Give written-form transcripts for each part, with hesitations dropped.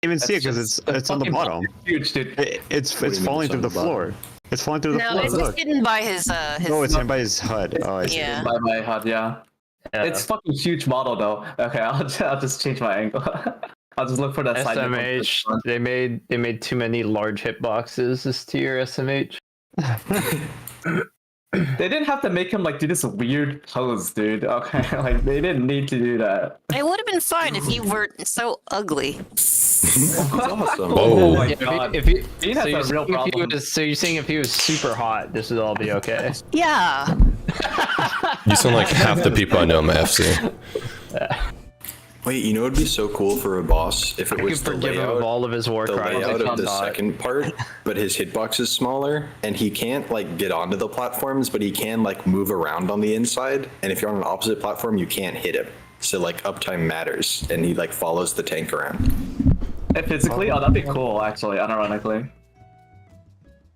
even see it because it's on the bottom. Huge, dude. It's falling through the floor. It's falling through the floor. it's Look. hidden by his No, it's hidden by his HUD. Oh, I see. Yeah. By my HUD, yeah. It's fucking huge model though. Okay, I'll just change my angle. I'll just look for that side. SMH. They made too many large hitboxes this tier. SMH. They didn't have to make him like do this weird pose, dude. Okay, like they didn't need to do that. It would have been fine if you weren't so ugly. Awesome. Oh my Yeah, god. if he, Dean so, has you're a real saying if he problem. was, so you're saying if he was super hot, this would all be okay? Yeah. You sound like half the people I know in my FC. Wait, you know it'd be so cool for a boss if it I was could the forgive him of layout, all of his war the crimes. layout of the Not. second part, but his hitbox is smaller and he can't like get onto the platforms, but he can like move around on the inside. And if you're on an opposite platform, you can't hit him. So like uptime matters, and he like follows the tank around. And physically, oh, that'd be cool actually. Unironically.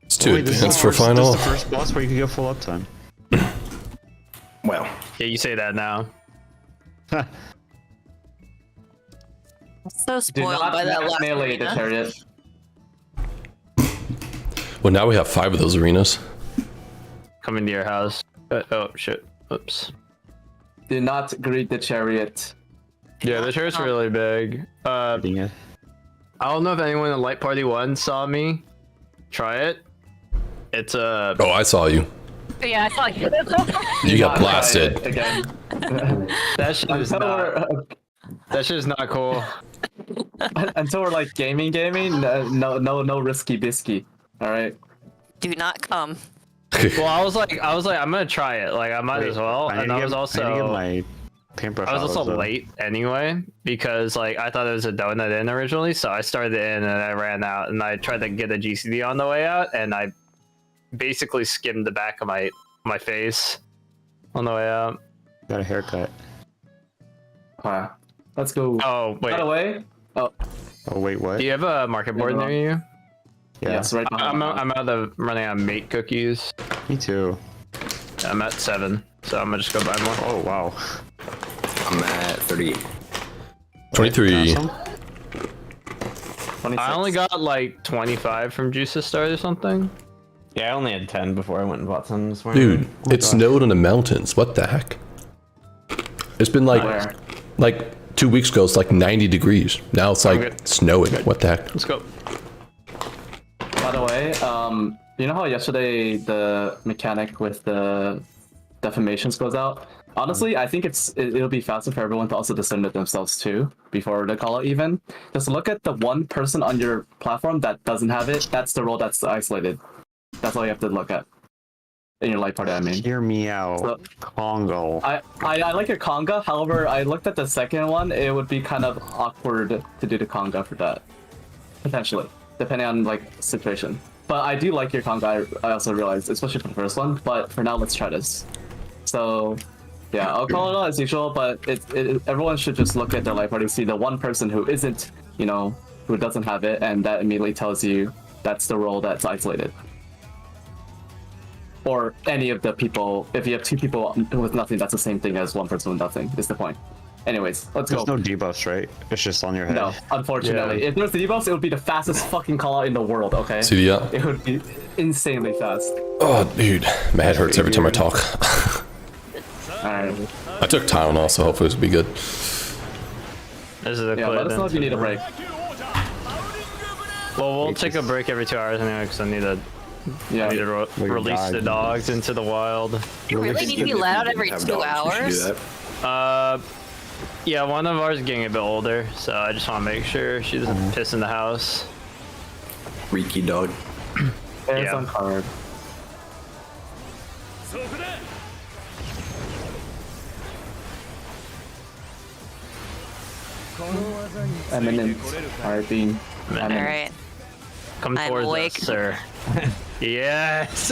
It's too Wait, this is advanced the for first- final. This is the first boss where you can get full uptime. Well, Yeah, you say that now. So Do spoiled not by that last melee the arena. chariot. Well, now we have 5 of those arenas. Coming to your house. Oh shit. Oops. Do not greet the chariot. Yeah, the shirt's really big. Reading it. I don't know if anyone in Light Party 1 saw me try it. It's a Oh, I saw you. Yeah, I saw you. You got Not blasted. try it again. that shit is not cool. Until we're like gaming, no risky bisky. All right. Do not come. Well, I was like, I'm gonna try it. Like, I might as well. I need And to I get- was I need to get also, my paintbrush I was out also of the- late anyway because like I thought it was a donut in originally, so I started in and I ran out and I tried to get a GCD on the way out and I basically skimmed the back of my face on the way out. Got a haircut. Okay. Let's go. Oh By the wait, way. Oh, Oh wait, what? do you have a market board near you? Yeah, yes, right behind. I'm running out of mate cookies. me too. I'm at 7, so I'm gonna just go buy more. Oh wow. I'm at 38. 23. Awesome. 26. I only got like 25 from Juice's Stars or something. Yeah, I only had 10 before I went and bought some this morning. Dude, it snowed in the mountains. What the heck? It's been Where? like 2 weeks ago, it's like 90 degrees. Now it's like good. snowing. What the heck? Let's go. By the way, you know how yesterday the mechanic with the defamations goes out? Honestly, I think it'll be faster for everyone to also discern it themselves too before they call it even. Just look at the one person on your platform that doesn't have it. That's the role that's isolated. That's all you have to look at in your light party. I mean, Hear me out. So- Congo. I like your conga. However, I looked at the second one. It would be kind of awkward to do the conga for that, potentially, depending on like situation. But I do like your conga. I also realized, especially for the first one. But for now, let's try this. So, yeah, I'll call it out as usual. But everyone should just look at their light party, see the one person who isn't, who doesn't have it, and that immediately tells you that's the role that's isolated. Or any of the people, if you have 2 people with nothing, that's the same thing as 1 person with nothing, is the point. Anyways, let's There's go. no debuffs, right? It's just on your head. No, unfortunately. Yeah. If there's debuffs, it would be the fastest fucking call out in the world, okay? See the It would be insanely fast. Oh, dude, my head hurts every time I talk. Alright. I took Tylenol, so hopefully this will be good. This is a Yeah, clip let us know if you need a break. Well, we'll take a break every 2 hours anyway because I need to Yeah. release dog. the dogs into the wild. You really need to be let out every Have 2 dogs, we should do hours? that. Yeah, one of ours is getting a bit older, so I just want to make sure she doesn't piss in the house. Reeky dog. There's Yeah. on card. Eminent. Alright, being eminent. Alright. Come I'm towards awake. us, sir. Yes.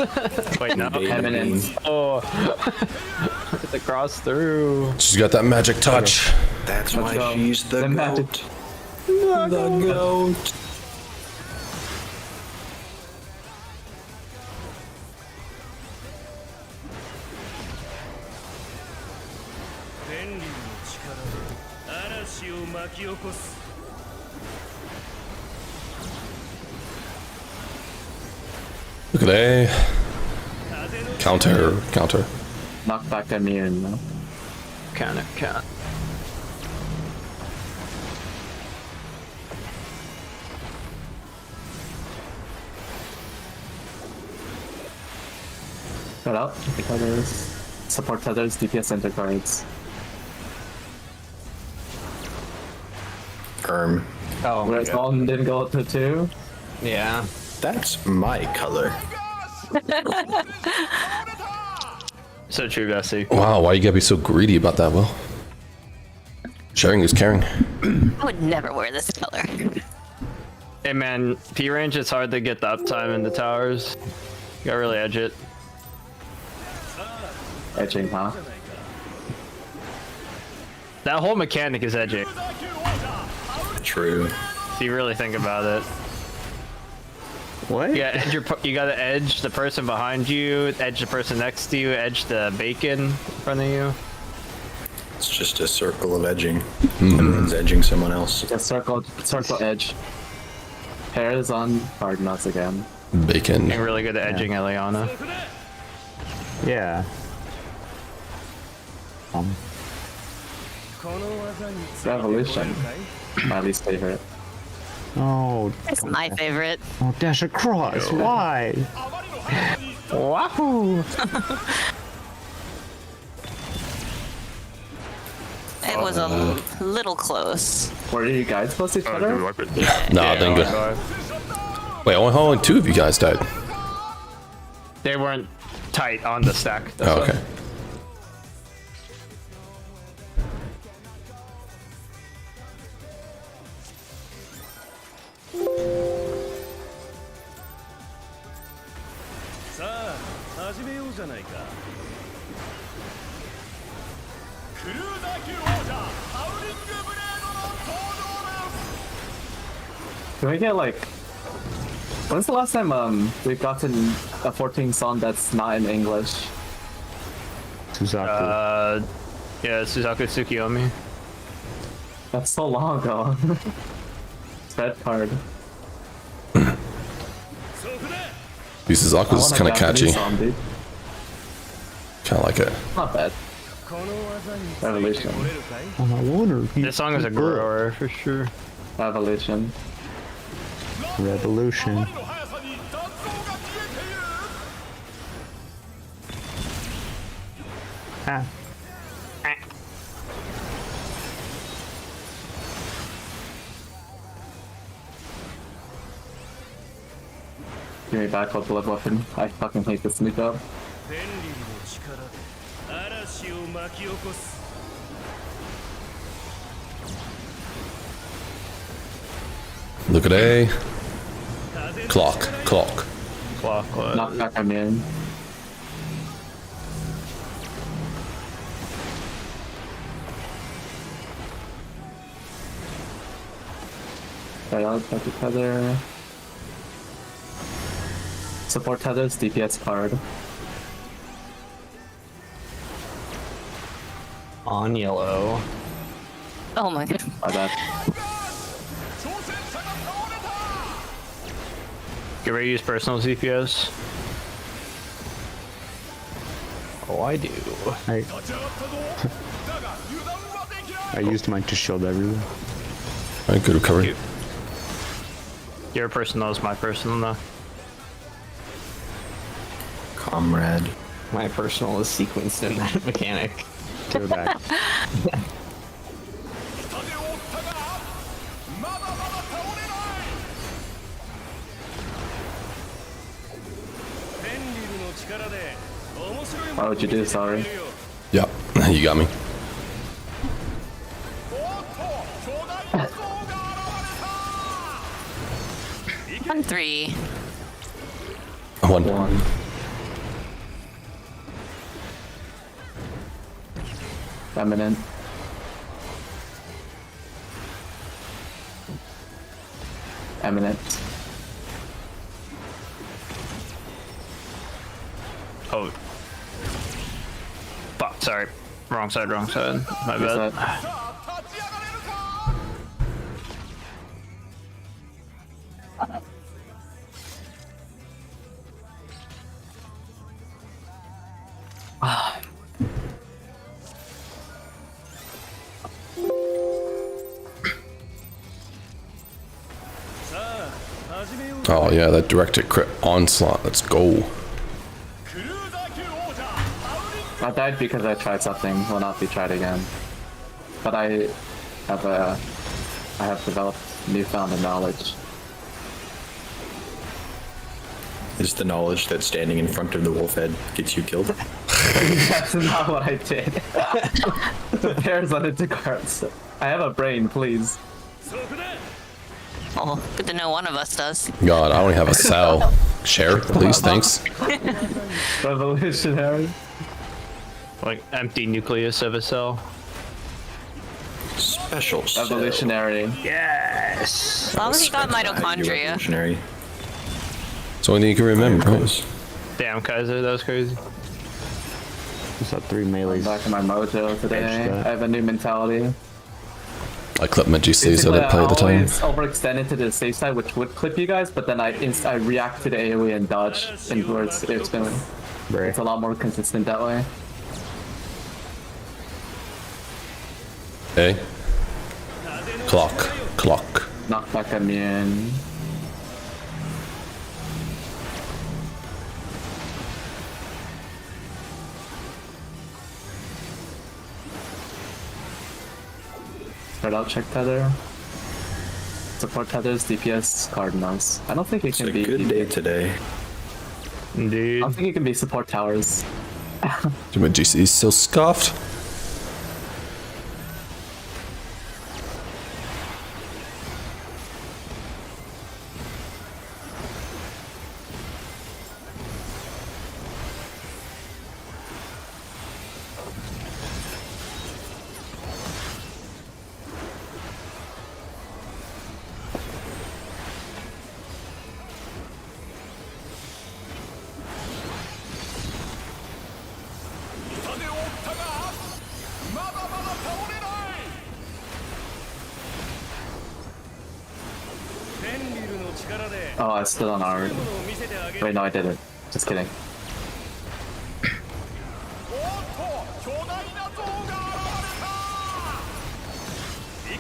Wait, no. Eminent. Oh, get the cross through. She's got that magic touch. That's Let's why go. she's the The magic- goat. The goat. Look at A. Counter, counter. Knock back immune. No? Count. Cut out. Tethers. Support tethers, DPS center cards. Oh, my Whereas God. one didn't go to 2. Yeah. That's my color. So true, Bessie. Wow, why you gotta be so greedy about that, Will? Sharing is caring. I would never wear this color. Hey man, P range, it's hard to get the uptime in the towers. You gotta really edge it. Edging, huh? That whole mechanic is edging. True. If you really think about it. What? Yeah, you gotta edge the person behind you, edge the person next to you, edge the bacon in front of you. It's just a circle of edging. Everyone's edging someone else. Just circle edge. Pairs on hard nuts again. Bacon. Being really good at edging Eliana. Yeah. It's Evolution. My least favorite. Oh. It's my favorite. Oh, dash across. Why? Wahoo! It was a little close. Were you guys close to each other? Nah, then good. Wait, only 2 of you guys died. They weren't tight on the stack. That's Oh, why. okay. Can we get like... When's the last time we've gotten a 14 song that's not in English? Suzaku. Yeah, Suzaku Tsukiyomi. That's so long ago. Red card. Suzaku's kind of catchy. Song, dude. Kind of like it. Not bad. Revolution. Oh, I wonder. This song is a grower for sure. Revolution. Revolution. Ah. Give me back a blood weapon. I fucking hate this new job. Look at A. Clock. Clock. Knock back I'm in. Right, I'll take the tether. Support tethers, DPS card. On yellow. Oh my god. My bad. You ever use personal CPS? Oh, I do. I used mine to shield everyone. Alright, good recovery. Your personal is my personal now. Comrade. My personal is sequenced in that mechanic. Go back. Why would you do this, sorry? Yeah, you got me. On 3. 1. One. Eminent. Eminent. Oh. Fuck, sorry. Wrong side. My Is bad. that- Oh yeah, that directed crit onslaught. Let's go. I died because I tried something, will not be tried again. But I have developed newfound knowledge. Is the knowledge that standing in front of the wolf head gets you killed? That's not what I did. The bears wanted to cards. I have a brain, please. Oh, good to know one of us does. God, I only have a cell. Share, please, thanks. Revolutionary. Like empty nucleus of a cell. Special cell. Revolutionary. As long as you got mitochondria. Revolutionary. It's the only thing you can remember. Right? Damn, Kaiser, that was crazy. Just got 3 melees. Back in my mojo today. I have a new mentality. I clipped my GC so I didn't play at the time. always overextend into the safe side, which would clip you guys, but then I react to the AoE and dodge inwards. It's a lot more consistent that way. Okay. Clock. Knockback immune. Spread out check tether. Support tethers, DPS, cardinals. I don't think it It's can a be. good day today. I Indeed. don't think it can be support towers. My GC is still scuffed. Oh, I stood on R. Wait, no, I didn't. Just kidding.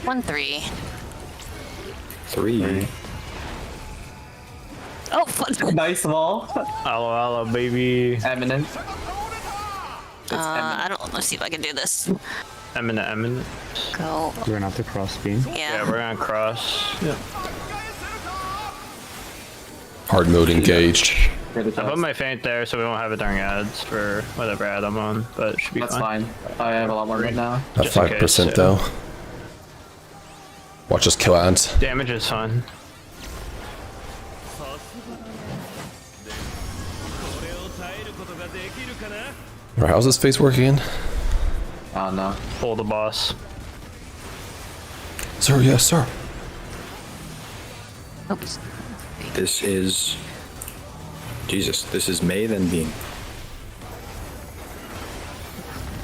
One three. 3. Oh, fuck. Nice wall. Aloe, baby. Eminent. I don't. Let's see if I can do this. Eminent. Go. We're gonna have to cross beam. Yeah, we're gonna cross. Yeah. Hard mode engaged. Good I adjust. put my feint there so we won't have it during ads for whatever ad I'm on, but it should be That's fine. fine. I have a lot more right now. At Just in 5% case, yeah. though. Watch us kill ads. Damage is fine. Alright, how's this face working in? Oh no. Pull the boss. Sir, yes, sir. Oops. This is... Jesus, this is May then Bean.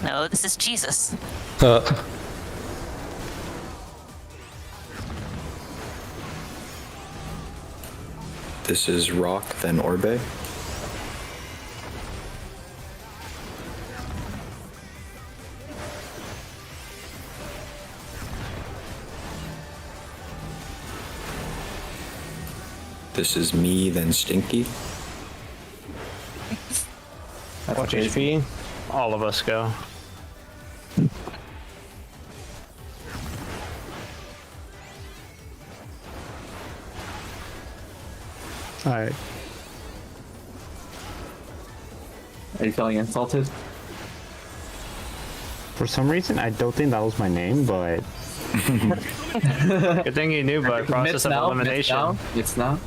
No, this is Jesus. This is Rock then Orbe. This is me then Stinky. That's Watch crazy. HP. All of us go. Alright. Are you feeling insulted? For some reason, I don't think that was my name, but Good thing you knew by process of elimination. It's now.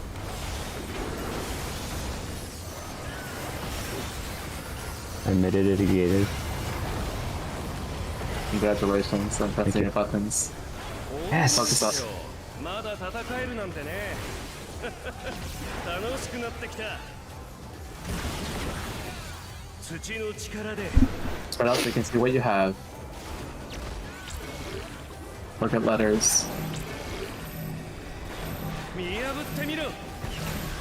I mitigated. Congratulations on pressing you. your buttons. Yes! Focus up. まだ戦えるなんてね楽しくなってきた土の力で Spread out so you can see what you have. Look at letters. 見破ってみろ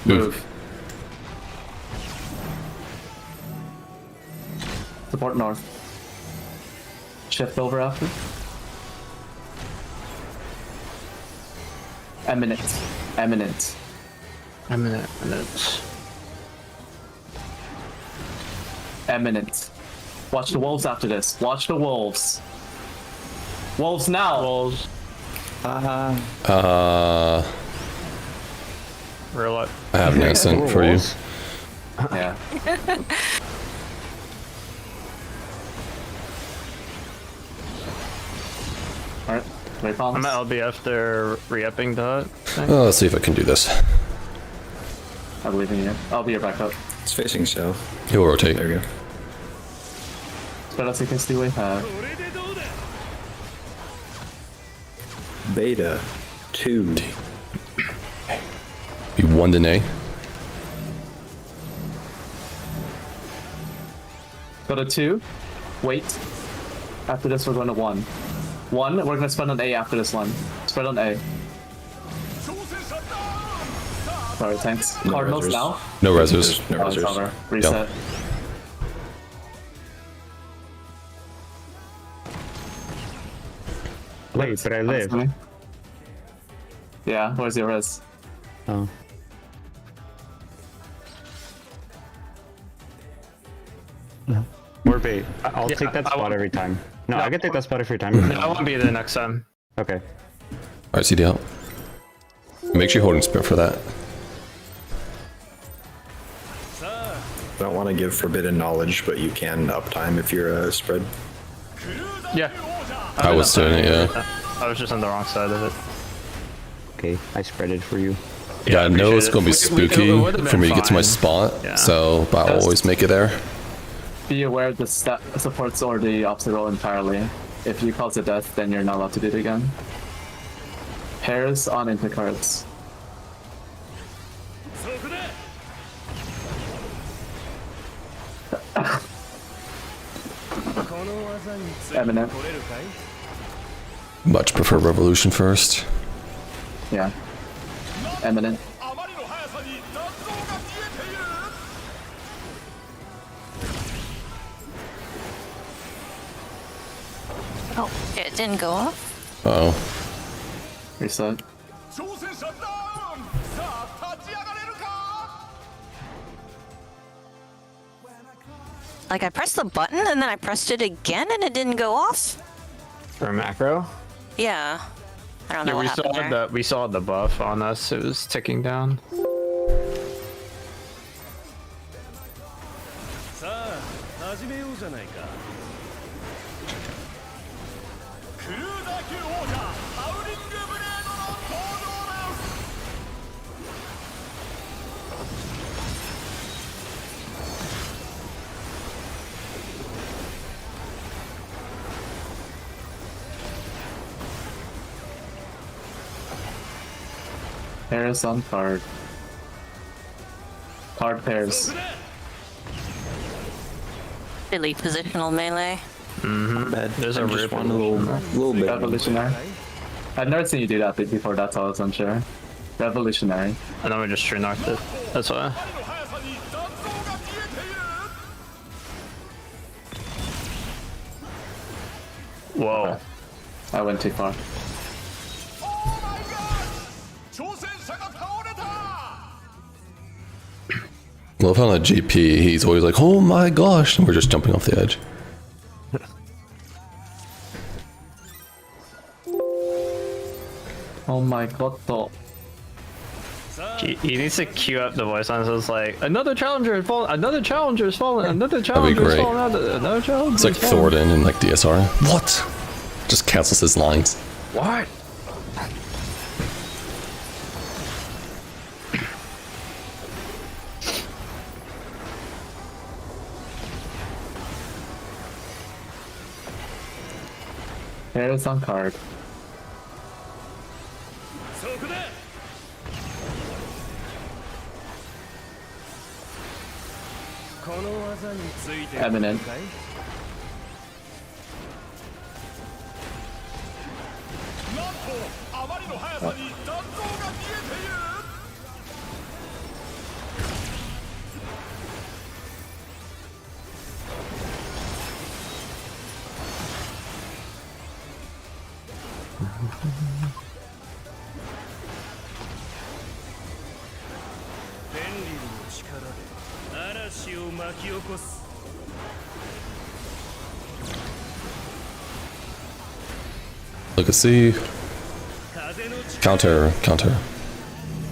Move. Support north. Shift over after. Eminent. Eminent. Eminent. Eminent. Watch the wolves after this. Watch the wolves. Wolves now. Wolves. Real life. I have an answer for you. Yeah. Alright. Wait, I'm at LB after re-upping the thing. Let's see if I can do this. I believe in you. I'll be your backup. It's facing south. He'll rotate. There we go. But as you can see, we have これでどうだ Beta 2. Be 1 to A. go to 2. Wait. After this, we're going to 1. 1, we're going to spread on A after this one. Spread on A. Sorry, thanks. No Cardinals resers. now. No resers. No Oh, it's resers. over. Reset. Wait, but I live. Yeah, where's your res? Oh. We're bait. I'll take that I spot won't- every time. No, I can take that spot every time. I won't be there next time. Okay. Alright, CD out. Make sure you're holding spirit for that. I don't want to give forbidden knowledge, but you can uptime if you're a spread. Yeah. I was doing it, yeah. I was just on the wrong side of it. Okay, I spread it for you. Yeah, I know appreciate it's it. gonna be It spooky would've for been me to get to my fine. spot, Yeah. so but I'll Just- always make it there. Be aware the stat supports or the obstacle entirely. If you cause a death, then you're not allowed to do it again. Pairs on into cards. そこだ この技について Eminent. これるかい Much prefer Revolution first. Yeah. Eminent. あまりの速さに残像が消えている Oh, it didn't go off. Uh oh. Reset. 挑戦者ダウンさあ立ち上がれるか Like I pressed the button and then I pressed it again and it didn't go off. For macro? Yeah. I don't know Yeah, what we still happened had there. we still had the buff on us. It was ticking down. さあ始めようじゃないかクルーザー級王者ハウリングブレードの登場です Pairs on card. Card pairs. Really positional melee. There's a I'm just rip. one little bit. Revolutionary. I've never seen you do that before, that's all I was unsure. Revolutionary. And then we just true knocked it. That's why. の速さに残像が消えている Whoa. I went too far. 挑戦者が倒れた Love how on GP he's always like, oh my gosh, and we're just jumping off the edge. Oh my god. He needs to queue up the voice lines. So it's like another challenger has fallen. Another challenger has fallen. Another be challenger has great. fallen out. Another challenger. It's like has fallen. Thornton and like DSR. What? Just cancels his lines. What? Pairs on card. そこだこの技について Eminent. かいなんとあまりの速さに残像が消えている Pairs 嵐を巻き起こす Look at C. 風の力 Counter, counter.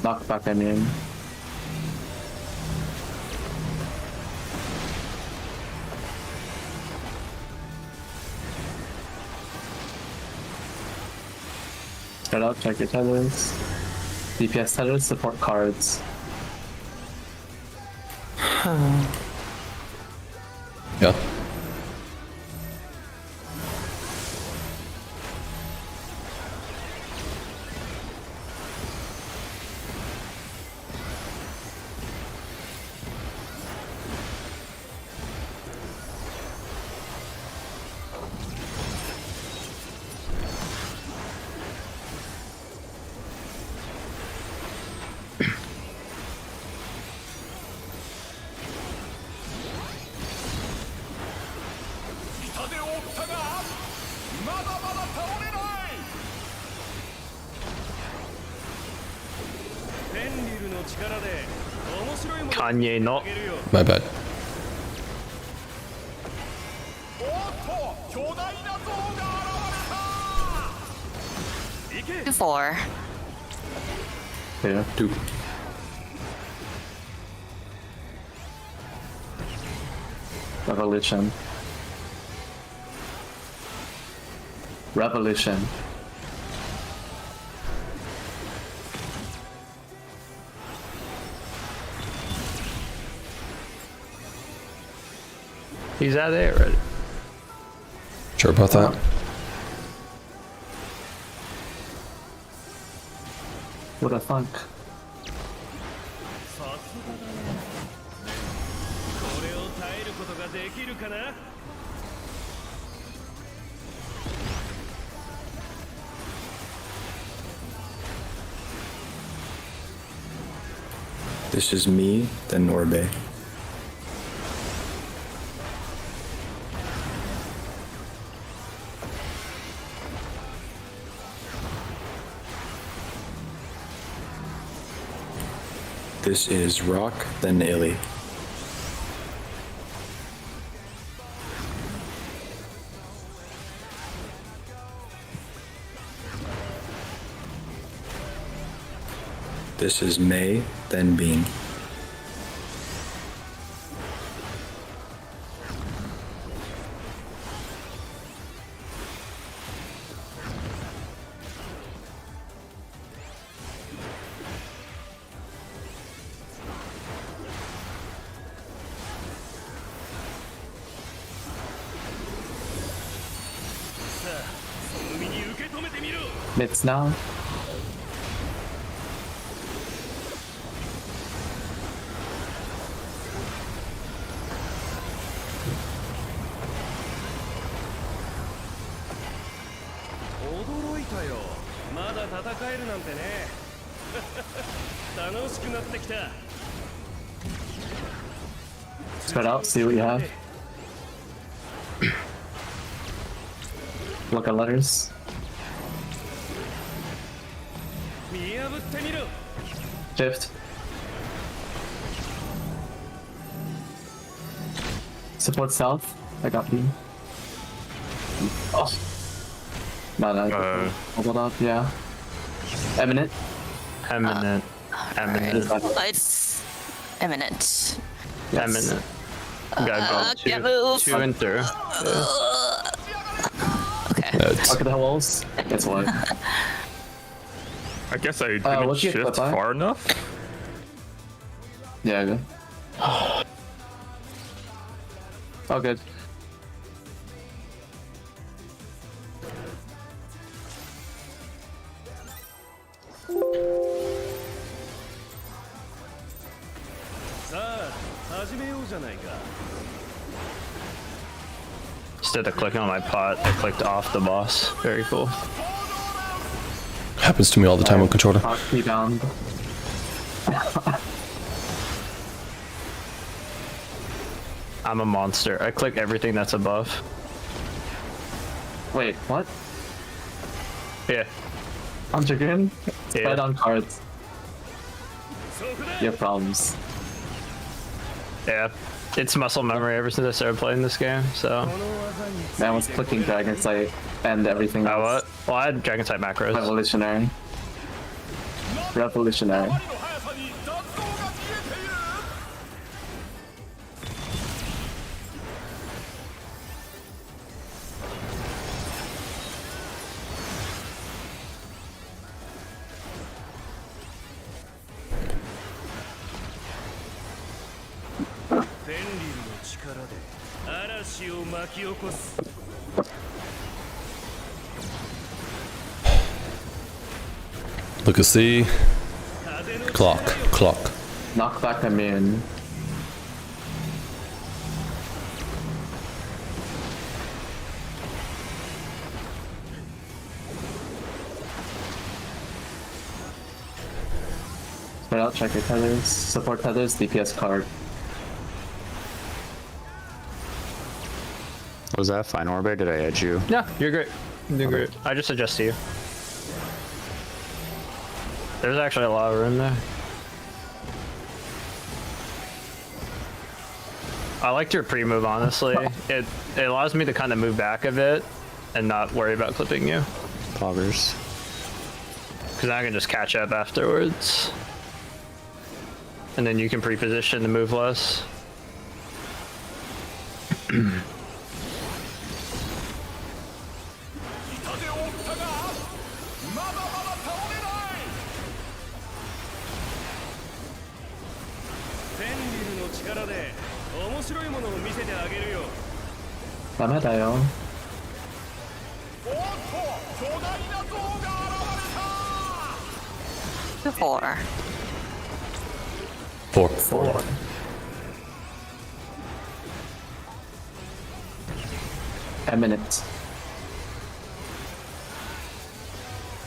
Knock back immune. Straight up, check your tethers. DPS tethers support cards. Yeah. Kanye no. My bad. おっと巨大な像が現れた行け 4. Yeah. 2. Revolution. Revolution. He's out there already. Sure about that? What a thunk. さすがだねこれを耐えることができるかな This is me, then Norbe. This is Rock, then Illy. This is May, then Bean. Mids now. Spread out, see what you have. Look at letters. Shift. Support south. I got you. Oh. No. Hold up, yeah. Eminent. Eminent. Eminent. It's imminent. Eminent. Gotta go Can't move. two and through. Okay. Look at the walls. Guess what? I guess I didn't what's your shift clip, huh? far enough. Yeah, good. Oh, good. Instead of clicking on my pot, I clicked off the boss. Very cool. Happens to me all the time on controller. Rebound. I'm a monster. I click everything that's above. Wait, what? Yeah. On chicken? Yeah. Spread on cards. You have problems. Yeah, it's muscle memory ever since I started playing this game. So. Man, I was clicking Dragon Sight and everything Oh, else. what? Well, I had Dragon Sight macros. Revolutionary. Revolutionary. あまりの速さに弾道が消えている フェンリルの力で嵐を巻き起こす Look at see. Clock. Clock. Knockback immune. Spread out, check your tethers. Support tethers, DPS card. Was that fine, Orbe? Did I edge you? Yeah, you're great. You're great. I just adjust to you. There's actually a lot of room there. I liked your pre-move, honestly. It allows me to kind of move back a bit and not worry about clipping you. Poggers. Because I can just catch up afterwards. And then you can pre-position to move less. 痛手を負ったがまだまだ倒れないフェンリルの力で面白いものを見せてあげるよ 남해다요. おっと巨大な像が現れた 4. 4. Eminent.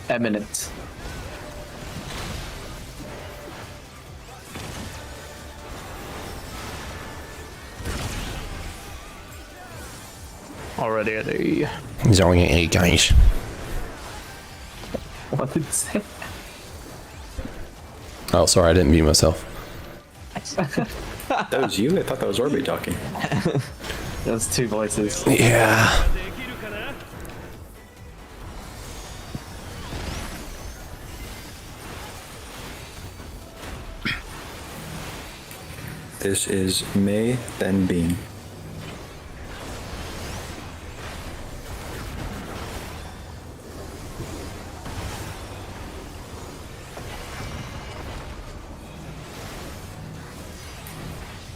Eminent. Already at a... He's only 8 guys. What did it say? Oh, sorry, I didn't mute myself. That was you? I thought that was Orbe talking. Those two voices. Yeah. できるかな This is May, then Bean.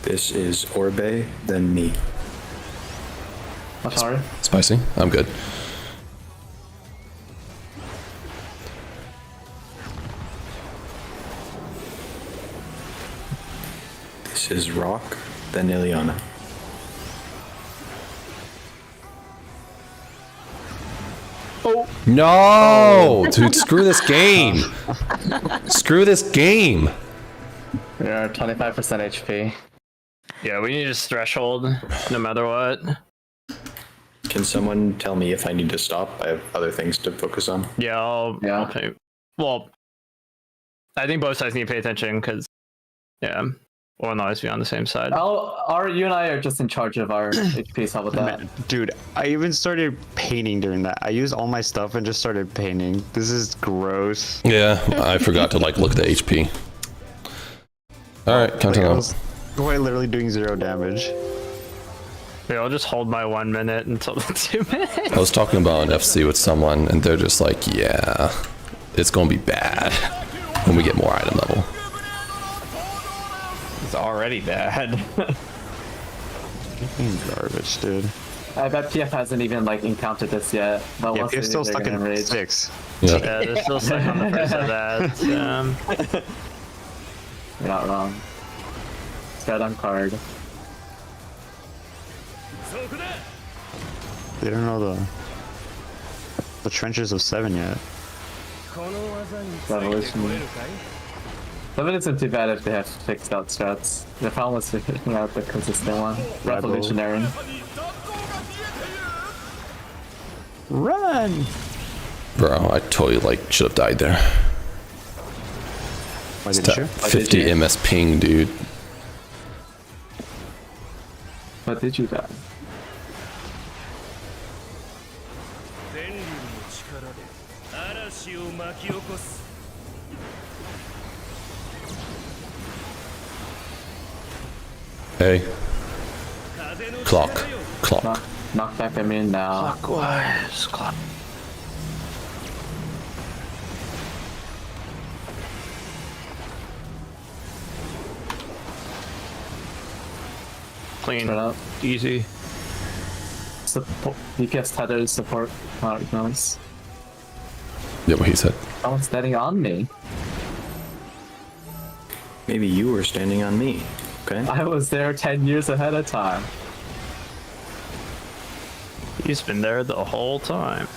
This is Orbe, then me. Oh, sorry. Spicy? I'm good. This is Rock, then Ileana. No! Dude, screw this game! Screw this game! We are 25% HP. Yeah, we need this threshold, no matter what. Can someone tell me if I need to stop? I have other things to focus on. Yeah, I'll Yeah. pay. Well, I think both sides need to pay attention, because, yeah, we'll always be on the same side. You and I are just in charge of our HPs. How about that? Man, dude, I even started painting during that. I used all my stuff and just started painting. This is gross. Yeah, I forgot to like look at the HP. Alright, count Like, it I out. was quite literally doing 0 damage. Yeah, I'll just hold my 1 minute until the 2 minutes. I was talking about an FC with someone, and they're just like, yeah, it's gonna be bad when we get more item level. It's already bad. Fucking garbage, dude. I bet PF hasn't even like encountered this yet. But Yeah, we'll you're see still if they're stuck gonna in rage. 6. Yeah. Yeah, they're still stuck on the first of that. You're not wrong. Spread on card. そこだ They don't know the trenches of 7 yet. この技について Revolution. これるかい But it's not too bad if they have fixed out strats. The problem was figuring out the consistent one. Revolutionary. に弾道が消えている Run! Bro, I totally like should have died there. Why It's didn't that you? 50 did you? MS ping, dude. But did you die? 電流の力で嵐を巻き起こす Hey, 風の clock, 力よ clock. Knock back at me now. Clockwise, clock. Clean. Shut up. Easy. Support. He gets tethered support. Nice. Yeah, what he said. Someone's standing on me. Maybe you were standing on me. Okay. I was there 10 years ahead of time. He's been there the whole time.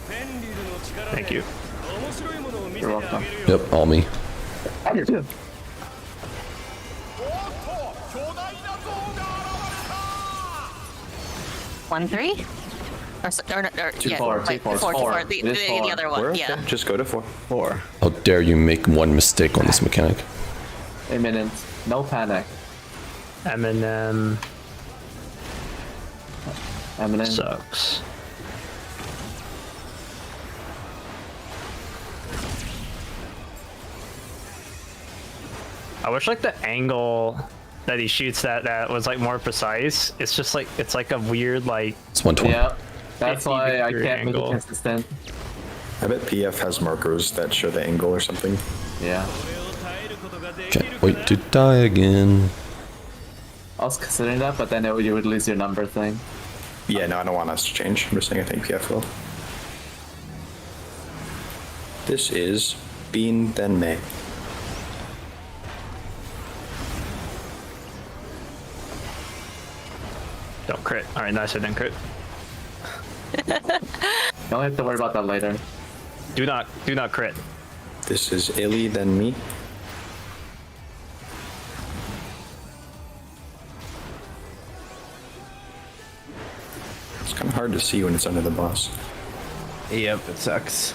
Thank you. You're welcome. Yep, all me. You're good. おっと巨大な像が現れた 1-3? Or yeah, four, wait, 2-4, 4. It is The four. other We're one, okay. yeah. Just go to 4. 4. How dare you make one mistake on this mechanic? Imminent. No panic. Eminem Imminent. sucks. I wish like the angle that he shoots that was like more precise. It's just like it's like a weird like It's 120. Yeah. That's 50 why I degree can't make it angle. consistent. I bet PF has markers that show the angle or something. Yeah. これを耐えることができ Can't るか wait な to die again. I was considering that, but then you would lose your number thing. Yeah, no, I don't want us to change. I'm just saying I think PF will. This is Bean Then May. don't crit. All right, nice. I didn't crit. Don't have to worry about that later. Do not crit. This is Illy Then Me. It's kind of hard to see when it's under the boss. Yep, it sucks.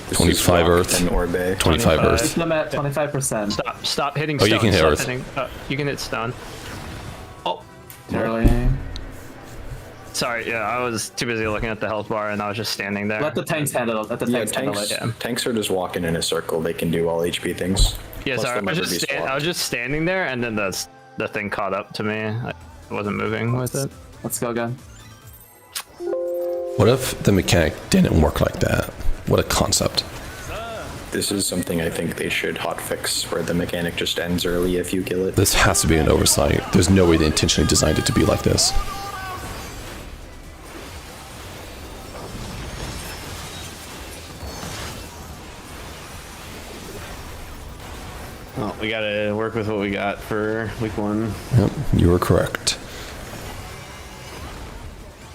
This 25 is Rock Earth. and Orbe. 25 25. Earth. I'm at 25%. Stop hitting Oh, stun. you can hit Stop Earth. hitting- you can hit stun. Oh, Early. sorry. Yeah, I was too busy looking at the health bar and I was just standing there. Let the tanks handle it. Let the Yeah, tanks handle tanks, it. yeah. tanks are just walking in a circle. They can do all HP things. Yeah, Plus sorry. they'll I never be was swapped. just standing there and then the thing caught up to me. I wasn't moving with it. Let's go again. What if the mechanic didn't work like that? What a concept. This is something I think they should hotfix, where the mechanic just ends early if you kill it. This has to be an oversight. There's no way they intentionally designed it to be like this. Well, we gotta work with what we got for week 1. Yep, you were correct.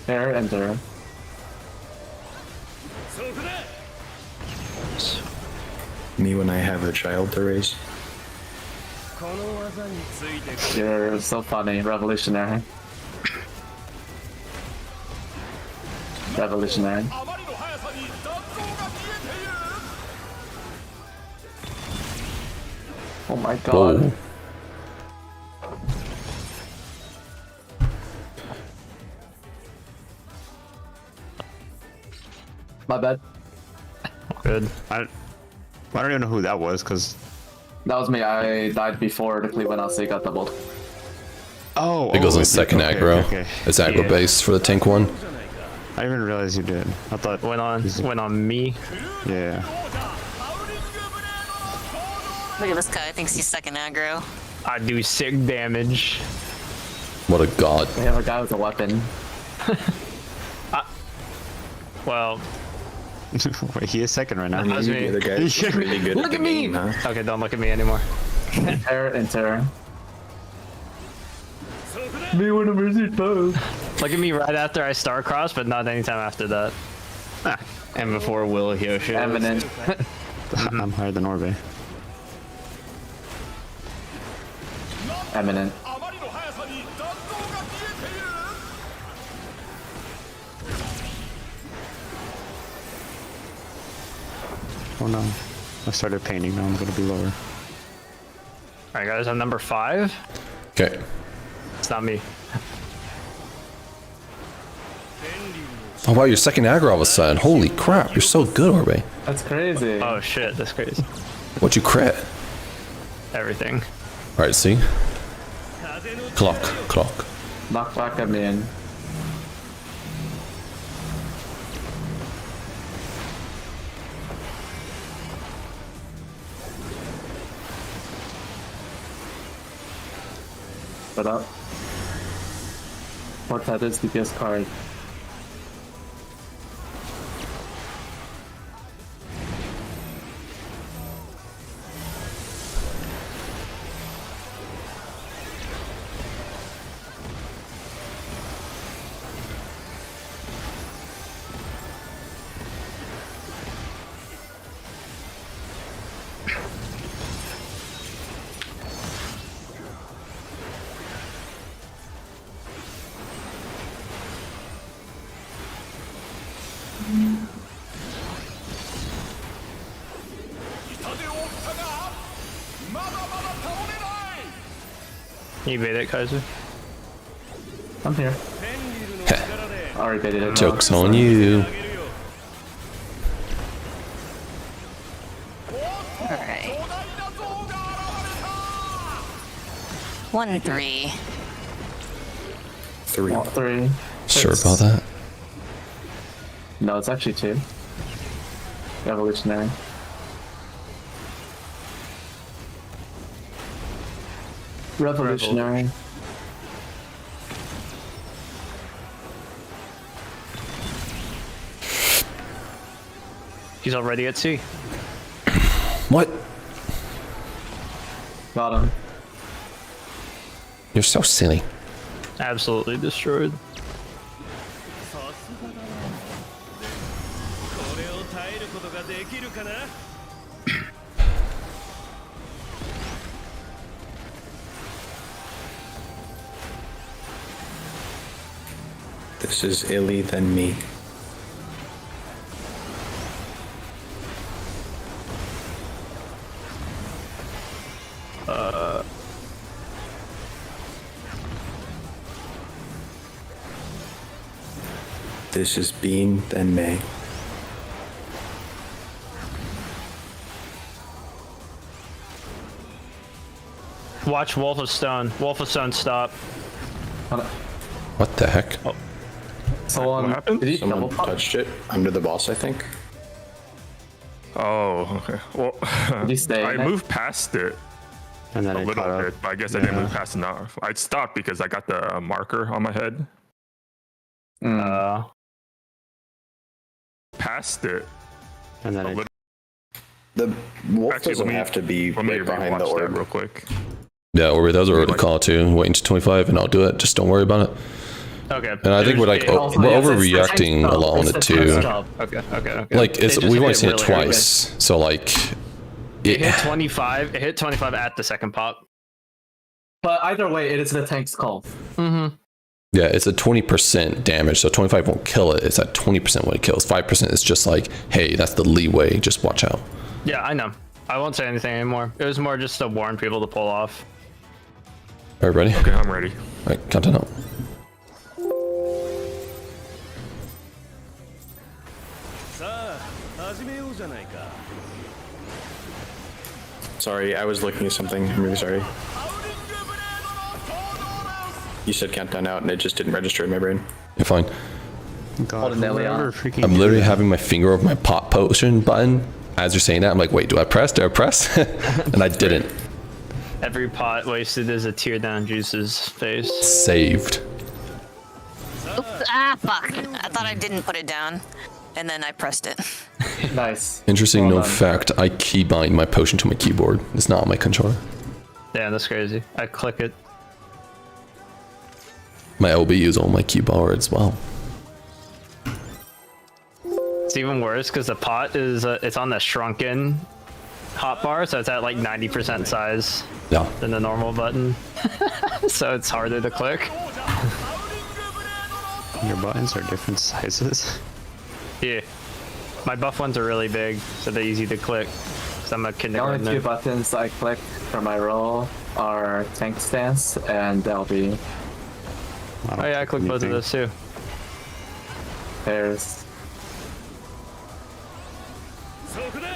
Air, enter. そこだ Me when I have a child to raise. この技についてく You're so funny. Revolutionary. Revolutionary. あまりの速さに残像が消えている Oh my god. Whoa. My bad. Good. I don't even know who that was, because... That was me. I died before the Cleveland LC got doubled. Oh, It goes in it did. second Okay, aggro. okay, okay. It's aggro Yeah. based for the tank one. I didn't even realize you did. I thought... Went on me. Yeah. 王者ハウリングブレードの行動 Look at this guy. Thinks he's second aggro. I do sick damage. What a god. We have a guy with a weapon. Well, Wait, he is second right now. That's You, me. the other guy is just really good Look at the at me! game, huh? okay, don't look at me anymore. Enter, enter. そこだ Me when I'm busy, Look at me right after I star cross, but not anytime after that. And before Will Yoshi. Eminent. I'm higher than Orbe. Eminent. あまりの速さに弾道が消えている Oh no. I started painting, now I'm gonna be lower. Alright guys, I'm number 5. Okay. It's not me. Oh wow, you're second aggro all of a sudden. Holy crap, you're so good, Orbe. That's crazy. Oh shit, that's crazy. What'd you crit? Everything. Alright, see? Clock, clock. Knock back at me in. What up? What's that is DPS card? Can you bait it, Kaiser? I'm here. Already baited it. Joke's on you. Alright. 1-3. 3. 3. Sure about that? No, it's actually 2. Revolutionary. Revolutionary. He's already at sea. What? Got him. You're so silly. Absolutely destroyed. これを耐えることができるかな This is illy than me. This is Bean than May. Watch Wolf of Stone. Wolf of Stone, stop. What the heck? Someone, What happened? did he Someone double pop? touched it under the boss, I think. Oh, okay. Well, Did you stay I in it? moved past it And then a it little caught up. bit, but I guess I didn't move fast enough. I stopped because I got the marker on my head. Past it. And then A it little. The wolf Actually, doesn't have to be Let me right behind the rewatch that orb. real quick. Yeah, Orbe, that was a really call too. Wait until 25 and I'll do it. Just don't worry about it. Okay. And I think we're like, Also, we're yes, it's the overreacting tank a lot on job. it It's the tank too. job. Okay. Like, it's, It just we've only hit seen it really twice. So like, It hit 25. It hit 25 at the second pop. But either way, it is the tank's call. Mm-hmm. yeah, it's a 20% damage. So 25 won't kill it. It's at 20% when it kills. 5% is just like, hey, that's the leeway. Just watch out. Yeah, I know. I won't say anything anymore. It was more just to warn people to pull off. Everybody? Okay, I'm ready. All right, count it out. Sorry, I was looking at something. I'm really sorry. You said countdown out and it just didn't register in my brain. You're fine. God, Nelly on. whoever freaking I'm did literally that. having my finger over my pop potion button as you're saying that. I'm like, wait, do I press? Do I press? And I didn't. Every pot wasted is a tear down Juice's face. Saved. Oops, ah, fuck. I thought I didn't put it down. And then I pressed it. Nice. Interesting Well no done. fact. I keybind my potion to my keyboard. It's not on my controller. Yeah, that's crazy. I click it. My LB is on my Q bar as well. It's even worse because the pot is it's on the shrunken hotbar, so it's at like 90% size Yeah. than the normal button. So it's harder to click. 王者バウリングブレードの Your buttons are different sizes. Yeah. My buff ones are really big, so they're easy to click. Cause I'm a The only two kindergartner. buttons I click for my role are tank stance and LB. Oh yeah, I click both of Anything. those too. There's そこで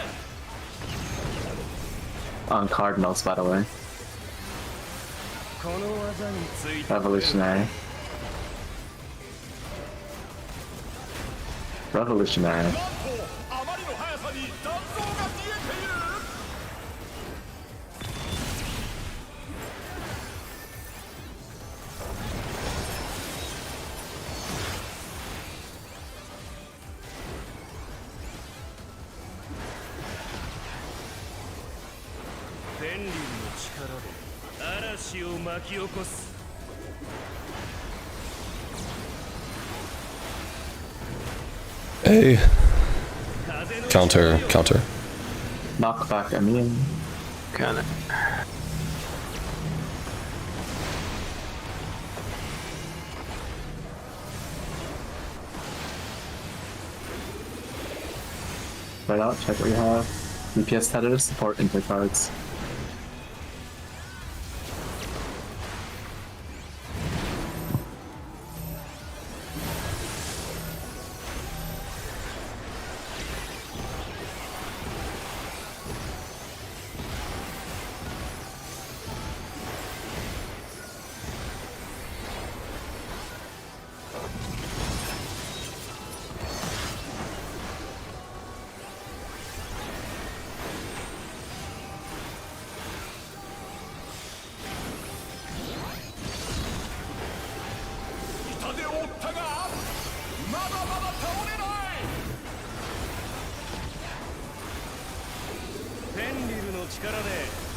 on Cardinals, by the way. この技について Revolutionary. Revolutionary. なんとあまりの速さに残像が消えている 天竜の力で嵐を巻き起こす Hey. 風の Counter, 力よ counter. Knockback immune. Kinda. Right out, check what you have. UPS tethers support input cards.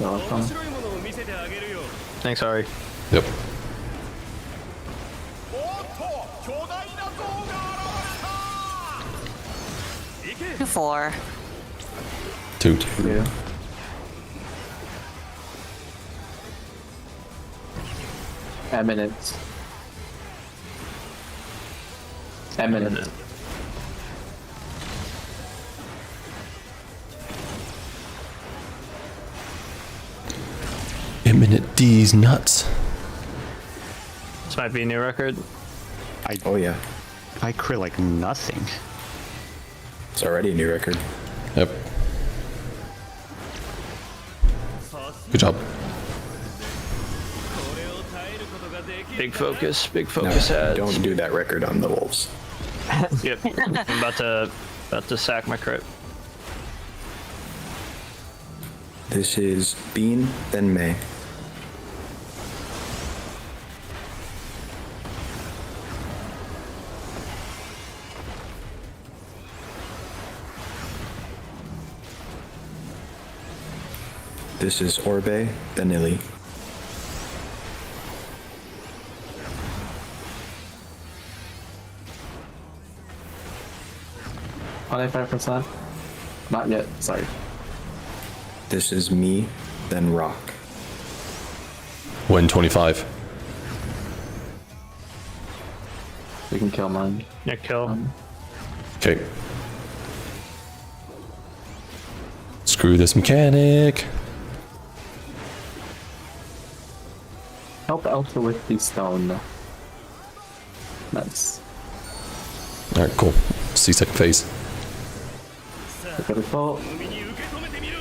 You're welcome. 面白いものを見せてあげるよ Thanks, sorry. Yep. おっと巨大な像が現れた行け 4. 2. Yeah. Eminent. Eminent. Imminent D's nuts. This might be a new record. Oh yeah, I crit like nothing. it's already a new record. Yep. Good job. これを耐えることができる Big focus, big No, focus ads. don't do that record on the wolves. Yep. I'm about to sack my crit. This is Bean, then May. This is Orbe, then Illy. On 5%? Not yet, sorry. This is me, then Rock. Win 25. We can kill mine. Yeah, kill. Okay. Screw this mechanic. Help Alpha with the stone. Nice. Alright, cool. See second phase. Look at the fault. 海に受け止めてみろ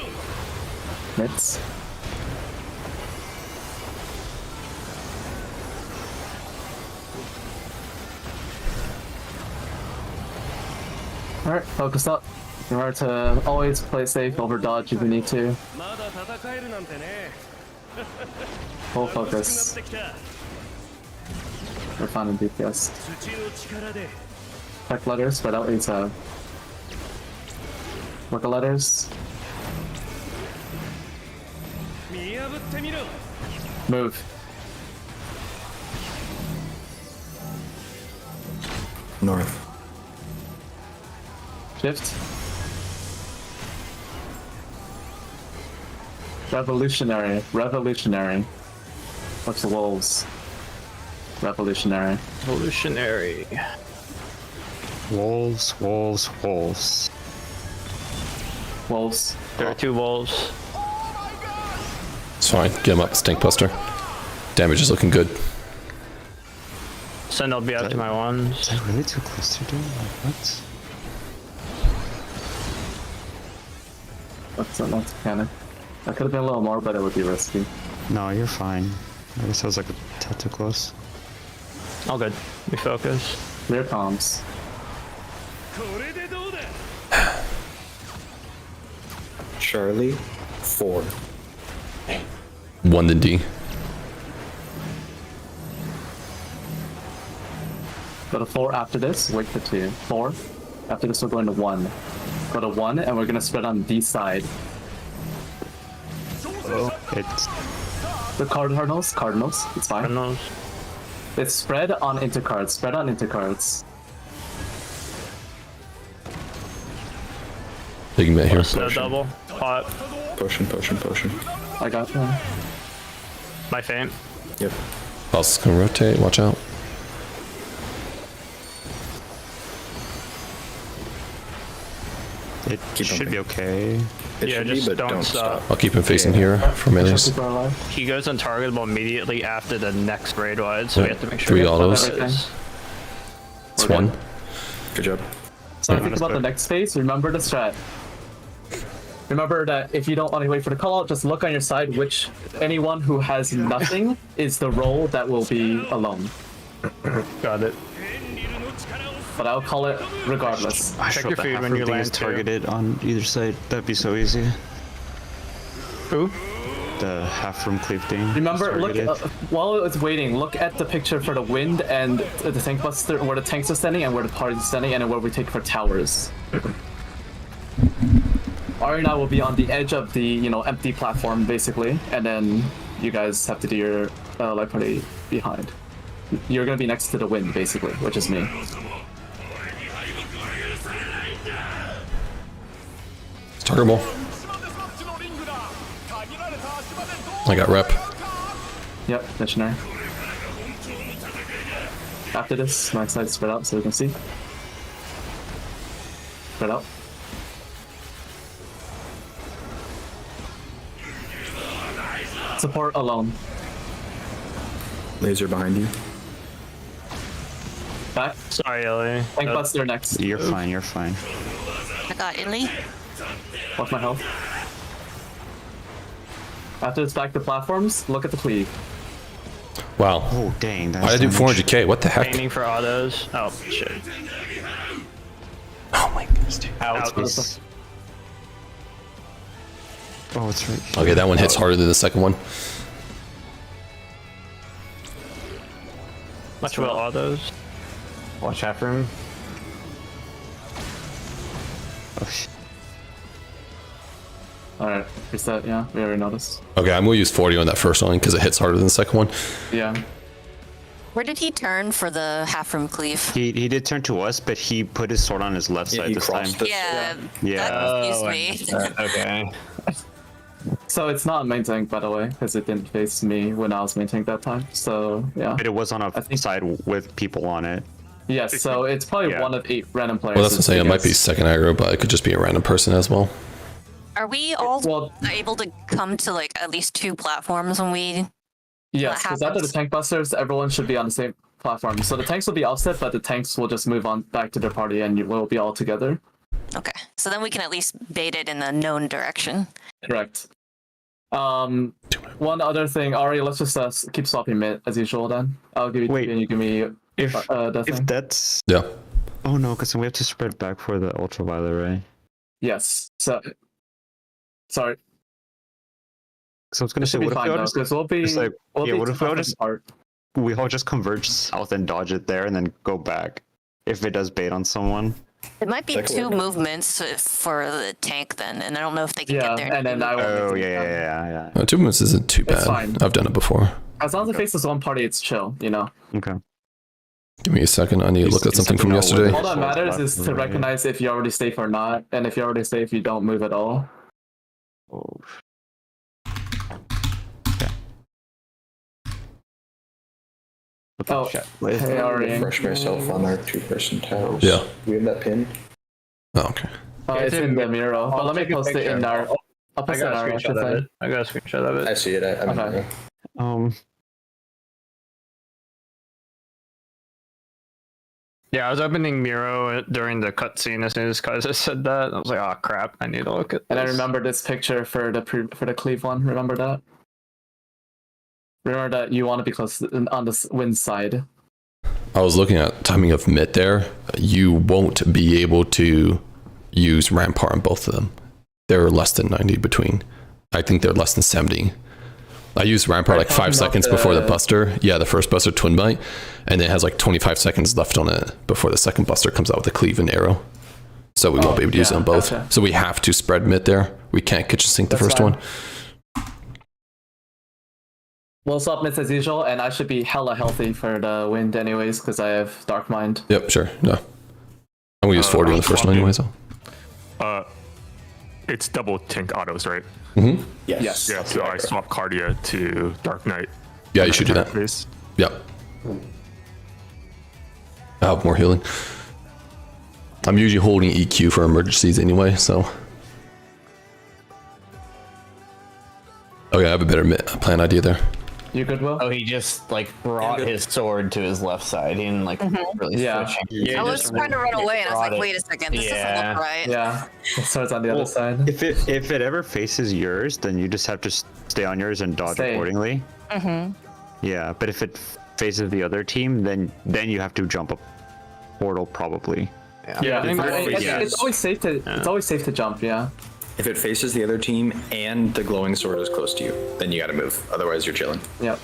Mitts. Alright, focus up. Remember to always play safe over dodge if you need to. まだ戦えるなんてね Full 楽しくなっ focus. てきた We're finding DPS. 土の力で Check letters, spread out each side. Look at letters. 見破ってみろ Move. North. Shift. Revolutionary. Revolutionary. What's the wolves? Revolutionary. Evolutionary. Wolves, wolves, wolves. Wolves. There are 2 wolves. It's fine. Get him up, Stink Buster. Damage is looking good. Send LB out to my ones. Is that really too close to do? Like, what? That's mechanic. That could have been a little more, but it would be risky. No, you're fine. I guess I was like a tad too close. All good. We focus. Rear comms. これでどうだ Charlie, 4. 1 to D. Go to 4 after this, wait for 2. 4. After this, we're going to 1. Go to 1, and we're going to spread on D side. It's The Cardinals, it's fine. Cardinals. It's spread on into cards, spread on into cards. Big mid here. No double. Pot. Potion. I got one. My fame. Yep. Pulse can rotate. Watch out. it Keep should bumping. be okay. It Yeah, should be, just but don't don't stop. stop. I'll keep him facing here for melees. People are alive. He goes untargetable immediately after the next raid wide, so we Yeah, have to make sure 3 we have autos. Everything. It's We're 1. Good job. So think about the next phase, remember the strat. Remember that if you don't want to wait for the call out, just look on your side which anyone who has nothing is the role that will be alone. Got it. But I'll call it regardless. I Check hope your the food half when room you thing land is too. targeted on either side. That'd be so easy. Who? The half room cleave thing. is Remember, look targeted. while it's waiting, look at the picture for the wind and the tank buster, where the tanks are standing and where the party's standing, and where we take for towers. Ari and I will be on the edge of the empty platform basically, and then you guys have to do your light party behind. You're gonna be next to the wind basically, which is me. It's targetable. 島デスマッチのリングだ限られた足場でどう I got rep. Yep, missionary. After this, my side spread out so we can see. Spread out. Support alone. Laser behind you. Back. Sorry, Ellie. Tank buster next. You're fine. You're fine. I got Illy. Watch my health. After it's back to platforms, look at the cleave. Wow. Oh dang! That's Why did I do damage. 400k? What the heck? Painting for autos. Oh, shit. Oh my goodness, dude. Out. It's- Oh, it's right. Here. Okay, that one hits harder than the second one. Much about autos. Watch half room. Oh, shit. Alright, reset, yeah, we already noticed. Okay, I'm gonna use 40 on that first one because it hits harder than the second one. Yeah. Where did he turn for the half room cleave? He did turn to us, but he put his sword on his left Yeah, side he this time. crossed it. Yeah, Yeah. that confused me. Okay. So it's not main tank, by the way, because it didn't face me when I was main tank that time. So, yeah. But it was on a I think- side with people on it. Yes, so it's probably Yeah. one of 8 random players. Well, that's what I'm saying. It might be against- second aggro, but it could just be a random person as well. Are we all Well- able to come to like at least 2 platforms when we? Yes, because after the happens? tank busters, everyone should be on the same platform. So the tanks will be offset, but the tanks will just move on back to their party and you will be all together. Okay, so then we can at least bait it in the known direction. Correct. One other thing, Ari, let's just keep swapping mid as usual then. I'll give you Wait. TP and you give me If the if thing. that's Yeah. oh no, because we have to spread back for the ultraviolet ray. Yes. So sorry. So I was gonna It say, should be what if fine we all though, just because we'll be just like- we'll yeah, be what if we all tough just- apart. we all just converge south and dodge it there, and then go back if it does bait on someone? It might be That could 2 work. movements for the tank then, and I don't know if they can Yeah, get there. and then I will Oh make yeah, it yeah, happen. yeah, yeah. 2 minutes isn't too It's bad. fine. I've done it before. As long as it faces one party, it's chill, you know. Okay. Give me a second. I need to look at something from know yesterday. whether- All that matters is to Right. recognize if you're already safe or not, and if you're already safe, you don't move at all. Oh. Oh, hey, Ari. Refresh myself on our 2-person towers. Yeah. We have that pin. Oh, okay. It's in the mural, but let me take a post it picture. in our. I'll I post it in got a our screenshot of thing. it. I got a screenshot of I it. see it. I'm Okay. Yeah, I was opening Miro during the cutscene as soon as Kaiser said that. I was like, oh crap, I need to look at this. And I remember this picture for the Cleve one. Remember that? Remember that you want to be close on the wind side. I was looking at timing of mid there. You won't be able to use Rampart on both of them. They're less than 90 between. I think they're less than 70. I used Rampart like 5 seconds before the Buster. Yeah, the first Buster Twin Bite. And it has like 25 seconds left on it before the second Buster comes out with the Cleave and Arrow. So we won't be able to use it on both. Gotcha. So we have to spread mid there. We can't kitchen sink the That's first fine. one. We'll swap mids as usual, and I should be hella healthy for the wind anyways, because I have Dark Mind. Yep, sure. No. I'm going to use 40 on the first one anyway, so. It's double tank autos, right? Mm-hmm. Yes. Yeah, so I swap Cardia to Dark Knight. Yeah, you should do that. Face. Yep. I have more healing. I'm usually holding EQ for emergencies anyway, so. Okay, I have a better plan idea there. You good, Will? Oh, he just like brought his sword to his left side. He didn't like really Yeah. switch. Yeah, I was just trying to run away, and I was brought like, it. wait a second, this doesn't Yeah. look right. Yeah. The sword's on the other side. If it ever faces yours, then you just have to stay on yours and dodge Stay. accordingly. Yeah, but if it faces the other team, then you have to jump a portal probably. Yeah, I think It's always safe to. It's always safe to jump. Yeah. If it faces the other team and the glowing sword is close to you, then you gotta move. Otherwise, you're chilling. Yep.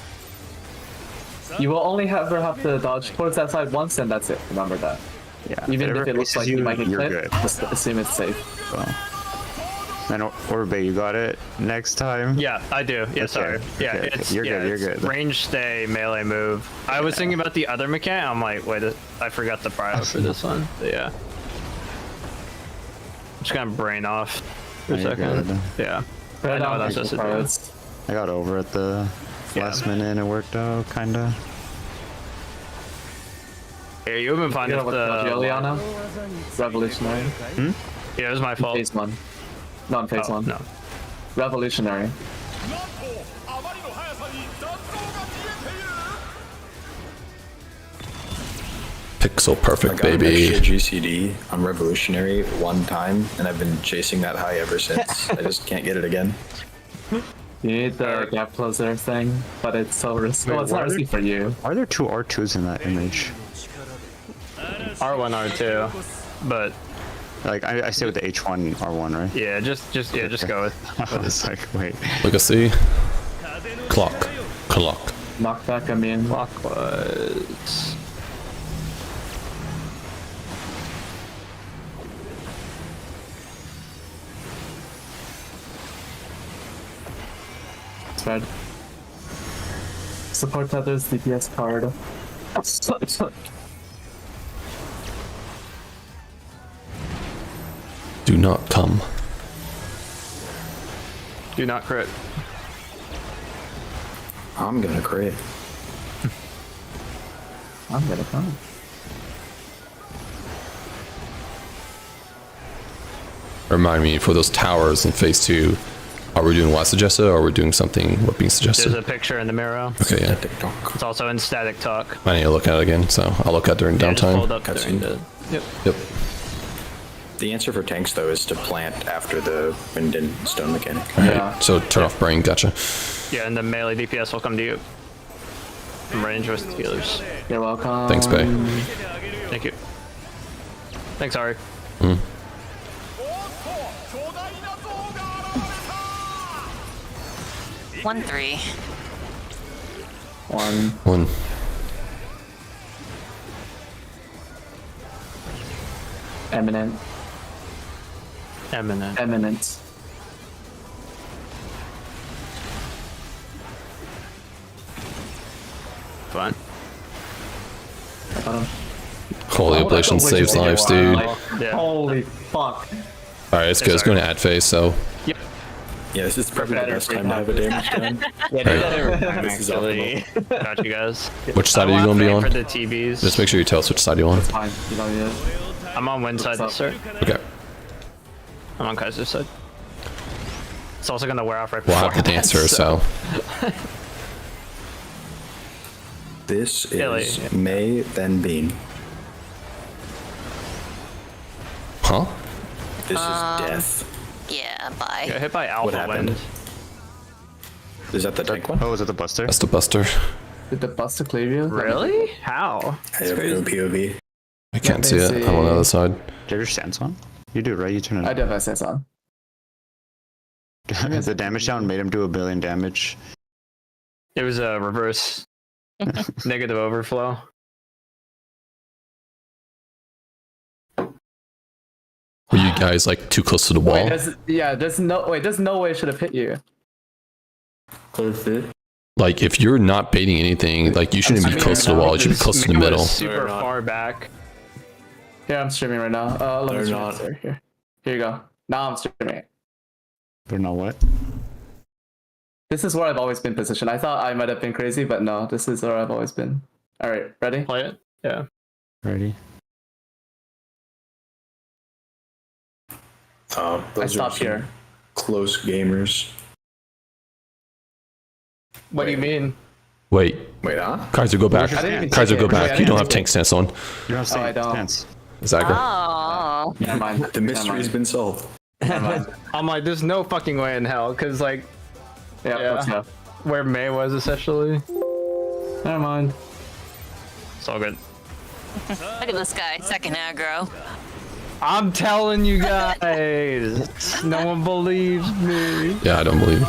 You will only ever have to dodge towards that side once, and that's it. Remember that. Yeah. Even if ever it looks faces like you might get you're clipped, good. just assume it's safe. So. And Orbe, you got it next time. Yeah, I do. Yeah, sorry. Yeah, okay, it's you're good, you're it's good. range stay, melee move. I was thinking about the other mechanic. I'm like, wait, I forgot the prio for this one. But yeah. Just gonna brain off for a You're second. good. Yeah. But I know what I'm think supposed to the do. pirates- I got over at the last minute and it worked out, kinda. Yeah, you've been fine You know with what the. Juliana? Revolutionary. Yeah, it was my fault. Phase 1. Not phase Oh, 1. no. Revolutionary. なんとあまりの速さに残像が見えている Pixel I perfect, got an extra baby. GCD on Revolutionary one time, and I've been chasing that high ever since. I just can't get it again. You need the gap closer thing, but it's so risky. Well, it's not risky for you. Are there two R2s in that image? R1, R2. But Like I say with the H1 R1, right? yeah, just go with. I was like, wait. Legacy. Clock. Clock. Knockback, I mean. Clockwise. Spread. Support Tether's DPS card. Do not come. Do not crit. I'm gonna crit. I'm gonna come. Remind me, for those towers in phase 2, are we doing what suggested or are we doing something what being There's suggested? a picture in the mirror. Okay, yeah. TikTok. It's also in static talk. I need to look at it again, so I'll look at it during Yeah, just hold downtime. up during the. Yep. Yep. The answer for tanks, though, is to plant after the wind and stone mechanic. Yeah. So turn off brain, gotcha. Yeah, and the melee DPS will come to you. From range with healers. You're welcome. Thanks, Bay. Thank you. Thanks, Ari. おっと巨大な像が現れた 1-3. 1. One. Eminent. Eminent. Eminent. Fine. bottom. Holy Oh, Oblation that's a saves Oblation. lives, dude. Like, holy fuck. Alright, it's good. It's going to ad phase, so. Yeah, this is probably the Better best free time to have a damage done. Yeah, do that every time, This is actually. Got you guys. Which side are you I going to be want on? for the TBs. Just make sure you tell us which side you want. Fine, you know, yeah. I'm on win side, sir. Okay. I'm on Kaiser's side. It's also gonna wear off right We'll before. have the dancer, so. This Really? is May, then Bean. Huh? This is death. Yeah, bye. Got hit by Alpha happened? Wind. Is that the tank one? Oh, is it the Buster? That's the Buster. Did the bus to clear you? Really? How? I have no POV. I can't me see it. I'm on the see. other side. Do you have your stance on? You do, right? You turn it I on. do have SS on. The damage down made him do 1 billion damage. It was a reverse negative overflow. Were you guys like too close to the wall? There's no way it should have hit you. Like, if you're not baiting anything, like, you shouldn't be close to the wall. You should be close to the It was middle. Super They're not. far back. Yeah, I'm streaming right now. Let me They're stream not. it, sir. Here you go. Now I'm streaming it. But not what? This is where I've always been positioned. I thought I might have been crazy, but no, this is where I've always been. All right, ready? Play it. Yeah. Ready? I Those are stopped some here. Close gamers. What do you mean? Wait, Wait, huh? Kaiser, go back. I didn't even Kaiser, take go it. Wait, I back. You didn't don't have take tank stance on. You don't have I don't. stance. Zachary. Oh. Never mind. The mystery's been solved. Never mind. I'm like, there's no fucking way in hell, because, like, Yeah, Yeah. let's go. where May was essentially. Never mind. It's all good. Look at this guy, second aggro. I'm telling you guys. No one believes me. Yeah, I don't believe it.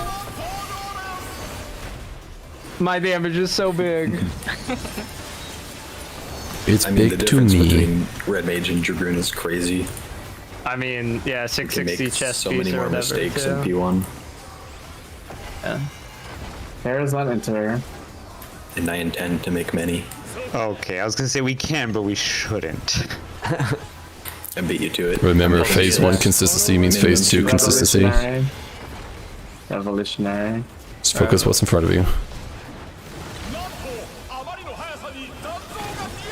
My damage is so big. It's I mean, the big to difference me. between Red Mage and Dragoon is crazy. I mean, yeah, You can 660 make chest so piece many or more whatever, mistakes too. in P1. There is one enter. And I intend to make many Okay, I was gonna say we can, but we shouldn't. and beat you to it. Remember, phase 1 consistency means phase 2 consistency. Revolutionary. Revolutionary. Just focus what's in front of you. なんとあまりの速さに残像が見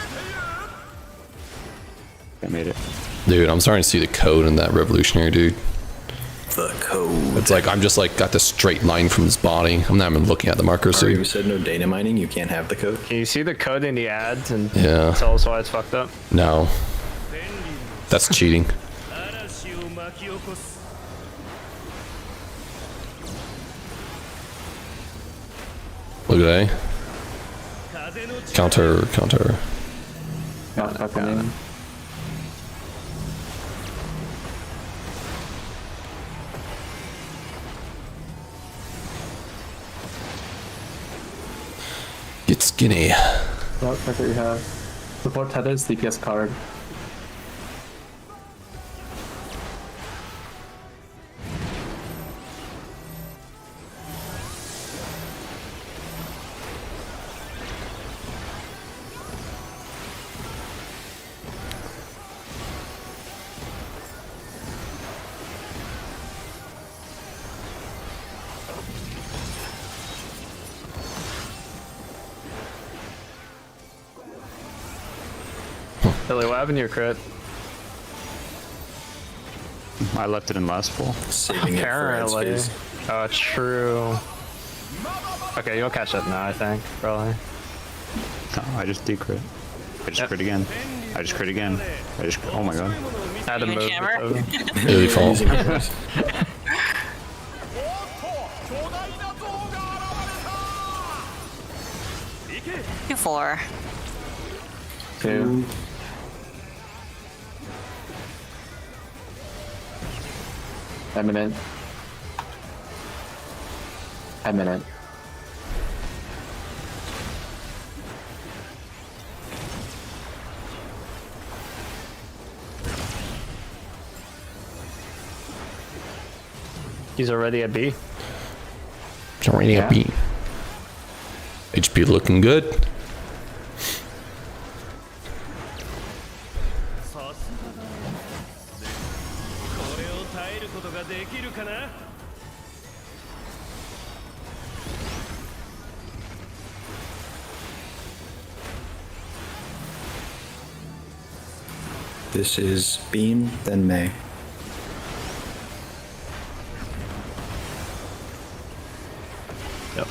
えている I made it. Dude, I'm starting to see the code in that revolutionary, dude. The code. It's like, I'm just like, got this straight line from his body. I'm not even looking at the markers, Sorry, you dude. said no data mining, you can't have the code. Can you see the code in the ads and Yeah. tell us why it's fucked up? No. That's cheating. 嵐を巻き起こす Look at A. 風の力 Counter, counter. Not fucking. Get skinny. What do we have? Support tethers, DPS card. Billy, what happened to your crit? I left it in last full. Saving it for its Apparently. phase. Oh, true. Okay, you'll catch up now, I think, probably. No, I just decrit. I just Yep. crit again. I just crit again. I just. Oh my god. I had to You move. jammer? Really fault. おっと巨大な像が現れた行け 2-4. 2. Eminent. Eminent. He's already at B. Already a B. HP looking good. This is Beam, then May. Yep.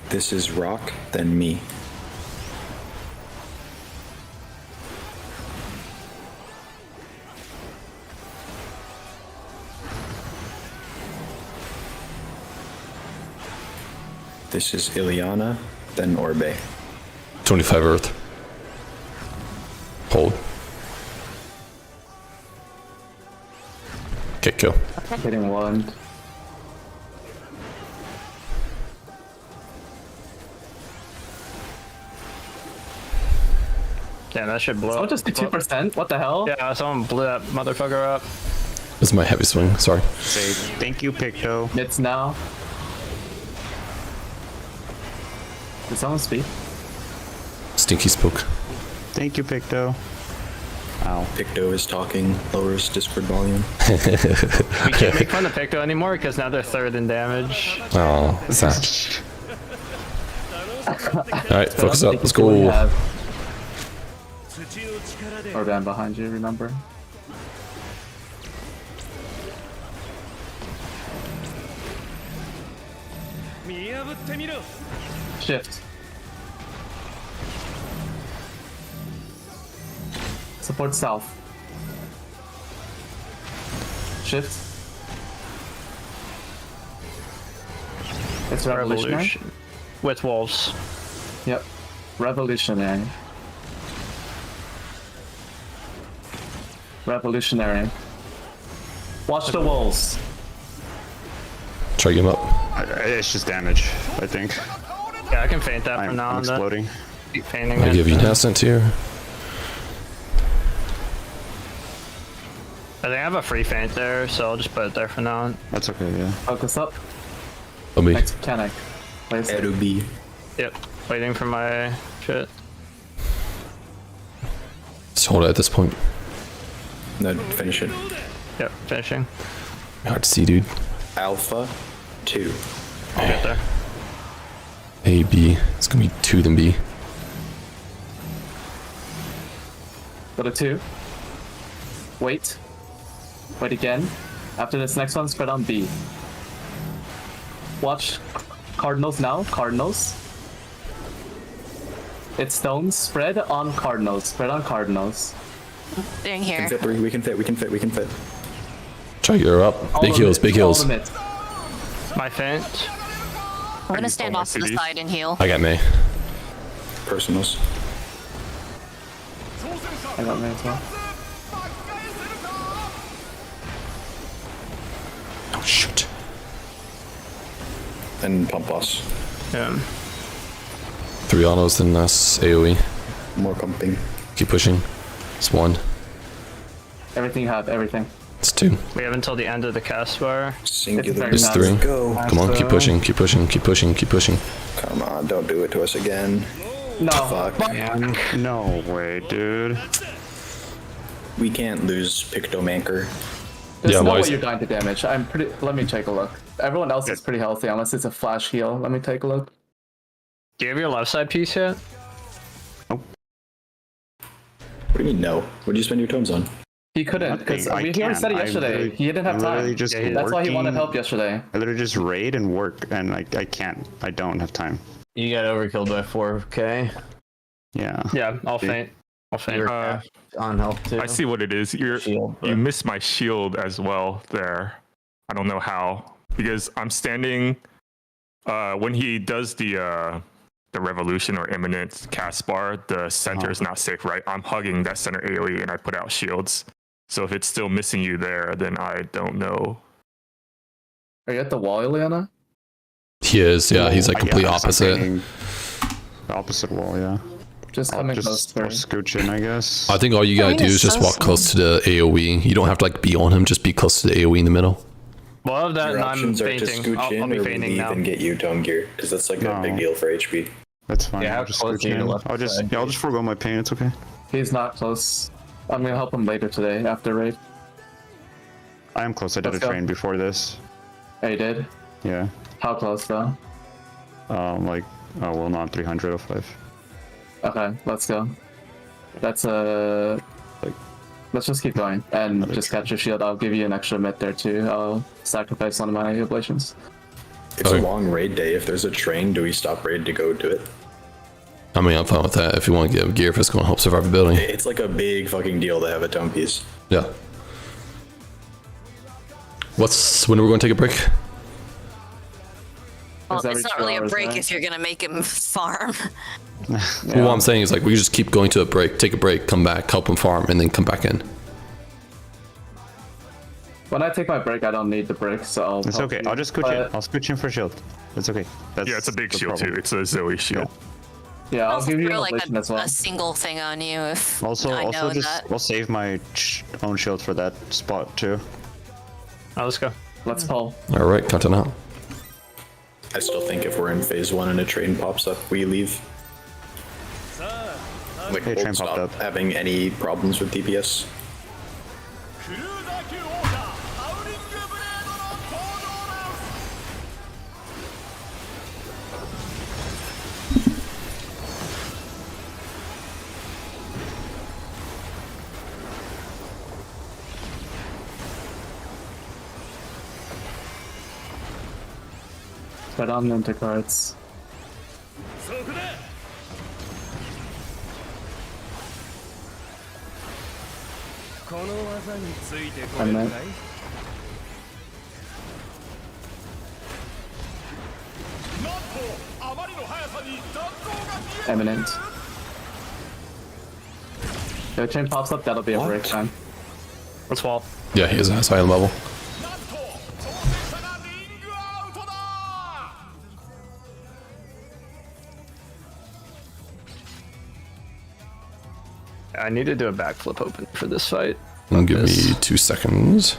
This is Rock, then me. This is Ileana, then Orbe. 25 Earth. Hold. Okay, go. Hitting one. Damn, that should blow. Oh, just do 2%? What the hell? Yeah, someone blew that motherfucker up. This is my heavy swing, sorry. Say thank you, Picto. It's now. Did someone speak? Stinky spook. Thank you, Picto. Ow. Picto is talking, lowers Discord volume. We can't make fun of Picto anymore because now they're third in damage. Oh, sad. Alright, focus up, let's What do you go. have? 土の力で Or down behind you, remember? Shift. Support south. Shift. It's revolutionary. Revolution. With wolves. Yep. Revolutionary. Revolutionary. Watch the wolves. Try to get him up. It's just damage, I think. Yeah, I can feint that from I'm now on. Then. exploding. Keep feinting I it. give you Nascent here. I think I have a free feint there, so I'll just put it there for now on. That's okay, yeah. Focus up. Let me. Next mechanic. Place it. Erubi. Yep. Waiting for my shit. Just hold it at this point. No, finish it. Yep, finishing. Hard to see, dude. Alpha 2. I'll get there. A, B. It's gonna be 2 then B. Go to 2. Wait. Wait again. After this next one, spread on B. Watch Cardinals now. Cardinals. It's stones. Spread on Cardinals. Spread on Cardinals. Being here. Fit, we can fit, we can fit, we can fit. Try to get her up. All Big of heals, it, big all heals. of it. My feint. I'm gonna stand off to the side and heal. I got May. Personals. I got me as well. Oh, shoot. And pump boss. Yeah. 3 autos, then us AoE. More pumping. Keep pushing. It's 1. Everything you have, everything. It's 2. We have until the end of the cast bar. Singular. very It's nice. 3. Go. Come on, keep pushing, keep pushing, keep pushing, keep pushing. Come on, don't do it to us again. No. Fuck. No way, dude. We can't lose Pictomancer. There's Yeah, no why way is- you're dying to damage. I'm pretty. Let me take a look. Everyone else is pretty healthy unless it's a flash heal. Let me take a look. Do you have your left side piece yet? What do you mean no? What do you spend your tomes on? He couldn't because Nothing. I he already said it can't. yesterday. He didn't have I'm literally time. just That's why he wanted working. help yesterday. I literally just raid and work, and I can't. I don't have time. You got overkilled by 4K. Yeah. Yeah, I'll feint. I'll feint. On health too. I see what it is. Shield, You but- missed my shield as well there. I don't know how because I'm standing. When he does the revolution or imminent cast bar, the center is not safe, right? I'm hugging that center AoE and I put out shields. So if it's still missing you there, then I don't know. Are you at the wall, Ileana? He is, yeah, he's like complete Yeah, I'm opposite. painting the opposite wall, yeah. Just I'll coming just closer. I'll scooch in, I guess. I think all you gotta do is just walk close to the AoE. You don't have to like be on him, just be close to the AoE in the middle. Well, I have that, Your and I'm options are to fainting. scooch I'll in be or fainting leave now. and get you tone gear, because that's like a No. big deal for HP. That's fine. Yeah, how I'll just close scooch are you to in. left I'll just side? yeah, I'll just forego my pain. It's okay. He's not close. I'm gonna help him later today after raid. I am close. I did Let's a go. train before this. Oh, you did? Yeah. How close though? Like Oh, well, not 305. Okay, let's go. That's a. Let's just keep going and just catch your shield. I'll give you an extra mid there too. I'll sacrifice one of my ablations. It's a long raid day. If there's a train, do we stop raid to go do it? I mean, I'm fine with that if you want to give gear if it's going to help survivability. It's like a big fucking deal to have a tone piece. Yeah. When are we going to take a break? Well, every it's not 2 really a hours, break right? if you're gonna make him farm. Well, what I'm saying is like we just keep going to a break, take a break, come back, help him farm, and then come back in. When I take my break, I don't need the break, so I'll. It's help okay. you. I'll just switch But- in. I'll switch in for shield. It's okay. That's Yeah, it's a big the shield problem. too. It's a Zoe shield. Yeah, I'll I'll give you an throw like ablation as well. a single thing on you if Also, I know just that. I'll save my own shield for that spot too. Oh, let's go. Let's pull. All right, content out. I still think if we're in phase 1 and a train pops up, we leave. Like, Hey, we'll train popped stop up. having any problems with DPS. クルーザー級王者ハウリングブレードの登場だ。 But on into cards. そこで この技についてこれるかい？ なんとあまりの速さに残像が見え Eminent. If the chain pops up, that'll be a break time. Let's wall. Yeah, he has a high level. なんと挑戦者がリングアウトだ。 I need to do a backflip open for this fight. And give This. me 2 seconds.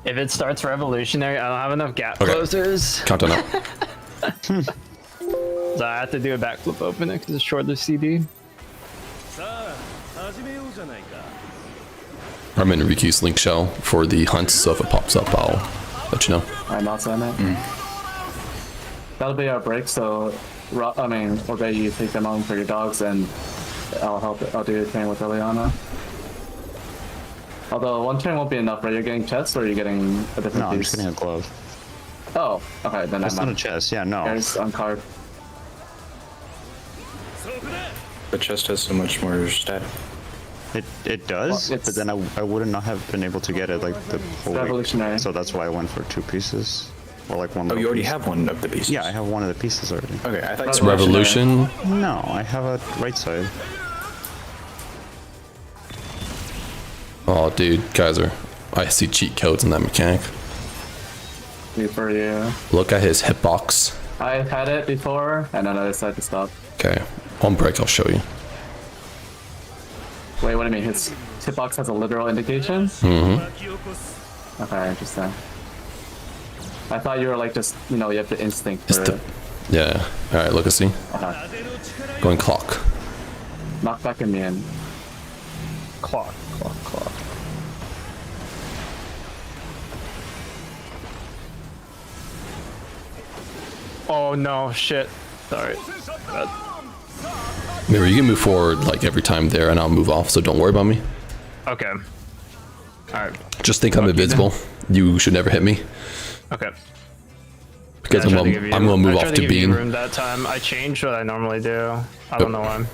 If it starts revolutionary, I don't have enough gap Okay. closers. Content out. So I have to do a backflip open because it's short of CD. さあ始めようじゃないか。 I'm in Riki's link shell for the hunt, so if it pops up, I'll let you know. I'm not saying it. That'll be our break, so Orbay, you take them on for your dogs, and I'll do your train with Liliana. Although one train won't be enough, right? You're getting chests, or are you getting a different No, I'm piece? just getting a glove. Oh, okay, then That's I'm not a chest. Yeah, no. There's on card. そこで The chest has so much more stat. It does, Well, it's- but then I would not have been able to get it like the whole week. Revolutionary. So that's why I went for 2 pieces, or like one. Oh, little you already piece. have one of the pieces. Yeah, I have one of the pieces already. Okay, I thought It's you were- Revolution. No, I have a right side. Oh, dude, Kaiser. I see cheat codes in that mechanic. For you. Look at his hitbox. I had it before, and then I decided to stop. Okay, on break, I'll show you. Wait, what do you mean? His hitbox has a literal indication? 巻き起こす。 Okay, interesting. I thought you were like just, you have the instinct It's for the, it. yeah. All right, look at see. Okay. 風の力よ Going clock. Knock back in me in. Clock. Oh no, shit. Sorry. Remember, you can move forward like every time there, and I'll move off. So don't worry about me. Okay. Alright. Just think I'm Lucky then. invisible. You should never hit me Okay. because Yeah, I I'm tried to give gonna you- move I off tried to give you beam. room that time. I changed what I normally do. I don't know why.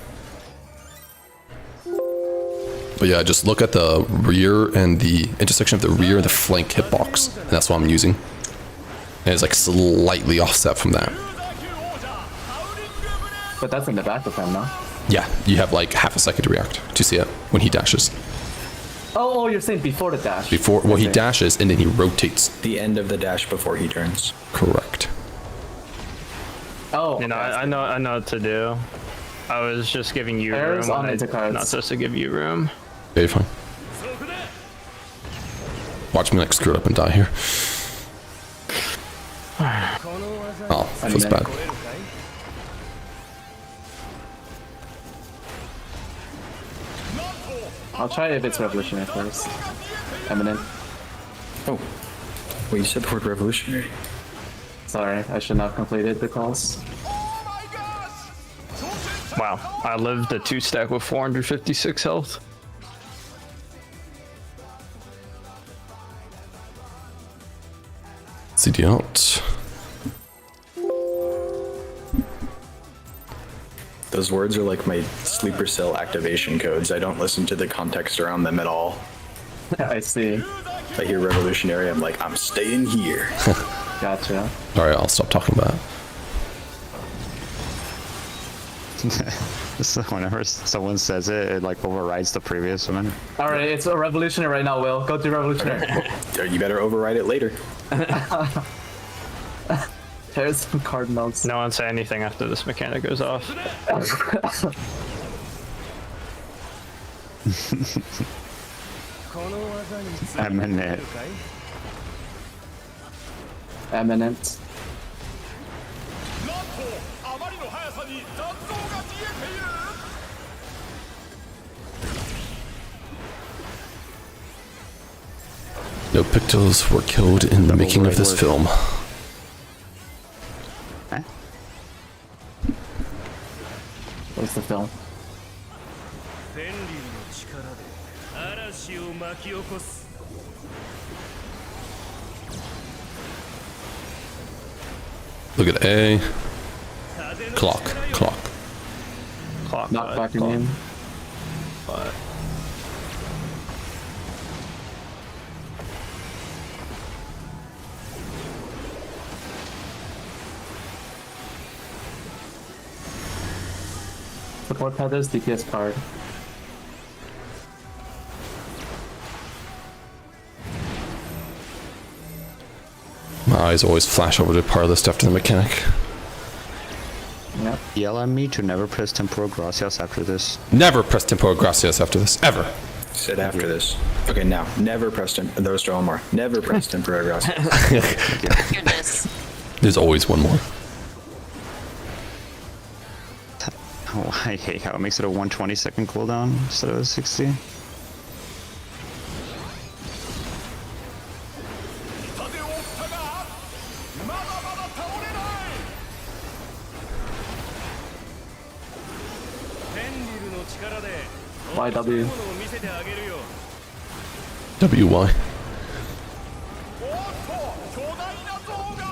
But yeah, just look at the rear and the intersection of the rear and the flank hitbox, and that's what I'm using. And it's like slightly offset from that. クルーザー級王者ハウリングブレード But that's in the back of him, no? Yeah, you have like half a second to react to see it when he dashes. Oh, you're saying before the dash. Before, well, he Okay. dashes and then he rotates. The end of the dash before he turns. Correct. Oh, You know, okay. I know what to do. I was just giving you Pairs room. on when into cards. not supposed to give you room. Yeah, you're fine. そこで Watch me like screw it up and die here. この技 Oh, feels bad. これるかい？ I'll try if it's revolutionary first. Eminent. Oh, Well, you said the word revolutionary. Sorry, I should not have completed the calls. Wow, I lived a 2-stack with 456 health. CD out. Those words are like my sleeper cell activation codes. I don't listen to the context around them at all. I see. If I hear revolutionary, I'm like, I'm staying here. Gotcha. Alright, I'll stop talking about it. So whenever someone says it, it like overrides the previous one. Alright, it's a revolutionary right now, Will. Go do revolutionary. You better override it later. There's some card mounts. No one say anything after this mechanic goes off. Eminent. Eminent. なんとあまりの速さに残像が消えている No pictals were killed in the making of this film. Eh? What's the film? フェンリルの力で嵐を巻き起こす Look at A. Clock. Clock. Clock, Not back in. But Support Heather's DPS card. My eyes always flash over to part of the stuff to the mechanic. Yep. Yell at me to never press temporal gracias after this. Never press temporal gracias after this, ever. Said after this. Okay, now, never press there was one more. Never press temporary grass. Goodness. There's always one more. Oh, I hate how it makes it a 120-second cooldown instead of a 60. 痛手を負ったがまだまだ倒れないフェンリルの力で YW. ものを見せてあげるよ WY. おっと巨大な像が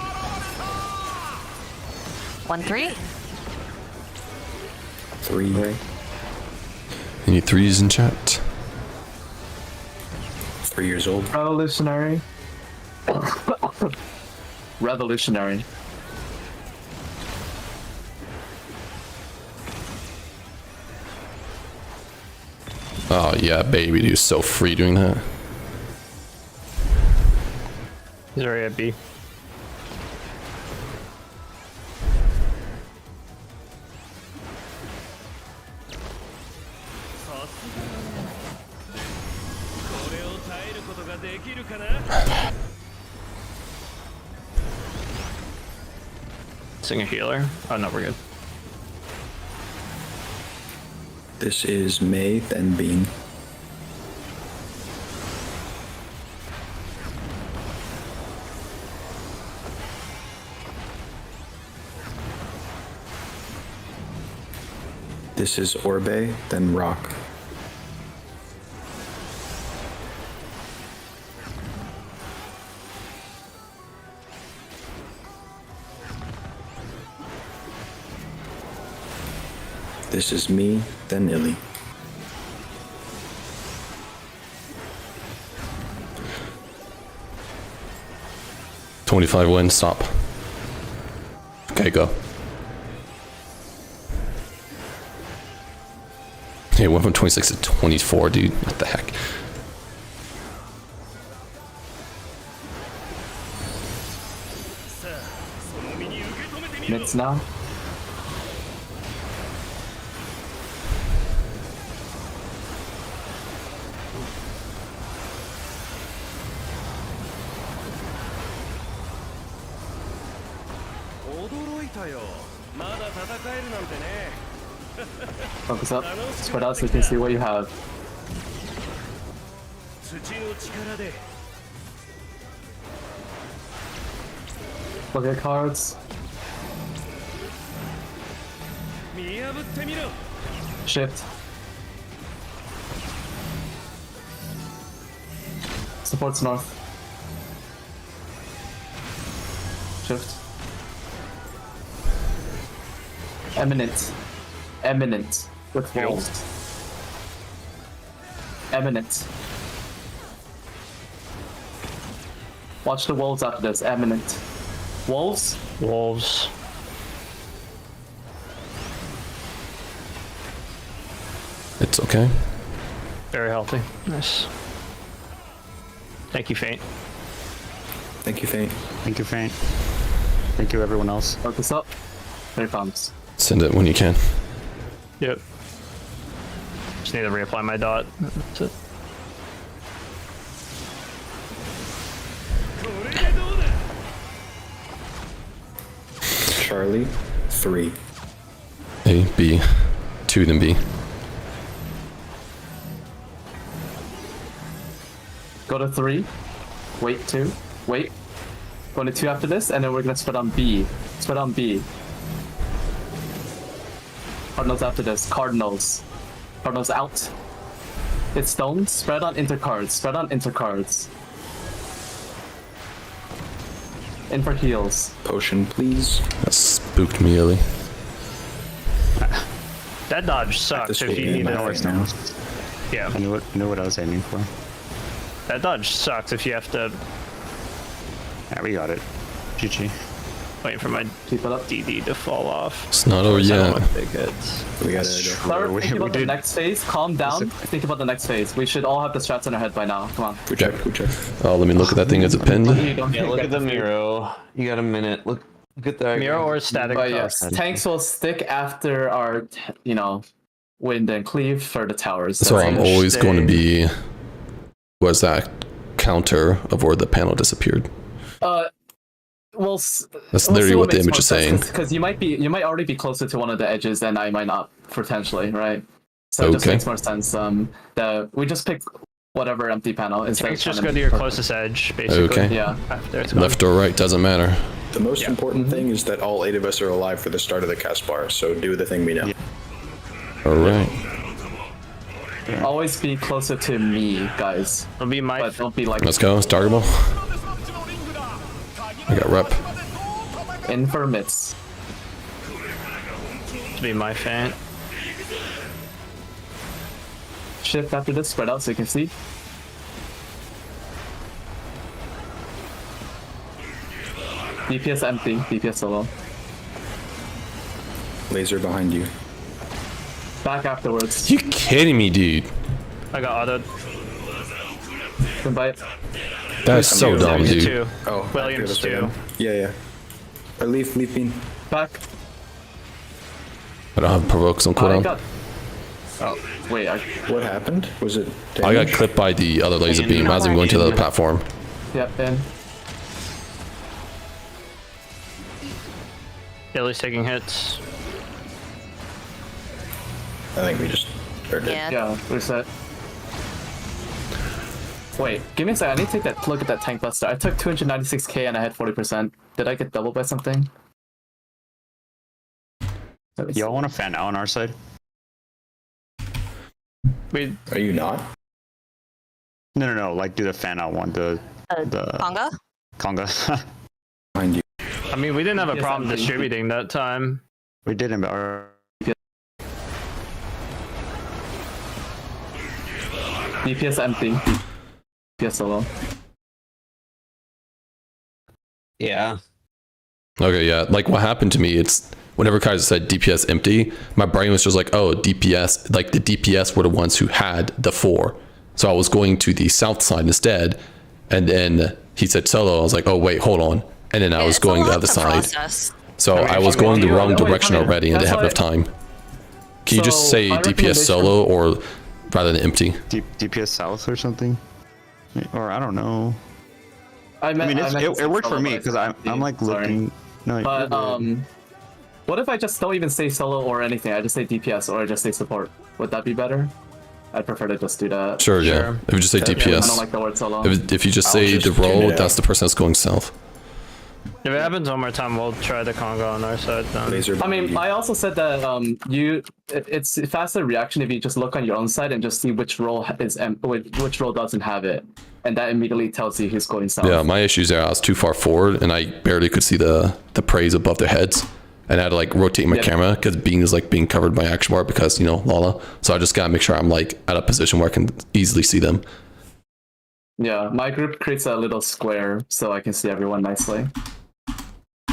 現れた 1-3. 3. Any threes in chat? 3 years old. Revolutionary. Revolutionary. Oh yeah, baby, dude, so free doing that. he's already at B. Sing a healer. Oh no, we're good. This is May, then Bean. This is Orbe, then Rock. This is me, then Illy. $25 win, stop. Okay, go. Hey, went from 26 to 24, dude. What the heck? Mids now. Focus up. Spread out so you can see what you have. 土の力で Look at cards. Shift. Supports north. Shift. Eminent. Eminent. With wolves. Eminent. Watch the wolves after this. Eminent. Wolves? Wolves. It's okay. Very healthy. Nice. Thank you, Faint. Thank you, Faint. Thank you, Faint. Thank you, everyone else. Focus up. Here it comes. Send it when you can. Yep. Just need to reapply my dot. That's it. Charlie, 3. A, B, 2, then B. Go to 3. Wait 2. Wait. Go to 2 after this, and then we're gonna spread on B. Spread on B. Cardinals after this. Cardinals. Cardinals out. Hit stones. Spread on intercards. Spread on intercards. In for heals. Potion, please. That spooked me, Ellie. That dodge sucks if you need now. to. Yeah. I knew what I was aiming for. That dodge sucks if you have to Yeah, we got it. GG. wait for my Keep it up. DD to fall off. It's not over I don't yet. want big hits. We gotta Start We- thinking we about the did- next phase. Calm down. Think about the next phase. We should all have the strats in our head by now. Come on. Good check, good check. Oh, let me look at that thing. Is it pinned? You don't Yeah, look get at the to see- Miro. You got a minute. Look at that. Mirror or static? But yes, tanks will stick after our, wind and cleave for the towers. So That's I'm it. always going to be. Was that counter of where the panel disappeared? Well, That's literally what the image is saying. Because you might already be closer to one of the edges, and I might not potentially, right? So it just Okay. makes more sense. We just pick whatever empty panel instead Tanks of just trying go to be your perfect. closest edge, basically. Okay. Yeah. After it's gone. Left or right doesn't matter. The most important thing is that all 8 of us are alive for the start of the cast bar, so do the thing we know. All right. Always be closer to me, guys. It'll be my But don't be like Let's go. Startable. I got rep. infirmits. Faint. Shift after this, spread out so you can see. DPS empty, DPS solo. Laser behind you. Back afterwards. You kidding me, dude? I got autoed. Invite. That's so dumb, Williams dude. 2. Oh, Williams 2. Yeah. Or leave bean. Back. I don't have provokes on I cooldown. got. Oh, wait. What happened? Was it I got damage? clipped by the other laser beam as I'm going to the other platform. Yep, in. Billy's taking hits. I think we just heard it. Yeah. Yeah, reset. Wait, give me a sec. I need to take that look at that tank buster. I took 296k and I had 40%. Did I get doubled by something? Y'all want to fan out on our side? We Are you not? No. Like do the fan out one. The Conga? conga. Behind you. I mean, we didn't have a Yes, problem I'm distributing that time. We didn't, but our DPS empty. DPS solo. Yeah. Okay, yeah. Like what happened to me, it's whenever Kaiser said DPS empty, my brain was just like, oh, DPS, like the DPS were the ones who had the 4. So I was going to the south side instead. And then he said solo. I was like, oh, wait, hold on. And then I was going the other side. So I was going the wrong direction already and didn't have enough time. Can you just So, say my DPS recommendation- solo or rather than empty? DPS south or something, or I don't know. I I mean, it worked for solo, me but because it's I'm like empty. Sorry. looking. No, you're But good. what if I just don't even say solo or anything? I just say DPS or I just say support. Would that be better? I'd prefer to just do that. Sure, yeah. Sure. If you just say Yeah, I DPS. don't like the word solo. If you just I'll say just the tune role, it that's out. the person that's going south. If it happens one more time, we'll try the Conga on our side then. Laser. I mean, I also said that it's faster reaction if you just look on your own side and just see which roll which roll doesn't have it, and that immediately tells you who's going south. Yeah, my issues are I was too far forward and I barely could see the praise above their heads, and I had to like rotate my camera because Bean is like being covered by action bar because Lala. So I just gotta make sure I'm like at a position where I can easily see them. Yeah, my group creates a little square so I can see everyone nicely.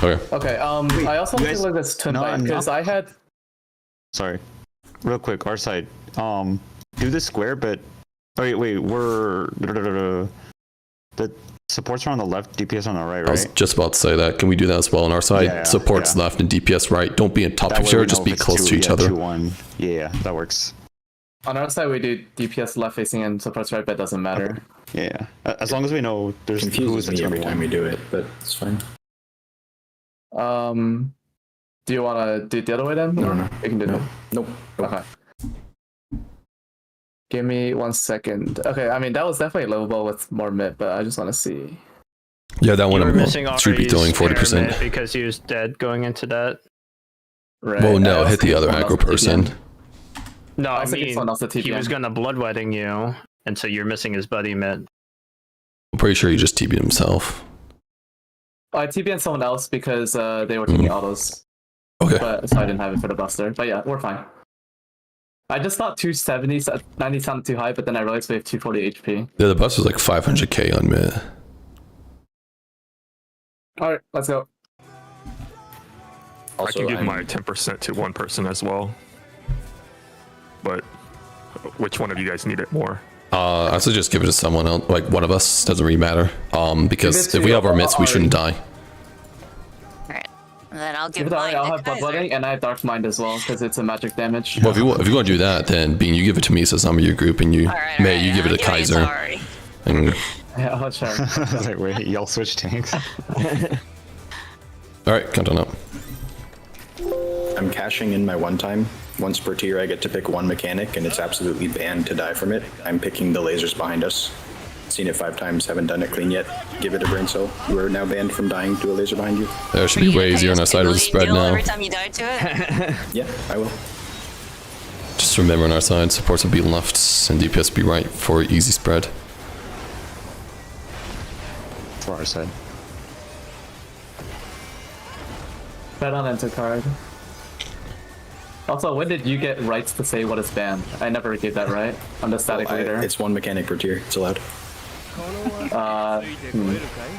Okay. Okay. I also you feel guys- like this tonight because I had. Sorry, real quick, our side. Do the square, but wait, we're the supports are on the left, DPS on the right, I was right? just about to say that. Can we do that as well on our side? Yeah, Supports yeah. left and DPS right. Don't be in top That way picture, we just know be if it's close to each other. 2-1. Yeah, that works. On our side, we do DPS left facing and supports right, but it doesn't matter. Yeah, as long as we know there's Confuses it's me gonna every be time one. we do it, but it's fine. Do you want to do it the other way then? No. We can do that. Nope. Okay. Give me 1 second. Okay, I mean, that was definitely livable with more mid, but I just want to see. Yeah, that You one were missing should be Ari's throwing 40%. pyramid because he was dead going into that. Right. Well, no, I hit the also other think aggro someone else person. TPM. No, I was thinking mean, someone else at he was TPM. gonna bloodwedding you, and so you're missing his buddy mid. I'm pretty sure he just TP'd himself. I TPN someone else because they were taking autos, Okay. but so I didn't have it for the buster. But yeah, we're fine. I just thought 270, 90 sounded too high, but then I realized we have 240 HP. Yeah, the bus was like 500k on mid. All right, let's go. I Also, can give I'm- my 10% to one person as well. But which one of you guys need it more? I suggest give it to someone else, like one of us. Doesn't really matter. Because Give it if we to have our mitts, we shouldn't die. Alright. And then I'll Give give it mine I'll to have Kaiser. bloodletting and I have dark mind as well because it's a magic damage. Well, if you want to do that, then Bean, you give it to me since I'm in your group, and you, Alright, May, alright, you give it I'm to giving Kaiser. Ari. And, Yeah, I'll sure. I was like, wait, y'all switch tanks. all right, count on up. I'm cashing in my one time. Once per tier, I get to pick one mechanic, and it's absolutely banned to die from it. I'm picking the lasers behind us. Seen it 5 times, haven't done it clean yet. Give it a brain cell. You are now banned from dying to a laser behind you. There should Are be you way gonna easier on pay our side of the us spread deal now. every time you die to it? Yeah, I will. Just remember on our side, supports will be left and DPS will be right for easy spread. For our side. Bet on enter card. Also, when did you get rights to say what is banned? I never gave that right. I'm the static leader. It's one mechanic per tier. It's allowed.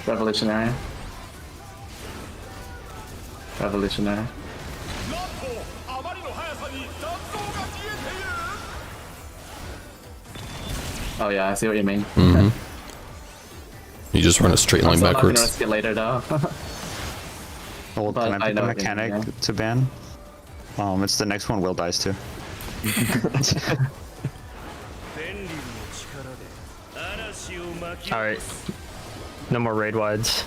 Revolutionary. Revolutionary. なんとあまりの速さに残像が消えている Oh yeah, I see what you mean. You just run a straight I'm line still not gonna backwards. risk it later though. Well, But can I I pick a know mechanic it, to ban? It's the next one Will dies to. 便利の力で嵐を巻き Alright. No more raid wides.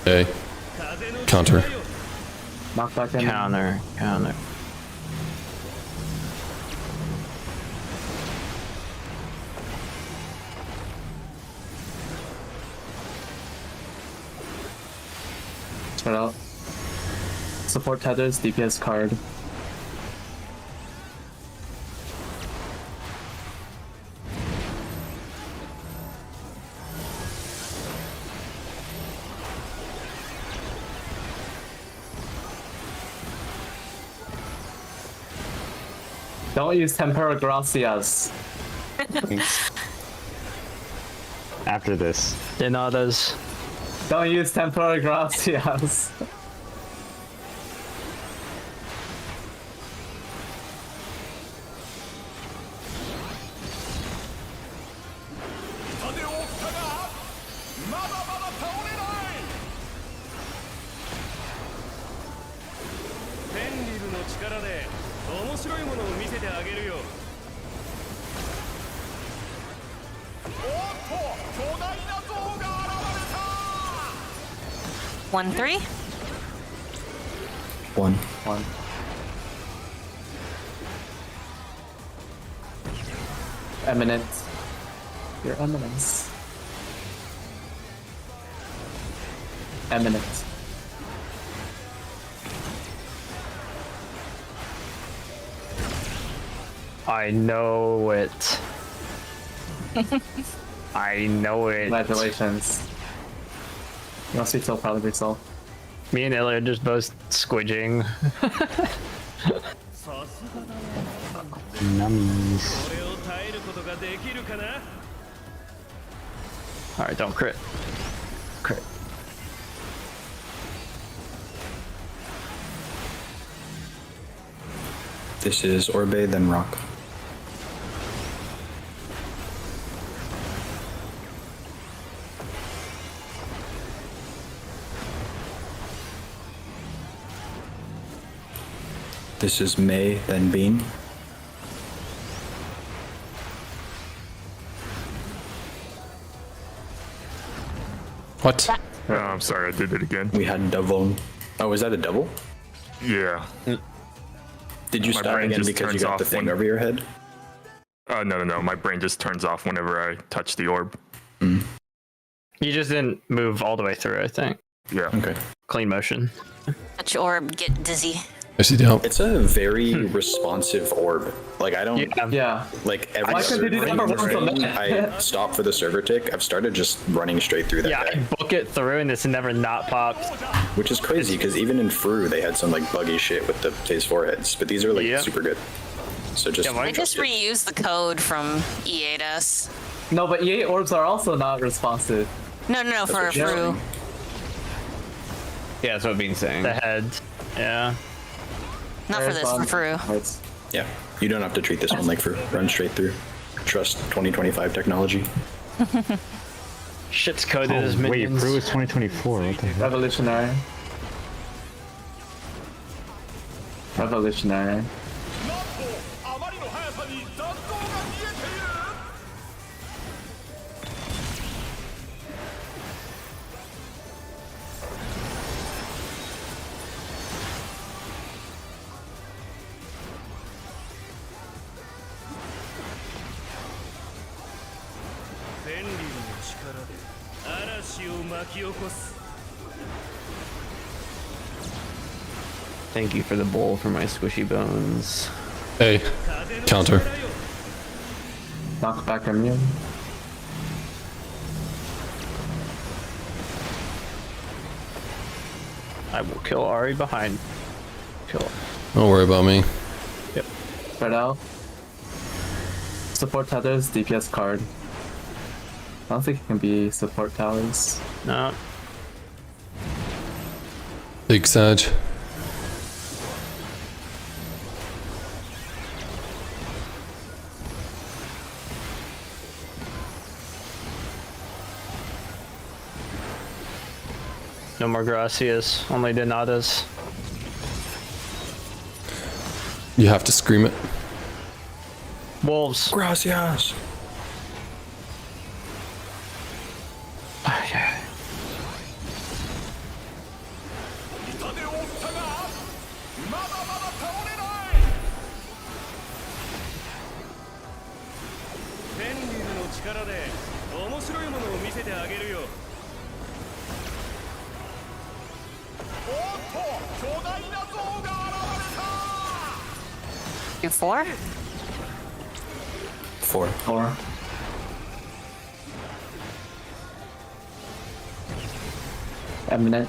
Okay. Counter. Knock back in. Counter. Spread out. Support tethers, DPS card. Don't use Tempera Gracias. After this. Denadas. Don't use Tempera Gracias. One, three. One. One. Eminent. Your eminence. Eminent. I know it. I know it. Congratulations. Must be so proud of yourself. Me and Ilya are just both squidging. さすがだな Nummies. これを耐えることができるかな Alright, don't crit. Crit. This is Orbe, then Rock. This is May, then Bean. What? Oh, I'm sorry, I did it again. We had Devon. Oh, was that a double? Yeah. Did you My stop brain again just because you turns got off the thing when- over your head? No. My brain just turns off whenever I touch the orb. You just didn't move all the way through, I think. Yeah. Okay. Clean motion. Touch orb, get dizzy. I see down. It's a very responsive orb. Like, I don't... Yeah. Like, every Why couldn't they do server that for once on train, that? I stop for the server tick. I've started just running straight through that Yeah, I guy. book it through and it's never not popped. Which is crazy, because even in Fru, they had some, like, buggy shit with the phase 4 heads. But these are, like, Yeah. super good. So just... Yeah, why I just trust it. reused the code from E8S. No, but EA orbs are also not responsive. No, for what she's Fru. saying. Yeah, that's what Bean's saying. The head. Yeah. Not for this, for Fru. It's- Yeah. You don't have to treat this one like Fru. Run straight through. Trust 2025 technology. Shit's coded as Oh, wait, minions. Brew is 2024. What the heck? Revolutionary. Revolutionary. なんとあまりの速さに残像が見えている 便利の力で嵐を巻き起こす Thank you for the bowl for my squishy bones. Hey, 風の counter. 力よ Knockback immune. I will kill Ari behind. Kill. Don't worry about me. Spread out. Support tethers, DPS card. I don't think it can be support towers. No. Big Sag. No more gracias. Only Donatas. You have to scream it. Wolves. Gracias. Yeah. 痛手を負ったがまだまだ倒れないフェンリルの力で面白いものを見せてあげるよおっと巨大な像が現れた You 4? 4. Or Eminent.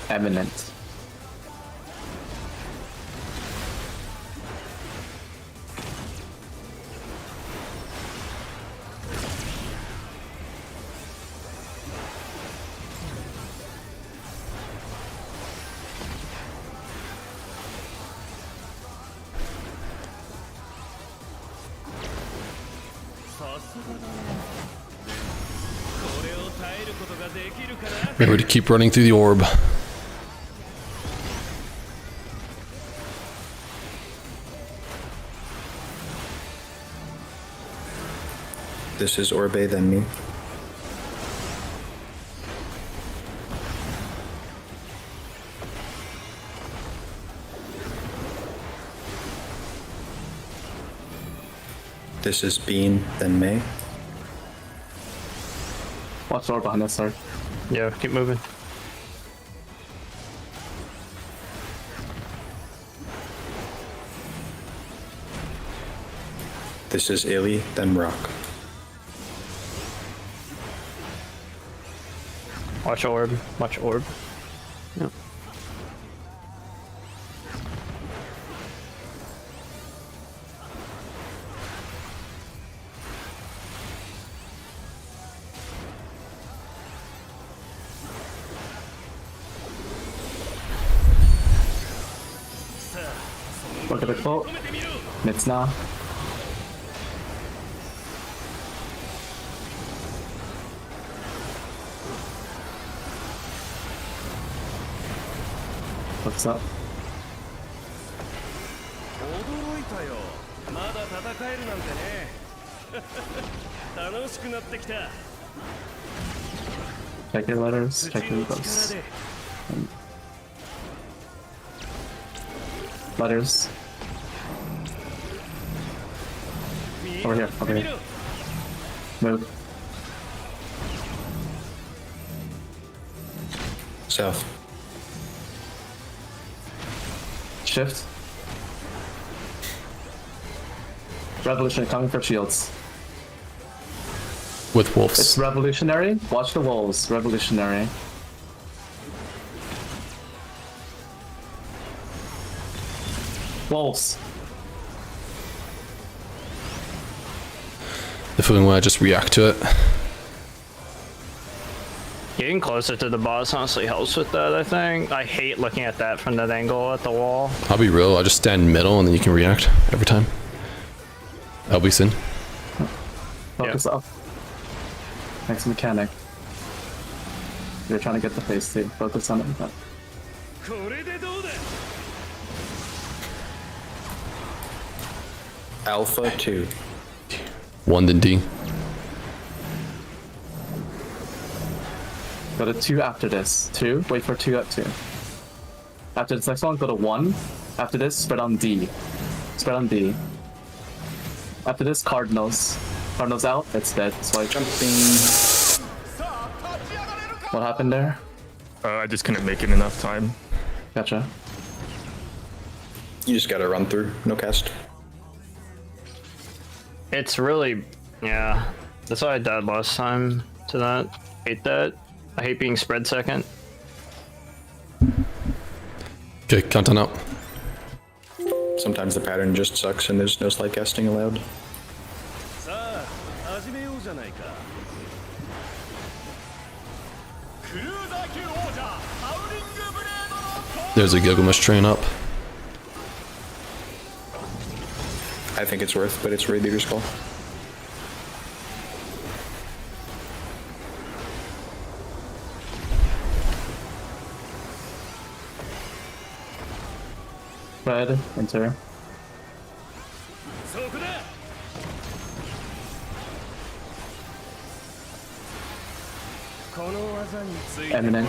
Eminent. Remember to keep running through the orb. This is Orbe, then me. This is Bean, then May. Watch door behind us, sorry. Yeah, keep moving. This is Illy, then Rock. Watch orb. Watch orb. Yep. Look at the quote. Mitzna. What's up? 驚いたよ。まだ戦えるなんてね。楽しくなってきた。 Check your letters, check your books. Letters. Over here, over here. Move. South. Shift. Revolution coming for shields. With wolves. It's revolutionary. Watch the wolves. Revolutionary. Wolves. The feeling when I just react to it. Getting closer to the boss honestly helps with that, I think. I hate looking at that from that angle at the wall. I'll be real, I'll just stand middle and then you can react every time. LB Sin. Focus up. Next mechanic. You're trying to get the face too. Focus on it. これでどうだ。 Alpha 2. 1 then D. Go to 2 after this. 2. Wait for 2 at 2. After this next one, go to 1. After this, spread on D. Spread on D. After this, Cardinals. Cardinals out. It's dead. Swipe. Jumping. What happened there? I just couldn't make it enough time. Gotcha. You just gotta run through. No cast. It's really, yeah. That's why I died last time to that. Hate that. I hate being spread second. Okay, countdown out. Sometimes the pattern just sucks and there's no slide casting allowed. さあ、始めようじゃないか。クルーザー級王者ハウリングブレードの There's a Gilgamesh train up. I think it's worth, but it's Raid Leader's call. Red. Enter. そこだ。この技についてこれるか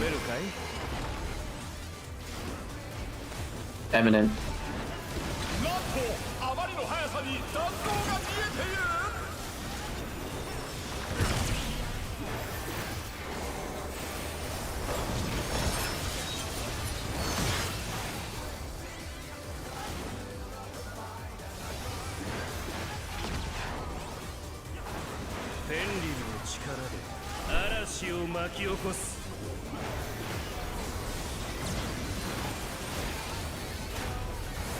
い？ Eminent. なんとあまりの速さに弾道が見えている。 天理の力で嵐を巻き起こす。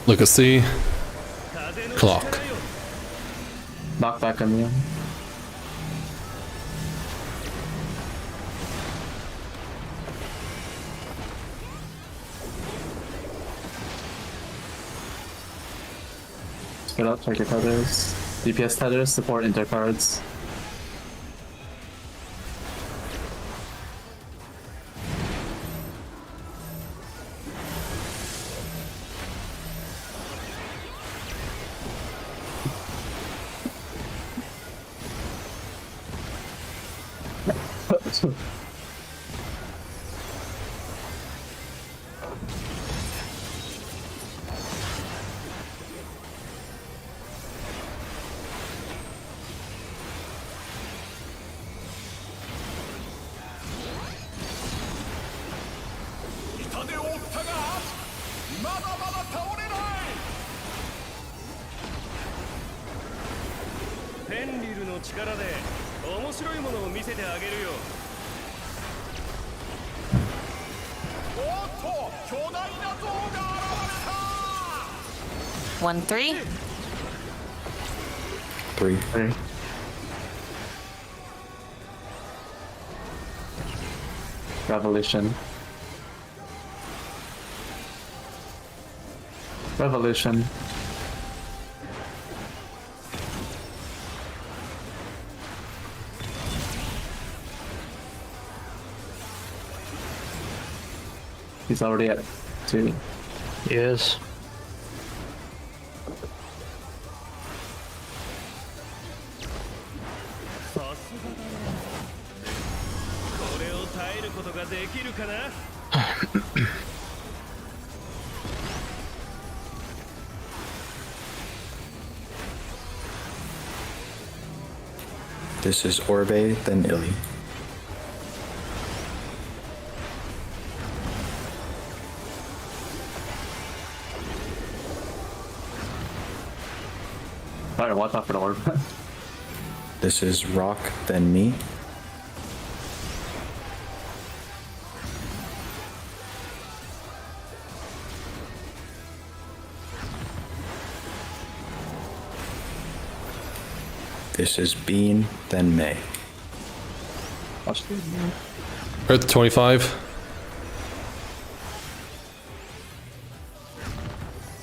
Look at C. 風の Clock. 力よ。 Knock back on you. Split up, check your tethers. DPS tethers, support intercards. レンリルの力で面白いものを見せてあげるよ。おっと、巨大な像が現れた。 1-3. 3. Revolution. Revolution. He's already at 2. He is. This is Orbe, then Illy. Alright, watch out for the orb. This is Rock, then me. This is Bean, then May. Watch the We're at the 25.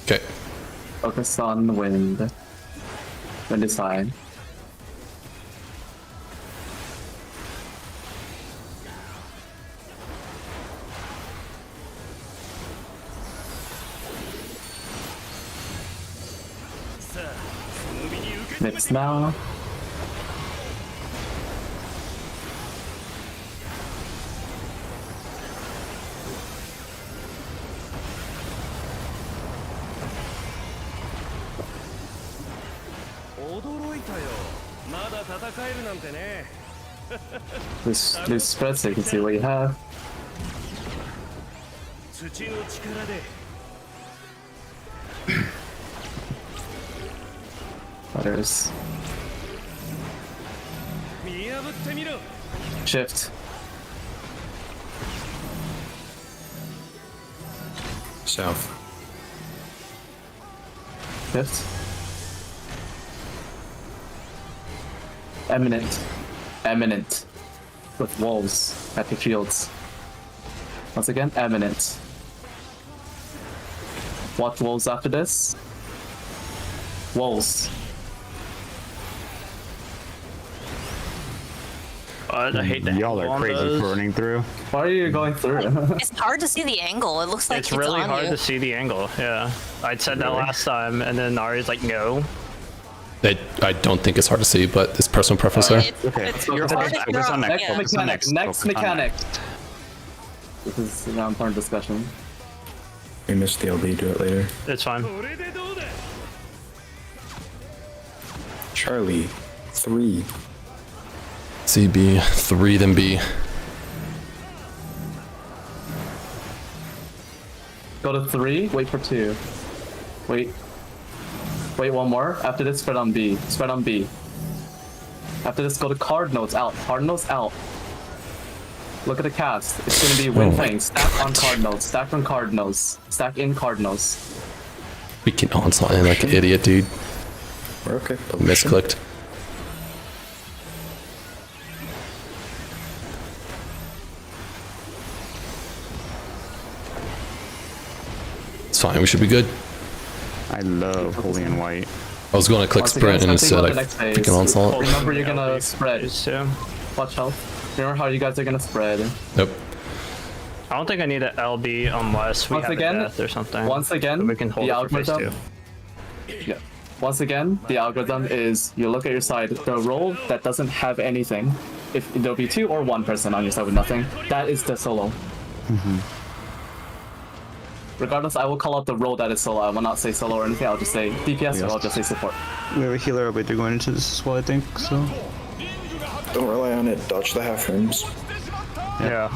Okay. focus on wind. Wind is high. Mix now. Loose spread so you can see what you have. Butters. Shift. South. Shift. Eminent. Eminent. With wolves at the fields. Once again, eminent. Watch wolves after this. Wolves. God, I hate that. Y'all are crazy for running through. Why are you going through? It's hard to see the angle. It looks like It's really on hard you. to see the angle. Yeah, I said that last time, and then Ari's like, "No." I don't think it's hard to see, but it's personal preference there. Okay, You're focus hard. focus on next. Next Focus on mechanic. next. Next Focus on mechanic. next. This is an important discussion. We missed the LB, do it later. It's fine. Charlie, 3. CB, 3, then B. Go to 3, wait for 2. Wait. Wait one more. After this, spread on B. Spread on B. After this, go to card notes out. Card notes out. Look at the cast. It's gonna be Wind Fang. Stack on card notes. Stack on card notes. Stack in card notes. We can onslaught in like an idiot, dude. We're okay. Misclicked. It's fine, we should be good. I love holy and white. I was going to click Once sprint again, and something instead about I the next phase. freaking onslaught. Remember, you're gonna spread. Phase 2. Watch health. Remember how you guys are gonna spread. Nope. I don't think I need an LB unless we Once have again- a death or something. Once again, But we can hold the it for phase algorithm. 2. Yeah. Once again, the algorithm is you look at your side. The roll that doesn't have anything, if there'll be 2 or 1 person on your side with nothing, that is the solo. Regardless, I will call out the roll that is solo. I will not say solo or anything. I'll just say DPS or I'll just say support. We have a healer but they're going into this as well, I think. So Don't rely on it. Dodge the half frames. Yeah.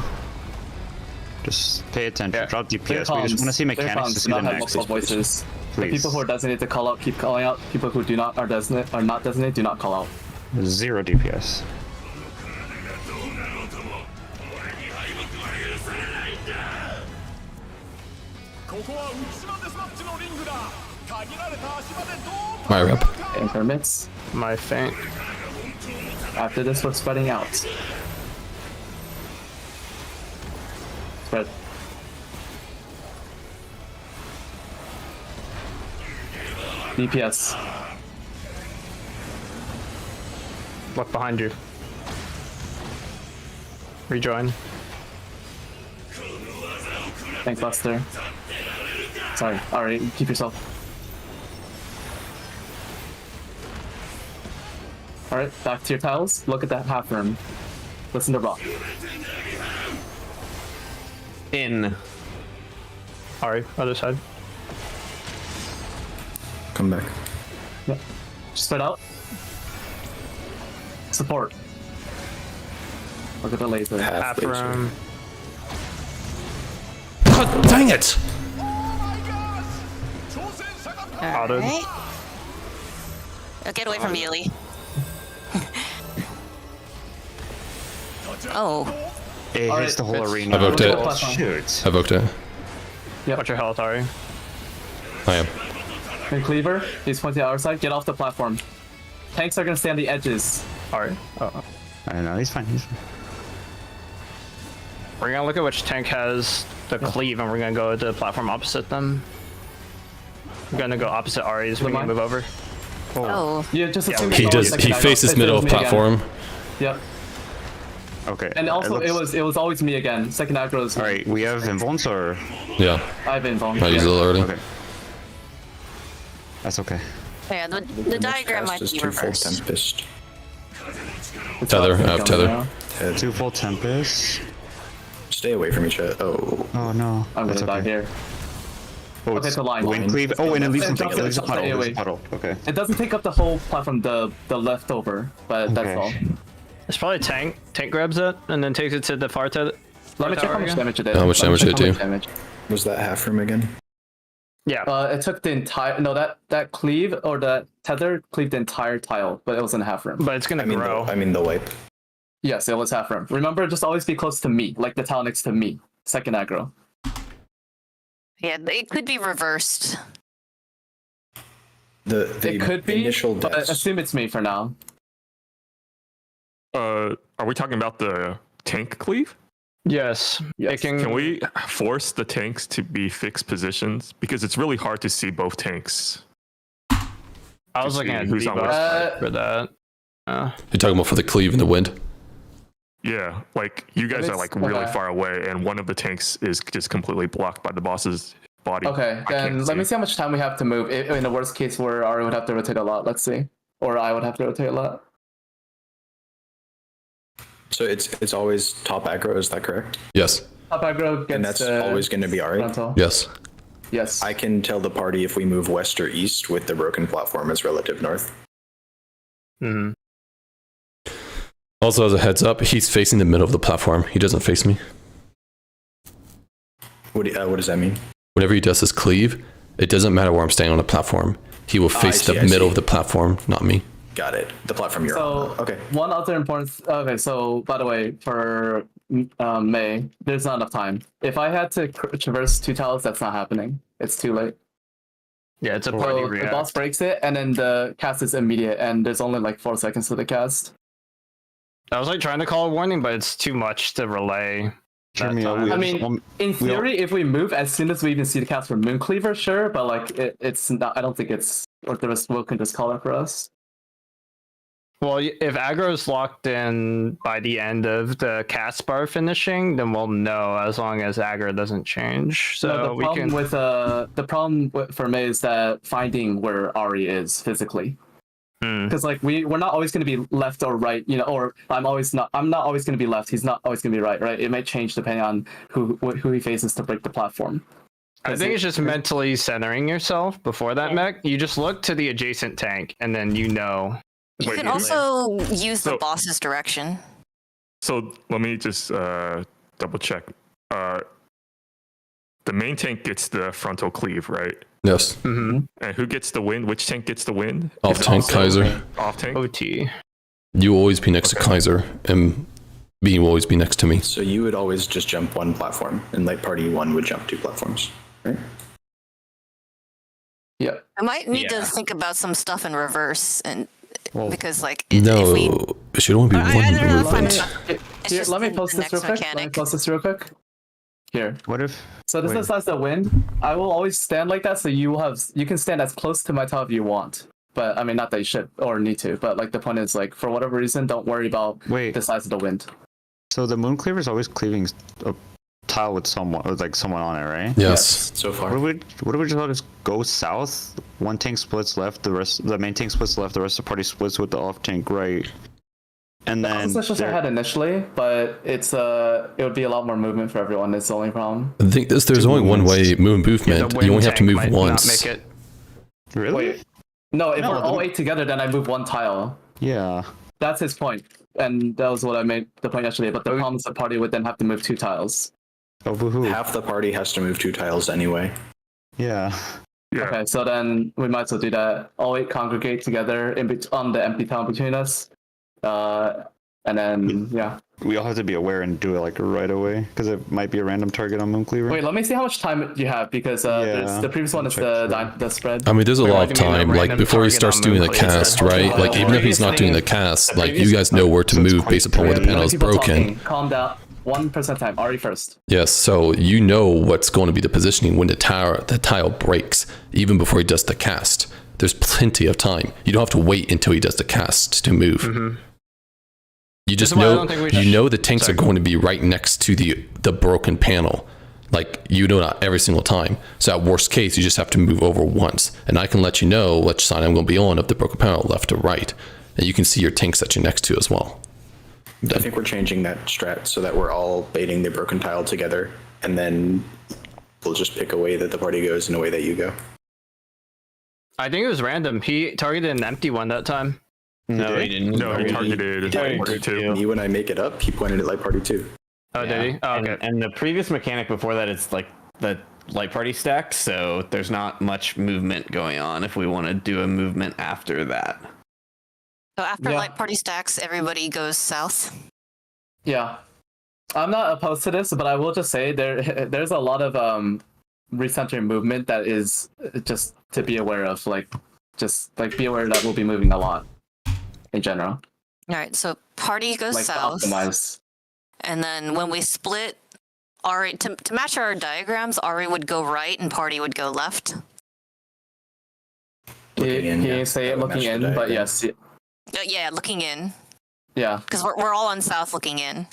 just pay attention. Yeah. Drop Clear DPS. We just want to see comms. Clear mechanics comms. to Do see the not have next. multiple voices. The Please. people who are designated to call out keep calling out. People who do not are not designated do not call out. 0 DPS. My rep. And permits. My feint. After this, we're spreading out. Spread. DPS. Look behind you. Rejoin. Thanks, Buster. Sorry. Alright, keep yourself. Alright, back to your tiles. Look at that half room. Listen to rock. In. Ari, other side. Come back. Yep. Spread out. Support. Look at the laser. Half laser. room. God dang it! Auto. Alright. Oh, get away from Yuli. Oh. It Alright, hits the whole bitch. arena. I evoked it. Oh, shoot. I evoked it. Watch your health, Ari. I am. And Cleaver, he's pointing at our side. Get off the platform. Tanks are gonna stay on the edges. Ari. Oh. I know, he's fine. He's fine. We're gonna look at which tank has the cleave, and we're gonna go to the platform opposite them. We're gonna go opposite Ari's. We're gonna move over. Oh. Yeah, just assume He it's does. always He second faces aggro. middle of It's me again. platform. Yep. Okay. And also, it was always me again. Second aggro is. Alright, we have invulns or. Yeah. I've been vulnerable. I use it a little early. Okay. That's okay. Yeah, the diagram might Cast is be two full reversed. Tempest. Tether. I have tether. 2 full Tempest. Stay away from each other. Oh. Oh no. I'm That's gonna die okay. here. Oh, Okay, it's the line. wind cleave. Oh, and it leaves It some drops it leaves a it puddle. anyway. Leaves a puddle. Okay. It doesn't take up the whole platform, the leftover, but that's Okay. all. It's probably a tank. Tank grabs it and then takes it to the far tether. Let me check how much damage it did. How much Let me damage check did it how much damage. Was that half room again? Yeah. It took the entire. No, that cleave or the tether cleaved the entire tile, but it was in half room. But it's gonna grow. I mean the wipe. Yes, it was half room. Remember, just always be close to me, like the tile next to me. Second aggro. Yeah, it could be reversed. The It could be, initial but deaths. assume it's me for now. Are we talking about the tank cleave? Yes. Yes. It can. Can we force the tanks to be fixed positions? Because it's really hard to see both tanks. I was to looking see at who's on debuff which side. for that. You're talking about for the cleave and the wind. Yeah, like you guys are like really far away, and one of the tanks is just completely blocked by the boss's body. Okay, I can't then let me see how much time we have to move. In the worst case, where Ari would have to rotate a lot. Let's see, or I would have to rotate a lot. So it's always top aggro. Is that correct? Yes. Top aggro gets And that's always going to be Ari. frontal. Yes. Yes. I can tell the party if we move west or east with the broken platform as relative north. Hmm. Also, as a heads up, he's facing the middle of the platform. He doesn't face me. What does that mean? Whenever he does his cleave, it doesn't matter where I'm standing on the platform. He will face the I middle see. of the platform, not me. Got it. The platform you're So on. Okay. one other important. Okay, so by the way, for May, there's not enough time. If I had to traverse 2 tiles, that's not happening. It's too late. Yeah, it's a party So the react. boss breaks it, and then the cast is immediate, and there's only like 4 seconds to the cast. I was like trying to call a warning, but it's too much to relay. that Jeremy, time. we I have mean, one- in theory, if we move as soon as we even see the cast for Mooncleaver, sure, but like it's not. I don't think it's. Or the rest will can just call it for us. Well, if aggro's locked in by the end of the cast bar finishing, then we'll know as long as aggro doesn't change. So No, the we problem can. with for me is that finding where Ari is physically. Because like we're not always going to be left or right, you know, or I'm not always going to be left. He's not always going to be right. It may change depending on who he faces to break the platform. I think it's just mentally centering yourself before that mech. You just look to the adjacent tank, and then you know. You Wait, can wait. also use the So- boss's direction. So let me just double check. The main tank gets the frontal cleave, right? Yes. Mm-hmm. And who gets the wind? Which tank gets the wind? Off Is it tank also Kaiser. Off tank. OT. You will always be next to Kaiser, and B will always be next to me. So you would always just jump one platform, and like party one would jump 2 platforms, right? Yeah. I might need to think about some stuff in reverse, and because like No, if we, it should only be I one don't know if I'm movement. It's Here, just let me the post this next real quick. Let me mechanic. post this real quick. Here. What if? So this Wait. is the size of the wind. I will always stand like that, so you can stand as close to my tile if you want. But I mean, not that you should or need to. But like the point is, like for whatever reason, don't worry about the size of the wind. So the moon cleaver is always cleaving a tile with someone on it, right? Yes. So far. What if we just let us go south? One tank splits left, the main tank splits left, the rest of the party splits with the off tank right. And then That's just I had initially, but it would be a lot more movement for everyone. It's the only problem. I think there's only one way movement. The You only wind have to tank move might once. Not make it. Really? Wait. No, if we're all 8 together, then I move 1 tile. Yeah. That's his point. And that was what I made the point yesterday. But the problem is the party would then have to move 2 tiles. Oh, boo-hoo. Half the party has to move 2 tiles anyway. Yeah. Yeah. Okay, so then we might as well do that. All 8 congregate together on the empty tile between us. And then, yeah. We all have to be aware and do it like right away because it might be a random target on moon cleaver. Wait, let me see how much time you have because there's the previous one is the spread. I mean, there's a We're lot like of doing a time. Like random before he target starts on doing the moon cleaver. cast, right? Like even if he's not doing the cast, like you guys know where to move based upon where the panel is broken. Calm down. 1% time. Ari first. Yes, so you know what's going to be the positioning when the tile breaks, even before he does the cast. There's plenty of time. You don't have to wait until he does the cast to move. Mm-hmm. You just This is why I know don't think we should- you know the tanks are going to be right next to the broken panel. Like you know that every single time. So at worst case, you just have to move over once, and I can let you know which side I'm going to be on of the broken panel, left or right, and you can see your tanks that you're next to as well. I think we're changing that strat so that we're all baiting the broken tile together, and then we'll just pick a way that the party goes and a way that you go. I think it was random. He targeted an empty one that time. No, he didn't. No, he targeted party 2. Me, when I make it up, he pointed at light party 2. Oh, did he? Oh, okay. And the previous mechanic before that, it's like the light party stacked, so there's not much movement going on if we want to do a movement after that. So after light party stacks, everybody goes south. Yeah. I'm not opposed to this, but I will just say there's a lot of recentering movement that is just to be aware of. Be aware that we'll be moving a lot in general. All right, so party goes Like south, optimize. and then when we split, Ari to match our diagrams, Ari would go right and party would go left. He didn't say it looking in, but yes. Yeah, looking in. Yeah. Because we're all on south looking in.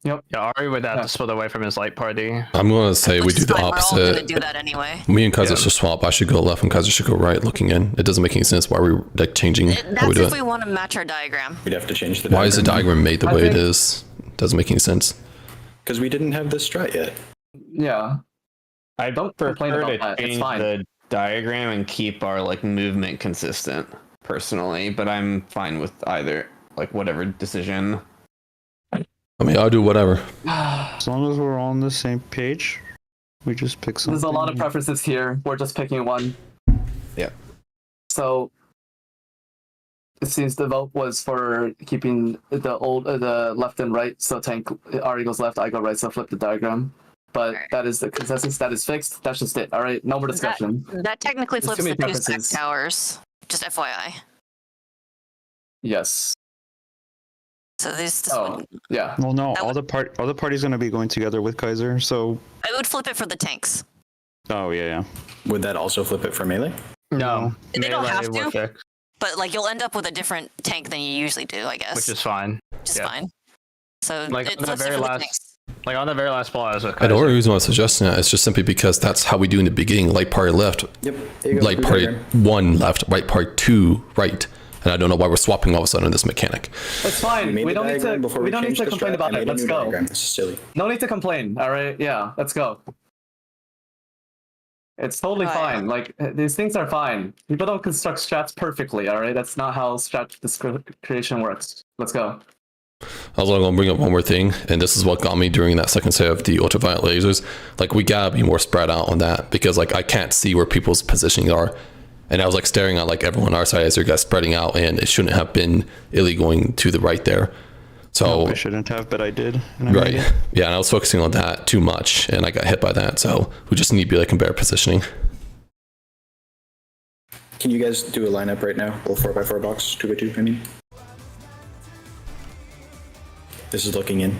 Yep. Yeah, Ari would have to split away from his light party. I'm going to say we Which do is the fine, We're all going to opposite. do that anyway. Me and Kaiser should swap. I should go left and Kaiser should go right looking in. It doesn't make any sense why we're like changing how we That's do if we it. want to match our diagram. We'd have to change the Why is the diagram made the I way it think- is? Doesn't make any sense. Because we didn't have this strat yet. Yeah. I Don't complain prefer about to that, it's change fine. the diagram and keep our like movement consistent personally, but I'm fine with either, like whatever decision. I mean, I'll do whatever. As long as we're all on the same page, we just pick something. There's a lot of preferences here. We're just picking one. Yep. So it seems the vote was for keeping the left and right. So tank Ari goes left, I go right. So flip the diagram. But that is the consensus. That is fixed. That's just it. All right. No more discussion. That technically There's flips too many the 2 stack preferences. towers. Just FYI. Yes. So this Oh, one, yeah. Well, no, That all the party's gonna be going together with Kaiser. So, I would flip it for the tanks. oh yeah. Would that also flip it for melee? No, They don't have we're to. fixed, But like you'll end up with a different tank than you usually do, I guess. which is fine. Which is yeah. fine. So Like it on the flips it very for the last, tanks. like on the very last ball, I was with And the only Kaiser. reason why I'm suggesting that is just simply because that's how we do in the beginning. Light party left, Yep. There you go. light party 1 left, right party 2 right. And I don't know why we're swapping all of a sudden this mechanic. It's fine. made We the don't need to. diagram before We don't need changed to the complain strat. about I it. made a Let's new go. diagram. This is silly. No need to complain. All right. Yeah. Let's go. It's totally Oh, yeah. fine. Like these things are fine. People don't construct strats perfectly. All right. That's not how strat creation works. Let's go. I was only going to bring up one more thing, and this is what got me during that second set of the ultraviolet lasers. Like, we gotta be more spread out on that, because like I can't see where people's positioning are. And I was like staring at like everyone on our side as they got spreading out, and it shouldn't have been Illy going to the right there. So I shouldn't have, but I did. And I made right, it. yeah, and I was focusing on that too much, and I got hit by that. So we just need to be like in better positioning. Can you guys do a lineup right now? A little 4x4 box, 2x2, I mean. This is looking in.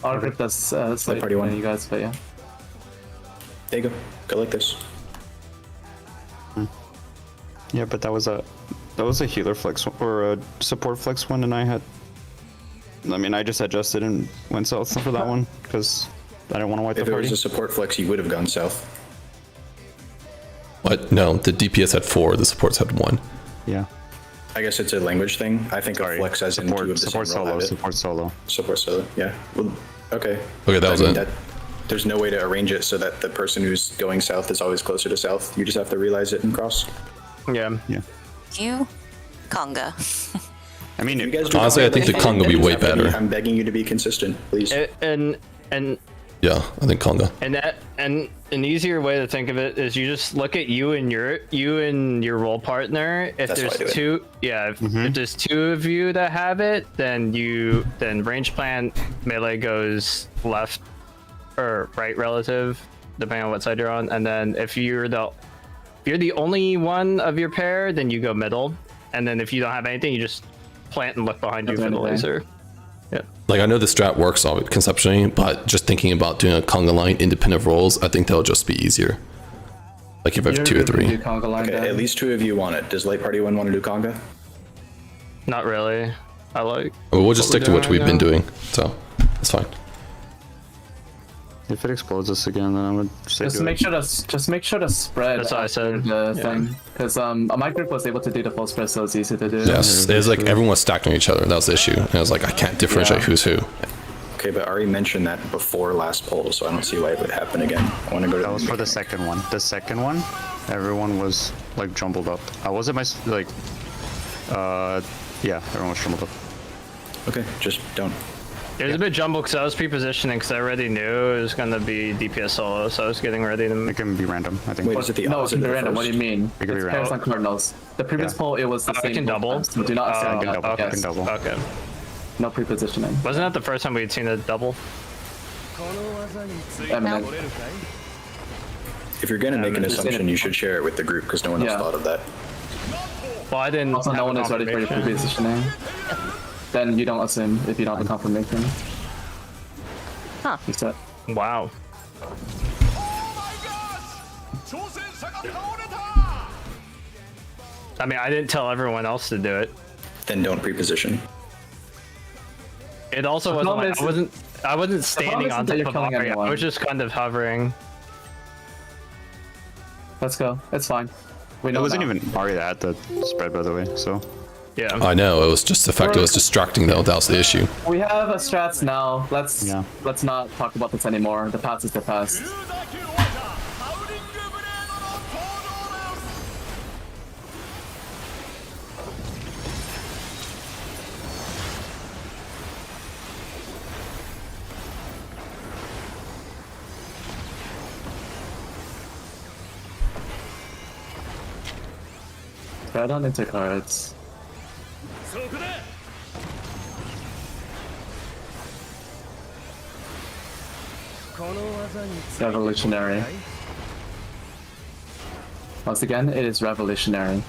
I'll grip this slate party one. you guys, but yeah. There you go. Go like this. Yeah, but that was a healer flex or a support flex one, and I just adjusted and went south for that one because I didn't want to wipe If the it was party. a support flex, you would have gone south. But no, the DPS had 4, the supports had 1. Yeah. I guess it's a language thing. I think a flex as in two of the support same role solo, have it. support solo. Support solo, yeah. Well, okay. Okay, that was I mean, it. There's no way to arrange it so that the person who's going south is always closer to south. You just have to realize it and cross. Yeah. Yeah. You, Conga. I mean, You guys do Honestly, not I think the really- Conga would be way have to better. I'm begging you to be consistent, please. And Yeah, I think Conga. and an easier way to think of it is you just look at you and your role partner. If That's how I do there's it. two, yeah, if there's 2 of you that have it, then range plan melee goes left or right relative, depending on what side you're on. And then if you're the only one of your pair, then you go middle. And then if you don't have anything, you just plant and look behind you for the laser. Yeah. Like, I know the strat works all conceptually, but just thinking about doing a Conga line independent of roles, I think that'll just be easier. Like if I have 2 or 3. Do conga line Okay, down. at least 2 of you want it. Does Light Party 1 want to do Conga? Not really. I like. Well, we'll just what stick to we're what we've doing been right doing, so that's fine. if it explodes us again, then I would say Just do make it. sure to spread. That's what I after said. The Yeah. thing, because my group was able to do the full spread, so it's easy to do. Yes, it was like everyone was stacked on each other. That was the issue. And I was like, I can't differentiate Yeah. who's who. Okay, but Ari mentioned that before last poll, so I don't see why it would happen again. I want to go to That was for the second one. The second one, everyone was like jumbled up. I wasn't yeah, everyone was jumbled up. Okay, just don't. It was a bit jumbled because I was pre-positioning because I already knew it was going to be DPS solo, so I was getting ready to It can be random, I think. Wait, is it the No, it opposite can be of the random. What do first? you mean? It can be It's random. pairs on Cardinals. The previous Yeah. poll, it was the I same. can both double? times, So do not assume. I can double. I Yes. can double. Okay. No pre-positioning. Wasn't that the first time we'd seen a double? Eminent. If you're going to make an just assumption, you should share it with the group because no one else Yeah. thought of that. Well, I didn't. Also, have no a one is ready for your confirmation. pre-positioning. Then you don't assume if you don't have the confirmation. Huh. You set. Wow. I mean, I didn't tell everyone else to do it. Then don't pre-position. It also The wasn't problem like is- I wasn't standing isn't on that top you're of killing Ari. I anyone. was just kind of hovering. Let's go. It's fine. We It know wasn't now. even Ari that had the spread, by the way, so. Yeah. I know, it was just the fact it was distracting though. That was the issue. We have a strats now. Let's Yeah. not talk about this anymore. The past is the past. Spread on into cards. Revolutionary. Once again, it is revolutionary.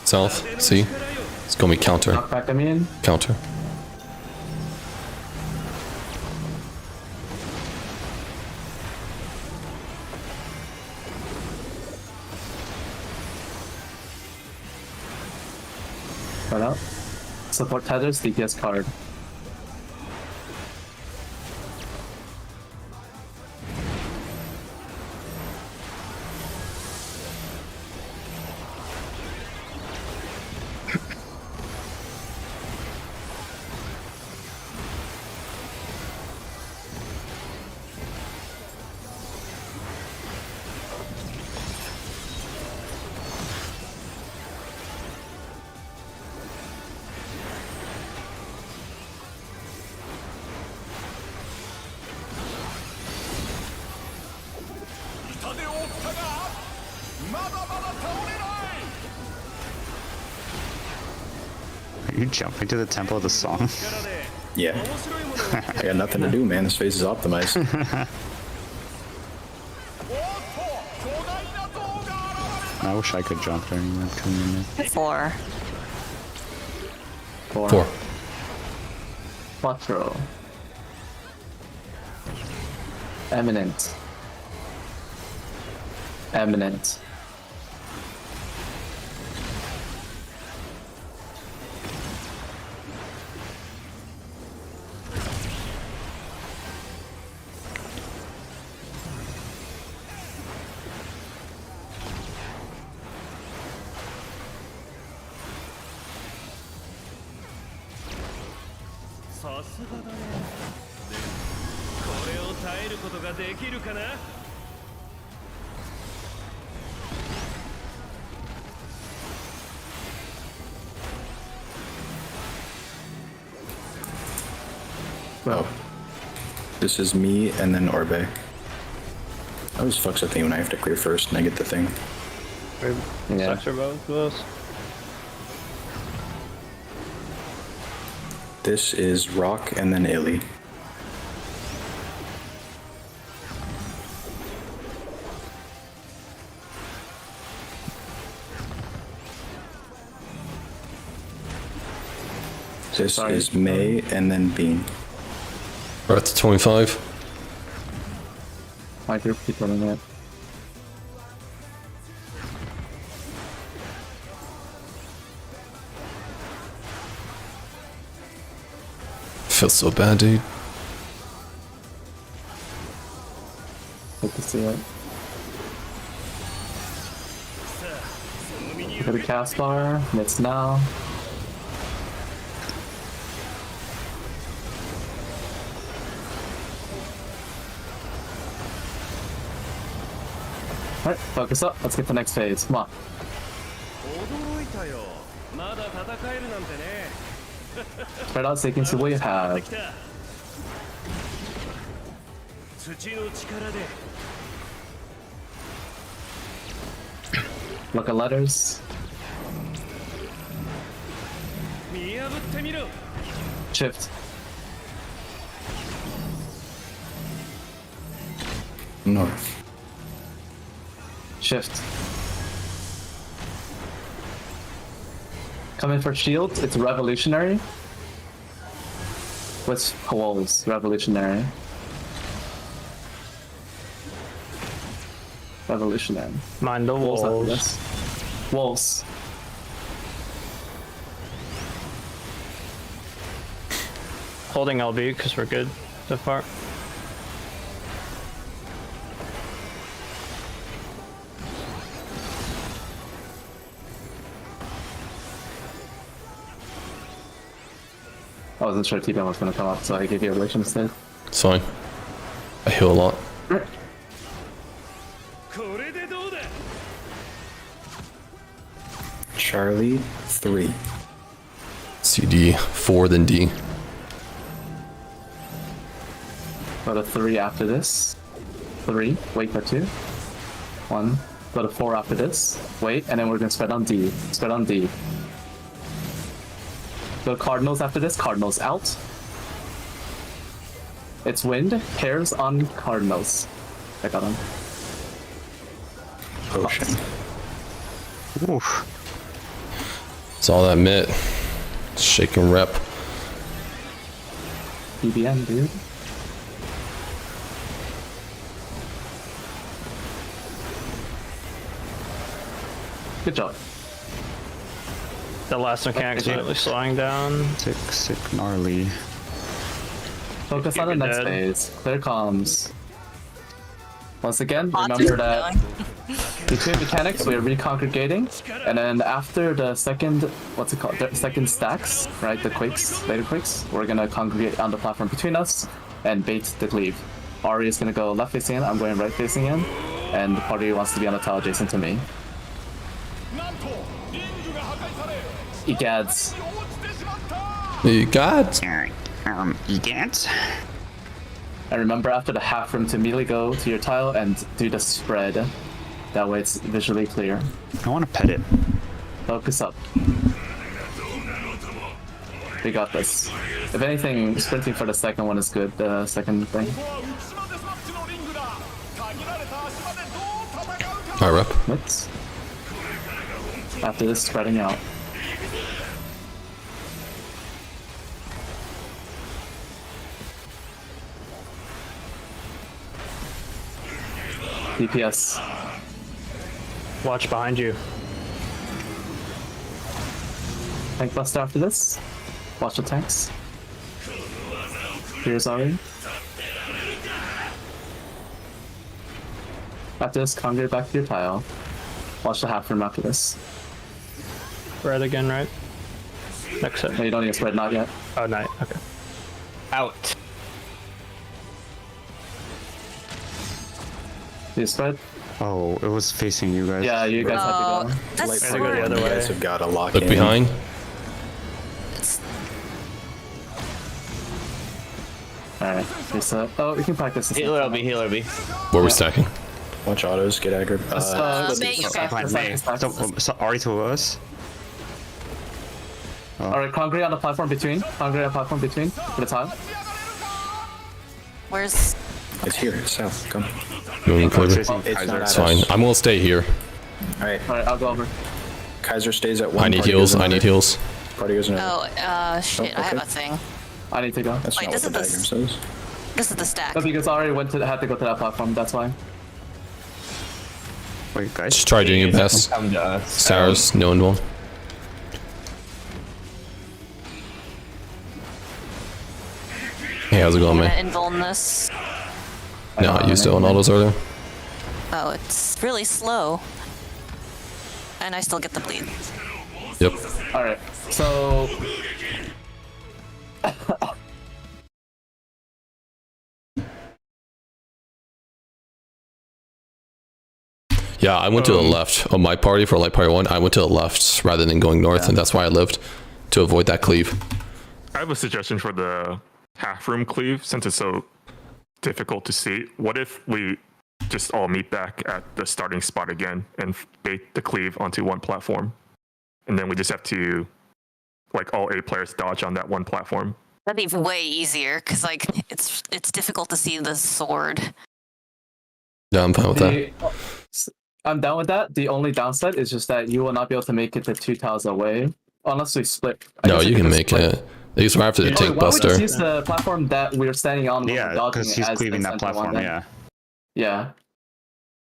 South, see? It's gonna be counter. Knockback, I mean. Counter. Right up. Support tethers, DPS card. Are you jumping to the tempo of the song? Yeah. I got nothing to do, man. This phase is optimized. I wish I could jump during that community. 4. 4. Quattro. Eminent. Eminent. Oh. This is me and then Orbe. I always fucks up the thing when I have to clear first and I get the thing. Yeah. Sucks for both of us. This is Rock and then Illy. This is May and then Bean. We're at 25. My group keep running it. Feels so bad, dude. Good to see it. Look at the cast bar. It's now. Alright, focus up. Let's get the next phase. Come on. 驚いたよ。まだ戦えるなんてね。 Spread out so you can see what you have. 土の力で Look at letters. 見破ってみろ。 Shift. North. Shift. Come in for shield. It's revolutionary. With walls. Revolutionary. Revolutionary. Mind the Wolves after walls. this. Wolves. Holding LB because we're good so far. I wasn't sure T-Bane was going to come up, so I gave you a relation instead. It's fine. I heal a lot. これでどうだ。 Charlie 3. CD 4, then D. Go to 3 after this. 3. Wait for 2. 1. Go to 4 after this. Wait, and then we're going to spread on D. Spread on D. Go Cardinals after this. Cardinals out. It's wind. Pairs on Cardinals. I got him. Potion. Oof. It's all that mitt. Shake and rep. BBN, dude. Good job. The last mechanic's really slowing down. Sick, gnarly. Focus on the You're next dead. phase. Clear comms. Once again, Lots of remember that going. between mechanics we are recongregating, and then after the second, what's it called? The second stacks, right? The quakes, later quakes. We're gonna congregate on the platform between us and bait the cleave. Ari is gonna go left facing in. I'm going right facing in, and the party wants to be on the tile adjacent to me. Egads. You got. Egant? And remember, after the half room to immediately go to your tile and do the spread. That way it's visually clear. I want to pet it. Focus up. We got this. If anything, sprinting for the second one is good. The second thing. ここは内島デスマッチのリングだ。限られた足場でどう戦うか。 Alright, rep. Let's. After this, spreading out. DPS. Watch behind you. Tank buster after this. Watch the tanks. Here's Ari. After this, conjure back to your tile. Watch the half room after this. Red again, right? Next set. No, you don't need to spread, not yet. Oh, night. Okay. Out. You spread? Oh, it was facing you guys. Yeah, you guys have to go. That's Light Gotta go the power, other you way. guys have got to lock Look in. behind. Alright, reset. Oh, we can practice this. Healer be, healer be. Where are we stacking? Watch autos, get aggro. May, you Stack, okay. stack, stack, stack. So Ari to us. Alright, concrete on the platform between. Concrete on the platform between. For the tile. Where's It's here, it's south. Come. You want me to clear? Chasing It's Kaiser. not It's fine. I'm gonna stay here. All right, Alright, I'll go over. Kaiser stays at one. I need party heals. goes I need another. heals. Party goes another. Oh, shit! I have okay. a thing. I need to go. That's Wait, not what this the is diagram the- says. This is the stack. No, because I already had to go to that platform, that's why. Wait, guys. Just try doing your best. Come to us. Sarah's no one will. Hey, how's it going, I'm gonna man? invuln this. No, I used it on autos earlier. Oh, it's really slow. And I still get the bleed. Yep. Alright, so. Yeah, I went to the left of my party for light party 1. I went to the left rather than going north, and that's why I lived, to avoid that cleave. I have a suggestion for the half room cleave since it's so difficult to see. What if we just all meet back at the starting spot again and bait the cleave onto one platform? And then we just have to, like, all 8 players dodge on that one platform. That'd be way easier because like it's difficult to see the sword. Yeah, I'm fine with that. I'm down with that. The only downside is just that you will not be able to make it the 2 tiles away unless we split. I No, guess you we can just make split. it. These were after the Oh, tank why would we buster. just use the platform that we're standing on? when we're Yeah, dodging because it he's as the cleaving that center platform. one then? Yeah. Yeah.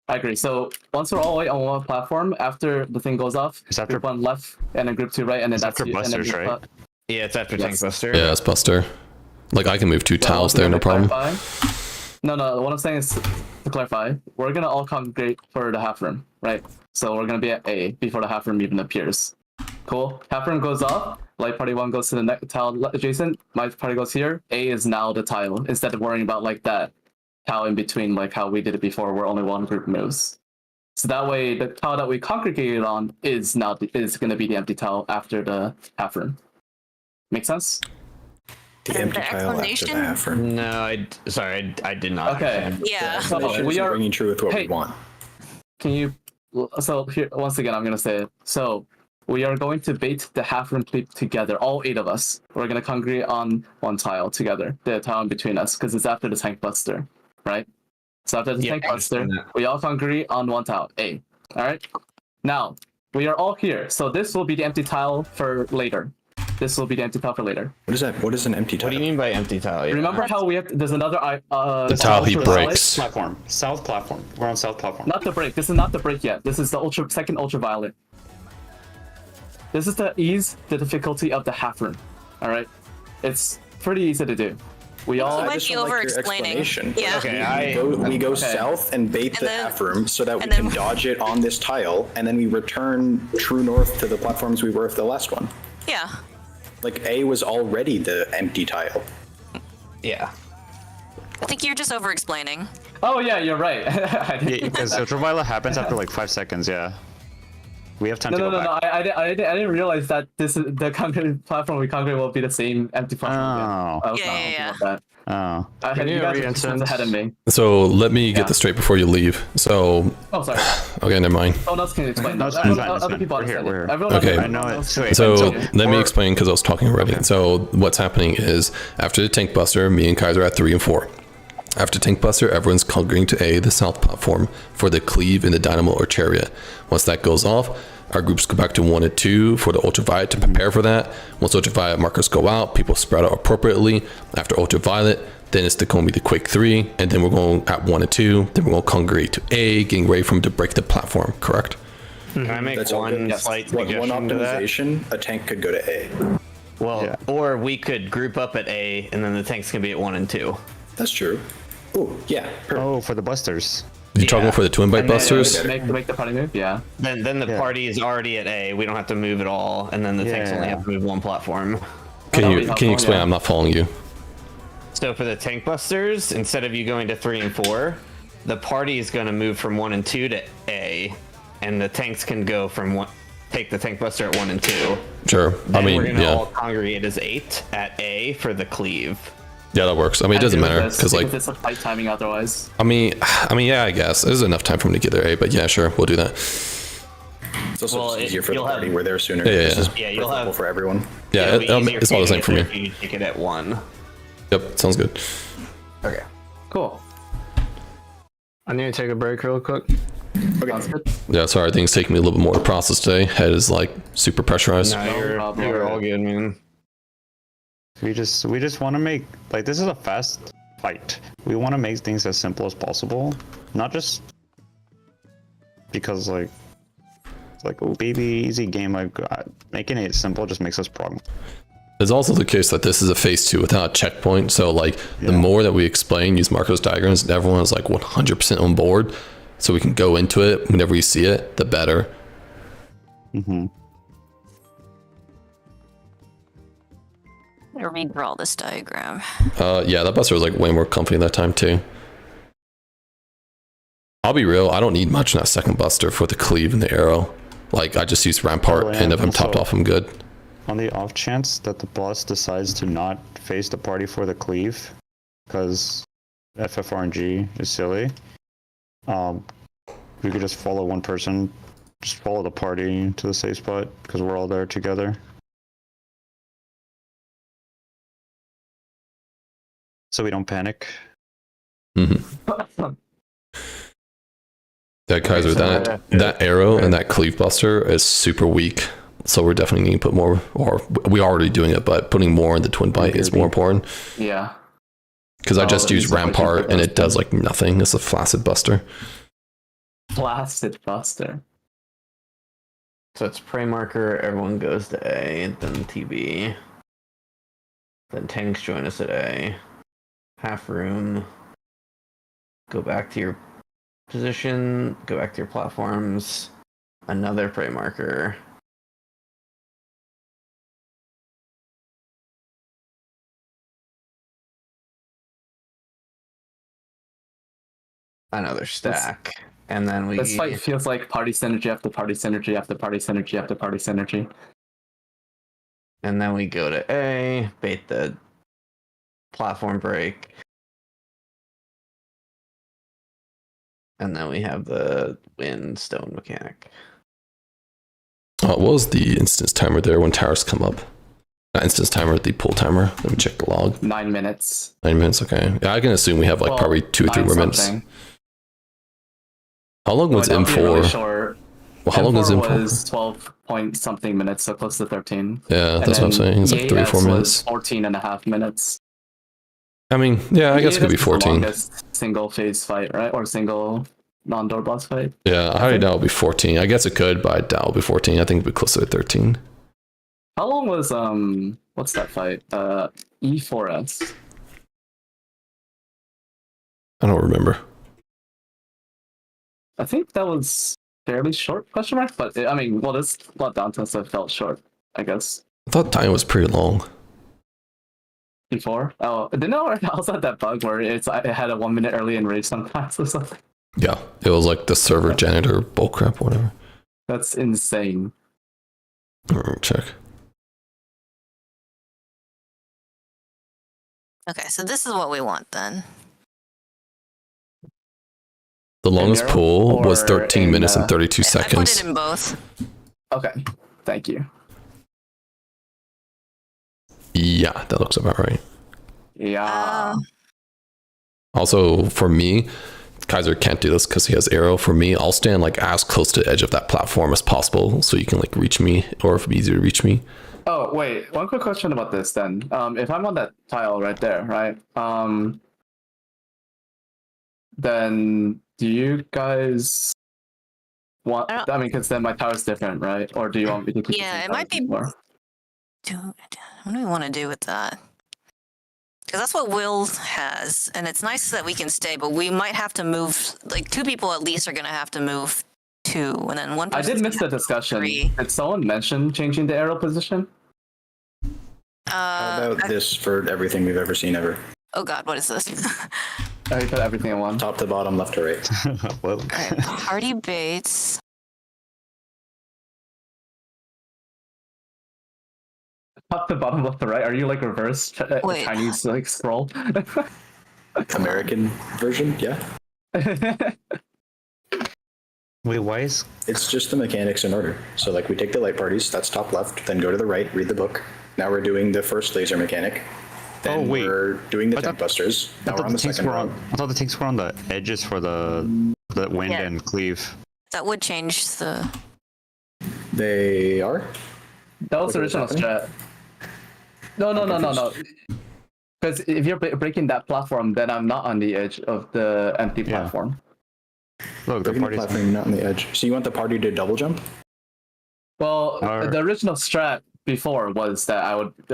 I agree. So once we're all the way on one platform, after the thing goes off, It's after- group 1 left and then group 2 right, and then It's that's after you, and then busters, we right? Yeah, it's after Yes. Tank Buster. Yeah, it's buster. Like, I can move 2 tiles there, no problem. No, what I'm saying is, to clarify, we're gonna all congregate for the half room, right? So we're gonna be at A before the half room even appears. Cool. Half room goes off. Light party 1 goes to the next tile adjacent. My party goes here. A is now the tile instead of worrying about like that tile in between, like how we did it before, where only one group moves. So that way, the tile that we congregated on is gonna be the empty tile after the half room. Make sense? The And empty the tile after the explanation? half room. No, I did not. Okay. Yeah. So Explanation we isn't are. ringing true with what Hey. we want. Can you? So here, once again, I'm gonna say it. So we are going to bait the half room cleave together, all 8 of us. We're gonna congregate on one tile together, the tile in between us, because it's after the tank buster, right? So after the Yeah, tank I buster, understand that. we all congregate on one tile, A. All right. Now we are all here, so this will be the empty tile for later. This will be the empty tile for later. What is that? What is an empty tile? What do you mean by empty tile? Remember how we have? There's another. The tile he ultraviolet? breaks. Platform. South platform. We're on south platform. Not the break. This is not the break yet. This is the second ultraviolet. This is the difficulty of the half room. All right, it's pretty easy to do. We all. might I just be don't like your over-explaining. explanation. Yeah. Okay, We go Okay. south and bait And the then- half room so that we and can then- dodge it on this tile, and then we return true north to the platforms we were for the last one. Yeah. Like A was already the empty tile. Yeah. I think you're just over explaining. Oh yeah, you're right. I didn't Yeah, think because that. ultraviolet happens after like 5 seconds. Yeah. We have time No, to no, go no, back. no. I didn't realize that this is the concrete platform we concrete will be the same empty platform. Oh. I was Yeah, not yeah, thinking yeah. about that. Oh. I had need you a guys were 2 steps ahead of me. So let me get Yeah. this straight before you leave. So, Oh, sorry. okay, never mind. Someone else can explain. No, that. it's fine, it's Other fine. people We're here, understand we're it. here. Everyone Okay. else- I know everyone it. else- So wait, So Okay. let me Or- explain because I was talking already. So what's happening is after the tank buster, me and Kaiser are at 3 and 4. After tank buster, everyone's congregating to A, the south platform, for the cleave in the dynamo or chariot. Once that goes off, our groups go back to 1 and 2 for the ultraviolet to prepare for that. Once ultraviolet markers go out, people spread out appropriately. After ultraviolet, then it's going to be the Quake 3, and then we're going at 1 and 2. Then we're going to congregate to A, getting ready for them to break the platform, correct? Can I make That's all good. one Yes. slight One suggestion to that? optimization, a tank could go to A. Well, Yeah. or we could group up at A, and then the tanks can be at 1 and 2. That's true. Oh, yeah. Perfect. Oh, for the busters. You talking for the twin bite And then- busters? Make the party move. Yeah. Then the Yeah. party is already at A. We don't have to move at all, and then the tanks only Yeah. have to move one platform. Can That'll you be can you helpful, explain? yeah. I'm not following you. So for the tank busters, instead of you going to 3 and 4, the party is going to move from 1 and 2 to A, and the tanks can go from one. Take the tank buster at 1 and 2. Sure. Then I mean, we're gonna all yeah, congregate as 8 at A for the cleave. yeah, that works. I mean, it doesn't matter because like, it's like tight timing otherwise. I mean, yeah, I guess there's enough time for me to get there. A, but yeah, sure, we'll do that. It's also Well, just easier for the you'll have- party. We're there sooner. Yeah, yeah, This is yeah. You'll preferable have- for everyone. Yeah, It'll be easier it's all the same for me. if you take it at 1. Yep, sounds good. Okay. Cool. I need to take a break real quick. Sounds good. Yeah, sorry, things taking me a little bit more to process today. Head is like super pressurized. No, No problem. you're all good, man. We just want to make, like, this is a fast fight. We want to make things as simple as possible, not just because like it's like, oh baby, easy game. Like making it simple just makes us problem. It's also the case that this is a phase 2 without a checkpoint. So like the more that we explain, use Marco's diagrams, and everyone is like 100% on board. So we can go into it whenever we see it, the better. Mm-hmm. I redraw this diagram. Yeah, that buster was like way more comfy that time too. I'll be real, I don't need much in that second buster for the cleave and the arrow. Like I just use rampart, Oh, and if I'm topped also- off, I'm good. On the off chance that the boss decides to not face the party for the cleave, because FFRNG is silly, we could just follow one person, just follow the party to the safe spot, because we're all there together. So we don't panic. Mm-hmm. Yeah, Kaiser, that arrow and that cleave buster is super weak. So we're definitely need to put more, or we're already doing it, but putting more in the twin bite is more important. Yeah. Because I just it use needs to be rampart and it does like nothing. It's a flaccid buster. Flaccid buster. So it's prey marker, everyone goes to A, then TB. Then tanks join us at A. Half room. Go back to your position, go back to your platforms. Another prey marker. Another stack. And then we This fight feels like party synergy after party synergy after party synergy after party synergy. And then we go to A, bait the platform break. And then we have the wind stone mechanic. What was the instance timer there when towers come up? Not instance timer, the pull timer. Let me check the log. 9 minutes. 9 minutes, okay. Yeah, I can assume we have like Well, probably 2 or 3 more minutes. something. How long was That would be M4? really short. Well, how long was M4 M4? was 12 point something minutes, so close to 13. Yeah, And that's what I'm then saying. It's like 3 or EAS 4 was minutes. 14 and a half minutes. I mean, yeah, I guess it could be EAS is the 14. longest single phase fight, right? Or single non-door boss fight. Yeah, I highly doubt it'll be 14. I guess it could, but I doubt it'll be 14. I think it'll be closer to 13. How long was what's that fight? E4S. I don't remember. I think that was fairly short, question mark, but I mean, well, this plot down to so it felt short, I guess. I thought time was pretty long. Before? Oh, didn't know I also had that bug where it had a 1 minute early enrage sometimes or something. Yeah, it was like the server janitor bullcrap, whatever. That's insane. Check. Okay, so this is what we want then. The longest arrow pull was or 13 in, minutes and 32 I put seconds. it in both. Okay, thank you. Yeah, that looks about right. Yeah. Also, for me, Kaiser can't do this because he has arrow. For me, I'll stand like as close to the edge of that platform as possible so you can like reach me, or if it's easier to reach me. Oh, wait, one quick question about this then. If I'm on that tile right there, right? Then do you guys want, I mean, because then my tower's different, right? Or do you want me to keep Yeah, the it might be. more? What do we want to do with that? Because that's what Will has, and it's nice that we can stay, but we might have to move. Like 2 people at least are gonna have to move 2, and then one. I did miss the discussion. 3. Did someone mention changing the arrow position? How about this for everything we've ever seen ever? Oh God, what is this? Oh, you put everything in one. Top to bottom, left to right. Well, Alright, party baits. Top to bottom, left to right. Are you like reverse Wait. Chinese like scroll? American version, yeah. wait, why is It's just the mechanics in order. So like we take the light parties, that's top left, then go to the right, read the book. Now we're doing the first laser mechanic. Then Oh, wait. we're doing the I tank thought- busters. I Now we're thought on the the tanks second were on. round. I thought the tanks were on the edges for the wind Yeah. and cleave. That would change the. They are? That was the Look at original what's strat. No. Because if you're breaking that platform, then I'm not on the edge of the empty Yeah. platform. Look, the Breaking the party's platform, not on the edge. So you want the party to double jump? Well, Or- the original strat before was that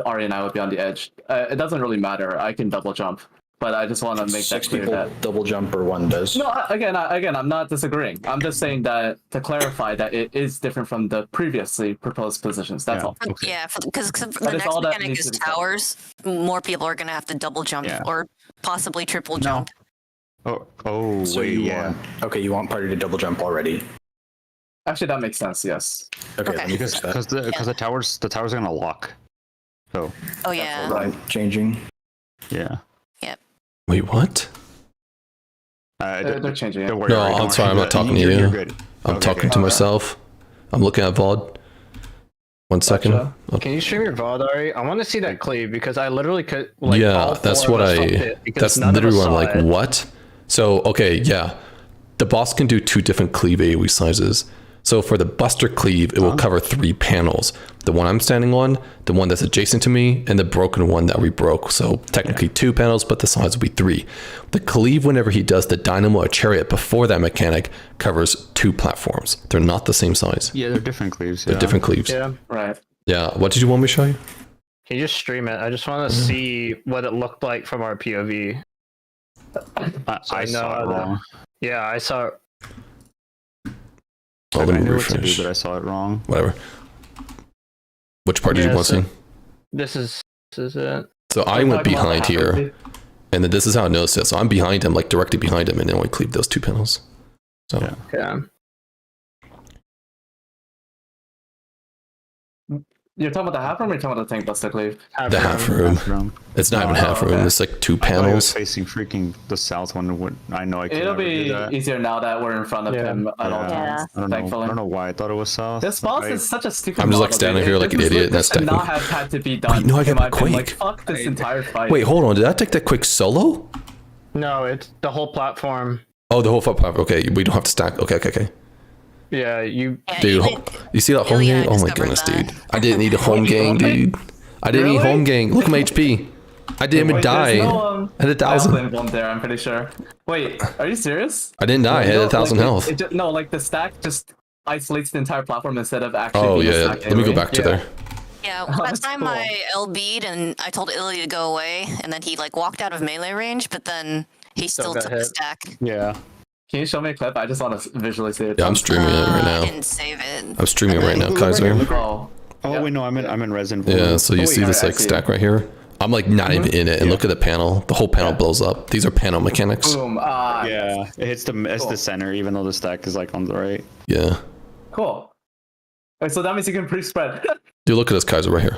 Ari and I would be on the edge. It doesn't really matter. I can double jump, but I just want to make that 6 clear people that. double jump or 1 does. No, again, I'm not disagreeing. I'm just saying that to clarify that it is different from the previously proposed positions. That's Yeah. all. Okay. Yeah, because the That is next all that mechanic needs is to be said. towers. More people are gonna have to double jump Yeah. or possibly triple jump. Oh, So wait, you yeah. want, okay, you want party to double jump already. Actually, that makes sense. Yes. Okay, Okay. let me fix Because that. the towers are gonna lock. So Oh yeah. Right, changing. yeah. Wait, what? They're changing it. Don't worry. No, Ari, I'm don't sorry, worry. I'm not talking to You're you. good. I'm Okay, talking okay. to myself. I'm looking at VOD. 1 second. Gotcha. Okay. Can you stream your VOD, Ari? I want to see that cleave because I literally could. Like, Yeah, all that's four what of us felt I. it because That's none of literally us what I'm saw like. it. What? So okay, yeah, the boss can do 2 different cleave AoE sizes. So for the Buster cleave, it will cover 3 panels. The one I'm standing on, the one that's adjacent to me, and the broken one that we broke. So technically 2 panels, but the size will be 3. The cleave, whenever he does the dynamo or chariot before that mechanic, covers 2 platforms. They're not the same size. Yeah, they're different cleaves. They're Yeah. different cleaves. Yeah. Right. Yeah. What did you want me to show you? Can you just stream it? I just want to see what it looked like from our POV. I saw it that- wrong. Yeah, I saw. Oh, I let me knew what to refresh. do, but I saw it wrong. Whatever. Which part did you Yeah, want to so- see? This is it. So I We're went talking about behind the half here, of and then this is how I noticed it. So I'm behind him, like directly behind him, and then we cleave those 2 panels. So Yeah. Yeah. You're talking about the half room or you're talking about the tank buster cleave? the half room. Room. It's not even half room. okay. It's like 2 I thought he was panels. facing freaking the south one. I know I can It'll never do be that. easier now that we're in front of Yeah. him at all Yeah. times. I don't know. Thankfully. I don't know why I thought it was south. This boss I- is such a stupid. I'm just, like, model, standing dude. here like an This idiot, and this that's should not technically- have had to be done. Wait, no, I got in my the opinion. Like, quake. fuck this entire fight. Wait, hold on. Did I take that quick solo? No, it's the whole platform. Oh, the whole platform. Okay, we don't have to stack. Okay. Yeah, you. Yeah, Dude, you- you see that home Ilya gang? Oh my discovered goodness, that. dude. I didn't need a home gang, dude. I didn't need Really? home gang. Look at my HP. I didn't even Wait, die. there's no, I had 1,000. Island one there, I'm pretty sure. Wait, are you serious? I didn't die. I had No, 1,000 like, health. No, like the stack just isolates the entire platform instead of actually. Oh being a yeah. stack Let me go AoE. back to Yeah. there. Yeah, Oh, last that's time cool. I LB'd and I told Ilya to go away, and then he like walked out of melee range, but then he still got took the hit. stack. Yeah. Can you show me a clip? I just want to visually see it. Yeah, I'm streaming it right I now. didn't save it. I'm streaming it right now, Look right Kaiser. here, look Oh, Oh Yeah. wait, no, I'm in resin. Yeah, so you Oh, see wait, this I like see. stack right here? I'm like not even in it, and Yeah. look at the panel. The whole panel Yeah. blows up. These are panel mechanics. boom. Yeah, it hits Cool. the center, even though the stack is like on the right. Yeah. Cool. So that means you can pre-spread. Dude, look at this Kaiser right here.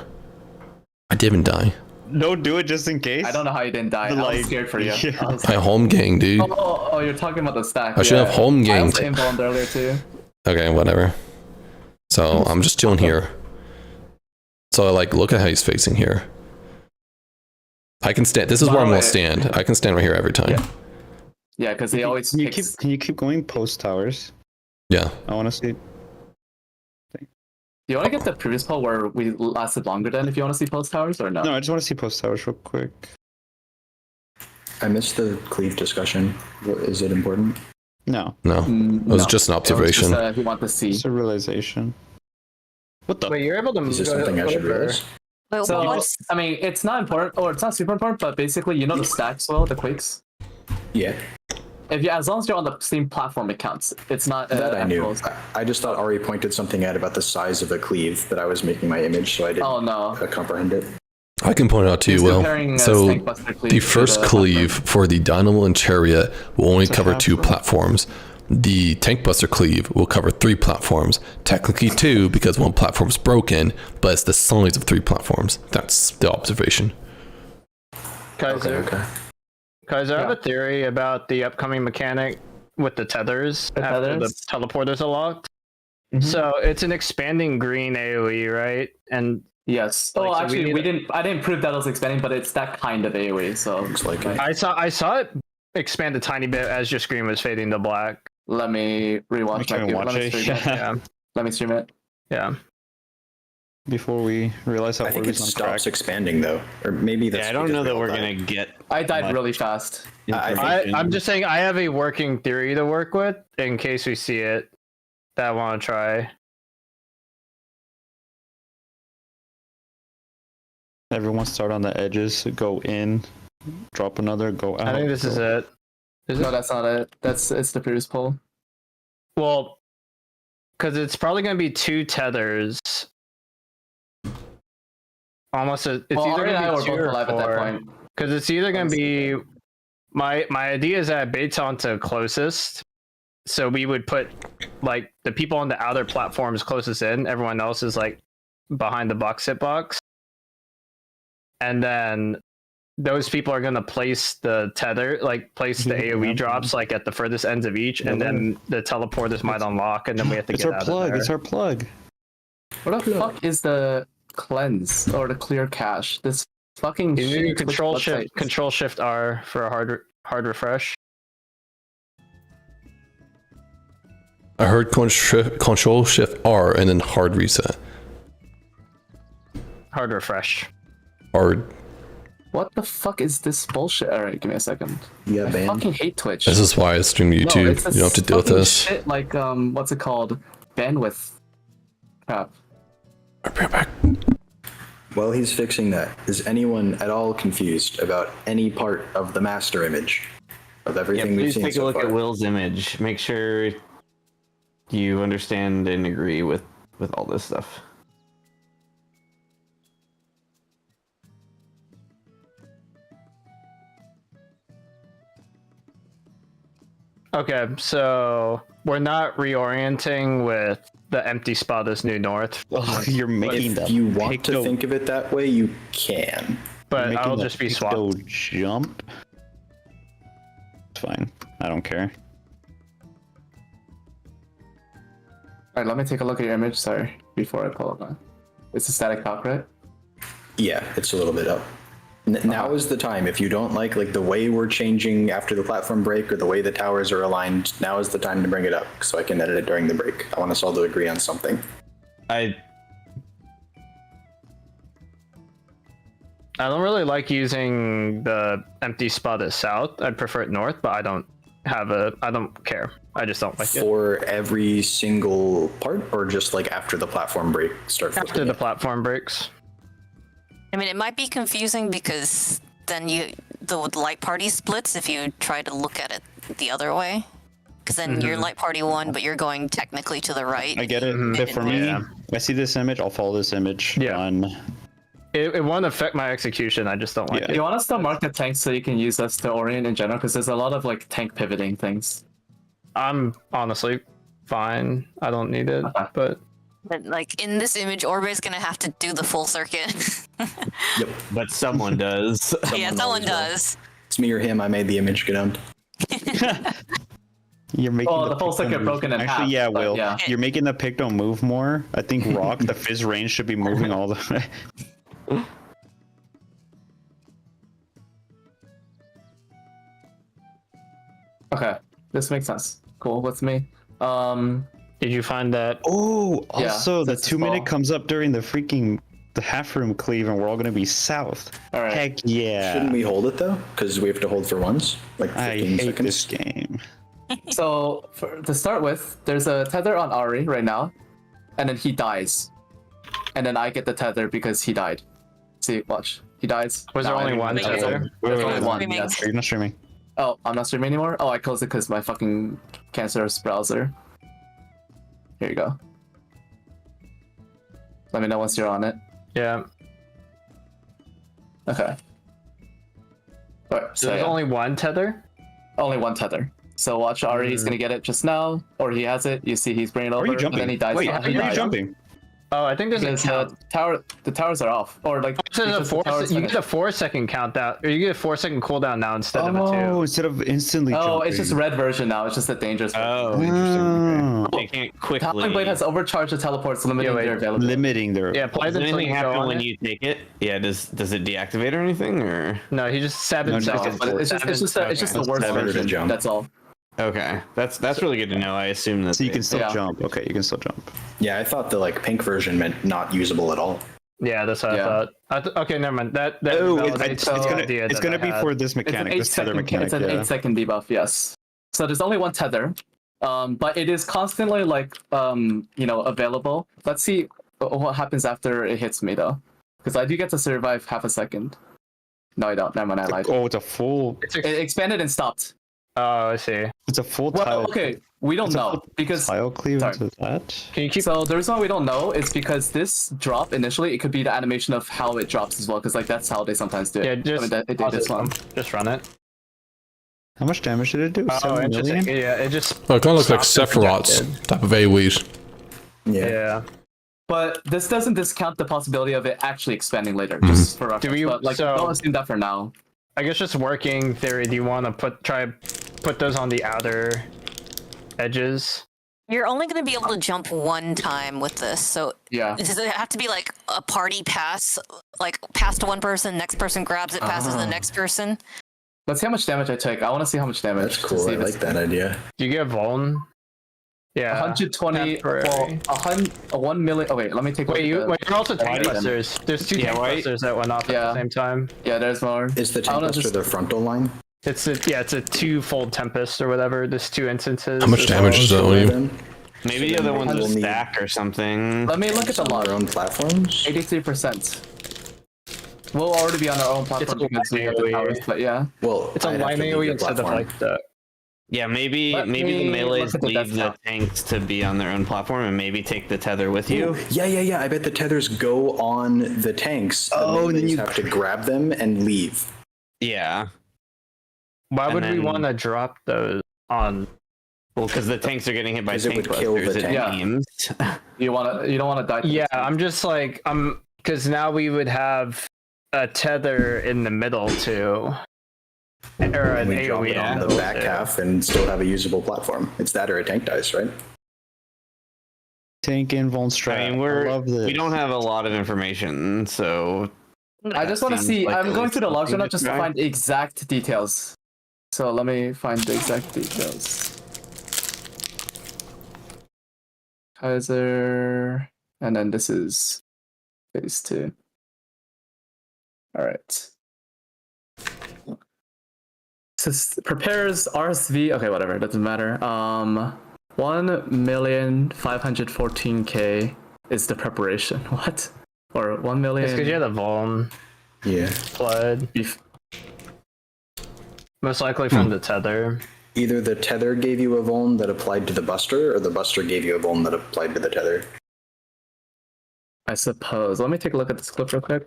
I didn't die. No, do it just in case. I don't know how you didn't die. I was scared for you. Yeah. I was I home gang, dude. oh, you're talking about the stack. I should have home I gang. was involved earlier too. Okay, whatever. So I'm just chilling here. So like, look at how he's facing here. I can stand. This is where I'm gonna stand. I can stand right here every time. Yeah, because he always Can you picks... can you keep going post towers? Yeah. I want to see. Do you want to get the previous poll where we lasted longer then if you want to see post towers or no? No, I just want to see post towers real quick. I missed the cleave discussion. Is it important? No, No. It was just an observation. It was just, we want to see. it's a realization. What the? Wait, you're able to Is this go to something I should whatever. realize? But So, once, I mean, it's not important, or it's not super important, but basically, you know the stacks well, the quakes? Yeah, If you, as long as you're on the same platform, it counts. It's not... that I knew. actual- I just thought Ari pointed something out about the size of a cleave that I was making my image, so I didn't Oh, no. comprehend it. I can point it out to you, He's Will. comparing, So Tank Buster cleave the to first the cleave for the Dynamo and Chariot will only a cover half 2 room. platforms. The Tank Buster cleave will cover 3 platforms. Technically 2 because 1 platform's broken, but it's the size of 3 platforms. That's the observation. Kaiser, Okay. Kaiser, I have a theory about the upcoming mechanic with the tethers The after tethers? the teleporters are locked. Mhm. So it's an expanding green AoE, right? And Yes. Like, Oh, so we actually, need- I didn't prove that it was expanding, but it's that kind of AoE, so... Looks like it. I saw it expand a tiny bit as your screen was fading to black. Let me rewatch try and watch Let me it. stream it. Yeah, Let me stream it. yeah. Before we realize how I think it Orbeez on stops crack. expanding though, or maybe that's. Yeah, I don't because know we that all we're died. gonna get. I died Much. really fast. I'm just saying I have a working theory to work with in case we see it that I want to try. Everyone start on the edges, go in, drop another, go out. I think this is it. Is No, it? that's not it. It's the previous poll. Well, because it's probably going to be 2 tethers. Almost, it's Well, either Ari and I going were to be 2 both or alive at that 4. point. Because it's either going to be my idea is that it baits onto closest, so we would put like the people on the outer platforms closest in. Everyone else is like behind the box hitbox, and then those people are going to place the tether, like place the AoE drops like at the furthest ends of each, and then the teleporters might unlock, and then we have to It's get our out plug. of there. It's our plug. What the fuck is the cleanse or the clear cache? This fucking You shit need control Twitch shift, website. control shift R for a hard refresh. I heard control shift R and then hard reset. Hard refresh. Hard. What the fuck is this bullshit? Alright, give me a second. Yeah, I man. fucking hate Twitch. This is why I stream No, YouTube. it's You don't have to deal with fucking this. Shit like what's it called? Bandwidth. Crap. I'll be right back. While he's fixing that, is anyone at all confused about any part of the master image of Yeah, everything we've please seen take a so look far? at Will's image. Make sure you understand and agree with all this stuff. Okay, so we're not reorienting with the empty spot as New North, Oh, you're making If that. you want to Picto- think of it that way, you can. but making I'll that just be Picto swapped. jump. It's fine. I don't care. Alright, let me take a look at your image, sorry, before I pull up on. It's a static top, right? Yeah, it's a little bit up. Now is the time. If you don't like the way we're changing after the platform break or the way the towers are aligned, now is the time to bring it up so I can edit it during the break. I want us all to agree on something. I I don't really like using the empty spot as south. I'd prefer it north, but I don't care. I just don't like it. For every single part, or just like after the platform break start After flipping the it? platform breaks. I mean, it might be confusing because then the light party splits if you try to look at it the other way. Because then you're light party 1, but you're going technically to the right. I get it. Mhm. But for me, Yeah. I see this image, I'll follow this image. Yeah. Done. It won't affect my execution. I just don't like Yeah. it. You want us to mark the tanks so you can use us to orient in general? Because there's a lot of like tank pivoting things. I'm honestly fine. I don't need it, Okay. but But like in this image, Orbe's gonna have to do the full circuit. Yep. But someone does. Yeah, someone does. It's me or him. I made the image get owned. You're making Oh, the full Picto circuit move. broken in half, Actually, yeah, but Will. yeah. You're making the Picto move more. I think Rock, the Fizz range should be moving all the way. Okay, this makes sense. Cool with me. Did you find that? Oh, Yeah, also the that's 2 minute small. comes up during the half room cleave, and we're all gonna be south. All right. Heck yeah! Shouldn't we hold it though? Because we have to hold for once, like I 15 hate seconds. this game. So to start with, there's a tether on Ari right now, and then he dies, and then I get the tether because he died. See, watch. He dies. Was there Now only I- one Wait, tether? There's wait, only wait. one. Streaming. Yes. You're not streaming. Oh, I'm not streaming anymore. Oh, I closed it because my fucking cancerous browser. Here you go. Let me know once you're on it. Yeah. Okay. Alright, So so there's yeah. only one tether? Only one tether. So watch Ari, he's gonna get it just now, or he has it. You see, he's bringing it Where over, are you and jumping? then he dies. Wait, he how are you dies. jumping? Oh, I think there's Because a count. the towers are off, or like So there's a because the towers you get a 4-second countdown, or you get a 4-second cooldown now instead of a 2. Oh, instead of instantly. Oh, jumping. it's just red version now. It's just a dangerous. version. Oh, interesting. Oh, They can't Howling Blade quickly. has overcharged the teleports, limiting wait. their availability. limiting their. Yeah, play Does this until anything you go happen on when it. you take it? Yeah. Does it deactivate or anything? Or No, he just 7 No, no, seconds. But it's just the Okay. worst Never to version. jump. That's all. okay, that's really good to know. I assume that. So you can still Yeah. jump. Okay, you can still jump. Yeah, I thought the like pink version meant not usable at all. Yeah, that's what Yeah. I thought. Okay, never mind. That Oh, validates it's the gonna idea it's that gonna I be had. for this It's an mechanic, 8 this tether second. mechanic. It's an Yeah. 8-second debuff. Yes. So there's only one tether, but it is constantly like available. Let's see what happens after it hits me though, because I do get to survive half a second. No, I don't. Never mind. I lied. Oh, it's a full. It expanded and stopped. Oh, I see. It's a full Well, tile. okay, we don't It's a know full because tile cleave sorry. into that. Can you keep? so the reason why we don't know is because this drop initially it could be the animation of how it drops as well, because like that's how they sometimes do it. Yeah, just it did this one. Just run it. How much damage did it do? Oh, 7 interesting. million? Yeah, it just. Oh, it kind of looks like stopped and Sephiroth's projected. type of AoEs. Yeah. But this doesn't discount the possibility of it actually expanding later, just for reference. Do we- but, like, so- don't assume that for now. I guess just working theory. Do you want to try put those on the outer edges? You're only going to be able to jump one time with this. So Yeah. does it have to be like a party pass? Like pass to one person, next person grabs it, passes the next person? Let's see how much damage I take. I want to see how much damage. That's to cool. see I if like it's- that idea. Do you get Vuln? Yeah. 120. temporary. Well, 1 million. Oh wait, let me take. a Wait, look at wait, you're also tank Why- busters. There's 2 Yeah, tank why- busters that went off at Yeah. the same time. Yeah, there's more. Is the I wanna Tempest or just- the frontal line? It's a 2-fold tempest or whatever. There's 2 instances. How much as damage well. does that on you? Then Maybe So the other then ones we'll will need- stack or something. Let me look at the on log. our own platforms. 83%. We'll already be on our own platform a because we have the AoE. powers, but yeah. Well, It's a I'd have line to leave AoE your instead of platform. like the. Yeah, maybe Let the me melees look at the leave the desktop. tanks to be on their own platform and maybe take the tether with you. Yeah. I bet the tethers go on the tanks. The Oh, and then melees you- have to grab them and leave. Yeah. Why And would we then- want to drop those on? Well, because the tanks are getting hit by 'Cause it tank would kill busters. the It tank. Yeah. seems. You don't want to die. to Yeah, this. I'm just like because now we would have a tether in the middle too, or an And we drop AoE it on in the back too. half and still have a usable platform. It's that or a tank dice, right? Tank and Vuln strat. I mean, love this. we don't have a lot of information, so I just want to seems see. like I'm at going least through the logs right something now to just to try. find exact details. So let me find the exact details. Kaiser, and then this is phase 2. All right. So prepares RSV. Okay, whatever. It doesn't matter. 1,514,000 is the preparation. What? Or 1 million? It's because you have the Vuln Yeah. blood, Beef. most likely from the tether. Either the tether gave you a vuln that applied to the buster, or the buster gave you a vuln that applied to the tether. I suppose. Let me take a look at this clip real quick.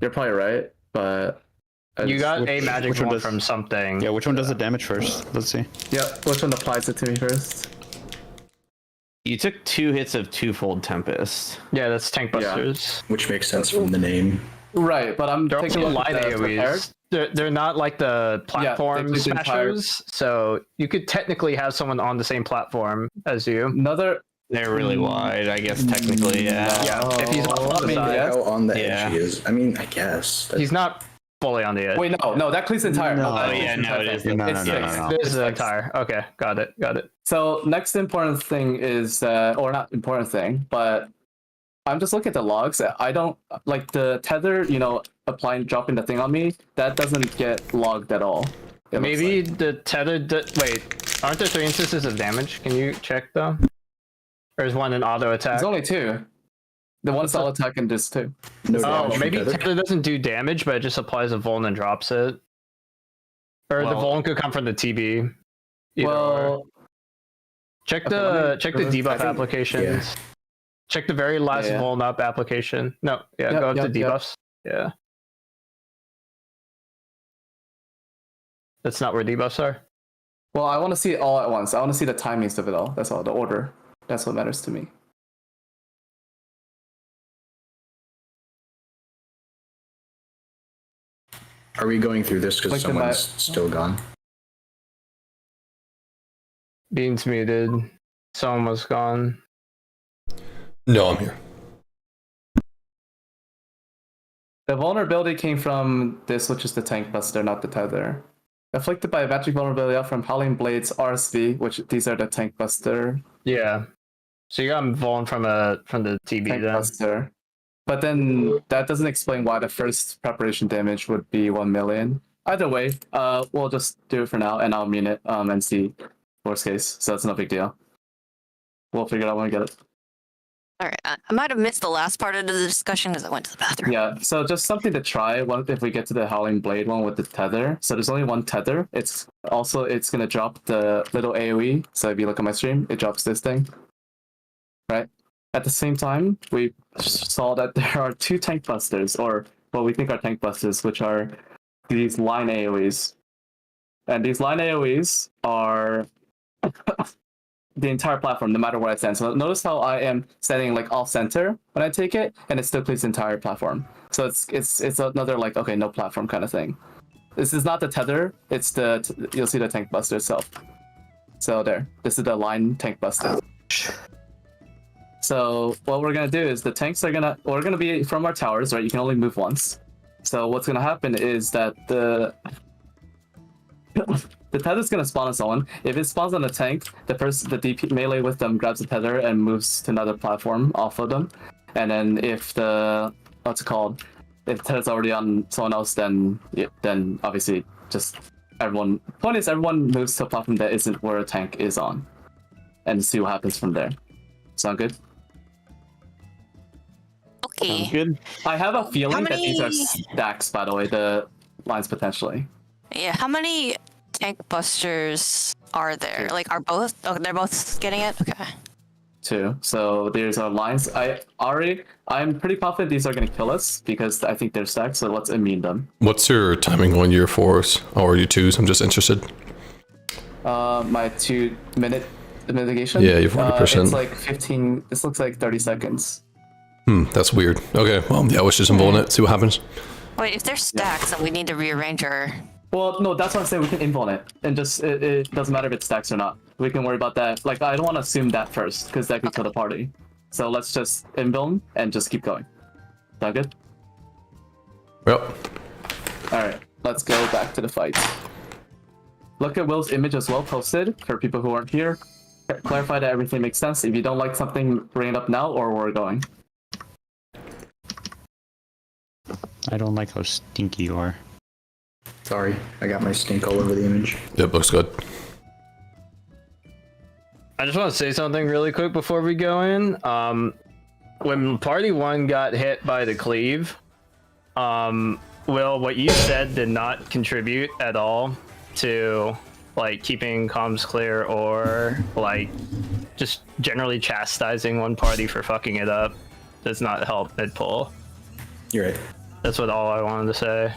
You're probably right, but You got a magic which one one does- from something. Yeah, which one does the damage first? Let's see. Yep. Which one applies it to me first? You took 2 hits of twofold Tempest. Yeah, that's tank busters. Which makes sense from the name. Right, but I'm They're taking also a look line at the prepared. AoEs. They're not like the platform please entire- smashers, so you could technically have someone on the same platform as you. Another. They're really wide, I guess, technically, yeah. Yeah, if he's Oh, on I the mean, side, yes. How on the Yeah. edge he is. I mean, I guess. he's not fully on the edge. Wait, no, that cleats entire. No. that Oh, cleats yeah, no, entire it is. thing. No, It's no, no, fixed. no, no. This It's is the fixed. entire. Okay, got it. So next important thing is, or not important thing, but I'm just looking at the logs. I don't like the tether. Dropping the thing on me. That doesn't get logged at all. it looks Maybe like. the tether. Wait, aren't there 3 instances of damage? Can you check though? Or is one an auto attack? There's only 2. The one solid attack and this 2. No Oh, damage from maybe tether? tether doesn't do damage, but it just applies a vuln and drops it. Or the Well- vuln could come from the TB. Either or. Well, check okay, the let me- check the debuff I think- applications. Check the very last Yeah. vuln up application. No, yeah, Yep, go up to yep, yep. debuffs. Yeah. That's not where debuffs are. well, I want to see it all at once. I want to see the timings of it all. That's all. The order. That's what matters to me. Are we going through this because Like the someone's map- still gone? Beans muted. Someone was gone. No, I'm here. The vulnerability came from this, which is the tank buster, not the tether. Afflicted by a magic vulnerability from Howling Blades RSV, which these are the tank buster. Yeah. So you got vuln from the TB Tank then. buster. But then that doesn't explain why the first preparation damage would be 1 million. Either way, we'll just do it for now, and I'll mean it and see worst case. So it's no big deal. We'll figure it out when we get it. All right. I might have missed the last part of the discussion because I went to the bathroom. Yeah, so just something to try. What if we get to the Howling Blade one with the tether? So there's only one tether. It's gonna drop the little AoE. So if you look at my stream, it drops this thing. Right? At the same time, we saw that there are 2 tank busters, or what we think are tank busters, which are these line AoEs. And these line AoEs are the entire platform, no matter where I stand. So notice how I am standing like off center when I take it, and it still clears the entire platform. So it's another like, okay, no platform kind of thing. This is not the tether. It's you'll see the tank buster itself. So there, this is the line tank buster. So what we're gonna do is the tanks we're gonna be from our towers, right? You can only move once. So what's gonna happen is that the tether's gonna spawn on someone. If it spawns on a tank, the DP melee with them grabs the tether and moves to another platform off of them. And then if the if the tether's already on someone else, then obviously just everyone. Point is, everyone moves to a platform that isn't where a tank is on, and see what happens from there. Sound good? Okay. Good. I have a feeling that these are many- stacks, by the way, the lines potentially. Yeah. How many tank busters are there? Like, are both? Oh, they're both getting it. Okay. 2. So there's our lines. I'm pretty confident these are gonna kill us because I think they're stacked, so let's immune them. What's your timing on your 4s or your 2s? I'm just interested. My 2-minute mitigation. Yeah, you've 40%. It's like 15. This looks like 30 seconds. That's weird. Okay, well, yeah, let's just invuln it, see what happens. Wait, if they're stacks, then we need to rearrange our. Well, no, that's what I'm saying. We can invuln it, and just it doesn't matter if it stacks or not. We can worry about that. Like, I don't want to assume that first because that could kill the party. So let's just invuln and just keep going. Sound good? Yep. All right, let's go back to the fight. Look at Will's image as well posted for people who aren't here. Clarify that everything makes sense. If you don't like something, bring it up now or we're going. I don't like how stinky you are. Sorry, I got my stink all over the image. Yep, looks good. I just want to say something really quick before we go in. When Party 1 got hit by the cleave, Will, what you said did not contribute at all to like keeping comms clear or like just generally chastising one party for fucking it up. Does not help mid pull. You're right. That's what all I wanted to say.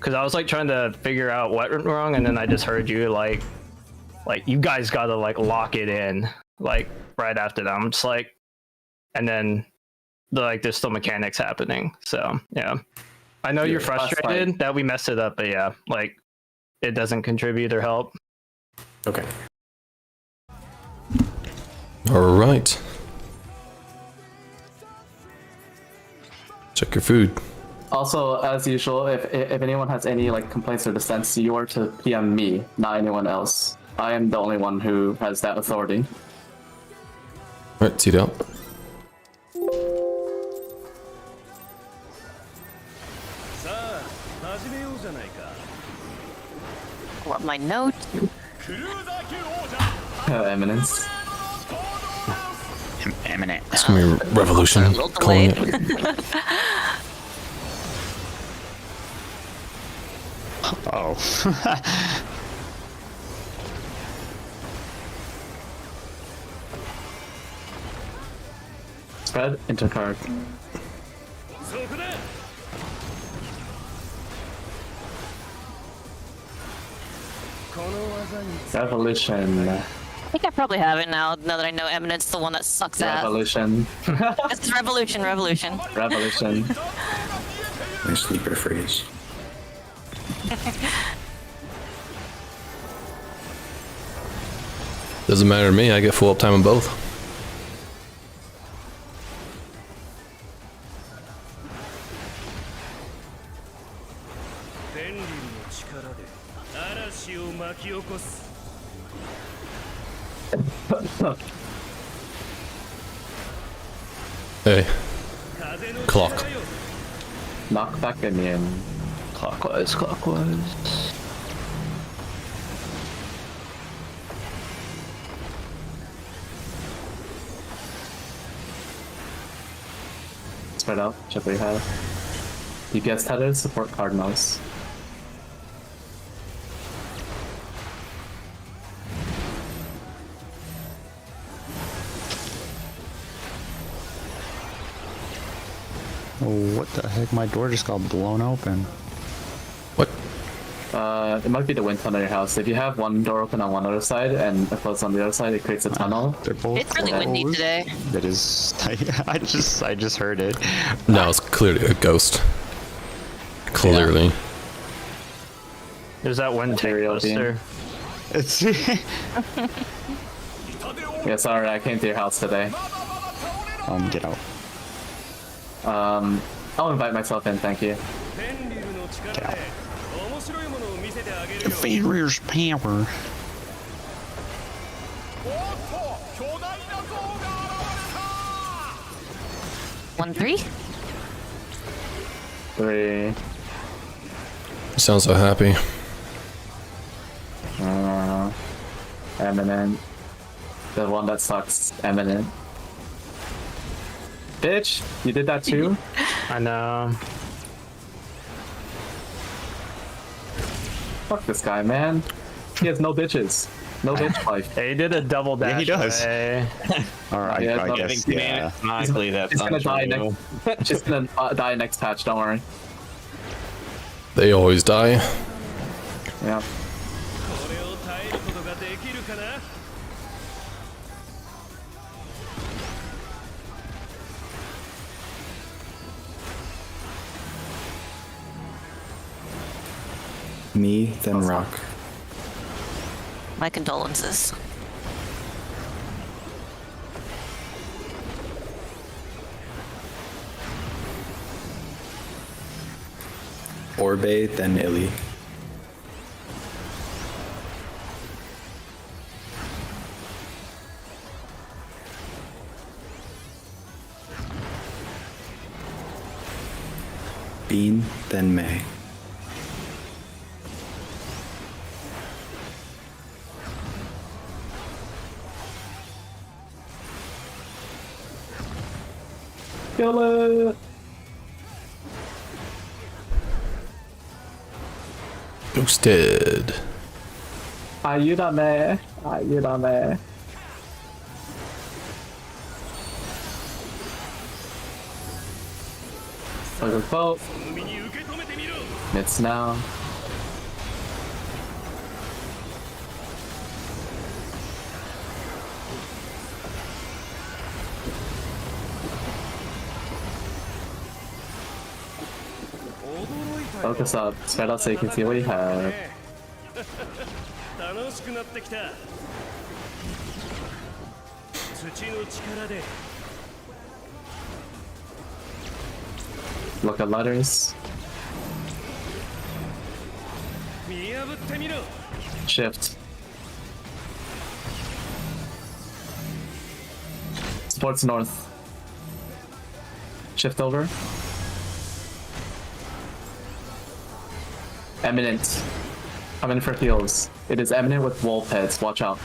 Cause I was like trying to figure out what went wrong, and then I just heard you like you guys gotta like lock it in. like right after them. Just like, and then there's still mechanics happening. So yeah, I know you're frustrated that we messed it up, but yeah, like it doesn't contribute or help. Okay. All right. Check your food. Also, as usual, if anyone has any like complaints or dissents, you are to PM me, not anyone else. I am the only one who has that authority. All right, seat out. Pull up my note. Eminence. Eminent. It's gonna be revolution. A little Calling delayed. it. Oh. Spread, intercard. Revolution. I think I probably have it now that I know Eminence the one that sucks ass. Revolution. This is Revolution. Revolution. My sleeper phrase. Doesn't matter to me. I get full uptime on both. Hey, clock. Knock back in. Clockwise. Spread out, check what you have. DPS tether, support cardinals. Oh, what the heck? My door just got blown open. What? It might be the wind tunnel in your house. If you have one door open on one other side and it closed on the other side, it creates a tunnel. They're both It's really windy closed. today. It is. I just heard it. No, it's clearly a ghost. Clearly. There's that one tank Material beam. poster. It's. Yeah, sorry, I came to your house today. Get out. I'll invite myself in, thank you. Get out. The Fenrir's power. One, 3. 3. You sound so happy. Eminent. The one that sucks, Eminent. Bitch, you did that too? I know. Fuck this guy, man. He has no bitches. No bitch life. He did a double dash. Yeah, he does. away. All right, Yeah, I no, guess. Yeah. Honestly, that's She's gonna die untrue. next. She's gonna die next patch. Don't worry. They always die. Yeah. Me, then Rock. My condolences. Orbe, then Illy. Bean, then May. Kill it. Ghosted. Ayúdame. Ayúdame. Over boat. It's now. Focus up. Spread out so you can see what you have. 楽しくなってきた。土の力で Look at letters. 見破ってみろ。 Shift. Supports north. Shift over. Eminent. I'm in for heals. It is eminent with wolf heads. Watch out.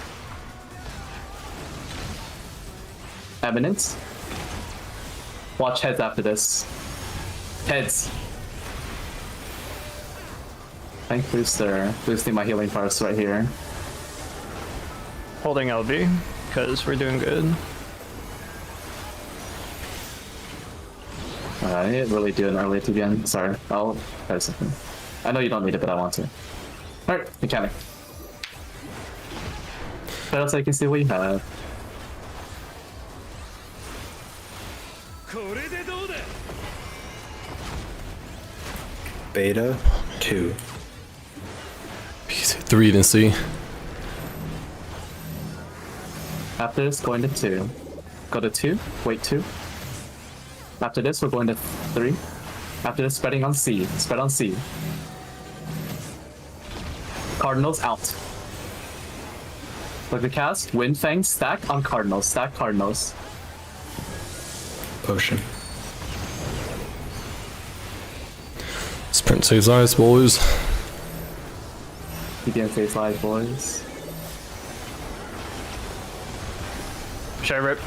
Eminent. Watch heads after this. Heads. Tank booster. Boosting my healing parts right here. Holding LB, because we're doing good. I didn't really do an early TBN. Sorry. I'll try something. I know you don't need it, but I want to. Alright, mechanic. What else I can see what you have? これでどうだ。 Beta 2. 3 didn't see. After this, going to 2. Go to 2. Wait 2. After this, we're going to 3. After this, spreading on C. Spread on C. Cardinals out. Look at the cast. Wind Fang stack on Cardinals. Stack Cardinals. Potion. Sprint saves eyes, boys. TBN face live, boys. Should I rip?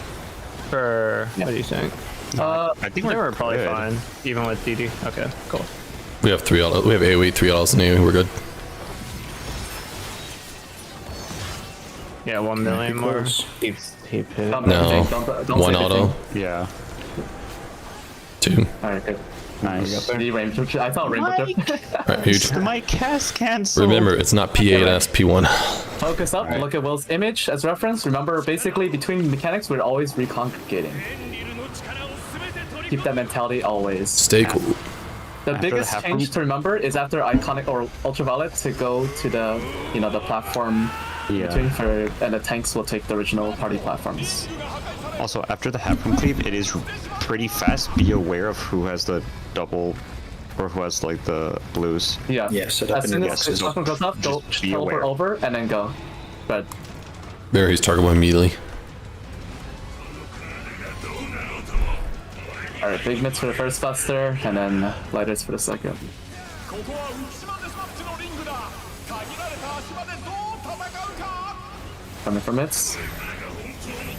For Yeah. what do you think? I think I think we're probably good. fine, even with DD. Okay, cool. We have 3 autos. We have AoE, 3 autos in AoE. We're good. Yeah, 1 million more. Close. Keep hit. Don't No. anything, don't 1 say auto. anything. Yeah. 2. Alright, good. Nice. The rainbow trip. I thought rainbow trip. Alright, huge. My cast cancel. Remember, it's not P8S, P1. Focus up. Look at Will's image as reference. Remember, basically between mechanics, we're always recongregating. エンリルの力を全て取り Keep that mentality always. Stay cool. The After biggest the half change room? to remember is after iconic or ultraviolet to go to the, the platform between Yeah. for, and the tanks will take the original party platforms. Also, after the half room cleave, it is pretty fast. Be aware of who has the double, or who has like the blues. Yeah. Yeah, set up As in soon your as guesses. the platform goes up, go Just be teleport aware. over and then go. But There, he's target one immediately. alright, big mitts for the first buster, and then lighters for the second. ここは浮島デスマッチのリングだ。限られた足場でどう戦うか。 Coming from mitts.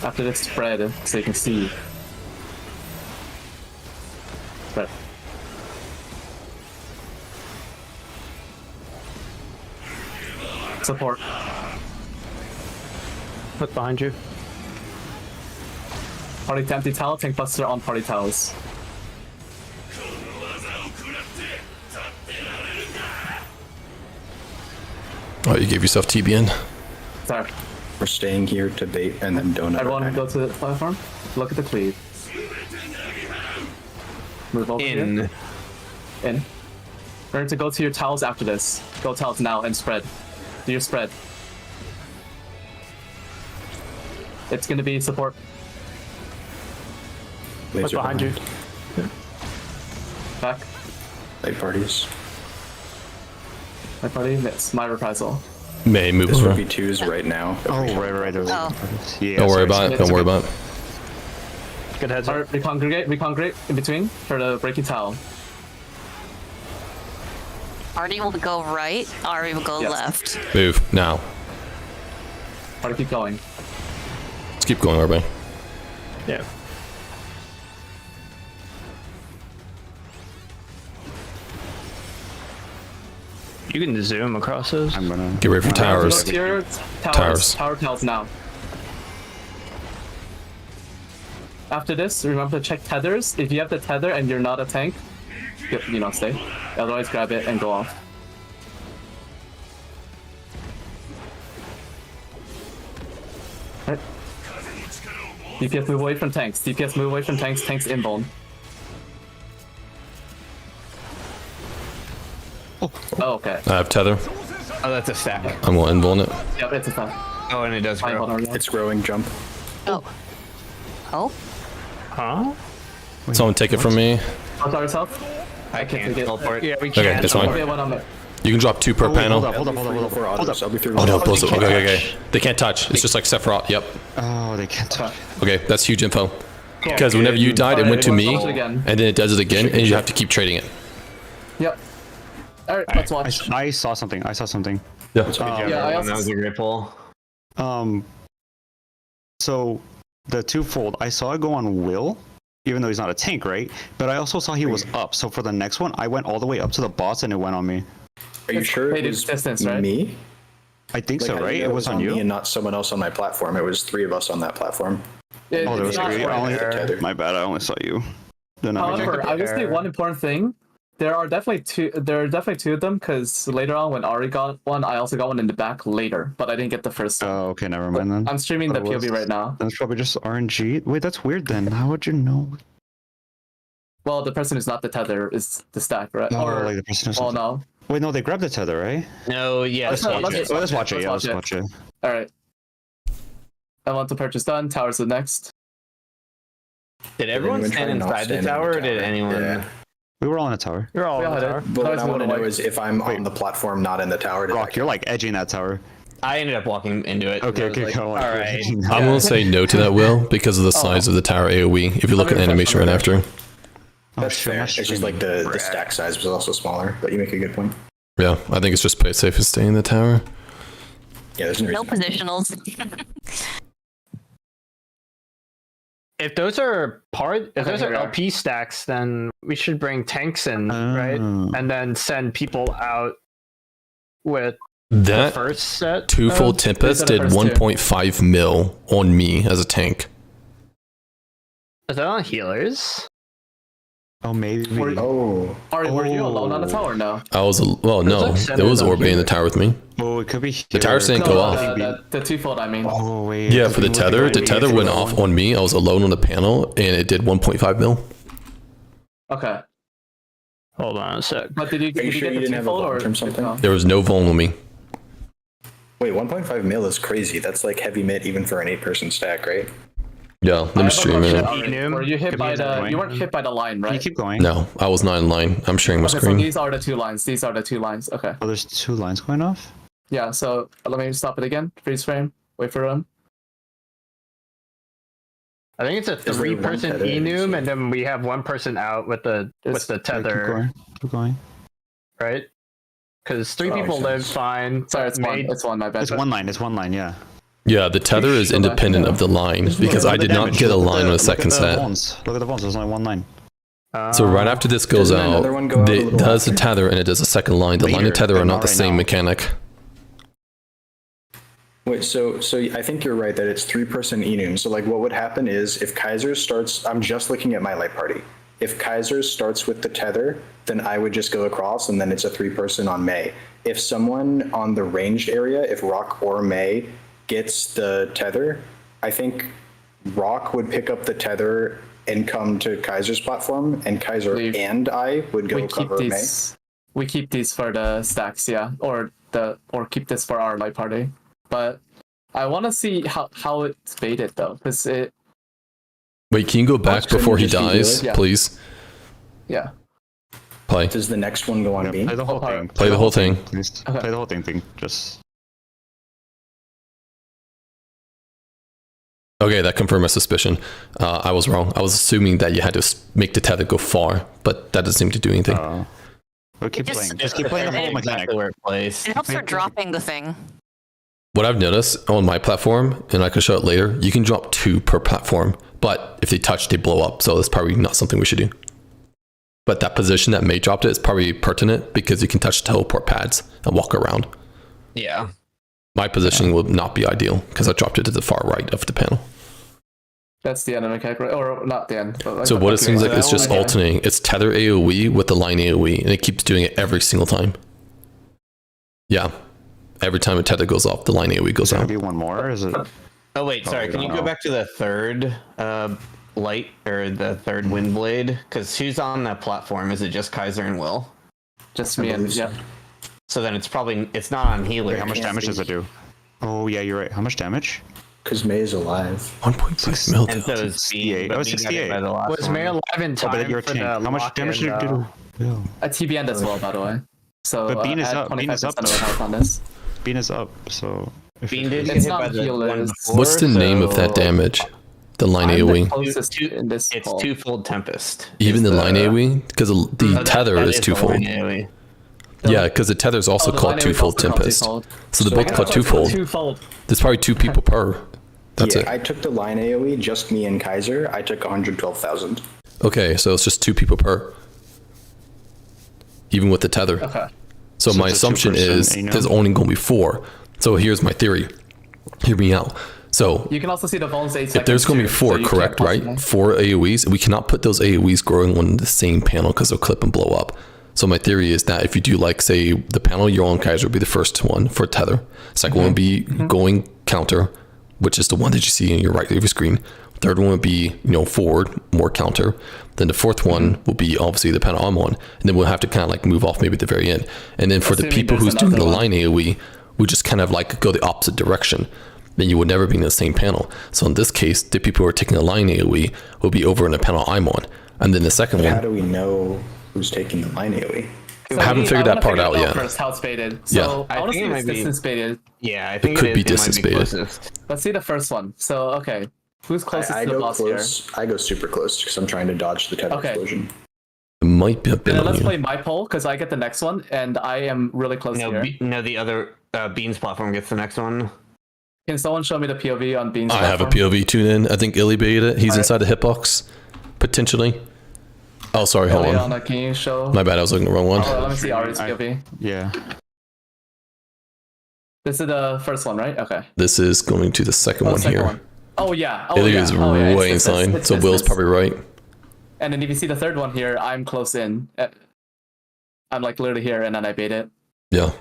After this, spread so you can see. Spread. Support. Look behind you. Party to empty towel, tank buster on party towels. Oh, you gave yourself TBN. Sorry. We're staying here to bait and then donut. Everyone go to the platform. Look at the cleave. Move over here. In. Remember to go to your towels after this. Go towels now and spread. Do your spread. It's gonna be support. Look Laser behind you. Back. Light parties. My party. It's my reprisal. May move This over. would be 2s right now. Oh, right. There's Oh. Yeah. Don't worry sorry, about it. Don't worry about it. Good heads up. Alright, recongregate in between for the breaking towel. Artie will go right, Ari will go Yes. left. Move now. Party keep going. Let's keep going, everybody. Yeah. You can zoom across those. I'm gonna Get ready for towers. Go to your towers. Towers. Tower towels now. After this, remember to check tethers. If you have the tether and you're not a tank, stay. Otherwise, grab it and go off. Right. DPS move away from tanks. DPS move away from tanks. Tanks invuln. Oh, okay. I have tether. Oh, that's a stack. I'm going to invuln it. Yep, it's a fun. Oh, and it does Fine, grow. hold on. It's growing. Jump. Oh. Oh? Huh? Someone take it from me. Auto yourself. I can't take it. teleport. Yeah, we Okay, can. that's fine. Okay, one on there. You can drop 2 per panel. Hold up. I'll be through. Oh no, it blows up. Okay. They can't touch. It's just like Sephiroth. Yep. Oh, they can't touch. Okay, that's huge info. Because whenever you died, it went to me, and then it does it again, and you have to keep trading it. Yep. Alright, let's watch. I saw something. Yeah. Yeah, I also That was a great pull. So the twofold, I saw it go on Will, even though he's not a tank, right? But I also saw he was up. So for the next one, I went all the way up to the boss, and it went on me. Are you sure it Faded was distance, right? me? I think Like, so, how do right? you know It was on me you. and not someone else on my platform. It was 3 of us on that platform. Yeah, Oh, there it's was not 3. right Only there. my bad. I only saw you. Then I However, I will say one important thing. There are definitely two of them because later on when Ari got one, I also got one in the back later, but I didn't get the first one. Oh, okay, never mind then. I'm streaming the That was- POV right now. That's probably just RNG. Wait, that's weird then. How would you know? Well, the person who's not the tether is the stack, right? Oh, Or like the person who's oh no. Wait, no, they grabbed the tether, right? No, yeah. Let's let's watch watch it. it. Let's watch it. Let's Yeah, watch let's it. watch it. All right. I want to purchase done. Towers the next. Did everyone anyone try stand not inside the stand in the tower, or did tower? anyone? Yeah. We were all in a tower. You're all We all in had the it. tower. But what Towers I want to moved know away. is if I'm on the platform, not in the tower. Does Rock, that you're count? like edging that tower. I ended up walking into it. Okay, I was okay, like, go on. all right. I'm going to say no to that, Will, because of the size of the tower AoE. If you look at the animation right after. That's shit, fair. my It's just stream. like the stack size was also smaller, but you make a good point. Yeah, I think it's just play it safe and stay in the tower. Yeah, there's no No reason. positionals. If those are if those here are we are. LP stacks, then we should bring tanks in, right? Oh. And then send people out with the That first set. twofold of- Tempest these are the did first two. 1.5 mil on me as a tank. Is that on healers? Oh, maybe. Oh, Ari, were you alone on the tower? No. I was, well, no, like there centered was on Orbe in the healer. tower with me. Oh, it could be. The towers didn't No, go off. the twofold, I mean. Oh wait. Yeah, it for the could be tether, looking the like tether me. went off on me. I was alone on the panel, and it did 1.5 mil. Okay. Hold on a sec. But did you, Are you sure get you the didn't have a twofold bomb or from something? no? There was no vuln on me. wait, 1.5 mil is crazy. That's like heavy mid even for an 8-person stack, right? Yeah, let me stream it. Enum. Were you hit Could by be the? another You one. weren't hit by the line, Can you right? keep going? No, I was not in line. I'm sharing my Okay, so screen. these are the two lines. These are the two lines. Okay. Oh, there's 2 lines going off. Yeah. So let me stop it again. Freeze frame. Wait for them. I think it's a there one 3-person tether? enum, and then we have one person out with the Just- Yeah, tether, Keep going. right? Because 3 Oh, people makes live sense. fine. Sorry, it's one. Made- It's one. My bad. It's one line. It's one line. Yeah. Yeah, the tether is Go back. independent of the line because Look I at the did not damage. get a Look at line the- on a second look at the set. bones. Look at the bones. There's only one line. So right after this goes Doesn't another one go out, out a it little does the after? tether and it does a second line. The line Later, and tether but are not not the right same now. mechanic. Wait, so I think you're right that it's 3-person enum. So like what would happen is if Kaiser starts, I'm just looking at my light party. If Kaiser starts with the tether, then I would just go across and then it's a 3-person on May. If someone on the ranged area, if Rock or May gets the tether, I think Rock would pick up the tether and come to Kaiser's platform, and Kaiser Leave. and I would go we keep cover May. these. We keep these for the stacks, yeah, or keep this for our light party. But I want to see how it's baited though, because it, Wait, can you go back couldn't before he just be dies, good? Yeah. please? yeah. Play. Does the next one go on me? Play the whole part. thing. Play the whole thing. Please. Okay. Play the whole thing. Just. Okay, that confirmed my suspicion. I was wrong. I was assuming that you had to make the tether go far, but that doesn't seem to do anything. But keep Just- playing. Just keep playing the whole mechanic. Exactly where it plays. It helps for dropping the thing. What I've noticed on my platform, and I can show it later, you can drop 2 per platform, but if they touch, they blow up. So that's probably not something we should do. But that position that May dropped it is probably pertinent because you can touch teleport pads and walk around. Yeah. My positioning would not be ideal because I dropped it to the far right of the panel. That's the end of the mechanic, right? Or not the end. But like So the what it seems like okay. it's just Okay. alternating. It's tether AoE with the line AoE, and it keeps doing it every single time. Yeah. Every time a tether goes off, the line AoE goes Is there gonna out. be one more? Or is it? Oh wait, sorry. we Can you don't go know. back to the third light or the third wind blade? Because who's on that platform? Is it just Kaiser and Will? Just me and yeah. So then it's not on healer. Wait, how much damage does it do? Oh yeah, you're right. How much damage? Because May is alive. 1.6 mil. And so is 68. but Oh, Bean got 68. hit by the last Was one. May alive in Oh, time but you're a for tank. the How much damage did it do? Yeah. A TB end as well, by the way. So But Bean is add up. Bean is 25% up. of health on this. Bean is up, so. If Bean it- did get It's hit not by the healers. one before, What's the name of that so damage? The line I'm the AoE. closest in this It's call. twofold Tempest. Even is the line AoE? Because the that- tether that is the toofold. line AoE. Yeah, because the tether is also Oh, the called line AoE is twofold also called Tempest. twofold. So they're So both I called thought twofold. Twofold. There's probably 2 people per. That's yeah, it. I took the line AoE, just me and Kaiser. I took 112,000. Okay, so it's just 2 people per. Even with the tether. Okay. So my it's a assumption 2% is Ano? there's only going to be 4. So here's my theory. Hear me out. So You can also see the Vones 8 seconds. if there's going to be too, 4, so you correct, can't right? possibly- 4 AoEs. We cannot put those AoEs growing on the same panel because they'll clip and blow up. So my theory is that if you do like, say, the panel you're on Kaiser would be the first one for tether. Second one would be going counter, which is the one that you see in your right of your screen. Third one would be, forward, more counter. Then the fourth one will be obviously the panel I'm on. And then we'll have to kind of like move off maybe at the very end. And then for the Assuming people there's who's doing the another one. line AoE, we just kind of like go the opposite direction. Then you would never be in the same panel. So in this case, the people who are taking the line AoE will be over in the panel I'm on. And then the second How one, do we know who's taking the line AoE? So I haven't figured that part out yet. First, how it's baited. Yeah. So I I want to think see it if it's might be- distance baited. Yeah, I think could be it might distance baited. closest. Let's see the first one. So okay, who's closest I to the go boss close. I go super close because I'm trying to dodge the tether Okay. explosion. it might be a here? bit And then on let's you. play my poll because I get the next one, and I am really close here. No, the other Beans platform gets the next one. Can someone show me the POV on Bean's? I have a platform? POV tune in. I think Illy baited it. He's inside the hitbox, potentially. Oh, sorry, hold on. Eliana, can you show? My bad, I was looking at the wrong one. Oh, let me see Ari's POV. Yeah. This is the first one, right? Okay. This is going to the second Oh, one second here. one. Oh yeah. Oh Illy yeah. is Oh, yeah. way It's inside, it's so Will's distance. probably right. And then if you see the third one here, I'm close in. I'm like literally here, and then I bait it. Yeah.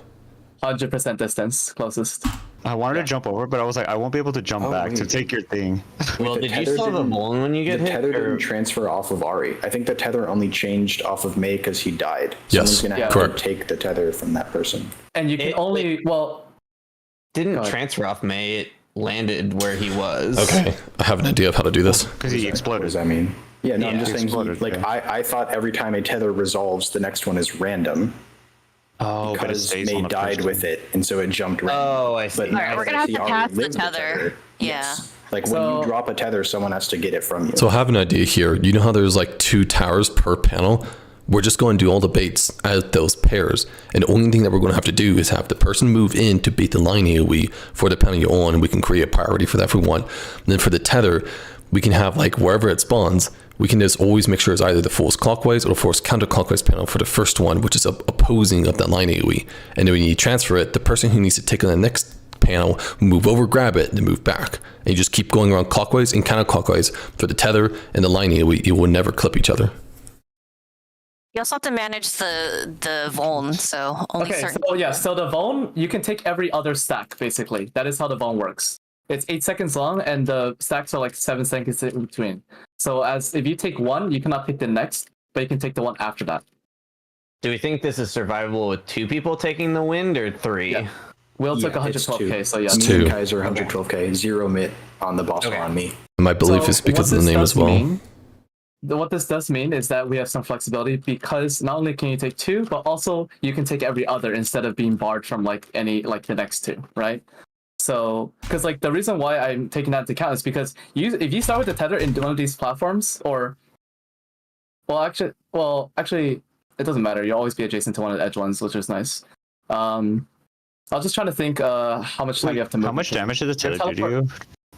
100% distance, closest. I wanted to jump over, but I was like, I won't be able to jump Oh, back to wait. take your thing. Well, the did you tether still have a didn't- bowling when you get The hit? tether or- didn't transfer off of Ari. I think the tether only changed off of May because he died. Yes. Someone's gonna Yeah. have Correct. to take the tether from that person. And you can It- only Go Didn't ahead. transfer off May. It landed where he was. Okay. I have an idea of how to do this. Because he What exploded. does that mean? Yeah, no, I'm Yeah. just saying. Exploded, yeah. I thought every time a tether resolves, the next one is random Oh, but it because stays May on the died first with it, and so it jumped random. Oh, I see. But Alright, now we're gonna that have he to already pass the lived tether. Yeah. yes. Like when So- you drop a tether, someone has to get it from you. So I have an idea here. You know how there's like 2 towers per panel? We're just going to do all the baits as those pairs. And the only thing that we're going to have to do is have the person move in to bait the line AoE for the panel you're on, and we can create a priority for that if we want. And then for the tether, we can have like wherever it spawns, we can just always make sure it's either the force clockwise or the force counterclockwise panel for the first one, which is opposing of that line AoE. And then when you transfer it, the person who needs to take on the next panel, move over, grab it, and move back. And you just keep going around clockwise and counterclockwise for the tether and the line AoE. It will never clip each other. You also have to manage the Voln, so only Okay, certain. so yeah, so the Vone, you can take every other stack, basically. That is how the Vone works. It's 8 seconds long, and the stacks are like 7 seconds in between. So if you take one, you cannot take the next, but you can take the one after that. Do we think this is survivable with 2 people taking the wind or 3? Yeah. Will took Yeah, it's 112k, so yeah. It's Me 2. and Kaiser 112k, 0 mit on the boss on me. My belief So is because what of the this name as does well. mean- what this does mean is that we have some flexibility because not only can you take 2, but also you can take every other instead of being barred from like the next 2, right? So, because like the reason why I'm taking that into account is because if you start with the tether in one of these platforms, or actually, it doesn't matter. You'll always be adjacent to one of the edge ones, which is nice. I was just trying to think how much time you have to move. How much damage did the tether do to you,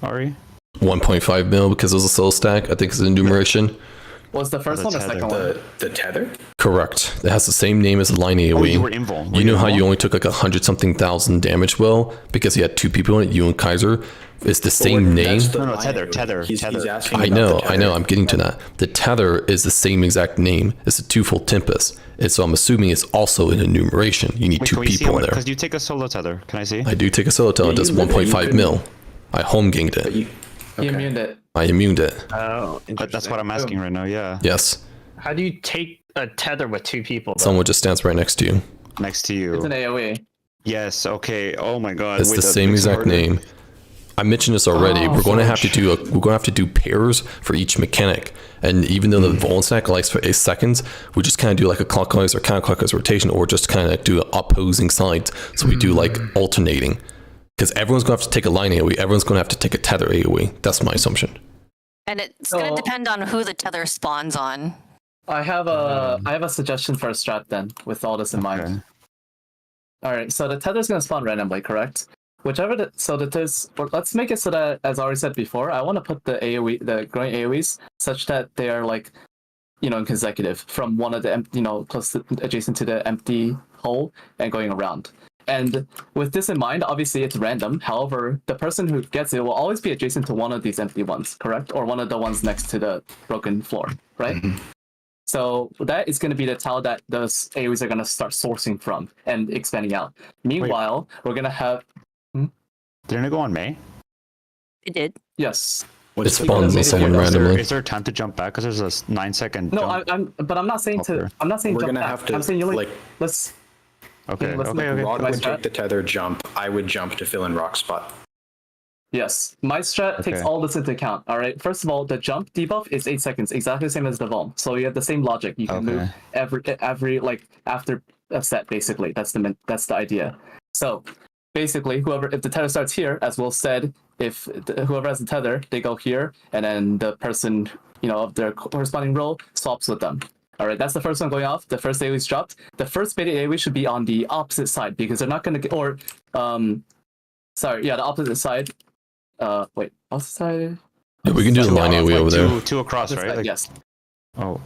Ari? 1.5 mil because it was a soul stack. I think it's an enumeration. Was the first the one or tether. second one? The tether? Correct. It has the same name as the line AoE. Oh, you were invuln. You know how you only took like 100-something thousand damage, Will, because he had 2 people in it, you and Kaiser? It's the same name. That's the No, line tether, AoE. tether, He's tether. asking I about know, the I know. tether. I'm getting to that. The tether is the same exact name. It's a twofold Tempest. And so I'm assuming it's also an enumeration. You need 2 people in there. Because you take a solo tether. Can I see? I do take a solo tether. It does you live it, you 1.5 can- mil. I home ganged But it. you, You okay. immuned it. I immuned it. Oh, But that's what I'm asking right now. Yeah. Yes. How do you take a tether with 2 people. Though. Someone just stands right next to you. Next to you. It's an AoE. Yes. Okay. Oh my God. It's Wait, the that same makes it exact harder. name. I mentioned this already. Oh, we're going to have to fudge. do pairs for each mechanic, and even though the Volan stack likes for 8 seconds, we just kind of do like a clockwise or counterclockwise rotation, or just kind of do opposing sides. So we do like alternating, because everyone's going to have to take a line AoE. Everyone's going to have to take a tether AoE. That's my assumption. And it's going to depend on who the tether spawns on. I have a suggestion for a strat then, with all this in mind. All right, so the tether's gonna spawn randomly, correct? Let's make it so that, as I already said before, I want to put the AoE, the growing AoEs, such that they are like, in consecutive from one of the close to, adjacent to the empty hole and going around. And with this in mind, obviously it's random. However, the person who gets it will always be adjacent to one of these empty ones, correct? Or one of the ones next to the broken floor, right? Mm-hmm. So that is going to be the tile that those AoEs are going to start sourcing from and expanding out. Meanwhile, we're going to have... Didn't it go on May? It did. Yes. It spawns on someone randomly. Is there time to jump back? Because there's a 9-second. No, I'm not saying to. I'm not saying we're jump gonna back. have to I'm saying you like. Let's. Okay. let's Okay. Rod My would strat? take the tether jump. I would jump to fill in rock spot. Yes, my strat takes all this into account. All right. First of all, the jump debuff is 8 seconds, exactly the same as the Vuln. So you have the same logic. You can move every like after a set. Basically, that's the idea. So basically, if the tether starts here, as Will said, if whoever has the tether, they go here, and then the person of their corresponding role swaps with them. All right, that's the first one going off. The first AoE is dropped. The first baited AoE should be on the opposite side because they're not going to get, the opposite side. Wait, opposite side? Yeah, we can do the line AoE over there. Two across, right? Like, yes. Oh.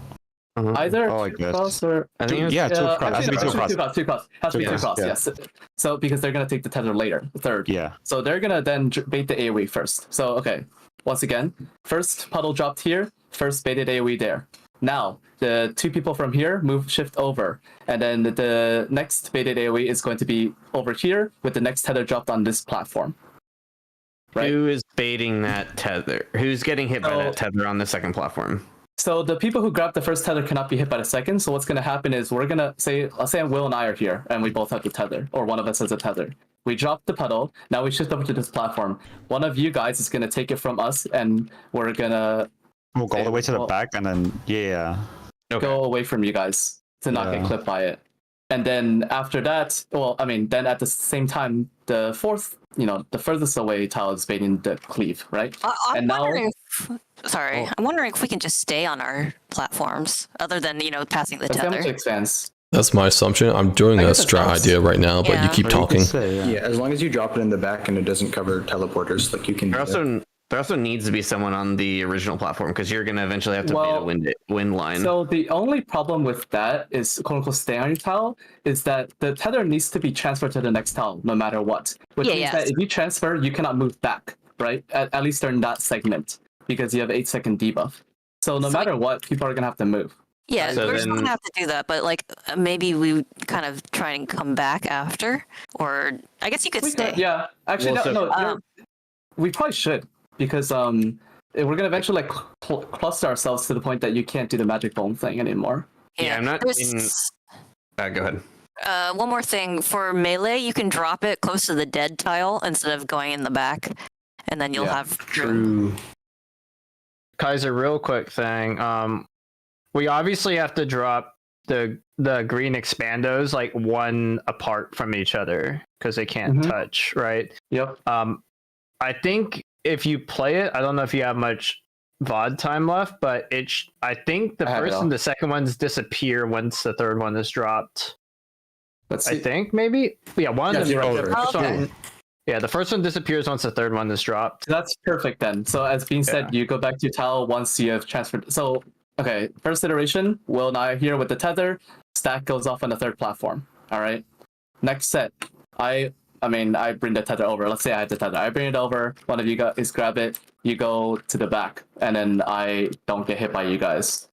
Either I two guess. across or... I think two across. Has to be two across. Two across. Has to be two across, yeah. yes. So, because they're going to take the tether later, the third. Yeah. So they're going to then bait the AoE first. So, okay. Once again, first puddle dropped here, first baited AoE there. Now, the 2 people from here shift over, and then the next baited AoE is going to be over here with the next tether dropped on this platform. Right? Who is baiting that tether? Who's getting hit by that tether on the second platform? So the people who grab the first tether cannot be hit by the second. So what's going to happen is we're going to let's say Will and I are here, and we both have the tether, or one of us has a tether. We drop the puddle. Now we shift over to this platform. One of you guys is going to take it from us, and we're going to... We'll go all the way to the back, and then, go away from you guys to not get clipped by it. And then after that, then at the same time, the fourth, the furthest away tile is baiting the cleave, right? I'm wondering if we can just stay on our platforms, other than, passing the That's how much tether. it expands. That's my assumption. I'm doing a strat idea right now, but you keep talking. Yeah, as long as you drop it in the back and it doesn't cover teleporters, like you can. There also needs to be someone on the original platform because you're going to eventually have to bait a wind line. So the only problem with that is, quote unquote, stay on your tile, is that the tether needs to be transferred to the next tile no matter what. Which means that if you transfer, you cannot move back, right? At least during that segment, because you have 8-second debuff. So no matter what, people are going to have to move. Yeah, So we're just then- gonna have to do that, but maybe we would kind of try and come back after, or I guess you could stay. Yeah, actually, we probably should, because we're gonna eventually cluster ourselves to the point that you can't do the magic bone thing anymore. Yeah, I'm not in... go ahead. One more thing, for melee, you can drop it close to the dead tile instead of going in the back, and then you'll have room. Kaiser, real quick thing. We obviously have to drop the green expandos like one apart from each other because they can't touch, right? Yep. I think if you play it, I don't know if you have much VOD time left, but I think the first and the second ones disappear once the third one is dropped. Let's see. I think maybe. Yeah, Okay. Yeah, the first one disappears once the third one is dropped. That's perfect then. So as being said, you go back to your tile once you have transferred. So, okay, first iteration, Will and I are here with the tether. Stack goes off on the third platform. All right. Next set, I bring the tether over. Let's say I had the tether. I bring it over. One of you guys grab it. You go to the back, and then I don't get hit by you guys.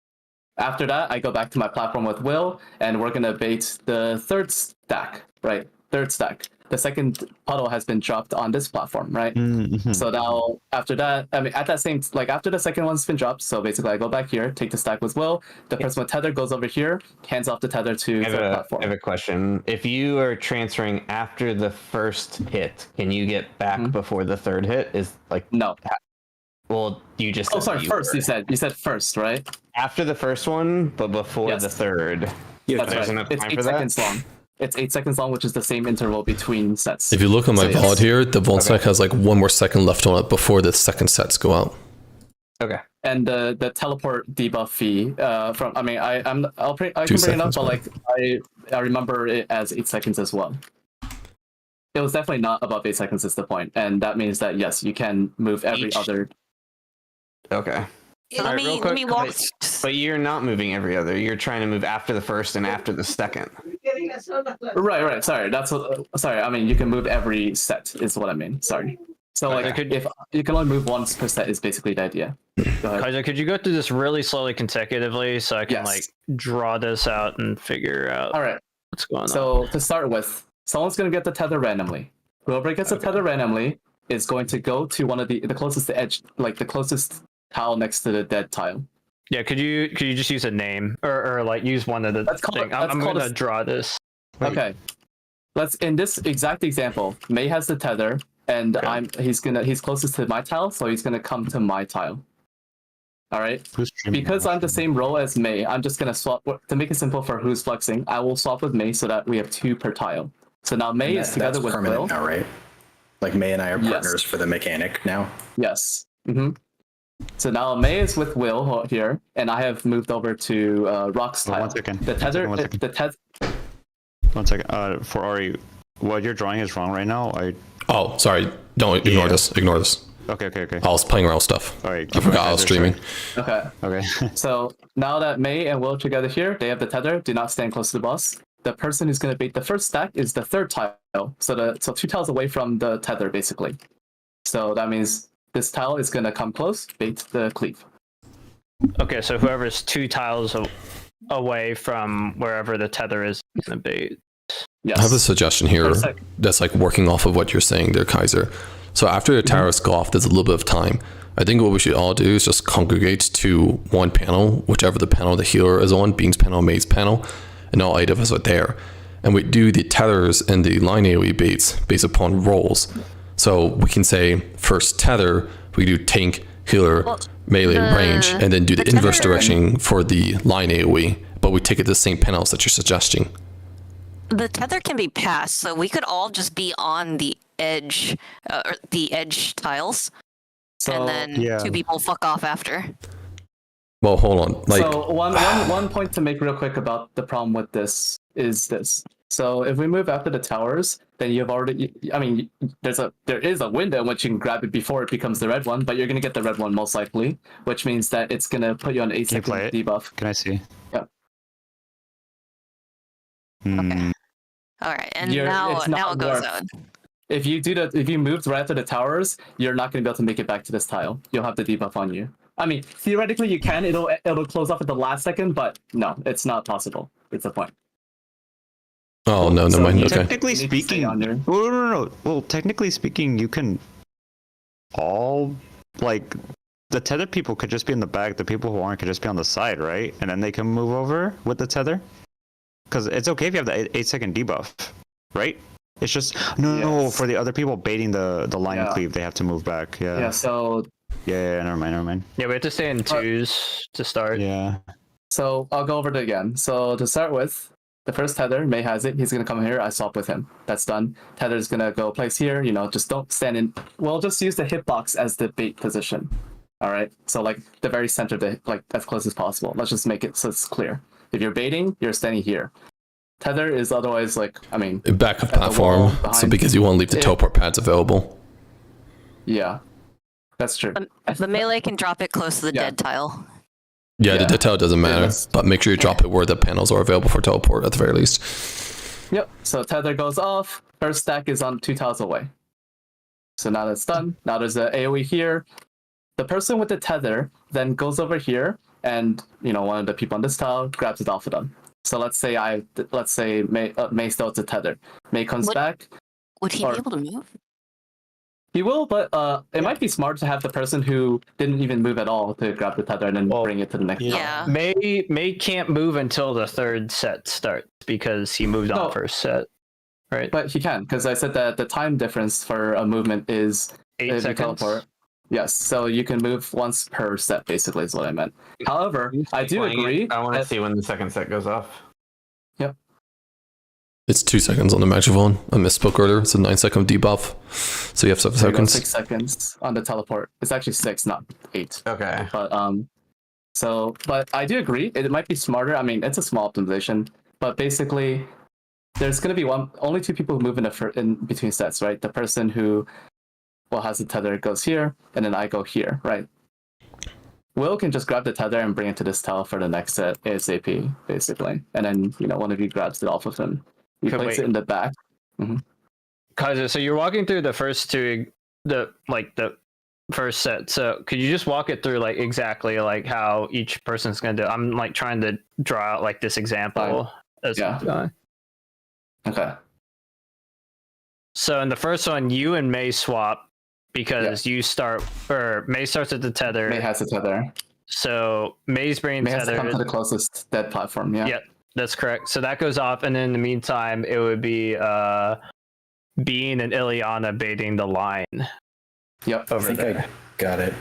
After that, I go back to my platform with Will, and we're gonna bait the third stack, right? Third stack. the second puddle has been dropped on this platform, right? Mm-hmm. So now after that, I mean, at that same, like after the second one's been dropped, so basically I go back here, take the stack with Will, the person with tether goes over here, hands off the tether to I the have platform. a question. If you are transferring after the first hit, can you get back before the third hit? Is like No. Well, you just. Oh, said sorry. you First, were. you said first, right? After the first one, but before Yes. the third. That's There's right. enough It's time 8 for that? seconds long. It's 8 seconds long, which is the same interval between sets. If you look on my So yes. VOD here, the VOD stack has like 1 more second left on it before the second sets go out. Okay. And the teleport debuff fee from I mean I can 2 bring it up, seconds, but like I remember it as 8 seconds as well. It was definitely not above 8 seconds is the point, and that means that yes, you can move every Each- other. Okay. Let Alright, me real let quick, me walk. But you're not moving every other. You're trying to move after the first and after the second. Right. Sorry, that's what. Sorry, I mean you can move every set is what I mean. Sorry. So like if you can only move once per set is basically the idea. Go ahead. Kaiser, could you go through this really slowly consecutively so I can Yes. like draw this out and figure out All right. what's going on? So to start with, someone's going to get the tether randomly. Whoever gets the tether randomly is going to go to one of the closest edge, like the closest tile next to the dead tile. Yeah, could you just use a name or like use one of the Let's call it- thing? I'm let's call gonna this- draw this. Okay. Let's in this exact example, May has the tether, and he's closest to my tile, so he's gonna come to my tile. All right. Who's streaming? Because I'm the same row as May, I'm just gonna swap to make it simple for who's flexing. I will swap with May so that we have 2 per tile. So now May is together That's with permanent Will. now, right? Like May and I are Yes. partners for the mechanic now. Yes. So now May is with Will here, and I have moved over to Rock's Well, tile. one second. The tether. One second. The tether. 1 second. For Ari, what you're drawing is wrong right now. Oh, sorry. Don't ignore Yeah. this. Ignore this. Okay. I was playing around with stuff. All right. I forgot I was streaming. Okay. Okay. So now that May and Will are together here, they have the tether. Do not stand close to the boss. The person who's going to bait the first stack is the third tile. So 2 tiles away from the tether, basically. So that means this tile is going to come close, bait the cleave. Okay, so whoever's 2 tiles away from wherever the tether is gonna be. Yes. I have a suggestion here One sec. that's like working off of what you're saying there, Kaiser. So after the towers go off, there's a little bit of time. I think what we should all do is just congregate to one panel, whichever the panel the healer is on, Beam's panel, May's panel, and all 8 of us are there. And we do the tethers and the line AoE baits based upon roles. So we can say first tether, we do tank, healer, Well, melee, range, and then do the inverse tether- direction for the line AoE. But we take it to the same panels that you're suggesting. The tether can be passed, so we could all just be on the edge, or the edge tiles, So, and then yeah. 2 people fuck off after. Well, hold on. Like, so one point to make real quick about the problem with this is this. So if we move after the towers, then you've already. I mean, there is a window in which you can grab it before it becomes the red one, but you're gonna get the red one most likely, which means that it's gonna put you on 8 Can you play second it? debuff. Can I see? Yeah. Hmm. All right, and You're- now it's not it goes worth- out. If you moved right after the towers, you're not gonna be able to make it back to this tile. You'll have the debuff on you. I mean, theoretically you can. It'll close off at the last second, but no, it's not possible. It's the point. oh, no, So never mind. you Okay. Technically You need to stay speaking, on there. no. Well, technically speaking, you can all like the tether people could just be in the back. The people who aren't could just be on the side, right? And then they can move over with the tether. Because it's okay if you have the 8 second debuff, right? It's just no Yes. for the other people baiting the line Yeah. cleave. They have to move back. Yeah. Yeah. So Never mind. Yeah, we have to stay in 2s to start. Yeah. So I'll go over it again. So to start with, the first tether, May has it. He's gonna come here. I swap with him. That's done. Tether's gonna go place here. Just don't stand in. Well, just use the hitbox as the bait position. All right. So like the very center, like as close as possible. Let's just make it so it's clear. If you're baiting, you're standing here. Tether is otherwise like Back of At the platform. wall So behind- because you want to leave the Yeah. teleport pads available. yeah, that's true. The melee can drop it close to the Yeah. dead tile. Yeah, Yeah. the detail doesn't matter, that's- but make sure you drop it where the panels are available for teleport at the very least. Yep. So tether goes off. First stack is on 2 tiles away. So now that's done. Now there's a AoE here. The person with the tether then goes over here, and one of the people on this tile grabs it off of them. So let's say May still has a tether. May comes What- back. Would he Or- be able to move? He will, but it might be smart to have the person who didn't even move at all to grab the tether and then Well, bring it to the next. Yeah. May can't move until the third set starts because he moved on No. the first set, right? But he can, because I said that the time difference for a movement is 8 if you seconds. teleport. Yes, so you can move once per set, basically, is what I meant. However, I do Playing it, agree. I want to that- see when the second set goes off. It's 2 seconds on the magic one. I misspoke earlier. It's a 9-second debuff. So you have 7 there you go, seconds. 6 seconds on the teleport. It's actually 6, not 8. Okay. But but I do agree. It might be smarter. I mean, it's a small optimization, but basically, there's going to be only 2 people who move in between sets, right? The person who has the tether goes here, and then I go here, right? Will can just grab the tether and bring it to this tile for the next set ASAP, basically, and then one of you grabs it off of him. You Okay, place wait. it in the back. Kaiser, so you're walking through the first 2, the first set. So could you just walk it through like exactly like how each person's gonna do? I'm like trying to draw out like this example. As Yeah. Okay. So in the first one, you and May swap because you start, or May starts at the tether. May has the tether. So May's bringing May has to come to tether. the closest dead platform. Yeah. Yep, that's correct. So that goes off, and then in the meantime, it would be Bean and Ileana baiting the line Yep. I over think there. I got it.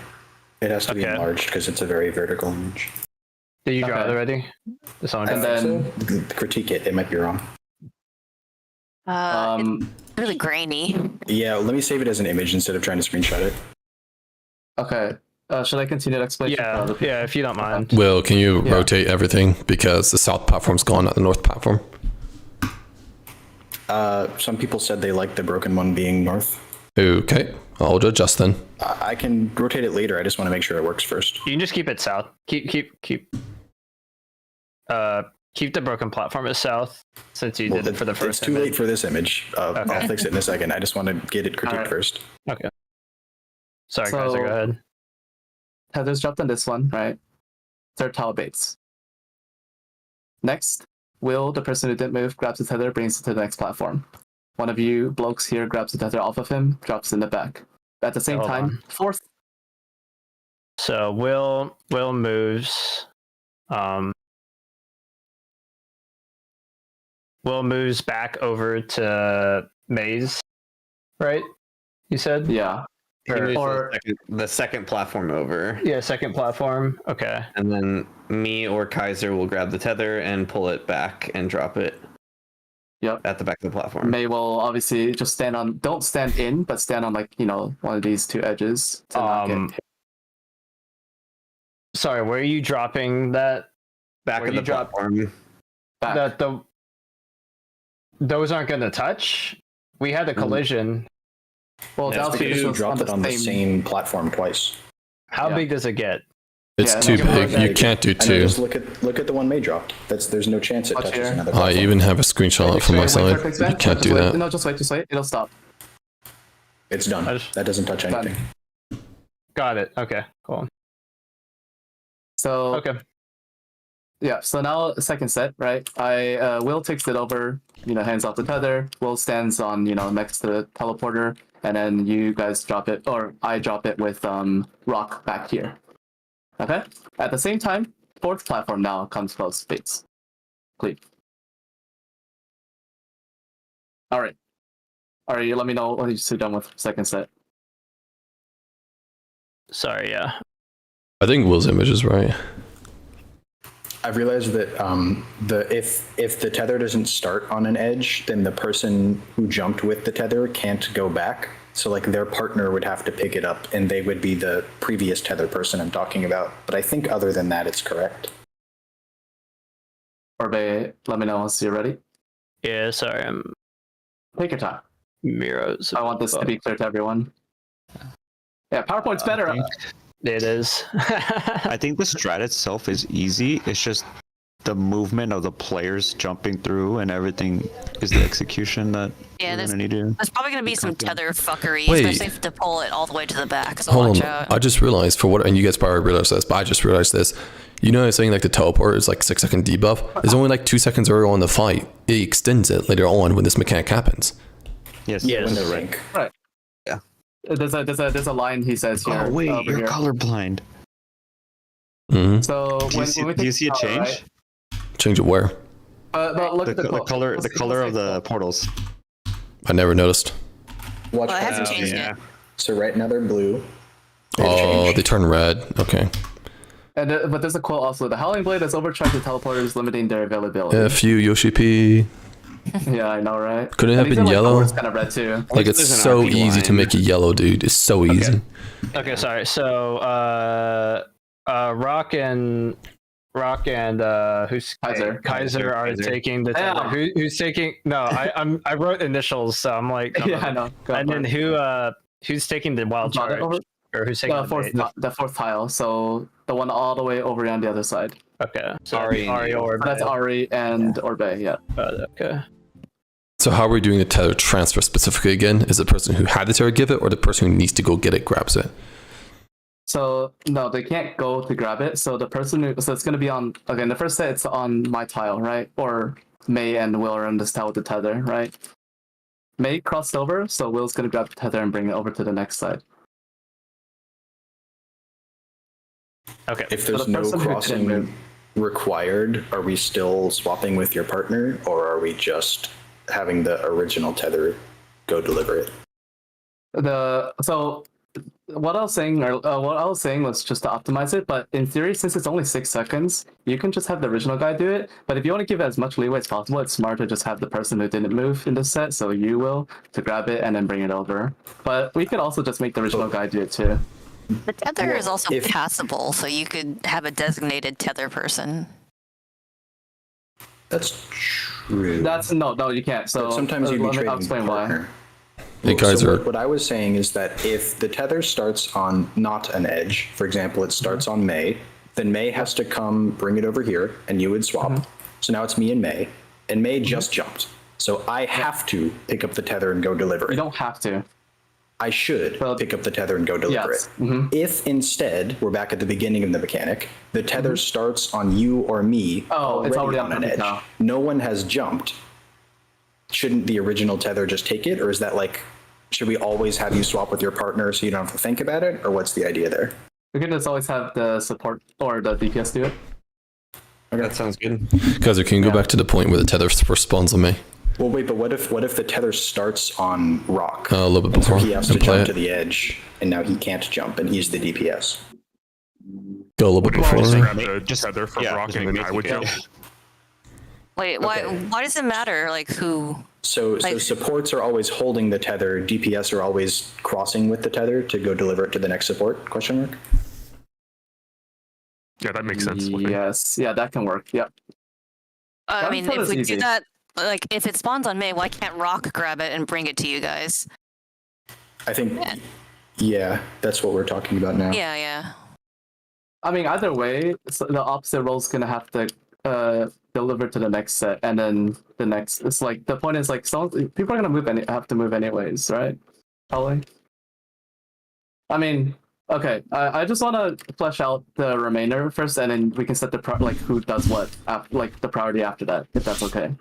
It has to be Okay. enlarged because it's a very vertical image. Did you draw it Okay. already? Someone And draw it? then Critique it. It might be wrong. It's really grainy. Yeah, let me save it as an image instead of trying to screenshot it. okay. Should I continue to explain? Yeah, if you don't mind. Will, can you Yeah. rotate everything? Because the south platform's gone, not the north platform. Some people said they like the broken one being north. Okay, I'll adjust then. I can rotate it later. I just want to make sure it works first. You can just keep it south. Keep the broken platform as south since you did it for the first. It's too late for this image. Okay. I'll fix it in a second. I just want to get it critiqued Alright. first. Sorry, So- Kaiser, go ahead. Tether's dropped on this one, right? Third tile baits. Next, Will, the person who didn't move, grabs the tether, brings it to the next platform. One of you blokes here grabs the tether off of him, drops it in the back. At the same Hold time, on. fourth. So Will moves. Will moves back over to Maze, right? You said? Yeah. He moves Or- the second platform over, Yeah, second platform. Okay. and then me or Kaiser will grab the tether and pull it back and drop it Yep. at the back of the platform. May will obviously just don't stand in, but stand on one of these 2 edges to not get hit. Sorry, where are you dropping that? Back Where of you the drop- platform. back. Those aren't going to touch. We had a collision. Well, That's that was because because it you was dropped it on the same platform twice. How Yeah. big does it get? It's Yeah, too no, big. okay. You can't do I know, 2. just look at the one May dropped. There's no chance it Watch touches here. another I platform. even have a screenshot from my side. You can't do that. No, just wait. It'll stop. It's done. I just- That doesn't touch Done. anything. Got it. Okay, cool. So Okay. yeah, so now second set, right? Will takes it over, hands off the tether. Will stands on, next to the teleporter, and then you guys drop it, or I drop it with Rock back here. Okay. At the same time, fourth platform now comes close. Bates. Cleave. All right. You let me know when you're done with second set. Sorry, yeah. I think Will's image is right. I've realized that if the tether doesn't start on an edge, then the person who jumped with the tether can't go back. So like their partner would have to pick it up, and they would be the previous tether person I'm talking about. But I think other than that, it's correct. Orbe, let me know once you're ready. Yeah, sorry, I'm Take your time. Miro's. I want this to be clear to everyone. Yeah, PowerPoint's better. It is. I think the strat itself is easy. It's just the movement of the players jumping through and everything is the execution that Yeah, we're there's, gonna need to. there's probably going to be some tether fuckery, Wait. especially if to pull it all the way to the back. So Hold watch on. out. I just realized and you guys probably realized this, but I just realized this. You know, I was saying like the teleport is like 6-second debuff. There's only like 2 seconds earlier on in the fight. It extends it later on when this mechanic happens. Yes. Yes. When they're rank. Right. Yeah. There's a line he says here. Oh wait, over you're here. colorblind. Hmm. So Do you, when, see, when we do you take see a color, change? right? Change it where? But look The, at the, the color, the let's- color let's of take the portals. I never noticed. Watch Well, it that. hasn't changed yet. So right now they're blue. They've Oh, changed. they turn red. Okay. And but there's a quote also: "The Howling Blade has overcharged the teleporters, limiting their availability." F you, Yoshi P. Yeah, I know, right? Couldn't it have And these been are, like, yellow? colors kind of red too. Like, it's there's an so RP easy to line. make it yellow, dude. It's so easy. Okay, sorry. So Rock and who's Kaiser. Kaiser are Kaiser. taking the Yeah. tether. Who's taking? No, I wrote initials, so I'm like. Yeah, I know. Go And for then it. who's taking the wild Got it charge, over? or who's taking The the fourth, bait? the fourth tile. So the one all the way over on the other side. Okay, so Ari and you. or That's Ari and Orbe. Yeah. Okay. So how are we doing the tether transfer specifically again? Is the person who had the tether give it, or the person who needs to go get it grabs it? So no, they can't go to grab it. So the person who, so it's gonna be on again. The first set it's on my tile, right? Or May and Will are on this tile with the tether, right? May crossed over, so Will's gonna grab the tether and bring it over to the next side. Okay. If there's the no person who didn't crossing move. required, are we still swapping with your partner, or are we just having the original tether go deliver it? So what I was saying, was just to optimize it. But in theory, since it's only 6 seconds, you can just have the original guy do it. But if you want to give it as much leeway as possible, it's smart to just have the person who didn't move in this set, so you will, to grab it and then bring it over. But we could also just make the original guy do it too. The tether is also if- passable, so you could have a designated tether person. That's true. No, you can't. So But sometimes you'd be I'll trading explain why. partner. Hey, So Kaiser. what I was saying is that if the tether starts on not an edge, for example, it starts on May, then May has to come bring it over here, and you would swap. So now it's me and May just jumped. So I have to pick up the tether and go deliver You it. don't have to. I should Well, pick up the tether and go deliver yes. it. If instead, we're back at the beginning of the mechanic, the tether starts on you or me Oh, it's already on an the edge. now. No one has jumped. Shouldn't the original tether just take it? Or is that like, should we always have you swap with your partner so you don't have to think about it? Or what's the idea there? We can just always have the support or the DPS do it. That sounds good. Kaiser, can you go back to the point where the tether first spawns on me? Well, wait, but what if the tether starts on Rock? A little bit And so before. he has to and play jump to it. the edge, and now he can't jump, and he's the DPS. Go a little bit Would you just before. grab the tether from yeah, Rock just and make then it I would easier. jump? Wait, why does it matter? Like who? So Like- supports are always holding the tether. DPS are always crossing with the tether to go deliver it to the next support? Question mark. Yeah, that makes sense. with me. Yes, yeah, that can work. Yep. I That mean, part if is we easy. do that, like if it spawns on May, why can't Rock grab it and bring it to you guys? I think. Yeah, that's what we're talking about now. Yeah, yeah. I mean, either way, so the opposite role is gonna have to deliver to the next set, and then the next. It's like the point is like people are gonna have to move anyways, right? Probably. I mean, okay. I just want to flesh out the remainder first, and then we can set the who does what, like the priority after that, if that's okay.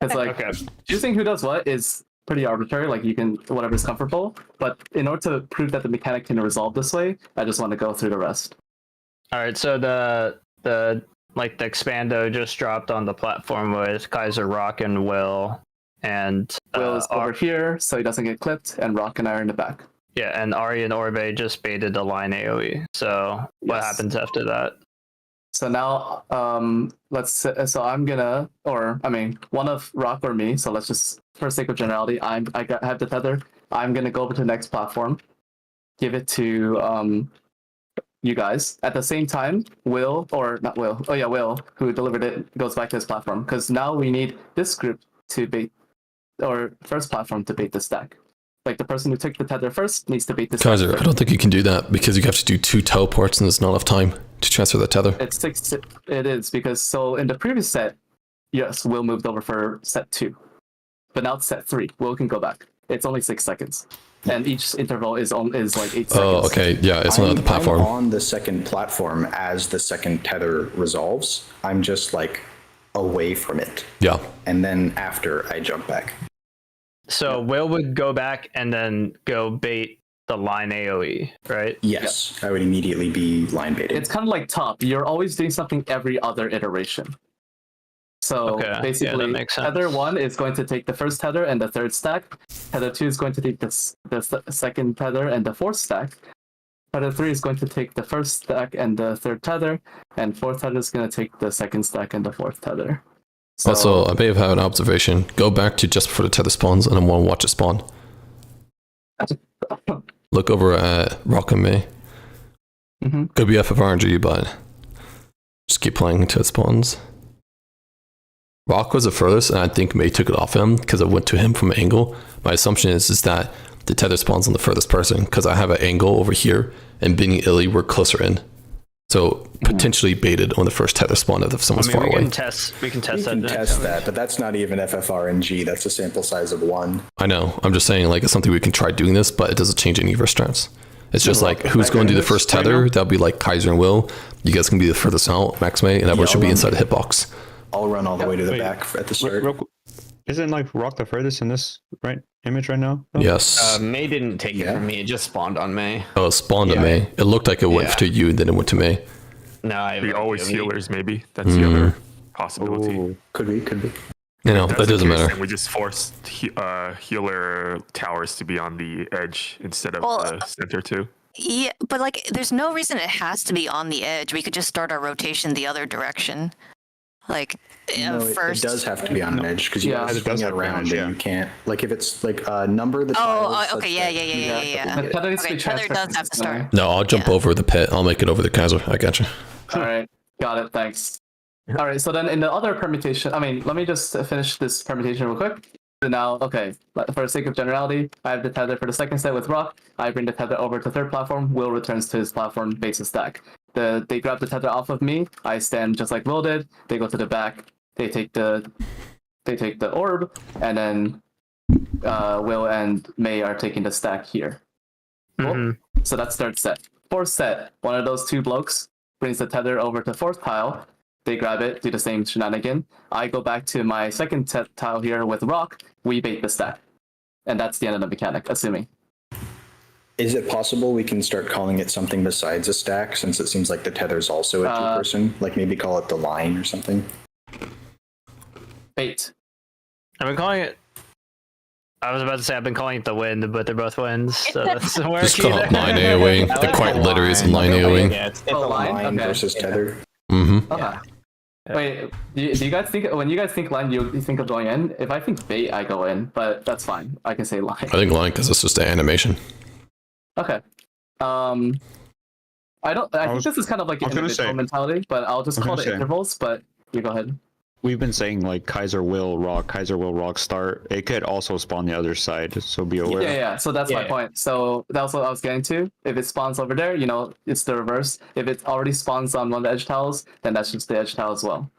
It's like Okay. choosing who does what is pretty arbitrary. Like you can whatever's comfortable, but in order to prove that the mechanic can resolve this way, I just want to go through the rest. All right. So the expando just dropped on the platform with Kaiser, Rock, and Will, and Will is over here, so he doesn't get clipped, and Rock and I are in the back. yeah, and Ari and Orbe just baited the line AOE. So what Yes. happens after that? So now, so I'm gonna, one of Rock or me. So let's just, for sake of generality, I have the tether. I'm gonna go over to the next platform, give it to you guys. At the same time, Will, who delivered it, goes back to his platform because now we need this group to bait, or first platform to bait the stack. Like the person who took the tether first needs to bait this. Kaiser, I don't think you can do that because you have to do 2 teleports and there's not enough time to transfer the tether. It's 6. It is because so in the previous set, yes, Will moved over for set 2, but now it's set 3. Will can go back. It's only 6 seconds, and each interval is like 8 seconds. Oh, okay. Yeah, it's not on the platform. I'm on the second platform as the second tether resolves. I'm just like away from it. Yeah. And then after I jump back. So Will would go back and then go bait the line AoE, right? Yes, I would immediately be line baited. It's kind of like top. You're always doing something every other iteration. So Okay, yeah, basically, that makes sense. tether 1 is going to take the first tether and the third stack. Tether 2 is going to take the second tether and the fourth stack. Tether 3 is going to take the first stack and the third tether, and fourth tether is going to take the second stack and the fourth tether. So, Also, I may have had an observation. Go back to just before the tether spawns, and I want to watch it spawn. Look over at Rock and May. Could be FFRNG, but just keep playing until it spawns. Rock was the furthest, and I think May took it off him because it went to him from an angle. My assumption is that the tether spawns on the furthest person because I have an angle over here, and Binny and Illy were closer in. So potentially baited on the first tether spawn if someone's far we away. can test that, but that's not even FFRNG. That's a sample size of 1. I know. I'm just saying, like, it's something we can try doing this, but it doesn't change any of our strengths. It's just like, who's going to do the first tether? That'll be like Kaiser and Will. You guys can be the furthest out, Max May, and everyone should be inside the hitbox. I'll run all the way to the back at the start. Isn't like Rock the furthest in this image right now? though? Yes. May didn't take it from me. It just spawned on May. Oh, it spawned to May. It looked like it went to you, and then it went to May. No, We always healers, maybe. That's the other possibility. Ooh, could be. You know, that doesn't matter. We just forced healer towers to be on the edge instead of the center too. Yeah, but like, there's no reason it has to be on the edge. We could just start our rotation the other direction. Like, No, first. it does have to be on an edge because you have to swing it around and you can't. Like if it's like number the tiles. Oh, okay, yeah. The tether needs to be Okay, tether transferred does have to start. No, I'll jump over the pit. I'll make it over the Kaiser. I got you. All right, got it. Thanks. All right, so then in the other permutation, let me just finish this permutation real quick. So now, okay, for the sake of generality, I have the tether for the second set with Rock. I bring the tether over to third platform. Will returns to his platform basis stack. They grab the tether off of me. I stand just like Will did. They go to the back. They take the orb, and then Will and May are taking the stack here. Cool. So that's third set. Fourth set, one of those two blokes brings the tether over to fourth tile. They grab it, do the same shenanigan. I go back to my second tile here with Rock. We bait the stack. And that's the end of the mechanic, assuming. Is it possible we can start calling it something besides a stack, since it seems like the tether's also a two-person? Like maybe call it the line or something? Bait. I've been calling it. I was about to say I've been calling it the wind, but they're both winds, so that's working. Just call it line AoE. They're quite literally is line AoE. Yeah, it's The line versus tether. Mm-hmm. Okay. Wait, do you guys think, when you guys think line, you think of going in? If I think bait, I go in, but that's fine. I can say line. I think line because it's just an animation. Okay. I think this is kind of like an individual mentality, but I'll just call it intervals, but you go ahead. We've been saying like Kaiser will rock start. It could also spawn the other side, so be aware. Yeah. So that's my point. So that's what I was getting to. If it spawns over there, it's the reverse. If it already spawns on one of the edge tiles, then that's just the edge tile as well.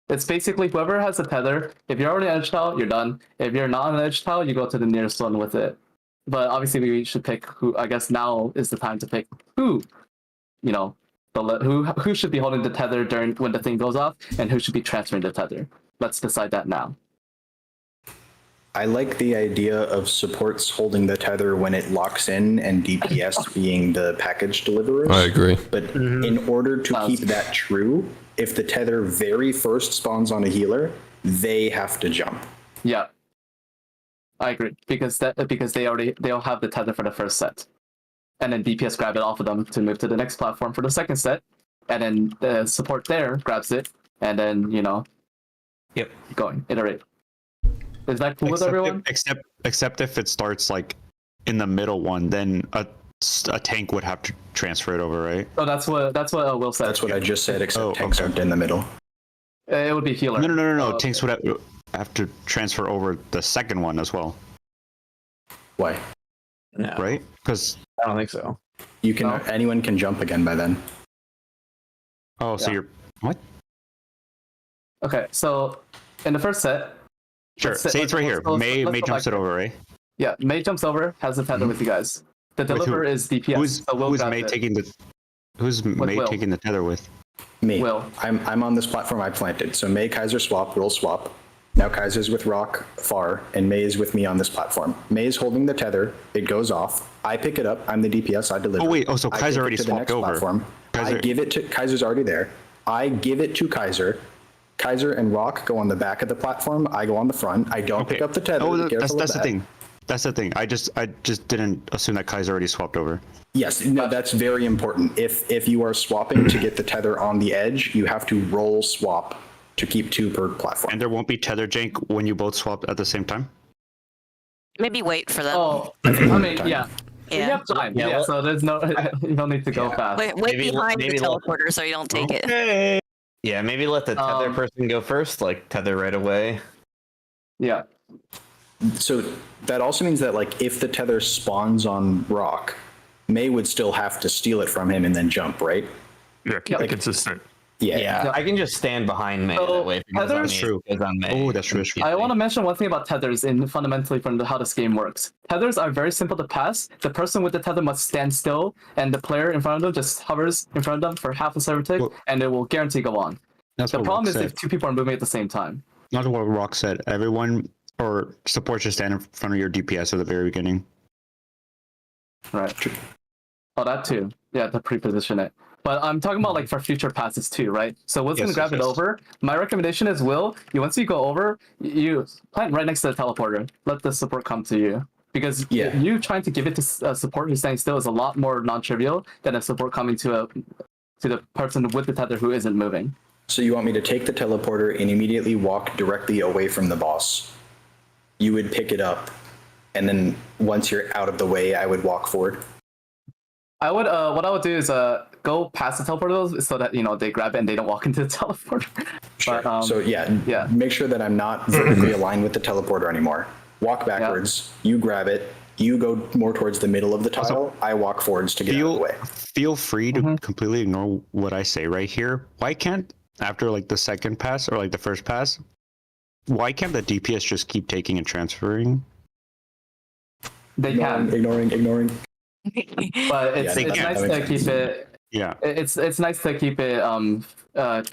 It's basically whoever has a tether. If you're already on edge tile, you're done. If you're not on an edge tile, you go to the nearest one with it. But obviously, we should pick who. I guess now is the time to pick who. Who should be holding the tether during when the thing goes off, and who should be transferring the tether. Let's decide that now. I like the idea of supports holding the tether when it locks in and DPS being the package deliverers. I agree. But in order to keep that true, if the tether very first spawns on a healer, they have to jump. Yeah, I agree because they'll have the tether for the first set. And then DPS grab it off of them to move to the next platform for the second set. And then the support there grabs it. And then, Yep. Going. Iterate. Is that cool with everyone? Except if it starts like in the middle one, then a tank would have to transfer it over, right? Oh, that's what Will said. That's what I just said, except tanks aren't in the middle. It would be healer. No. Tanks would have to transfer over the second one as well. Why? No, right? Because I don't think so. You can. Anyone can jump again by then. Oh, so you're what? Okay, so in the first set. Sure. Say it's right here. May jumps it over, right? Yeah, May jumps over, has the tether with you guys. The deliverer is DPS. Who's May taking the? Who's May taking the tether with? Me. Will. I'm on this platform I planted. So May Kaiser swap, Will swap. Now Kaiser's with Rock far, and May is with me on this platform. May is holding the tether. It goes off. I pick it up. I'm the DPS. I deliver. Oh wait. Oh, so I Kaiser take it already to the swapped next over. platform. Kaiser- I give it to Kaiser's already there. I give it to Kaiser. Kaiser and Rock go on the back of the platform. I go on the front. I don't pick up the tether. Oh, Be that's careful of the that. thing. That's the thing. I just didn't assume that Kaiser already swapped over. Yes, no, that's very important. If you are swapping to get the tether on the edge, you have to roll swap to keep 2 per platform. And there won't be tether jank when you both swap at the same time. Maybe wait for them. Oh, I mean, yeah. We Yeah. have time. Yeah, Yeah, well- so there's no, you don't need to go fast. Wait maybe- behind maybe the let- teleporter so you don't take it. Okay. Yeah, maybe let the tether person go first, like tether right away. Yeah. So that also means that like if the tether spawns on Rock, May would still have to steal it from him and then jump, right? Yeah, keep it consistent. Yeah. Yeah, I can just stand behind May So, that way. If he goes on Tether's me, true. he goes on May. Oh, that's true, that's true. I want to mention one thing about tethers in fundamentally from how this game works. Tethers are very simple to pass. The person with the tether must stand still, and the player in front of them just hovers in front of them for half a server tick, Well- and it will guarantee go on. That's The what problem Rock is said. if 2 people are moving at the same time. Not what Rock said. Everyone or support should stand in front of your DPS at the very beginning. Right. Oh, that too. Yeah, to pre-position it. But I'm talking about like for future passes too, right? So Will's gonna Yes, grab yes, it yes. over. My recommendation is Will, once you go over, you plant right next to the teleporter. Let the support come to you. Because Yeah. you trying to give it to support who's standing still is a lot more non-trivial than a support coming to the person with the tether who isn't moving. So you want me to take the teleporter and immediately walk directly away from the boss? You would pick it up, and then once you're out of the way, I would walk forward. I would what I would do is go past the teleporter so that they grab it and they don't walk into the teleporter. But So yeah. make sure that I'm not vertically aligned with the teleporter anymore. Walk backwards. You grab it. You go more towards the middle of the tile. I walk forwards to get out of the way. Feel free to completely ignore what I say right here. Why can't, after like the second pass or like the first pass, why can't the DPS just keep taking and transferring? They can. Ignoring. But it's, they it's can. nice That to makes keep sense. it. Yeah. It's nice to keep it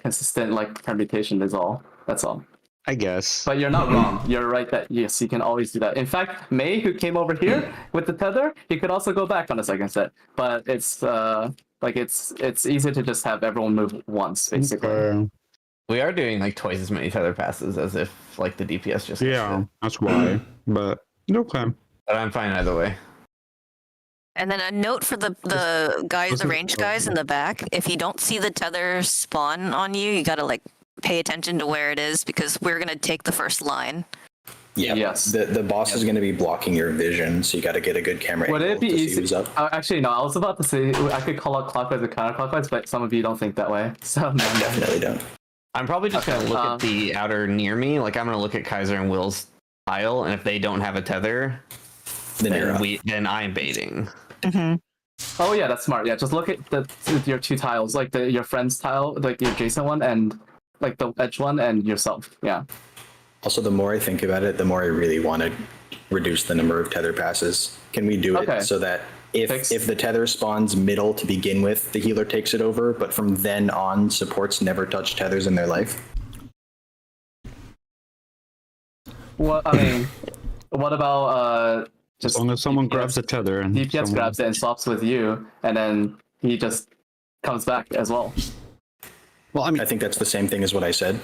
consistent, like permutation is all. That's all. I guess. But you're not wrong. You're right that yes, you can always do that. In fact, May, who came over here with the tether, he could also go back on the second set. But it's it's easy to just have everyone move once, basically. We are doing like twice as many tether passes as if like the DPS just Yeah, that's why. But okay. But I'm fine either way. And then a note for the guys, the range guys in the back. If you don't see the tether spawn on you, you gotta like pay attention to where it is because we're gonna take the first line. Yeah. Yes. The boss is going to be blocking your vision, so you got to get a good camera Would angle it be to see easy? who's up. Actually, no. I was about to say I could call out clockwise or counterclockwise, but some of you don't think that way. So no. Definitely don't. I'm probably just Okay, gonna look at the outer near me. Like I'm gonna look at Kaiser and Will's tile, and if they don't have a tether, Then you're up. then I'm baiting. Oh yeah, that's smart. Yeah, just look at your 2 tiles, like your friend's tile, like your Jason one, and like the edge one, and yourself. Yeah. Also, the more I think about it, the more I really want to reduce the number of tether passes. Can we do Okay. it so that Fixed. if the tether spawns middle to begin with, the healer takes it over, but from then on, supports never touch tethers in their life? What I mean, what about just As long as someone DPS grabs the tether and DPS someone- grabs it and swaps with you, and then he just comes back as well. Well, I mean, I think that's the same thing as what I said.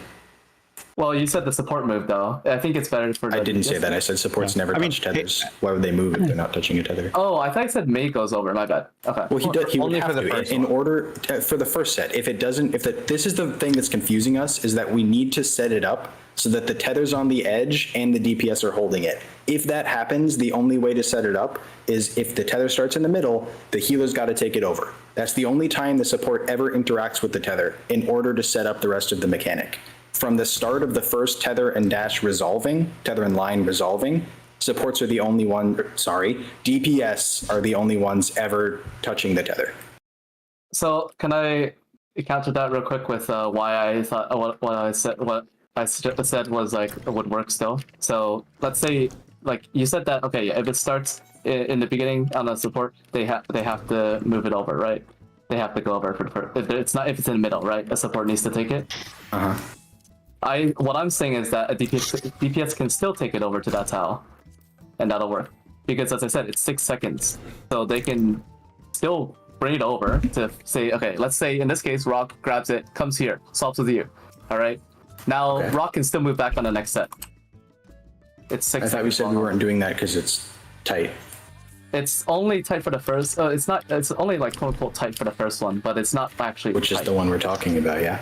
Well, you said the support move though. I think it's better for. I the didn't say DPS. that. I said supports never I mean, touch tethers. Why would they move if they're not touching a tether? Oh, I thought you said May goes over. My bad. Okay. Well, he does. He would Only have for the to first in one. order for the first set. If it doesn't, this is the thing that's confusing us is that we need to set it up so that the tether's on the edge and the DPS are holding it. If that happens, the only way to set it up is if the tether starts in the middle, the healer's got to take it over. That's the only time the support ever interacts with the tether in order to set up the rest of the mechanic. From the start of the first tether and dash resolving, tether and line resolving, supports are the only one, DPS are the only ones ever touching the tether. So can I counter that real quick with why I thought what I said was like would work still. So let's say like you said that okay, if it starts in the beginning on the support, they have to move it over, right? They have to go over for if it's in the middle, right? A support needs to take it. What I'm saying is that a DPS can still take it over to that tile, and that'll work. Because as I said, it's 6 seconds, so they can still bring it over to say, okay, let's say in this case, Rock grabs it, comes here, swaps with you. All right. Now Rock can still move back on the next set. It's 6 seconds. I thought we said we weren't doing that because it's tight. It's only tight for the first. It's not. It's only like quote unquote tight for the first one, but it's not actually. Which tight. is the one we're talking about, yeah.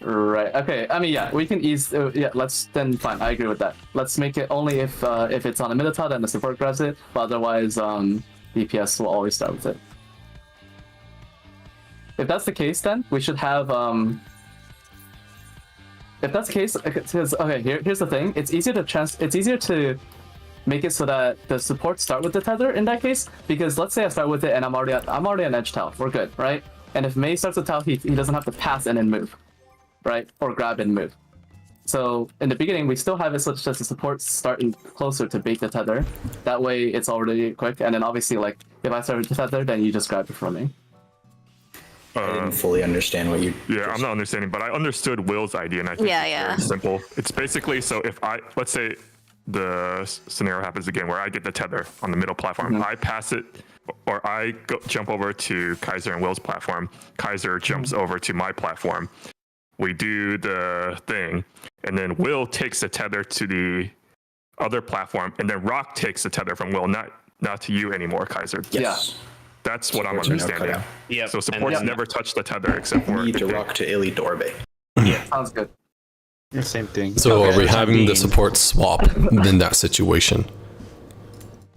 Right. Okay. I mean, yeah, we can ease. Yeah. Let's then. Fine. I agree with that. Let's make it only if it's on a middle tile, then the support grabs it. But otherwise, DPS will always start with it. If that's the case, then we should have. If that's the case, okay. Here's the thing. It's easier to make it so that the supports start with the tether in that case, because let's say I start with it and I'm already on edge tile. We're good, right? And if Mei starts with tile, he doesn't have to pass and then move, right? Or grab and move. So in the beginning, we still have it such that the supports starting closer to bait the tether. That way, it's already quick. And then obviously, like if I start with the tether, then you just grab it from me. I didn't fully understand what you. Yeah, I'm not understanding, but I understood Will's idea, and I think it's very simple. It's basically so if let's say the scenario happens again where I get the tether on the middle platform, I pass it, or I jump over to Kaiser and Will's platform. Kaiser jumps over to my platform. We do the thing, and then Will takes the tether to the other platform, and then Rock takes the tether from Will, not to you anymore, Kaiser. Yes. That's what I'm understanding. Yeah. So supports never touch the tether except for Need to Rock to Illy Dorbe. Yeah, sounds good. Same thing. So are we having the support swap in that situation?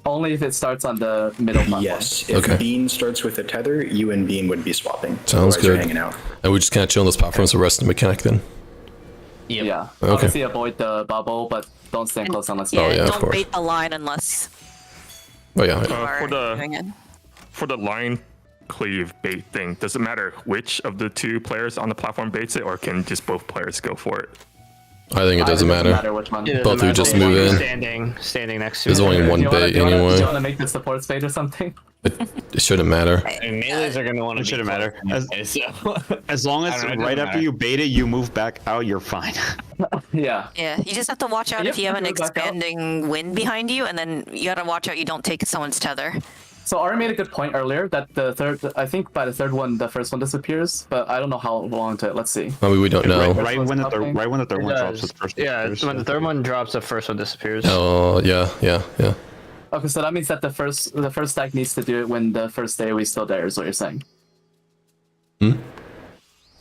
Only if it starts on the middle platform. Yes. If Bean starts with a tether, you and Bean would be swapping. Sounds Otherwise you're good. hanging out. And we just kind of chill on those platforms the rest of the mechanic then? Yeah. Okay. Obviously avoid the bubble, but don't stand close unless you Yeah, yeah, of don't course. bait the line unless Oh yeah. you are doing it. For the line cleave bait thing, does it matter which of the two players on the platform baits it, or can just both players go for it? I think it doesn't matter. which one. Both who just move in. Standing next to There's it. only one Do you wanna- bait do you wanna- Do anyway. you want to make the support spade or something? It shouldn't matter. And melees are gonna want to. It shouldn't matter. So. As long as I don't know, it right doesn't after matter. you bait it, you move back out, you're fine. Yeah. Yeah, you just have to watch out Yep, if you have an go back out. expanding wind behind you, and then you gotta watch out you don't take someone's tether. So Ari made a good point earlier that I think by the third one, the first one disappears, but I don't know how long to. Let's see. I mean, we don't know. Right when the third one drops, the first Yeah, disappears. when the third one drops, the first one disappears. Oh, yeah. Okay, so that means that the first stack needs to do it when the first AoE is still there, is what you're saying.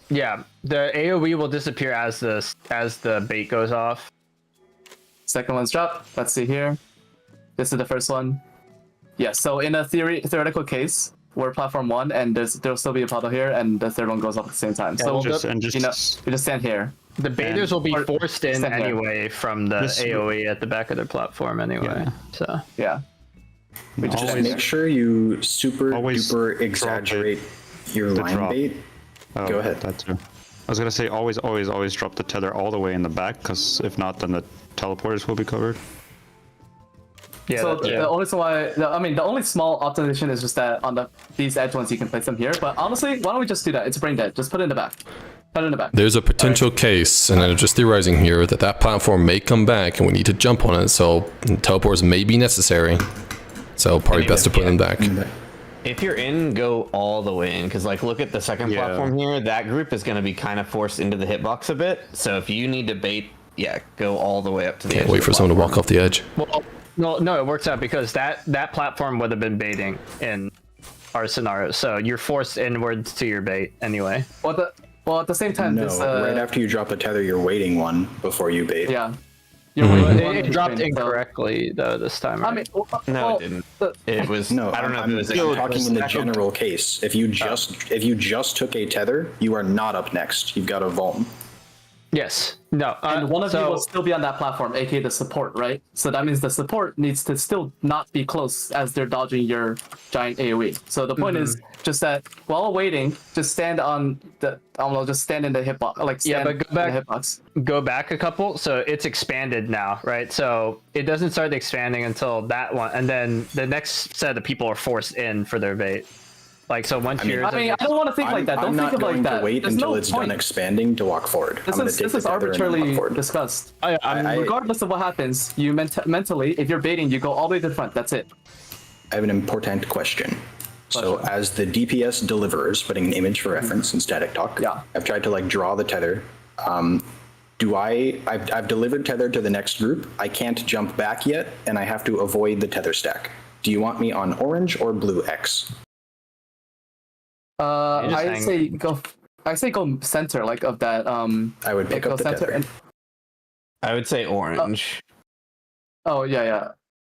Yeah, the AOE will disappear as the bait goes off. Second one's dropped. Let's see here. This is the first one. Yeah, so in a theoretical case, we're platform 1, and there'll still be a puddle here, and the third one goes up at the same time. So you just stand here. The baiters will be or forced in stand here. anyway from the AOE at the back of their platform anyway. Yeah. So Yeah. We just Just stand make here. sure you super Always duper drop it. exaggerate your The line drop. bait. Oh, Go ahead. That too. I was gonna say always drop the tether all the way in the back, because if not, then the teleporters will be covered. yeah, So that's- the only reason why, the only small optimization is just that on these edge ones you can place them here. But honestly, why don't we just do that? It's brain dead. Just put it in the back. Put it in the back. There's a potential case, and I'm just theorizing here, that platform may come back and we need to jump on it, so teleports may be necessary. So probably best to put them back. If you're in, go all the way in, because like look at the second Yeah. platform here. That group is going to be kind of forced into the hitbox a bit. So if you need to bait, go all the way up to the edge. Can't wait for someone to walk off the edge. Well, no, it works out because that platform would have been baiting in our scenario. So you're forced inwards to your bait anyway. Well, at the same time, No, this right after you drop a tether, you're waiting one before you bait. yeah. But waiting it one dropped between, so- incorrectly though this time. I Right? mean, No, it didn't. It was No, I don't know if I'm it was talking in the general case. If you just took a tether, you are not up next. You've got a vault. Yes. No. and one of you so- will still be on that platform, aka the support, right? So that means the support needs to still not be close as they're dodging your giant AoE. So the point is just that while waiting, just stand on the, I don't know, just stand in the hitbox, like stand but go back- in the hitbox. go back a couple, so it's expanded now, right? So it doesn't start expanding until that one, and then the next set of people are forced in for their bait. Like, so once I mean, yours I mean, I don't want to think like that. Don't I'm think not of going like that. to wait There's until no it's point. done expanding to walk forward. I'm gonna This take is the tether and walk arbitrarily forward. discussed. I Regardless of what happens, you mentally, if you're baiting, you go all the way to the front. That's it. have an important question. So as the DPS deliverers, putting an image for reference in static talk, Yeah. I've tried to like draw the tether. I've delivered tether to the next group. I can't jump back yet, and I have to avoid the tether stack. Do you want me on orange or blue X? I say go. I say go center, like of that. I would pick go up the tether. and I would say orange. oh yeah.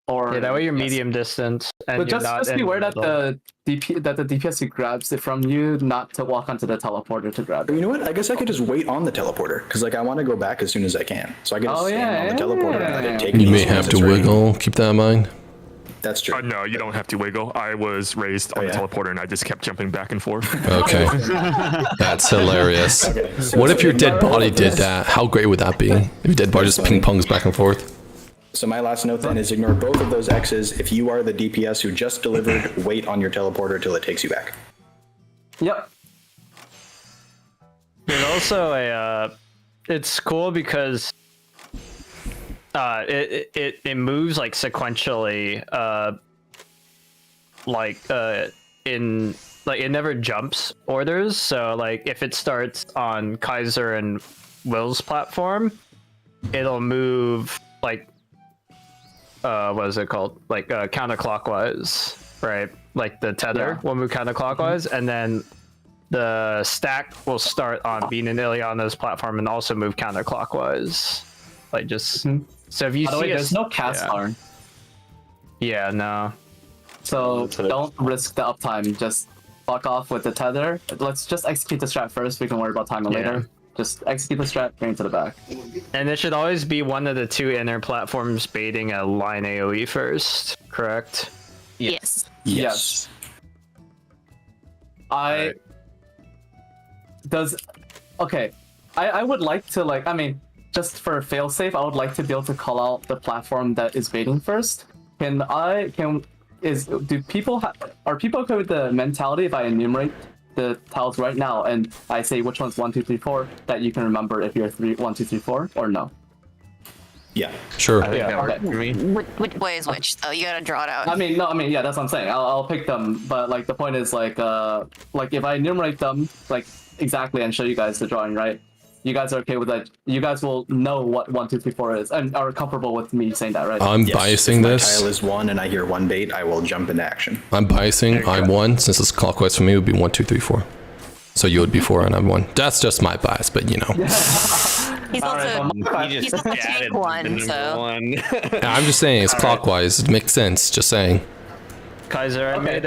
Or Yeah, that way you're yes. medium distance, and But you're not just in beware that middle. the DPS who grabs it from you, not to walk onto the teleporter to grab You it. know what? I guess I could just wait on the teleporter because like I want to go back as soon as I can. So I can just Oh, stand on the yeah, teleporter and let it take You me may as soon have as to it's ready. wiggle. Keep that in mind. That's true. No, you don't have to wiggle. I was raised on yeah? the teleporter and I just kept jumping back and forth. Okay. That's hilarious. What if your dead body did that? How great would that be? If your dead body just ping pongs back and forth? So my last note then is ignore both of those X's. If you are the DPS who just delivered, wait on your teleporter till it takes you back. Yep. There's also a. It's cool because it moves like sequentially. In like it never jumps orders. So like if it starts on Kaiser and Will's platform, it'll move like what is it called? Like counterclockwise, right? Like the tether will move counterclockwise, and then the stack will start on Bean and Ileana's platform and also move counterclockwise. Like just so if you By the see way, there's no cast yeah. arm, Yeah, no. so don't risk the uptime. Just fuck off with the tether. Let's just execute the strat first. We can worry about timing later. Just execute the strat, bring it to the back. And it should always be one of the two inner platforms baiting a line AoE first, correct? Yes. Yes. I would like to like, I mean, just for failsafe, I would like to be able to call out the platform that is baiting first. Are people okay with the mentality if I enumerate the tiles right now and I say which one's 1, 2, 3, 4 that you can remember if you're 1, 2, 3, 4 or no? Yeah. Sure. Yeah, okay. Which way is which though? You gotta draw it out. I mean, yeah, that's what I'm saying. I'll pick them, but like the point is like if I enumerate them like exactly and show you guys the drawing, right? You guys are okay with that? You guys will know what 1, 2, 3, 4 is and are comfortable with me saying that, right? I'm Yes, biasing if my this. tile is 1 and I hear 1 bait, I will jump into action. I'm biasing. I'm 1. Since it's clockwise for me, it would be 1, 2, 3, 4. So you would be 4 and I'm 1. That's just my bias, but you know. He's also You he's just not added tank the one, number so one. I'm just saying it's clockwise. It makes sense. Just saying. Kaiser, I made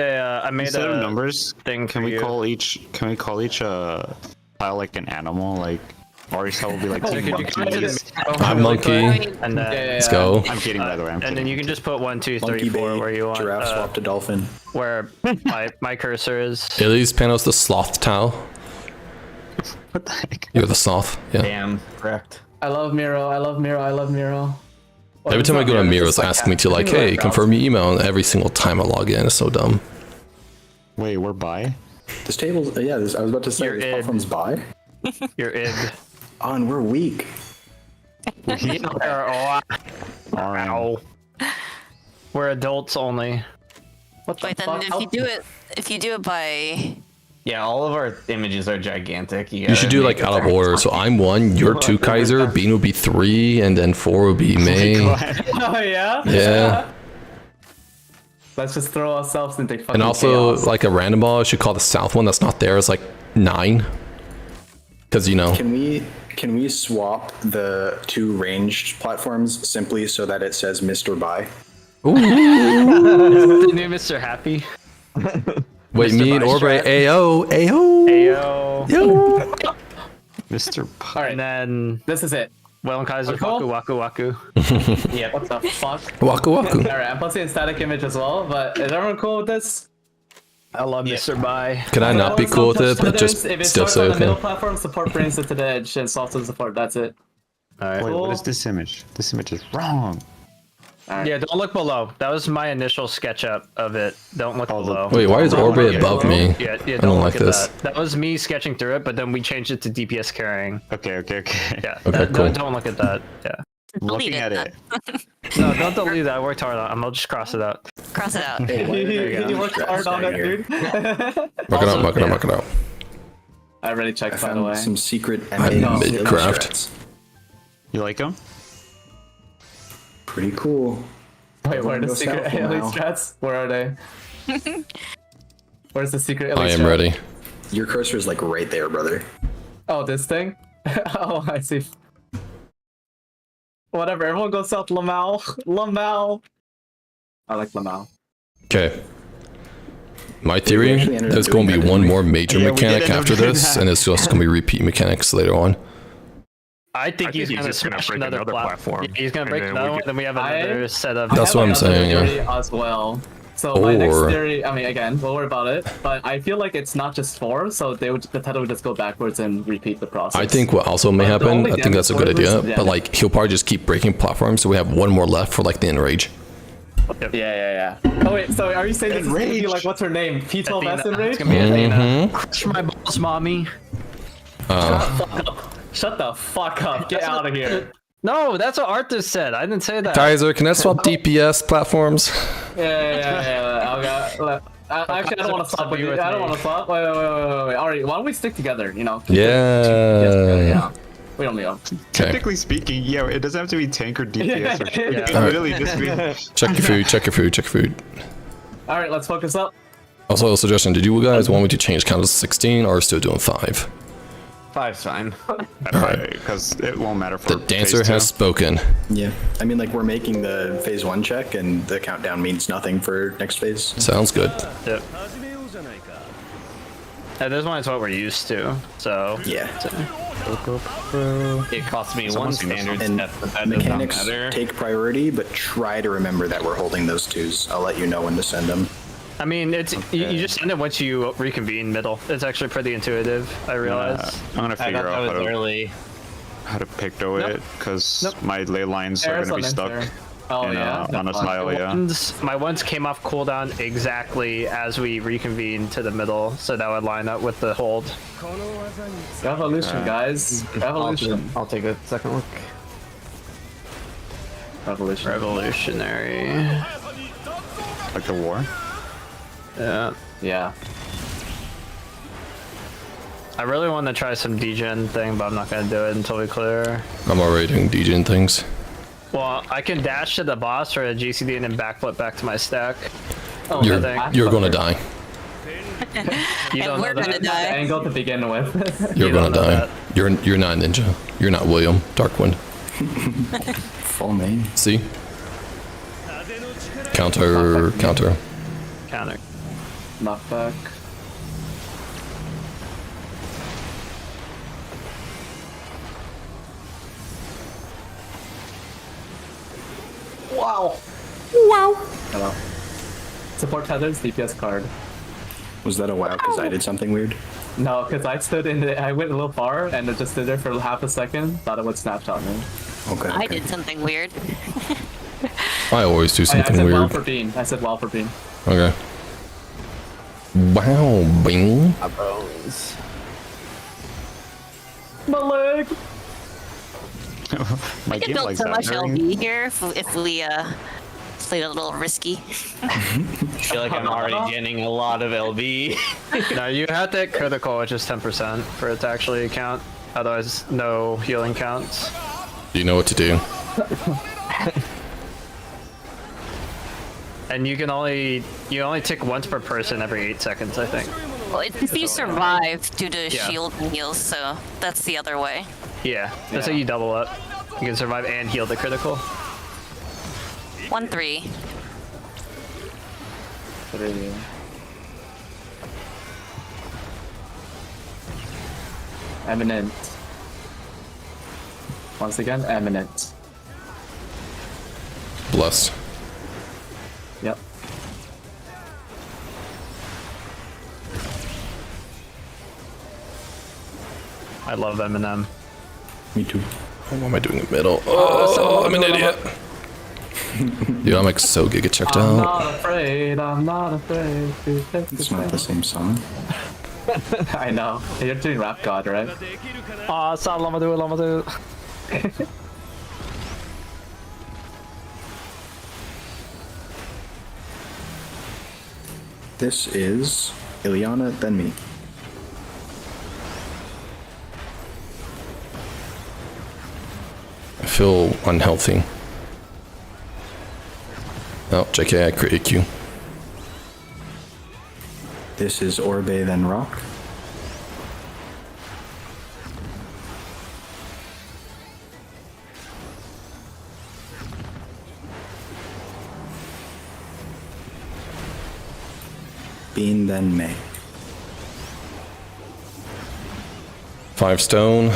Instead of a numbers, thing can for we you. call each tile like an animal? Like Ori's tile will be like So could you come to monkeys. this I'm monkey. and then Let's go. I'm kidding, by the way. I'm and kidding. then you can just put 1, 2, 3, Monkey 4 bait, where you want. giraffe swap to dolphin. Where my cursor is. Illy's panel's the sloth tile. What the heck? You're the sloth. Yeah. Damn, correct. I love Miro. I love Miro. Or Every it's time I not go to Miro, it's Miro, just it's asking me to like, Miro hey, browser. confirm your email, and every single time I log in, it's so dumb. Wait, we're by? This table's, I was about to say, You're this id. platform's by. Your id. Oh, and we're weak. Ow. We're adults only. What the wait. Then fuck? if you do it by Yeah, all of our images are gigantic. You should do like out of order. So I'm 1, you're 2, Kaiser. Bean would be 3, and then 4 would be May. Oh yeah. Yeah. Let's just throw ourselves into fucking And also, chaos. like a random ball, I should call the south one that's not there is like 9. Because, you know. Can we swap the 2 ranged platforms simply so that it says Mr. Buy? The new Mr. Happy. Wait, Mr. me and Orbre, Ayo, Ayo, Ayo. Yo. Mr. All right, And then this is it. Well and Kaiser, Cool. Waku Waku Waku. Yeah. What the fuck? Waku Waku. All right, I'm posting a static image as well. But is everyone cool with this? I love Mr. Bye. Could I not be cool with it, but just if it still starts say on the middle okay? platform, support brings it to the edge, and soft to support. That's it. Alright. Wait, Cool. what is this image? This image is wrong. Yeah, don't look below. That was my initial sketch up of it. Don't look below. Wait, why is Orbe above me? Yeah, I don't like look at this. That. That was me sketching through it, but then we changed it to DPS carrying. Okay. Yeah, Okay, cool. don't look at that. Yeah. Looking at it. No, don't delete that. I worked hard on it. I'll just cross it out. Cross it out. You worked hard on it, dude. Mark it out. I already I checked, by the way. found some secret I'm M5 mid-craft. strats. You like him? Pretty cool. Wait, where are the Go secret south elite now. strats? Where are they? Where's the secret elite I am strat? ready. Your cursor is like right there, brother. Oh, this thing? Oh, I see. Whatever, everyone go south. Lamau. Lamau. I like Lamau. Okay. My theory, actually ended up there's going to doing be that, one didn't we? more major Yeah, we mechanic did end up after doing this, that. and it's just going to be repeat mechanics later on. I think he's gonna just gonna smash break another platform. Yeah, he's gonna and break then another we one, get- then we have I- another set of. That's I what I'm have another saying, yeah. theory as well. So my next Or- theory, I mean, again, we'll worry about it. But I feel like it's not just 4, so the title would just go backwards and repeat the process. I think what also may But the happen, only I think that's a good damage idea, was- yeah. but like he'll probably just keep breaking platforms, so we have one more left for like the enrage. Yeah. Oh wait, so are you saying this is gonna be Enrage. like, what's her name? P12S Athena. Enrage? It's gonna be Athena. Mhm. Crush my balls, mommy. Shut the fuck up. Get out of here. No, that's what Arthur said. I didn't say that. Kaiser, can I swap DPS platforms? Yeah. Okay. Actually, I don't want to swap with you. I don't want to swap. Wait. Alright, why don't we stick together, you know? Yeah. We don't need them. Okay. Technically speaking, yeah, it doesn't have to be tank or DPS. Or shit. It can Yeah. literally just be. Check your food. Alright, let's focus up. Also, a suggestion, did you guys want me to change count to 16 or still doing 5? 5's fine. Because it won't matter for The dancer phase has 2. spoken. Yeah. I mean, like, we're making the phase 1 check, and the countdown means nothing for next phase. Sounds good. Yep. 始めようじゃないか。 And this one is what we're used to. So Yeah. It cost me one Someone's gonna standard And step, but that does not mechanics matter. take priority, but try to remember that we're holding those 2s. I'll let you know when to send them. I mean, it's you just send it once you reconvene middle. It's actually pretty intuitive. I realize. I'm gonna I figure thought that out was early. how to picto it because my ley lines are There's gonna be one stuck there. Oh in, yeah. on a tile. Yeah. My ones came off cooldown exactly as we reconvened to the middle, so that would line up with the hold. この技に Revolution, guys. Revolution. I'll take a second look. Revolution. Revolutionary. Like the war. Yeah. Yeah. I really want to try some degen thing, but I'm not gonna do it until we clear. I'm already doing DJing things. Well, I can dash to the boss for a GCD and then backflip back to my stack. Oh, You're, I think. you're gonna die. You don't And we're know gonna that. die. Angle to begin with. You're You gonna don't know die. that. You're not Ninja. You're not William. Darkwind. Full name. See? 風の力 Counter. Counter. Knockback. Wow. Hello. Support tethers, DPS card. Was that a wow because I did something weird? No, because I stood in the, I went a little far and it just stood there for half a second. Thought it would snapshot me. Okay. I okay. did something weird. I always do I something said wow weird. for bean. I said wow for bean. Okay. Wow, bing. Bones. My leg. My We could game build likes so that. much During- LB here if we played a little risky. I feel like I'm already getting a lot of LB. No, you have to hit critical, which is 10% for it to actually count. Otherwise, no healing counts. Do you know what to do? And you only tick once per person every 8 seconds, I think. Well, it's if you survive due to Yeah. shield and heals, so that's the other way. Yeah, that's how you double up. You can survive and heal the critical. 1-3. 3. Eminent. Once again, eminent. Bless. Yep. I love Eminem. Me too. What am I doing in the middle? Oh, I'm an idiot. Dude, I'm like so good. Get checked I'm out. not afraid. I'm not afraid to take It's not the same song. I know. You're doing Rap God, right? Ah, lama do. This is Ilyana, then me. I feel unhealthy. Oh, JK, I crit Q. This is Orbe, then Rock. Bean, then May. 5 stone.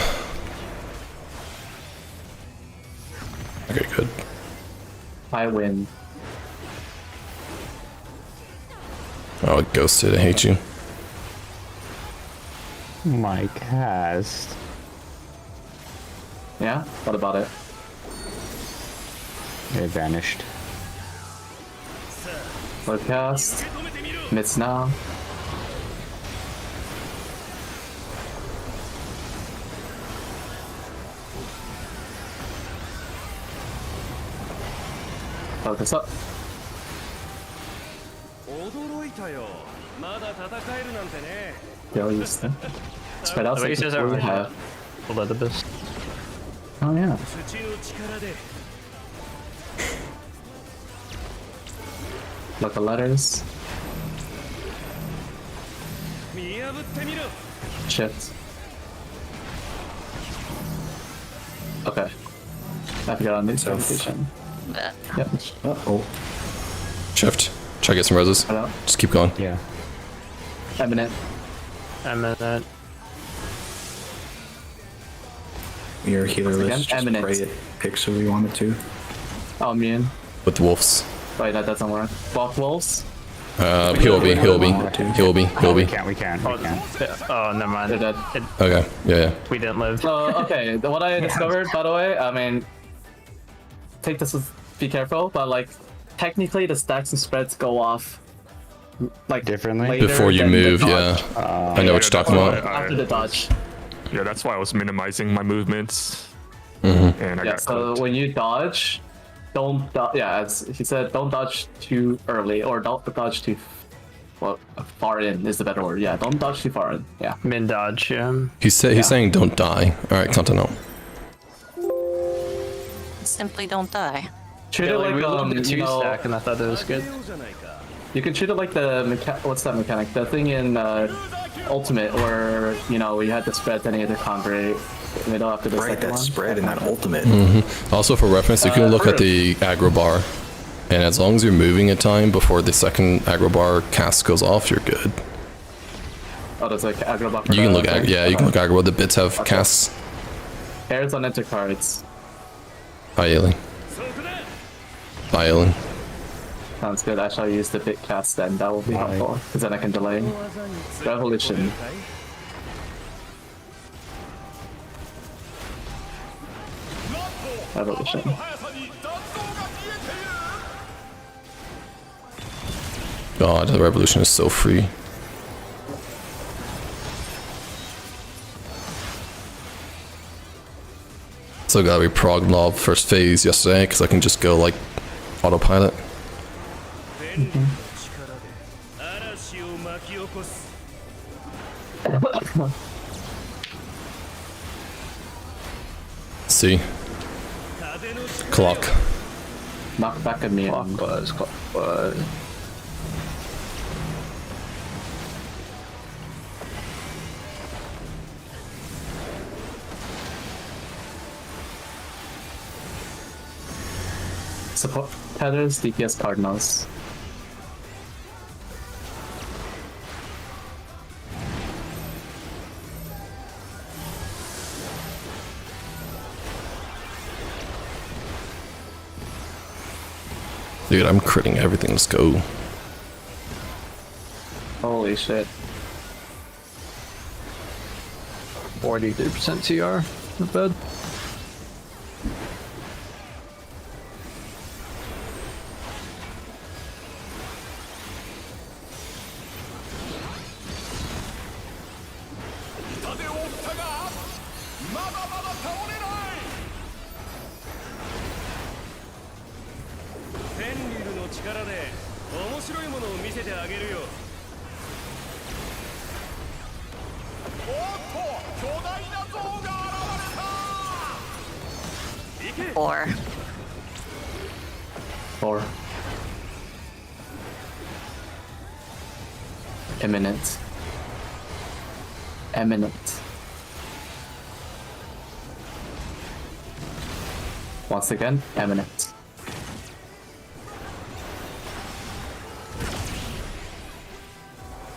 Okay, good. I win. Oh, it ghosted. I hate you. My cast. Yeah? What about it? It vanished. Podcast. Mids now. Focus up. 驚いたよ。まだ戦えるなんてね。 Yo, used to. Spread out. At least there's we a have. Elizabeth. Oh yeah. 土の力で Look at letters. 見破ってみろ。 Shit. Okay. I forgot on this notification. Yep. Uh-oh. Shift. Try to get some roses. Hello. Just keep going. Yeah. Eminent. I'm in that. Your healer Again, list, just eminent. pray it picks who we wanted to. Oh, immune. With the wolves. Wait, that doesn't work. Block wolves. He'll be. We can't. Oh, never mind. They're dead. Okay. Yeah. We didn't live. So, okay, what I discovered, by the way, I mean, take this with, be careful, but like, technically the stacks and spreads go off, like, Differently? later Before you than the move, dodge. yeah. I know what you're talking about. After the dodge. Yeah, that's why I was minimizing my movements. And I Yeah, got so clipped. when you dodge, don't yeah, as he said, don't dodge too early, or don't dodge too, well, far in is the better word. Yeah, don't dodge too far in. Yeah. Min dodge, yeah. He's saying don't die. All right, Continental. Simply don't die. Treat Yeah, it like, like we looked you at 2 know, stack and I thought that was good. じゃないか。 you can treat it like the what's that mechanic? The thing in Ultimate where you know you had to spread any other convert middle after the Right, second that one. spread in that ultimate. Also, for reference, you can look at the aggro bar, and as long as you're moving in time before the second aggro bar cast goes off, you're good. Oh, there's like aggro block. for You can the look thing. yeah, you can look aggro. The bits have casts. Pairs on enter cards. Ailing. そこだ。 Ailing. Sounds good. I shall use the bit cast then. That will be helpful because then I can delay. 技についてこれ Revolution. かい Revolution. God, the revolution is so free. So got to be prog lob first phase yesterday because I can just go like autopilot. 電力の力で嵐を巻き起こす。 See, 風の力 clock. Knock back at me. Clockwise. Support tethers, DPS cardinals. Dude, I'm critting everything. Let's go. Holy shit. 43% TR. Not bad. 力で面白いものを見せてあげるよ。おっと、巨大な像が現れた。行け。 Or 4. Imminent. Eminent. Once again, eminent.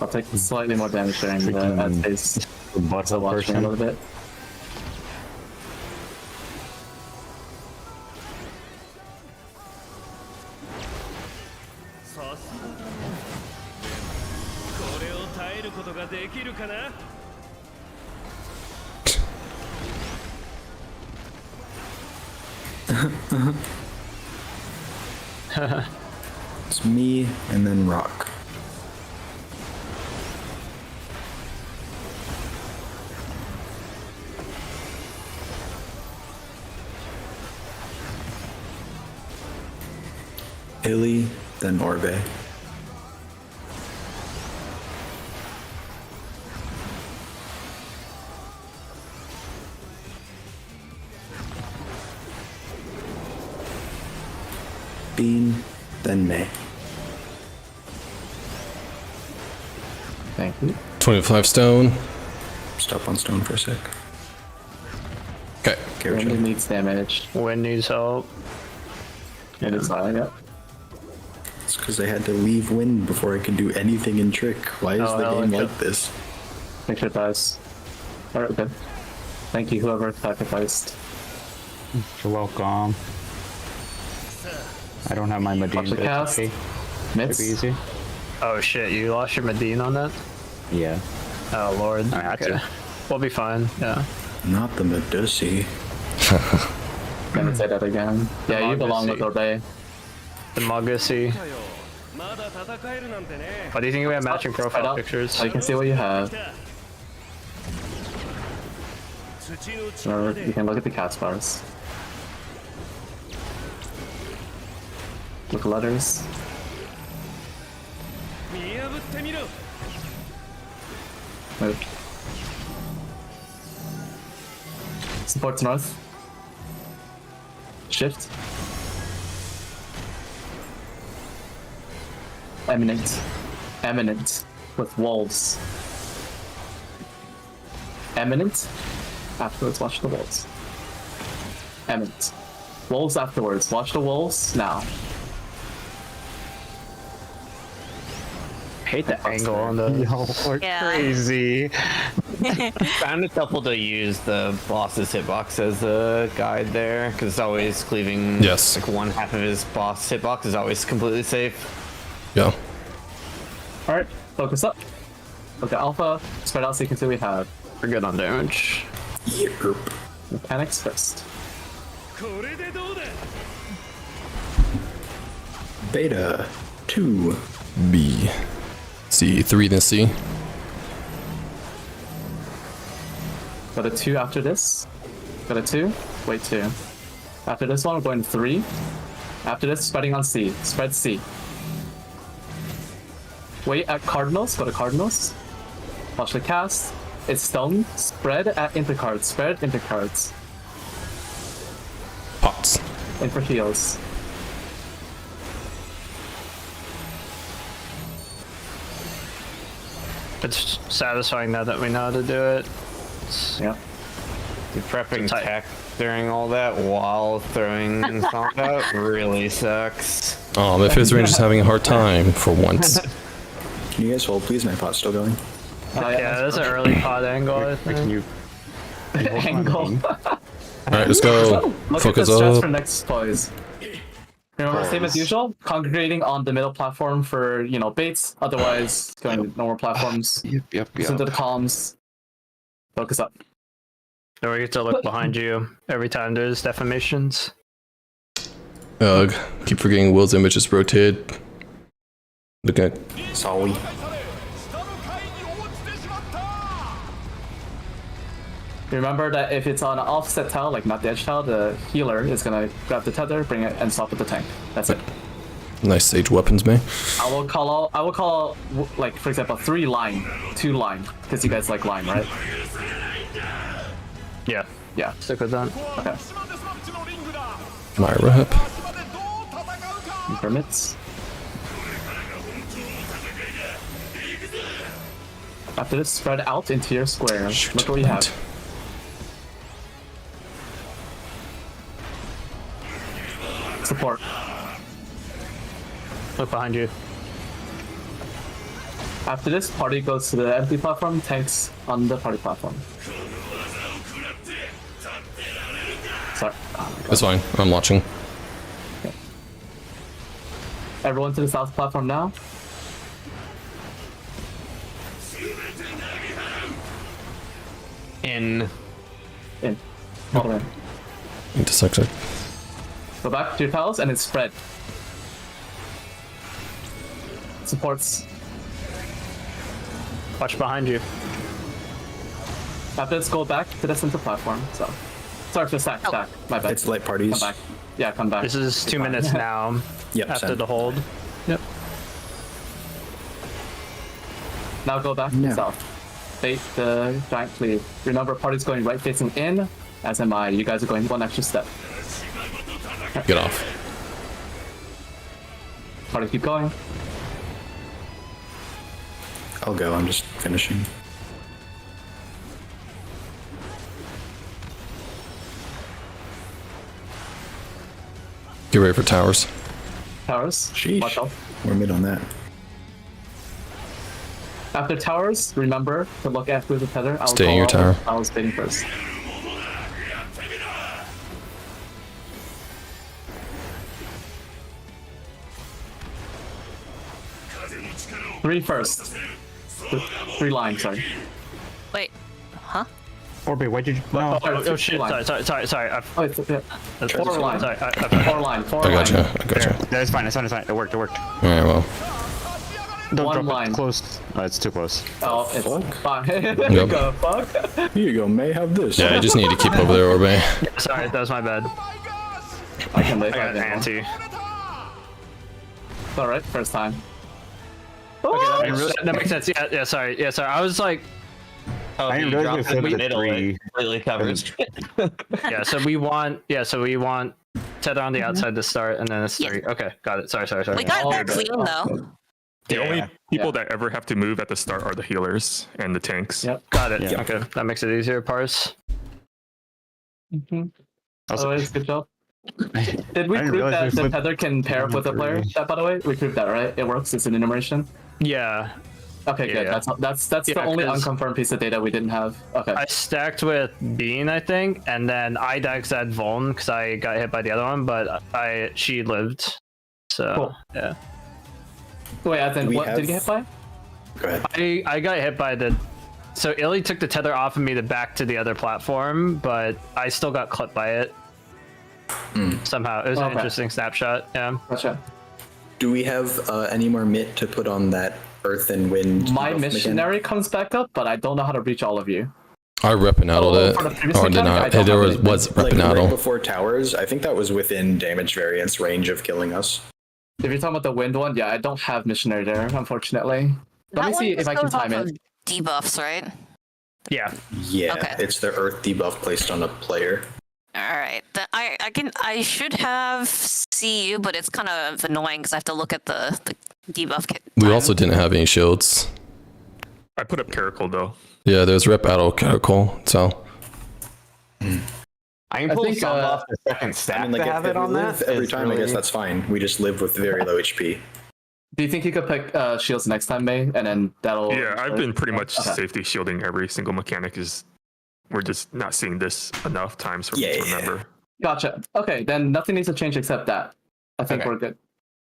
I'll take slightly more damage during the ad phase. So watch me a little bit. It's me and then Rock. Illy, then Orbe. Bean, then May. Thank you. 25 stone. Stop on stone for a sec. Okay. Randy needs damage. Wind needs help. It is high, yeah. It's because they had to leave wind before I could do anything in trick. Why is Oh, the hell, game okay. like this? Make sure it dies. Alright, good. Thank you, whoever sacrificed. You're welcome. I don't have my Medine. Watch the cast. Okay. Mitts. Should be easy. Oh shit, you lost your Medine on that? Yeah. Oh lord. I had to. We'll be fine, yeah. Not the Medusi. Gonna say that again. Yeah, you belong with Democracy. Orbe. Democracy. まだ戦えるなんてね。 What do you think we have matching Spread profile out pictures? so you can see what you have. 土の Or 力 you で can look at the cat bars. Look at letters. 見破ってみろ。 Move. Supports north. Shift. Eminent. Eminent. With wolves. Eminent. Afterwards, watch the wolves. Eminent. Wolves afterwards. Watch the wolves now. Hate the angle on the Yeah. crazy. Found it helpful to use the boss's hitbox as a guide there, because it's always cleaving. Yes. Like one half of his boss hitbox is always completely safe. Yeah. Alright, focus up. Look at alpha. Spread out so you can see what we have. We're good on damage. Yerp. Mechanics first. これでどうだ。 Beta 2. B. C. 3 then C. Got a 2 after this. Got a 2. Wait, 2. After this one, we're going 3. After this, spreading on C. Spread C. Wait at Cardinals. Go to Cardinals. Watch the cast. It's stone. Spread at intercards. Spread intercards. Pots. In for heals. It's satisfying now that we know how to do it. Yeah. Prepping Tight. tech during all that while throwing songs out really sucks. Memphis Range is having a hard time for once. Can you guys hold, please? My pot's still going. Yeah, that's an early pod angle, I Can think. you? Angle. Alright, let's go. Look Focus at the strats up. for next poise. Remember, same as usual, congregating on the middle platform for, you know, baits, otherwise going normal platforms. Yep. Listen to the comms. Focus up. Don't forget to look behind you every time there's deformations. Ugh. Keep forgetting Will's image is rotated. Look at. Sorry. 下の階に落ちてしまった。 Remember that if it's on an offset tile, like not the edge tile, the healer is gonna grab the tether, bring it, and swap with the tank. That's it. Nice sage weapons, man. I will call out, like, for example, 3 line, 2 line, because you guys like line, right? Yeah. Yeah. Stick with that. Okay. Myra hip. Permits. After this, spread out into your square. Shoot, Look what we have. Support. Look behind you. After this, party goes to the empty platform, tanks on the party platform. Sorry. It's fine. I'm watching. Everyone to the south platform now. In. In. All the way. Intersect it. Go back to your tiles and it's spread. Supports. Watch behind you. After this, go back to the center platform. So, sorry for stack. My bad. It's light parties. Come back. Yeah, come back. This is 2 You're fine. minutes now. Yep, After same. the hold. Yep. Now go back to the south. Bait the giant cleave. Remember, party's going right facing in, as am I. You guys are going one extra step. Get off. Party, keep going. I'll go. I'm just finishing. Get ready for towers. Towers. Sheesh. Watch out. We're mid on that. After towers, remember to look after the tether. I'll Stay in call your out tower. I was baiting first. Three first. 3 lines, sorry. Wait, huh? Orbe, why'd you? No. Oh shit! Line. Sorry. Oh, it's, yeah. That's 4 line. Sorry. 4 line. 4 I line. gotcha. That's fine. It's fine. It's fine. It worked. It worked. Alright, well. Don't One drop line. it close. It's too close. Oh, it's Fuck. fine. There Yep. you go, fuck. Here you go. May have this. Yeah, I just need to keep over there, Orbe. Sorry, that was my bad. I can live. I got an anti. It's alright, first time. Okay, that makes sense. Yeah. Sorry. I was like, I didn't realize we flipped the 3. Completely covers. yeah. So we want tether on the outside to start, and then it's 3. Okay, got it. Sorry. We got that clean though. The only people Yeah. that ever have to move at the start are the healers and the tanks. Yep. Got it. Yeah. Okay, that makes it easier to parse. Also, Otherwise, good job. Did we I didn't prove realize that we the flipped tether can pair up with a player? That, by the way, we proved that, right? It works. It's an enumeration. Yeah. Okay, good. Yeah. That's the Yeah, only 'cause unconfirmed piece of data we didn't have. Okay. I stacked with Bean, I think, and then I Dax had Vuln because I got hit by the other one, but she lived. So Cool. yeah. Wait, as in, we what did you get hit by? Go ahead. I got hit by so Illy took the tether off of me to back to the other platform, but I still got clipped by it. Somehow. It was an Okay. interesting snapshot. Yeah. Gotcha. Do we have any more mitt to put on that earth and wind? My debuff missionary comes back up, but I don't know how to reach all of you. I repinaddled Oh, it. for the previous Or did mechanic, I not. don't There have was anything. was Like right repinaddle. before towers, I think that was within damage variance range of killing us. If you're talking about the wind one, yeah, I don't have missionary there, unfortunately. Let That me see one if I just can goes time off it. of debuffs, right? Yeah. Yeah, Okay. it's the earth debuff placed on a player. All right. I should have CU, but it's kind of annoying because I have to look at the debuff kit. We also didn't have any shields. I put up Caracal though. Yeah, there's rep out Caracal, so. I can I pull think, some off the second stack I mean, like to have if it we on live that. every is time, I guess really- that's fine. We just live with very low HP. Do you think you could pick shields next time, May? And then that'll. Yeah, I've been pretty much Okay. safety shielding every single mechanic. We're just not seeing this enough times for me to Yeah. remember. Gotcha. Okay, then nothing needs to change except that. I think Okay. we're good.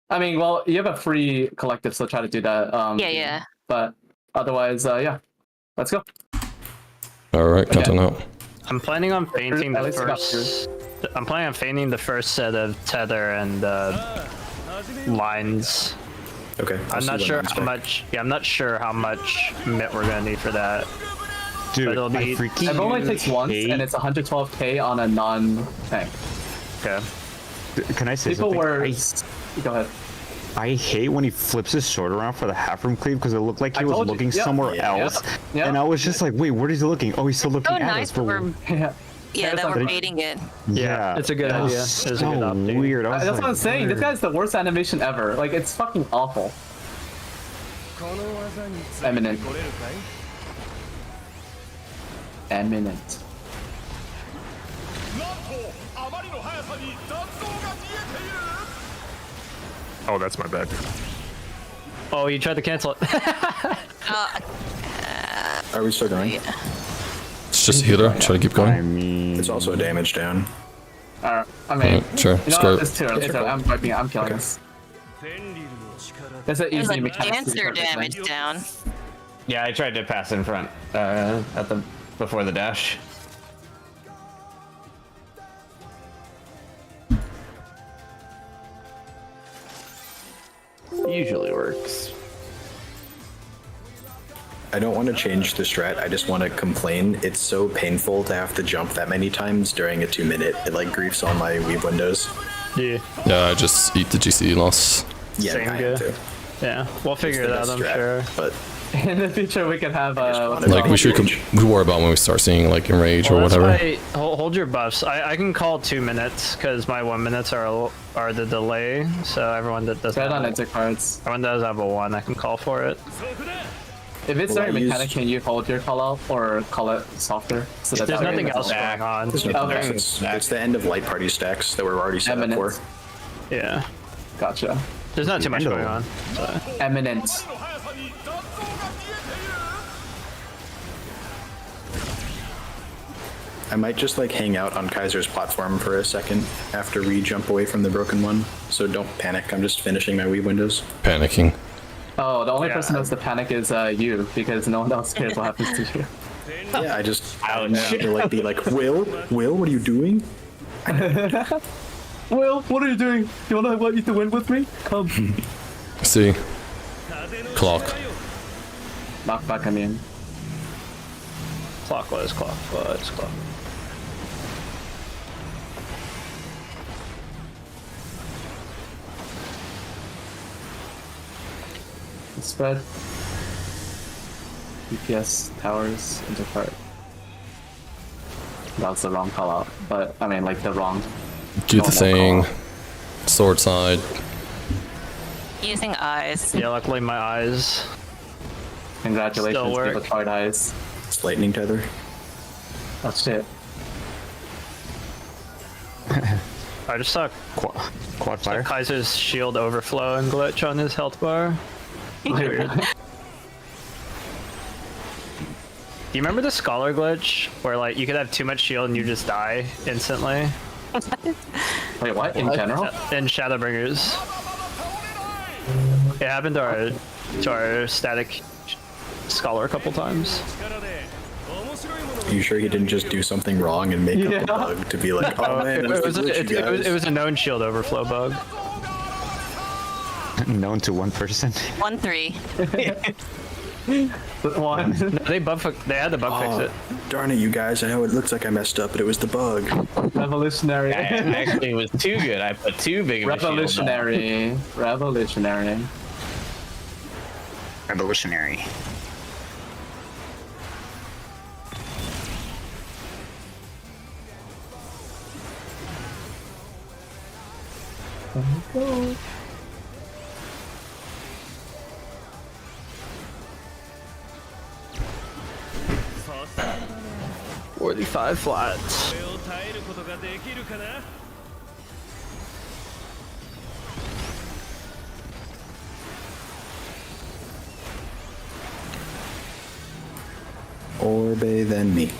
I mean, well, you have a free collective, so try to do that. Yeah. But otherwise, yeah. Let's go. Alright, counting out. I'm planning on fainting At the least you got first. I'm planning on fainting the first set of tether and lines. Okay. I'll I'm see not what sure mine's how back. much. Yeah, I'm not sure how much mitt we're gonna need for that. dude, but it'll be- I freaking It only takes once, hate- and it's 112k on a non-tank. Okay. Can I say People something? were. I Go ahead. I hate when he flips his sword around for the half room cleave because it looked like he I was told you. looking Yep. somewhere else, Yep. and I was just like, wait, where is he looking? Oh, he's still looking Oh, at nice us. that we're Yeah. yeah that we're baiting it. Yeah, it's a good that idea. was It's a good so update. weird. I was That's like, what I'm saying. This guy's the worst animation ever. Like, it's fucking awful. この技について Eminent. これるかい Eminent. なんとあまりの速さに残像が見えている Oh, that's my bad. Oh, you tried to cancel it. Are we still going? It's just a healer. Try to keep I going. mean, It's also a damage down. I mean, Alright, sure. you know Score. what? It's too early. It's early. I'm wiping it. I'm killing Okay. this. フェンリルの力で That's an There's easy a mechanic. to dancer start this thing. damage down. Yeah, I tried to pass in front at the before the dash. Usually works. I don't want to change the strat. I just want to complain. It's so painful to have to jump that many times during a 2 minute. It like griefs on my weave windows. Yeah. Yeah, I just eat the GC loss. Yeah, Same I good. have to. Yeah, we'll figure it out, I'm sure. But In the future, we can have wanted Like we should we worry about when we start seeing like enrage or Well, that's whatever. why- hold your buffs. I can call 2 minutes because my 1 minutes are the delay. So everyone that doesn't red on have, enter cards. everyone does have a 1, I can call for it. そこだ If it's Well, very I used- mechanic, can you hold your call out or call it softer? So that There's that way nothing it else doesn't- going on. there's nothing Okay. else. It's the end of light party stacks that we're already set up for. Eminent. Yeah. Gotcha. There's not too much Handle. going on. So. Eminent. の速さに残像が見えている I might just like hang out on Kaiser's platform for a second after we jump away from the broken one. So don't panic. I'm just finishing my weave windows. Panicking. Oh, the only Yeah. person who has to panic is you because no one else cares what happens to you. Yeah, I just I have to like be like, Will, what are you doing? Will, what are you doing? You want you to win with me? Come. See. 風の Clock. 力よ Knock back, I mean. Clockwise. Spread. DPS towers into cart. That was the wrong call out, but I mean, like the wrong. Do the no thing. call. Sword side. Using eyes. Yeah, luckily my eyes. Congratulations, Still work. people card eyes. It's lightning tether. Oh shit. I just saw quad fire. Kaiser's shield overflow and glitch on his health bar. Weird. Do you remember the scholar glitch where like you could have too much shield and you just die instantly? Wait, what? In general? In Shadowbringers. It happened to our static scholar a couple times. 力で面白いもの Are you sure he didn't just do something wrong and make Yeah. up a bug to be like, oh man, It it was, was, the glitch, you guys. it was a known shield overflow bug. Known to one person. 1-3. One. They had to bug fix it. Darn it, you guys. I know it looks like I messed up, but it was the bug. Revolutionary. Actually, it was too good. I put too big of a shield on. Revolutionary. Revolutionary. Revolutionary. Go. 45 flat. これを耐えることができるかな Orbe then me.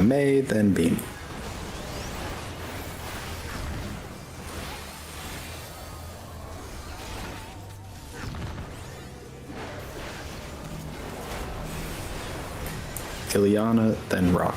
May then Beam. Ileana, then Rock.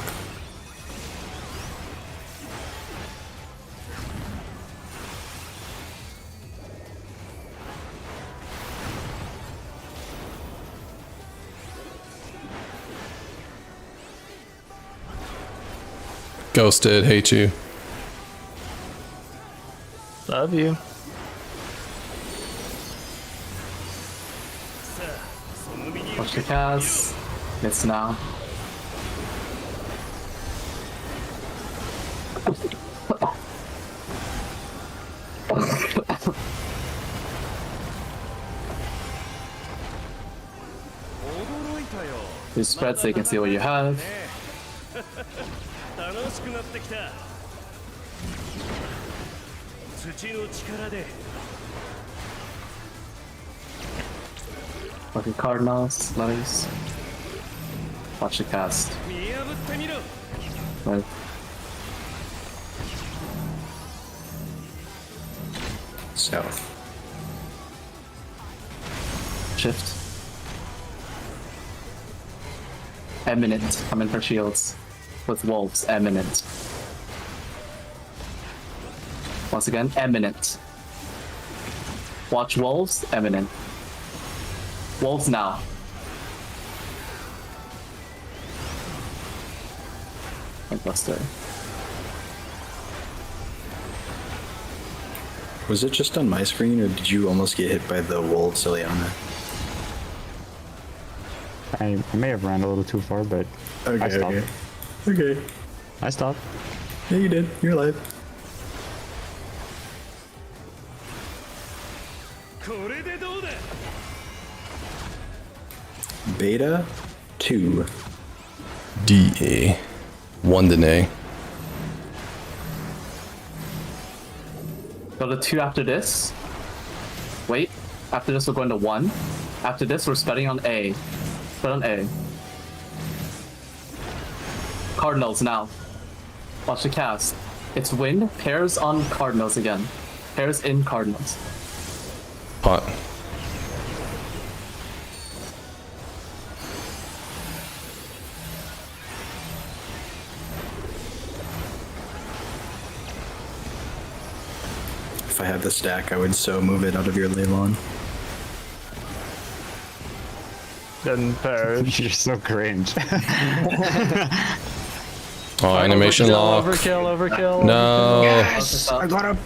Ghosted, hate you. Love you. Watch the cast. It's now. You spread so you can see what you have. 楽しくなってきた。土の力で。 Lucky Cardinals, letters. Watch the cast. 見破ってみろ。 Right. South. Shift. Eminent. Coming for shields. With wolves. Eminent. Once again, eminent. Watch wolves. Eminent. Wolves now. Buster. Was it just on my screen, or did you almost get hit by the wolves, Ileana? I may have ran a little too far, but I stopped. Okay. I stopped. Yeah, you did. You're alive. これでどうだ。 Beta 2. DA. 1 Dene. Go to 2 after this. Wait. After this, we're going to 1. After this, we're spreading on A. Spread on A. Cardinals now. Watch the cast. It's wind. Pairs on Cardinals again. Pairs in Cardinals. Pot. If I had the stack, I would so move it out of your Leylon. Then perish. You're so cringe. Oh, animation lock. Overkill. No. I got a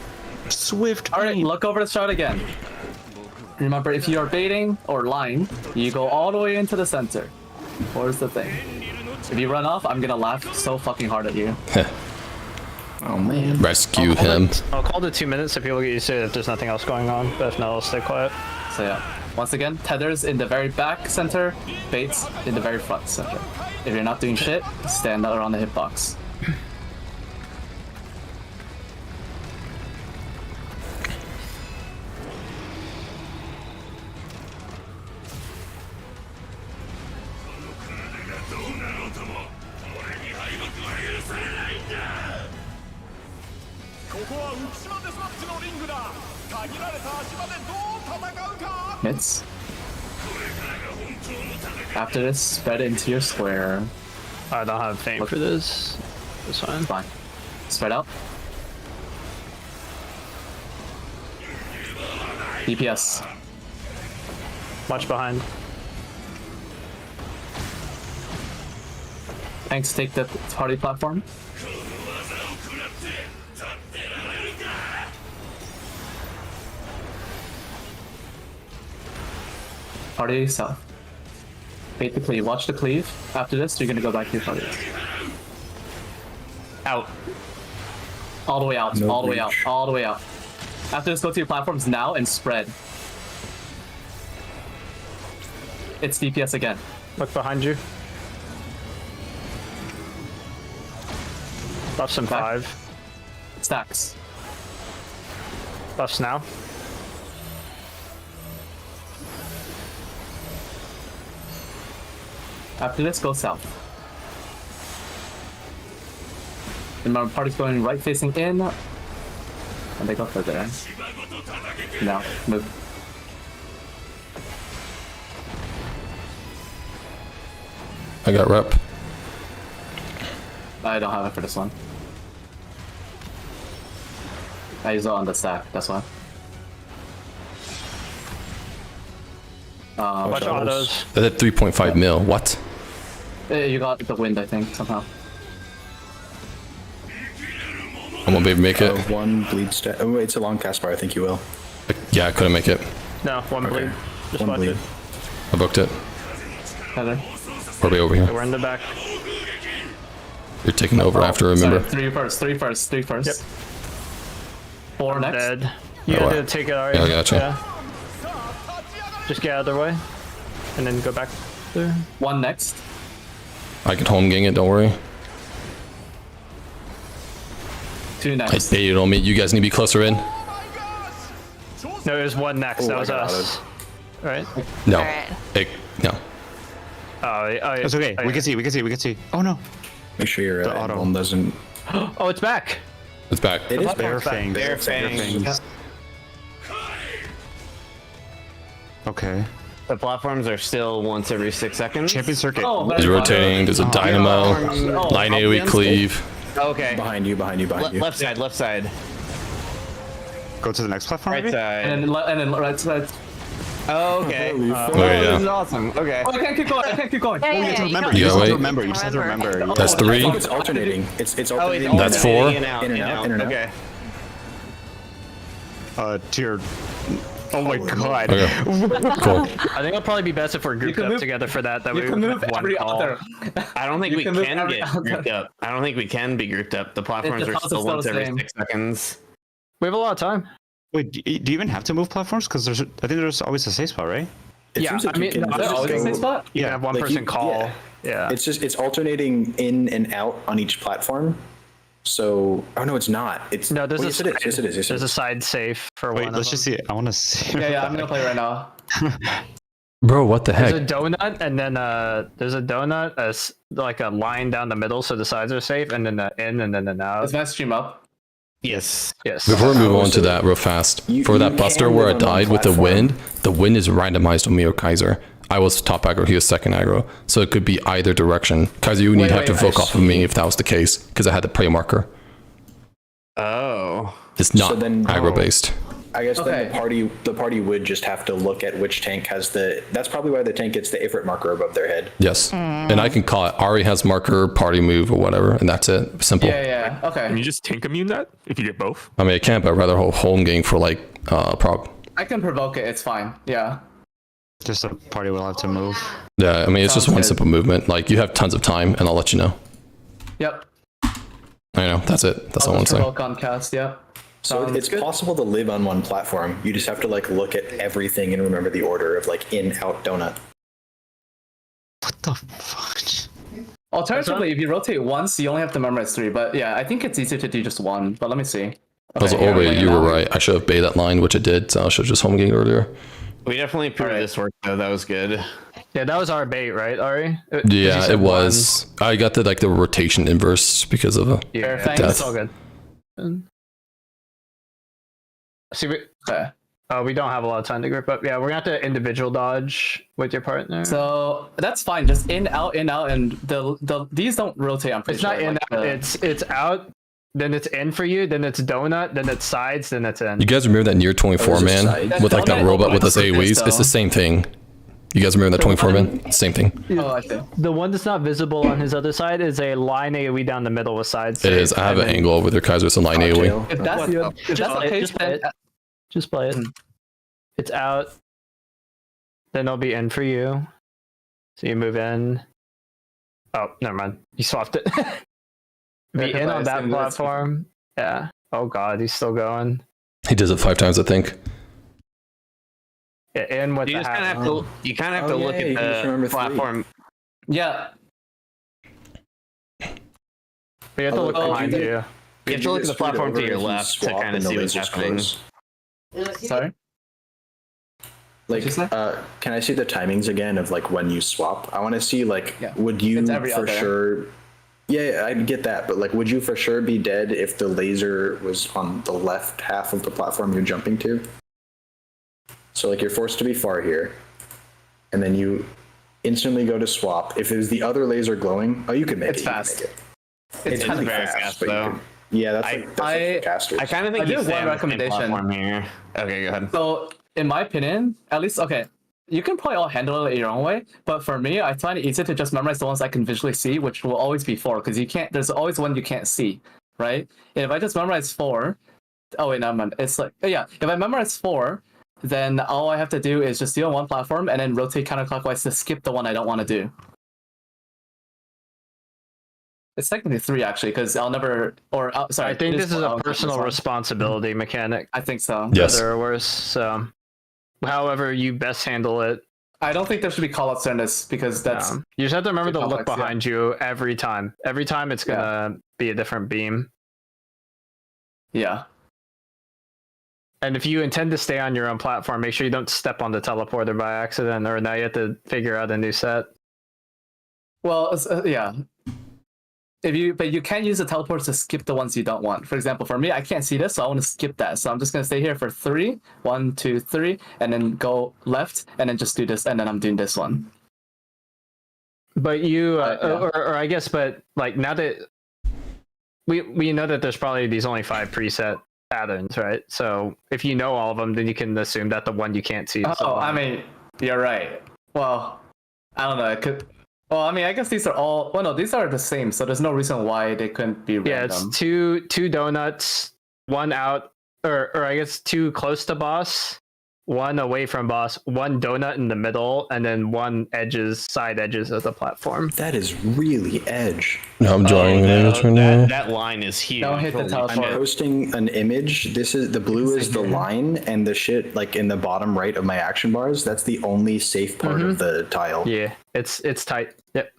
swift. All right, look over the shot again. Remember, if you are baiting or lying, you go all the way into the center. Where's the thing? If you run off, I'm gonna laugh so fucking hard at you. Oh man. Rescue him. I'll call it 2 minutes so people get used to it if there's nothing else going on. But if not, I'll stay quiet. So yeah, once again, tethers in the very back center, baits in the very front center. If you're not doing shit, stand around the hitbox. Hits. After this, spread into your square. I don't have fame for this. It's fine. Fine. Spread out. DPS. Watch behind. Tanks take the party platform. Party south. Bait the cleave. Watch the cleave. After this, you're gonna go back to your party. Out. All the way out. No all the way out. reach. All the way out. After this, go to your platforms now and spread. It's DPS again. Look behind you. Buffs in Back. 5. Stacks. Buffs now. After this, go south. And my party's going right facing in. And they go further. Now, move. I got rep. I don't have it for this one. I use it on the stack, that's why. Watch autos. That's at 3.5 mil. What? You got the wind, I think, somehow. I won't be able to make it. One bleed stat. Oh, wait, it's a long cast bar. I think you will. Yeah, I couldn't make it. No, one bleed. Just One watch bleed. it. I booked it. Heather. Probably over here. We're in the back. You're taking over after, remember? Sorry, three first. Yep. 4 next. Dead. You Oh, gotta wow. take it already. Yeah, I gotcha. Yeah. Just get out of their way. And then go back there. 1 next. I can home gang it, don't worry. 2 I next. baited on me. You guys need to be closer in. No, there's one next. That was us. Right? No. Alright. No. It's okay. We can see. Oh no. Make sure your auto. emblem doesn't. Oh, it's back. It's back. It is Bare fangs. Bare fangs. Okay. The platforms are still once every 6 seconds. Champion circuit. Oh, He's rotating. There's a dynamo. Oh, Line AoE cleave. Okay. behind you. Left side. Go to the next platform. Right maybe? side. and then right side. Oh, okay. Oh, This yeah. is awesome. Okay. Oh, I can't keep going. Yeah, You yeah, have to you remember. don't- You Yeah, just have wait. to remember. You just have to remember. That's I 3. think it's alternating. It's Oh, alternating. it's That's alternating 4. In and out. Okay. Tier. Oh my god. Okay. Cool. I think it'll probably be best if we're grouped can up move- together for that. That You way can we move have one every call. other. I don't think You we can move can every get other- grouped up. I don't think we can be grouped up. The platforms The are cost is still still once the every same. 6 seconds. We have a lot of time. Wait, do you even have to move platforms? Because I think there's always a safe spot, right? It Yeah, seems like I you mean, can no, Is there just always a go- safe spot? You can have one like person you- call. Yeah. It's alternating in and out on each platform. So, oh no, it's not. It's No, there's oh, a yes, it is. side, Yes, it is. Yes, it there's a is. side safe for Wait, one. let's of just them. see it. I want to see. Yeah, I'm gonna play right now. Bro, what the There's a heck? donut, and then there's a donut, like a line down the middle, so the sides are safe, and then the in, and then the out. Is my stream up? Yes. Yes. Before we move Oh, on to so that real fast, you- for you that Buster can where I live on one died with the platform. wind is randomized on me or Kaiser. I was top aggro, he was second aggro. So it could be either direction. Kaiser, you would need to have to wait, vote I off of me if that was the case, because I had the prey marker. Oh. It's not then- aggro based. I guess Okay. then the party would just have to look at which tank has the. That's probably why the tank gets the Ifrit marker above their head. Yes. And I can call it Ari has marker, party move, or whatever, and that's it. Simple. Yeah. Okay. Can you just tank immune that if you get both? I mean, I can't, but I'd rather hold home game for like prog. I can provoke it. It's fine. Yeah. Just a party will have to move. Yeah, I mean, it's just Sounds one good. simple movement. Like, you have tons of time, and I'll let you know. Yep. I know, that's it. That's all I'll I'm just saying. provoke on cast. Yep. So Sounds it's good. possible to live on one platform. You just have to like look at everything and remember the order of like in, out, donut. What the fuck? Alternatively, if you rotate once, you only have to memorize 3. But yeah, I think it's easier to do just 1. But let me see. Also, here, I'm wait, laying you it were out. right. I should have baited that line, which I did, so I should have just home game earlier. We definitely proved Alright. this work though. That was good. Yeah, that was our bait, right, Ari? Yeah, it was. I got the rotation inverse because of a. Yeah, Fair it's thanks. all good. See, Okay. we don't have a lot of time to group up. Yeah, we're gonna have to individual dodge with your partner. So that's fine. Just in, out, and these don't rotate. I'm pretty It's not sure. in, like, out. It's out, then it's in for you, then it's donut, then it's sides, then it's in. You guys remember that near 24 Oh, man side. with like that Donut robot with opens us like this, AoEs? It's though. the same thing. You guys remember that 24 man? Same thing. Oh, I see. The one that's not visible on his other side is a line AoE down the middle with sides. It is. I have an angle over there, Kaiser. It's a line AoE. If that's the Just if that's play the it, case, just play then it. Just play it. It's out. Then it'll be in for you. So you move in. Oh, never mind. You swapped it. Be Yeah, in 'cause I on that assumed that's- platform. Yeah. Oh god, he's still going. He does it 5 times, I think. Yeah, in with You the just kind of hat. have to. You kind of have Oh, to look yeah, you just at remember the 3. platform. yeah. But you have to look Oh, behind you you. did- You have Could to look at just the platform scoot to your over if you left to swap kind of and the see what's lasers happening. close? Sorry. Like, What'd you say? can I see the timings again of like when you swap? I want to see like, Yeah. would you It's every for other. sure? Yeah, I get that, but like, would you for sure be dead if the laser was on the left half of the platform you're jumping to? So like, you're forced to be far here, and then you instantly go to swap. If is the other laser glowing, oh, you can make It's it. you can fast. make it. It's really very fast, but you though. can- yeah, that's I- like for casters. I kind of think I do you have stay one on the same recommendation. platform here. Okay, go ahead. So, in my opinion, at least, okay, you can probably all handle it your own way, but for me, I find it easier to just memorize the ones I can visually see, which will always be 4, because you can't, there's always one you can't see. right? And if I just memorize 4, oh wait, never mind. It's like, yeah, if I memorize 4, then all I have to do is just do on one platform and then rotate counterclockwise to skip the one I don't want to do. It's technically 3 actually, because I'll never, or sorry. I think it this is a I'll- personal responsibility mechanic. I think so. Yes. Better or worse. So, however you best handle it. I don't think there should be callouts during this because that's You just have to remember too to look complex, yeah. behind you every time. Every time it's gonna be a different beam. yeah. And if you intend to stay on your own platform, make sure you don't step on the teleporter by accident, or now you have to figure out a new set. Well, yeah. But you can use the teleport to skip the ones you don't want. For example, for me, I can't see this, so I want to skip that. So I'm just gonna stay here for 3, 1, 2, 3, and then go left, and then just do this, and then I'm doing this one. But you, Yeah. or I guess, but like now that we know that there's probably these only 5 preset patterns, right? So if you know all of them, then you can assume that the one you can't see. Is the Oh, one. I mean, you're right. Well, I don't know. It could. Well, I mean, I guess these are all. Well, no, these are the same, so there's no reason why they couldn't be yeah, random. it's two donuts, one out, or I guess 2 close to boss, 1 away from boss, 1 donut in the middle, and then 1 side edges of the platform. That is really edge. No, I'm drawing an image right now. That line is huge. Don't hit the Holy teleport. shit. I'm posting an image. This is the blue is the line, and the shit like in the bottom right of my action bars. That's the only safe part of the tile. Yeah, it's tight. Yep.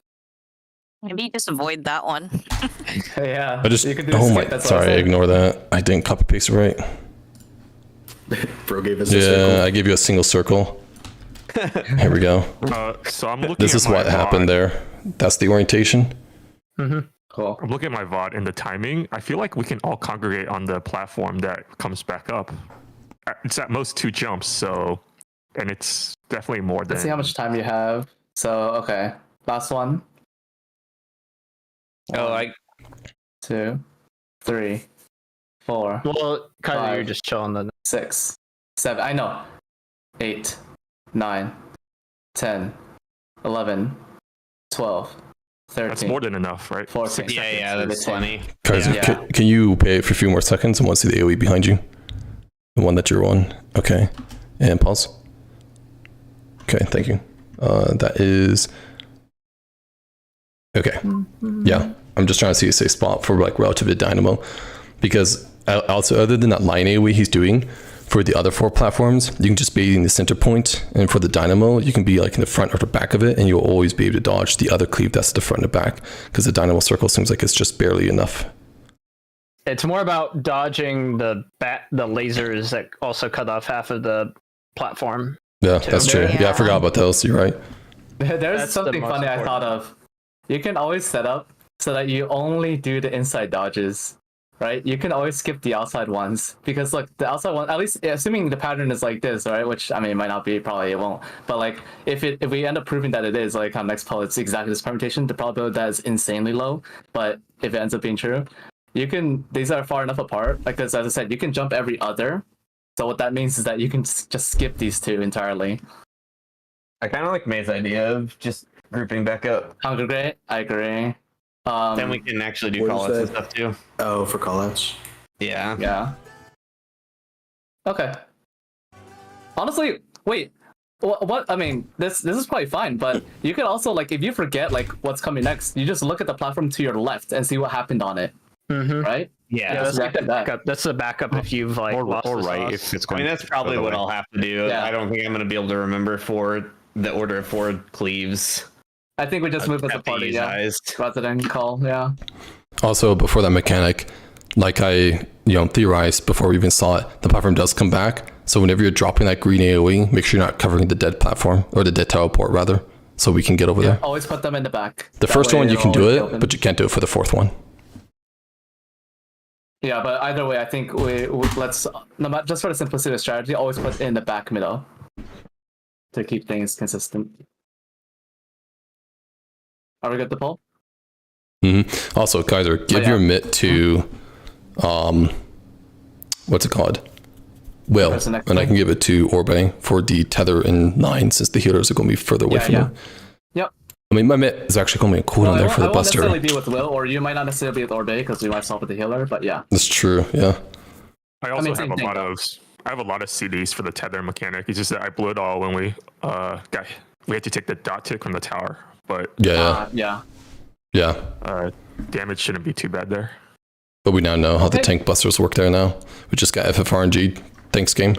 Maybe you just avoid that one. Yeah. I just, you can do oh skip, my, that's what I sorry, said. ignore that. I didn't copy paste it right. Bro gave us a Yeah, circle. I gave you a single circle. Here we go. So I'm looking. This at is my what happened VOD. there. That's the orientation. Cool. I'm looking at my VOD and the timing. I feel like we can all congregate on the platform that comes back up. It's at most 2 jumps, so, and it's definitely more than. Let's see how much time you have. So, okay. Last one. Oh, 1, 2, 3, 4, Well, kind of you're 5, just chilling the. 6, 7. I know. 8, 9, 10, 11, 12, 13. That's more than enough, right? 14. yeah, that's plenty. Guys, Yeah. can you pay for a few more seconds? I want to see the AoE behind you. The one that you're on. Okay. And pause. Okay, thank you. That is... Okay. Yeah. I'm just trying to see a safe spot for like relative to Dynamo. Because also, other than that line AoE he's doing, for the other 4 platforms, you can just be in the center point, and for the Dynamo, you can be like in the front or the back of it, and you'll always be able to dodge the other cleave that's the front and back, because the Dynamo circle seems like it's just barely enough. It's more about dodging the lasers that also cut off half of the platform. Yeah, that's true. Yeah, I forgot about those. You're right. There's That's the something most funny I important. thought of. You can always set up so that you only do the inside dodges, right? You can always skip the outside ones because look, the outside one, at least assuming the pattern is like this, right? Which I mean, it might not be, probably it won't. But like, if we end up proving that it is, like on next poll, it's exactly this permutation, the probability of that is insanely low. But if it ends up being true, these are far enough apart. Like this, as I said, you can jump every other. So what that means is that you can just skip these 2 entirely. I kind of like May's idea of just grouping back up. Congregate, I agree. Then we can actually do what is callouts and that? stuff too. Oh, for callouts. Yeah. Yeah. Okay. Honestly, wait. What? I mean, this is probably fine, but you could also like if you forget like what's coming next, you just look at the platform to your left and see what happened on it, Mm-hmm. right? Yeah, Yeah. that's like the exactly that. backup. That's the backup if you've like Or lost the right sauce. if it's I going. mean, that's probably the other what way. I'll have to do. Yeah. I don't think I'm going to be able to remember for the order of 4 cleaves. I think we just move as a Have to party, use yeah. eyes. Rather than call, yeah. Also, before that mechanic, like I theorized before we even saw it, the platform does come back. So whenever you're dropping that green AoE, make sure you're not covering the dead platform, or the dead teleport rather, so we can get over there. Always put them in the back. The That first way one you it'll can do always be it, open. but you can't do it for the 4th one. Yeah, but either way, I think let's just for the simplicity of strategy, always put in the back middle to keep things consistent. Are we good to poll? Also, Kaiser, give yeah. your mitt to, what's it called? Will, Press the next and I one. can give it to Orbe for the tether in 9, since the healers are going to be further away from Yeah. you. Yep. I mean, my mitt is actually going to be a cooldown there for the I won't Buster. necessarily be with Will, or you might not necessarily be with Orbe because we might swap with the healer. But yeah, That's true. Yeah. I also same have a thing, lot though. of I have a lot of CDs for the tether mechanic. It's just that I blew it all when we had to take the dot tick from the tower. But Yeah. yeah. Yeah. damage shouldn't be too bad there. But we now know how the Okay. tank busters work there now. We just got FFRNG. Thanks, game.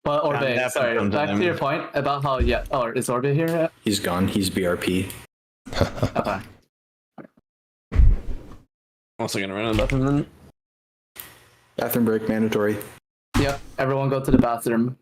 But Orbe, definitely sorry, back to your point about how is Orbe here yet? He's gone. He's BRP. Okay. Also gonna run a bathroom then. Bathroom break mandatory. Yep. Everyone go to the bathroom.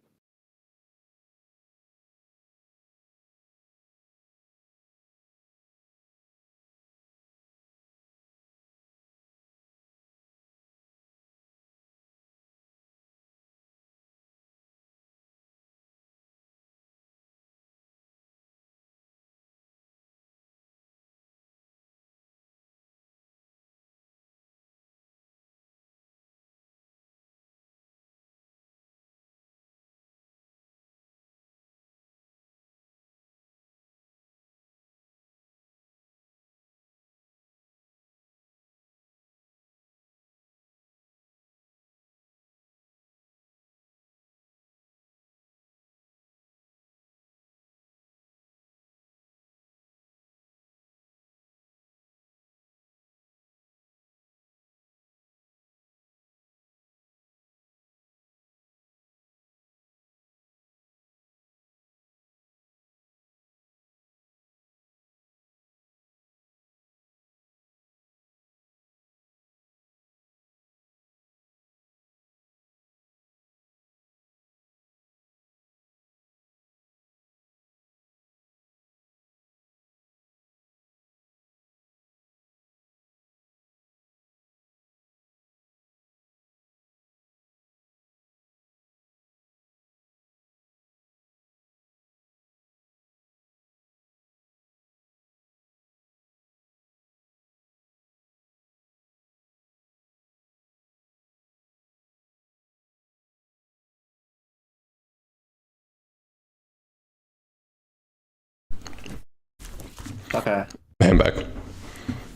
Okay. Man back.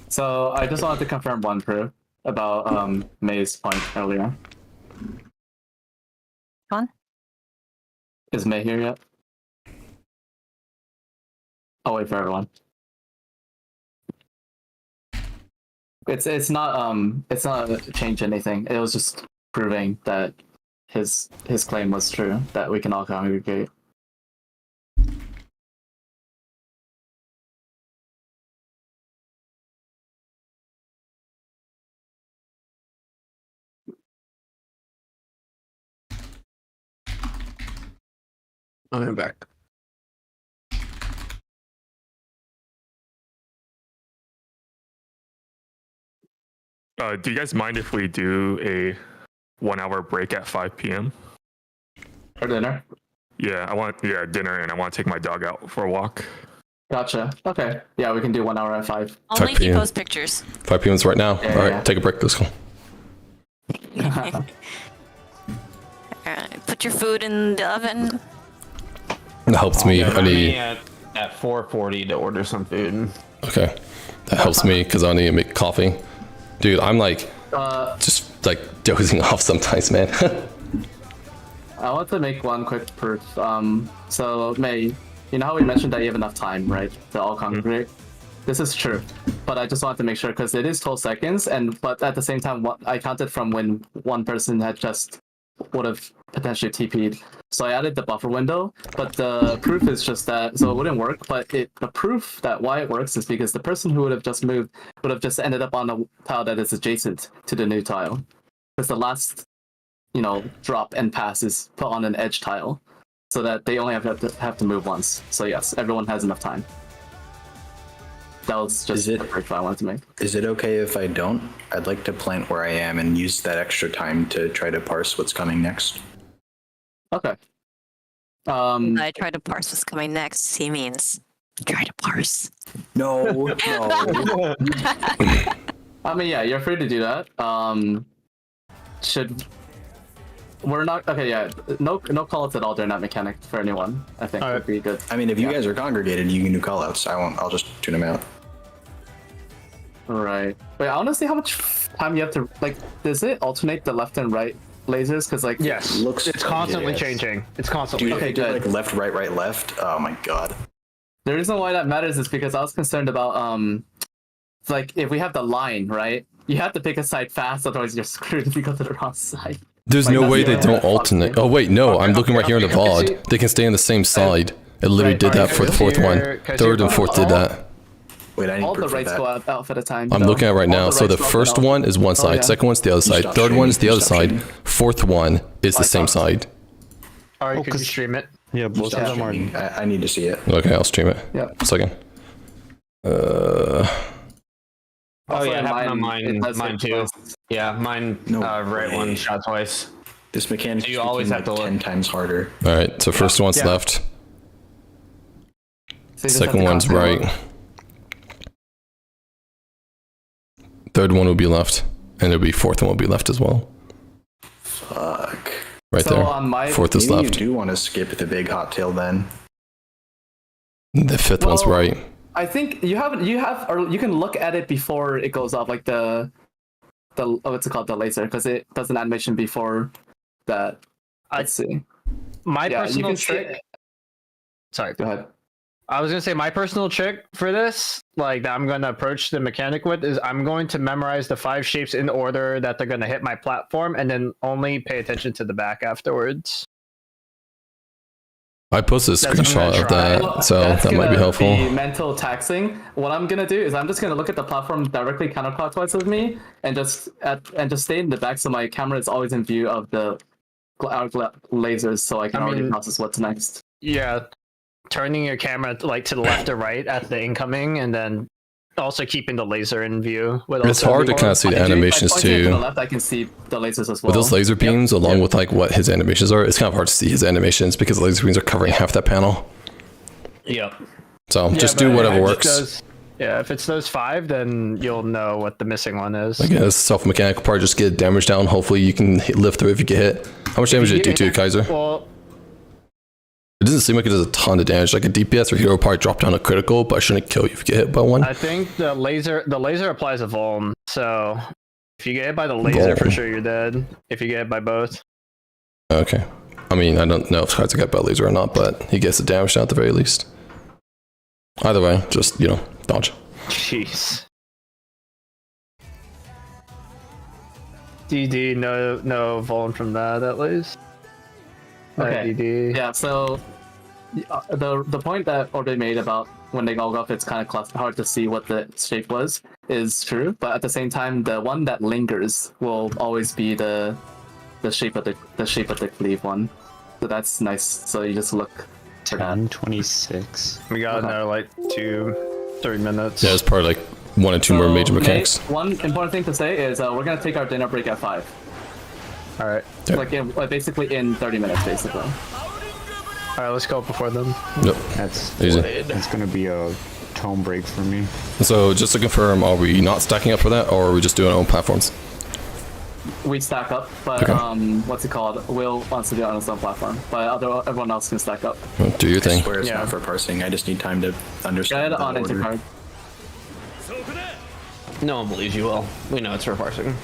So I just wanted to confirm one proof about May's point earlier. Go on. Is May here yet? I'll wait for everyone. It's not change anything. It was just proving that his claim was true, that we can all congregate. I'm back. Do you guys mind if we do a 1 hour break at 5 p.m.? For dinner? Yeah, I want dinner, and I want to take my dog out for a walk. Gotcha. Okay. Yeah, we can do 1 hour at 5. Only 5 if you p.m. post pictures. 5 p.m. is right now. Yeah, All right, yeah. take a break. Let's go. Alright, put your food in the oven. That helps me. I need. at 4:40 to order some food. Okay, that helps me because I need to make coffee. Dude, I'm like just like dozing off sometimes, man. I want to make one quick proof. So May, you know how we mentioned that you have enough time, right, to all congregate? This is true, but I just wanted to make sure because it is 12 seconds, but at the same time, I counted from when one person had just would have potentially TP'd. So I added the buffer window, but the proof is just that, so it wouldn't work, but the proof that why it works is because the person who would have just moved would have just ended up on a tile that is adjacent to the new tile. Because the last, drop and pass is put on an edge tile, so that they only have to move once. So yes, everyone has enough time. That was just the proof I wanted to make. Is it okay if I don't? I'd like to plant where I am and use that extra time to try to parse what's coming next. Okay. I try to parse what's coming next. He means try to parse. No, no. I mean, yeah, you're free to do that. we're not okay. Yeah, no callouts at all during that mechanic for anyone. I think would be good. I mean, if you guys are congregated, you can do callouts. I won't. I'll just tune them out. Right. Wait, I want to see how much time you have to like. Does it alternate the left and right lasers? Because like Yes. Looks It's like constantly it is. changing. It's constantly Dude, Okay, if you do, good. like left, right, left. Oh my god. the reason why that matters is because I was concerned about like if we have the line right, you have to pick a side fast, otherwise you're screwed if you go to the wrong side. There's Like, no that's way the they only don't way. alternate. Oh wait, no, I'm looking right here in the VOD. They can stay on the same side. It literally Right, did that alright, for the fourth one. Third and fourth did that. Wait, I need All the proof of rights that. go out at a time. I'm so looking at it right all now. the So the rights go up first and out. one is one side, yeah. second one's the other side, stop third streaming. one's the You other stop side, streaming. fourth one is the same side. Alright, could you 'cause- stream it? Yeah, both of them are. I need to see it. Okay, I'll stream it. Yeah. A second. Oh Also, yeah, it in happened on it does mine hit too. twice. Yeah, mine No right way. one shot twice. This mechanic So you just always became, have to like, look. 10 times harder. All right, so first one's Yeah. left, So you just second have to one's constantly- right, third one will be left, and it'll be fourth one will be left as well. Fuck. Right So there. on my Fourth is Maybe left. you do want to skip the big hot tail then. The fifth one's Well, right. I think you have or you can look at it before it goes off, like the what's it called, the laser, because it does an animation before that. Let's see. My Yeah, you personal can trick. see. Sorry. Go ahead. I was gonna say my personal trick for this, like that I'm gonna approach the mechanic with, is I'm going to memorize the 5 shapes in order that they're gonna hit my platform, and then only pay attention to the back afterwards. I posted a That's what I'm screenshot gonna of try. that, so That's that might be gonna helpful. Be mental taxing. What I'm gonna do is I'm just gonna look at the platform directly counterclockwise with me, and just stay in the back, so my camera is always in view of the lasers, so I can already mean- process what's next. Yeah, turning your camera like to the left or right at the incoming, and then also keeping the laser in view. It's hard to kind of see the animations By pointing to the too. left, I can see the lasers as well. With those laser beams, along with like what his animations are, it's kind of hard to see his animations because the laser beams are covering half that panel. Yep. So Yeah, just but do if whatever it's works. if it's those 5, then you'll know what the missing one is. I guess self-mechanical part, just get damage down. Hopefully you can live through if you get hit. How much damage did it do to you, Kaiser? Well, It doesn't seem like it does a ton of damage. Like a DPS or hero will probably drop down a critical, but it shouldn't kill you if you get hit by one. I think the laser applies a vuln. So if you get hit by the laser, for Vuln. sure you're dead. If you get hit by both, Okay. I mean, I don't know if Kaiser got by laser or not, but he gets the damage down at the very least. Either way, just, dodge. jeez. DD, no vuln from that at least. Okay. DD. Yeah, so the point that Orde made about when they all go up, it's kind of hard to see what the shape was, is true. But at the same time, the one that lingers will always be the shape of the cleave one. So that's nice. So you just look for that. 10:26. We got another like 2-3 minutes. Yeah, it's probably like 1 or 2 more So, major mechanics. One important thing to say is we're gonna take our dinner break at 5. All right. Yeah. Basically in 30 minutes, basically. All right. Let's go before them. Nope. That's Easy. It's gonna be a tone break for me. So just to confirm, are we not stacking up for that, or are we just doing our own platforms? We stack up, but Okay. what's it called? Will wants to do it on his own platform, but everyone else can stack up. Well, do your I thing. swear it's Yeah. not for parsing. I just need time to Go understand ahead the on order. intercard. No one believes you will. We know it's for parsing.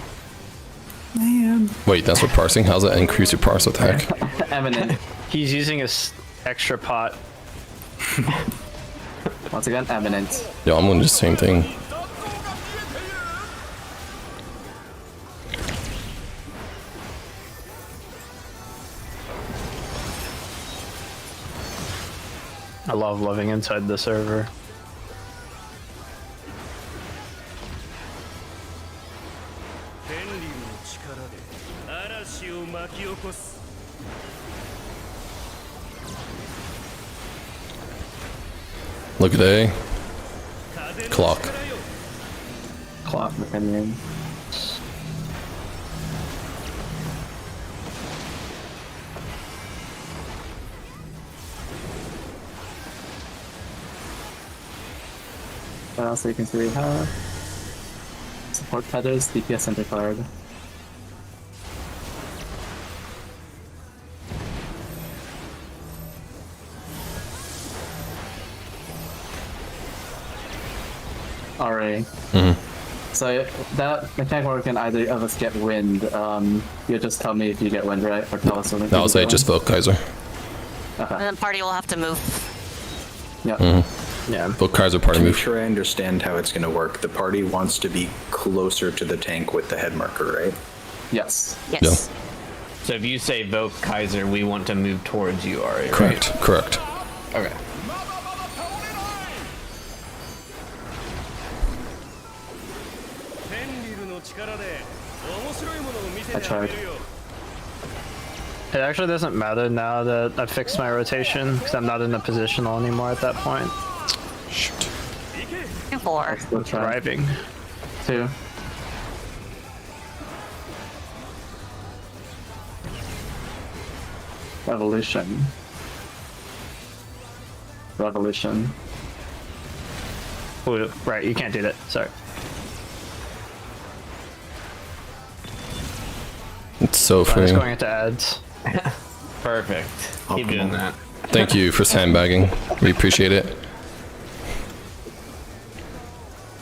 Wait, that's what parsing? How's that increase your parse attack? Eminent. He's using his extra pot. Once again, eminent. Yeah, I'm gonna do the same thing. I love living inside the server. Look at A. Clock. Clock opinion. What else you can see we have? Support feathers, DPS center card. RA. So that mechanic where we can either of us get wind. You just tell me if you get wind, right? Or tell us when I'll say just vote Kaiser. And then party will have to move. Yeah. Yeah. Vote Kaiser party To make move. sure I understand how it's going to work, the party wants to be closer to the tank with the head marker, right? Yes. Yes. So if you say vote Kaiser, we want to move towards you, Ari. Right? Correct. Correct. Okay. I tried. It actually doesn't matter now that I fixed my rotation because I'm not in a positional anymore at that point. Shoot. 4. We'll try. Driving. 2. Revolution. Revolution. Ooh, right, you can't do that. Sorry. It's so I was free. going into ads. Perfect. Keep doing that. Thank you for sandbagging. We appreciate it.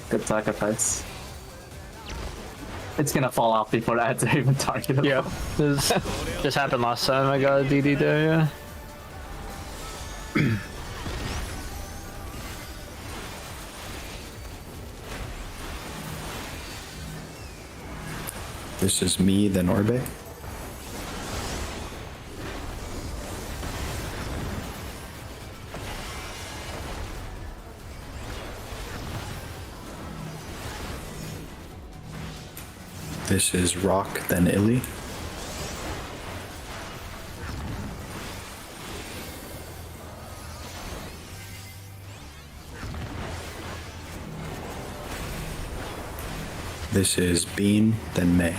Good sacrifice. It's gonna fall off before the ads are even targetable. Yep. This just happened last time I got a DD there, yeah. This is me, then Orbe. This is Rock, then Illy. This is Bean, then May.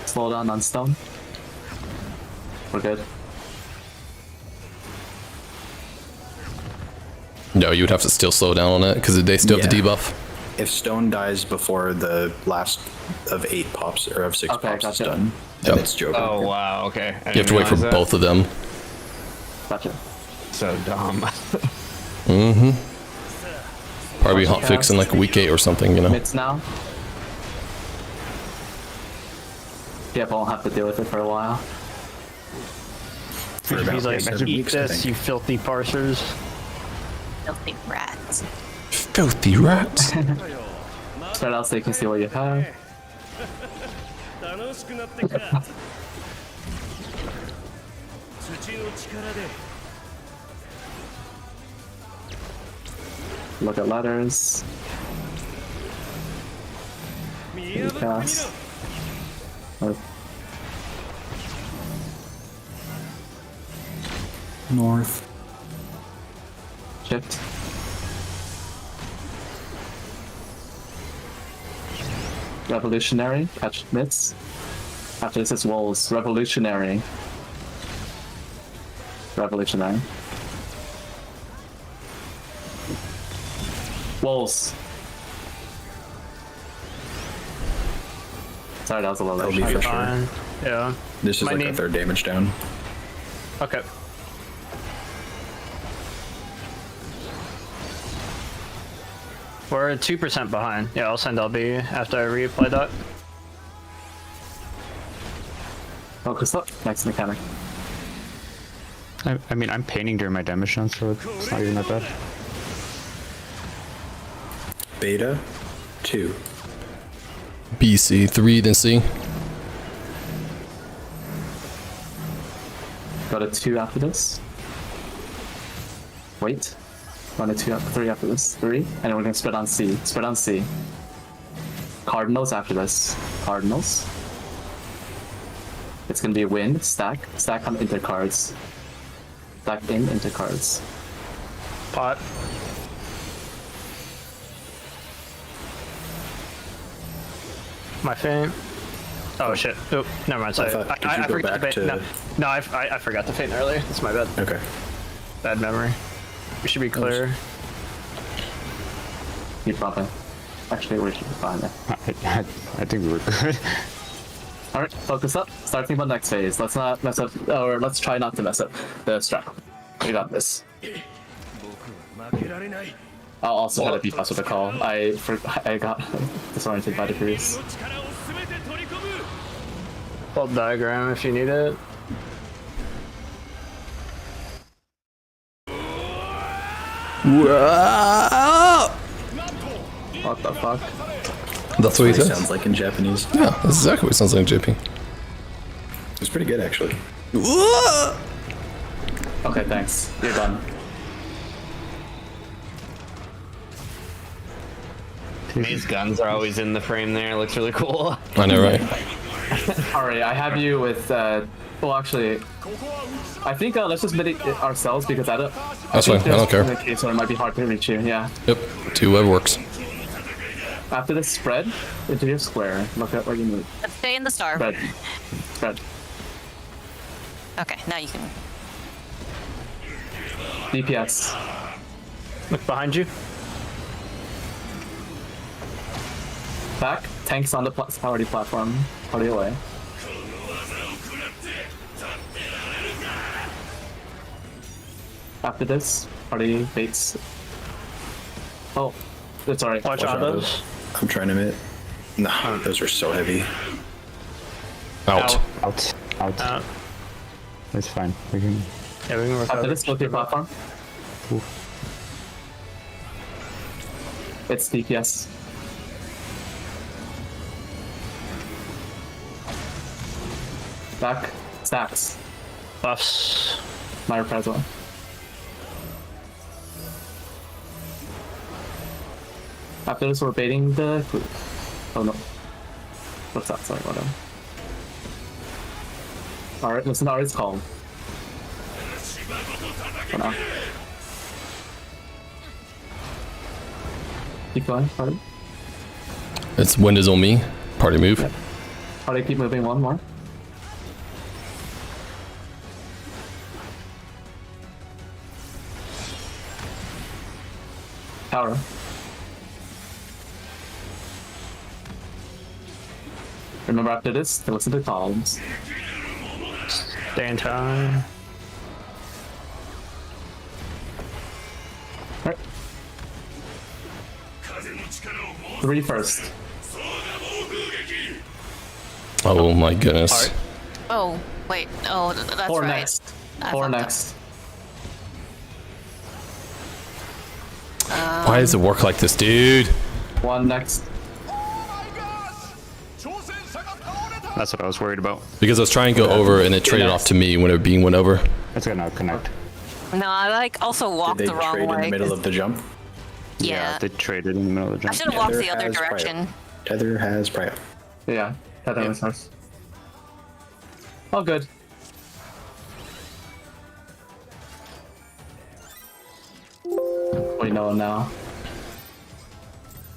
Slow down on stone. We're good. No, you would have to still slow down on it because they still have the Yeah. debuff. If stone dies before the last of 8 pops, or of 6 Okay, pops is gotcha. done, then Yep. it's Joker. Oh wow. Okay. I You have to wait for didn't realize both of them. Gotcha. that. So dumb. Mm-hmm. Probably hot fix in like week 8 or something, you know. Mids now. Yeah, but I'll have to deal with it for a while. For about He's like, 7 eat weeks, I this, think. you filthy parsers. Filthy rats. Filthy rats. Start out so you can see what you have. 楽しくなってきた土の力で Look at letters. 見破ってみろ Cast. North. Shift. Revolutionary. Catch mids. After this is Wolves. Revolutionary. Revolutionary. Wolves. Sorry, that was a little That'll be late. for sure. Fine. Yeah. This is Might like need- a third damage down. Okay. We're 2% behind. Yeah, I'll send LB after I reapply that. Focus up. Next mechanic. I mean, I'm painting during my damage zone, so it's not even that bad. Beta 2. BC 3, then C. Got a 2 after this. Wait. 1 to 2 after 3 after this. 3. And then we're gonna spread on C. Spread on C. Cardinals after this. Cardinals. It's gonna be wind, stack. Stack on intercards. Stack in intercards. Pot. My feint. Oh shit. Oh, never mind. Sorry. thought- did you go forgot back to to- No, I forgot to feint earlier. That's my bad. Okay. Bad memory. We should be clear. Keep bumping. Actually, we should be fine there. I think we were good. Alright, focus up. Start thinking about next phase. Let's not mess up, or let's try not to mess up the strat. We got this. 僕は負けられない I'll also try to be fast with the call. I got disoriented by the freeze. の力を全て取り込む Full diagram if you need it. What the fuck? That's what he It says. sounds like in Japanese. Yeah, that's exactly what it sounds like, JP. It's pretty good actually. Okay, thanks. You're done. These guns are always in the frame there. Looks really cool. I know, right? Alright, I have you with, well, actually, I think let's just mitigate it ourselves because I don't. That's think fine, I don't there's care. a case where it might be hard to reach you. Yeah. Yep. 2 web works. After this spread into your square, look at what you need. Let's stay in the star. Spread. Spread. Okay, now you can. DPS. Look behind you. Back. Tanks on the priority platform. Party away. After this, party baits. Oh, it's alright. Watch out those. I'm trying to hit. Nah, those are so heavy. Out. Out. Out. Out. It's fine. We can. Yeah, we can work After out. this, look your platform. It's DPS. Back. Stacks. Buffs. My reprisal. After this, we're baiting the group. Oh no. What's that? Sorry, whatever. Alright, listen to Ari's call. For now. Keep going, party. It's wind is on me. Party move. Yep. Party, keep moving one more. Power. Remember after this, to listen to columns. Stay in time. Alright. 3 first. Oh my goodness. Oh, wait. Oh, that's 4 right. next. I 4 fucked up. next. Why does it work like this, dude? 1 next. That's what I was worried about. Because I was trying to go over and it traded off to me when it being went over. It's gonna connect. No, I like also walked Did they the wrong trade way. in the middle 'cause- of the jump? yeah. They traded in the middle of the I jump. should have walked Tether the other has prior. direction. Tether has prior. Yeah, that makes sense. All good. We know now.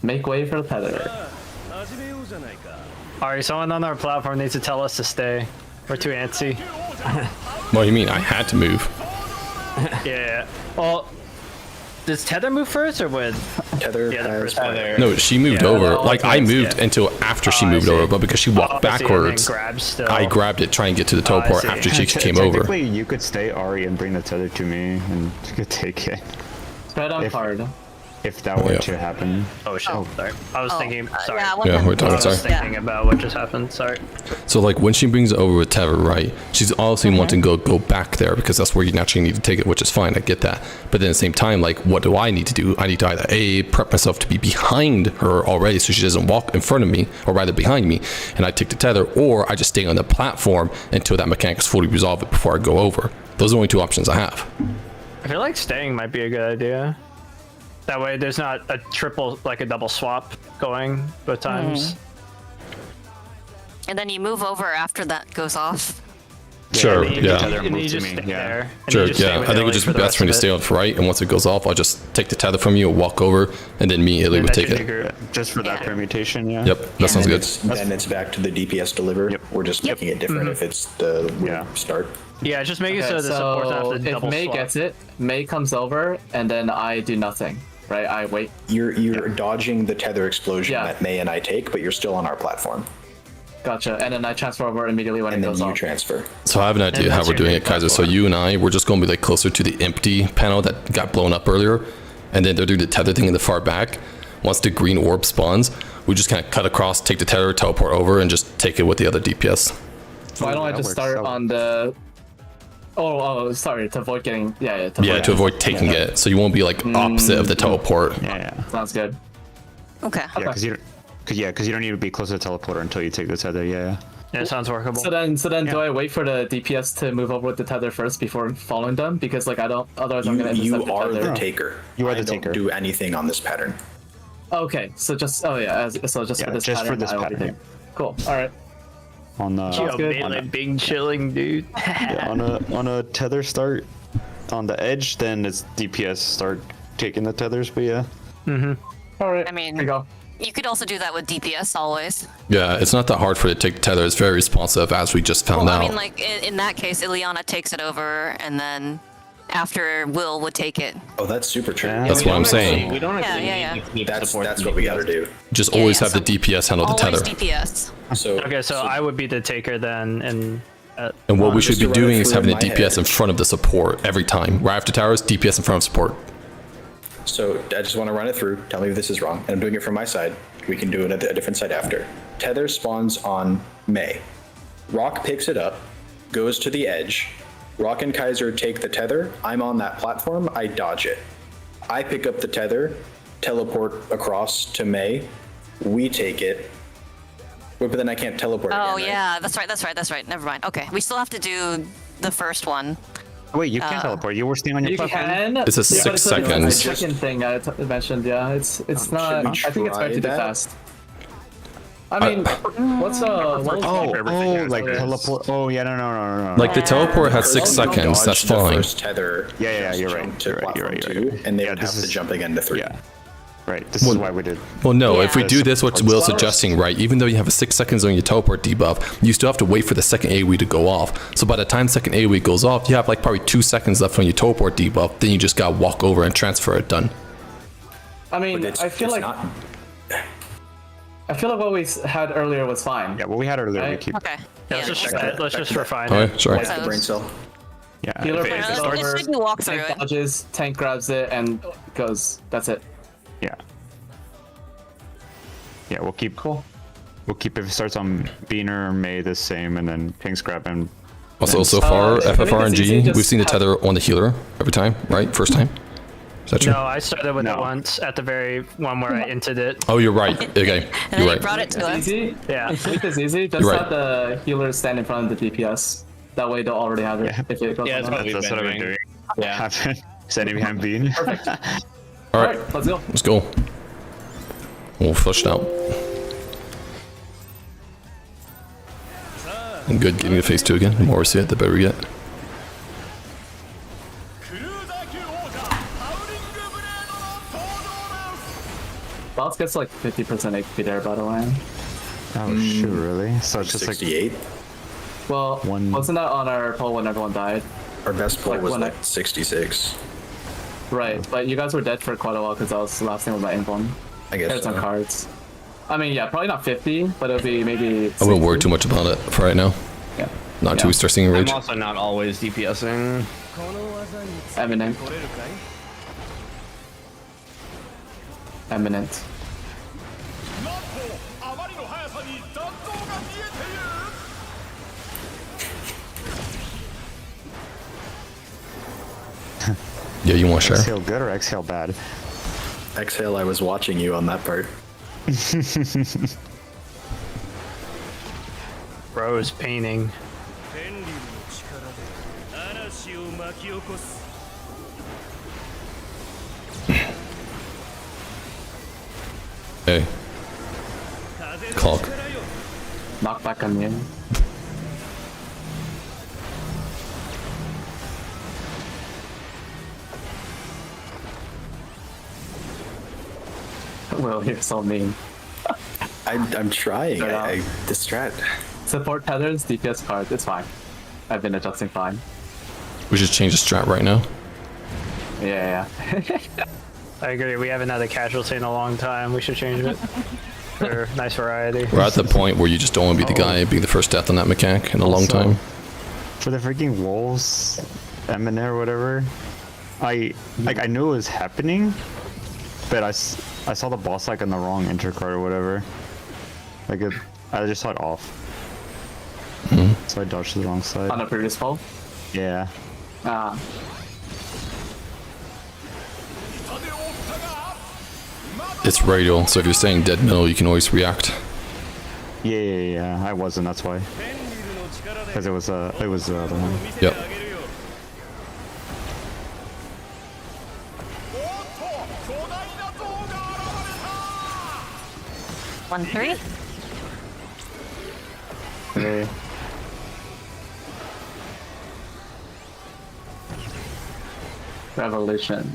Make way for the tether. 始めようじゃないか Alright, someone on our platform needs to tell us to stay. We're too antsy. What do you mean? I had to move. Yeah. Well, does Tether move first or would? Tether Yeah, the has first prior. No, she moved Yeah, over. all Like I times, moved yeah. until after she Oh, I moved see. over, but because she walked Oh, I see, and then backwards, grab still. I grabbed it, trying to get to the Oh, I teleport see. after she came over. Technically, you could stay Ari and bring the tether to me, and you could take it Spread on If- card. if that were Yeah. to happen. Oh shit. Sorry. I was Oh, thinking. Sorry. Yeah, Yeah, we're I talking. was Sorry. thinking about what just happened. Sorry. So like when she brings it over with Tether, right? She's obviously wanting to go back there because that's where you naturally need to take it, which is fine. I get that. But then at the same time, like, what do I need to do? I need to either prep myself to be behind her already, so she doesn't walk in front of me, or rather behind me, and I take the tether, or I just stay on the platform until that mechanic is fully resolved before I go over. Those are the only 2 options I have. I feel like staying might be a good idea. That way, there's not a triple, like a double swap going both times. And then you move over after that goes off. Sure. And you Yeah. just- and Move you to just me, stay yeah. there. and Sure, you just stay yeah. I with think it Ellie would just for be the best for me to rest stay of on the right, and once it goes off, I'll just take the tether from you, walk over, and then me and Illy it. would That take should be it. good. Just for that Yeah. permutation, yeah. Yep, that sounds good. Then it's back to the DPS deliver. Yep. We're just Yep. making it different if it's the Yeah. start. Yeah, just make it Okay, so the supports don't so have to if double May swap. gets it, May comes over, and then I do nothing. Right? I wait. You're dodging the tether explosion Yeah. that May and I take, but you're still on our platform. Gotcha. And then I transfer over immediately when And it then goes you off. transfer. So I have an idea And how that's we're your doing new it, Kaiser. So platform. you and I, we're just going to be like closer to the empty panel that got blown up earlier, and then they're doing the tether thing in the far back. Once the green orb spawns, we just kind of cut across, take the tether, teleport over, and just take it with the other DPS. Why don't I that just works. start That on the? Oh, sorry. To avoid getting To avoid taking it, so you won't be like opposite of the teleport. Yeah. Sounds good. Okay. Yeah, because you don't need to be close to the teleporter until you take the tether. Yeah. Yeah, sounds workable. So then, do I wait for the DPS to move over with the tether first before following them? Because like I don't, otherwise I'm gonna You intercept are the the tether. taker. You are I the don't taker. do anything on this pattern. Okay, so just so just Yeah, for this just pattern, for this I will be pattern, taking- Cool. All right. On the Sounds good. Melee big chilling, dude. yeah, on a tether start on the edge, then it's DPS start taking the tethers. But yeah. All right. I mean, here we go. you could also do that with DPS always. Yeah, it's not that hard for it to take the tether. It's very responsive, as we just found Well, out. I mean, like in that case, Ileana takes it over, and then after Will would take it. Oh, that's super true. Yeah. That's what I'm saying. We don't Yeah, actually yeah, need to keep That's support what we gotta do. Just Yeah, always yeah, have the so DPS handle the Always tether. DPS. So Okay, so I would be the taker then, and And what we should just be to run doing it is through having in the my DPS head. in front of the support every time. Right after towers, DPS in front of support. So I just want to run it through. Tell me if this is wrong. And I'm doing it from my side. We can do it at a different side after. Tether spawns on May. Rock picks it up, goes to the edge. Rock and Kaiser take the tether. I'm on that platform. I dodge it. I pick up the tether, teleport across to May. We take it. But then I can't teleport Oh again, right? yeah, that's right. Never mind. Okay, we still have to do the first one. Wait, you can't teleport. You were staying on your You platform. can. It's a but 6 it's seconds. A second thing I mentioned. Yeah, it's not. we I think it's try going to be that? fast. I mean, what's Oh, like Yeah. teleport. Oh, yeah, no. Like the teleport has 6 First, you seconds. dodge That's the fine. First tether. Yeah, just you're jump right. To You're right, platform you're two, right. and they Yeah, would this have to is- jump again to 3. Yeah. Right. This is why we did. Well, no, if we Yeah. do this, what Will's suggesting, right, even though you have a 6 seconds on your teleport debuff, you still have to wait for the second AoE to go off. So by the time second AoE goes off, you have like probably 2 seconds left on your teleport debuff. Then you just gotta walk over and transfer it. Done. I mean, I feel like what we had earlier was fine. Yeah, what we had earlier, we Right. keep. Okay. yeah, let's just that's check fine. that. Let's just refine Okay, it. sorry. What's the brain cell? Yeah. Healer if it- brings if it it Let's starts- over, just walk through tank it. dodges, tank grabs it, and goes. That's it. Yeah. Yeah, we'll keep. Cool. We'll keep if it starts on Beaner or May the same, and then Pings grab and. Also, so far, I think FFR and it's easy, G, just we've seen the have- tether on the healer every time, right? First time? Is that true? No, I started with it No. once at the very one where I inted it. Oh, you're right. Okay, And then you're he right. brought it to It's us. easy. Yeah. Sleep is easy. Just You're right. have the healers stand in front of the DPS. That way they'll already have it. Yeah. If it goes Yeah, on. that's what we've That's been what I've been doing. doing. Yeah. Happen. Standing behind Bean. All All right, right, let's go. let's go. We'll flush it out. And good, getting to phase 2 again. The more we see it, the better we get. クルーザー級王者ハウリングブレードの登場です。 Boss gets like 50% HP there, by the way. Oh shoot! Really? So it's just like 68. Well, One- wasn't that on our poll when everyone died? Our best pull Like was when like 66. Right, but you guys were dead for quite a while because I was the last thing with my invuln. I guess. Here's some So. cards. I mean, yeah, probably not 50, but it'll be maybe. I wouldn't worry 60. too much about it for right now. Yeah. Not until Yeah. we start seeing I'm rage. also not always DPSing. この技について Eminent. 取れるかい Eminent. なんとあまりの速さに弾道が見えている Yeah, you want to share? exhale good or exhale bad? Exhale, I was watching you on that part. Bro is painting. 天竜の力で嵐を巻き起こす Hey, 風の clock. 力よ Knockback on you. Will, you're so mean. I'm trying. Yeah. I distract. Support tethers, DPS cards, it's fine. I've been adjusting fine. We should change the strat right now. Yeah. I agree. We haven't had a casualty in a long time. We should change it for nice variety. We're at the point where you just don't want to be the guy being the first death on that mechanic in a long Also- time. For the freaking wolves, Eminent or whatever, I knew it was happening, bit. I saw the boss like in the wrong intercard or whatever. Like I just saw it off. So I dodged to the wrong side. On a previous poll. Yeah. Ah. It's radial, so if you're staying dead middle, you can always react. Yeah. I wasn't. That's why. Because it was the other one. Yep. One, three. Okay. Revolution.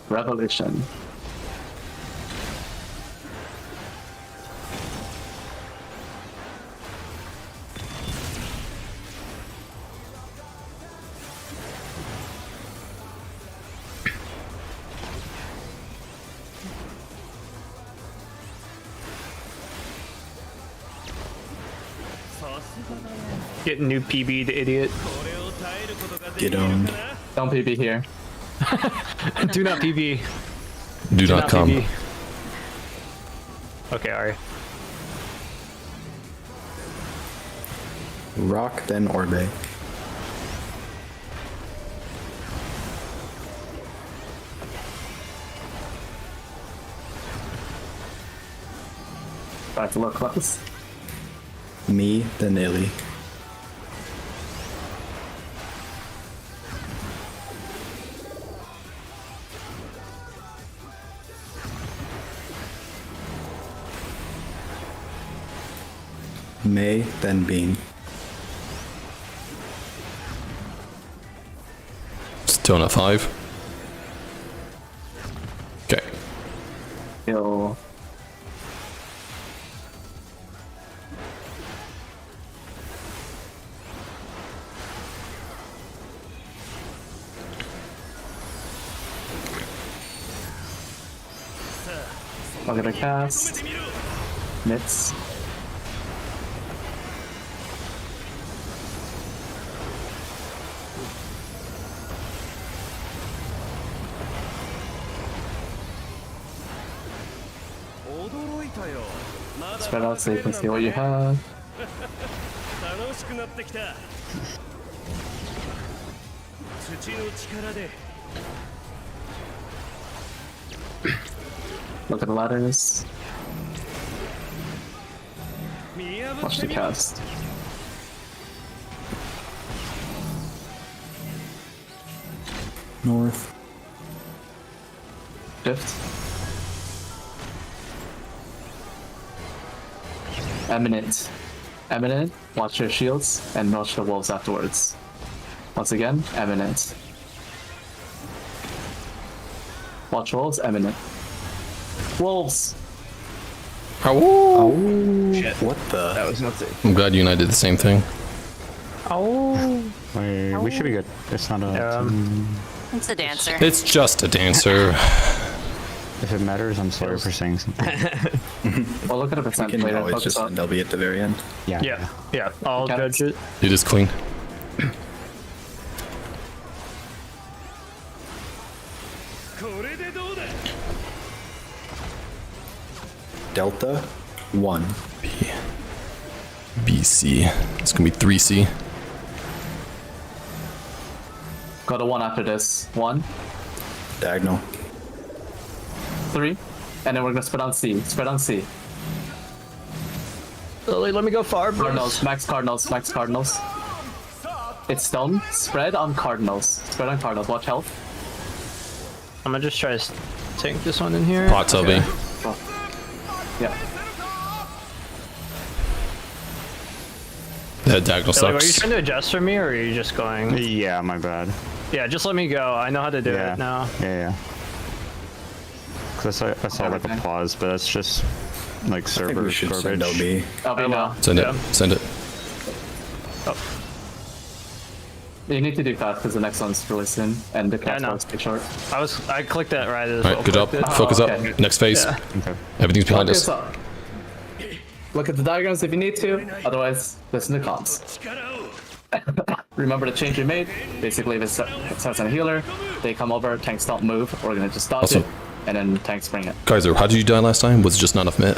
Revolution. Get new PB, the idiot. Get owned. Don't PB here. Do not PB. Do not come. PB. Okay, Ari. Rock, then Orbe. Back to look close. Me, then Illy. May, then Bean. Still not 5. Okay. Yo. I'm gonna cast. Mitts. Spread out so you can see what you have. 楽しくなってきた。土の力で。 Look at the ladders. Watch the cast. North. Shift. Eminent. Eminent. Watch your shields and watch the wolves afterwards. Once again, eminent. Watch wolves, eminent. Wolves! Ow. Shit. What the? That was not safe. I'm glad you and I did the same thing. We should be good. It's not a. It's a dancer. It's just a dancer. If it matters, I'm sorry for saying something. Well, look at the percent You can later. always Focus just on. send LB at the very end. Yeah. I'll Okay. judge it. It is clean. Delta 1. BC. It's gonna be 3C. Go to 1 after this. 1, Diagonal. 3, and then we're gonna spread on C. Spread on C. Lily, let me go far, bro. Cardinals, max Cardinals, max Cardinals. It's stone. Spread on Cardinals. Spread on Cardinals. Watch health. I'm gonna just try to tank this one in here. Pots LB. Oh. Yeah. That diagonal Lily, are you sucks. trying to adjust for me, or are you just going? Yeah, my bad. Yeah, just let me go. I know how to do Yeah. it now. Yeah. Cause I saw like a Everything. pause, but that's just like I think server we should send garbage. LB. LB now. Send it. Yeah. Send it. You need to do fast because the next one's really soon, and the I cast know. one's too short. I clicked that right as All well. right, good job. clicked it. Focus okay. up. Next phase. Yeah. Okay. Everything's behind Focus us. up. Look at the diagrams if you need to. Otherwise, listen to comms. 力を remember the change we made. Basically, if it starts on a healer, they come over, tanks don't move, we're gonna just dodge Also- it, and then tanks bring it. Kaiser, how did you die last time? Was it just not enough mit?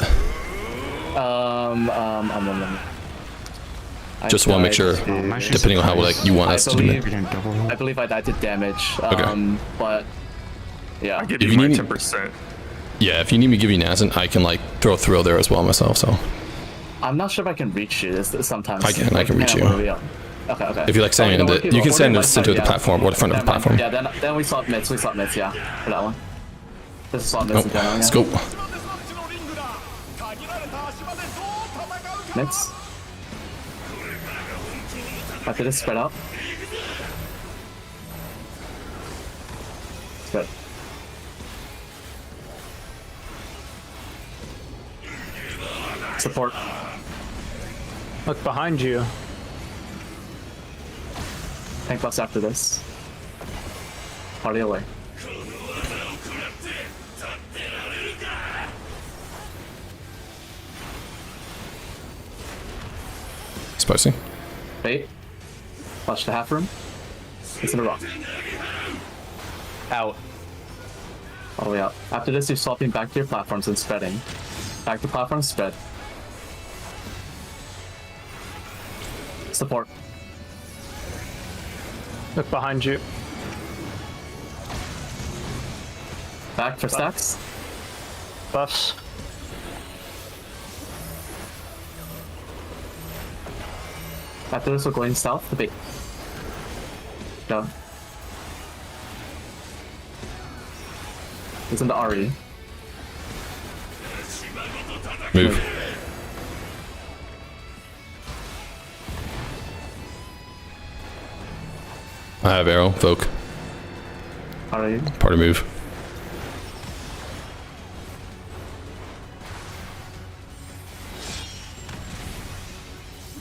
Just want to make sure, depending on how like you want us to do it. I believe I died to damage. Okay. But yeah. I give If you you my need- 10%. Yeah, if you need me to give you Nazin, I can like throw a thrill there as well myself. So I'm not sure if I can reach you sometimes. I can reach depending on you. where we are. Okay. if you like saying Oh, that, you can send it center of the yeah. platform or the front of the Never mind. platform. Yeah, then we swap mids. Yeah, for that one. This is swap Oh, mids in general. let's Yeah. go. Mids. After this, spread out. Spread. Support. Look behind you. Tank buffs after this. Party away. Spicy. Bait. Watch the half room. It's in a rock. Out. All the way out. After this, you're swapping back to your platforms and spreading. Back to platform, spread. Support. Look behind you. Back for stacks. Buffs. After this, we're going south to bait. Go. It's in the RE. Move. I have arrow, Voke. RE. Party move.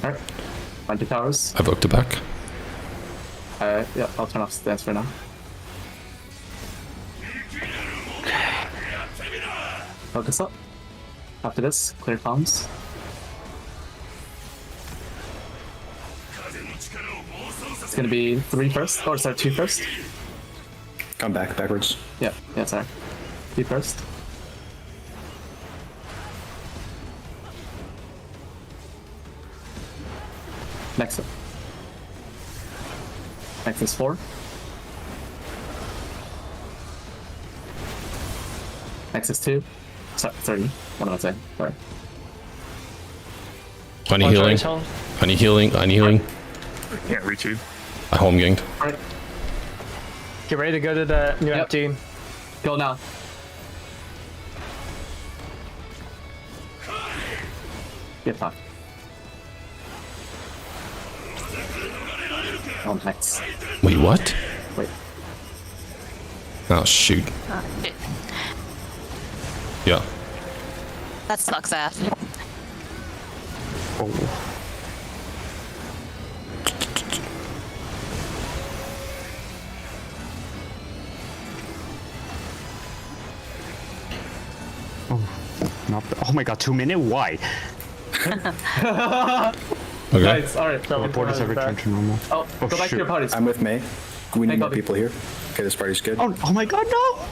Alright. Find your towers. I Voked it back. Yeah, I'll turn off stance for now. Focus up. After this, clear comms. It's gonna be 3 first, or sorry, 2 first. Come backwards. Yeah, sorry. 3 first. Next up. Next is 4. Next is 2. Sorry, 30. What am I saying? Sorry. I need healing. I need healing. I need healing. Can't reach you. I home ganged. Alright, Get ready to go to the new Yep. team. go now. Get top. Oh, nice. Wait, what? Wait. Oh, shoot. Shit. Yeah. That sucks ass. Not oh my god, 2 minute? Why? Okay. Nice, alright. Report us every return to normal. Oh, go back to shoot. your parties. I'm with May. We need Hey, more Bobby. people here. Okay, this party's good. Oh my god, no!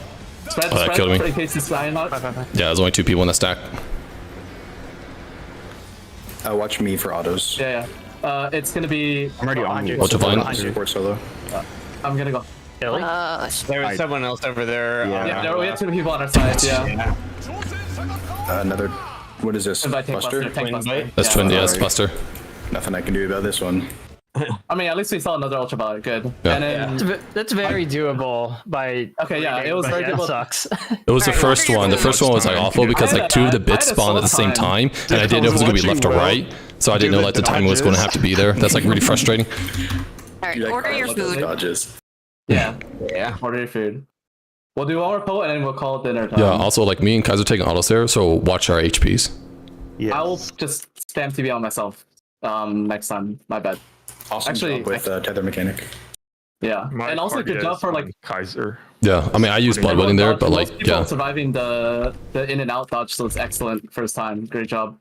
Spread, Oh, that spread, killed me. in case it's flying out. Yeah, there's only 2 people in the stack. Watch me for autos. Yeah. It's gonna be. I'm already on you. Ultra Vine. Support solo. I'm gonna go. Really? There was someone else over there. Yeah, we have 2 people on our side. Yeah. Another. What is this? Invite tank Buster? buster. Tank buster. That's Yeah. twin, yes, Buster. Nothing I can do about this one. I mean, at least we saw another ultraviolet. Good. Yeah. And then. That's very doable by. Okay, yeah, it was but very yeah, doable. Sucks. It was the first one. The first one was like awful because like 2 of the bits spawned at the same time, and I didn't know if it was gonna be left or right. So I didn't know like the timing was gonna have to be there. That's like really frustrating. Alright, You like order your Carlos those food. Dodges. Yeah. Yeah. Order your food. We'll do one more poll and then we'll call it dinner time. Yeah. Also, like me and Kaiser taking autos there, so watch our HPs. Yes. I will just spam TV on myself. Next time. My bad. Awesome Actually, job with tether mechanic. Yeah. My And also party good job has, for like Kaiser. Yeah. I mean, I use blood wedding there, but most like, people yeah. surviving the in and out dodge, so it's excellent first time. Great job.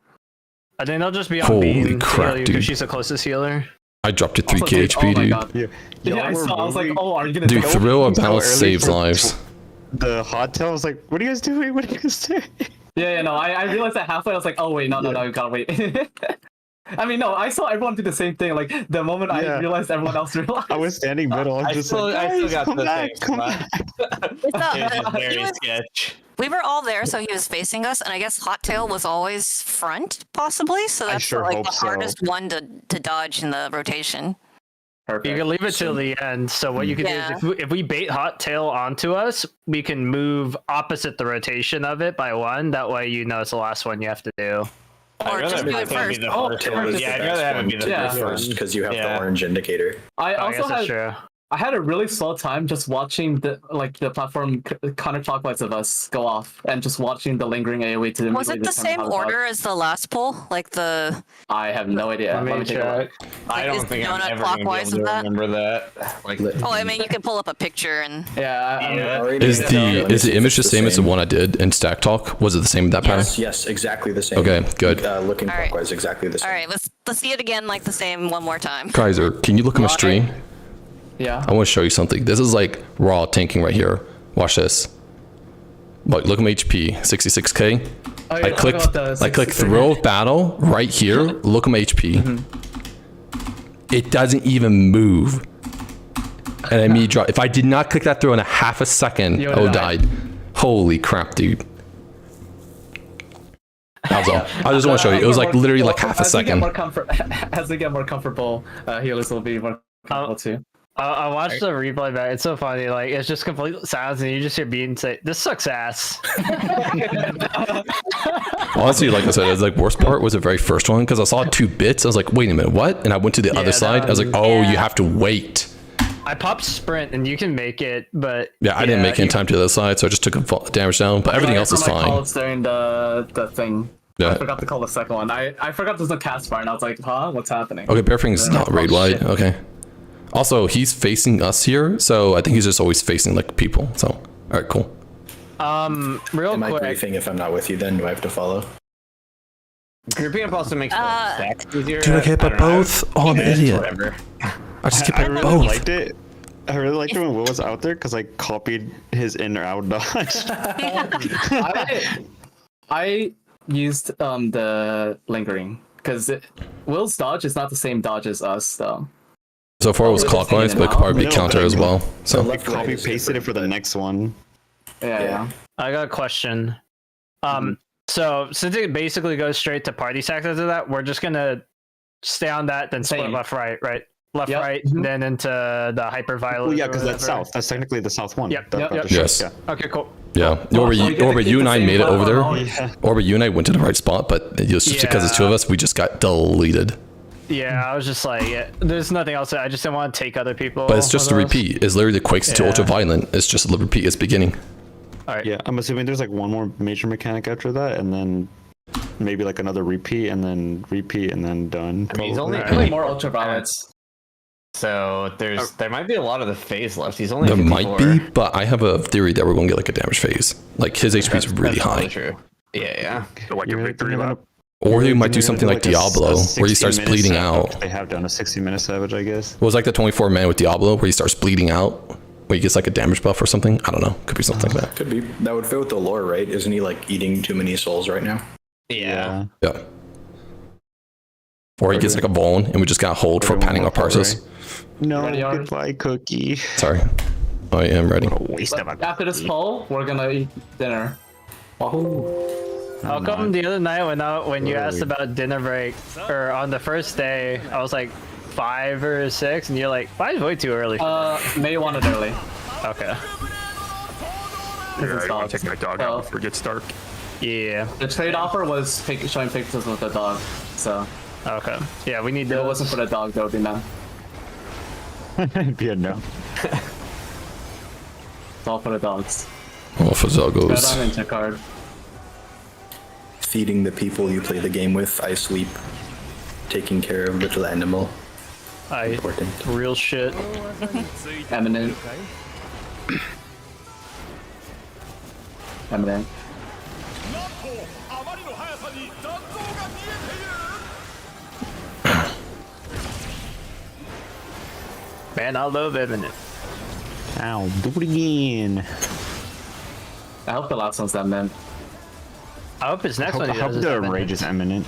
I think they'll just be on Holy beam to crap, heal you dude. because she's the closest healer. I dropped to 3k Also, like, HP, oh my dude. God. Yeah, I saw. I was like, oh, are you gonna Dude, go? thrill of so battle early saves for- lives. The hot tail was like, "What are you guys doing? What are you guys doing?" Yeah, no, I realized that halfway. I was like, oh wait, no, you gotta wait. I mean, no, I saw everyone do the same thing. Like the moment I Yeah. realized, everyone else realized. I was standing middle. I was just like, I still "Guys, got come the back, same come spot. back." It's not- It was just he very was- sketch. we were all there, so he was facing us, and I guess Hot Tail was always front, possibly. So I that's sure like hope the so. hardest one to dodge in the rotation. Perfect. You can leave it till the end. So what you can Yeah. do is if we bait Hot Tail onto us, we can move opposite the rotation of it by one. That way you know it's the last one you have to do. Or I'd rather just do have it it be first. the Oh, first yeah, one. it's Yeah, the I'd rather have it be the Yeah. first one. because you have Yeah. the orange indicator. I I also guess that's had true. I had a really slow time just watching the platform counterclockwise of us go off and just watching the lingering AoE to Was it immediately the determine same how to dodge. order as the last pull? Like the I have no idea. Let me take a look. check. I Like, is don't think the I'm donut ever gonna be clockwise able of to that? remember that. Like, oh, I mean, you can pull up a picture and Yeah. Is the image the same as the one I did in Stack Talk? Was it the same in that pattern? Yes, exactly the same. Okay, good. Looking All right. clockwise, exactly the same. all right, let's see it again like the same one more time. Kaiser, can you look at my stream? Yeah. I want to show you something. This is like raw tanking right here. Watch this. Look at my HP, 66k. Oh, you're I talking clicked about the I clicked 66. thrill of battle right here. Look at my HP. It doesn't even move. And I mean, drop. If I did not click that throw in a half a second, You I would would've have died. Holy crap, dude. That was all. I just want to show you. It was like literally like half a second. As we get more comfortable, healers will be more comfortable too. I watched the replay back. It's so funny. Like it's just complete silence, and you just hear Bean say, "This sucks ass." Honestly, like I said, the like worst part was the very first one because I saw 2 bits. I was like, wait a minute, what? And I went to the other side. I was like, oh, you have to wait. I popped sprint, and you can make it, but Yeah, I didn't make it in time to the other side, so I just took a damage down. But everything else is fine. During the thing. Yeah. I forgot to call the second one. I forgot there's no cast bar, and I was like, huh? What's happening? Okay, Bearfing's not raid wide. Okay. Also, he's facing us here, so I think he's just always facing like people. So, all right, cool. Real Am I quick. griefing if I'm not with you? Then do I have to follow? grouping up also makes stacks easier. Dude, I get don't by know. both. Oh, I'm an Yeah, idiot. Whatever. I just get by I really both. liked it. I really liked it when Will was out there because I copied his in or out dodge. I used the lingering because Will's dodge is not the same dodge as us though. So far it was Just clockwise, hanging but it could out. probably be No, counter but- as well. So, left right Copy is pasted it different, for the but- next one. Yeah. I got a question. So since it basically goes straight to party sacks after that, we're just gonna stay on that, then split Same. left, right, left, Yep. right, Mhm. then into the hyper violet. Well, yeah, or because that's whatever. south. That's technically the south one. Yep, That- yep, that- yep. Yes. Yeah. Okay, cool. yeah. so we get to Orbit, keep you and the I same made it over there. platform. Orbit, you and I went to the right spot, but just because it's 2 of us, we just got deleted. Yeah, I was just like, there's nothing else. I just didn't want to take other people. But it's just a with us. repeat. It's literally the Quakes to Yeah. Ultraviolent. It's just a repeat. It's beginning. All right. Yeah, I'm assuming there's like one more major mechanic after that, and then maybe like another repeat, and then done. I mean, he's only Only more ultraviolets. So there might be a lot of the phase left. He's only There 54. might be, but I have a theory that we're going to get like a damage phase. Like his HP is really That's probably high. True. Yeah. So like You're a really victory thinking lap. Or he You're might do gonna something like a Diablo, where he starts 60-minute bleeding savage. out. They have done a 60-minute savage, I guess. It was like the 24 man with Diablo, where he starts bleeding out, where he gets like a damage buff or something. I don't know. Could be something like that. Could be. That would fit with the lore, right? Isn't he like eating too many souls right now? Yeah. Yeah. Or he gets like a bone, and we just got hold for Everyone panning our will fall, parses. right? No, Ready, Art? goodbye, Cookie. Sorry. I am ready. What a waste of a After this poll, we're gonna eat dinner. How come the other night when you asked about dinner break, or on the first day, I was like 5 or 6, and you're like, 5 is way too early. May wanted early. Okay. Yeah, I dogs. want to take my dog Oh. out before it gets dark. Yeah. The trade offer was showing pictures with the dog, so Okay. Yeah, we need if it those. wasn't for the dog, that would be no. Yeah, no. It's all for the dogs. Oh, for Got Zogos. on into card. Feeding the people you play the game with. I sweep. Taking care of little animal. Important. Real shit. Eminent. Eminent. あまりの速さに残像が見えている Man, I love Eminent. Ow, do it again. I hope the last one's that man. I hope his next I one he hope does is the Eminent. rage is imminent.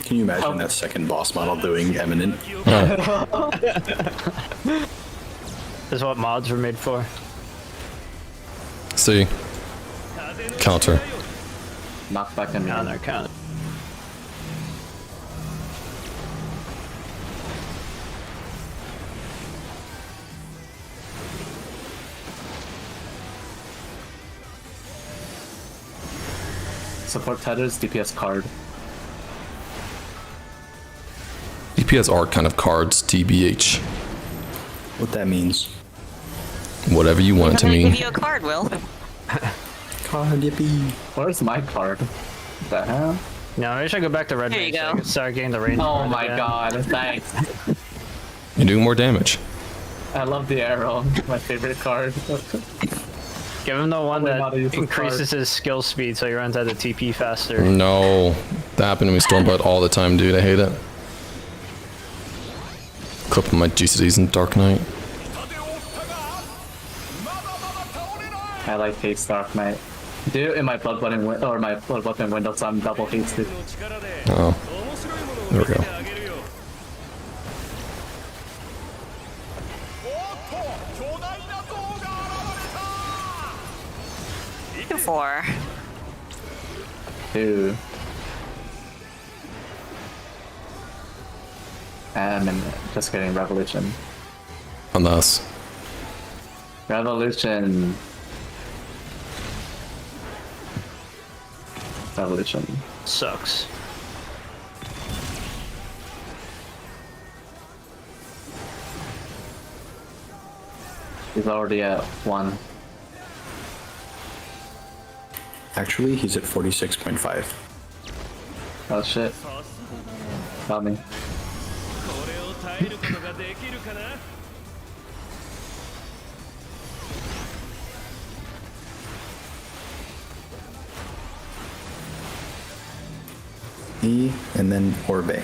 Can you imagine that second boss model doing Eminent? This is what mods were made for. See, counter. Knockback and Counter, counter. Support tethers, DPS card. DPS are kind of cards, TBH. What that means? Whatever you want it to I'm gonna mean. give you a card, Will. Card, yippee. Where's my card? What the hell? No, maybe I should go back to red. There you Mage so I go. can start getting the range. Oh card my again. god, thanks. You're doing more damage. I love the arrow. My favorite card. Give him the one Probably not a that useless increases his skill speed so he runs out of TP faster. No, that happened to me Stormblood all the time, dude. I hate it. Clipping my GCDs in Dark Knight. I like haste Dark Knight. Do it in my blood weapon or my blood weapon window, so I'm double hasted. Oh, there we go. 4. Two. And just kidding, Revolution. On us. Revolution. Revolution. Sucks. He's already at 1. Actually, he's at 46.5. Oh shit. Got me. これを耐えることができるかな E, and then Orbe.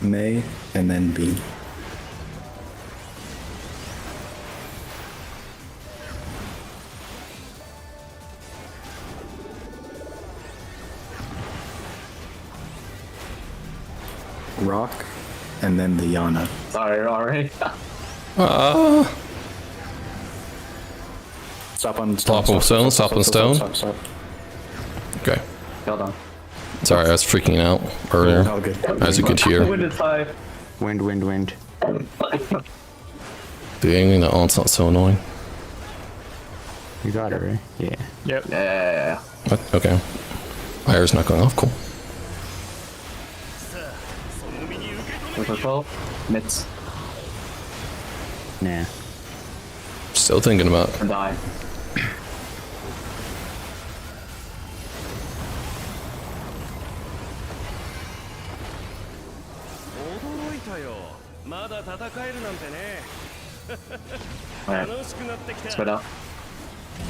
May, and then B. Rock, and then the Yana. Sorry, already. Stop on Stop on stone, stop on stone. Stop. Okay. Hold on. Sorry, I was freaking out earlier. All good. As you could hear. Wind is high. Wind, wind, wind. The angling that on's not so annoying. You got it, right? Yeah. Yep. Yeah. Okay. Fire's not going off, cool. Purple. Mitts. Nah. Still thinking about it. And die. Alright. Spread out.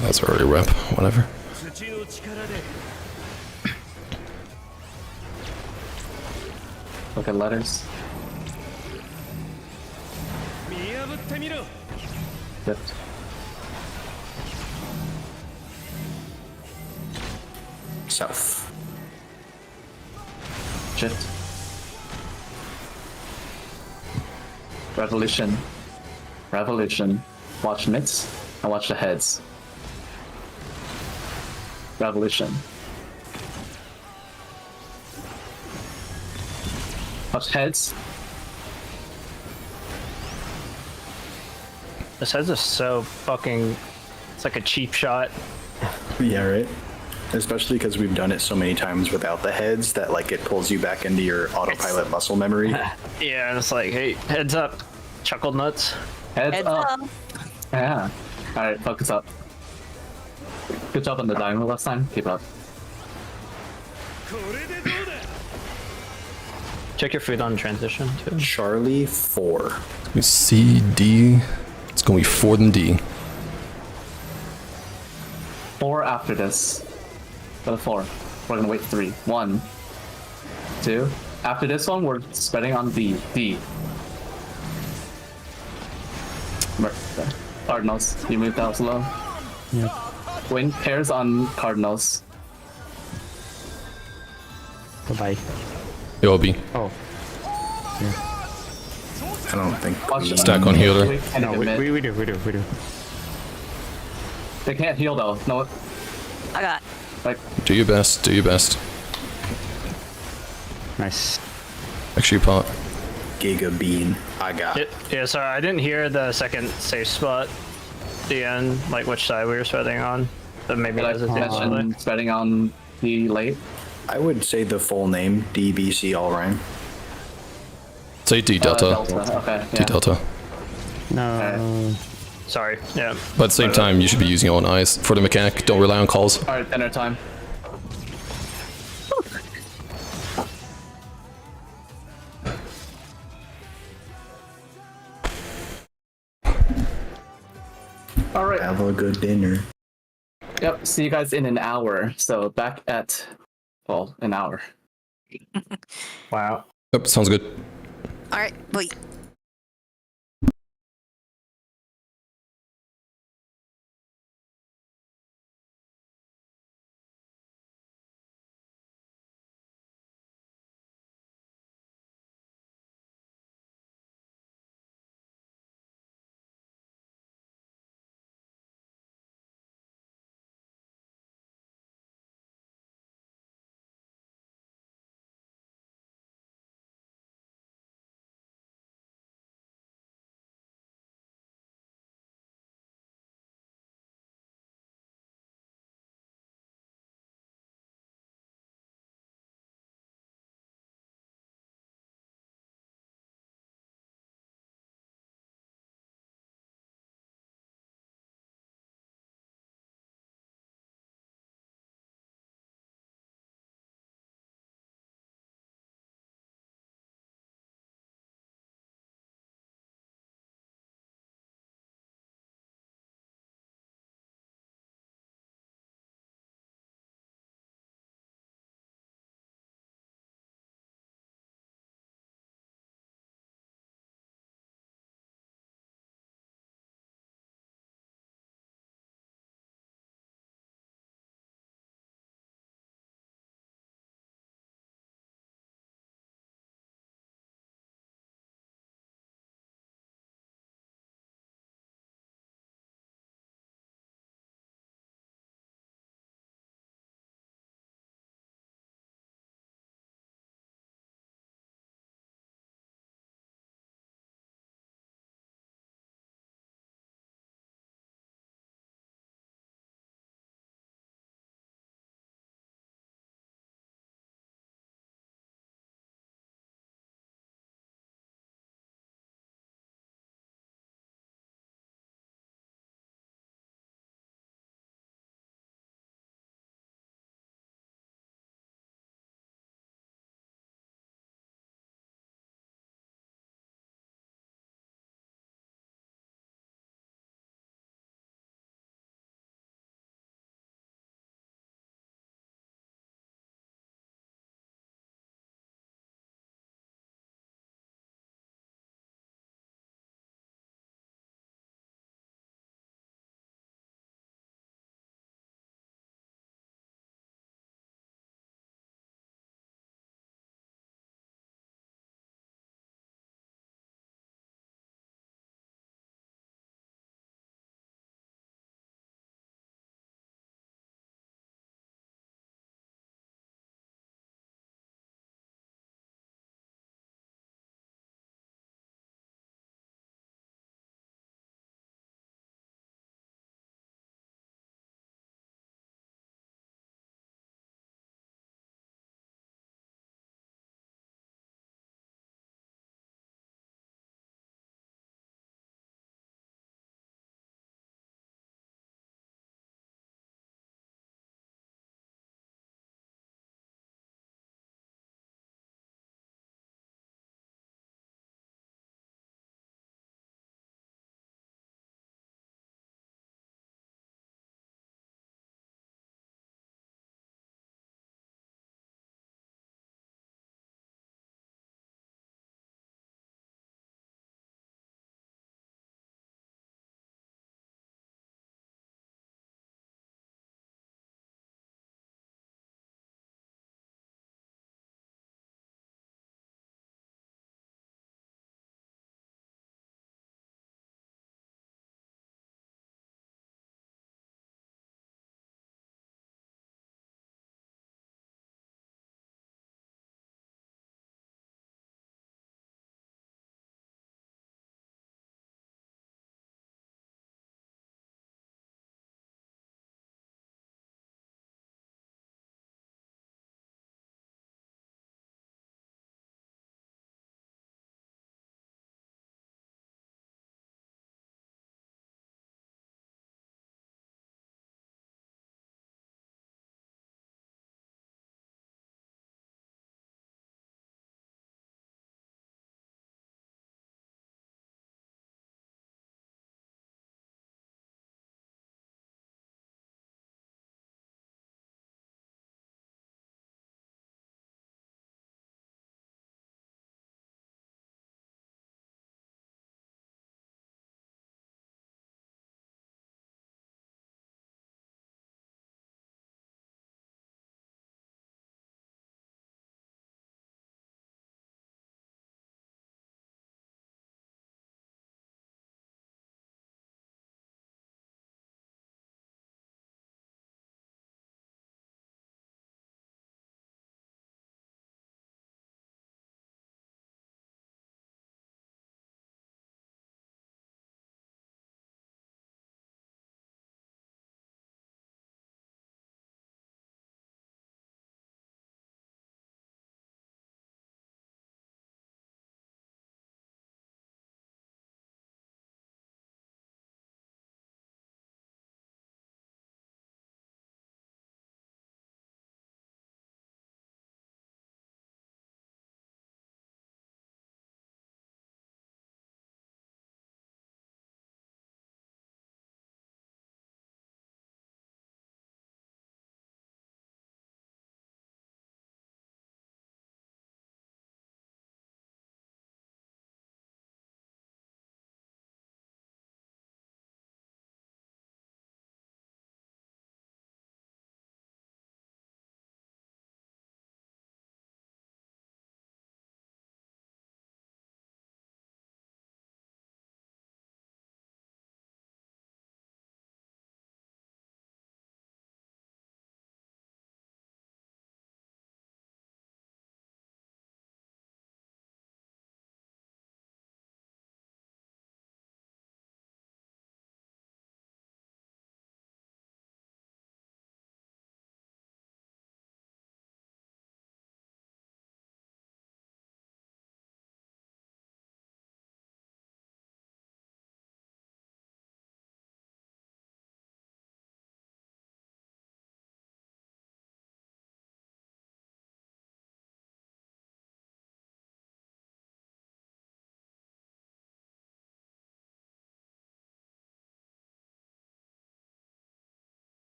That's already a rep, whatever. Look at letters. Flipped. South. Shift. Revolution. Revolution. Watch mitts and watch the heads. Revolution. Watch heads. This heads is so fucking. It's like a cheap shot. Yeah, right. Especially because we've done it so many times without the heads that like it pulls you back into your autopilot muscle memory. Yeah, and it's like, hey, heads up, chuckled nuts. Heads, Heads up. up. Yeah. Alright, focus up. Good job on the diamond last time. Keep up. Check your food on transition too. Charlie 4. C, D. It's going to be 4 then D. 4 after this. Go to 4. We're gonna wait 3. 1, 2. After this one, we're spreading on D. D. Cardinals. You moved out slow. Yeah. Wing pairs on Cardinals. Bye-bye. It will be. Oh. I don't think. Watch it. Stack on healer. We can't No, even mid. we do. They can't heal though. No, I got. like Do your best. Do your best. Nice. Make sure you pot. Giga Bean. I got. Yeah, sorry, I didn't hear the second safe spot. The end, like which side we were spreading on. But maybe like that's mentioned, spreading on the late. I would say the full name DBC all rhyme. Say D Delta. Delta. Okay. D Yeah. Delta. No. Sorry, yeah. But at the same time, you should be using your own eyes for the mechanic. Don't rely on calls. All right, dinner time. All right. Have a good dinner. Yep. See you guys in an hour. So back at, well, an hour. Wow. Yep, sounds good. All right, wait.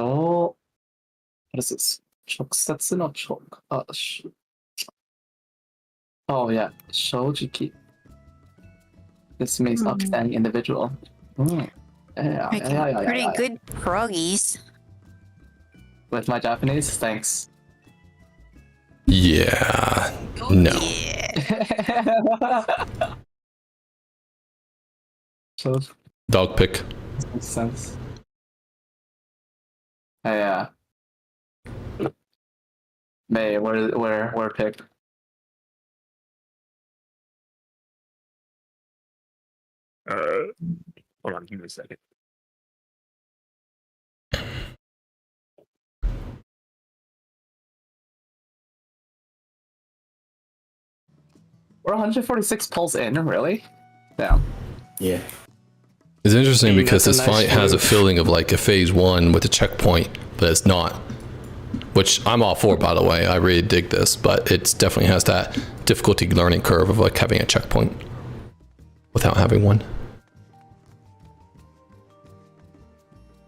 Oh, what is this? 直接の直Oh yeah, 正直. This means upstanding individual. Yeah, Making pretty good proggies. With my Japanese, thanks. Yeah. No. Yeah. So Dog pick. makes sense. Yeah. May, where pick? Hold on, give me a second. We're 146 pulls in, really? Damn. Yeah. It's interesting Hey, because that's this a nice fight has a move. feeling of like a phase 1 with a checkpoint, but it's not. Which I'm all for, by the way. I really dig this, but it definitely has that difficulty learning curve of like having a checkpoint without having one.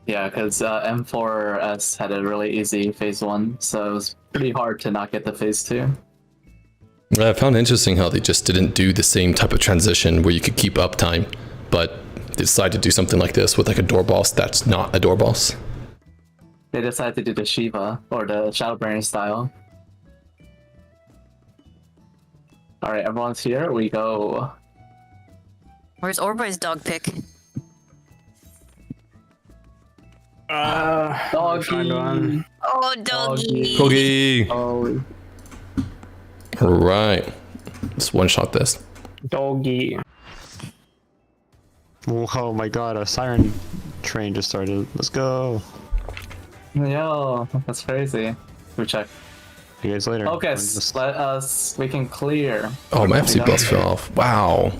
Yeah, because M4S had a really easy phase 1, so it was pretty hard to not get the phase 2. I found it interesting how they just didn't do the same type of transition where you could keep uptime, but they decided to do something like this with like a door boss that's not a door boss. They decided to do the Shiva, or the Shadowbrain style. Alright, everyone's here, we go. Where's Orboy's dog pick? Doggy! Oh, doggy. Kogi! Oh, Alright. Let's one shot this. Doggy. Oh my god, a siren train just started. Let's go. yo, that's crazy. We check. See you guys later. Okay, Just- let us, we can clear. Oh, my FC bus fell off. Wow.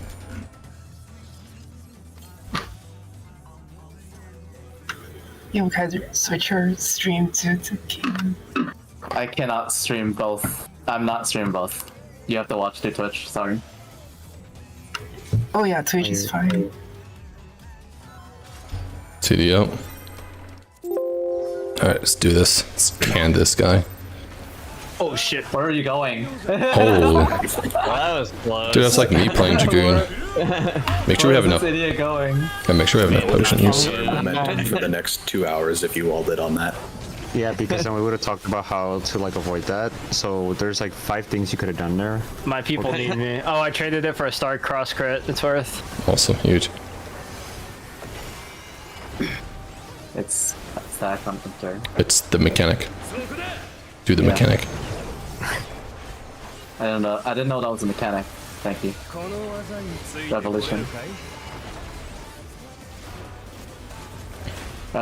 You guys switch your stream to King. I cannot stream both. I'm not streaming both. You have to watch through Twitch, sorry. Oh yeah, Twitch is fine. TDO. Alright, let's do this. Let's can this guy. Oh shit. Where are you going? Holy. Well, that was close. Dude, that's like me playing Dragoon. Make sure we have Where's enough. this idiot going? Yeah, make sure we have enough potions. Momentum for the next 2 hours if you all did on that. Yeah, because then we would have talked about how to like avoid that. So there's like 5 things you could have done there. My people need me. Oh, I traded it for a star cross crit. It's worth. Also huge. It's that on turn. It's the mechanic. Do the Yeah. mechanic. I don't know. I didn't know that was a mechanic. Thank you. この技についてこれ Revolution. るかい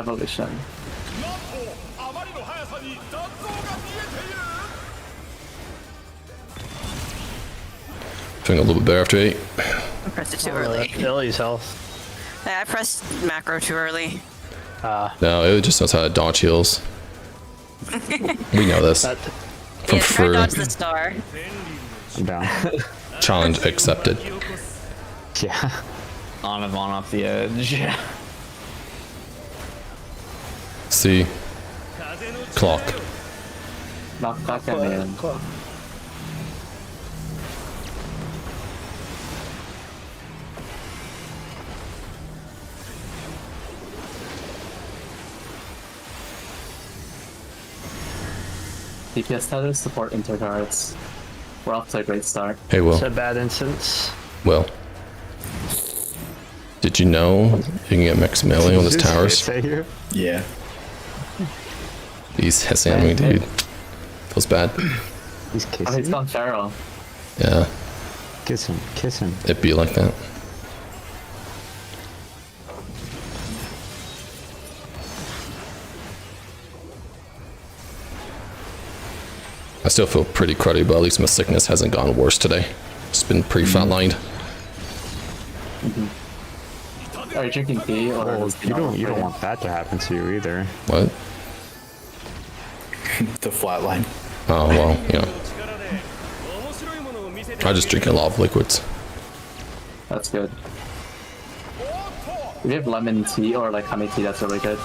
Revolution. あまりの速さに脱走が見えている Feeling a little bit better after 8. I pressed it too early. Billy's health. I pressed macro too early. No, it just knows how to dodge heals. We know this. That From Yeah, try free. dodge the star. I'm down. Challenge accepted. Yeah. On him, on off the edge. See. Clock. Knock back at me. DPS tethers support intercards. We're off to a great start. Hey, it's Will. a bad instance. Will. Did you know you can get Maximilian on his towers? Say here. Yeah. He's hissing at me, dude. Feels bad. He's Oh, kissing. he's gone feral. Yeah, Kiss him. Kiss him. it'd be like that. I still feel pretty cruddy, but at least my sickness hasn't gone worse today. It's been pretty flatlined. Are you drinking tea or? Oh, is tea you not don't working? want that to happen to you either. What? The flatline. Oh, well, you know. 力で面白いものを見せて I just drink a lot of liquids. That's good. If you have lemon tea or like honey tea, that's really good.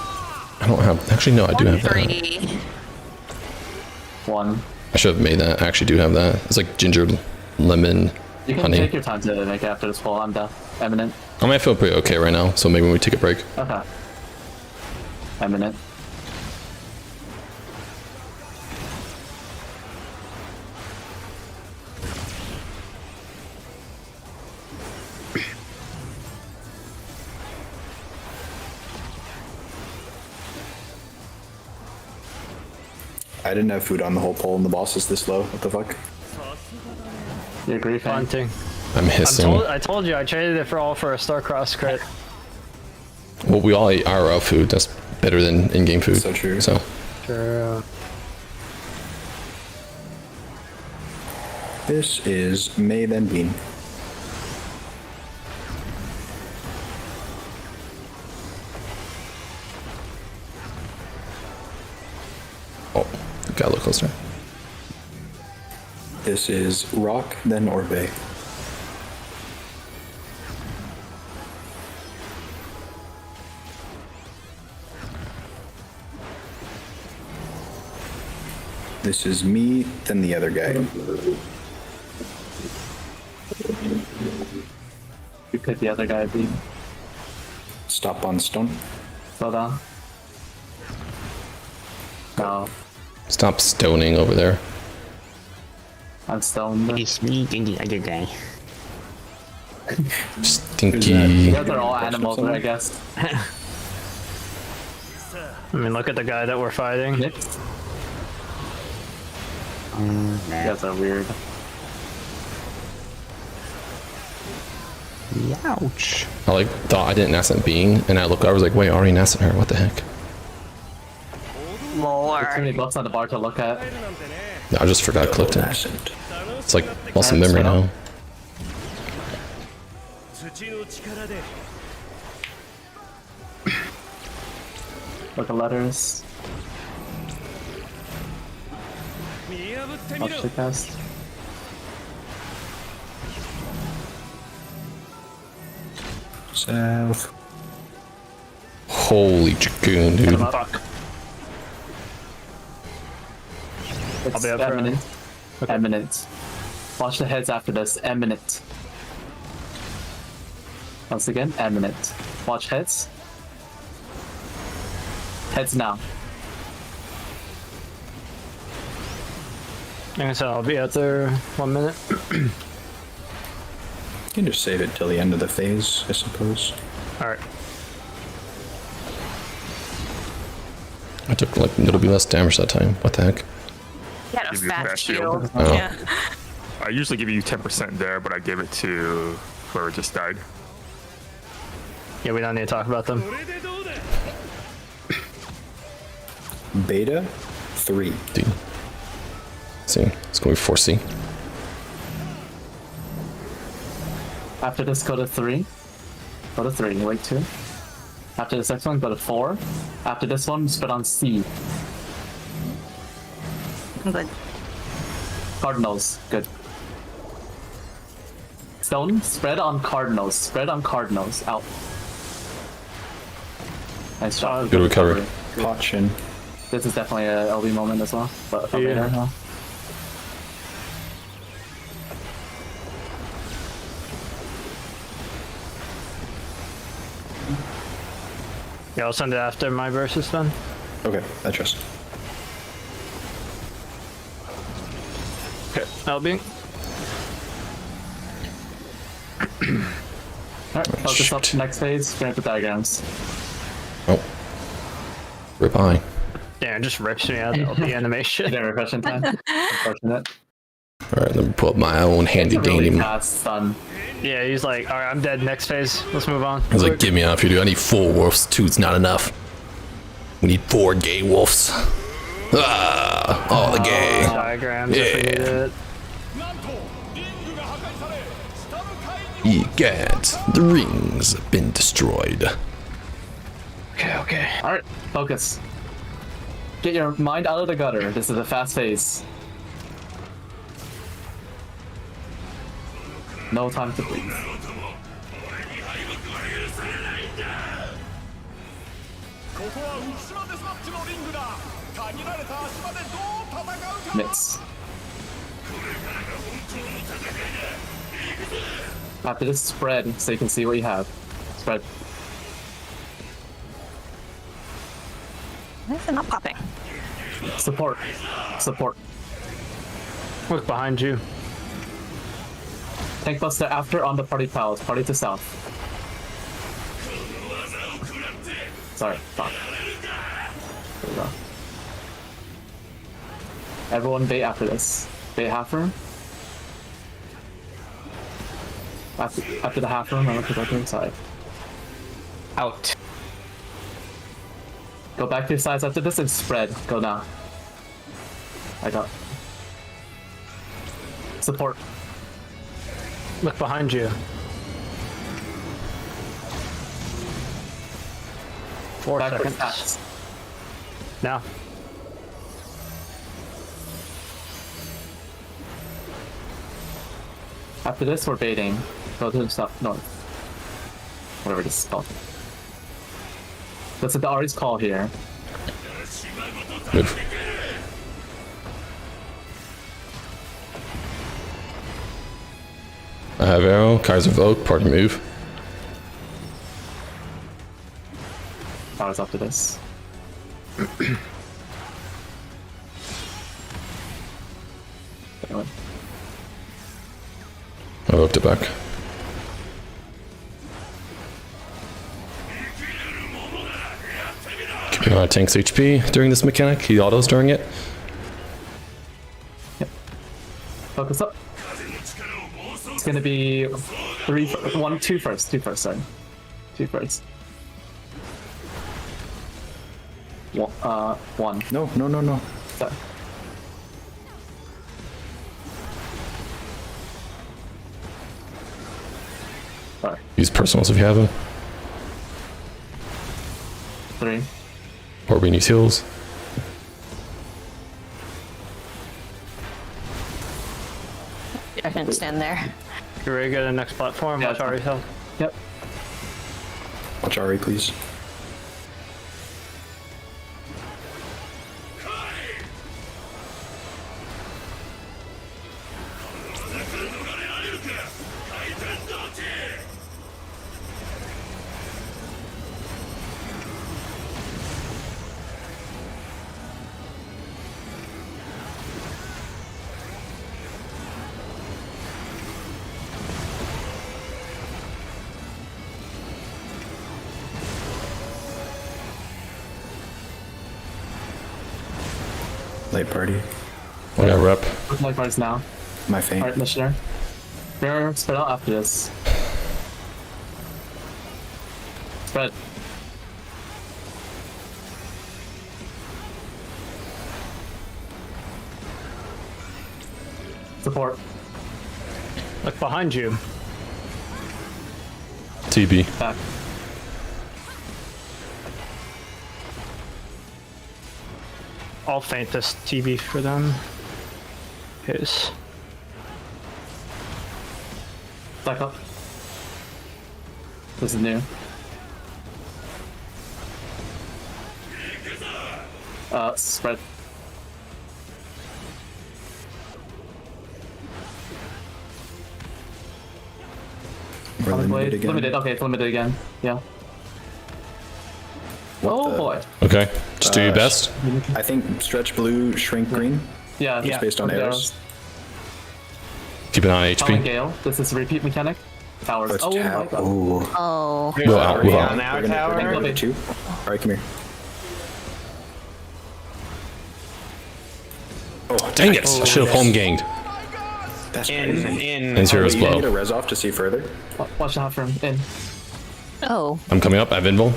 I don't have. Actually, no, I do have that. 3. 1. I should have made that. I actually do have that. It's like ginger, lemon, You can honey. take your time to make it after this poll. I'm done. Eminent. I might feel pretty okay right now, so maybe when we take a break. Okay. Eminent. I didn't have food on the whole poll and the boss is this low. What the fuck? You agree, Fang? Hunting. I'm hissing. I told you I traded it for a star-crossed crit. Well, we all ate IRL food. That's better than in-game food. So true. So Sure. This is May then Bean. oh, got a little closer. This is Rock then Orbe. This is me, then the other guy. You pick the other guy, B. Stop on stone. Slow down. No, Stop stoning over there. I'm stoned. It's me and the other guy. Stinky. You guys are all animals, I guess. I mean, look at the guy that we're fighting. Mixed. You guys are weird. Ouch. I like thought I didn't nascent being, and I look. I was like, wait, I already nascent her. What the heck? Too More. many buffs on the bar to look at. I just forgot I clicked it. Nascent. It's like lost some memory now. 土の力で Look at letters. 見破ってみろ Watch the cast. South. Holy dragoon, dude. Fuck. It's be up for eminent. Eminent. Watch the heads after this. Eminent. Once again, eminent. Watch heads. Heads now. Like I said, I'll be out there 1 minute. You can just save it till the end of the phase, I suppose. Alright. I took like a little bit less damage that time. What the heck? You had a Give you fat that shield. shield. Oh. Yeah. I usually give you 10% there, but I gave it to whoever just died. Yeah, we don't need to talk about them. これでどうだ Beta 3. D. See, it's going to be 4C. After this, go to 3. Go to 3. Wait 2. After this next one, go to 4. After this one, spit on C. I'm good. Cardinals. Good. Stone, spread on Cardinals. Spread on Cardinals. Out. Nice job. Good recovery. Potchin. This is definitely a LB moment as well. But for Yeah. later, huh? Yeah, I'll send it after my versus then. Okay, I trust. Okay, that'll be. Alright, focus up Shoot. next phase. Grant the diagrams. Oh. Rip eye. Yeah, it just rips me out of the animation. Again, refreshing time. Unfortunate. Alright, let me pull up my own handy It's a really dandy. fast stun. Yeah, he's like, alright, I'm dead. Next phase. Let's move on. I was like, give me enough, you do. I need 4 wolves. 2's not enough. We need 4 gay wolves. Ah, all the gay. Diagrams if we need Yeah. it. Egads, the rings have been destroyed. Okay, okay. Alright, focus. Get your mind out of the gutter. This is a fast phase. No time to breathe. Miss. After this, spread so you can see what you have. Spread. Why is it not popping? Support. Support. Look behind you. Tank buster after on the party pals. Party to south. Sorry, fuck. There we go. Everyone bait after this. Bait half room. After the half room, I'm gonna go to inside. Out. Go back to your sides after this and spread. Go now. I got. Support. Look behind you. 4 Backwards seconds. pass. Now. After this, we're baiting. Go to the south, north. Whatever this is called. That's the Ari's call here. Move. I have arrow, Kaiser Vogue, party move. Ari's after this. Anyway. I looked it back. Keeping an eye on tank's HP during this mechanic. He autos during it. Focus up. It's gonna be 2 first, sorry. 2 first. One. No, no, no, no. Sorry. Sorry. Use personals if you have them. 3. Or we use heals. I can stand there. You ready to get to the next platform? Yeah, Watch Ari's health. Yep. Watch Ari, please. Late party. I got rep. Like cards now. My faint. Alright, missionary. Mirror, spread out after this. Spread. Support. Look behind you. TB. Back. I'll feint this TV for them. His. Back up. This is new. Spread. We're Comic limited blade. again. Limited. Okay, it's limited again. Yeah. Oh the- boy. Okay. Just do your best. I think stretch blue, shrink green. Yeah. Just based on arrows. Keep an eye on Talon HP. Gale. This is a repeat mechanic. Towers. It's Oh my tap. god. Oh. Oh. We'll out. We'll out. Now We're gonna tower. go to 2. Alright, come here. Oh, Dang it! I should have home ganged. That's In, crazy. in. And Zero's You can get a blow. res off to see further. Watch the half room. In. Oh. I'm coming up. I have invul.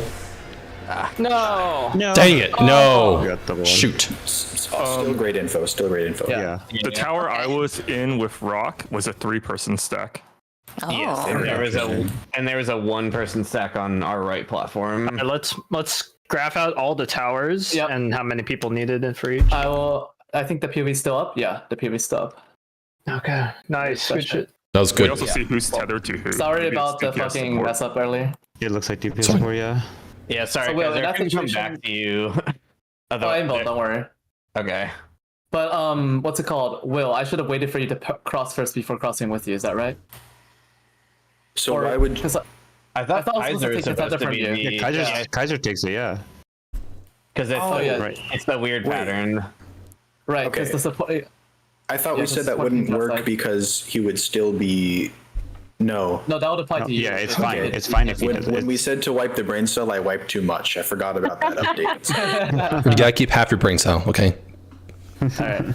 No. No. Dang it! You No. got double one. Shoot. Still great info. Still great info. Yeah. The tower I was in with Rock was a 3-person stack. Oh. Yes, and there was a 1-person stack on our right platform. Let's graph out all the towers Yep. and how many people needed it for each. I think the POV's still up. Yeah, the POV's still up. Okay. Nice. Good shit. That was We good. also see who's tethered to who. Sorry Maybe about the it's DPS fucking support. mess up earlier. It looks like DPS Sorry. for you. Yeah, sorry, So, Will, guys, in that I can come situation- back to you. Oh, I involved, don't worry. Okay. But what's it called? Will, I should have waited for you to cross first before crossing with you. Is that right? So Or- why would 'cause I thought I was supposed to Kaiser take was the tether supposed to from be you. the... Kaiser takes it, yeah. Because it's, Oh, yeah. Right. it's the weird Wait. pattern. Right, because Okay. the support. I thought Yeah, we said just that fucking wouldn't work outside. because he would still be no. No, that would apply to you. Yeah, it's Okay. fine. It's fine if he does When it. we said to wipe the brain cell, I wiped too much. I forgot about that update. You gotta keep half your brain cell, okay? Alright.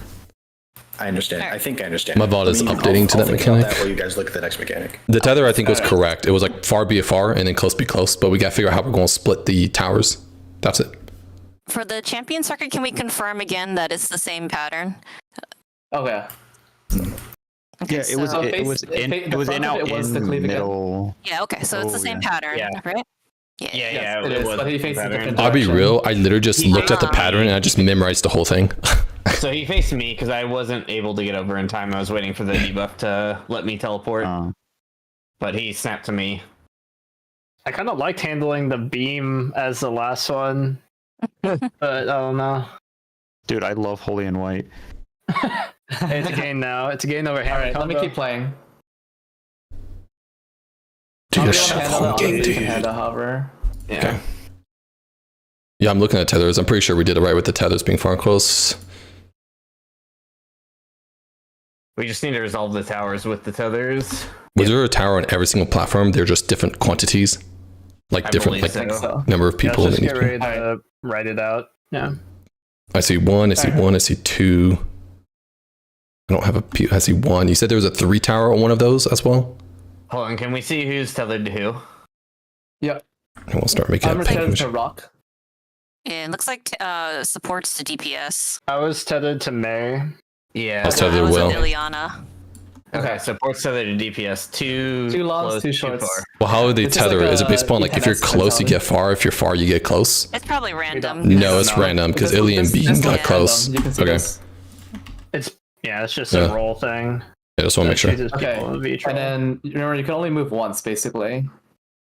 I understand. I think I understand. My VOD is I'll updating to that think about mechanic. That while you guys look at the next mechanic. The tether, I think, was correct. It was like far be far and then close be close, but we gotta figure out how we're gonna split the towers. That's it. For the champion circuit, can we confirm again that it's the same pattern? Okay. Okay, Yeah, it was so- it was the in fa- the it was front in of out it was the in cleave again. middle. Yeah, okay, so it's the Oh, same yeah. pattern, Yeah. right? Yeah, Yes, it it is, was but he the faces pattern. different I'll be direction. real. I literally just looked at the pattern and I just memorized the whole thing. So he faced me because I wasn't able to get over in time. I was waiting for the debuff to let me teleport, but he snapped to me. I kind of liked handling the beam as the last one, but I don't know. Dude, I love Holy and White. It's a game now. It's a game over hammer Alright, let me combo. keep playing. Dude, I'll you're be able to shut the handle whole that, game, honestly, you can dude. handle, however. Yeah. Okay. Yeah, I'm looking at tethers. I'm pretty sure we did it right with the tethers being far and close. We just need to resolve the towers with the tethers. Was there a tower on every single platform? They're just different quantities, like I different believe like I think so. number of Yeah, people. let's that just need get to be- ready to write it out. Yeah. I see one. I see Alright. one. I see two. I don't have a P. I see one. You said there was a 3 tower on one of those as well. Hold on, can we see who's tethered to who? Yep. And we'll start making I'm up returning things. to rock. Yeah, it looks like supports to DPS. I was tethered to May. Yeah. Let's tether I was Will. with Ileana. Okay, supports tethered to DPS. Two longs, close, two shorts. far. Well, how would they This is tether? like Is it based upon like if you're ETNS close, you mentality. get far. If you're far, you get close. It's probably random. No, it's random because Illy and Bean got one's close. random. You can see Okay, this. It's just Yeah. a roll thing. I just want to make sure. Chooses Okay, people of each and roll. then remember you can only move once basically,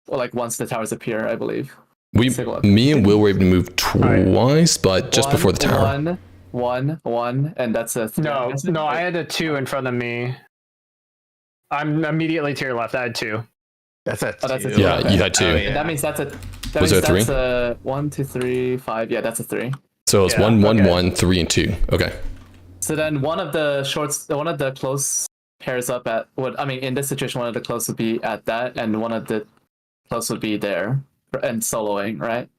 or like once the towers appear, I believe. Me and Will were able to move twice, but just before the tower. One, and that's a three. No, I had a 2 in front of me. I'm immediately to your left. I had 2. That's a Oh, that's a two. two. Yeah, you had 2. Oh, And yeah. that means that's a. That Was means there a that's a 1, 2, 3, 5. Yeah, that's a 3. So it's Yeah, 1, 1, okay. 1, 3, and 2. Okay. So then one of the shorts, one of the close pairs up at what I mean in this situation, one of the close would be at that, and one of the close would be there and soloing, right?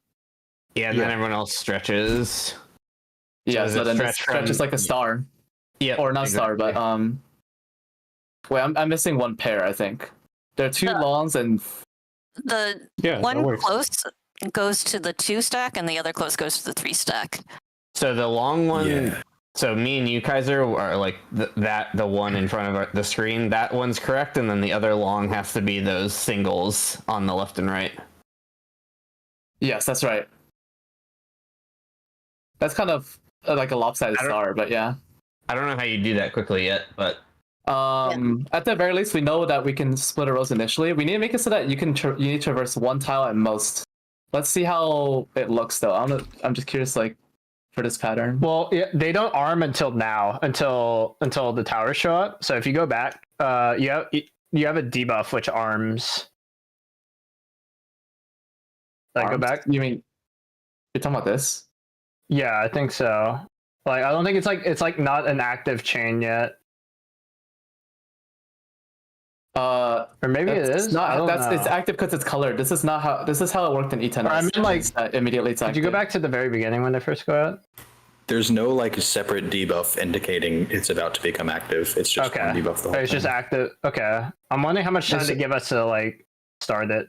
Yeah, and then everyone else stretches. Yeah, does so it then this stretch from- stretches like a star, Yeah. or not star, but wait, I'm missing one pair. I think there are two longs and The Yeah, that one works. close goes to the 2 stack, and the other close goes to the 3 stack. So the long one. Yeah. So me and you, Kaiser, are like the one in front of the screen. That one's correct, and then the other long has to be those singles on the left and right. yes, that's right. That's kind of like a lopsided I don't- star, but yeah. I don't know how you do that quickly yet, but At the very least, we know that we can split our rows initially. We need to make it so that you can you need to traverse one tile at most. Let's see how it looks, though. I'm just curious, like, for this pattern. Well, yeah, they don't arm until now, until the towers show up. So if you go back, you have a debuff which arms. Like go Arms? back. You mean you're talking about this? Yeah, I think so. Like I don't think it's like not an active chain yet, or maybe it That's is. I don't know. It's active because it's colored. This is not how. This is how it worked in E10. I mean, like, immediately it's Did active. you go back to the very beginning when they first go out? There's no like separate debuff indicating it's about to become active. It's just Okay, one debuff the whole it's just time. active. Okay, I'm wondering how much time to give us to like start it.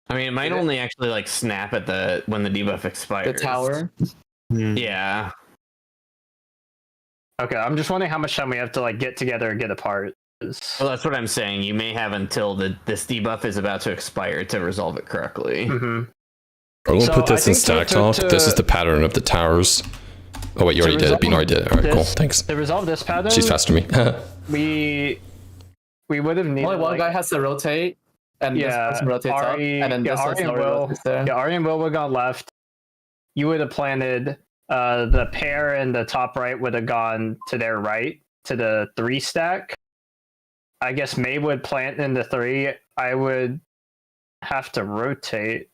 I mean, it might only actually like snap at when the debuff expires. The tower. Yeah. Okay, I'm just wondering how much time we have to like get together and get apart. Well, that's what I'm saying. You may have until this debuff is about to expire to resolve it correctly. Mm-hmm. I'm gonna So put this I in think stacked to- off. to- This is the pattern of the towers. Oh wait, you To already did it. Bean already did it. All right, cool. this- Thanks. To resolve this pattern, She's faster than me. we would have needed Only one like, guy has to rotate. and this person rotates up, and then this person rotates there. Yeah, Ari and Will would have gone left. You would have planted. The pair in the top right would have gone to their right to the 3 stack. I guess May would plant in the 3. I would have to rotate.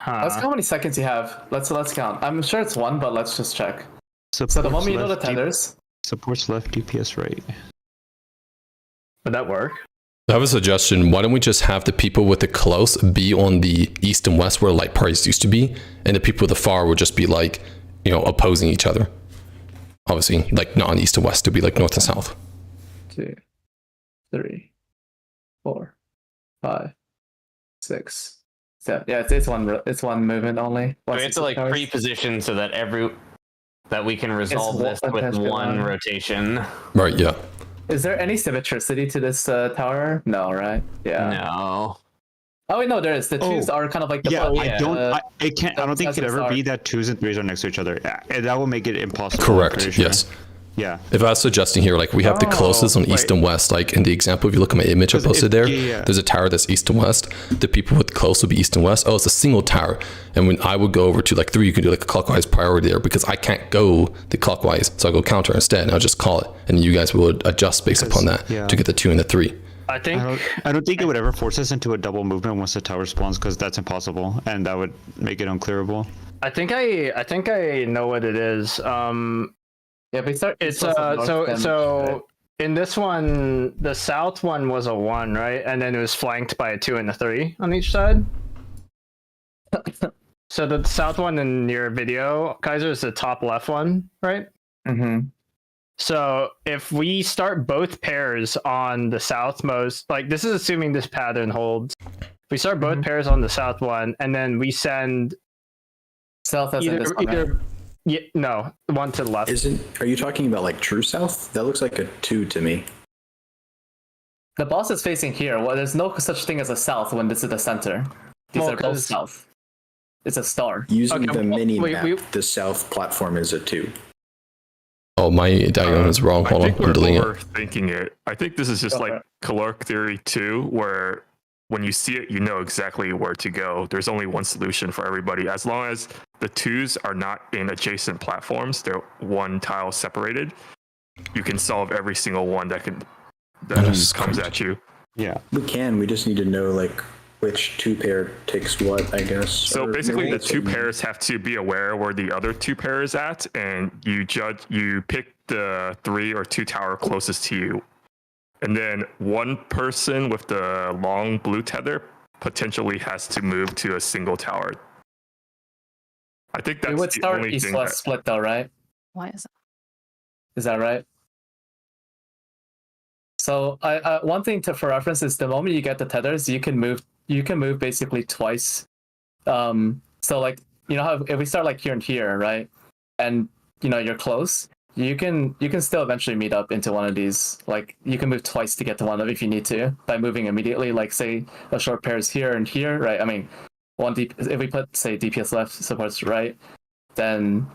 Let's count how many seconds you have. Let's count. I'm sure it's 1, but let's just check. So the moment you know the tethers. Supports left, DPS right. Would that work? I have a suggestion. Why don't we just have the people with the close be on the east and west where light parties used to be, and the people with the far would just be like, you know, opposing each other. Obviously, like not on east and west, to be like north and south. 2, 3, 4, 5, 6, 7. Yeah, it's one movement only. We have to like pre-position so that we can resolve this with one rotation. Right, yeah. Is there any symmetricity to this tower? No, right? Yeah. No. Oh wait, no, there is. The 2s are kind of like the I don't think it could ever be that 2s and 3s are next to each other. And that will make it impossible. Correct. Yes. Yeah. If I was suggesting here, like we have the closest on east and west, like in the example, if you look at my image I posted there, there's a tower that's east and west. The people with close will be east and west. Oh, it's a single tower. And when I would go over to like 3, you can do like a clockwise priority there because I can't go the clockwise. So I go counter instead and I'll just call it. And you guys would adjust based upon that to get the 2 and the 3. I don't think it would ever force us into a double movement once the tower spawns because that's impossible and that would make it unclearable. I think I know what it is. Yeah, but it's so in this one, the south one was a 1, right? And then it was flanked by a 2 and a 3 on each side. So the south one in your video, Kaiser, is the top left one, right? Mm-hmm. So if we start both pairs on the southmost, like this is assuming this pattern holds. If we start both pairs on the south one, and then we send south as in this one, right? Yeah, no, one to the left. Are you talking about like true south? That looks like a 2 to me. The boss is facing here. Well, there's no such thing as a south when this is the center. These are both south. It's a star. Using the mini map, the south platform is a 2. Oh, my diagram is wrong. Hold on, I'm deleting it. Overthinking it. I think this is just like caloric theory 2, where when you see it, you know exactly where to go. There's only one solution for everybody. As long as the 2s are not in adjacent platforms, they're one tile separated, you can solve every single one that comes at you. Yeah. We just need to know like which 2 pair takes what, I guess. So basically the 2 pairs have to be aware where the other 2 pair is at, and you pick the 3 or 2 tower closest to you. And then one person with the long blue tether potentially has to move to a single tower. I think that's we would the start only thing east-west split though, right? Why is that? Is that right? So one thing for reference is the moment you get the tethers, you can move basically twice. So like, you know how if we start like here and here, right? And you know you're close, you can still eventually meet up into one of these. Like you can move twice to get to one of if you need to by moving immediately. Like say a short pair is here and here, right? I mean, if we put say DPS left supports right, then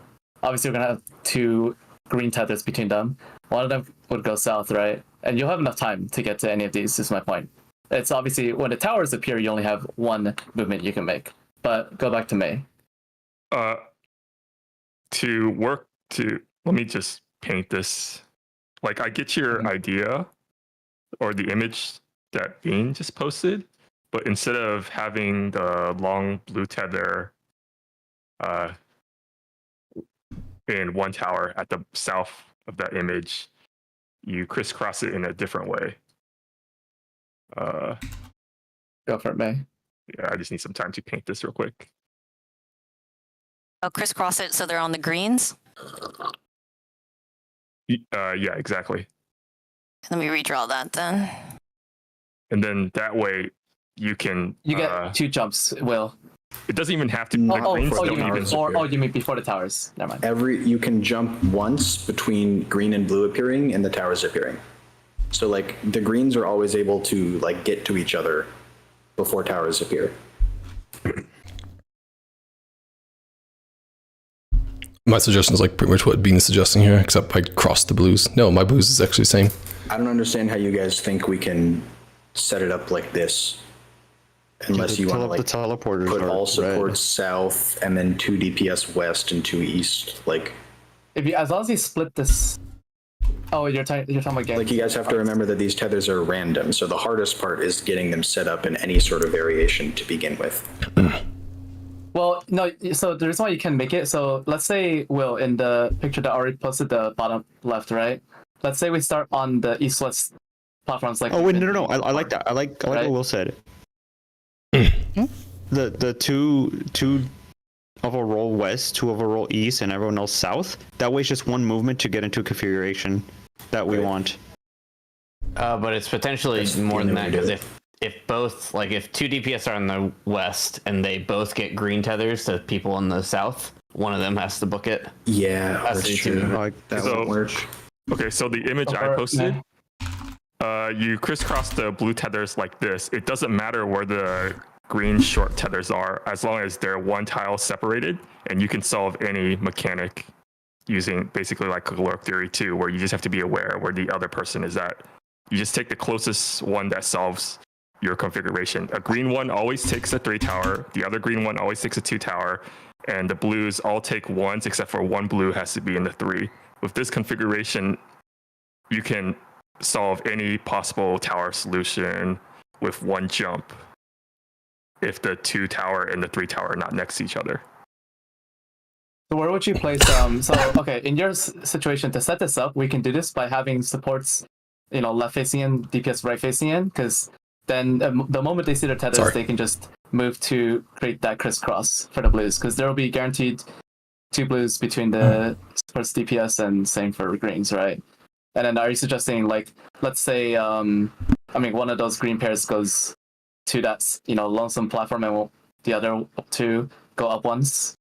obviously we're gonna have 2 green tethers between them. One of them would go south, right? And you'll have enough time to get to any of these, is my point. It's obviously when the towers appear, you only have one movement you can make. But go back to May. Let me just paint this. Like, I get your idea or the image that Bean just posted, but instead of having the long blue tether in one tower at the south of that image, you crisscross it in a different way. Go for it, May. Yeah, I just need some time to paint this real quick. Oh, crisscross it so they're on the greens? Yeah, exactly. Let me redraw that then. And then that way you can... You get 2 jumps, Will. It doesn't even have to... you mean before the towers. Never mind. You can jump once between green and blue appearing and the towers appearing. So like the greens are always able to like get to each other before towers appear. My suggestion is like pretty much what Bean is suggesting here, except I crossed the blues. No, my blues is actually the same. I don't understand how you guys think we can set it up like this. Unless you want to like the teleporters put are all red. supports south and then 2 DPS west and 2 east. Like, If you, as long as you split this. Oh, you're talking about getting. you guys have to remember that these tethers are random. So the hardest part is getting them set up in any sort of variation to begin with. Well, no. So the reason why you can make it. So let's say, Will, in the picture that I already posted, the bottom left, right? Let's say we start on the east-west platforms. Like. Oh wait, no. I like that. I like Right? what Will said. The two of a roll west, 2 of a roll east, and everyone else south. That way, it's just one movement to get into a configuration that we want. But it's potentially That's more the than only that, way to because do it. if both, like if 2 DPS are in the west and they both get green tethers to people in the south, one of them has to book it. Yeah, That's that's the true. two. That So- won't work. Okay, so the image I posted, you crisscross the blue tethers like this. It doesn't matter where the green short tethers are, as long as they're one tile separated, and you can solve any mechanic using basically like caloric theory 2, where you just have to be aware where the other person is at. You just take the closest one that solves your configuration. A green one always takes a 3 tower, the other green one always takes a 2 tower, and the blues all take 1s, except for 1 blue has to be in the 3. With this configuration, you can solve any possible tower solution with 1 jump if the 2 tower and the 3 tower are not next to each other. So where would you place? So okay, in your situation, to set this up, we can do this by having supports, left facing in, DPS right facing in, because then the moment they see their tethers, they can just move to create that crisscross for the blues, because there will be guaranteed 2 blues between the supports DPS and same for greens, right? And then are you suggesting, like, let's say, one of those green pairs goes to that, lonesome platform, and the other 2 go up once,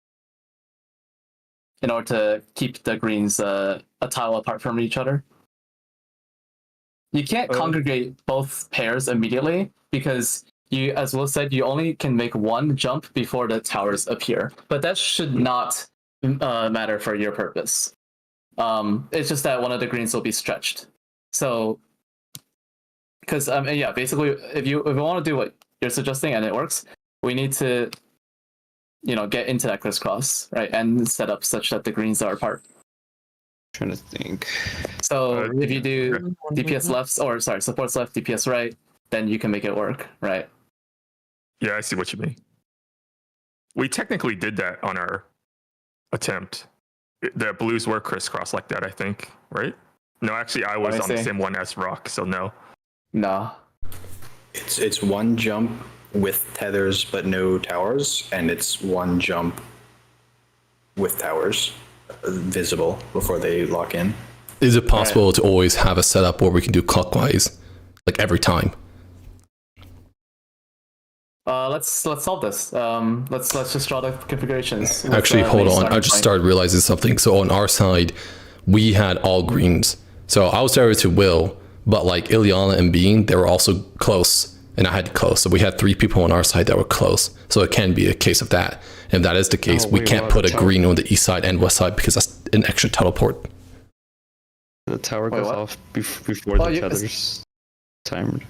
in order to keep the greens a tile apart from each other? You can't congregate both pairs immediately, because you, as Will said, you only can make 1 jump before the towers appear. But that should not matter for your purpose. It's just that one of the greens will be stretched. So, because basically, if you want to do what you're suggesting and it works, we need to, get into that crisscross, right, and set up such that the greens are apart. Trying to think. So if you do DPS left, supports left, DPS right, then you can make it work, right? Yeah, I see what you mean. We technically did that on our attempt. The blues were crisscross like that, I think, right? No, actually, I was on the same one as Rock, so no. No. It's 1 jump with tethers but no towers, and it's 1 jump with towers visible before they lock in. Is it possible to always have a setup where we can do clockwise, like every time? Let's solve this. Let's just draw the configurations. Actually, hold on. I just started realizing something. So on our side, we had all greens. So I was there to Will, but like Ileana and Bean, they were also close, and I had close. So we had 3 people on our side that were close. So it can be a case of that. And if that is the case, we can't put a green on the east side and west side because that's an extra teleport. The tower goes off before the tethers timed.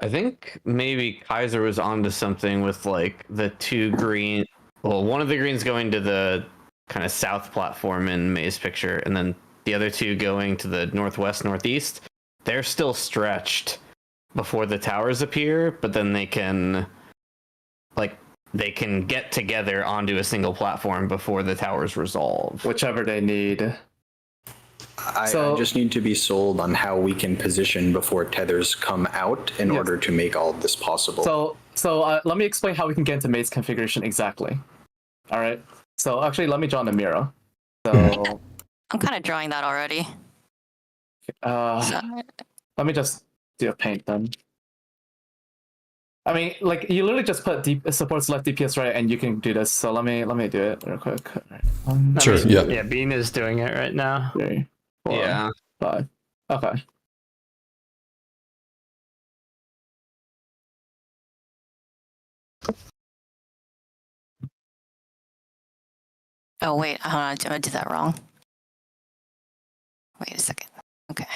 I think maybe Kaiser was onto something with like the 2 green. Well, one of the greens going to the kind of south platform in May's picture, and then the other 2 going to the northwest, northeast. They're still stretched before the towers appear, but then they can get together onto a single platform before the towers resolve. Whichever they need. I just need to be sold on how we can position before tethers come out in order to make all of this possible. So let me explain how we can get into May's configuration exactly. All right. So actually, let me draw Namiro. So I'm kind of drawing that already. let me just do a paint then. I mean, like, you literally just put supports left, DPS right, and you can do this. So let me do it real quick. Sure. Yeah. Yeah, Bean is doing it right now. 3, 4, Yeah. 5. Okay. Oh, wait, hold on, I did that wrong. Wait a second. Okay.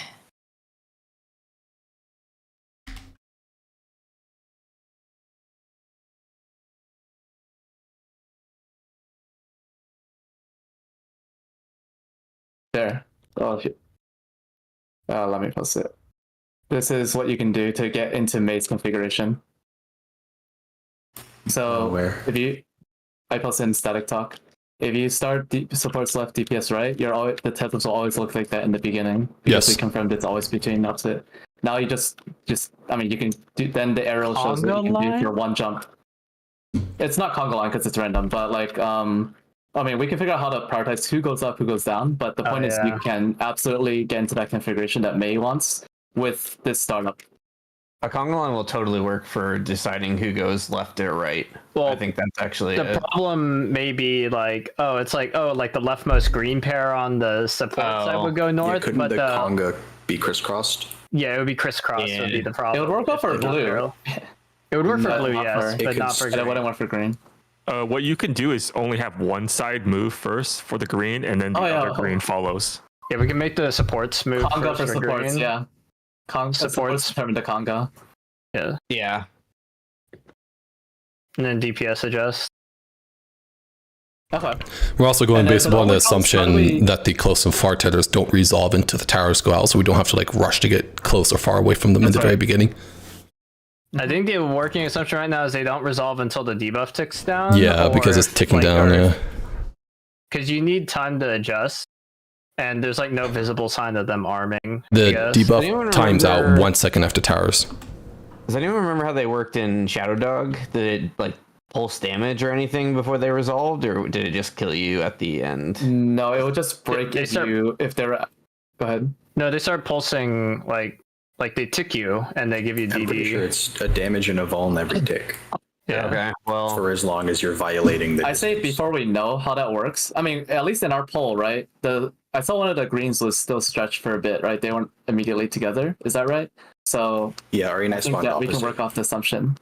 There. Oh, let me post it. This is what you can do to get into Mate's configuration. So Where? if you, I posted in static talk. If you start supports left, DPS right, you're always, the tethers will always look like that in the beginning because Yes. we confirmed it's always between opposite. Now you just I mean you can do, then the arrow shows what you can do for one jump. It's not conga line because it's random, but like I mean we can figure out how to prioritize who goes up, who goes down. But the point is you can absolutely get into that configuration that May wants with this startup. A conga line will totally work for deciding who goes left or right. Well, I think that's actually the it. problem may be like, it's like the leftmost green pair on the support side would go Yeah, north, couldn't but the conga be crisscrossed? yeah, it would be crisscross would be the problem. It would work well if for they don't blue. arrow. It would work for But blue, not yes, for- but not for And it green. wouldn't work for green. What you can do is only have one side move first for the green, and then the other green follows. Yeah, we can make the supports move Conga first for for supports, green. yeah. Supports determine the conga. Yeah, Yeah. and then DPS adjust. Okay. We're also going And then based for the upon the only cost, how do assumption we- that the close and far tethers don't resolve into the towers go out, so we don't have to like rush to get close or far away from them in That's the very right. beginning. I think the working assumption right now is they don't resolve until the debuff ticks down. Yeah, because it's ticking down. Yeah. Because you need time to adjust, and there's like no visible sign of them arming. I The guess. anyone debuff times out remember- 1 second after towers. Does anyone remember how they worked in Shadow Dog? Did it like pulse damage or anything before they resolved, or did it just kill you at the end? No, it will just break They start- if they're. Go ahead. No, they start pulsing like they tick you and they give you I'm pretty DD. sure it's a damage and a vuln every tick Yeah. Okay. Well, for as long as you're violating the. I say distance. before we know how that works. I mean, at least in our poll, right? I saw one of the greens was still stretched for a bit, right? They weren't immediately together. Is that right? So Yeah, Arena I think spawned that we can opposite. work off the assumption.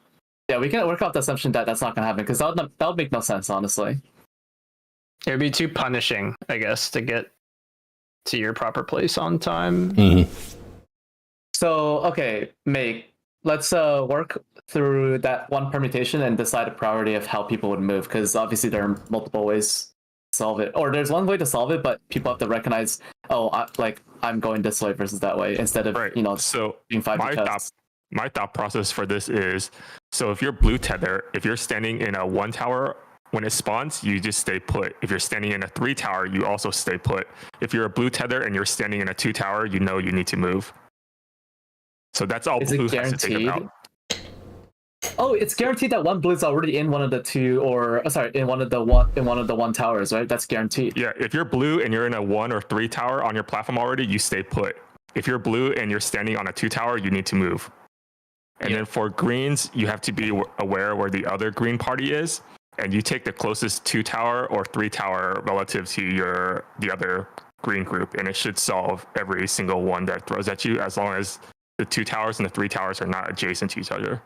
Yeah, we can work off the assumption that that's not going to happen because that would make no sense, honestly. It would be too punishing, I guess, to get to your proper place on time. Mhm. So okay, Meg, let's work through that one permutation and decide a priority of how people would move because obviously there are multiple ways to solve it, or there's one way to solve it, but people have to recognize, I'm going this way versus that way instead of So being five my tests. my thought process for this is, so if you're blue tether, if you're standing in a 1 tower, when it spawns, you just stay put. If you're standing in a 3 tower, you also stay put. If you're a blue tether and you're standing in a 2 tower, you know you need to move. So that's all Is blue it has to think guaranteed? about. Oh, it's guaranteed that one blue is already in one of the two, in one of the one towers, right? That's guaranteed. Yeah, if you're blue and you're in a 1 or 3 tower on your platform already, you stay put. If you're blue and you're standing on a 2 tower, you need to move. And then for greens, you have to be aware where the other green party is, and you take the closest 2 tower or 3 tower relative to the other green group, and it should solve every single one that throws at you, as long as the 2 towers and the 3 towers are not adjacent to each other.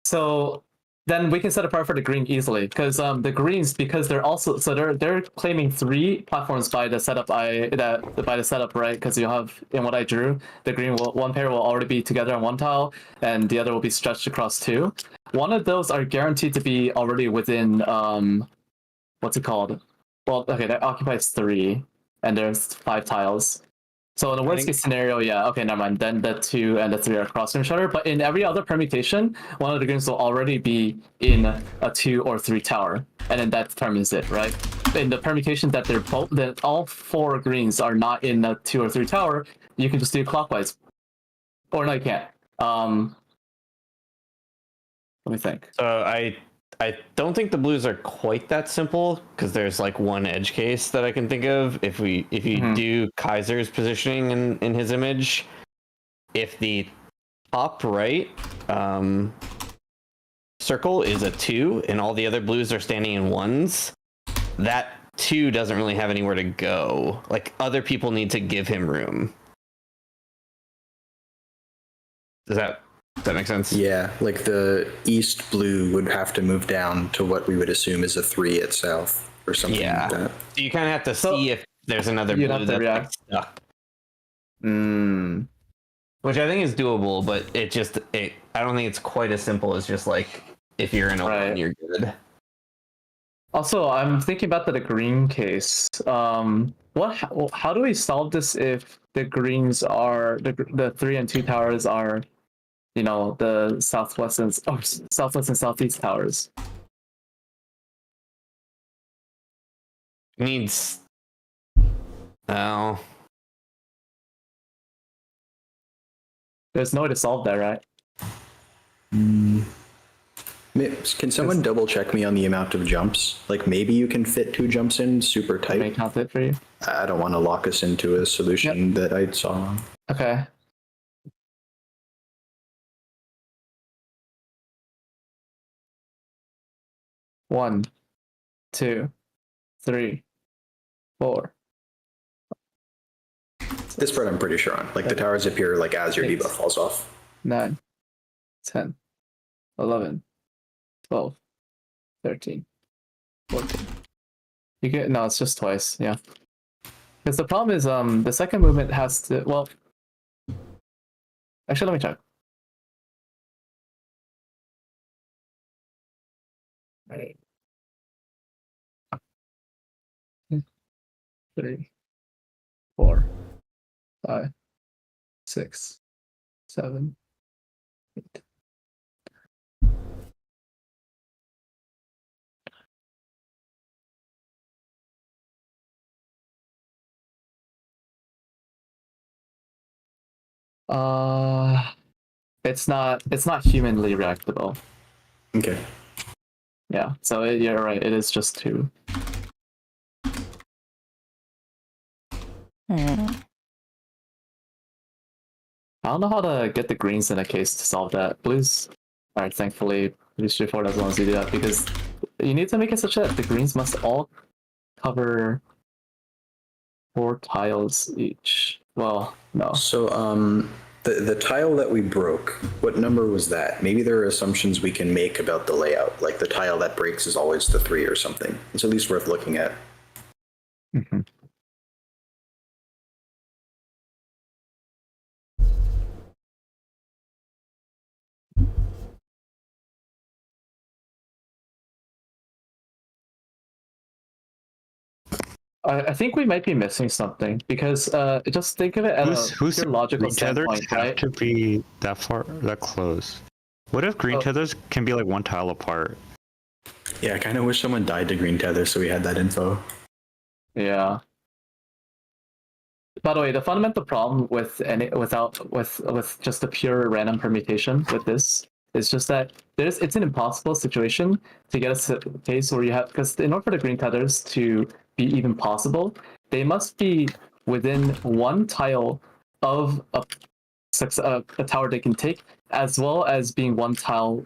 So then we can set apart for the green easily because the greens, because they're claiming 3 platforms by the setup right? Because you have in what I drew, the green one pair will already be together on 1 tile and the other will be stretched across 2. One of those are guaranteed to be already within what's it called? Well, okay, that occupies 3 and there's 5 tiles. So in the worst case scenario, yeah, okay, never mind. Then the 2 and the 3 are across from each other. But in every other permutation, one of the greens will already be in a 2 or 3 tower, and then that determines it, right? In the permutation that that all 4 greens are not in a 2 or 3 tower, you can just do clockwise. Or no, you can't. Let me think. so I don't think the blues are quite that simple because there's like one edge case that I can think of. If you do Kaiser's positioning in his image, if the top right circle is a 2 and all the other blues are standing in 1s, that 2 doesn't really have anywhere to go. Like other people need to give him room. Does that make sense? Yeah, like the east blue would have to move down to what we would assume is a 3 at south or something Yeah. like that. So you kind of have to see if there's another you'd blue have to that's like, react. stuck. Mm. Which I think is doable, but I don't think it's quite as simple as just like if you're in a Right. one, you're good. Also, I'm thinking about the green case. How do we solve this if the greens are the 3 and 2 towers are, the southwest and southeast towers? Needs. Oh. There's no way to solve that, right? Can someone double check me on the amount of jumps? Like maybe you can fit 2 jumps in super Let me tight. count it for you. I don't want to lock us into a solution that I saw wrong. Okay. One, 2, 3, 4. This part I'm pretty sure on. Like the towers appear like as your 8, debuff falls off. 9, 10, 11, 12, 13, 14. You get no, it's just twice, yeah. Because the problem is the second movement has to actually let me check. Right. 3, 4, 5, 6, 7, 8. It's not humanly reactable. Okay. Yeah, so you're right. It is just 2. I don't know how to get the greens in a case to solve that. Blues are thankfully pretty straightforward as long as you do that, because you need to make it such that the greens must all cover 4 tiles each. Well, no. So the tile that we broke, what number was that? Maybe there are assumptions we can make about the layout. Like the tile that breaks is always the 3 or something. It's at least worth looking at. Mm-hmm. I think we might be missing something because just think of it as Who's a pure logical green tethers standpoint, have right? to be that close? What if green tethers can be like 1 tile apart? Yeah, I kind of wish someone died to green tether so we had that info. Yeah. By the way, the fundamental problem with just a pure random permutation with this is just that it's an impossible situation to get a case where you have, because in order for the green tethers to be even possible, they must be within 1 tile of a tower they can take, as well as being 1 tile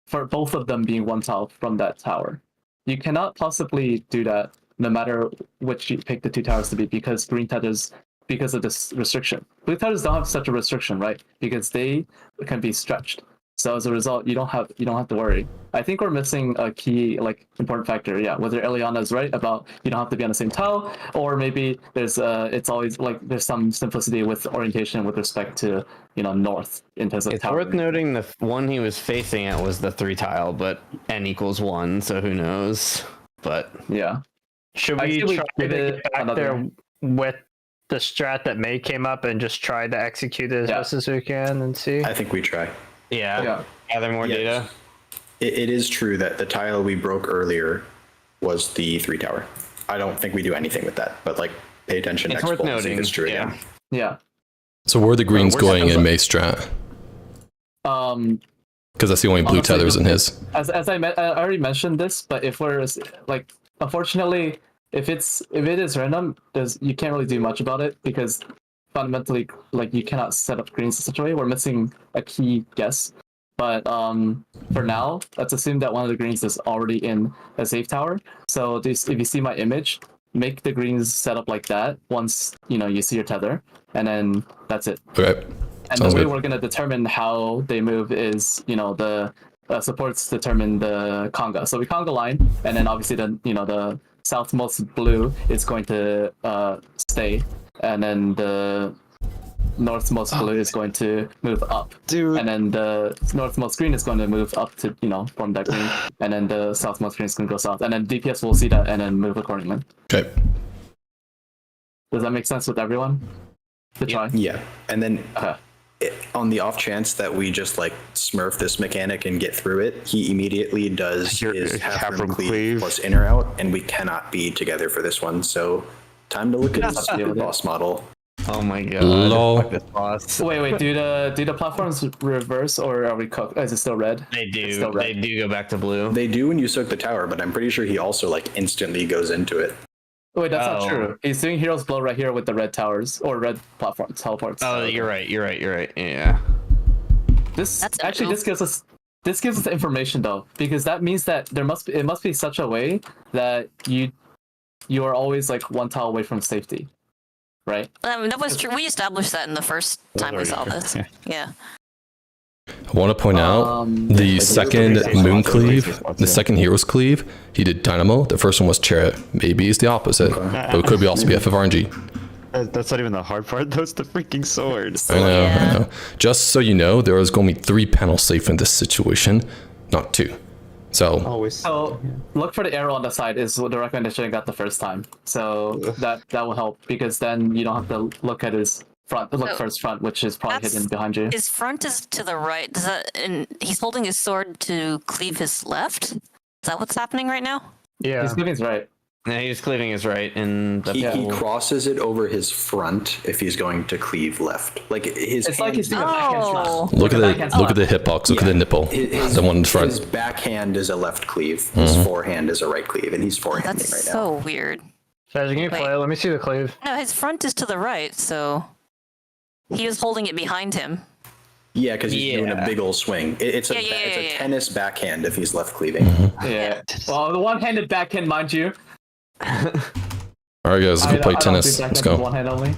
for both of them being 1 tile from that tower. You cannot possibly do that no matter which you pick the 2 towers to be, because green tethers, because of this restriction. Blue tethers don't have such a restriction, right? Because they can be stretched. So as a result, you don't have to worry. I think we're missing a key important factor. Yeah, whether Eliana is right about you don't have to be on the same tile, or maybe there's it's always there's some simplicity with orientation with respect to north in terms of It's tower. worth noting the one he was facing at was the 3 tile, but n equals 1, so who knows? But yeah, Should we try to get back there with the strat that May came up and just try to execute it as best as we can and see? I think we try. yeah. Gather more data. It is true that the tile we broke earlier was the 3 tower. I don't think we do anything with that, but pay attention It's next worth poll and see if noting. it's true again. Yeah. So where are the greens going in May's strat? Because that's the only blue Honestly, tethers in his. As I already mentioned this, but if we're unfortunately, if it is random, you can't really do much about it, because fundamentally you cannot set up greens in such a way. We're missing a key guess. But for now, let's assume that one of the greens is already in a safe tower. So if you see my image, make the greens set up like that once you see your tether, and then that's it. Okay. And Sounds the way good. we're going to determine how they move is, the supports determine the conga. So we conga line, and then obviously the southmost blue is going to stay, and then the northmost blue is going to move up, Dude. and then the northmost green is going to move up to form that green, and then the southmost green is going to go south, and then DPS will see that and then move accordingly. Okay. Does that make sense with everyone? To try. Yeah, and then Okay. on the off chance that we just like smurf this mechanic and get through it, he immediately does Your his half room cleave cleave. plus inner out, and we cannot be together for this one. So time to look at his Yeah. boss model. Oh my god. Lol. Fuck this boss. Wait, do the platforms reverse or are we cooked? Is it still red? They It's do. still red. They do go back to blue. They do when you soak the tower, but I'm pretty sure he also like instantly goes into it. Wait, that's not Oh. true. He's doing Heroes Blow right here with the red towers or red platforms, teleports. Oh, you're right. You're right. You're right. Yeah. This That's actually new. this gives us the information though, because that means that it must be such a way that you are always like one tile away from safety, right? That was true. We established that in the first time we saw already this. true. Yeah. I want to point out the second moon cleave, the second hero's cleave, he did dynamo. The first one was chariot. Maybe it's the opposite, but it could be also be FFRNG. That's not even the hard part. That's the freaking sword. I know, Yeah. I know. Just so you know, there is going to be 3 panels safe in this situation, not 2. So Always. So look for the arrow on the side is the recommendation I got the first time. So that will help because then you don't have to look at his front. Look So for his front, which is probably that's- hidden behind you. His front is to the right. Does that? And he's holding his sword to cleave his left. Is that what's happening right now? Yeah. His cleaving's right. Yeah, he's cleaving his right, and the He crosses it over his front if he's going to cleave left. Like his It's like hand- he's doing a backhand slap. Oh. look at backhand the look slap. at the hitbox. Look at the nipple. his, The one in front. His backhand is a left cleave. His forehand is a right cleave, and he's forehanding That's right now. so weird. Guys, can you Wait. play? Let me see the cleave. No, his front is to the right, so he was holding it behind him. Yeah, because he's doing a Yeah. big old swing. It's a Yeah, yeah, it's a yeah, yeah. tennis backhand if he's left cleaving. Yeah. Well, the one-handed backhand, mind you. All right, guys, let's go play I don't tennis. do Let's backhand with go. one hand only.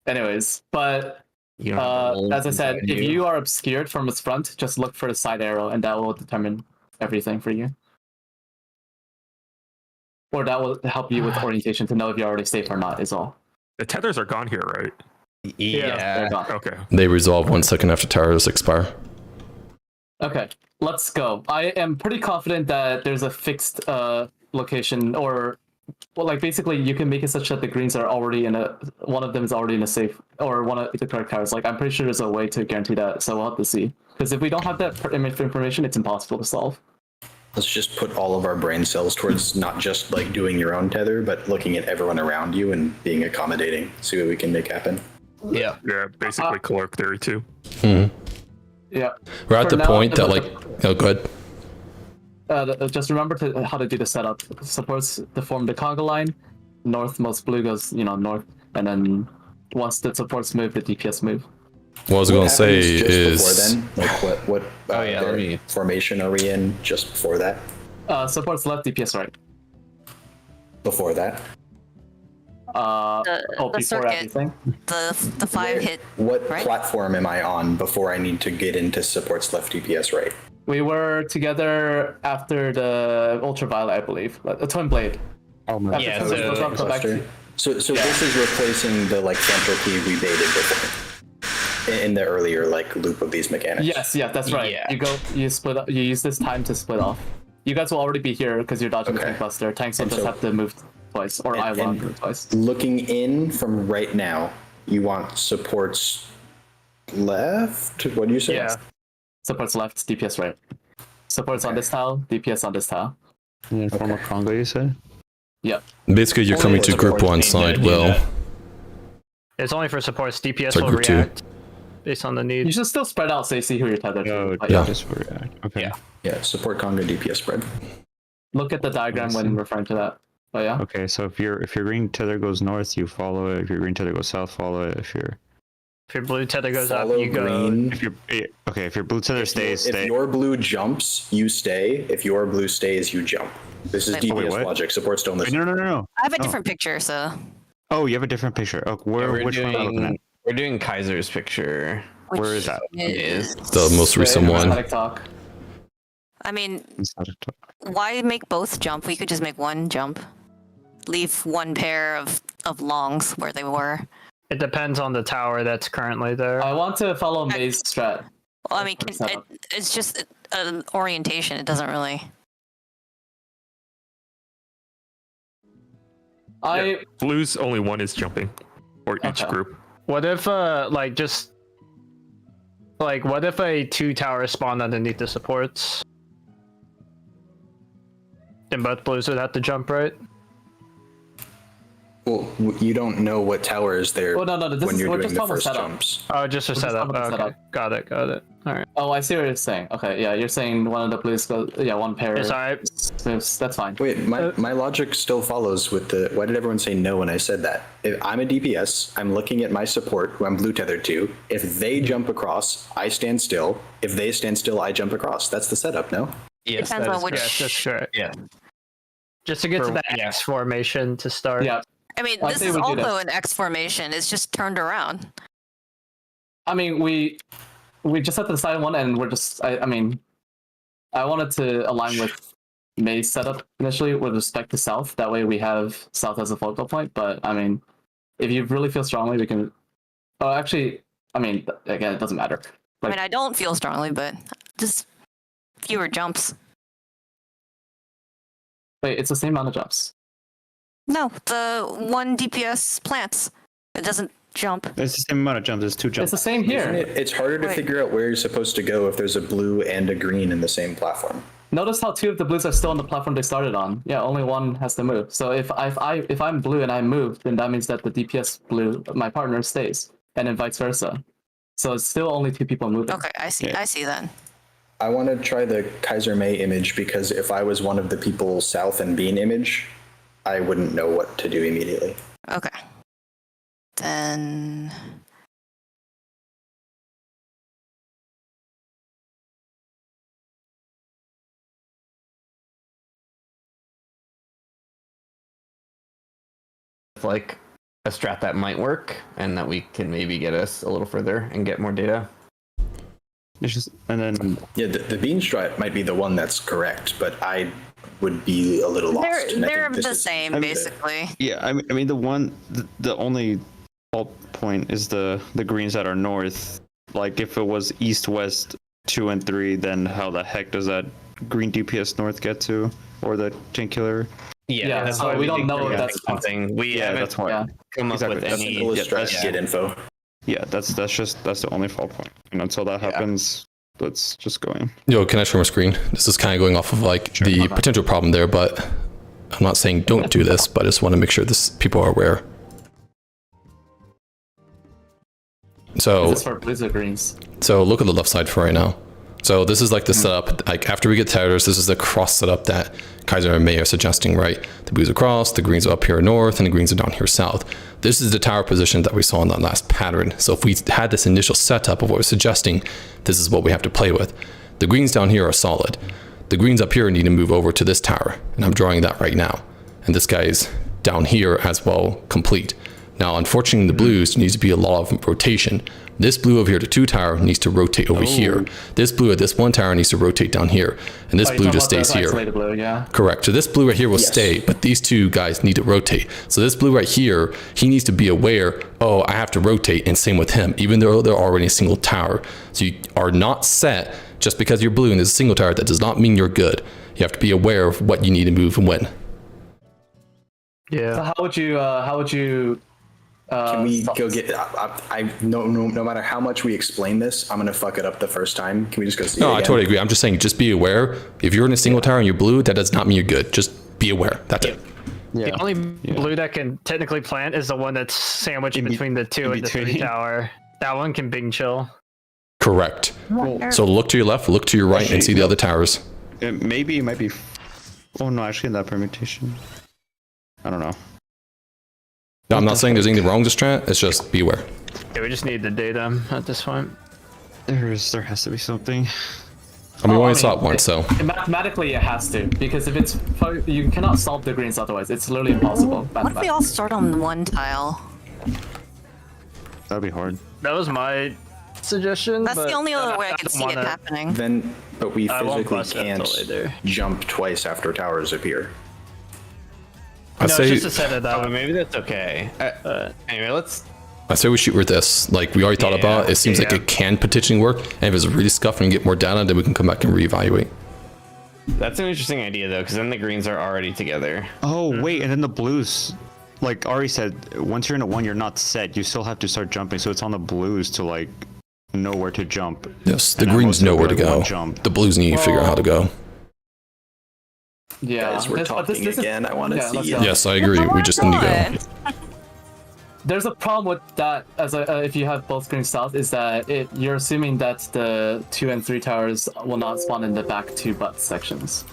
Anyways, but You don't have the as I said, holes if inside you are obscured from its front, just look for the side arrow, and that will determine everything for you. Or that will help you with orientation to know if you're already safe or not. Is all. The tethers are gone here, right? Yeah. They're gone. Okay. They resolve 1 second after towers expire. Okay, let's go. I am pretty confident that there's a fixed location, or well, like basically you can make it such that the greens are already in a one of them is already in a safe, or one of the correct towers. Like I'm pretty sure there's a way to guarantee that. So we'll have to see. Because if we don't have that information, it's impossible to solve. Let's just put all of our brain cells towards not just like doing your own tether, but looking at everyone around you and being accommodating. See what we can make happen. Yeah. Yeah, basically cloak theory too. Yeah. We're at For the now, point that look like, oh, go ahead. Just remember how to do the setup. Supports to form the conga line. Northmost blue goes, north, and then once the supports move, the DPS move. What I was going to say Happens just before is, then? Like what yeah, let me- formation are we in just before that? Supports left, DPS right. Before that? The Before circuit, everything. the 5 hit. What Right. platform am I on before I need to get into supports left DPS right? We were together after the ultraviolet, I believe. A twin blade. Oh my Yeah, After so- twin blade, go back to- So this is replacing the like frontal cleave we baited before in the earlier like loop of these mechanics. Yes, that's right. Yeah. You split up, you use this time to split off. You guys will already be here because you're dodging the Okay. tank buster. Tanks will And just so- have to move twice, or I will and- move twice. Looking in from right now, you want supports left? What do you say? Yeah. Supports left, DPS right. Supports on this tile, DPS on this tile. And then form a Congo, you said? Yep. basically you're coming to group supports 1 need to side, do Will. that. It's only for supports. DPS Sorry, will group two. react based on the You need. should still spread out so you see who you're tethered to. Oh, But yeah. just for react. Okay. Yeah. Yeah, support Conga DPS spread. Look at the diagram when referring to that. But yeah. Okay, so if your green tether goes north, you follow it. If your green tether goes south, follow it. If your blue tether goes Follow up, you go. green. if your blue tether stays, If stay. your blue jumps, you stay. If your blue stays, you jump. This is Wait, DPS what? logic. Supports don't Wait, listen. no. I have a Oh. different picture, so Oh, you have a different picture. Oh, which one am I looking at? We're doing Kaiser's picture. Where is that? is The most recent one. Static talk. I mean, It's not a why make both jump? We could just make one jump. Leave one pair of longs where they were. It depends on the tower that's currently there. I want to follow May's strat. Well, I mean, it's just an orientation. It doesn't really. Blue's only one is jumping, or each group. What if what if a 2 tower spawned underneath the supports? And both blues would have to jump, right? Well, you don't know what tower is there Oh, no, when you're we're doing just the talking first setup. jumps. Oh, just a We're just setup. talking about Okay, got it. All right. Oh, I see what you're saying. Okay, yeah, you're saying one of the blues goes, one pair. It's all right. moves. That's fine. Wait, my logic still follows with the. Why did everyone say no when I said that? If I'm a DPS, I'm looking at my support, who I'm blue tethered to. If they jump across, I stand still. If they stand still, I jump across. That's the setup, no? Yes, Depends that on is which- Yes, that's correct. Yeah. Just to get to For- that yeah. X formation to start. Yeah. I mean, I this say is we do also that. an X formation. It's just turned around. I mean, we just had to decide one, and we're just. I mean, I wanted to align with May's setup initially with respect to South. That way, we have South as a focal point. But I mean, if you really feel strongly, we can. Oh, actually, I mean, again, it doesn't matter. I mean, I don't feel strongly, but just fewer jumps. Wait, it's the same amount of jumps. No, the 1 DPS plants. It doesn't jump. It's the same amount of jumps. There's 2 It's jumps. the same Isn't here. It's harder to Right. figure out where you're supposed to go if there's a blue and a green in the same platform. Notice how 2 of the blues are still on the platform they started on. Yeah, only 1 has to move. So if I'm blue and I move, then that means that the DPS blue, my partner, stays, and then vice versa. So it's still only 2 people moving. Okay, I see. Yeah. I see then. I want to try the Kaiser May image because if I was one of the people south and Bean image, I wouldn't know what to do immediately. Okay. Then. Like a strat that might work, and that we can maybe get us a little further and get more data. It's just, and then Yeah, the Bean strat might be the one that's correct, but I would be a little lost. and I They're think this the is- same, basically. yeah, I mean the only fault point is the greens that are north. Like if it was east, west, 2 and 3, then how the heck does that green DPS north get to, or the tankular? Yeah, that's so why we don't think know we're if that's getting something. We Yeah, haven't that's why. yeah. come up Exactly. with That's the any. coolest strat to yeah. get info. Yeah, that's the only fault point. And until that happens, let's just go in. Yo, can I share my screen? This is kind of going off of like the potential problem there, but I'm not saying don't do this, but I just want to make sure people are aware. So, This is for blues or greens. so look at the left side for right now. So this is like the setup, like after we get towers, this is the cross setup that Kaiser and May are suggesting, right? The blues are cross, the greens are up here north, and the greens are down here south. This is the tower position that we saw in that last pattern. So if we had this initial setup of what we're suggesting, this is what we have to play with. The greens down here are solid. The greens up here need to move over to this tower, and I'm drawing that right now. And this guy's down here as well, complete. Now, unfortunately, the blues needs to be a lot of rotation. This blue over here to 2 tower needs to rotate over here. This blue at this 1 tower needs to rotate down here. And this Oh, you're blue talking just about the stays here. isolated blue, yeah. Correct. So this blue right here will stay, but these 2 guys need to rotate. So this blue right here, he needs to be aware, oh, I have to rotate, and same with him, even though they're already a single tower. So you are not set just because you're blue and there's a single tower. That does not mean you're good. You have to be aware of what you need to move and when. Yeah. So how would you Can we go get? No matter how much we explain this, I'm gonna fuck it up the first time. Can we just go see? No, it I again? totally agree. I'm just saying, just be aware. If you're in a single tower and you're blue, that does not mean you're good. Just be aware. That's it. Yeah. The only blue that can technically plant is the one that's sandwiched In be- between the 2 in and the 3 between. tower. That one can bing chill. Correct. So look to your left, look to your right, and see the other towers. Maybe it might be. Oh no, actually, in that permutation, I don't know. No, I'm not saying there's anything wrong with this strat. It's just be aware. Yeah, we just need the data at this point. There has to be something. I mean, we Oh, I only mean, saw it once, so. Mathematically, it has to, because if it's you cannot solve the greens otherwise. It's literally impossible. What if we all start on 1 tile? That'd be hard. That was my suggestion. That's but the only other way I don't can see it wanna- happening. Then, but we I won't physically bust it can't until later. jump twice after towers appear. I'd No, say it's just to set it Oh, up. but maybe that's okay. Anyway, let's I say we shoot with this. Like we already thought about it. It seems like it can potentially work. And if it's really scuffed and get more data, then we can come back and reevaluate. That's an interesting idea though, because then the greens are already together. Oh wait, and then the blues, like Ari said, once you're in a 1, you're not set. You still have to start jumping, so it's on the blues to like know where to jump. Yes, the greens know where to go. The blues need to figure out how to go. Yeah, Guys, we're talking again. I want to see it. Yes, I agree. We just need to go. There's a problem with that. As if you have both green south, is that you're assuming that the 2 and 3 towers will not spawn in the back 2 butt sections.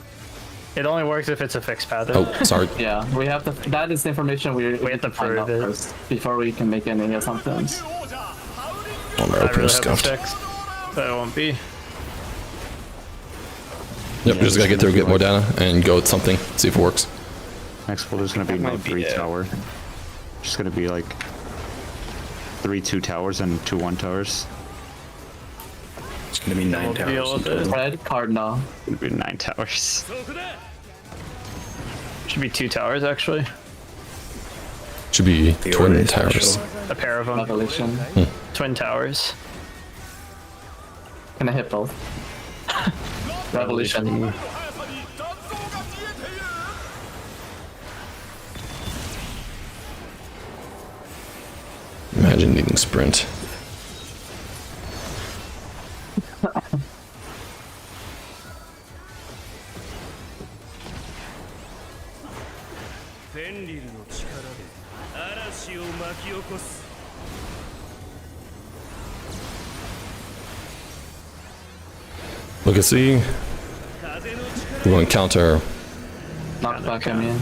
It only works if it's a fixed pattern. Oh, sorry. Yeah, we have to. That is the information we have to find out prove it first before we can make any assumptions. Oh, my I opener really hope it's scuffed. fixed, but it won't be. Yep, just gotta get there, get more data, and go with something. See if it works. Next floor there's gonna be no 3 tower. Just gonna be like 3 2 towers and 2 1 towers. It's gonna be 9 towers. deal with in total. Red cardinal. It's gonna be 9 towers. Should be 2 towers actually. Should be The twin order is towers. special. A pair of them. Revolution. Twin towers. Can I hit both? Revolution. Imagine needing sprint. Look at see. We want to counter. Knock back, I mean.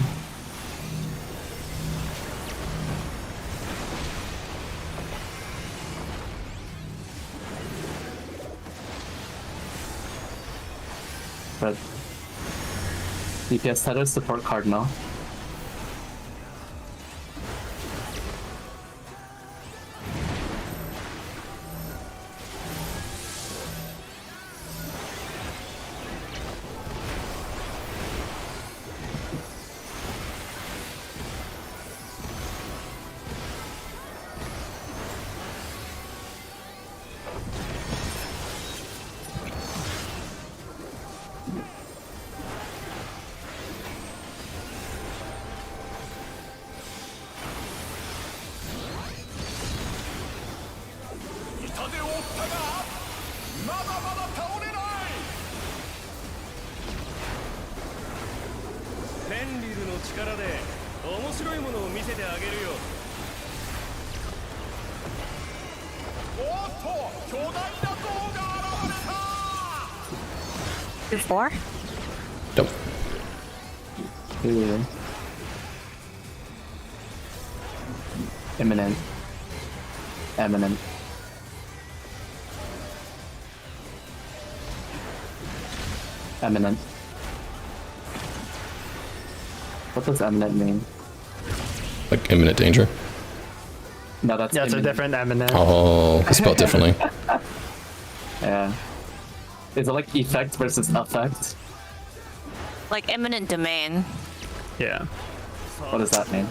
But DPS setters support cardinal. Before? Nope. Ooh. Imminent. Eminent. Eminent. What does eminent mean? Like imminent danger. No, that's Yeah, it's a imminent. different eminent. Oh, it's spelled differently. Yeah. Is it like effect versus effect? Like eminent domain. Yeah. What does that mean?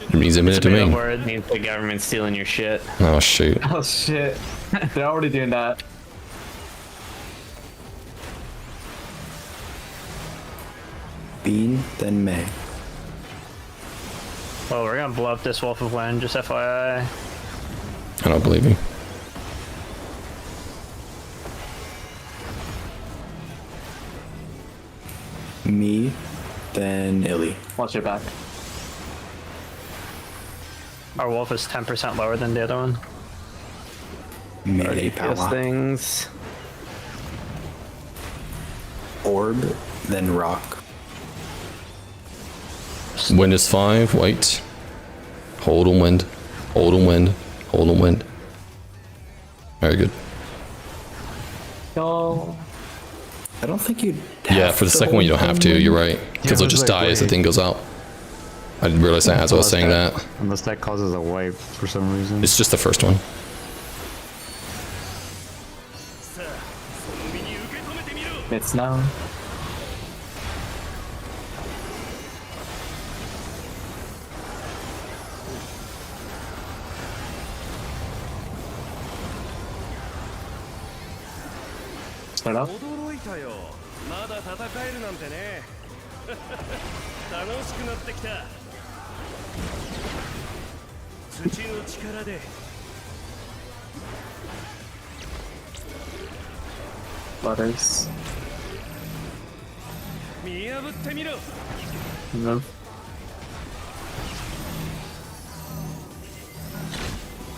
It means imminent It's a made-up domain. word. Means the government stealing your shit. Oh shoot. Oh shit. They're already doing that. Bean, then May. Well, we're gonna blow up this Wolf of Wind, just FYI. I don't believe you. Me, then Illy. Watch your back. Our Wolf is 10% lower than the other one. Melee Those power. things. Orb, then Rock. Wind is 5, white. Hold on wind. Hold on wind. Hold on wind. Very good. Yo. I don't think you'd. Yeah, for the second one you don't have to, you're right. Because Yeah, it'll just it's like die as the wait. thing goes out. I didn't realize that as I was saying that. Unless that causes a wipe for some reason. It's just the first one. It's now. Spread out. 驚いたよ。まだ戦えるなんてね。楽しくなってきた。土の力で。Letters. 見破ってみろ。 Move.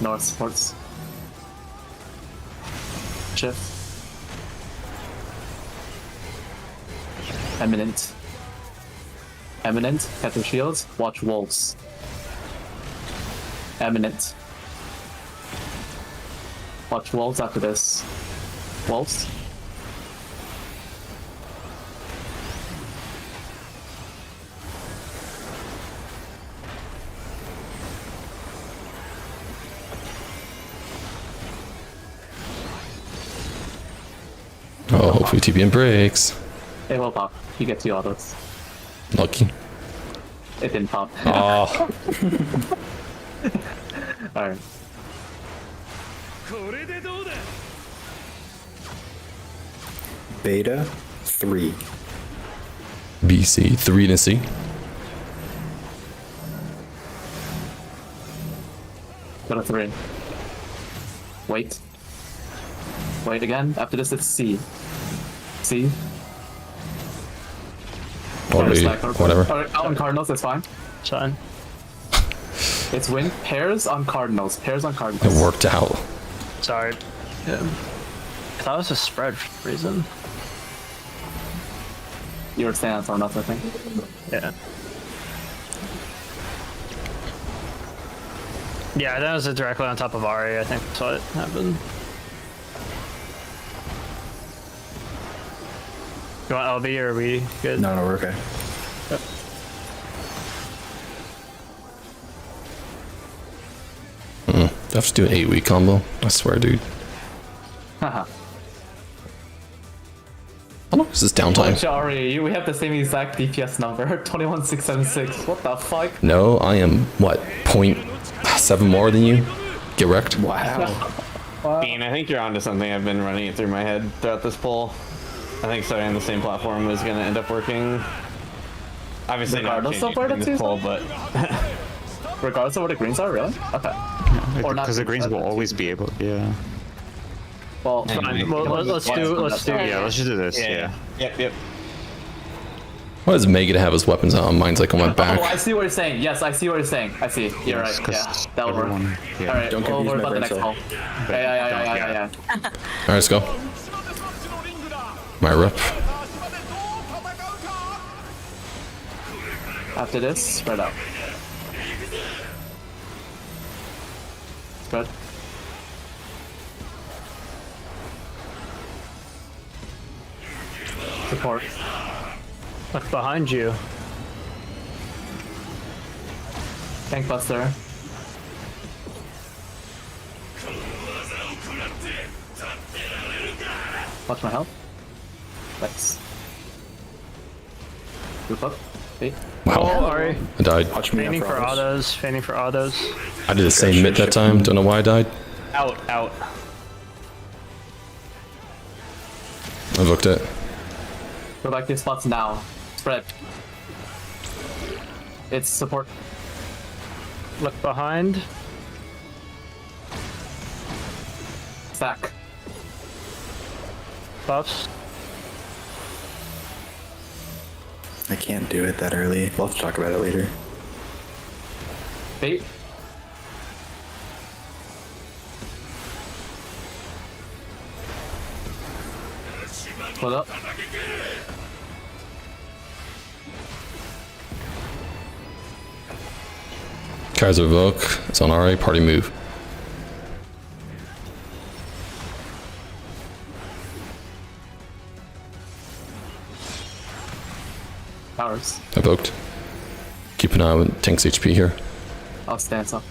North supports. Shift. Eminent. Eminent. Captain Shields. Watch Wolves. Eminent. Watch Wolves after this. Wolves. Oh, hopefully TBN breaks. It will pop. You get 2 autos. Lucky. It didn't pop. Oh, Alright. これでどうだ。 Beta 3. BC 3 to C. Go to 3. Wait. Wait again. After this, it's C. C. Probably Stack or- whatever. Alright, out on Cardinals, it's fine. It's fine. It's win. Pairs on Cardinals. Pairs on It Cardinals. worked out. Sorry. Yeah. I thought it was a spread for some reason. You were stance on us, I think. Yeah. Yeah, that was directly on top of Ari. I think that's what happened. You want LB or are we good? No, we're okay. Do I have to do an 8-week combo? I swear, dude. Haha. How long is this downtime? Sorry, we have the same exact DPS number. 21676. What the fuck? No, I am, what, 0.7 more than you? Get wrecked? Wow. Bean, I think you're onto something. I've been running it through my head throughout this poll. I think starting on the same platform was going to end up working. Obviously not Regardless of changing where the this twos poll, are? but Regardless of what the greens are, really? Okay. Or not Because the too greens bad, will but always be able. Yeah. Well, Anyway. Well, let's do. Yeah. Let's just do this. Yeah. Yep. Why does Megan have his weapons on? Mine's like on my back. Oh, I see what you're saying. Yes, I see what you're saying. I see. You're Yes, right. 'cause Yeah, that'll work. everyone- yeah. All right, Don't we'll confuse worry my about the brain next cell. call. Yeah. Alright, let's go. My rep. After this, spread out. Spread. Support. Look behind you. Tank Buster. Watch my health. Thanks. Group up. Hey. Oh, Wow. Ari. I died. Watch me Feigning for autos. Feigning for autos. I did the same mid that time. Don't know why I died. Out. I looked it. Go back to your spots now. Spread. It's support. Look behind. Stack. Buffs. I can't do it that early. We'll have to talk about it later. Bait. Put up. Kaiser Vogue. It's on RA. Party move. Powers. Evoked. Keep an eye on Tank's HP here. I'll stance up.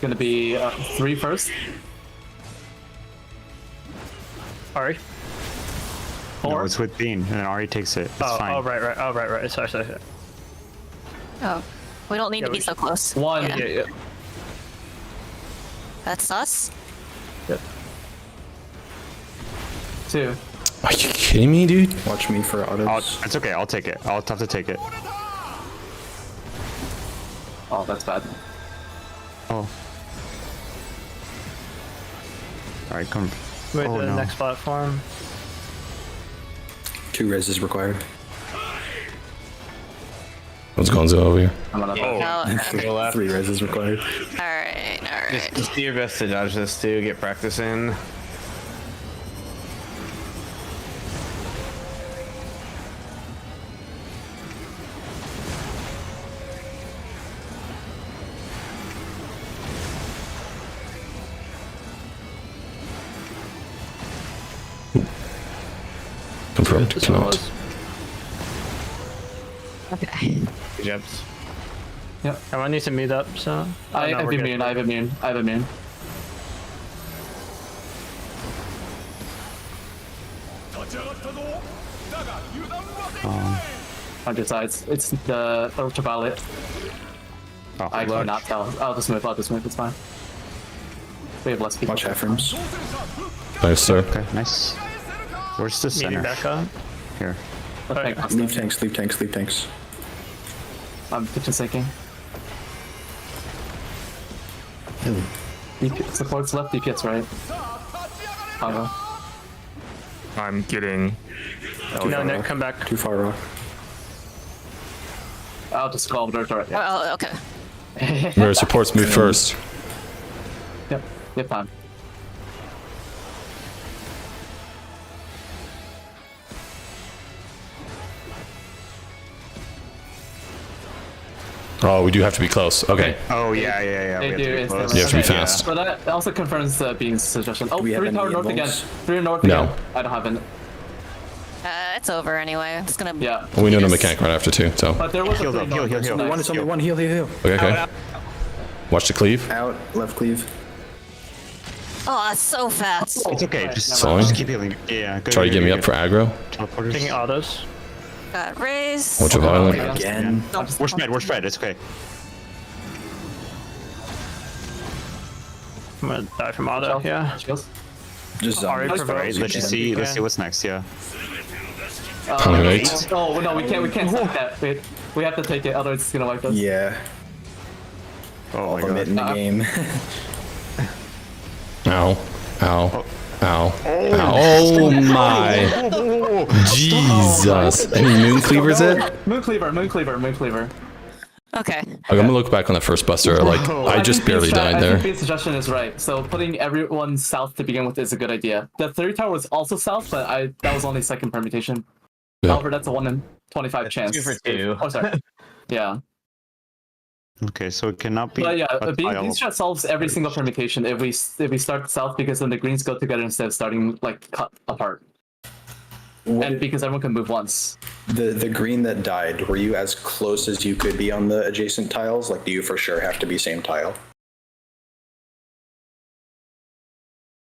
Gonna be 3 first. Ari. No, 4. it's with Bean, and Ari takes it. It's fine. Oh, right. Sorry. Oh, we don't need to be so close. 1. Yeah. That's us. 2. Are you kidding me, dude? Watch me for autos. It's okay. I'll take it. I'll have to take it. Oh, that's bad. Oh. All right, come. Wait, Oh, the no. next platform. 2 reses required. What's Gonzo over here? I'm gonna. No. Go left. 3 reses required. All right. Just do your best to dodge this too. Get practice in. Confirmed. This one Cannot. was. Okay. Good jobs. Everyone needs to meet up, so. I no, have we're good. immune. I have immune. On your sides. It's the ultraviolet. Oh, I look. cannot tell. I'll just move. It's fine. We have less people. Watch half rooms. Nice, sir. Okay, nice. Where's the Meeting center? back up. Here. Okay, Leave tanks, leave tanks, leave tanks. I'm kitchen sinking. Supports left DPS, right? Congo. I'm getting. No, Nick, come back. Too far off. I'll just call the turret. Yeah. Oh, okay. Mirror supports move first. Yep. Yep. Time. Oh, we do have to be close. Okay. Oh yeah. They We have do to be instantly. close. You have to be Okay, fast. But that also confirms Bean's suggestion. Oh, Do we have 3 any tower north again. involves? 3 north No. again. I don't have any. It's over anyway. It's gonna. Yeah. We know the mechanic right after too. So But there was a Heal 3 them, north. heal. which is Only nice. one, it's only one. Heal, heal, heal. okay. Watch the cleave. Out, left cleave. Oh, that's so fast. It's okay. Just, Sorry. just keep healing. Yeah. Good, Try to good, get me good, up for aggro. teleporters. Taking autos. Got raise. Ultra violent. Again. We're spread. It's okay. I'm gonna die from auto. Yeah. Shields. Just Ari zombies. provoked. Alright, let's just see. Let's see what's next. Yeah. Alright. Oh no, we can't take that. Wait, we have to take it, otherwise it's gonna wipe us. Yeah. Oh my Limit god. in the game. Ow. Ow. Ow. Ow. Oh my. Jesus. Any moon cleavers it? Moon cleaver. Okay. Okay, I'm gonna look back on that first buster. Like, I just think barely Bean's died I there. think Bean's suggestion is right. So putting everyone south to begin with is a good idea. The third tower was also south, but that was only second permutation. Yeah. However, that's a 1 in 25 chance. 2 for 2. Oh, sorry. Yeah. Okay, so it cannot be. But yeah, a Bean tile. strat solves every single permutation if we start south, because then the greens go together instead of starting like cut apart. And because everyone can move once. The green that died, were you as close as you could be on the adjacent tiles? Like, do you for sure have to be same tile?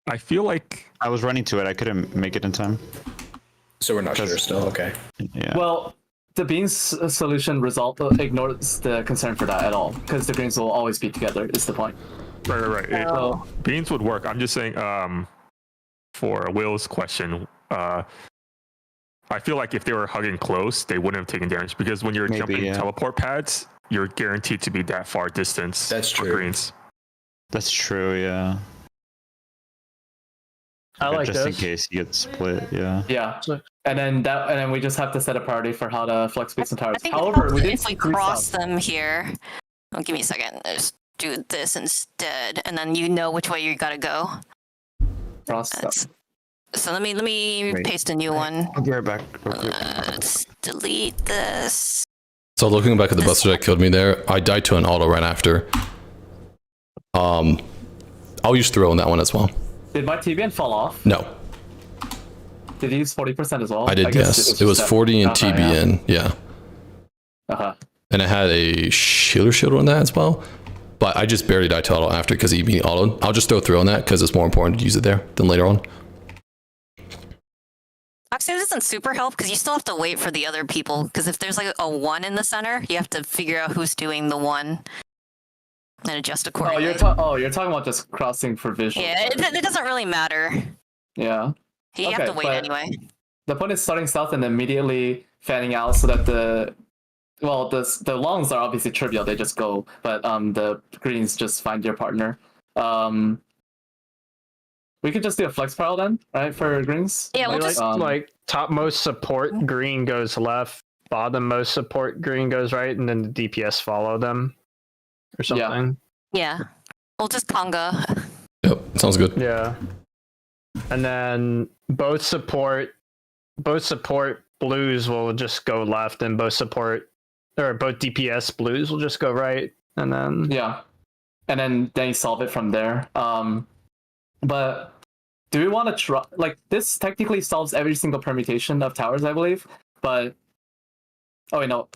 I feel like I was running to it. I couldn't make it in time. So we're not sure still. Okay. Yeah. Well, the Beans solution ignores the concern for that at all, because the greens will always be together, is the point. right. So, Beans would work. I'm just saying, for Will's question, I feel like if they were hugging close, they wouldn't have taken damage, because when you're Maybe, jumping yeah. teleport pads, you're guaranteed to be that far distance. That's for true. Greens. That's true. Yeah. I like just this. in case you get split. Yeah. yeah. And then we just have to set a priority for how to flex space and towers. I think However, we did if we see cross south. them here, oh, give me a second. Just do this instead, and then you know which way you gotta go. Cross That's, so let me Wait. paste a new one. I'll be right back. Let's delete this. So looking back at the buster that killed me there, I died to an auto right after. I'll use throw on that one as well. Did my TBN fall off? No, Did you use 40% as well? I did. guess Yes, it was 40 and Okay, TBN. Yeah. Uh-huh. And it had a shield on that as well. But I just barely died to auto after because he beat auto. I'll just throw through on that because it's more important to use it there than later on. Actually, it doesn't super help because you still have to wait for the other people. Because if there's like a 1 in the center, you have to figure out who's doing the 1 and adjust Oh, accordingly. you're talking about just crossing for visual. Yeah, it doesn't really matter. Yeah. You have to wait but anyway. The point is starting south and immediately fanning out so that the longs are obviously trivial, they just go, but the greens just find your partner. We could just do a flex pile then, right, for greens? Yeah, we'll just like topmost support green goes left, bottommost support green goes right, and then the DPS follow them, or something. yeah, we'll just conga. Yep, sounds good. Yeah. And then both support blues will just go left, and both DPS blues will just go right, and then Yeah, and then you solve it from there. But do we want to try? Like, this technically solves every single permutation of towers, I believe. But oh wait, no.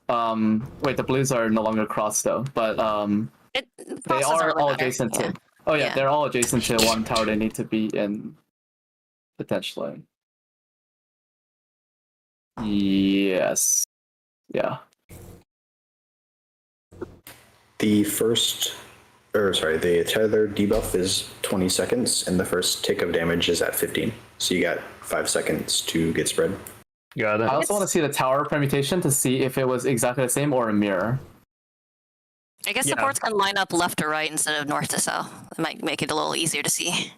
Wait, the blues are no longer crossed though. But It they doesn't are really all matter. adjacent Yeah. to. Oh yeah, Yeah. they're all adjacent to one tower they need to be in. Potentially. Yes. Yeah. The tether debuff is 20 seconds, and the first tick of damage is at 15. So you got 5 seconds to get spread. got it. I also want to see the tower permutation to see if it was exactly the same or a mirror. I guess Yeah. supports can line up left to right instead of north to south. It might make it a little easier to see.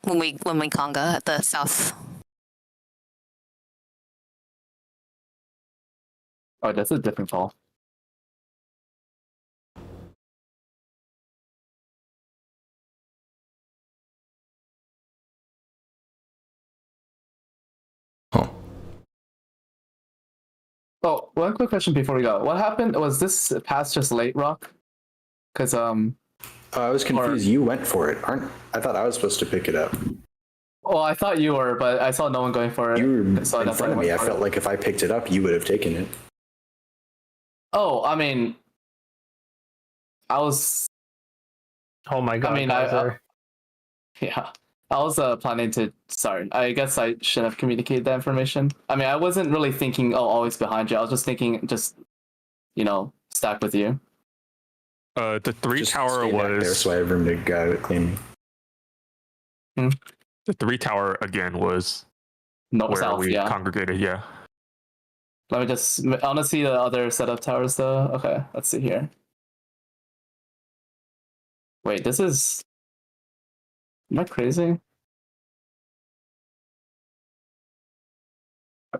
When we conga at the south. Oh, that's a different call. Huh. Oh, one quick question before we go. What happened? Was this pass just late, Rock? Because I was confused. You went for it, I thought I was supposed to pick it up. well, I thought you were, but I saw no one going for it. You were so in that's front why of me. I went for felt it. like if I picked it up, you would have taken it. Oh, I mean, I was. Oh my god. I mean, yeah. I was planning to. Sorry, I guess I should have communicated that information. I mean, I wasn't really thinking, oh, always behind you. I was just thinking, stack with you. The 3 Just tower stay back there was so I have room to clean me. the 3 tower again was No, where south, we yeah. congregated. Yeah. I want to see the other set of towers though. Okay, let's see here. Wait, this is. Am I crazy?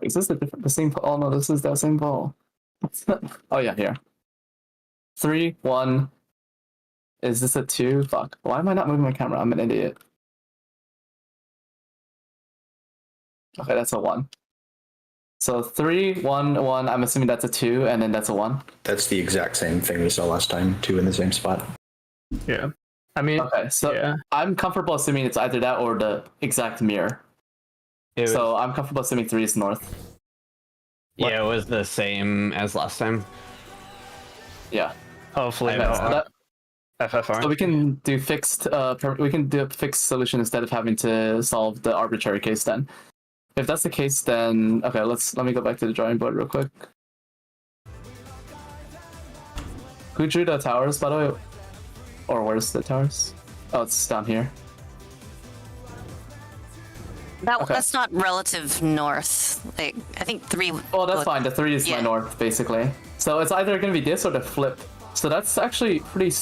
Is this the same? Oh no, this is that same ball. Oh yeah, here. 3, 1. Is this a 2? Fuck. Why am I not moving my camera? I'm an idiot. Okay, that's a 1. So 3, 1, 1. I'm assuming that's a 2, and then that's a 1. That's the exact same thing we saw last time, 2 in the same spot. Yeah. I mean, Okay, so yeah. I'm comfortable assuming it's either that or the exact mirror. So I'm comfortable assuming 3 is north. Yeah, it was the same as last time. Yeah. Hopefully I no know. FFR. So we can do fixed. We can do a fixed solution instead of having to solve the arbitrary case. Then, if that's the case, then okay. Let me go back to the drawing board real quick. Who drew the towers, by the way? Or where's the towers? Oh, it's down here. Okay. That's not relative north. Like I think 3. Oh, that's fine. The 3 is my Yeah. north, basically. So it's either going to be this or the flip. So that's actually pretty.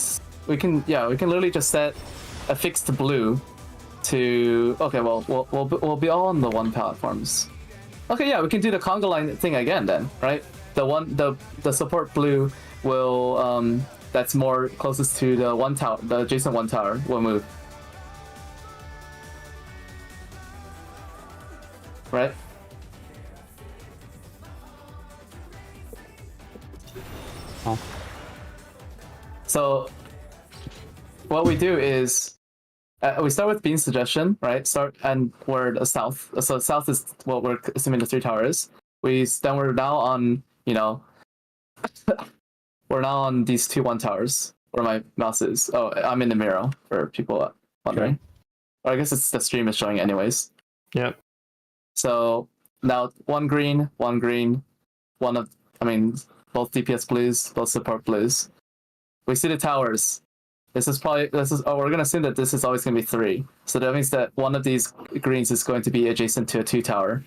We can literally just set a fixed blue to. Okay, well, we'll be all on the 1 platforms. Okay, yeah, we can do the conga line thing again then, right? The support blue will that's more closest to the 1 tower, the adjacent 1 tower will move. Right? Oh. So what we do is we start with Bean's suggestion, right? And we're the south. So south is what we're assuming the 3 tower is. We're now on, we're now on these 2 1 towers where my mouse is. Oh, I'm in the mirror for people wondering. Or I guess it's the stream is showing anyways. Yep. So now one green, both DPS blues, both support blues. We see the towers. We're gonna assume that this is always gonna be 3. So that means that one of these greens is going to be adjacent to a 2 tower.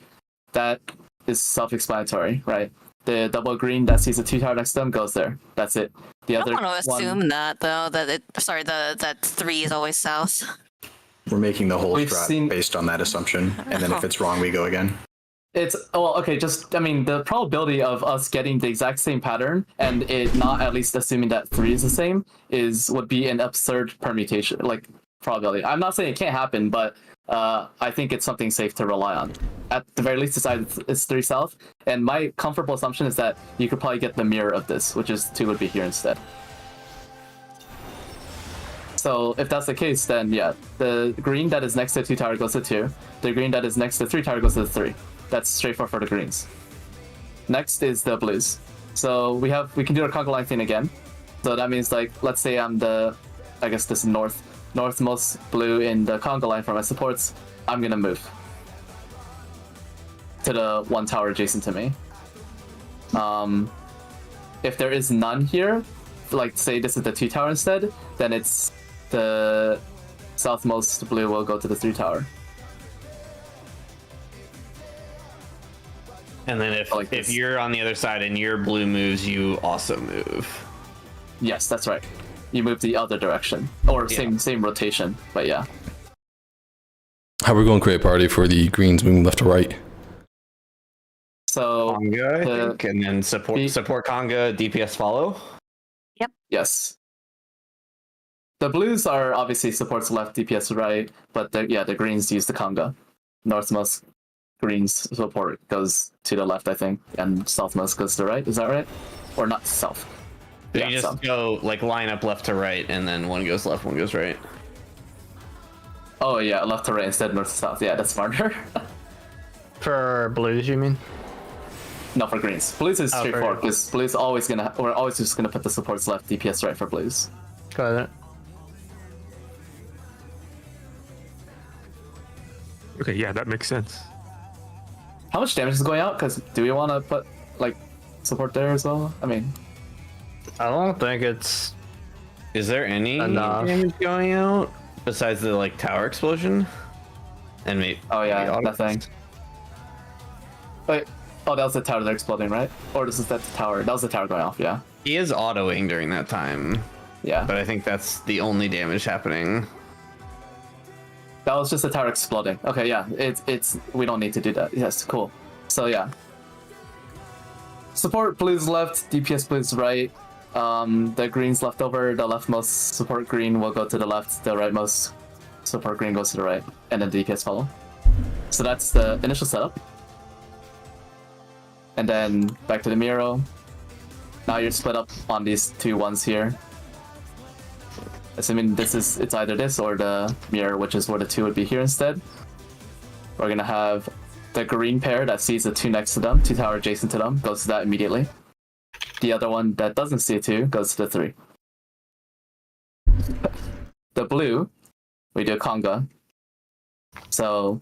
That is self-explanatory, right? The double green that sees a 2 tower next to them goes there. That's it. The I other don't want to assume that though. That 3 is always south. We're making the whole We've strat seen- based on that assumption, and then if it's wrong, we go again. The probability of us getting the exact same pattern and it not at least assuming that 3 is the same would be an absurd permutation, like probability. I'm not saying it can't happen, but I think it's something safe to rely on. At the very least, it's 3 south, and my comfortable assumption is that you could probably get the mirror of this, which is 2 would be here instead. So if that's the case, then yeah, the green that is next to 2 tower goes to 2. The green that is next to 3 tower goes to 3. That's straightforward for the greens. Next is the blues. So we can do our conga line thing again. So that means, like, let's say I'm this northmost blue in the conga line for my supports. I'm gonna move to the 1 tower adjacent to me. If there is none here, like say this is the 2 tower instead, then it's the southmost blue will go to the 3 tower. And then if you're on the other side and your blue moves, you also move. Yes, that's right. You move the other direction, or same rotation, but yeah. How are we going to create a party for the greens moving left to right? So Conga, I think, and then support Conga, DPS follow. Yes. The blues are obviously supports left, DPS right, but the greens use the conga. Northmost greens support goes to the left, I think, and southmost goes to the right. Is that right? Or not south? So you just go like line up left to right, and then one goes left, one goes right. Oh yeah, left to right instead of north to south. Yeah, that's smarter. For blues, you mean? No, for greens. Blues is straightforward because blues we're always just gonna put the supports left, DPS right for blues. Got it. Okay, yeah, that makes sense. How much damage is going out? Because do we want to put like support there as well? I mean, I don't think it's. Is there any enough damage going out besides the like tower explosion? And maybe. That thing. Wait, that was the tower they're exploding, right? Or is that the tower? That was the tower going off. Yeah. He is autoing during that time. Yeah. But I think that's the only damage happening. That was just the tower exploding. Okay, yeah. It's we don't need to do that. Yes, cool. So yeah. Support blues left, DPS blues right. The greens left over, the leftmost support green will go to the left, the rightmost support green goes to the right, and then DPS follow. So that's the initial setup. And then back to the Miro. Now you're split up on these 2 ones here. Assuming it's either this or the mirror, which is where the 2 would be here instead. We're gonna have the green pair that sees the 2 next to them, 2 tower adjacent to them, goes to that immediately. The other one that doesn't see a 2 goes to the 3. The blue, we do a conga. So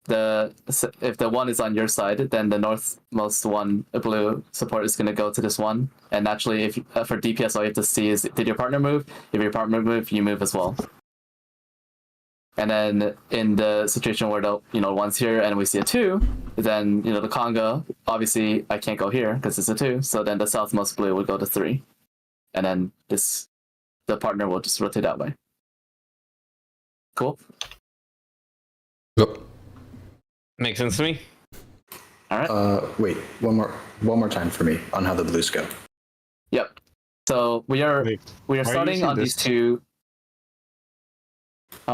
if the 1 is on your side, then the northmost one, blue support, is going to go to this 1. And naturally, if for DPS, all you have to see is, did your partner move? If your partner move, you move as well. And then in the situation where the 1's here and we see a 2, then the conga, obviously I can't go here because it's a 2. So then the southmost blue would go to 3, and then the partner will just rotate that way. Cool. Yep. Makes sense to me. All right. Wait, one more time for me on how the blues go. Yep. So we are starting on these 2.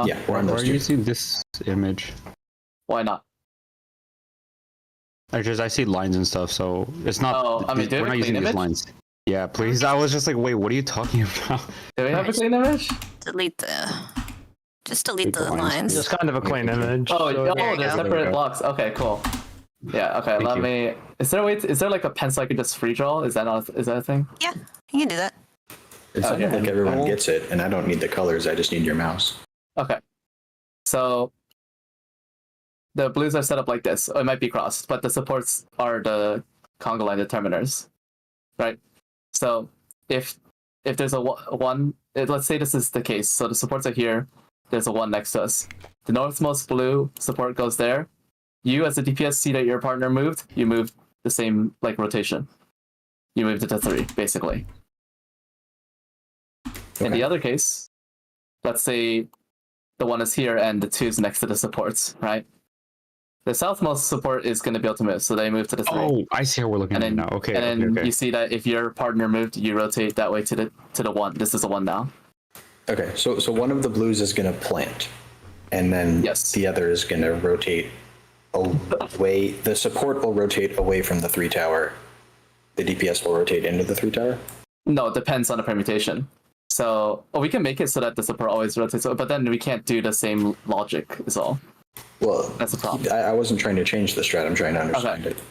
Yeah, we're on Why those are 2. you using this image? Why not? I see lines and stuff, so it's not. Oh, I mean, do we we're have not a using clean these image? lines. Yeah, please. I was just like, wait, what are you talking about? Do we have a clean image? Delete the lines. lines. Just kind of a clean image. Oh, so- they're go. separate blocks. Okay, cool. Yeah. Okay. Thank Let you. me. Is there like a pencil I could just free draw? Is that a thing? Yeah, you can do that. It's not Okay. like everyone gets it, and I don't need the colors. I just need your mouse. Okay. So the blues are set up like this. It might be crossed, but the supports are the conga line determiners, right? So if there's a one, let's say this is the case. So the supports are here. There's a one next to us. The northmost blue support goes there. You as a DPS see that your partner moved. You move the same like rotation. You moved it to 3, basically. In the other case, let's say the 1 is here and the 2 is next to the supports, right? The southmost support is going to be able to move, so they move to the 3. Oh, I see how we're looking And at it then, now. Okay, and then okay. you see that if your partner moved, you rotate that way to the 1. This is a 1 now. Okay, so one of the blues is going to plant, and then Yes. the other is going to rotate away. The support will rotate away from the 3 tower. The DPS will rotate into the 3 tower. No, it depends on the permutation. So we can make it so that the support always rotates, but then we can't do the same logic is all. Well, That's the problem. I wasn't trying to change the strat. I'm trying to understand Okay. it.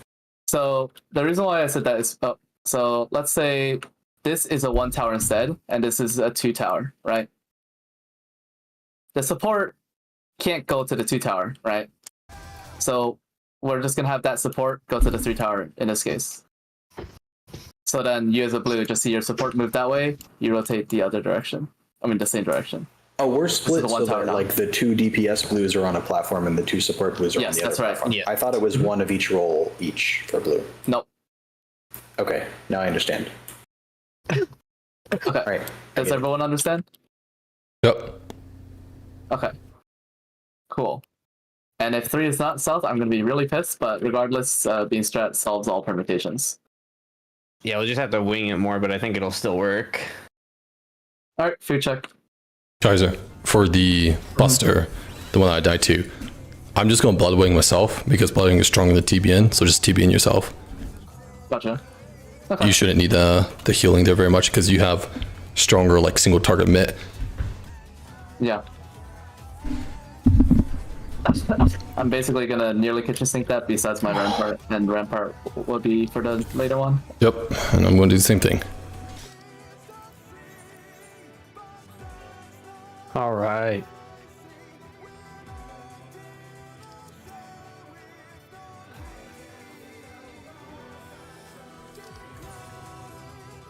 So the reason why I said that is, so let's say this is a 1 tower instead, and this is a 2 tower, right? The support can't go to the 2 tower, right? So we're just gonna have that support go to the 3 tower in this case. So then you as a blue just see your support move that way, you rotate the other direction. I mean the same direction. Oh, we're split the so one tower that now. like the 2 DPS blues are on a platform and the 2 support blues are Yes, on the that's other right. platform. Yeah. I thought it was one of each role each for blue. Nope. Okay, now I understand. Okay. All right. Does everyone understand? Yep. Okay. Cool. And if 3 is not south, I'm gonna be really pissed, but regardless, being strat solves all permutations. Yeah, we'll just have to wing it more, but I think it'll still work. Alright, food check. Kaiser, for the Buster, the one that I died to, I'm just going Bloodwing myself because Bloodwing is stronger than TBN, so just TBN yourself. Gotcha. Okay. You shouldn't need the healing there very much because you have stronger like single target mitt. Yeah. I'm basically gonna nearly kitchen sink that besides my rampart, and rampart will be for the later one. Yep, and I'm going to do the same thing. All right.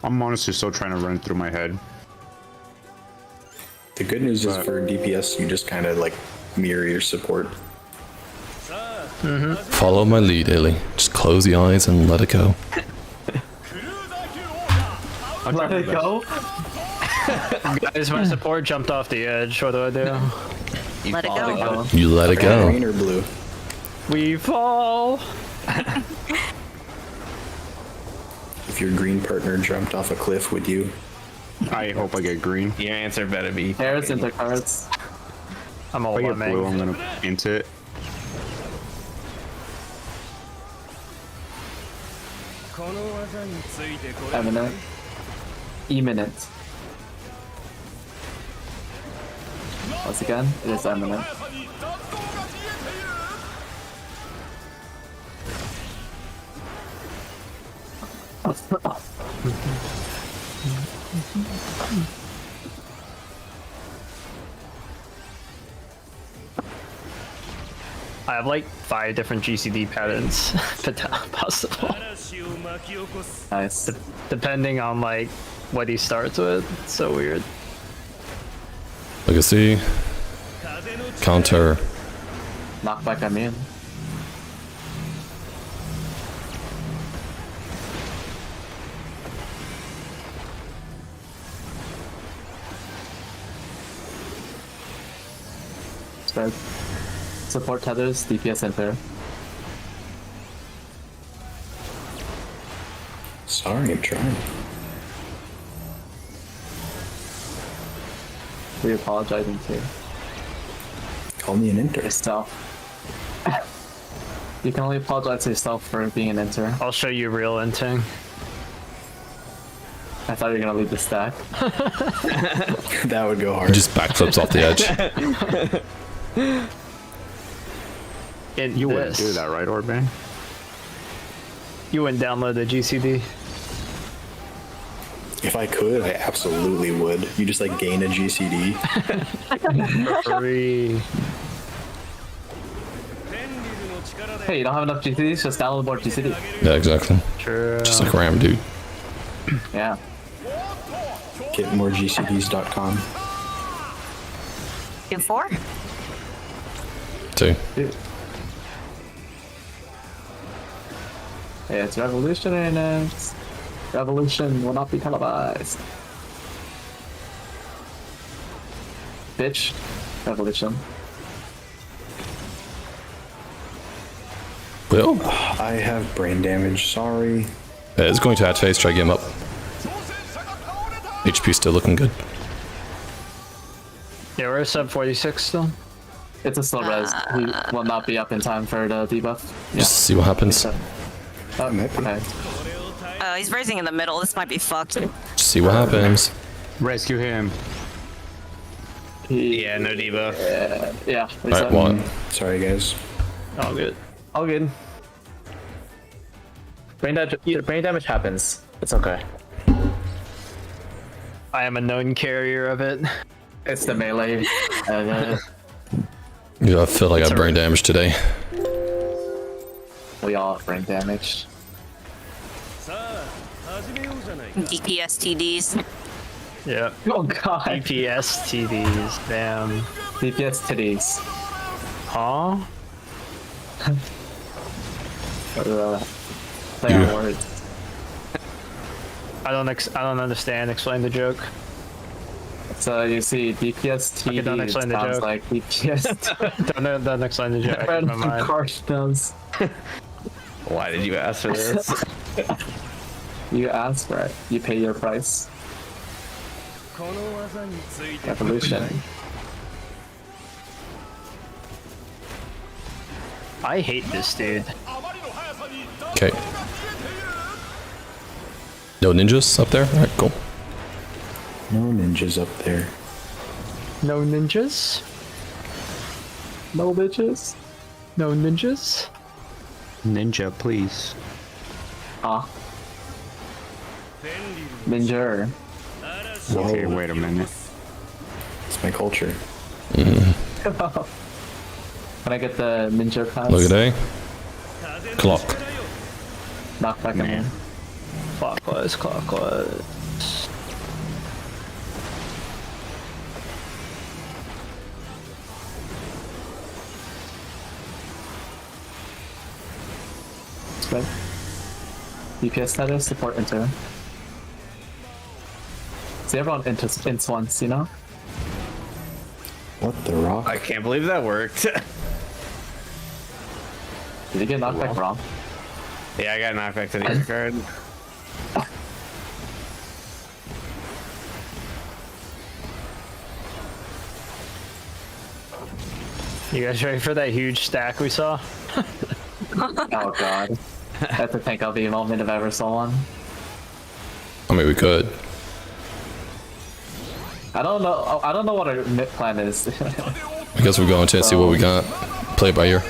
I'm honestly still trying to run through my head. The good news is for DPS, you just kind of like mirror your support. Follow my lead, Illy. Just close the eyes and let it go. Let it go. Guys, my support jumped off the edge. What do I do? Let it go. You let it go. Green or blue? We fall. If your green partner jumped off a cliff, would you? I hope I get green. Your answer better be. Pairs into cards. I'm all If I one get blue, I'm man. gonna paint it. Eminent. Imminent. Once again, it is eminent. I have like 5 different GCD patterns possible, Nice. depending on like what he starts with. It's so weird. Legacy. Counter. Knockback immune. Spread. Support tethers, DPS enter. Sorry, I'm trying. We apologizing to Call me an inter. yourself. You can only apologize to yourself for being an enter. I'll show you real inting. I thought you were gonna leave the stack. That would go hard. Just backflips off the edge. In You wouldn't this, do that, right, Orban? You wouldn't download the GCD. If I could, I absolutely would. You just like gain a GCD. For free. Hey, you don't have enough GCDs? Just download more GCD. Yeah, exactly. True. Just like RAM, dude. Yeah. Get more GCDs.com. You 4? 2. Hey, it's revolutionary next. Revolution will not be televised. Bitch. Revolution. Will? I have brain damage, sorry. It's going to add phase, try to get him up. HP still looking good. Yeah, we're sub 46 still. It's a slow res. He will not be up in time for the debuff. Just see what happens. Oh, okay. He's raising in the middle. This might be fucked. Just see what happens. Rescue him. Yeah, no debuff. Yeah. Alright, one. Sorry, guys. All good. All good. Brain damage happens. It's okay. I am a known carrier of it. It's the melee. Yeah, I feel like I got brain damage today. We all have brain damage. DPS TDs. Yep. Oh god. DPS TDs. Damn. DPS titties. Huh? Play on words. I don't understand. Explain the joke. So you see DPS Okay, don't TD explain the sounds joke. like DPS. Don't explain the joke. Never Random mind. card does. Why did you ask for this? You ask for it. You pay your price. Evolution. I hate this dude. Okay. No ninjas up there? Alright, cool. No ninjas up there. No ninjas? No bitches. No ninjas? Ninja, please. Ah. Ninja. Okay, wait a minute. It's my culture. Can I get the ninja pass? Look at A. Clock. Knock back at me. Clockwise, clockwise. Good. DPS status, support enter. See everyone ints once, you know? What the rock? I can't believe that worked. Did you get knocked back wrong? Yeah, I got knocked back to the other card. You guys ready for that huge stack we saw? Oh god. That's a tank LB moment if I ever saw one. I mean, we could. I don't know what our mid plan is. I guess we're going to see what we got. Play it by ear.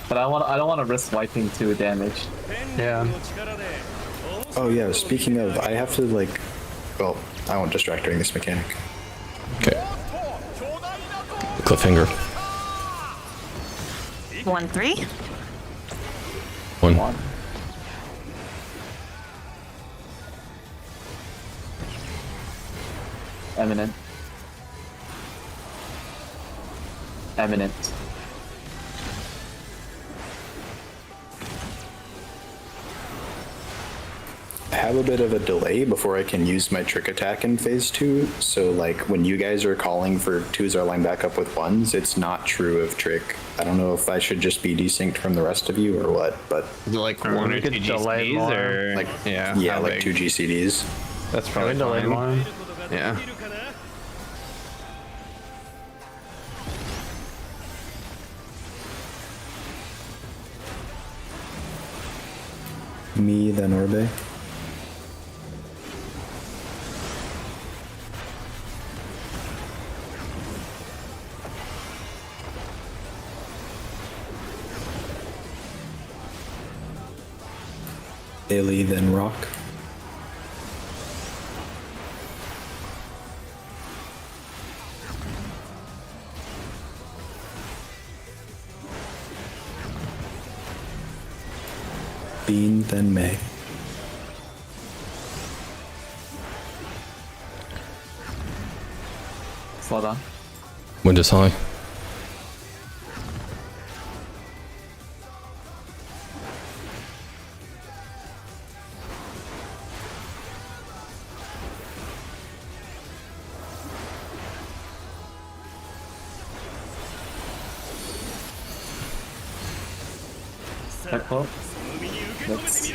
But I don't want to risk wiping 2 damage. Yeah. Oh yeah, speaking of, I have to like, well, I won't distract during this mechanic. Okay. Cliffhanger. 1-3. One. Eminent. Eminent. I have a bit of a delay before I can use my trick attack in phase 2, so like when you guys are calling for 2s are line back up with 1s, it's not true of trick. I don't know if I should just be desynced from the rest of you or what, but Like Or 1 we or could 2 delay more. GCDs or like yeah, how like big? 2 GCDs. That's We probably delayed fine. one. Yeah. Me, then Orbe. Ailey, then Rock. Bean, then May. Slow down. Wind is high. Back close. Let's...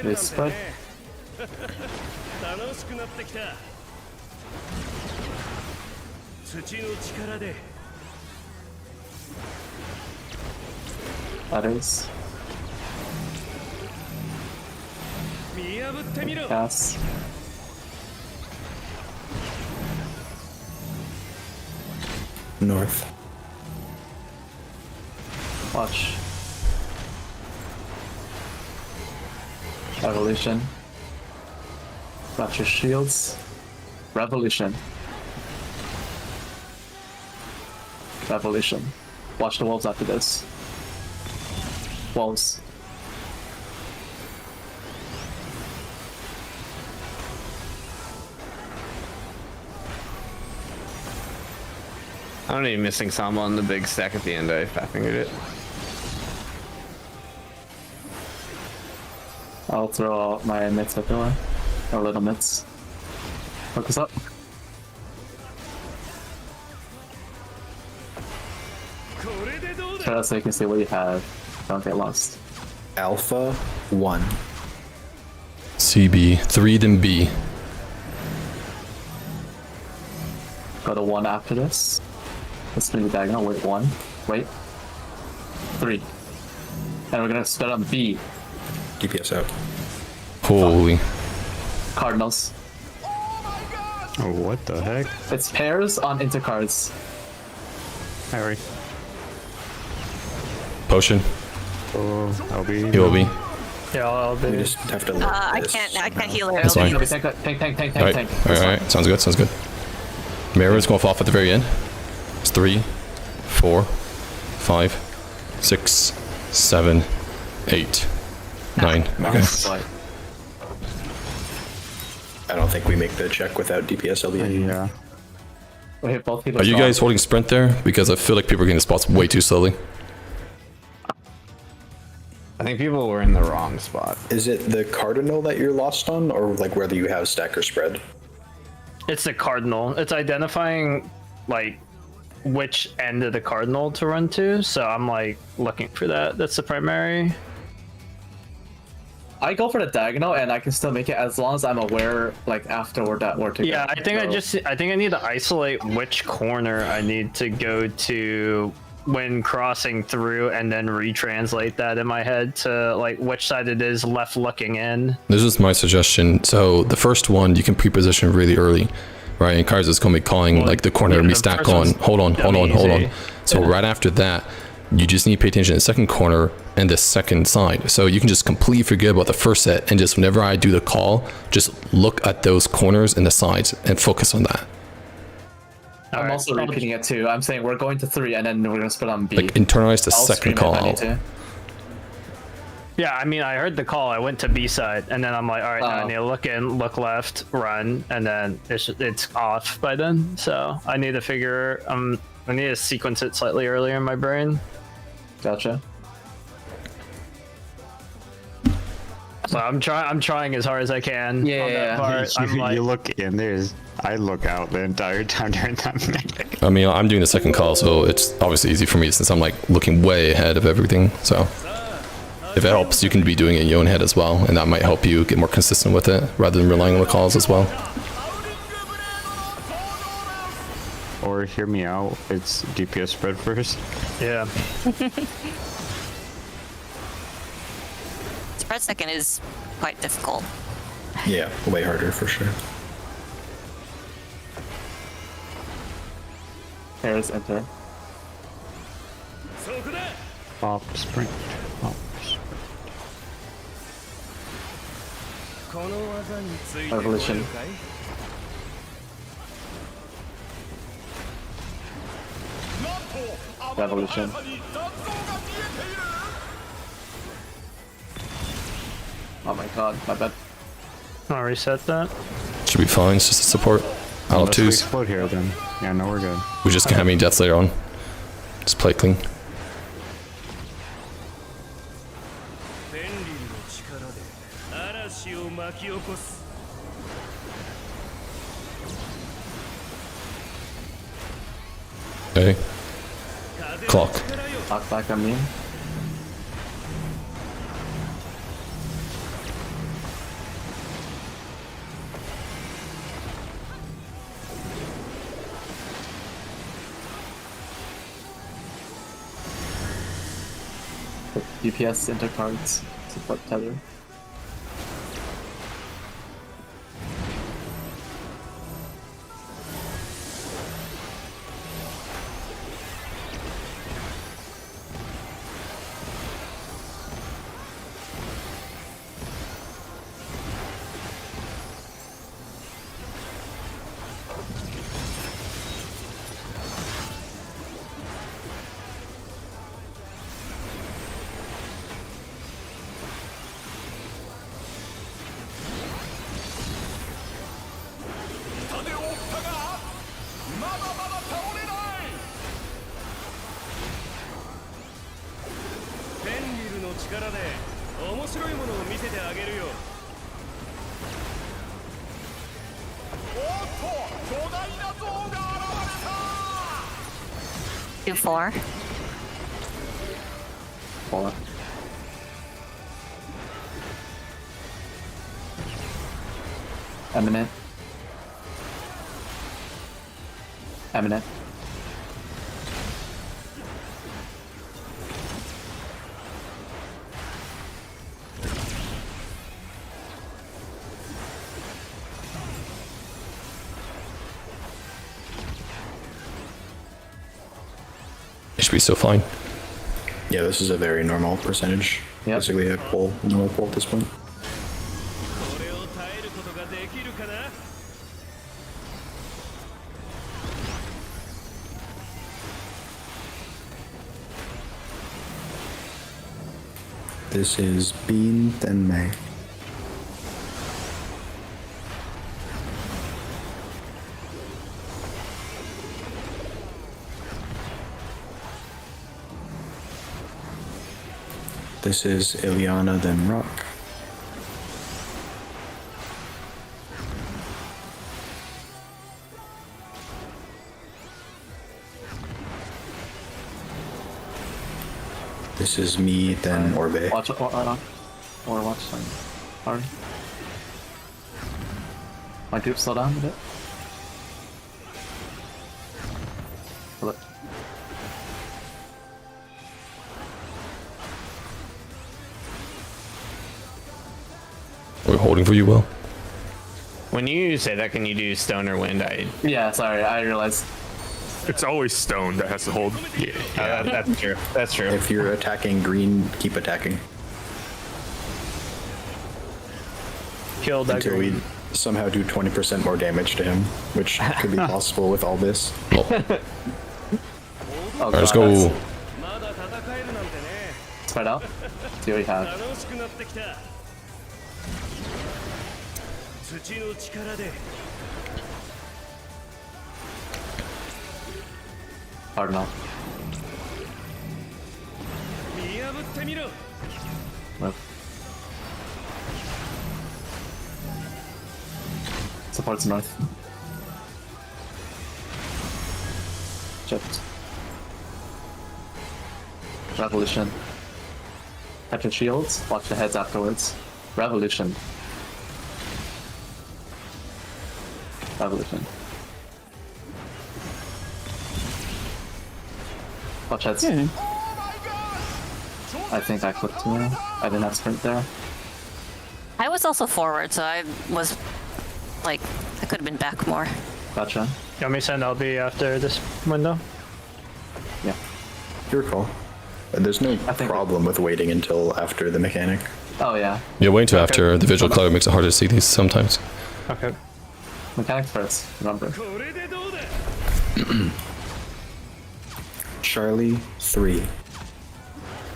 Respect. 楽しくなってきた土の力で That is. 見破ってみろ Pass. North. Watch. Revolution. Watch your shields. Revolution. Revolution. Watch the wolves after this. Wolves. I don't need missing Samba on the big stack at the end. I fat fingered it. I'll throw out my mitts at the way. Or little mitts. Focus up. Try that so you can see what you have. Don't get lost. Alpha 1. CB 3, then B. Go to 1 after this. Let's spin the diagonal. Wait, 1. Wait. 3. And we're gonna start on B. DPS out. Holy. Cardinals. Oh, what the heck? It's pairs on intercards. Harry. Potion. Oh, LB. He'll be. Yeah, I'll We be. just have to let I this can't heal That's it. fine. No, tank, tank, tank, tank, Alright, tank. alright. Sounds good, sounds good. Mirror's going to fall off at the very end. It's 3, 4, 5, 6, 7, 8, 9. Okay. Like, I don't think we make the check without DPS LB. Yeah. we hit both Are you guys holding sprint there? Because I feel like people are getting the spots way too slowly. I think people were in the wrong spot. Is it the cardinal that you're lost on, or like whether you have stack or spread? It's the cardinal. It's identifying like which end of the cardinal to run to. So I'm like looking for that. That's the primary. I go for the diagonal and I can still make it as long as I'm aware like afterward that we're together. Yeah, I think I think I need to isolate which corner I need to go to when crossing through and then retranslate that in my head to like which side it is left looking in. This is my suggestion. So the first one you can pre-position really early, right? And Kaiser's going to be calling Well, like the corner yeah, to be the stack first on. one's Hold on. easy. So Yeah. right after that, you just need to pay attention to the second corner and the second side. So you can just completely forget about the first set and just whenever I do the call, just look at those corners and the sides and focus on that. I'm Alright, also I'll repeating it too. I'm saying we're going to 3 and then we're gonna split on B. Like internalize the I'll second scream call if I need out. to. Yeah, I mean, I heard the call. I went to B side, and then I'm like, all right, now I Oh. need to look in, look left, run, and then it's off by then. So I need to figure. I need to sequence it slightly earlier in my brain. Gotcha. So I'm trying as hard as I can. Yeah, on that part. I'm You, like, you look in, I look out the entire time during that minute. I mean, I'm doing the second call, so it's obviously easy for me since I'm like looking way ahead of everything. So if it helps, you can be doing it in your own head as well, and that might help you get more consistent with it rather than relying on the calls as well. Or hear me out, it's DPS spread first. yeah. Spread second is quite difficult. Yeah, way harder for sure. Pairs enter. そこだ Pop sprint. Pop sprint. この技についてこれ Revolution. るかい Revolution. Oh my god, my bad. I'll reset that. Should be fine. It's just a support. I'll have Unless we twos. explode here, then. Yeah, no, we're good. We just can't have any deaths later on. Just play clean. フェンリルの力で嵐を巻き起こす Okay. Clock. Knock back on me. Put DPS into cards. Support tether. Do 4. 4. Eminent. Eminent. It should be so fine. Yeah, this is a very normal percentage. Yep. Basically a pull, normal pull at this point. これを耐えることができるかな This is Bean, then May. This is Ilyana, then Rock. This is me, then Orbe. Watch on. Or watch on. Hard. My group slow down a bit. Look. We're holding for you, Will. When you say that, can you do stone or wind? Yeah, sorry, I realized. It's always stone that has to hold. Yeah, that's true. That's true. If you're attacking green, keep attacking. Kill that Until green. we somehow do 20% more damage to him, which could be possible with all this. Oh, Alright, let's God, go. that's- まだ戦えるなんてね Spread out. See what we have. 楽しくなってきた土の力で Hard enough. 見破ってみろ Move. Supports north. Chipped. Revolution. Catch your shields. Watch the heads afterwards. Revolution. Revolution. Watch heads. I think I clipped me. I didn't have sprint there. I was also forward, so I was like, I could have been back more. Gotcha. You want me to send LB after this window? Yeah. Your call. There's no I think- problem with waiting until after the mechanic. Oh yeah, Yeah, wait until after the visual color makes it harder to see these sometimes. Okay. mechanics first. Remember. これでどうだ Charlie 3.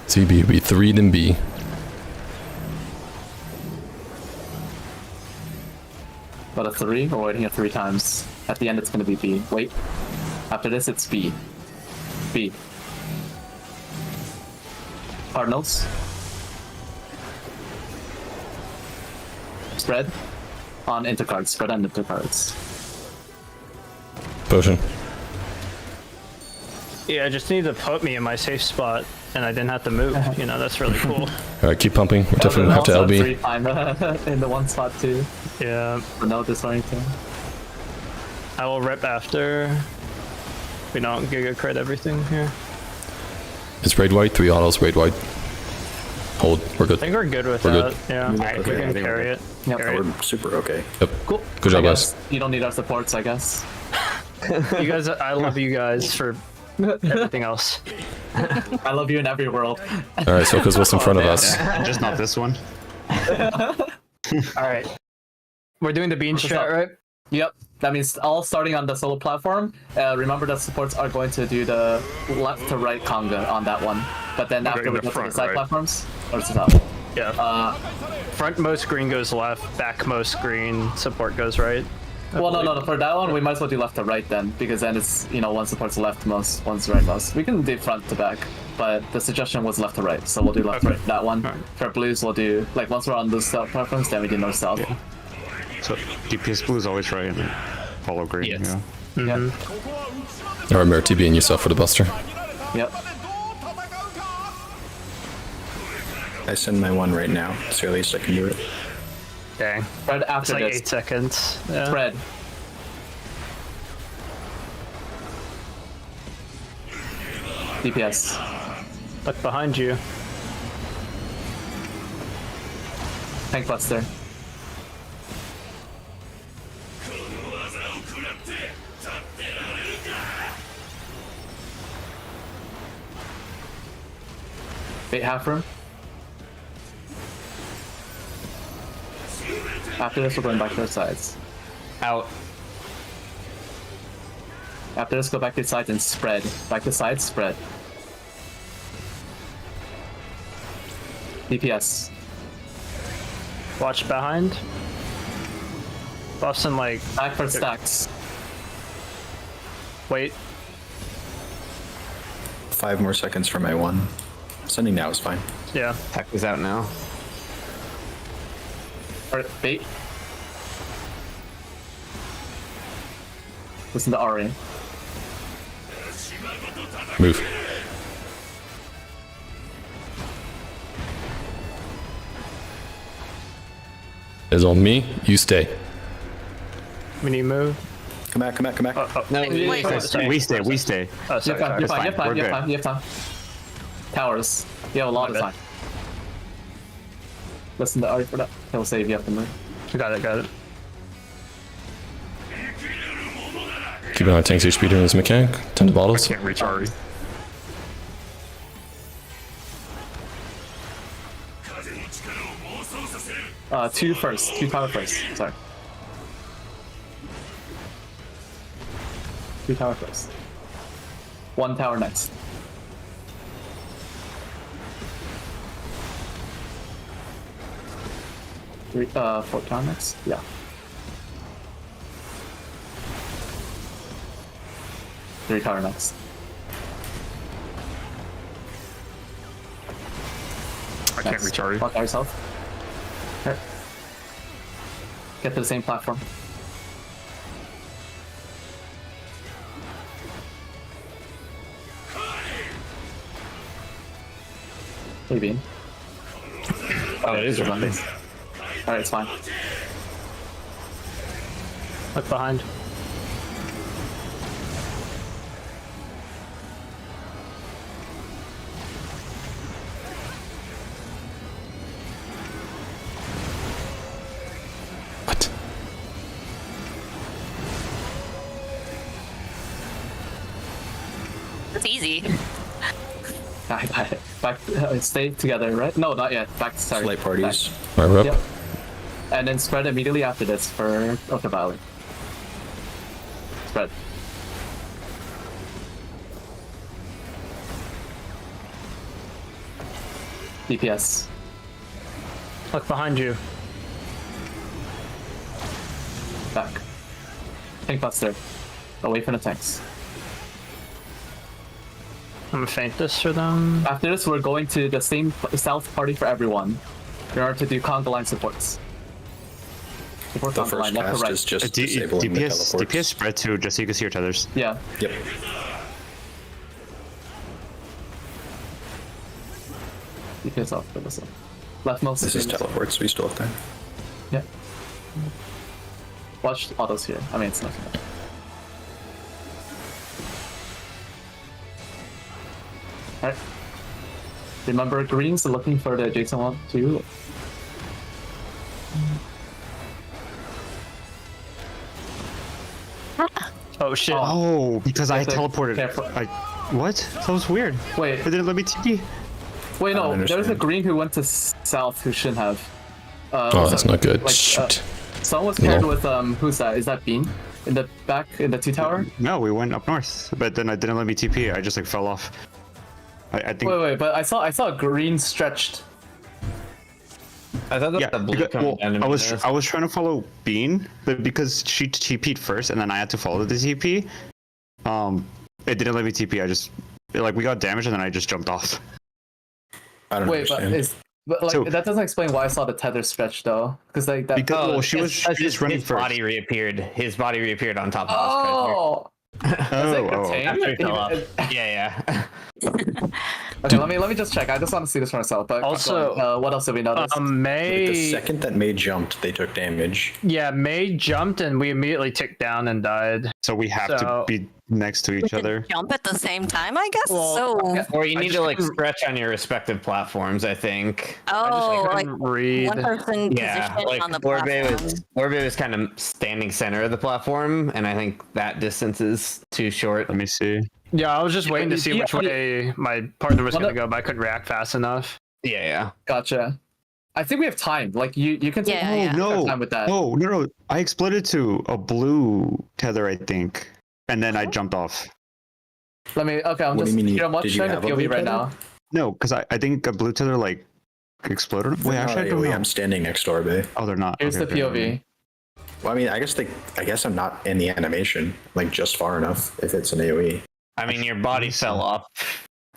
CB would be 3 then B. But a 3, or waiting it 3 times. At the end, it's gonna be B. Wait. After this, it's B. B. Cardinals. Spread. On intercards. Spread on intercards. Potion. Yeah, I just need to put me in my safe spot, and I didn't have to move. You know, that's really cool. Alright, keep pumping. We're definitely gonna have to Also LB. 3 time in the one spot too. Yeah, For no disorienting. I will rip after. We don't Giga crit everything here. It's raid white, 3 autos, raid white. Hold, we're I good. think we're good with We're that. good. Yeah, we I can think we're carry it. Yep. Carry it. We're super okay. Yep. Cool. Good job, I guys. guess you don't need our supports, I guess. You guys, I love you guys for everything else. I love you in every world. Alright, so because what's in front of us? Just not this one. All right, we're doing the bean strat, right? Yep. That means all starting on the solo platform. Remember that supports are going to do the left to right conga on that one. But then after we in the go to the front, side right? platforms, or to the top. Yeah. Frontmost green goes left, backmost green support goes right. Well, no. For that one, we might as well do left to right then, because then it's, you know, one support's leftmost, one's rightmost. We can do front to back, but the suggestion was left to right, so we'll do left to right. That one. For blues, we'll do, like, once we're on the south platforms, then we do north south. So DPS blue is always right and follow green. Yes. Yeah. Yep. Alright, Mirror TB and yourself for the buster. Yep. I send my one right now. It's the earliest I can do it. Dang. Spread It's after like this. 8 seconds. Yeah. Spread. DPS. Look behind you. Tank Buster. Wait, half room. After this, we're going back to our sides. Out. After this, go back to the sides and spread. Back to sides, spread. DPS. Watch behind. Buffs and like, Back for stacks. wait. 5 more seconds for my one. Sending now is fine. Yeah. Tech is out now. Or bait. Listen to Ari. Move. It's on me, you stay. We need move. Come back, come back, come back. No, Wait, wait. We stay. We stay. Oh, You sorry. have time, you sorry. have time, you have We're time, you have time, you have time. Towers. You have a lot of My bad. time. Listen to Ari for that. He'll save you up the move. Got it. Got it. Keep an eye on tanks HP during this mechanic. 10 to bottles. Can't reach Ari. Two first. Two tower first. Sorry. Two tower first. One tower next. Three, 4 tower next? Yeah. Three tower next. I can't reach Ari. Block yourself. Here. Get to the same platform. Hey, Bean. Oh, it is your Mondays. Alright, it's fine. Look behind. What? It's easy. I got it. Back, stay together, right? No, not yet. Back, sorry. Light parties. All right, we're up. Yep. And then spread immediately after this for Ultraviolet. Spread. DPS. Look behind you. Back. Tank buster. Away from the tanks. I'm gonna feint this for them. After this, we're going to the same south party for everyone in order to do conga line supports. Support The conga line, first left to cast right. is just disabling the DPS teleports. spread too, just so you can see your tethers. Yeah. Yep. DPS off for this one. Leftmost. This is teleports. We still have time. Yeah. Watch autos here. I mean, it's nothing. Alright. Remember, greens are looking for the adjacent one too. Oh shit. Oh, because I Careful. teleported. Careful. What? That was weird. Wait, It didn't let me TP. wait, no. There's a understand. green who went to south who shouldn't have. Oh, that's not good. Like, Shoot. Someone was paired No. with who's that? Is that Bean in the back in the 2 tower? No, we went up north, but then I didn't let me TP. I just like fell off. I think. Wait, but I saw a green stretched. I thought that Yeah, the blue because, coming well, down to I me was there. I was trying to follow Bean, but because she TP'd first, and then I had to follow the TP, it didn't let me TP. I just like we got damaged, and then I just jumped off. I don't Wait, understand. but like So- that doesn't explain why I saw the tether stretch though, because like that. Because well, she was Because she was running his first. body reappeared. His body reappeared on top of us. Oh. Oh, the oh, tank? After he fell off. Even- Yeah, yeah. Okay, let me just check. I just want to see this for myself. But Also, what else did we notice? The May. second that May jumped, they took damage. Yeah, May jumped and we immediately ticked down and died. So we have to So- be next to each other. Jump at the same time, I guess. Well, so, Or you need just to like couldn't- stretch on your respective platforms, I think. oh, like Couldn't read. one person Yeah, positioned like on the platform. Orbe was kind of standing center of the platform, and I think that distance is too short. Let me see. Yeah, I was just waiting to see which Yeah, way my partner was Well, gonna go, but I couldn't react fast enough. Yeah, yeah. Gotcha. I think we have time. Like you can take Yeah, yeah. No, time with that. no. I exploded to a blue tether, I think, and then I jumped off. Let me. Okay, I'm What do just. you mean I'm did you trying to have a POV blue right tether? now. No, because I think a blue tether like exploded. Wait, actually, I don't know. I'm standing next to Orbe. Oh, they're not. Here's Okay, the okay. POV. Well, I mean, I guess I'm not in the animation, like just far enough if it's an AoE. I mean, your body fell off.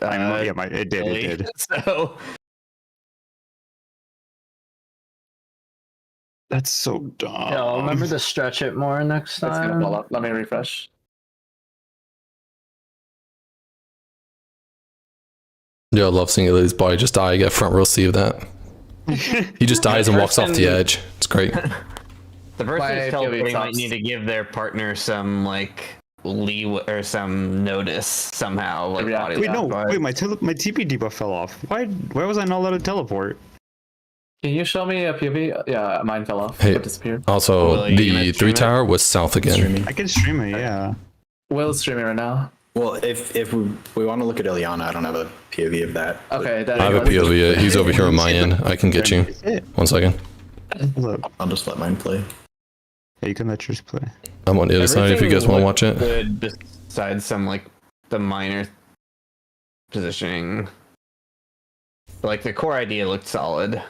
I know. Yeah, it did. really. It did. So That's so dumb. Yeah, I'll remember to stretch it more next That's gonna time. blow up. Let me refresh. Yeah, I love seeing his body just die. I get front row seat of that. He just dies and walks off the edge. It's great. the person My who's POV teleporting might sucks. need to give their partner some like leeway or some notice somehow. Like Yeah. body Wait, no. lamp. Wait, my TP debuff fell off. Why was I not allowed to teleport? Can you show me a POV? Yeah, mine fell off. Hey. It disappeared. Also, Will, are you gonna the stream 3 it? tower was south again. Streaming. I can stream it. Yeah. Will's streaming right now. Well, if we want to look at Ilyana, I don't have a POV of that. Okay, then I have a POV. He's over here on my end. I can get you. One second. Hold up. I'll just let mine play. Yeah, you can let yours play. I'm on the other side if you guys want to watch it. Good besides some like the minor positioning. Like the core idea looked solid.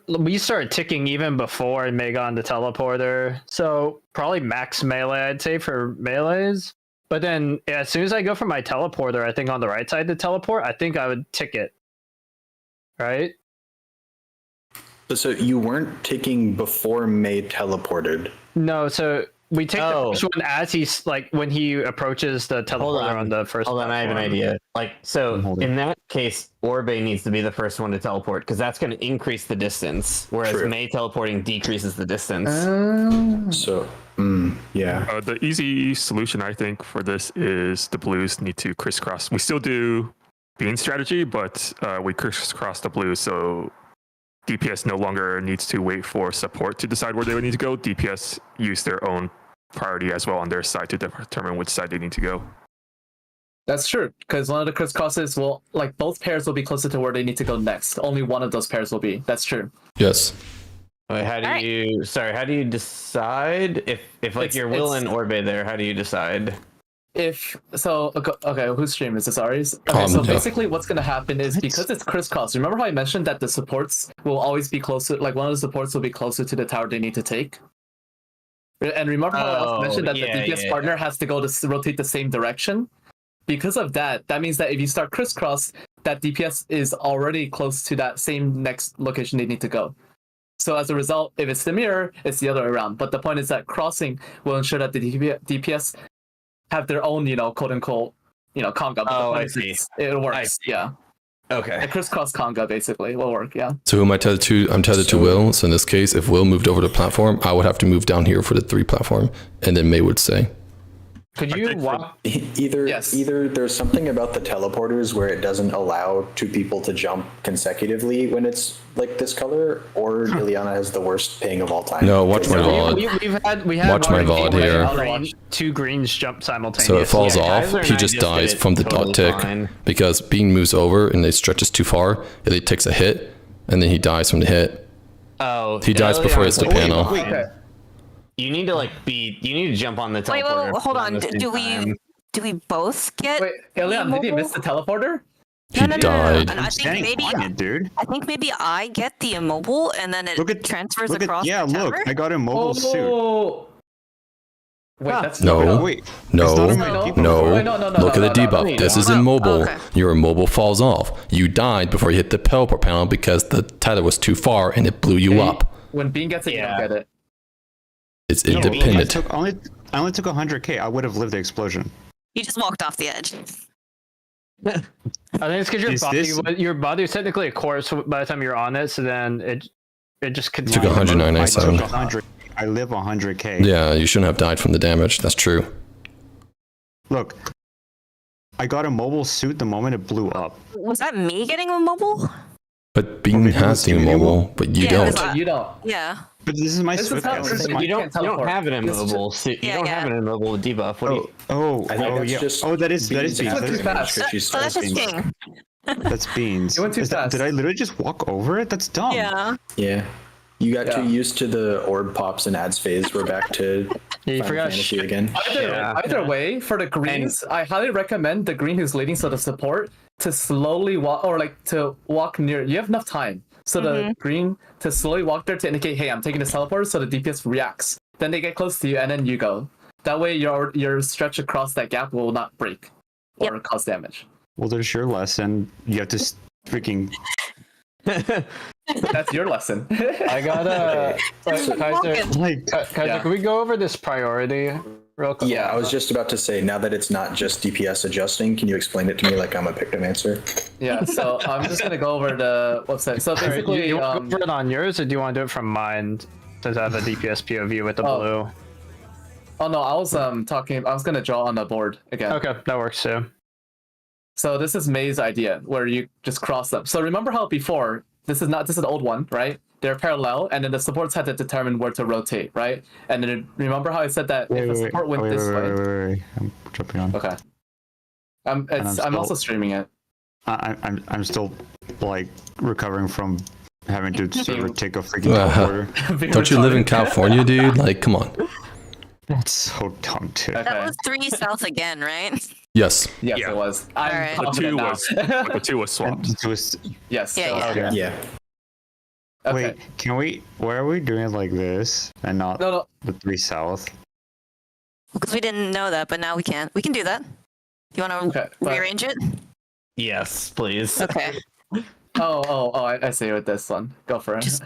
We started ticking even before May got on the teleporter, so probably max melee I'd say for melees. But then as soon as I go for my teleporter, I think on the right side to teleport, I think I would tick it. Right? But so you weren't ticking before May teleported. No, so we take the Oh. first one as he's like when he approaches the teleporter on the first. Hold on, I have an platform. idea. Like, so Hold it. in that case, Orbe needs to be the first one to teleport because that's going to increase the distance, whereas True. May teleporting decreases the distance. So, yeah. The easy solution, I think, for this is the blues need to crisscross. We still do bean strategy, but we crisscross the blues, so DPS no longer needs to wait for support to decide where they would need to go. DPS use their own priority as well on their side to determine which side they need to go. That's true, because one of the crisscrosses will, like, both pairs will be closer to where they need to go next. Only one of those pairs will be. That's true. Yes. Wait, how do Alright. you? Sorry, how do you decide if like you're Will and Orbe there? How do you decide? Okay, whose stream is this? Ari's? Okay, so Yeah. basically what's gonna happen is because it's crisscross. Remember how I mentioned that the supports will always be closer? Like one of the supports will be closer to the tower they need to take. And remember how I also mentioned that the DPS partner has to go to rotate the same direction. Because of that, that means that if you start crisscross, that DPS is already close to that same next location they need to go. So as a result, if it's the mirror, it's the other way around. But the point is that crossing will ensure that the DPS have their own, quote unquote, conga. But the point is it works. Yeah. Okay. A crisscross conga basically will work. Yeah. So who am I tethered to? I'm tethered to Will. So in this case, if Will moved over the platform, I would have to move down here for the 3 platform, and then May would stay. Could you walk? Either there's something about the teleporters where it doesn't allow 2 people to jump consecutively when it's like this color, or Ileana has the worst ping of all time. No, watch my VOD. We had Watch my VOD here. 2 greens jump simultaneously. So it falls off. Kaiser and He I just just dies did it from the totally dot tick fine. because Bean moves over and it stretches too far. It takes a hit and then he dies from the hit. Oh, He dies before he hits the panel. You need to you need to jump on the Wait, teleporter. hold on. at the same Do time. we both get? Wait, Elian, did you miss the teleporter? He died. And I think maybe dude. I think maybe I get the immobile and then it transfers across Yeah, the look, tower. I got a mobile suit. Oh. Wait, that's No. Wait, No, not a many people. no. Wait, no. Look at the debuff. This is immobile. okay. Your immobile falls off. You died before you hit the teleport panel because the tether was too far and it blew you up. When Bean gets it, you don't get it. It's No, independent. I only took 100k. I would have lived the explosion. You just walked off the edge. I think it's because your body was technically a corpse by the time you're on it, so then it just Took continues. 197. I live 100k. Yeah, you shouldn't have died from the damage. That's true. Look, I got a mobile suit the moment it blew up. Was that me getting immobile? But Bean has the immobile, but you Yeah, don't. because You don't. Yeah. But this is my This is suit. how guys. it This is is. my- You don't have an immobile. You Yeah, don't yeah. have an immobile debuff. What do you? I think that's yeah. just That is Beans beans. have too the fast. advantage 'cause she's So that's just beans. king. That's beans. You went too fast. Did I literally just walk over it? That's dumb. Yeah. Yeah. You got too Yeah. used to the orb pops and ads phase. We're back to Yeah, you Final forgot Fantasy again. Either way, for the greens, I highly recommend the green who's leading, so the support to slowly walk, or like to walk near. You have enough time, so the green to slowly walk there to indicate, hey, I'm taking this teleporter, so the DPS reacts. Then they get close to you, and then you go. That way, your stretch across that gap will not break or cause damage. Well, there's your lesson. You have to freaking. That's your lesson. I got a Kaiser. Like, Kaiser, Yeah. can we go over this priority real quick? Yeah, I was just about to say, now that it's not just DPS adjusting, can you explain it to me like I'm a Pictomancer? Yeah, so I'm just gonna go over the website. So basically, you want to go over it on yours, or do you want to do it from mine? Since I have a DPS POV with the blue. oh no, I was gonna draw on the board again. Okay, that works too. So this is May's idea, where you just cross them. So remember how before, this is an old one, right? They're parallel, and then the supports had to determine where to rotate, right? And then remember how I said that if the support went this way. Wait. I'm jumping on. Okay. I'm also streaming it. I'm still like recovering from having to sort of take a freaking Uh-huh. teleporter. Don't you live in California, dude? Like, come on. That's so dumb, dude. Okay. That was 3 south again, right? Yes. Yes, Yeah. it was. I'm Alright. The confident two now. was the two was swapped. It was- Yes. Yeah, so- yeah. Okay. Yeah. Okay. Wait, can we? Why are we doing it like this and not No. the 3 south? Because we didn't know that, but now we can. We can do that. You want to Okay, but- rearrange it? Yes, please. Okay. I see with this one. Go for it. Just-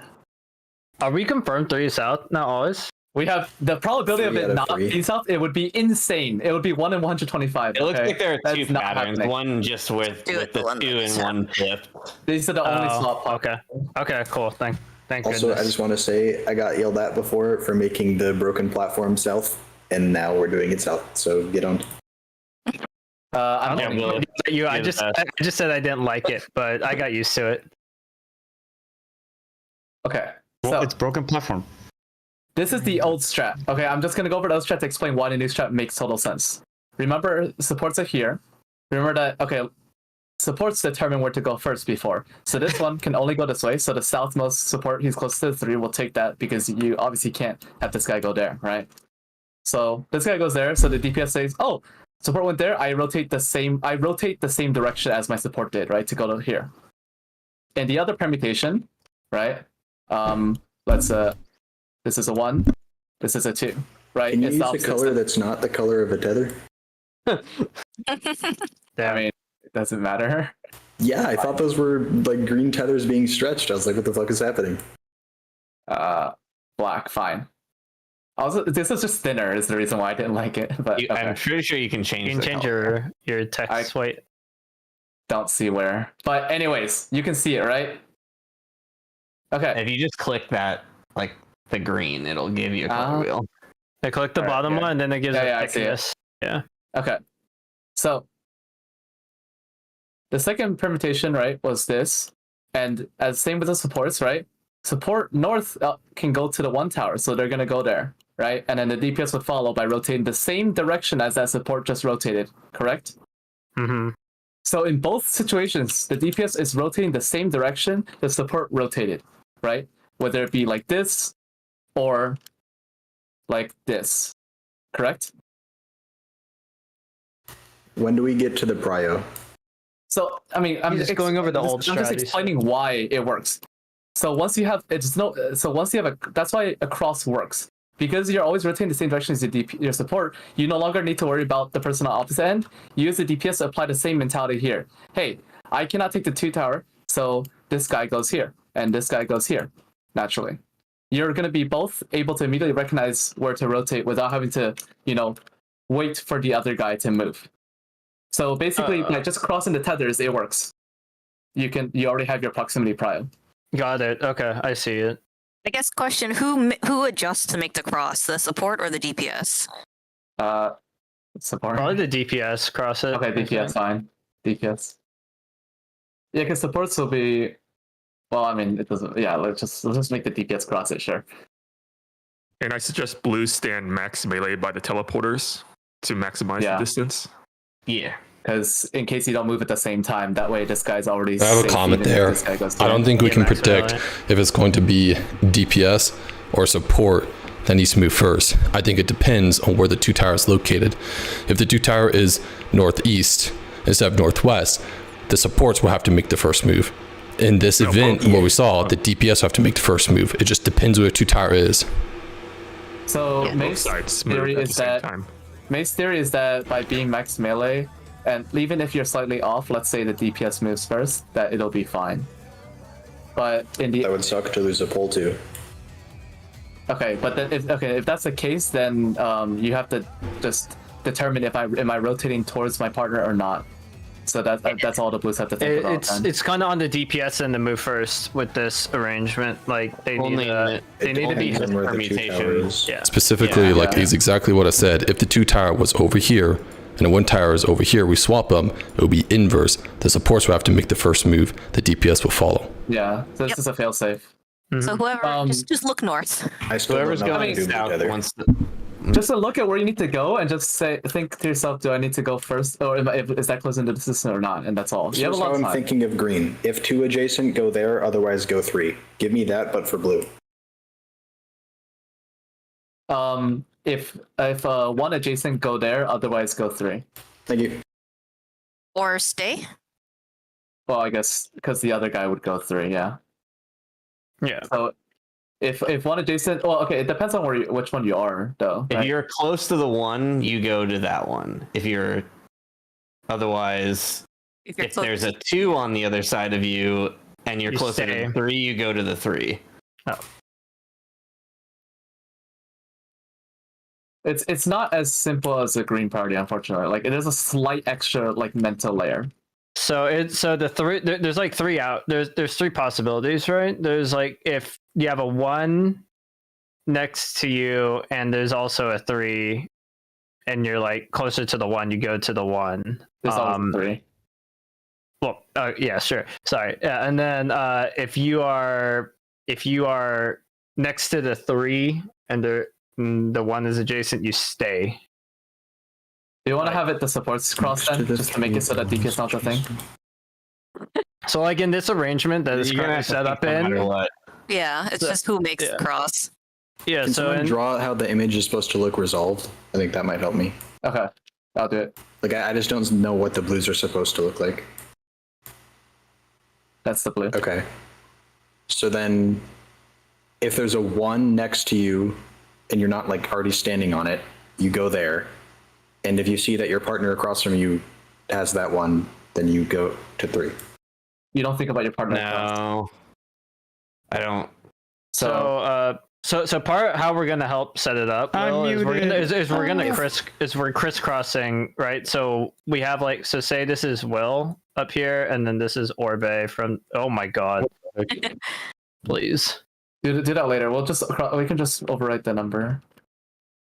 Are we confirmed 3 south? Not always. We have the probability of 3 it out of not 3. being south. It would be insane. It would be 1 in 125. It looks okay? like there are That's two not patterns. happening. One just with Do it with the the one two that's and one flip. These are the only swap. Okay. Okay, cool. Thank Also, goodness. I just want to say I got yelled at before for making the broken platform south, and now we're doing it south. So get on. I don't Yeah, think well, I the just best. said I didn't like it, but I got used to it. Okay. Well, So it's broken platform. this is the old strat. Okay, I'm just gonna go over the old strat to explain why the new strat makes total sense. Remember, supports are here. remember that. Okay, supports determine where to go first before. So this one can only go this way. So the southmost support, he's close to the 3, will take that because you obviously can't have this guy go there, right? So this guy goes there. So the DPS says, "Oh, support went there. I rotate the same direction as my support did, right, to go to here." And the other permutation, right? This is a 1. This is a 2, right? Can you It's use the a opposite color that's not the color of a tether? I mean, it doesn't matter. Yeah, I thought those were like green tethers being stretched. I was like, what the fuck is happening? Black, fine. Also, this is just thinner is the reason why I didn't like it. But okay. I'm pretty sure you can change. You can change your text weight. Don't see where. But anyways, you can see it, right? Okay. If you just click that, like the green, it'll give you a color wheel. I click the Alright, bottom yeah. one, and then it gives Yeah, a I see it. thickness. Yeah. Okay. So the second permutation, right, was this. And as same with the supports, right? Support north can go to the 1 tower, so they're gonna go there, right? And then the DPS would follow by rotating the same direction as that support just rotated, correct? Mm-hmm. So in both situations, the DPS is rotating the same direction the support rotated, right? Whether it be like this or like this, correct? When do we get to the prio? So I mean, I'm just going over the old I'm just strategies. explaining why it works. So once you have that's why a cross works. Because you're always rotating the same direction as your support, you no longer need to worry about the person on the opposite end. You use the DPS to apply the same mentality here. Hey, I cannot take the 2 tower, so this guy goes here, and this guy goes here, naturally. You're going to be both able to immediately recognize where to rotate without having to, wait for the other guy to move. So basically, by just crossing the tethers, it works. You already have your proximity prio. Got it. Okay, I see it. I guess question, who adjusts to make the cross, the support or the DPS? Support. Probably the DPS cross it. Okay, DPS, fine. DPS. Yeah, because supports will be. Well, I mean, it doesn't. Yeah, let's just make the DPS cross it, sure. And I suggest blue stand max melee by the teleporters to maximize the distance. Yeah. Because in case you don't move at the same time, that way this guy's already. I have a safe comment even if there. this guy goes I don't think we can max predict melee. if it's going to be DPS or support that needs to move first. I think it depends on where the 2 tower is located. If the 2 tower is northeast instead of northwest, the supports will have to make the first move. In this event, what we saw, the DPS have to make the first move. It just depends where the 2 tower is. So Both May's sides move theory at is the same that time. May's theory is that by being max melee, and even if you're slightly off, let's say the DPS moves first, that it'll be fine. But in the That would suck to lose a pole too. okay, but then if that's the case, then you have to just determine if am I rotating towards my partner or not. So that's all the blues have to think about. Then. It's kind of on the DPS and to move first with this arrangement. Like they Only need in they need to be Depends on where the 2 permutation. tower is. yeah. Specifically, Yeah. like is exactly what I said. If the 2 tower was over here and the 1 tower is over here, we swap them, it will be inverse. The supports will have to make the first move, the DPS will follow. Yeah, so this is a failsafe. So whoever, Mm-hmm. just look north. I still Whoever's don't know how to going do south together. wants to. Just to look at where you need to go and just think to yourself, do I need to go first, or is that close into the system or not? And that's all. You have a Here's lot how of I'm time. thinking of green. If 2 adjacent, go there. Otherwise, go 3. Give me that, but for blue. If 1 adjacent, go there. Otherwise, go 3. Thank you. Or stay? Well, I guess because the other guy would go 3. Yeah. Yeah. So if 1 adjacent, well, okay, it depends on which one you are, though. If right? you're close to the 1, you go to that one. If you're otherwise, If you're if close- there's a 2 on the other side of you and you're You closer stay. to the 3, you go to the 3. It's not as simple as a green priority, unfortunately. Like it is a slight extra mental layer. So there's like 3 out. There's 3 possibilities, right? There's like if you have a 1 next to you, and there's also a 3, and you're like closer to the 1, you go to the 1. There's always 3. Well, yeah, sure. Sorry. Yeah, and then if you are next to the 3 and the 1 is adjacent, you stay. Do you want to have it the supports cross then, just to make it so that DPS not the thing? So like in this arrangement that is You're gonna currently have to set up pick no matter in. what. Yeah, it's just who makes the cross. Yeah. Can So someone in, draw how the image is supposed to look resolved? I think that might help me. Okay, I'll do it. Like, I just don't know what the blues are supposed to look like. That's the blue. Okay. So then, if there's a 1 next to you, and you're not like already standing on it, you go there. And if you see that your partner across from you has that 1, then you go to 3. You don't think about your partner. No, I don't. So part how we're gonna help set it up I'm Will, is we're gonna muted. we're crisscrossing, right? So we have like, so say this is Will up here, and then this is Orbe from. Oh my god! Please. Do that later. We can just overwrite the number.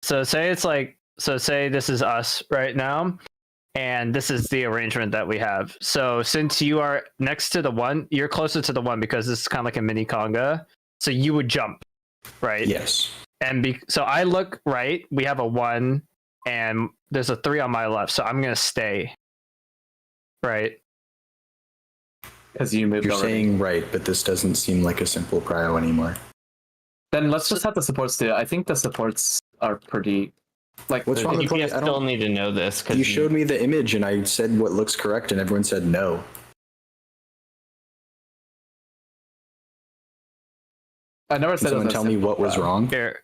So say it's like, so say this is us right now, and this is the arrangement that we have. So since you are next to the 1, you're closer to the 1 because this is kind of like a mini conga. So you would jump, right? Yes. And so I look right, we have a 1, and there's a 3 on my left. So I'm gonna stay, right? Because you moved You're already. saying right, but this doesn't seem like a simple prio anymore. Then let's just have the supports do it. I think the supports are pretty. Like, What's wrong You with what? I still don't. need to know this because You showed me the image, and I said what looks correct, and everyone said no. I never Can said. someone tell me what was wrong? Here.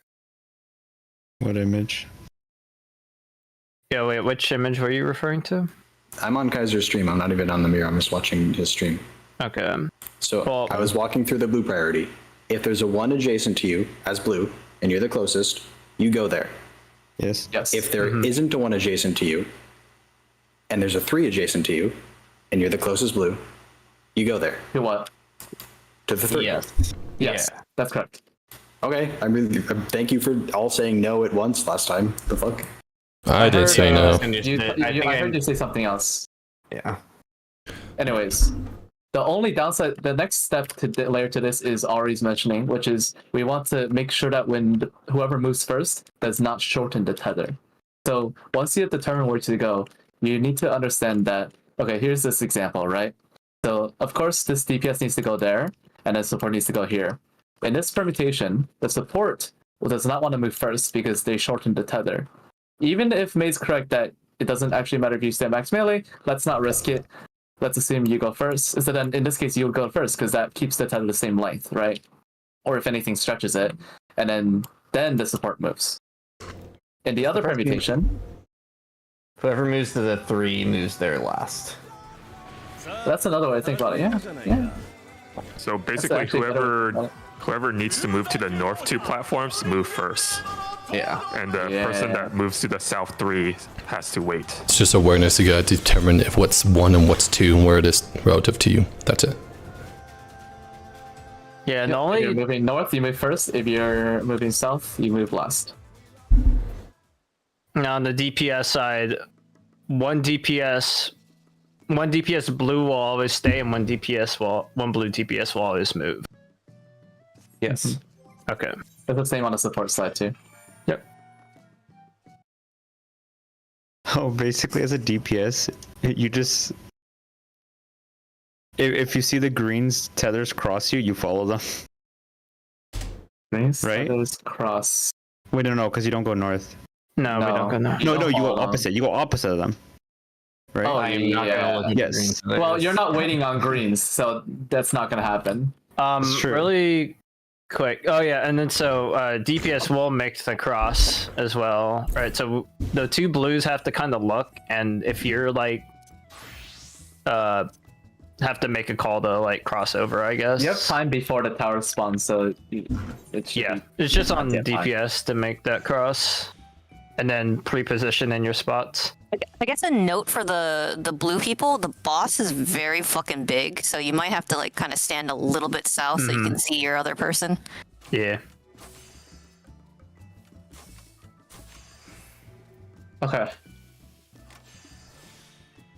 What image? Yeah, wait, which image were you referring to? I'm on Kaiser's stream. I'm not even on the mirror. I'm just watching his stream. Okay. So Well- I was walking through the blue priority. If there's a 1 adjacent to you as blue, and you're the closest, you go there. Yes. Yes. If there not a 1 adjacent to you, and there's a 3 adjacent to you, and you're the closest blue, you go there To what? to the 3. Yes. Yes, that's correct. Okay. I really thank you for all saying no at once last time. The fuck. I did say no. I heard you say something else. Yeah. Anyways, the only downside, the next step to layer to this is Ari's mentioning, which is we want to make sure that when whoever moves first does not shorten the tether. So once you have determined where to go, you need to understand that, okay, here's this example, right? So of course this DPS needs to go there, and then support needs to go here. In this permutation, the support does not want to move first because they shortened the tether. Even if May's correct that it doesn't actually matter if you stay max melee, let's not risk it. Let's assume you go first. So then in this case, you would go first because that keeps the tether the same length, right? Or if anything, stretches it. And then the support moves. In the other permutation, Whoever moves to the 3 moves there last. that's another way to think about it. Yeah. Yeah. So basically, actually better. whoever needs to move to the north 2 platforms move first, Yeah. and the person that moves to the south 3 has to wait. It's just awareness. You gotta determine if what's 1 and what's 2 and where it is relative to you. That's it. Yeah, and If the only you're moving north, you move first. If you're moving south, you move last. now on the DPS side, one DPS blue will always stay, and one blue DPS will always move. Yes. Okay. It's the same on the support side too. Oh, basically, as a DPS, you just if you see the greens tethers cross you, you follow them. Nice. Right? That is cross. Wait, no, because you don't go north. No, we don't go there. No, don't you go follow them. opposite. You go opposite of them. Right? Oh, I'm not yeah. gonna look at Yes. the greens. Well, you're not waiting on greens, so that's not gonna happen. It's true. Really quick. Oh yeah, and then so DPS will make the cross as well, right? So the 2 blues have to kind of look, and if you're like, have to make a call to like cross over, I guess. You have time before the tower spawns, so it should Yeah, be it's just on plenty of time. DPS to make that cross, and then pre-position in your spots. I guess a note for the blue people, the boss is very fucking big, so you might have to like kind of stand a little bit south so you can see your other person. Yeah. Okay.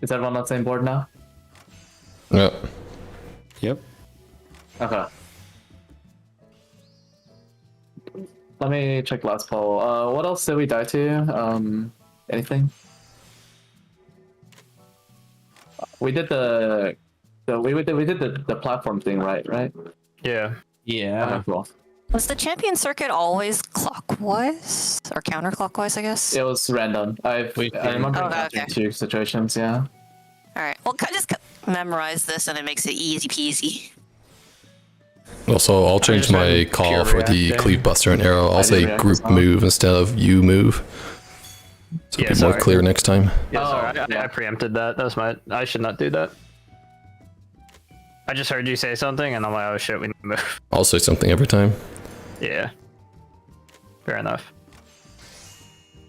Is everyone on the same board now? Yeah. Yep. Okay. Let me check last poll. What else did we die to? Anything? We did the platform thing, right? Yeah. Yeah. Okay, cool. Was the champion circuit always clockwise or counterclockwise? I guess. It was random. I remember Okay, after okay. 2 situations. Yeah. All right. Well, just memorize this, and it makes it easy peasy. Also, I'll change just my went call pure for the reacting. cleave buster and arrow. I'll I say did react group as well. move instead of you move. So Yeah, it'll be more sorry. clear next time. Yeah, Oh, sorry, yeah. I preempted that. That was I should not do that. I just heard you say something, and I'm like, oh shit, we need to move. I'll say something every time. Yeah. Fair enough.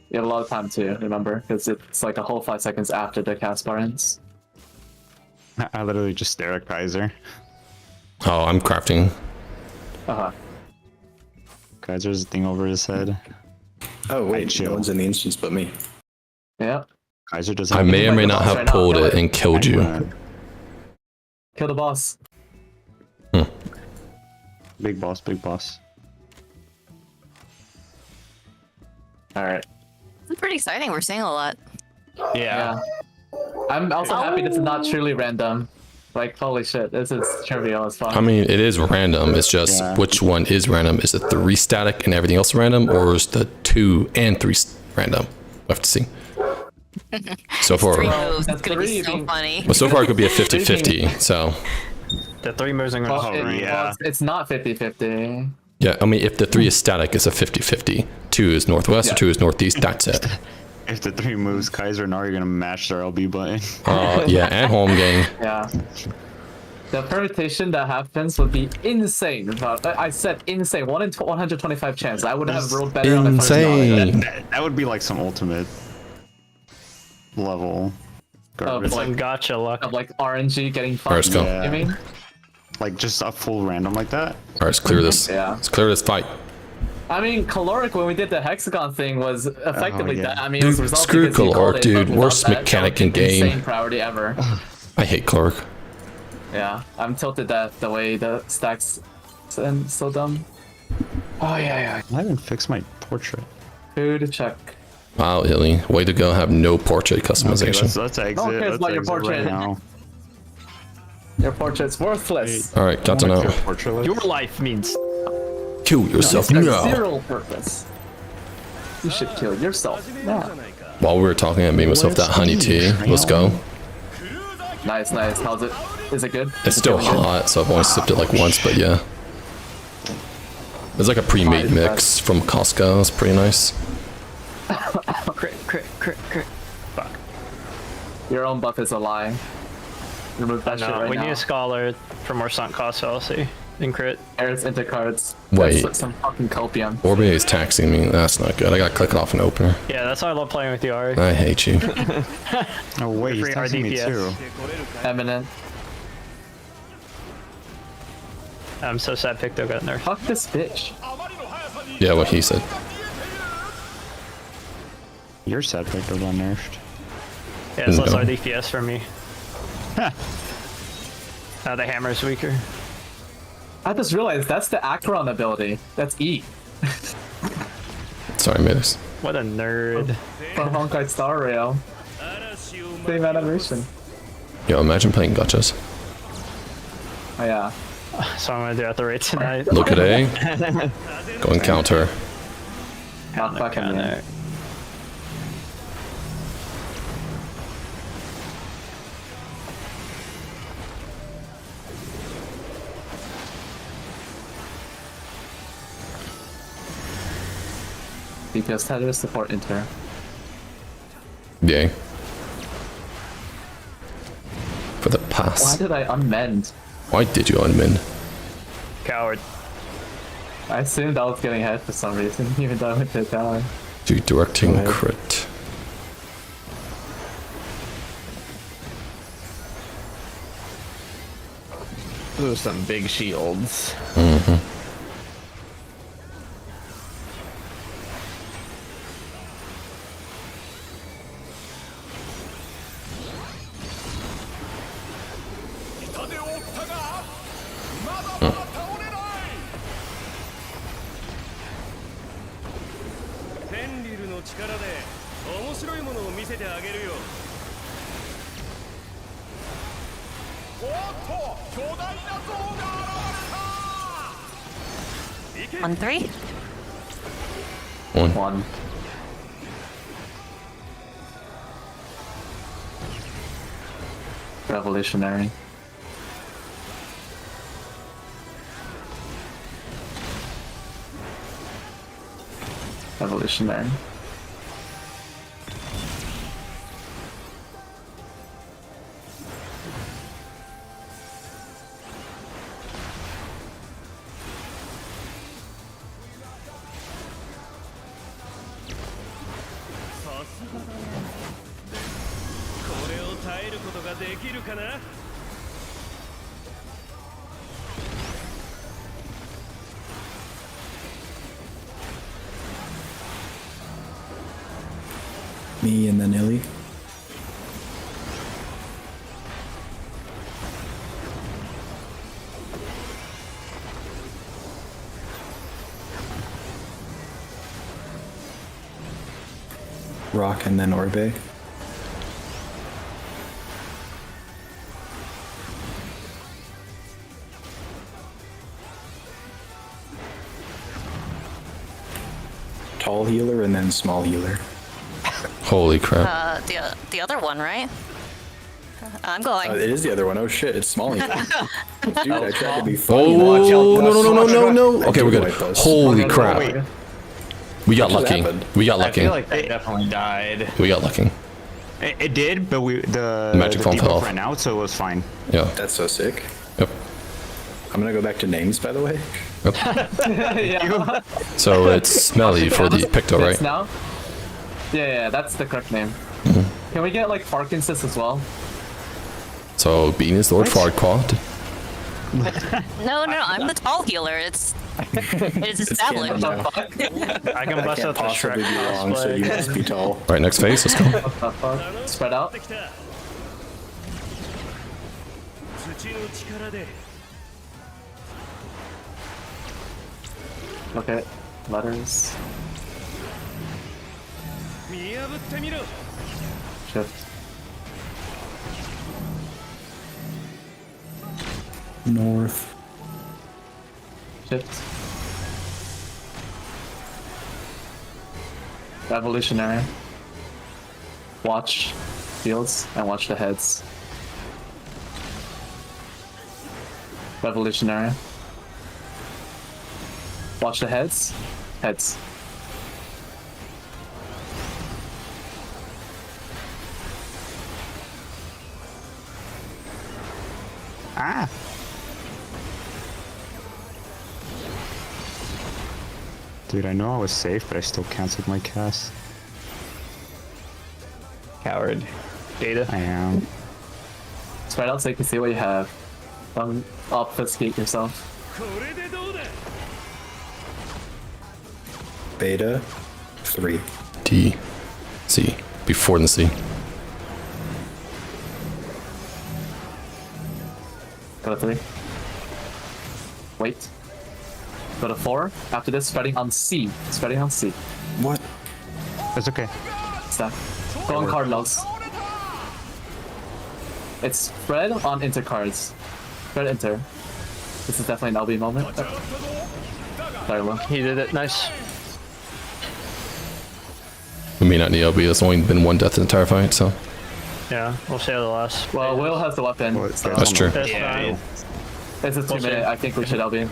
You have a lot of time to remember because it's like a whole 5 seconds after the cast bar ends. I literally just stare at Kaiser. Oh, I'm crafting. Uh-huh. Kaiser's a thing over his head. Oh wait, chill. no one's in the instance but me. Yeah. Kaiser doesn't. I may or may not boss have right now, pulled kill it it. and killed you. Kill the boss. Big boss, big boss. All right. It's pretty exciting. We're seeing a lot. Yeah. I'm also happy this is not truly random. Like, holy shit, this is trivial as fuck. I mean, it is random. It's just Yeah. which one is random? Is the 3 static and everything else random, or is the 2 and 3 random? We'll have to see. So far, 3 Well, moves. It's the gonna be 3 so being- funny. well, so far it could be a 50-50. So The 3 moves are Well, going to yeah. it's not 50-50. yeah, I mean, if the 3 is static, it's a 50-50. 2 is northwest, or Yeah. 2 is northeast. That's it. If the 3 moves, Kaiser and Ari are gonna mash their LB button. Yeah, and home gang. Yeah. The permutation that happens would be insane. I said insane. 1 in 125 chance. I would have rolled better on the first Insane. knowledge. That would be like some ultimate level garbage. like- Some gotcha luck. Of like RNG getting fucked. Alright, let's go. Yeah. You mean? Like just a full random like that. All right, let's clear this. Yeah. Let's clear this fight. I mean, caloric when we did the hexagon thing was effectively yeah. that. I mean, it was Dude, result screw because you called caloric, it, dude. but without Worst that, that mechanic would be in game. Insane priority ever. I hate Clark. Yeah, I'm tilted that the way the stacks and so dumb. Oh yeah. I haven't fixed my portrait. Food check. Wow, Illy. Way to go. Have no portrait Okay, customization. let's exit. No one cares Let's about your exit right portrait. now. Your portrait's worthless. All right, got to know. Portrait. Your life means Kill yourself It's got now. zero purpose. You should kill yourself. Yeah. While we were talking, I made myself that honey tea. Let's go. Nice. How's it? Is it good? It's still feeling good? hot, so I've only sipped it like once, but yeah. It's like a pre-made mix from Costco. It's pretty nice. crit. Fuck. Your own buff is a lie. Remove that shit No, right we now. need a scholar for more sunk cost fallacy in crit. Airs into cards. Wait. That's some fucking copium. Orbe is taxing me. That's not good. I gotta click it off an opener. Yeah, that's why I love playing with you, Ari. I hate you. Oh wait, he's Free texting me RDPS. too. Eminent. I'm so sad Picto got nerfed. Fuck this bitch. Yeah, what he said. Your set picker got nerfed. Yeah, it's less No. RDPS for me. The hammer's weaker. I just realized that's the Acheron ability. That's E. Sorry, Midas. What a nerd. From Honkai Star Rail. Same animation. Yo, imagine playing gotchas. Oh yeah. So I'm gonna do at the rate tonight. Look at A. Go and counter. Not fucking me. Counter. DPS tether support inter. Yay. For the Why pass. did I unmend? Why did you unmin? Coward. I assumed I was getting hit for some reason, even though I went to down. Dude, directing Go ahead. crit. Those are some big shields. On 3? 1. 1. Revolutionary. Revolutionary. Me and then Illy. Rock and then Orbe. Tall healer and then small healer. Holy crap. The other one, right? I'm going. It is the other one. Oh shit, it's small healer. Dude, I tried to be Oh, funny. no. Okay, we're good. Holy crap. We got What just lucky. happened? We got I lucky. feel like that definitely died. We got lucky. It did, but the magic phone fell debuff off. ran out, so it was fine. Yeah. That's so sick. Yep. I'm gonna go back to names, by the way. Yeah. So it's Smelly for the Picto, It's right? now? Yeah, that's the correct name. Can we get like Parkinson's as well? So Bean is Lord Farquaad. No, I'm the tall healer. It's established. canon now. I can bust Can't out the possibly Shrek be wrong, so you cosplay. must be tall. Right, next phase. Let's go. Spread out. 土の力で Okay, letters. 見破ってみろ Shift. North. Shift. Revolutionary. Watch fields and watch the heads. Revolutionary. Watch the heads. Heads. Ah. Dude, I know I was safe, but I still canceled my cast. Coward. Data. I am. Spread out so you can see what you have. Don't obfuscate yourself. これでどうだ Beta. 3. D. C. Before the C. Go to 3. Wait. Go to 4. After this, spreading on C. Spreading on C. What? It's okay. Step. Go on Cardinals. It's spread on Inter cards. Spread Inter. This is definitely an LB moment. Very low. He did it. Nice. We may not need LB. There's only been one death in the entire fight, so Yeah, we'll say the last. Well, Will has the weapon. Well, So that's true. That's Yeah, fine. it's a 2-minute. I think we should LB.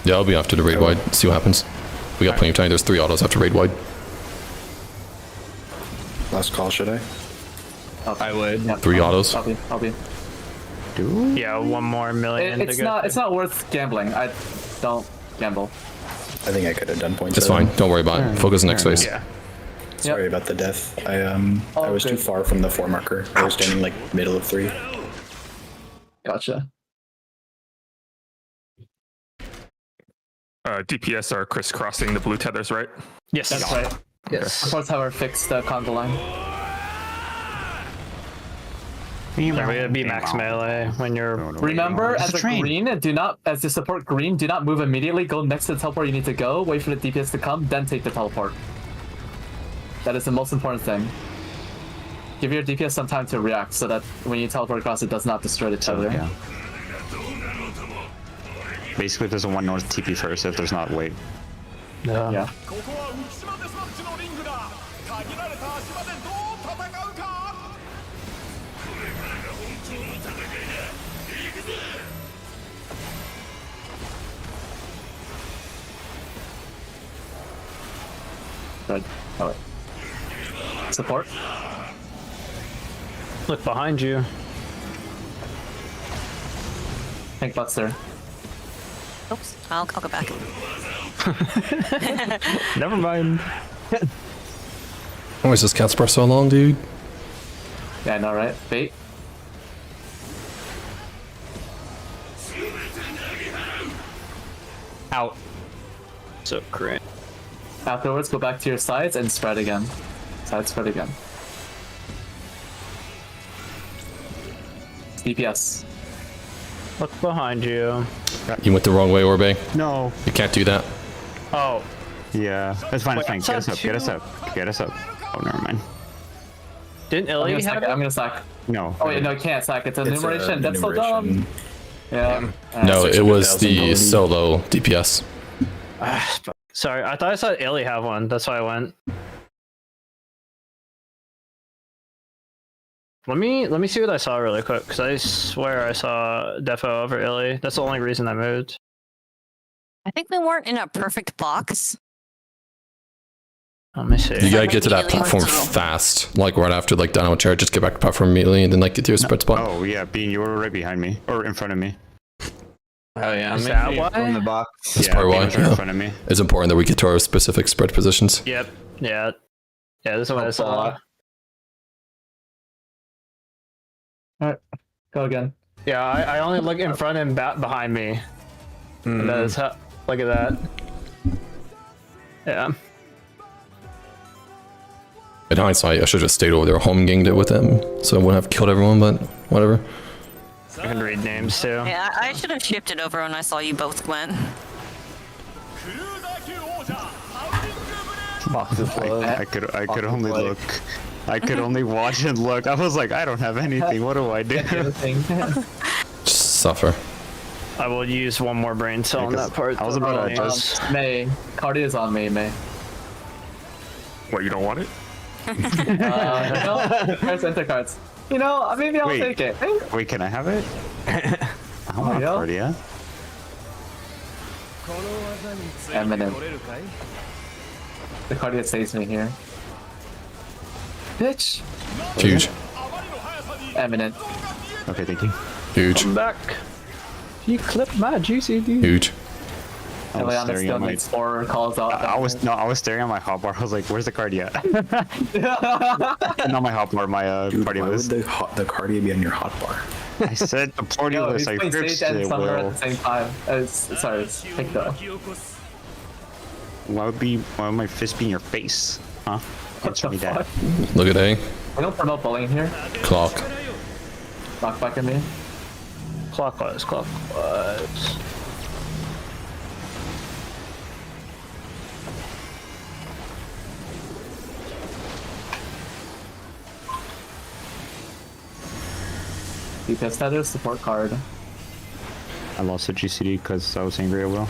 Yeah, I'll be after the raid wide. See what happens. We got plenty of time. There's 3 autos after raid wide. Last call, should I? I would. Yep. 3 autos. LB. Dude. Yeah, 1 more million. It's to go. not. It's not worth gambling. I don't gamble. I think I could have done points. It's fine. Don't worry about it. Focus on next phase. Yeah. Sorry about the death. I was too good. far from the 4 marker. I was standing like middle of 3. Gotcha. DPS are crisscrossing the blue tethers, right? Yes. That's right. Yes. Support tower fixed the conga line. Yeah, we gotta be max melee when you're. Remember, It's as a a train. green, do not, as you support green, do not move immediately. Go next to the teleport you need to go. Wait for the DPS to come, then take the teleport. That is the most important thing. Give your DPS some time to react, so that when you teleport across, it does not destroy the tether. Yeah. Basically, if there's a 1 north, TP first. If there's not, wait. Yeah. ここは浮島デスマッチのリングだ。限られた足場でどう戦うか。 Good. Alright. Support. Look behind you. Pink butts there. Oops, I'll go back. Never mind. Why is this cat spar so long, dude? Yeah, I know, right? Bait. Out. So cringe. Afterwards, go back to your sides and spread again. Side spread again. DPS. Look behind you. You went the wrong way, Orbe. No. You can't do that. Oh, Yeah. It's fine. It's fine. Wait, Get us up. two- Get us up. Get us up. Oh, never mind. didn't I'm Illy gonna sack have it. it? I'm gonna sack. No. Oh, wait, no, you can't sack. It's It's enumeration. That's so enumeration. dumb. Yeah. No, it was 600,000 the already. solo DPS. Sorry, I thought I saw Illy have one. That's why I went. Let me see what I saw really quick, because I swear I saw Defo over Illy. That's the only reason I moved. I think we weren't in a perfect box. Let me see. You gotta get to that Immediately platform went to- fast, like right after like Dino chair. Just get back to platform immediately, and then like get to your spread spot. Oh yeah, Bean, you were right behind me or in front of me. Oh yeah, Is I'm that in why? the box. That's yeah, probably Bean why. was right in Yeah. front of me. It's important that we get to our specific spread positions. Yep. Yeah. Yeah, this is what I saw. Go again. Yeah, I only look in front and behind me. And that is how, look at that. Yeah. In hindsight, I should have just stayed over there, home ganged it with them, so I wouldn't have killed everyone. But whatever. I can read names too. Yeah, I should have shifted over when I saw you both went. クルーザー級王者ハウリングブレード。 Box is full. I could only look. I could only watch and look. I was like, I don't have anything. What do I do? Thing. Just suffer. I will use one more brain cell on 'cause that part. I was about to just- May. Cardi is on me, May. What, you don't want it? No, press enter cards. You know, maybe I'll Wait. take it. Wait, can I have it? I want yeah. Cardia. この技について Eminem. これるかい？ The Cardia saves me here. Bitch! Huge, Eminent. Okay, thank you. huge, I'm back. You clipped my GCD. huge. I was Eliana staring still at my. needs 4 calls out. I was staring at my hotbar. I was like, "Where's the Cardia?" Not my hotbar, my Dude, party why would list. the Cardia be on your hotbar? I said the party Yo, list. he's I playing fixed Sage and it. Summer at Will. the same time. Sorry, it's Pink though. Why would my fist be in your face? Huh? Answer me that. Look at A. We don't promote bullying here. Clock. Knock back at me. Clockwise, clockwise. DPS status, support card. I lost the GCD because I was angry at Will.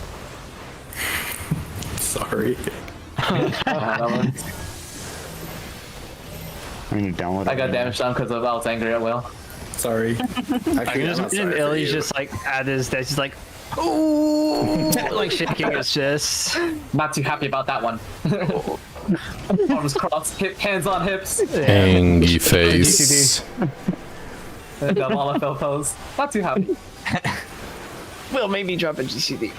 Sorry. That one. I need to download. I got damage done because I was angry at Will. Sorry. Actually, I'm not And sorry for Illy's you. just like at his desk, he's like, ooh, like shaking his chest. Not too happy about that one. Arms crossed, hands on hips. Angry face. The LFL pose. Not too happy. Will maybe drop a GCD.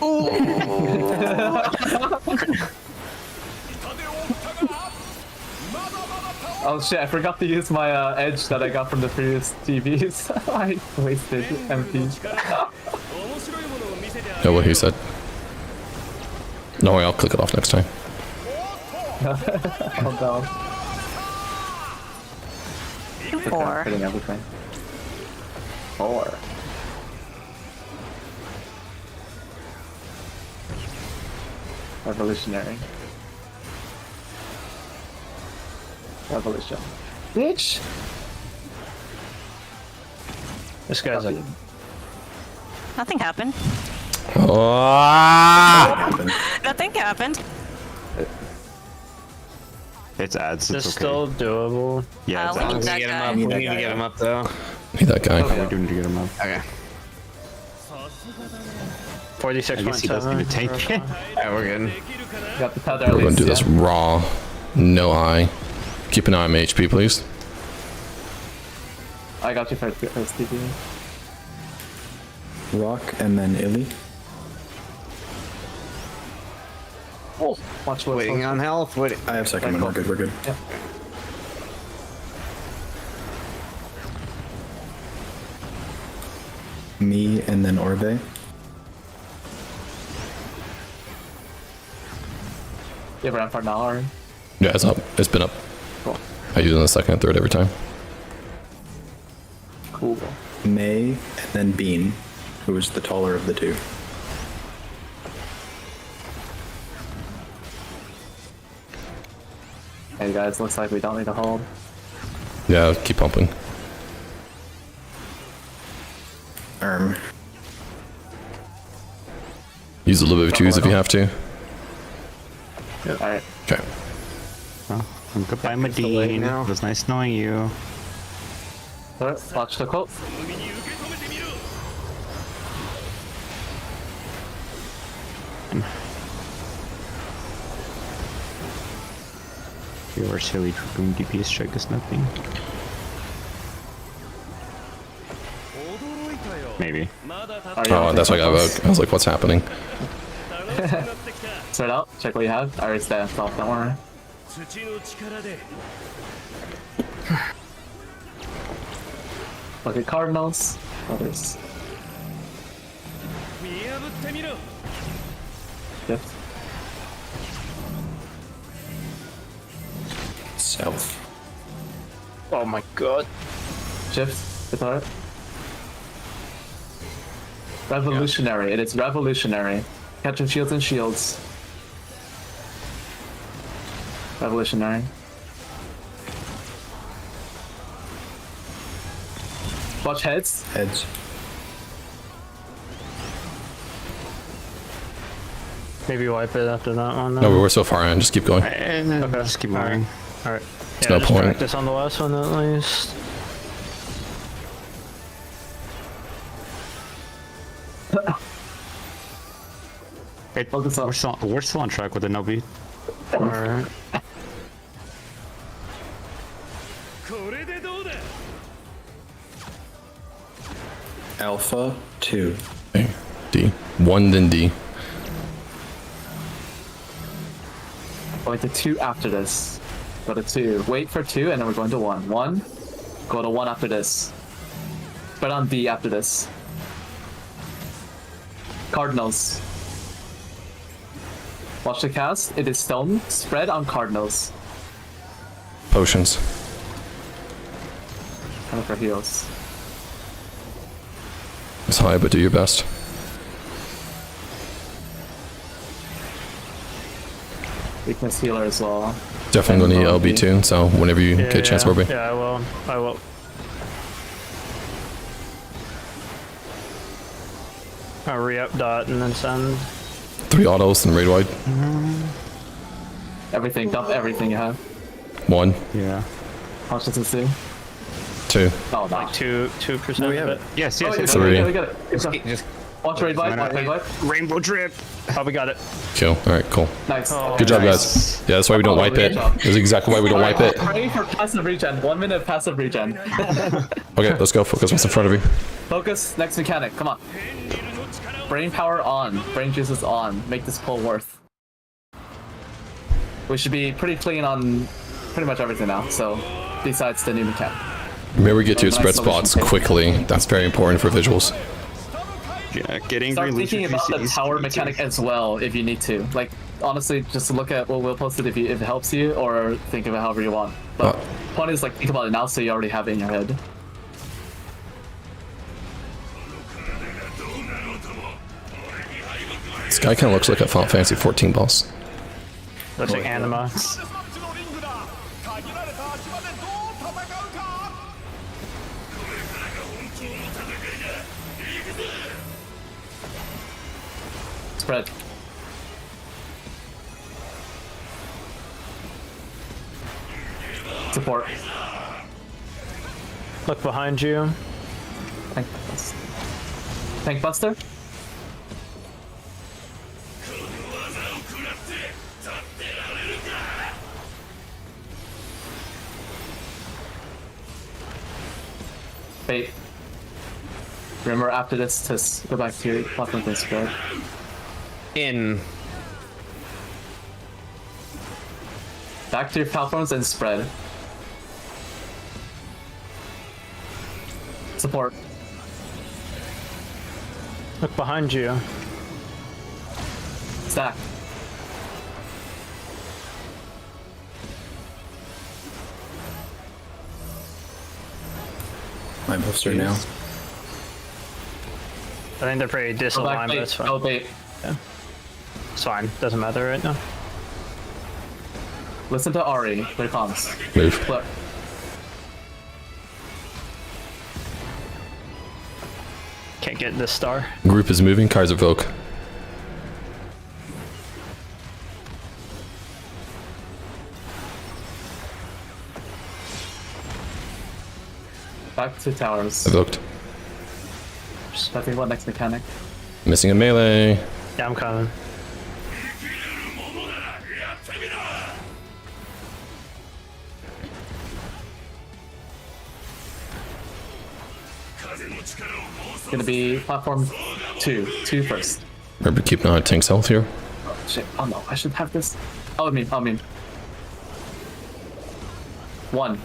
Oh shit, I forgot to use my edge that I got from the previous TVs. I wasted MP. 面白いものを見せてあげ Yeah, what he said. No way, I'll click it off next time. Oh no. 4. Hitting everything. 4. Revolutionary. Revolution. Bitch! This guy's like, Nothing happened. Oh! Nothing happened. It's ads. It's It's okay. still doable. Yeah, it's we need ads. that Get him guy. up. We need to get him up though. Need that guy. What are we doing to get him up? Okay. 46. I guess he doesn't even take it. Yeah, we're good. Got the tether We're at gonna least. do this yeah. raw. No eye. Keep an eye on my HP, please. I got you first TP. Rock and then Illy. Oh, watch what. Waiting on health. Wait. I have second Right, one. We're cool. good. Yeah. Me and then Orbe. You have Rampart now, or? Yeah, it's up. It's been up. Cool. I use it on the second and third every time. Cool. May and then Bean, who is the taller of the two. Hey guys, looks like we don't need to hold. Yeah, keep pumping. Use a little bit of choose if you have to. Alright. Okay. Well, goodbye, Medine. now. It was nice knowing you. Alright, watch the quote. Your silly Dragoon DPS check is nothing. Maybe. Oh, that's why I got Vogue. I was like, what's happening? Start out, check what you have. I already stamped off, don't worry. Look at Cardinals. Others. Yep. South. Oh my god. Shift. It's alright. Revolutionary. It is revolutionary. Catching shields and shields. Revolutionary. Watch heads. Heads. Maybe wipe it after that one. No, we're so far in. Just keep going. And then just keep moving. Alright. There's Yeah, no just point. practice on the last one at least. Hey, Focus up. we're still on track with the Nobi. Alright. Alpha 2. Okay. D. 1, then D. Going to 2 after this. Go to 2. Wait for 2, and then we're going to 1. 1. Go to 1 after this. Spread on D after this. Cardinals. Watch the cast. It is stone. Spread on Cardinals. Potions. Kind of for heals. It's high, but do your best. Weakness healer as well. Definitely And gonna need LB too, so whenever you get a chance, Orbe. Yeah, I will. I will. I'll re-up dot and then send. 3 autos and raid wide. Everything. Dump everything you have. 1, Yeah. How much does this do? 2. Oh, no. 2% we have of it. Yes, Oh, yes, you yes. got it, 3. you got it, you got it. Just Watch raid vibe. Watch raid vibe. Rainbow drip. Oh, we got it. Kill. Alright, cool. Nice. Good job, Nice. guys. Yeah, that's why we don't Oh, wipe good it. job. That's exactly why we don't wipe it. Pray for passive regen. 1 minute passive regen. Okay, let's go. Focus what's in front of you. Focus. Next mechanic. Come on. Brain power on. Brain juices on. Make this pull worth. We should be pretty clean on pretty much everything now. So, besides the new mechanic. Remember, get to your Nice spread solution spots taken. quickly. That's very important for visuals. Yeah, get angry. Start lose thinking your about the GCs. tower mechanic as well if you need to. Like, honestly, just look at what Will posted if it helps you, or think of it however you want. But point is, like, think about it now so you already have it in your head. This guy kind of looks like a Final Fantasy 14 boss. Looks like anima. Spread. Support. Look behind you. Tank Buster. Wait. Remember after this to go back to your platform and spread. In. Back to your platforms and spread. Support. Look behind you. Stack. My buffs are now. I think they're pretty Go back, disaligned, but it's fine. oh, wait. It's fine. Doesn't matter right now. Listen to Ari. Their comms. Move. Flip. Can't get this star. Group is moving. Kaiser Volk. Back to towers. Evoked. I think what next mechanic? Missing a melee. Yeah, I'm coming. Gonna be platform 2 first. Remember keeping an eye on tank's health here. Oh shit! Oh no! I should have this. I mean. 1.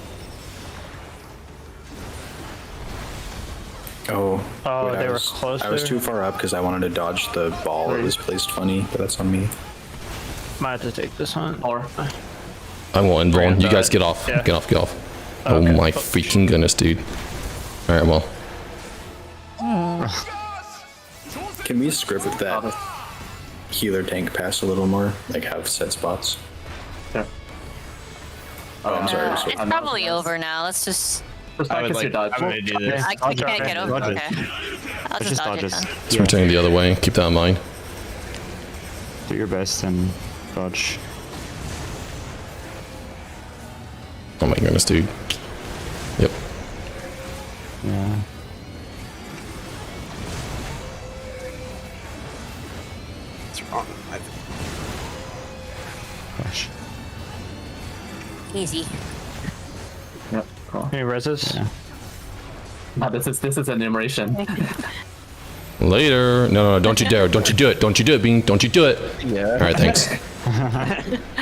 Oh. Oh, wait, they were close I was there. too far up because I wanted to dodge the ball. It was placed funny, but that's on me. Might have to take this one. Or I won't involve. You guys it. get off. Yeah. Get off. Get off. Oh Okay. my freaking goodness, dude. All right, well. Can we script that healer tank pass a little more? Like have set spots? yeah. Oh, I'm sorry. So It's probably over now. Let's just. First I back would is your like. dodge. I'm gonna do this. I can't get over. Dodge it. Okay. I'll just just dodge it dodges. then. It's rotating the other way. Keep that in mind. Do your best and dodge. Oh my goodness, dude. Yep. Yeah. Gosh. Easy. Yep. Cool. Any reses? Yeah. Ah, this is enumeration. Later. No, don't you dare. Don't you do it. Don't you do it, Bean. Don't you do it. Yeah. All right, thanks.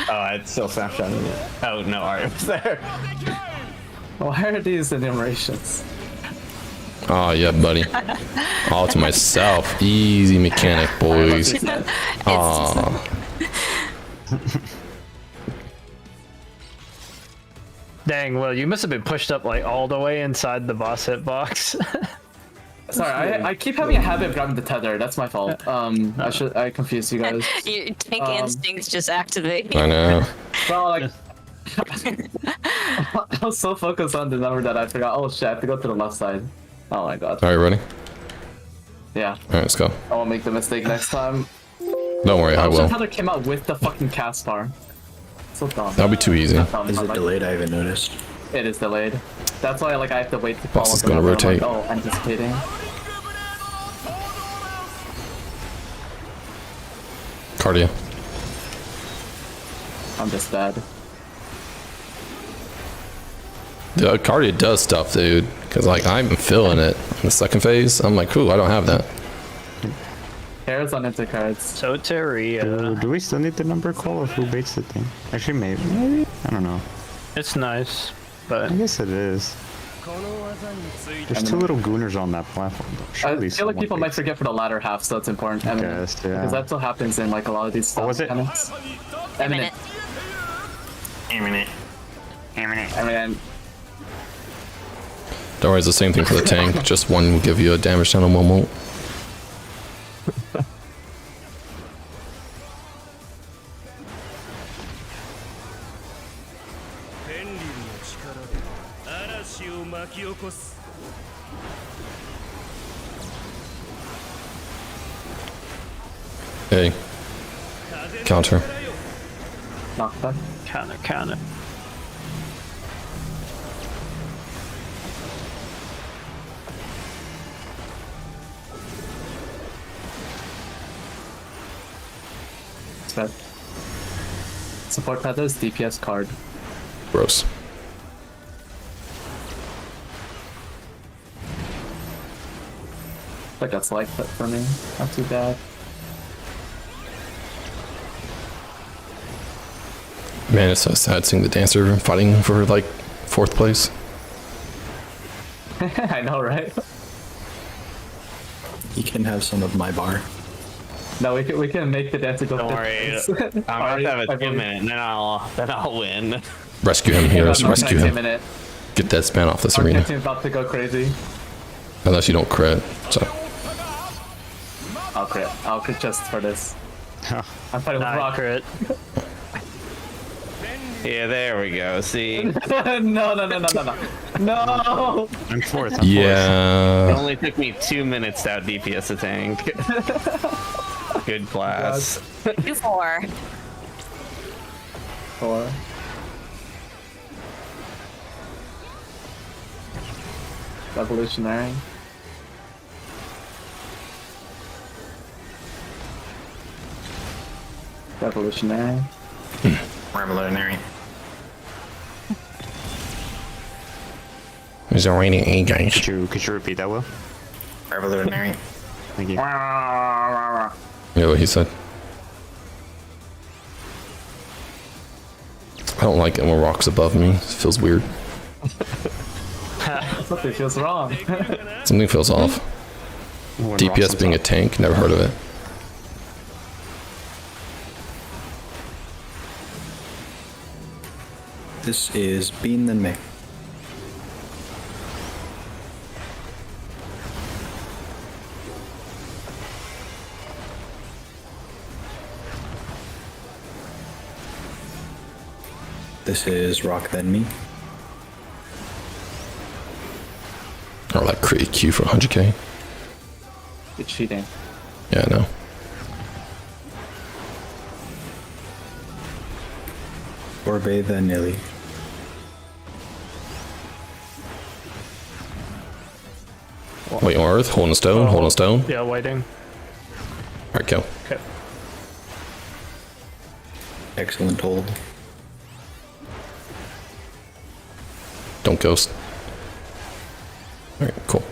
Oh, it's still snapshotting it. Oh no, Ari was there. Why are these enumerations? Oh, yeah, buddy. All to myself. Easy mechanic, boys. Aw. Dang, well, you must have been pushed up like all the way inside the boss hitbox. Sorry, I keep having a habit of grabbing the tether. That's my fault. I confused you guys. Your tank instincts just activate. I know. Well, like, I was so focused on the number that I forgot. Oh shit, I have to go to the left side. Oh my god. All right, ready? Yeah, All right, let's go. I won't make the mistake next time. Don't worry, I Oh, will. tether came out with the fucking cast bar. So dumb. That'll be too easy. Is it delayed? I haven't noticed. It is delayed. That's why like I have to wait to Boss follow is the gonna number. I'm rotate. like, oh, anticipating. Cardia. I'm just bad. The Cardia does stuff, dude. Because, like, I'm feeling it. In the second phase, I'm like, ooh, I don't have that. Hair's on into cards. Soteria. Do we still need the number call or who baits the thing? Actually, maybe. I don't know. It's nice, but I guess it is. There's two little gooners on that platform. Though. I Surely feel like someone people might baits forget for the latter half, so it's important. Eminent. Guess, yeah. Because that still happens in like a lot of these stuff. was it? mechanics. Eminent. Eminent. Eminent. Don't worry, it's the same thing for the tank. Just one will give you a damage down and one won't. A. Counter. Knockback. Counter. Spec. Support feathers, DPS card. Gross. Like that's light clip for me. Not too bad. Man, it's so sad seeing the dancer fighting for like 4th place. I know, right? You can have some of my bar. No, we can make the dancer go. Don't worry. I'm about to have a 2-minute, and then I'll win. Rescue him, heroes. Rescue him. Minute. Get that span off this Our arena. team's about to go crazy. Unless you don't crit. So. I'll crit. I'll crit just for this. I'm fighting with Not Rock. crit. Yeah, there we go. See, No. No. I'm fourth. I'm it Yeah. only took me 2 minutes to out DPS a tank. Good class. 2-4. 4. Revolutionary. Revolutionary. Revolutionary. There's a raining A, guys. Could you repeat that, Will? Revolutionary. Thank you. You know what he said? I don't like it when rocks above me. It feels weird. Something feels wrong. Something feels off. When DPS Roxanne's being a up. tank, never heard of it. This is Bean Then Me. This is Rock Then Me. Or like create a queue for 100k. You're cheating. Yeah, I know. Orbe the Nilly. Wait, on Earth, holding a stone, holding a stone. Yeah, waiting. Alright, kill. Okay. Excellent hold. Don't ghost. Alright, cool.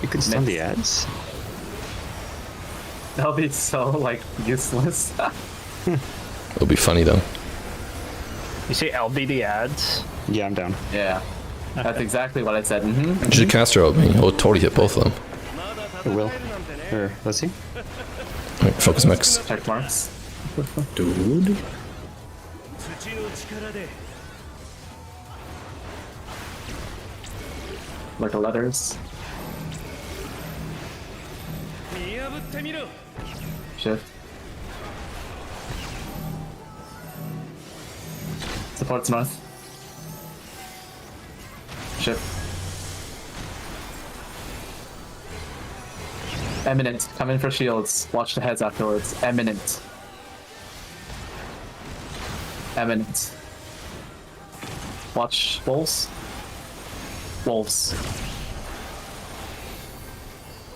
You can stun the ads. That'll be so like useless. It'll be funny though. You see LBD ads? Yeah, I'm down. Yeah. That's exactly what I said. Mm-hmm. Just cast her at me. It'll totally hit both of them. It will. Or let's see. Alright, focus mix. Check marks. Dude. Like the letters. Shift. Supports north. Shift. Eminent. Come in for shields. Watch the heads afterwards. Eminent. Eminent. Watch wolves. Wolves.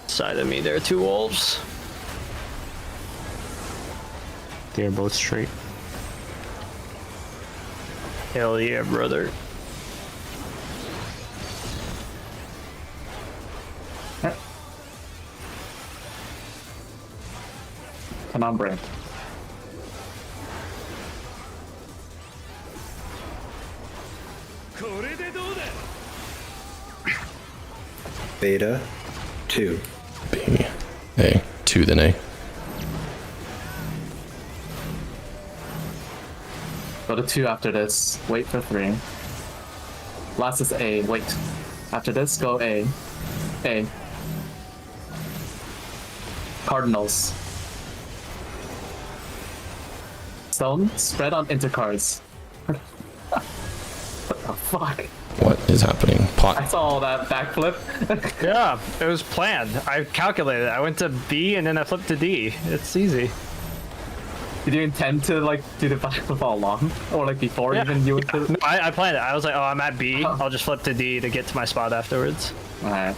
Side of me, there are 2 wolves. They're both straight. Hell yeah, brother. Penumbra. Beta 2. B. A. 2 then A. Go to 2 after this. Wait for 3. Last is A. Wait. After this, go A. A. Cardinals. Stone, spread on intercards. What the fuck? What is happening? I saw that backflip. Yeah, it was planned. I calculated. I went to B and then I flipped to D. It's easy. Did you intend to like do the backflip all along, or like before even you went to? No, I planned it. I was like, oh, I'm at B. I'll just flip to D to get to my spot afterwards. Alright,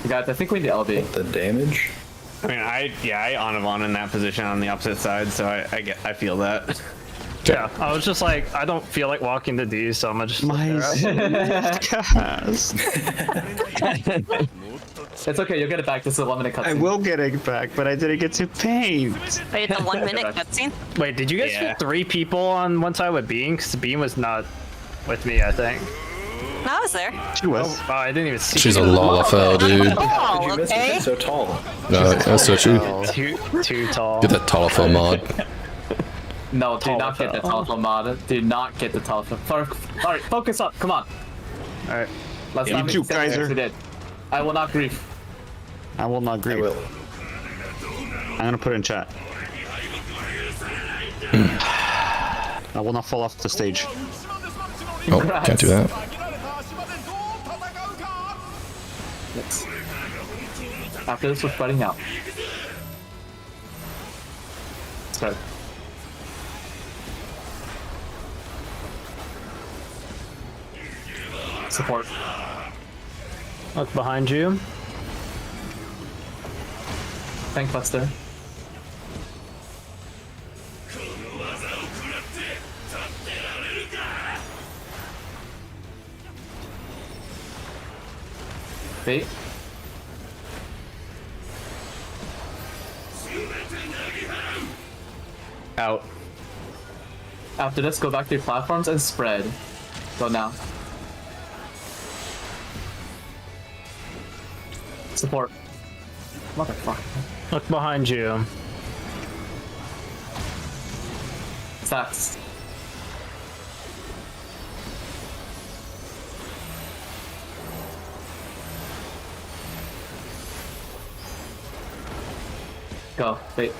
you guys. I think we need LB. The damage. I mean, I on in that position on the opposite side, so I feel that. Yeah, I was just like, I don't feel like walking to D, so I'm gonna just. It's okay. You'll get it back. This is a 1 minute cutscene. I will get it back, but I didn't get to paint. Wait, the 1 minute cutscene? Wait, did you guys get 3 people on one side with Bean? Because Bean was not with me, I think. No, I was there. She was. Oh, I didn't even see. She's a Lalafell, dude. Oh, okay. So tall. No, that's so true. Too tall. Get that Talafell mod. No, do not get the telephone mod. Do not get the telephone. Alright, focus up. Come on. Alright. Let's Yeah, not you make too, mistakes Kaiser. we did. I will not grieve. I will not I grieve. will. I'm gonna put it in chat. I will not fall off the stage. Oh, can't do that. Yes. After this, we're spreading out. Spread. Support. Look behind you. Tank Buster. Wait. Out. After this, go back to your platforms and spread. Go now. Support. Motherfucker. Look behind you. Stacks. Go. Wait.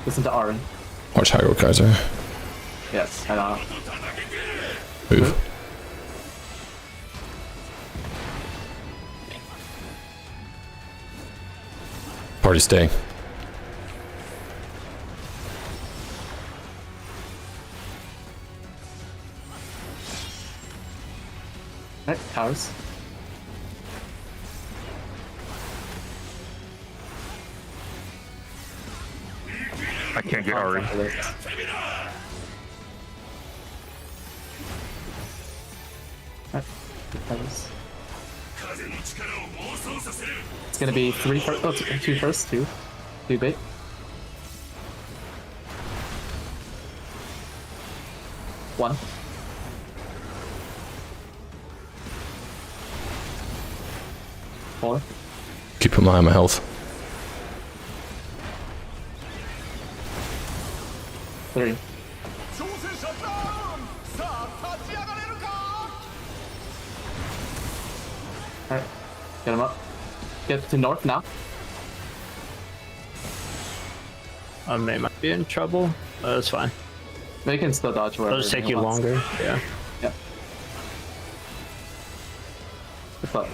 Listen to Aaron. Watch Hyro Kaiser. Yes, I know. Move. Party stay. Alright, towers. I can't get Ari. It's gonna be 3 first. Oh, 2 first. 2 bait. One. Four. Keep an eye on my health. 3. Alright, get him up. Get to north now. They might be in trouble. That's fine. They can still dodge wherever. It'll just take he you wants. longer. Yeah. Yep. Good luck.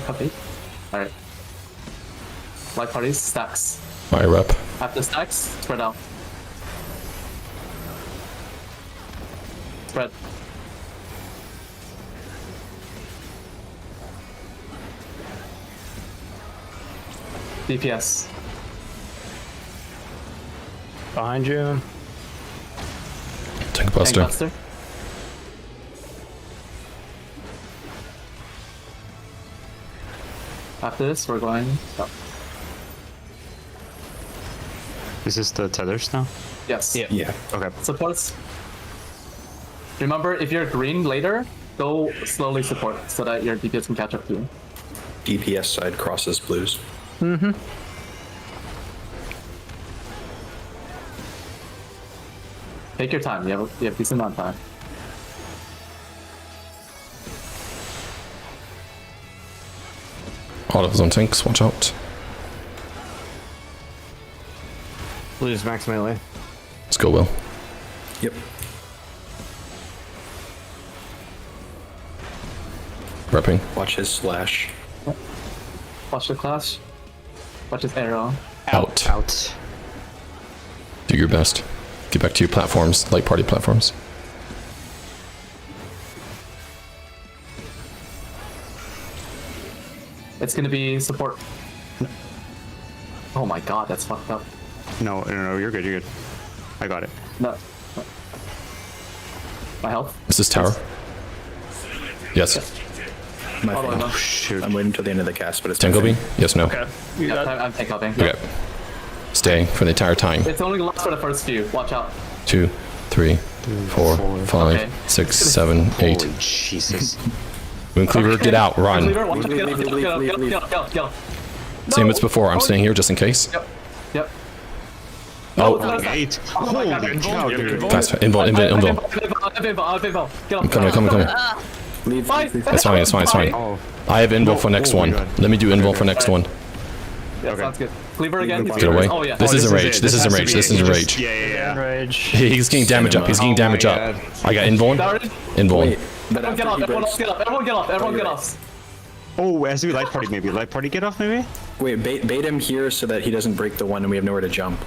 Copy. Alright. Light parties, stacks. My rep. After stacks, spread out. Spread. DPS. Behind you. Tank Buster. Buster. After this, we're going up. Is this the tethers now? Yes. Yeah. Yeah. Okay. Supports. Remember, if you're green later, go slowly support so that your DPS can catch up to you. DPS side crosses blues. Take your time. You have decent amount of time. Autos on tanks, watch out. Blues max melee. Let's go, Will. Yep. Repping. Watch his slash. Watch the clash. Watch his arrow. Out. Out. Do your best. Get back to your platforms, light party platforms. It's gonna be support. Oh my god, that's fucked up. No, you're good, you're good. I got it. No. My health? Is this tower? Yes. My Oh, fault. no. Shoot. I'm waiting till the end of the cast, but it's Tango beam? Yes, no. Okay. You Yeah, got- I'm tank helping. Okay. Stay for the entire time. It's only lasts for the first few. Watch out. 2, 3, 4, 5, Okay. 6, 7, 8. Holy Jesus. Moon Cleaver, get out, run. Cleaver, watch out. Leave, Get up, leave, get leave, up, leave, get up, leave. get up, get up, get up. Same as before, I'm staying here just in case. Yep. Oh, No, it's not. 8. Oh my God, Holy cow, dude. fast, invul. I'm coming. Leave. It's fine. Oh, I have invul for next oh my one. God. Let me do invul for next one. Yeah, sounds good. Cleaver again. Get away. Oh yeah. This isn't rage. This isn't has to rage. be This it. isn't Just- rage. Yeah. Rage. He's getting damage up. He's getting damage up. I got invul. Started. Invul. Wait, but Everyone get after off. he Everyone breaks, else get off. Everyone get off. Everyone get off. Oh, it has to be light party maybe. Light party get off maybe? wait, bait him here so that he doesn't break the one and we have nowhere to jump.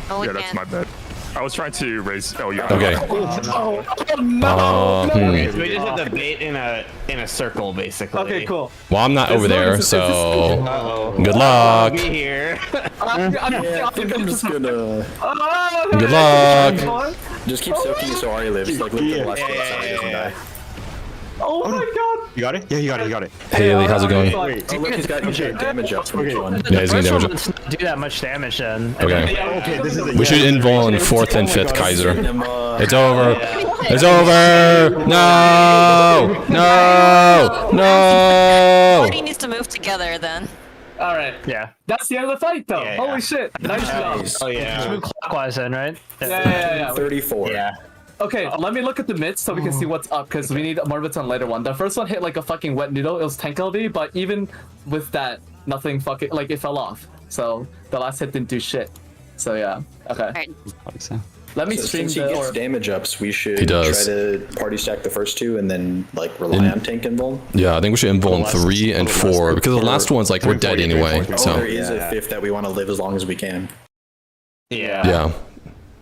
Oh, we Yeah, that's can't. my bad. I was trying to raise. Oh yeah. Okay. Oh Hmm. So we just have the bait in a circle, basically. Okay, cool. Well, I'm not over there, so Uh-oh. good luck. Be here. I think I'm just gonna Good luck. just keep soaking so Ari lives. Like, live to the last one so he doesn't die. Oh my god. You got it? Yeah, you got it. Haley, how's it going? Oh look, he's got damage up from each one. Yeah, he's getting First one damage. doesn't do that much damage then. Okay. Okay, this is We should invul in 4th and 5th, Kaiser. It's over. It's over. No. No. Party needs to move together then. All right. Yeah. That's the end of the fight, though. Yeah, Holy yeah. shit. Nice job. Oh yeah. Move clockwise then, right? Yeah. 34. Yeah. Okay, let me look at the mids so we can see what's up, because we need more bits on later one. The first one hit like a fucking wet noodle. It was tank LD, but even with that, nothing fucking, like, it fell off. So the last hit didn't do shit. So yeah, okay. Alright. Let me So stream since he the... gets or- damage ups, we should He does. try to party stack the first two and then like rely on tank and invul. Yeah, I think we should invul in 3 and 4 because the last one's like we're dead anyway. Oh, So there is a fifth that we want to live as long as we can. Yeah. yeah,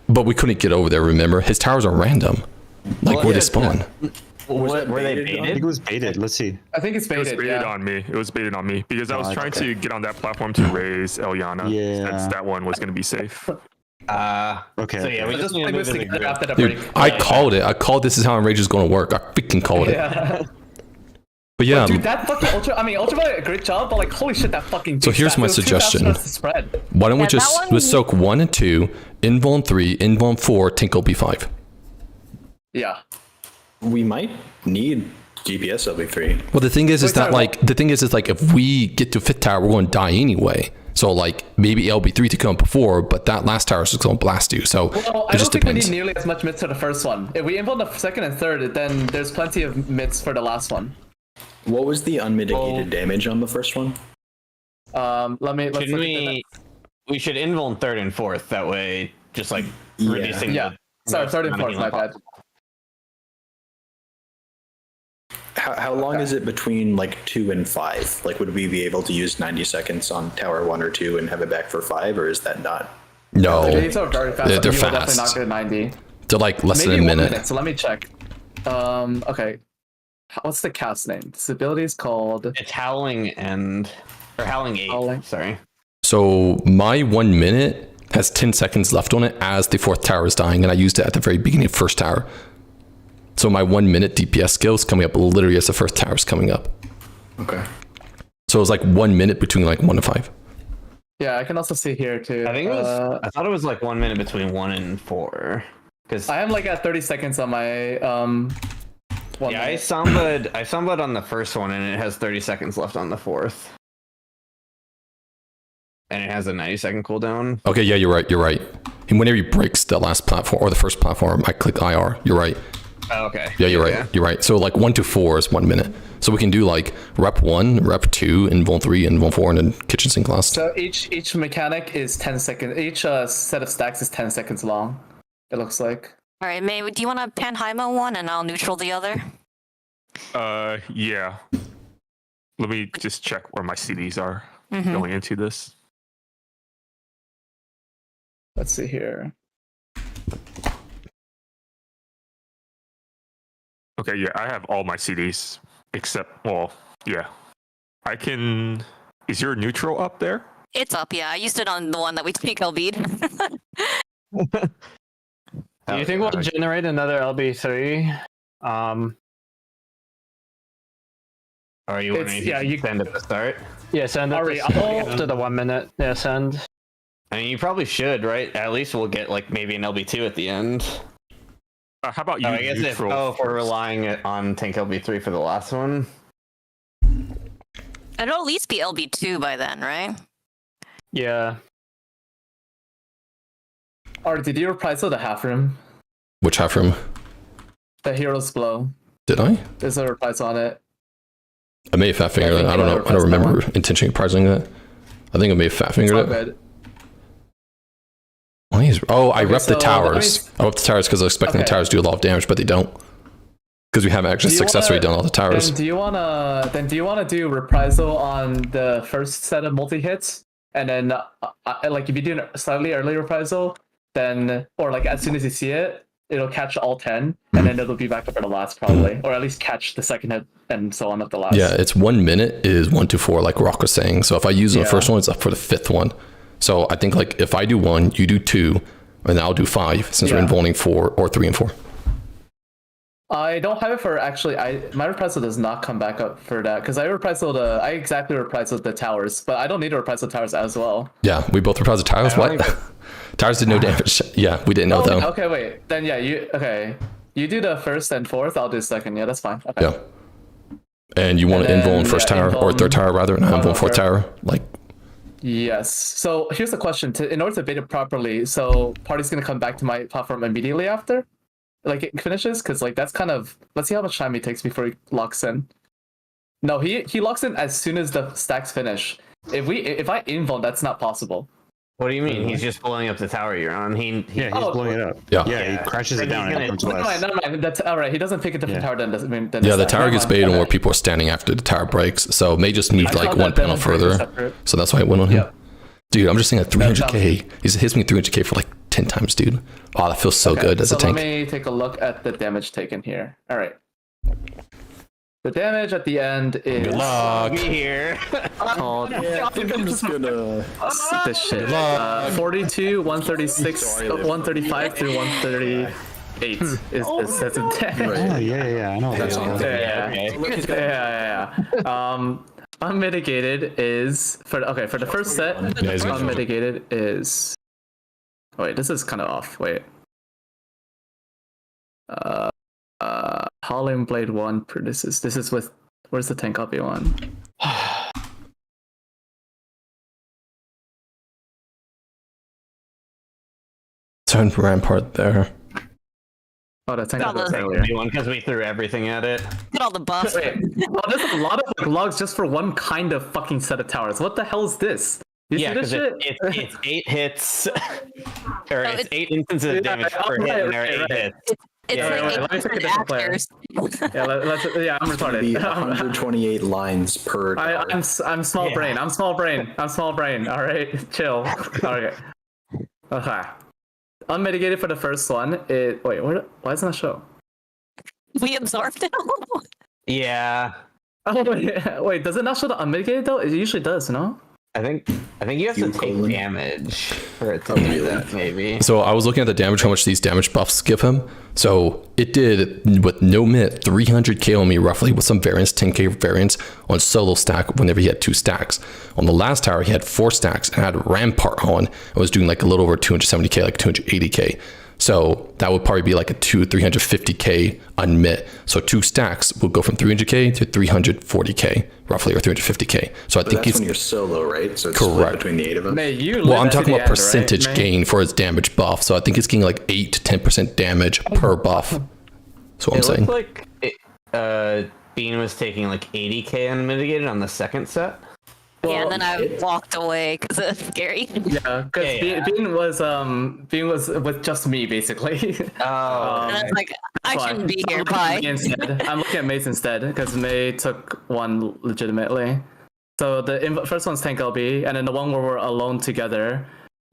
but we couldn't get over there. Remember, his towers are random. Like where they spawn. Were they I think baited? it was baited. Let's see. I think it's It was baited, baited yeah. on me. It was baited on me because I was trying okay. to get on that platform to raise Eliana. Yeah. Since that one was going to be safe. Okay. So yeah, we just need to Just move in like the group. after the Dude, break. I called it. I called this is how Enrage is going to work. I freaking called it. Yeah. But yeah, Dude, that fucking Ultraviolet, great job, but like, holy shit, that fucking... So big here's stat. my It was too fast suggestion. for us to spread. why don't we Yeah, just that one- let's soak 1 and 2, invul in 3, invul in 4, tinkle B5. Yeah. We might need GPS LB3. Well, the thing is Wait, that sorry, like the thing is like if we get to 5th tower, we're going to die anyway. So like maybe LB3 to come before, but that last tower is just going to blast you. So Well, I it don't just think depends. we need nearly as much mids for the first one. If we involve the second and third, then there's plenty of mids for the last one. What was the unmitigated damage on the first one? Let's Shouldn't look at we should invul in 3rd and 4th. That way, just like Yeah. reducing. Yeah. the Sorry, most third and amount of fourth, my healing bad. How long is it between like 2 and 5? Like, would we be able to use 90 seconds on tower 1 or 2 and have it back for 5, or is that not? No, These are very fast. Yeah, they're You will definitely fast. not get a 90. they're like less Maybe than a 1 minute. minute, so let me check. Okay. What's the cast name? This ability is called... It's Howling and... Or Howling 8, Howling. sorry. So my 1 minute has 10 seconds left on it as the 4th tower is dying, and I used it at the very beginning of 1st tower. So my 1 minute DPS skill is coming up literally as the 1st tower is coming up. Okay. So it's like 1 minute between like 1 to 5. Yeah, I can also see here too. I think it was... I thought it was like 1 minute between 1 and 4. Because I am like at 30 seconds on my one yeah, I minute. sambaed on the first one and it has 30 seconds left on the 4th. And it has a 90-second cooldown. Okay, yeah, you're right. You're right. And whenever he breaks the last platform or the first platform, I click IR. You're right. Oh, okay. Yeah, you're right. You're right. So like 1 to 4 is 1 minute. So we can do like rep 1, rep 2, and Invuln 3, and Invuln 4, and then kitchen sink last. So each mechanic is 10 seconds. Each set of stacks is 10 seconds long. It looks like. All right, May, do you want to Panheimo one and I'll neutral the other? Yeah. Let me just check where my CDs are going into this. Let's see here. Okay, yeah, I have all my CDs except, well, yeah. I can. Is your neutral up there? It's up, yeah. I used it on the one that we take LB'd. Do you think we'll generate another LB3? Or you want to send at the start? Yeah, send it after the 1 minute. Yeah, send. I mean, you probably should, right? At least we'll get like maybe an LB2 at the end. How about you? I guess if we're relying on tank LB3 for the last one. It'll at least be LB2 by then, right? Yeah. Or did you reprise the half room? Which half room? The Hero's Blow. Did I? There's a reprise on it. I may have fat fingered that. I don't know. I don't remember intentionally pricing that. I think I may have fat fingered it. I repped the towers. I repped the towers because I was expecting the towers to do a lot of damage, but they don't. Because we haven't actually successfully done all the towers. Then do you wanna do reprisal on the first set of multi hits, and then like if you do a slightly early reprisal, then or like as soon as you see it, it'll catch all 10, and then it'll be back up for the last probably, or at least catch the second hit and so on at the last. Yeah, it's 1 minute is 1 to 4, like Rock was saying. So if I use the first one, it's up for the 5th one. So I think like if I do 1, you do 2, and I'll do 5 since we're involving 4 or 3 and 4. I don't have it for my reprisal does not come back up for that because I exactly reprisal the towers, but I don't need to reprisal towers as well. Yeah, we both reprisal towers. What? Towers did no damage. Yeah, we didn't know though. Okay, wait. Then you do the first and fourth. I'll do second. Yeah, that's fine. Okay. Yeah. And you want to invuln first tower or third tower rather, and invuln fourth tower, like. Yes. So here's the question: in order to bait it properly, so party's gonna come back to my platform immediately after, like it finishes, because like that's kind of. Let's see how much time he takes before he locks in. No, he locks in as soon as the stacks finish. If I invuln, that's not possible. What do you mean? He's just blowing up the tower you're on. He's blowing it up. Yeah, he crashes it down and comes to us. Never mind. That's all right. He doesn't pick a different tower than the tower gets baited on where people are standing after the tower breaks. So May just moved like one panel further. So that's why I went on him. Yep. Dude, I'm just saying at 300k. He hits me 300k for like 10 times, dude. Oh, that feels so good as a tank. Let me take a look at the damage taken here. All right. The damage at the end is. Good luck. Here. I think I'm just gonna. This shit. 42, 136, 135 through 138 is that's a damage. Oh yeah. I know that's all. Yeah. Unmitigated is for the first set. Unmitigated is. Oh, wait, this is kind of off. Wait. Howling Blade 1 produces. This is with. Where's the tank copy one? Turn Rampart there. Oh, the tank copy earlier. One because we threw everything at it. Get all the buffs. Wait. Oh, there's a lot of logs just for one kind of fucking set of towers. What the hell is this? Yeah, because it's 8 hits, or it's 8 instances of damage per hit, and there are 8 hits. It's let me take a different player. I'm retarded. 128 lines per. I'm small brain. I'm small brain. All right, chill. Okay. Unmitigated for the first one. Wait, why doesn't it show? We absorbed it all. Yeah. Oh wait, does it not show the unmitigated though? It usually does, no? I think you have to take damage for it to do that, maybe. So I was looking at the damage, how much these damage buffs give him. So it did, with no minute, 300k on me roughly, with some variance, 10k variance on solo stack whenever he had 2 stacks. On the last tower, he had 4 stacks and had Rampart on and was doing like a little over 270k, like 280k. So that would probably be like a 350k unmit. So 2 stacks will go from 300k to 340k roughly, or 350k. So I But think that's it's when you're solo, right? So it's Correct. split between the 8 of us. May you well, live I'm to talking the about end, percentage right, May? gain for its damage buff. So I think it's getting like 8 to 10% damage per buff. That's what I'm It saying. looked like Bean was taking like 80k unmitigated on the second set. Yeah, and then I walked away because it's scary. Yeah, because Bean was with just me basically. Oh, And I was like, I That's why. shouldn't be here. I'm looking at Bye. May instead. I'm looking at Maze instead because May took one legitimately. So the first one's tank LB, and then the one where we're alone together.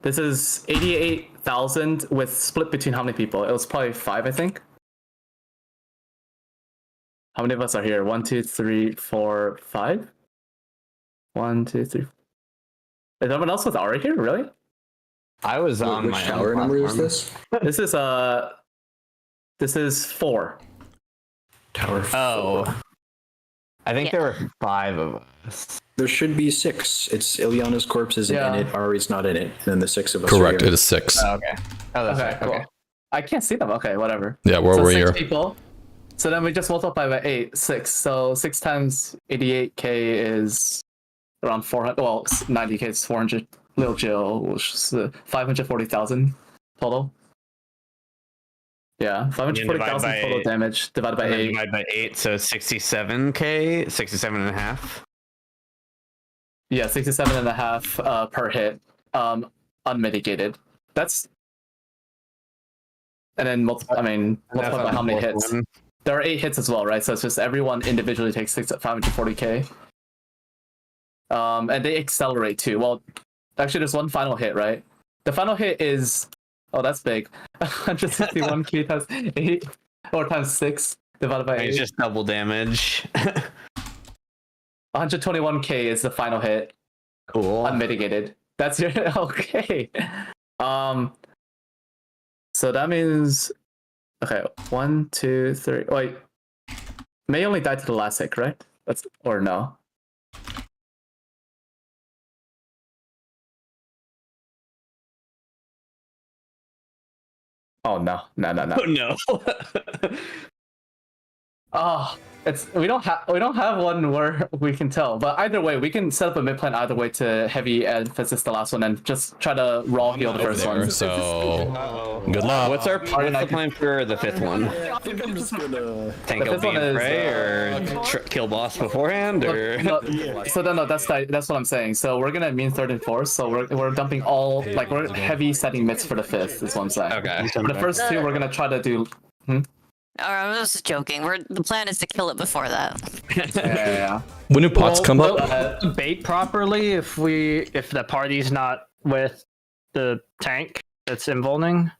This is 88,000 with split between how many people? It was probably 5, I think. How many of us are here? 1, 2, 3, 4, 5. 1, 2, 3. Is everyone else was already here? Really? I was on Which my tower own number is platform. this? This is 4. Tower 4. Oh, I think Yeah. there were 5 of us. There should be 6. It's Ilyana's corpse isn't Yeah. in it, Ari's not in it, and then the 6 of us Correct. are It here. is 6. Oh, okay. Oh, that's Okay, right. cool. Okay. I can't see them. Okay, whatever. Yeah, we're So over 6 here. people. So then we just multiply by 8, 6. So 6 times 88k is around 400. Well, 90k is 400. Lil Jill, which is 540,000 total. Yeah, 540,000 by total 8. damage divided by And then 8. divide by 8, so 67k, 67 and a half. Yeah, 67.5 per hit, unmitigated. That's and then multiply by how many hits. There are 8 hits as well, right? So it's just everyone individually takes 540k. And they accelerate too. Well, actually, there's one final hit, right? The final hit is that's big. 161k times 8 or times 6 divided by 8. It's just double damage. 121k is the final hit. Cool. Unmitigated. That's your okay. So that means 1, 2, 3. Wait, May only died to the last hit, right? That's or no? Oh no. Oh no. Oh, we don't have one where we can tell. But either way, we can set up a mid plan either way to heavy emphasis the last one and just try to raw heal the first one. So good luck. What's the plan for the 5th one? I think I'm just gonna... Tank The 5th LB one and is, pray, or kill boss beforehand, or No, that's what I'm saying. So we're gonna mean 3rd and 4th. So we're dumping all we're heavy setting mids for the 5th. Is what I'm saying. okay. For the first 2, we're gonna try to do. I was just joking. The plan is to kill it before that. Yeah. When do pots come up? Bait properly if the party's not with the tank that's invulning.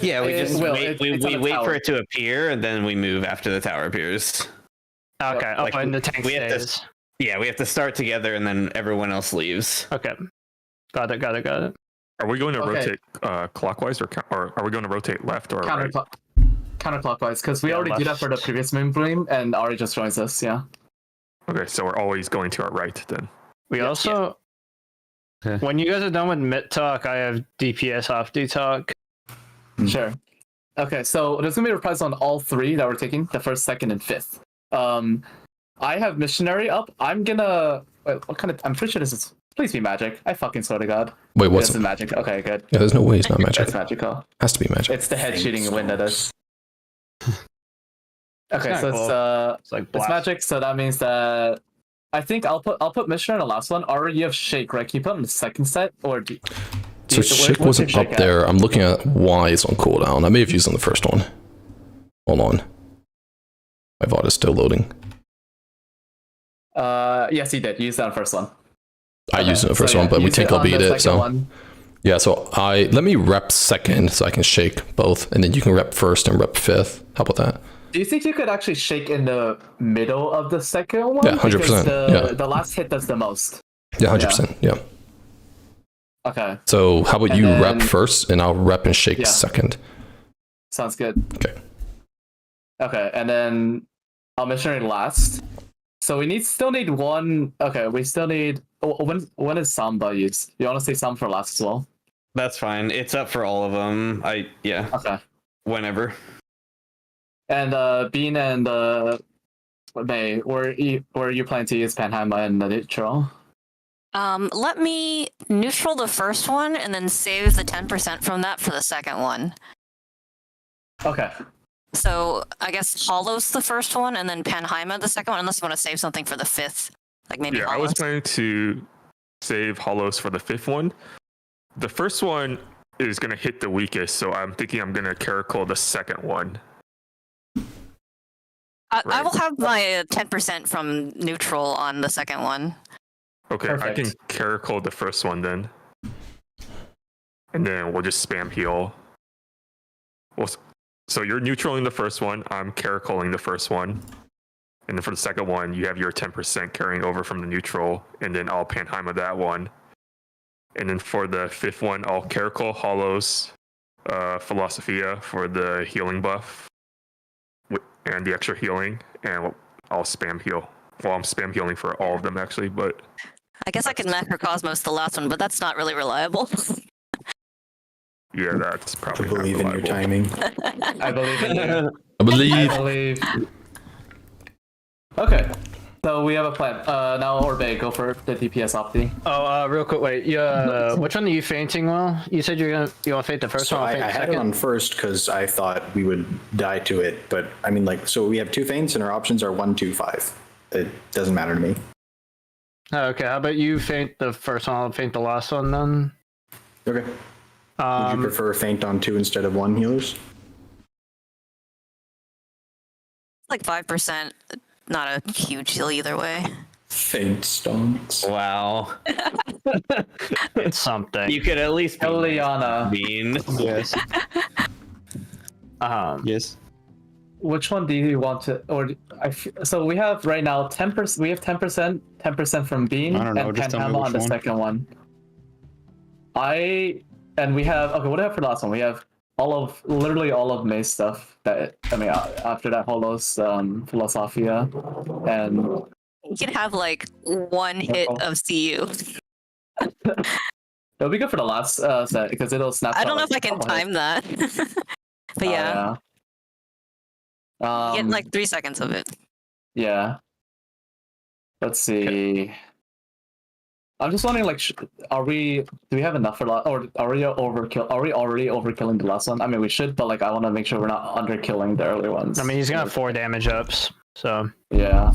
Yeah, we just wait. We it's on the wait for tower. it to appear, and then we move after the tower appears. Okay, Like, and the tank we have to- stays. Yeah, we have to start together, and then everyone else leaves. Okay, got it. Are we going to Okay. rotate clockwise or are we going to rotate left or right? Counterclockwise, because we Yeah, already did that left. for the previous moon bloom, and Ari just joins us. Yeah. Okay, so we're always going to our right then. We also, Okay. when you guys are done with mid talk, I have DPS off D talk. Sure. Okay, so there's gonna be replies on all 3 that we're taking, the 1st, 2nd, and 5th. I have missionary up. I'm gonna. Wait, what kind of? I'm pretty sure this is. Please be magic. I fucking swear to God. Wait, what's? This is magic. Okay, good. Yeah, there's no way it's not magic. It's magical. Has to be magic. It's the head shooting wind at us. Okay, It's so kinda It's like it's blast. magic. So that means that I think I'll put missionary on the last one. Ari, you have shake, right? Can you put it on the second set or? So Shik wasn't up there. I'm looking at why it's on cooldown. I may have used it on the first one. Hold on. My VOD is still loading. Yes, he did. Use that on the first one. I Okay, used it on the first so one, yeah, but we use tank on the LB'd it. second So one. yeah, so let me rep second so I can shake both, and then you can rep first and rep 5th. How about that? Do you think you could actually shake in the middle of the second one? Yeah, 100%, Because yeah. The last hit does the most. Yeah, 100%. Yeah. Okay, So how about And you then- rep first, and I'll rep and shake Yeah. second. sounds good. Okay. Okay, and then I'll missionary last. So we still need one. Okay, we still need. When is Samba used? You want to say Samba for last as well? That's fine. It's up for all of them. Okay. Whenever. And Bean and May, were you planning to use Panheima and the neutral? Let me neutral the first one and then save the 10% from that for the second one. Okay. So I guess Hollow's the first one and then Panheima the second one, unless you want to save something for the fifth. Like maybe Yeah, I Hollows. was planning to save Hollows for the fifth one. The first one is going to hit the weakest, so I'm thinking I'm going to Caracal the second one. I will have my 10% from neutral on the second one. Okay, I can Perfect. Caracal the first one then. And then we'll just spam heal. Well, so you're neutraling the first one, I'm Caracoling the first one. And then for the second one, you have your 10% carrying over from the neutral, and then I'll Panheima that one. And then for the fifth one, I'll Caracal Hollows Philosophia for the healing buff and the extra healing, and I'll spam heal. Well, I'm spam healing for all of them actually, but I guess I could Macrocosmos the last one, but that's not really reliable. yeah, that's I probably believe in not your reliable. timing. I believe in you. I believe. I believe. Okay. So we have a plan. Now Orbe, go for the DPS opti. Oh, real quick, wait. Yeah, which one are you fainting? Well, you said you want to faint the first So one. I I'll faint the had it second. on first because I thought we would die to it, but I mean, like, so we have 2 feints and our options are 1, 2, 5. It doesn't matter to me. Oh, okay, how about you faint the first one? I'll faint the last one then. Okay. Would you prefer feint on 2 instead of 1 healers? Like 5%, not a huge deal either way. Feint stonks. Wow. It's something. You could at least be Eliana. Bean. Yes. Yes. Which one do you want to? So we have right now 10%. We have 10% from Bean I don't know, and just tell me Panheima which on the one. second one. And we have what do we have for the last one? We have literally all of May's stuff. After that, Holos, Philosophia, and You could have like one hit of CU. it'll be good for the last set because it'll snap. I don't know if I can time that. But yeah, you get like 3 seconds of it. Yeah. Let's see. I'm just wondering, like, do we have enough for or are we overkill? Are we already overkilling the last one? I mean, we should, but like, I want to make sure we're not underkilling the early ones. I mean, he's gonna have 4 damage ups, so. Yeah.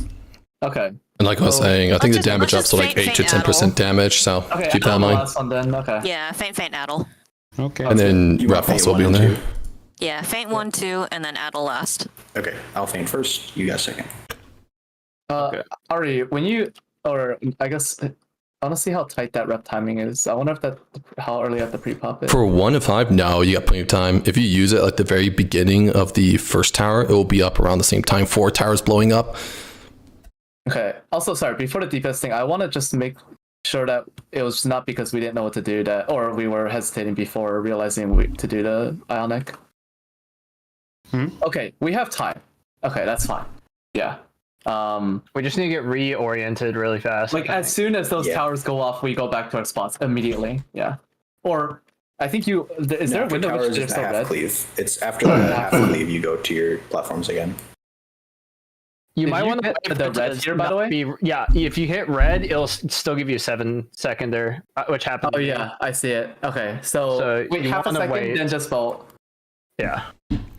Okay. And like I was saying, I think the damage let's ups are just like 8 to feint 10% damage, so Okay. keep that in the mind. last one then. Okay. Yeah, faint Addle. Okay. And then You want Raphael feint will be 1 in and there. 2? Yeah, faint 1, 2, and then Addle last. Okay, I'll feint first. You got second. Ari, I guess I want to see how tight that rep timing is. I wonder how early I have to pre-pop it. For 1 to 5, no, you got plenty of time. If you use it at the very beginning of the first tower, it will be up around the same time 4 towers blowing up. Okay. Also, sorry, before the DPS thing, I want to just make sure that it was not because we didn't know what to do or we were hesitating before realizing to do the Ionic. Okay, we have time. Okay, that's fine. Yeah. We just need to get reoriented really fast. Like as soon as those towers go off, we go back to our spots immediately. Yeah. Or I think is there a window towers which is is the still half red? cleave. It's after the half cleave you go to your platforms again. You Did might you want to hit the red here, by the way? Yeah, if you hit red, it'll still give you a 7-seconder, which happens. Oh yeah, I see it. Okay, so wait, you half a wanna second, wait. then just vote. Yeah.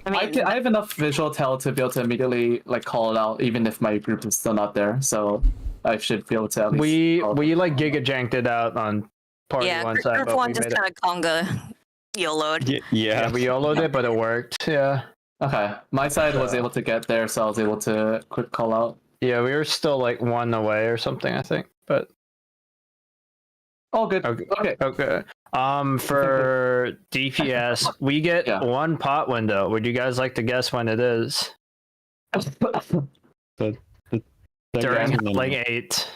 I have enough visual tell to be able to immediately like call it out, even if my group is still not there. So I should be able to at least. We like giga janked it out on party Yeah, one side, group but 1 we just made it. kind of conga YOLO'd. Yeah, we YOLO'd it, but it worked. Yeah. Okay, my side was able to get there, so I was able to quick call out. Yeah, we were still like 1 away or something, I think. But all good. Okay. For DPS, we get 1 pot window. Would you guys like to guess when it is? During like 8.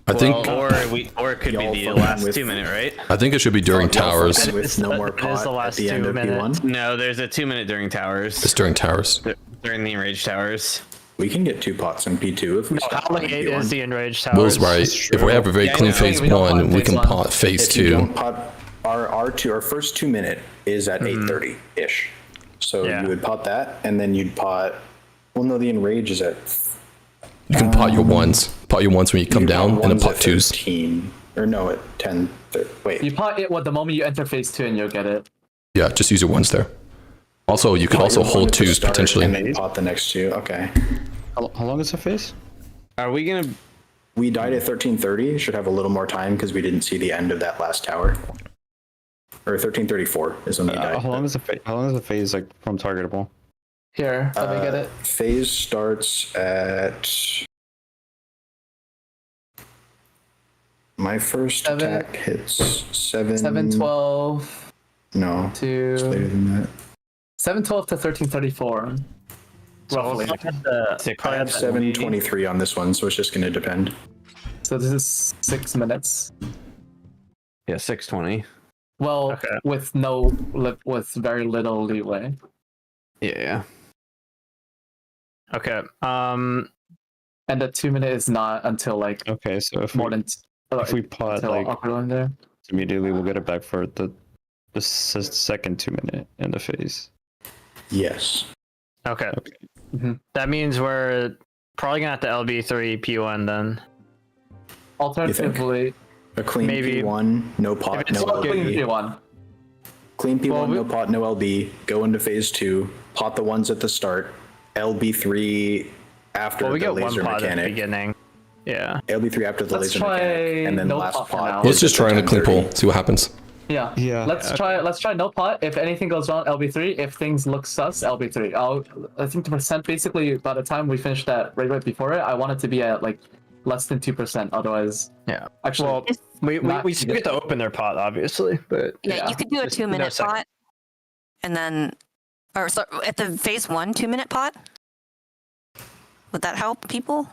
I think or it could Y'all be the fucking last with- 2-minute, right? I think it should be during towers. With no more It is the pot at last the end 2 of minutes. P1. No, there's a 2-minute during towers. It's during towers. During the enraged towers. We can get 2 pots in P2 if we stop How on like 8 P1. is the enraged towers? Will's right. If we have a very Yeah, I clean know. phase We don't pot 1, we phase can one. pot phase If you 2. don't pot our first 2 minute is at 8:30 ish. So Yeah. you would pot that, and then you'd pot. Well, no, the enrage is at. You can pot your ones. Pot your ones when you come you down, and then ones pot at twos. 13, or no, at 10. Wait. You pot it the moment you enter phase 2 and you'll get it. Yeah, just use your ones there. Also, you could Pot also your one hold at the twos start, potentially. and then pot the next two. Okay. How long is the phase? Are we gonna? We died at 13:30. Should have a little more time because we didn't see the end of that last tower. Or 13:34 is when we died. How long is the phase? How long is the phase like from targetable? Here, let me get it. Phase starts at. My first Seven. attack hits 7. 7:12 No. It's later to than that. 7:12 to 13:34. Roughly. I have 7:23 on this one, so it's just going to depend. So this is 6 minutes. Yeah, 6:20. Well, Okay. with with very little leeway. Yeah. Okay. And the 2 minute is not until like Okay, so more than if we pot until like upper line there. immediately, we'll get it back for the second 2 minute in the phase. Yes. Okay. Mhm. That means we're probably gonna have to LB3 P1 then. Alternatively, A clean Maybe- P1, no pot, if no it's LB. clean P1. Clean P1, Well, no pot, no LB. Go into phase 2. Pot the ones at the start. LB3 after Well, we the get one laser pot at the mechanic. beginning. Yeah. LB3 after the Let's laser try mechanic, and then no last pot for pot. now. Let's is just at try on a clean 10:30. pull. See what happens. Yeah. Yeah, Let's try no pot. If anything goes wrong, LB3. If things look sus, LB3. I think the percent basically by the time we finish that right before it, I want it to be at like less than 2%. Otherwise, Yeah. actually, Well, we not still get to open their pot, obviously, but Yeah, Yeah. you could do a Just 2 minute no second. pot, and then, or so at the phase 1 2 minute pot. Would that help people?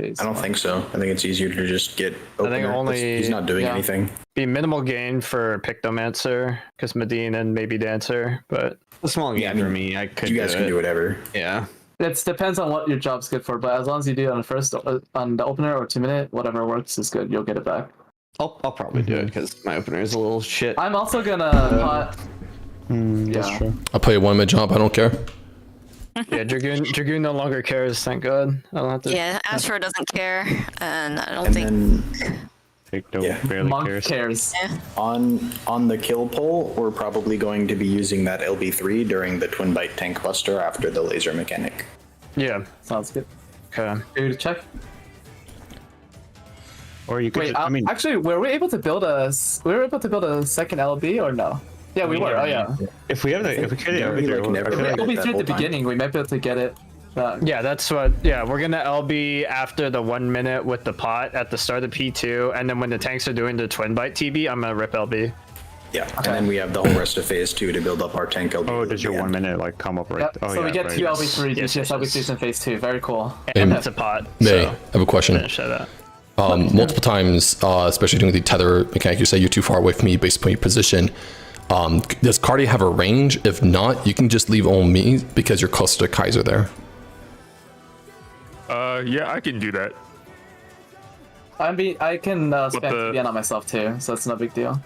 I don't think so. I think it's easier to just get opener. only- He's not doing yeah. anything. be minimal gain for Pictomancer, because Medine and maybe Dancer, but A small game Yeah, I mean, for me. I could. You guys can do whatever. Yeah. it depends on what your job's good for. But as long as you do it on the first on the opener or 2 minute, whatever works is good. You'll get it back. I'll probably do it because my opener is a little shit. I'm also gonna pot. that's Yeah. true. I'll play a 1 minute jump. I don't care. yeah, Dragoon no longer cares, thank God. I don't have to. Yeah, Astro doesn't care, and I don't And think. then Picto Yeah. barely Monk cares. cares. on the kill pole, we're probably going to be using that LB3 during the twin bite tank buster after the laser mechanic. Yeah. Sounds good. Okay. Dude, check. Or you could. Wait, I mean, actually, were we able to build a second LB or no? Yeah, we were. Oh yeah. if we have the, if we carry the Yeah, we, LB3, like, never I feel had like LB3 that at whole the time. beginning, we might be able to get it. Yeah, that's what. Yeah, we're gonna LB after the 1 minute with the pot at the start of P2, and then when the tanks are doing the twin bite TB, I'm gonna rip LB. Yeah, and then we have the whole rest of phase 2 to build up our tank LB. oh, does your at the 1 end. minute like come up right? Yep. Oh, So yeah, we get right. 2 LB3 Yes, DCS yes, LB3s yes. in phase 2. Very cool. And Hey, it's a pot. May, So I have a question. finish that up. Multiple times, especially doing the tether mechanic, you say you're too far away from me based upon your position. Does Cardi have a range? If not, you can just leave on me because you're closer to Kaiser there. Yeah, I can do that. I can spam the- TBN on myself too, so it's no big deal.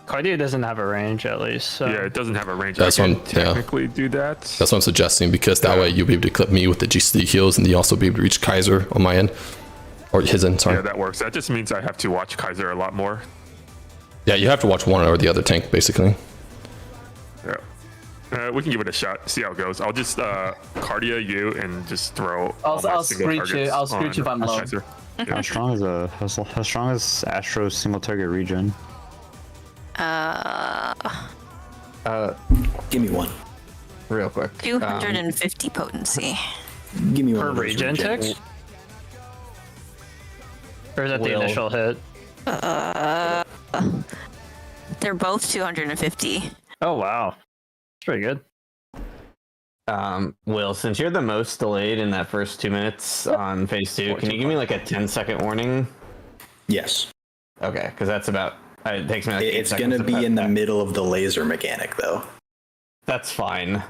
Cardia doesn't have a range at least. So. Yeah, it doesn't have a range. That's I can what I'm- yeah. technically do that. That's what I'm suggesting because that way you'll be able to clip me with the GCD heals and you also be able to reach Kaiser on my end. Or his end, sorry. Yeah, that works. That just means I have to watch Kaiser a lot more. Yeah, you have to watch one or the other tank basically. Yeah. We can give it a shot. See how it goes. I'll just cardia you and just throw. all my I'll single screech you. targets I'll screech on if I'm low. Kaiser. How strong is how strong is Astro's single target region? Give me one. Real quick. 250 potency. Give me one. Per of those regen regen. ticks? Or is that the Will. initial hit? They're both 250. Oh wow, that's pretty good. Will, since you're the most delayed in that first 2 minutes on phase 2, can you give me like a 10-second warning? Yes. Okay, because that's about. It takes me like 8 It's seconds gonna to be prep in the that. middle of the laser mechanic though. That's fine.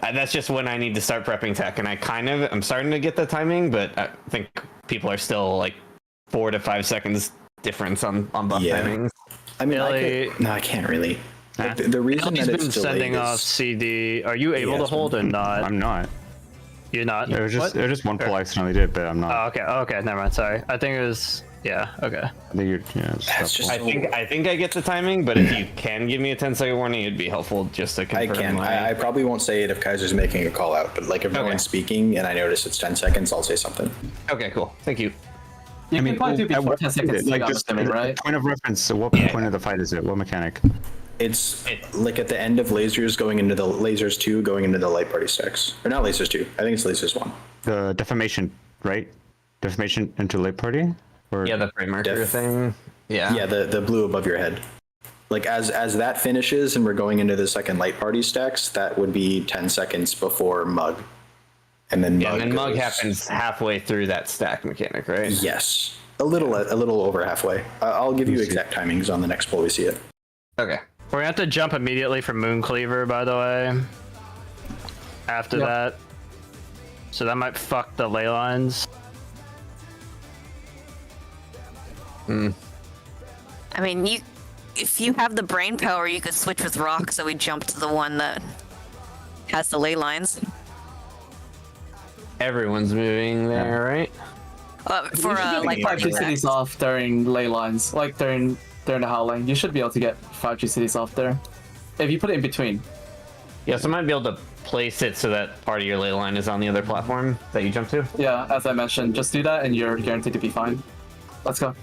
That's just when I need to start prepping tech, and I'm starting to get the timing, but I think people are still like 4 to 5 seconds difference on buff Yeah. timings. I mean, Really? no, I can't really. The reason He's that been it's delayed sending is, off CD. Are you able Yeah, to it's hold or not? I'm not. You're not. It was just What? it was just one pull I accidentally did, but I'm not. Oh, okay. Okay. Never mind. Sorry. I think it was. Yeah. Okay. I think you're That's just I think I get the timing, but if you can give me a 10-second warning, it'd be helpful just to I confirm. can. I probably won't say it if Kaiser's making a call out, but like if no Okay. one's speaking and I notice it's 10 seconds, I'll say something. Okay, cool. Thank you. You can probably do at before what 10 point is seconds. it? Like I'm just assuming, right? point of reference. So what Yeah. point of the fight is it? What mechanic? It's like at the end of lasers going into the lasers 2 going into the light party stacks. Or not lasers 2. I think it's lasers 1. The defamation, right? Defamation into late party? Or Yeah, the frame marker Def- thing. Yeah. Yeah, the blue above your head. Like as that finishes and we're going into the second light party stacks, that would be 10 seconds before mug. And then Yeah, mug and mug goes- happens halfway through that stack mechanic, right? Yes. A little over halfway. I'll give you exact timings on the next poll we see it. Okay. We're gonna have to jump immediately for Moon Cleaver, by the way. After Yep. that. So that might fuck the ley lines. I mean, if you have the brain power, you could switch with Rock, so we jump to the one that has the ley lines. Everyone's moving there, right? For You should like get 5G cities off during ley lines, like during the howling. You should be able to get 5G cities off there. If you put it in between. Yeah, so I might be able to place it so that part of your ley line is on the other platform that you jump to. Yeah, as I mentioned, just do that and you're guaranteed to be fine. Let's go.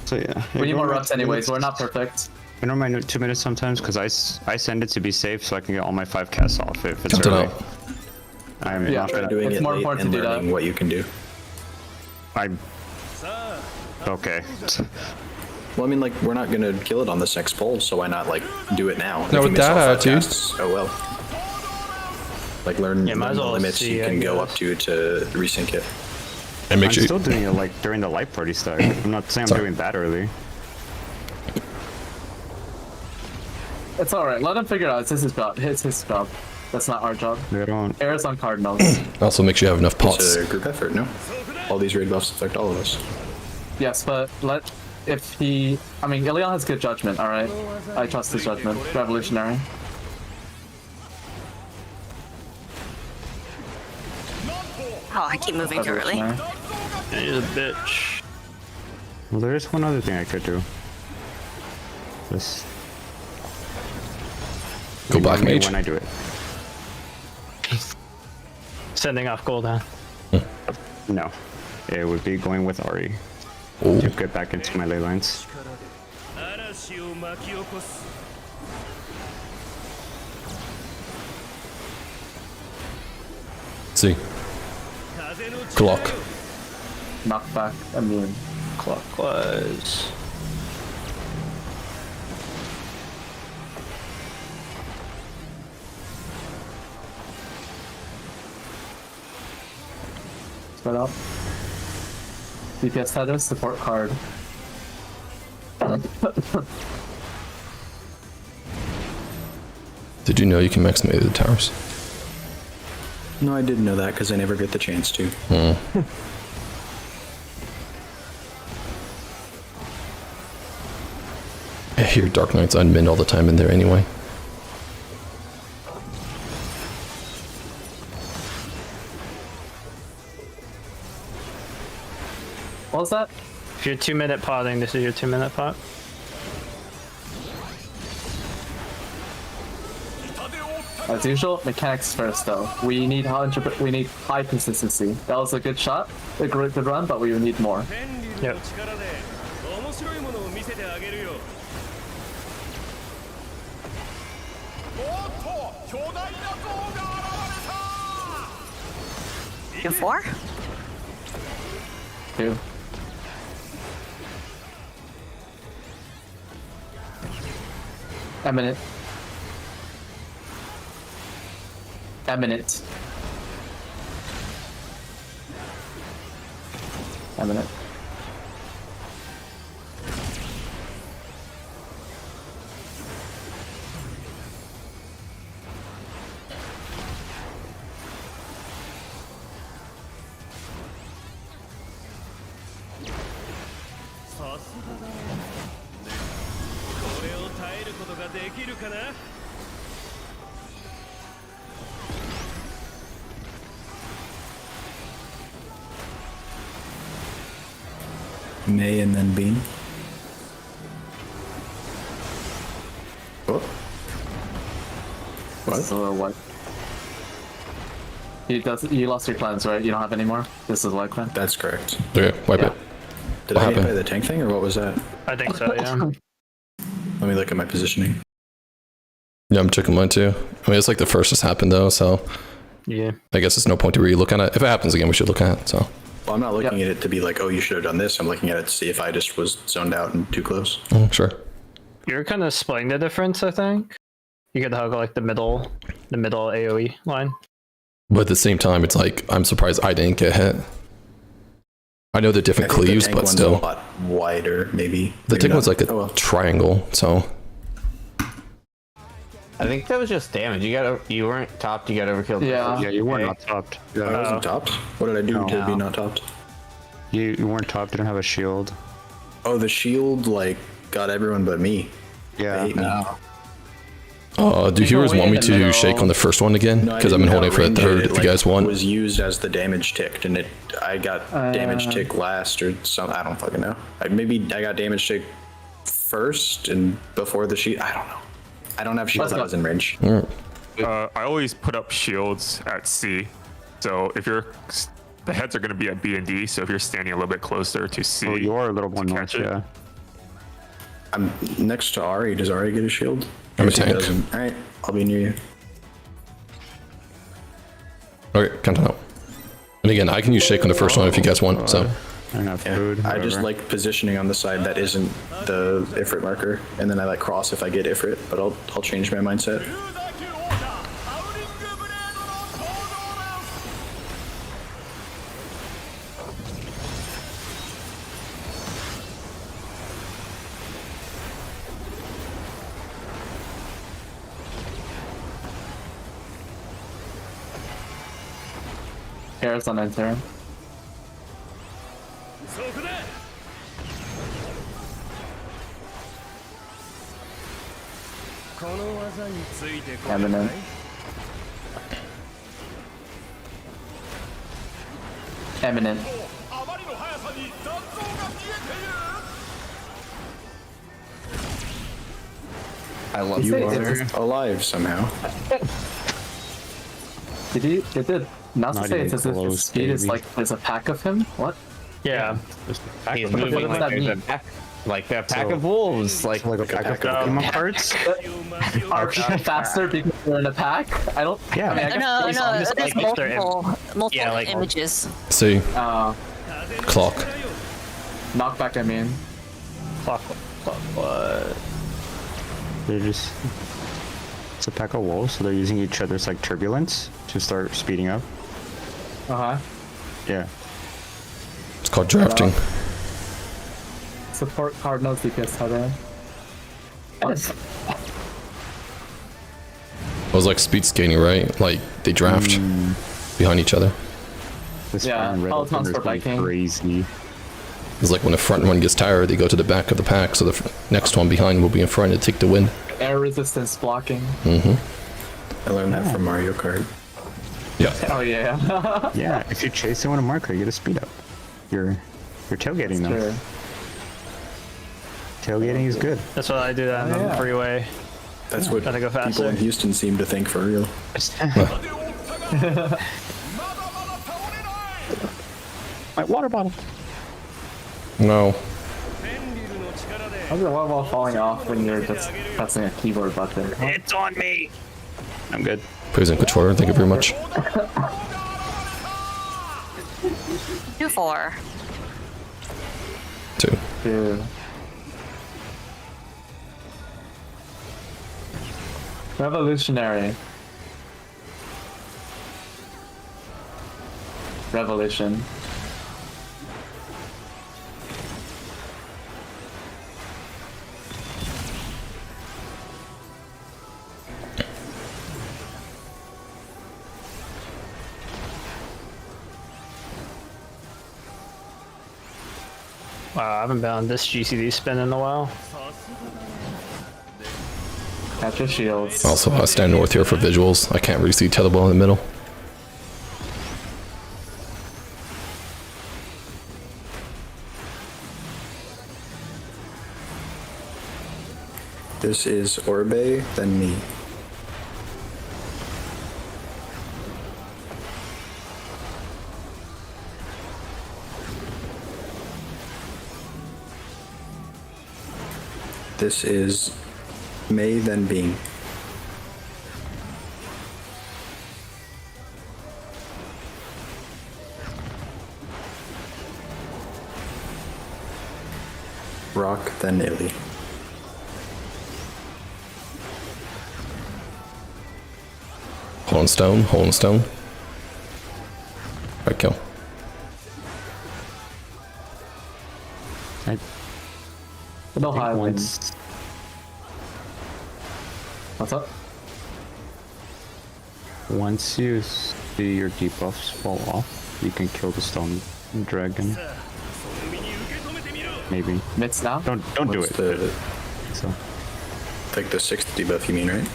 So yeah. We need more reps anyways, we're not perfect. I know my 2 minutes sometimes because I send it to be safe so I can get all my 5 casts off if it's Count it early. out. I'm Yeah. not Try gonna Doing It's it more late important and to do that. learning what you can do. Okay. Well, I mean, like, we're not gonna kill it on this next poll, so why not, like, do it now? If No, you with miss that all 5 attitude. casts, oh well. Like, learn Yeah, might as the well limits see, you I can go guess. up to resync it. And make I'm sure still doing it like during the light party stack. I'm not saying I'm Sorry. doing that early. It's alright, let him figure it out. It's his job. It's his job. That's not our job. They don't. Errors on Cardinals. also make sure you have enough It's pots. a group effort, no? All these raid buffs affect all of us. Yes, but if he... I mean, Ilion has good judgment, alright? I trust his judgment. Revolutionary. Oh, I keep moving too early. Revolutionary. He's a bitch. Well, there is one other thing I could do. Just Go black remind me mage. when I do it. Sending off cooldown. No, it would be going with Ari Oh, to get back into my ley lines. 嵐を巻き起こす see. 風の Clock. Knockback immune. Clockwise. Spread out. DPS status, support card. Did you know you can maximize the towers? No, I didn't know that because I never get the chance to. I hear Dark Knight's unmin all the time in there anyway. What was that? If you're 2 minute potting, this is your 2 minute pot. As usual, mechanics first though. We need high consistency. That was a good shot, a good run, but we need more. 天竜の力で面白いものを見せてあげるよ You 4? 2. Eminent. Eminent. Eminent. すがだ。で、これを耐えることができるかな。May and then Bean. Oh. What? So what? You lost your cleanse, right? You don't have any more? This is white cleanse? That's correct. Okay, wipe Yeah. it. Did What I hit by happened? the tank thing or what was that? I think so. Yeah. Let me look at my positioning. Yeah, I'm checking mine too. I mean, it's like the first has happened though, so Yeah. I guess there's no point to really look at it. If it happens again, we should look at it. So, Well, I'm not looking at it to be like, oh, you should have done this. I'm looking at it to see if I just was zoned out and too close. sure. You're kind of splitting the difference, I think. You could hug like the middle AOE line. But at the same time, it's like I'm surprised I didn't get hit. I know they're different I think the cleaves, tank but one's still, a lot wider, maybe. the Maybe tank not. one's like a Oh, well. triangle. So, I think that was just damage. You weren't topped. You got overkilled. Yeah. Yeah, you were Okay. not topped. I wasn't topped. What did I do to be not topped? You weren't topped. Didn't have a shield. Oh, the shield like got everyone but me. They Yeah. hate me. do heroes way want in me the to middle. shake on the first one again? No, I Because I've been didn't holding for the outrange third. it. If Like, you guys want, was used as the damage ticked, and I got damage tick last or something. I don't fucking know. Maybe I got damage tick first and before the shield. I don't know. I don't have shield. I was in range. I always put up shields at C. So if you're, the heads are going to be at B and D. So if you're standing a little bit closer to C, Oh, you are a little more north. catch it. Yeah. I'm next to Ari. Does Ari get a shield? I'm a Yes, he tank. doesn't. All right, I'll be near you. okay, count it out. And again, I can use shake on the first one if you guys want. So, I don't have Yeah. food. I just whatever. like positioning on the side that isn't the Ifrit marker, and then I like cross if I get Ifrit. But I'll change my mindset. 竜だけ王者ハウリングブレードの行動ランス。 Karis on enter. そこだ。この技についてこれ Eminent. Eminent. あまりの速さに残像が見えている。 I love You It's are alive somehow. Did it not Not say it's even as if his close, speed is baby. like there's a pack of him? What? Yeah. He's What moving does like that there's a mean? pack, like a pack So- of wolves. Like, like a pack of Pokemon cards. Are people faster because they're in a pack? I don't. Yeah. I mean, I guess No, based no, on this, there's like, if they're multiple yeah, like- images. see, uh, clock. knockback. I mean, Clock. What? They're just. It's a pack of wolves, so they're using each other's like turbulence to start speeding up. uh huh. Yeah. It's called drafting. Support Cardinals DPS Heather. It was like speed skating, right? Like they draft behind each other. This Yeah, fire and red Peloton's Thunder is for going Viking. crazy. It's like when the front one gets tired, they go to the back of the pack, so the next one behind will be in front and take the win. Air resistance blocking. I learned that from Mario Kart. Yeah. Oh yeah. Yeah, if you chase someone a marker, you get a speed up. You're tailgating them. Sure. Tailgating is good. That's what I do that on the yeah. freeway. That's what Gotta go people faster. in Houston seem to think for real. My water bottle. No. ペンリルの力で How's your level falling off when you're just pressing a keyboard button? It's on me. I'm good. Prison controller, thank you very much. 2-4. 2. Dude. Revolutionary. Revolution. Wow, I haven't been on this GCD spin in a while. Catch your shields. Also, I stand north here for visuals. I can't really see tether well in the middle. This is Orbe, then me. This is May, then Bing. Rock, then Illy. Hole and stone, hole and stone. Right kill. No high once- wins. What's up? Once you see your debuffs fall off, you can kill the stone dragon. Maybe. Mids now? Don't do it. The, So like the 6th debuff, you mean, right?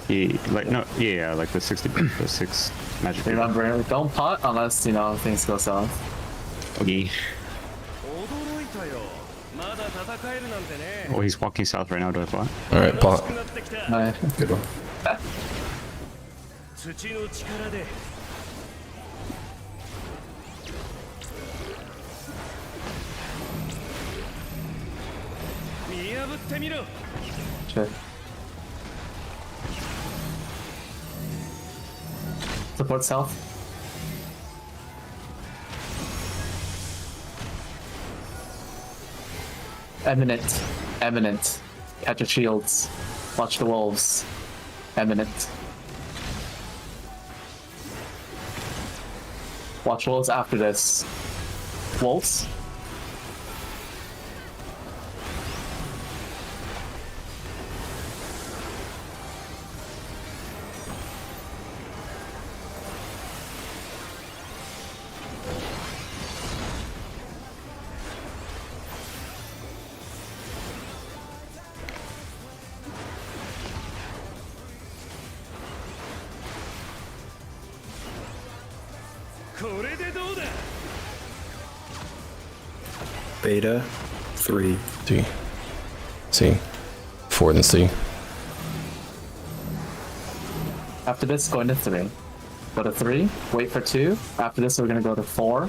yeah, like no, yeah, like the 60, the 6 magic. Remember, don't pot unless, you know, things go south. Okay. 驚いたよ。まだ戦えるなんてね。 Oh, he's walking south right now. Do I plot? Alright, pot. なってきた。 Good one. 土の力で。見破ってみろ。 Shit. Support south. Eminent. Eminent. Catch your shields. Watch the wolves. Eminent. Watch wolves after this. Wolves? Beta, 3. D. C. 4 then C. After this, go into 3. Go to 3, wait for 2. After this, we're gonna go to 4.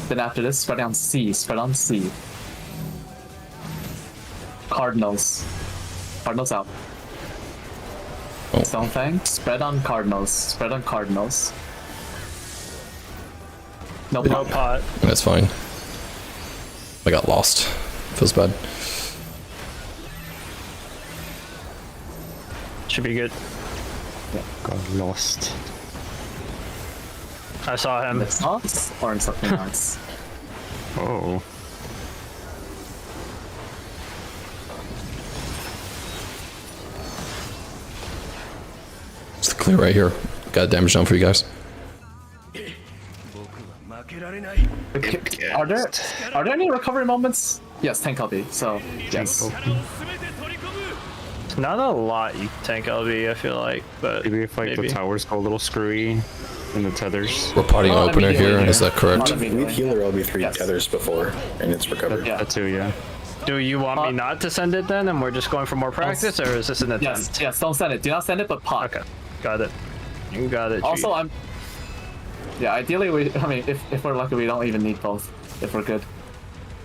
Then after this, spread on C. Spread on C. Cardinals. Cardinals out. Oh. Stonefang, spread on Cardinals. Spread on Cardinals. No No pot. pot. That's fine. I got lost. Feels bad. Should be good. Got lost. I saw him. It's not, or in something else. Oh. It's clear right here. Got a damage down for you guys. 負けられない。 Are there any recovery moments? Yes, tank LB. So yes. 力を全て取り込む。 Not a lot you tank LB, I feel like, but Maybe if like maybe. the towers go a little screwy and the tethers. We're potting Oh, opener here, immediately. is that correct? We've healer LB3 Yes. tethers before, and it's recovered. Yeah. That too, yeah. Do you want me not to send it then, and we're just going for more practice, or is this an attempt? Yes, don't send it. Do not send it, but pot. Okay, got it. You got it. Also, G. yeah, ideally I mean, if we're lucky, we don't even need both. If we're good.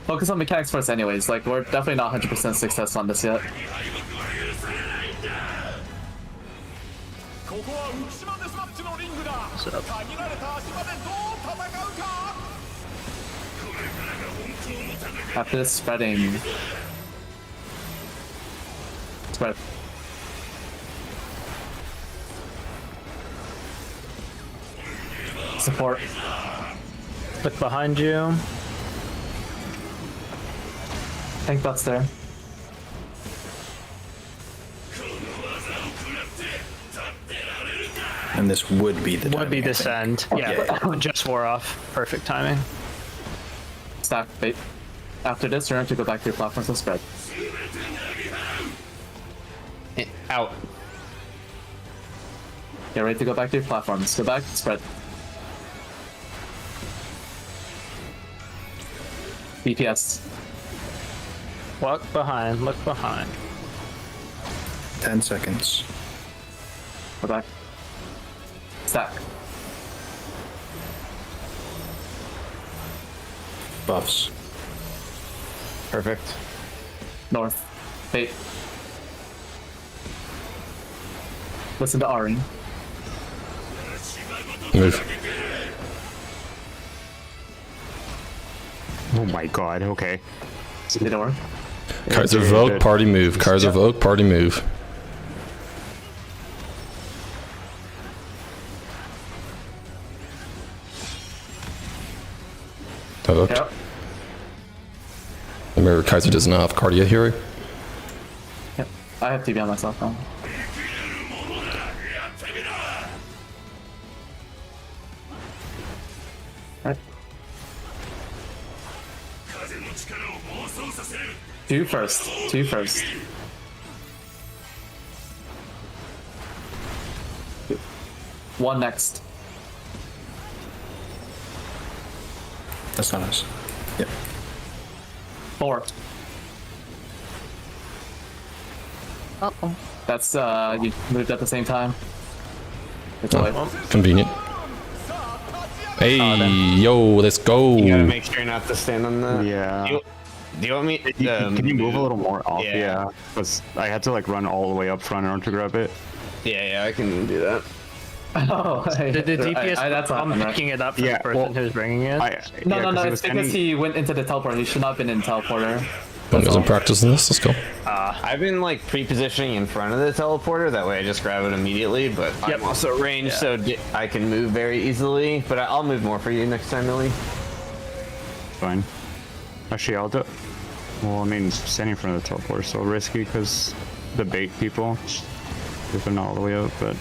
Focus on mechanics first anyways. Like, we're definitely not 100% success on this yet. ここは浮島デスマッチのリングだ。 What's up? 限られた足場でどう戦うか。 After this, spreading. Spread. Support. Look behind you. Tank bots there. And this would be the Would be timing, I this think. end. Yeah, just wore off. Perfect timing. Stack bait. After this, you're going to go back to your platforms and spread. Out. Get ready to go back to your platforms. Go back, spread. BPS. Look behind, look behind. 10 seconds. Go back. Stack. Buffs. Perfect. North. Bait. Listen to Ari. Move. Oh my god, okay. Did it work? Kaiser Yeah, Vogue, good. party move. Kaiser Vogue, party move. Hooked. Yep. Remember, Kaiser does not have Cardia hero. Yep. I have TB on myself now. Right. Two first. Two first. One next. That's not us. Yep. 4. Uh-oh. That's you moved at the same time. It's away. Convenient. Hey, yo, let's go. You gotta make sure not to stand on that. Yeah. Do you want me? Can you move a little more off? yeah. Yeah. Because I had to like run all the way up front in order to grab it. Yeah, I can do that. Oh, hey, The DPS, that's I'm not right. picking it up for Yeah, the person well, who's bringing it. No, it it's was because kinda- he went into the teleporter. He should not have been in teleporter. You guys in practice in this? Let's go. I've been like pre-positioning in front of the teleporter. That way I just grab it immediately. But Yep. I'm also ranged, so I can move very easily. But I'll move more for you next time, Millie. Fine. Actually, I'll do. Well, I mean, standing in front of the teleporter is so risky because the bait people, if they're not all the way up, but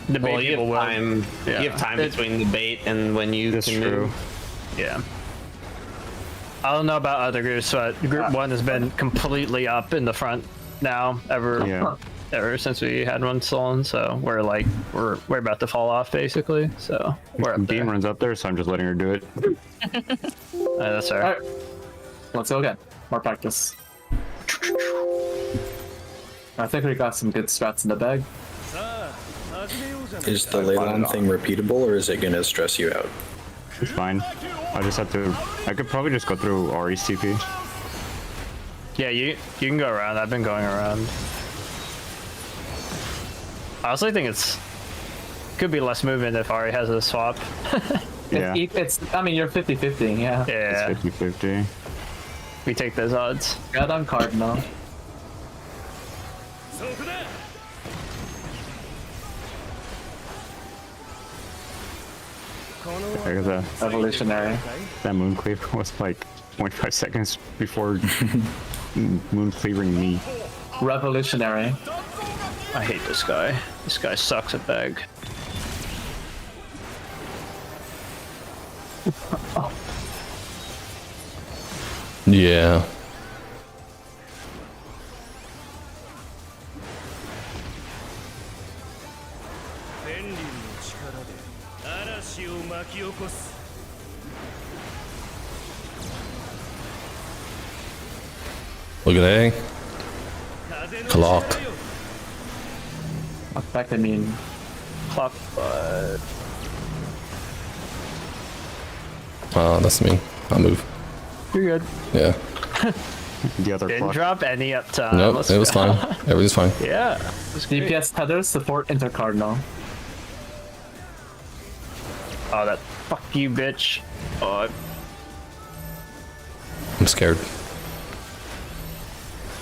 The bait Well, you people have will. time. Yeah. You have time It's- between the bait and when you that's can true. move. Yeah. I don't know about other groups, but group 1 has been completely up in the front now Yeah. ever since we had one stolen. So we're like we're about to fall off basically. So we're up Beam there. runs up there, so I'm just letting her do it. That's fair. Alright. Let's go again. More practice. I think we got some good strats in the bag. Is the Leyline thing repeatable, or is it gonna stress you out? It's fine. I just have to. I could probably just go through Ari's TP. Yeah, you can go around. I've been going around. I honestly think could be less movement if Ari has a swap. Yeah. I mean, you're 50-50, yeah. Yeah, It's 50-50. we take those odds. Got on card now. Like that Evolutionary. moon cleaver was like 0.5 seconds before moon cleavering me. Revolutionary. I hate this guy. This guy sucks at bag. Yeah. Look at A. Clock. In fact, I mean, Clock, but That's me. I'll move. you're good. Yeah. The other Didn't clock. drop any uptime. Nope, Let's it was go. fine. Everything's fine. Yeah. It's great. DPS tethers support intercardinal. Oh, that fuck you, bitch. Oh, I'm scared.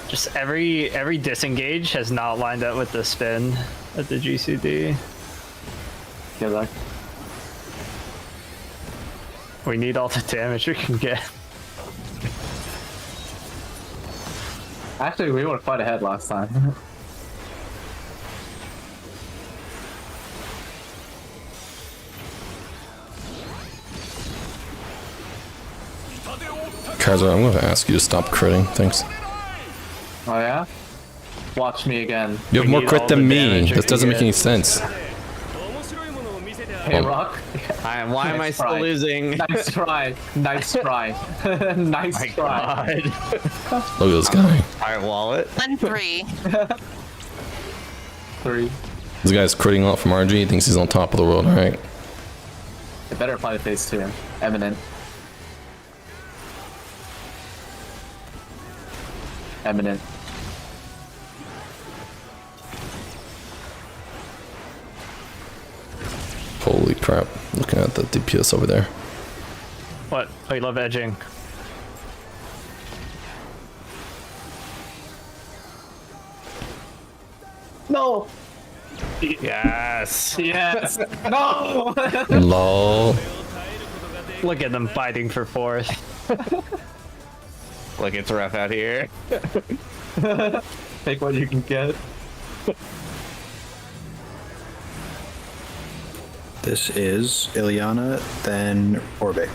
just every disengage has not lined up with the spin at the GCD. Good luck. We need all the damage we can get. Actually, we were quite ahead last time. Kaiser, I'm going to ask you to stop critting. Thanks. Oh yeah? Watch me again. You have We more need crit all than the me. damage you This can doesn't make get. any sense. Hey, Rock. Why am I Nice still try. losing? Nice try. Nice try. Nice try. Look at this guy. Alright, wallet. 1-3. 3. This guy's critting a lot from RG. He thinks he's on top of the world. All right. I better apply the phase 2. Eminent. Eminent. Holy crap. Looking at the DPS over there. What? Oh, you love edging. No! Yes. Yes! No! Lol. Look at them fighting for fourth. Like it's rough out here. Take what you can get. This is Ilyana, then Orbe.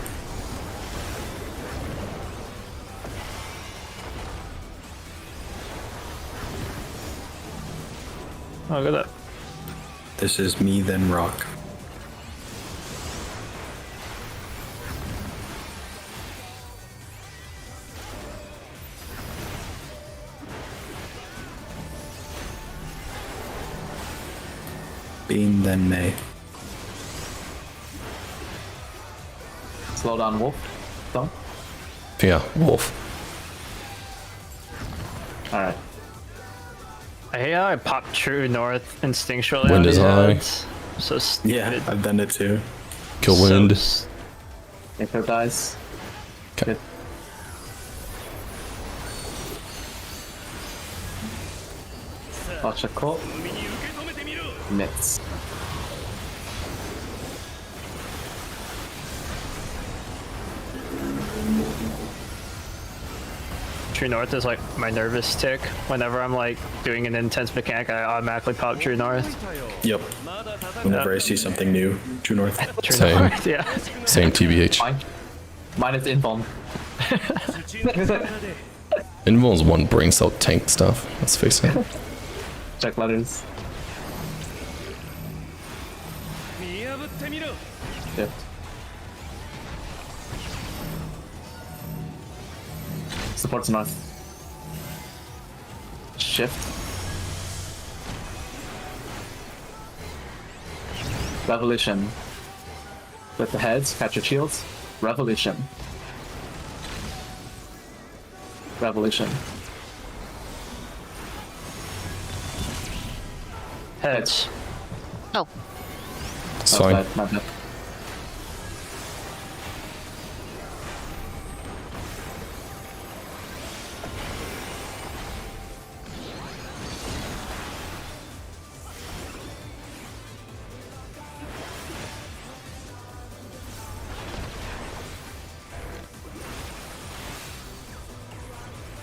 Oh, look at that. This is me, then Rock. Bean, then May. Slow down, Wolf. Don't. Yeah, Wolf. Alright. I hate how I pop True North instinctually. Wind on is these high. ads. So stupid. Yeah, I've done it too. Kill So wind. Echo dies. Okay. Good. Watch a call. Mitts. True North is like my nervous tick. Whenever I'm like doing an intense mechanic, I automatically pop True North. Yep. Whenever I see something new, True North. True Same. North, yeah. Same TBH. Mine is Invuln. Invuln's one brain cell tank stuff. Let's face it. Check letters. Yep. Supports north. Shift. Revolution. With the heads, catch your shields. Revolution. Revolution. Heads. Oh, It's Oh, fine. bad, my bad.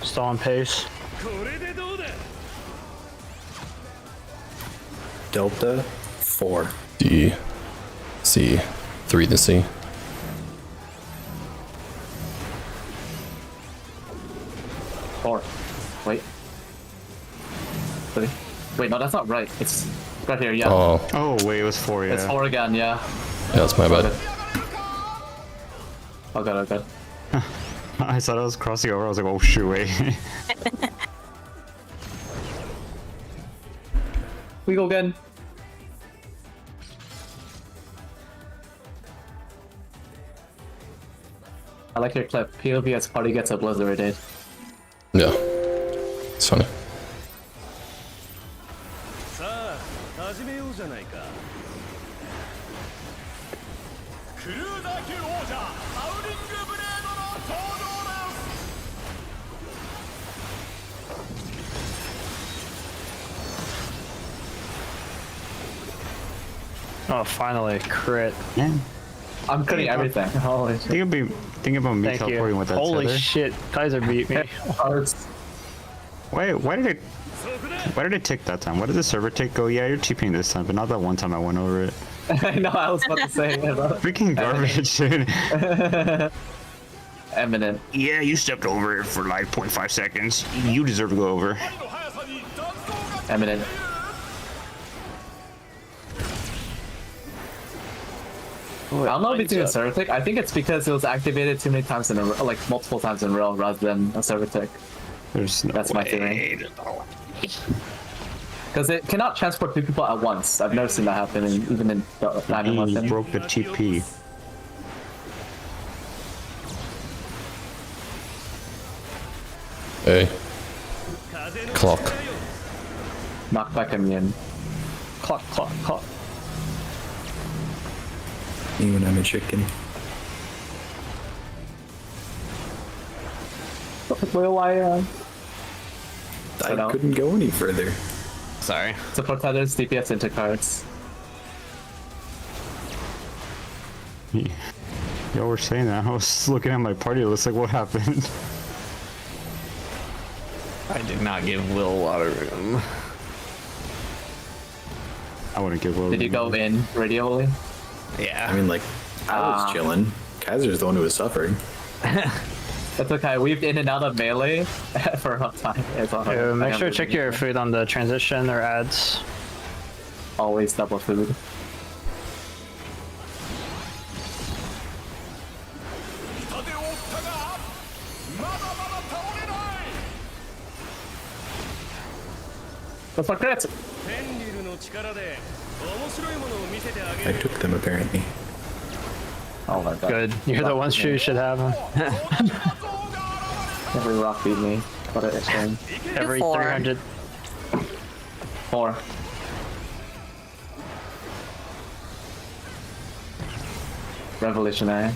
Still on pace. Delta 4. D. C. 3 to C. Four. Wait. Three. Wait, no, that's not right. It's right here, yeah. Oh, Oh wait, it was 4. Yeah. It's four again, yeah. yeah, that's my bad. Oh god, oh god. I thought I was crossing over. I was like, oh shoot, wait. We go again. I like your clip. PoV as party gets obliterated. Yeah. It's funny. さあ始めようじゃないかクルーザー級王者ハウリングブレードの登場です Oh, finally, crit. Yeah. I'm cutting everything. Holy shit. Think about thinking about me Thank teleporting you. with that Holy tether. shit, Kaiser beat me. Cards. Why did it tick that time? Why did the server tick go? Yeah, you're TPing this time, but not that one time I went over it. I know, I was about to say it. Freaking garbage, dude. Eminent. Yeah, you stepped over it for like 0.5 seconds. You deserve to go over. Eminent. I don't know between a Servitic. I think it's because it was activated too many times in a row, like multiple times in a row, rather than a Servitic. There's no That's my way. theory. Because it cannot transport 2 people at once. I've never seen that happen, even in the Diamond He weapon. broke the TP. Hey. Clock. Knockback immune. Clock, clock, clock. Even I'm a chicken. Will I no. couldn't go any further. Sorry. support tethers, DPS into cards. Y'all were saying that. I was looking at my party list like, what happened? I did not give Will a lot of room. I wouldn't give Will. Did you go in radially? Yeah. I mean, like, I was chilling. Kaiser's the one who was suffering. That's okay. We've in and out of melee for a long time. It's all Yeah, make sure to check your food on the transition or ads. Always double food. That's my crit. I took them, apparently. Oh my god. Good. You're the ones who should have them. Every rock beat me. What an extreme. Every Four. 300. 4. Revolutionary.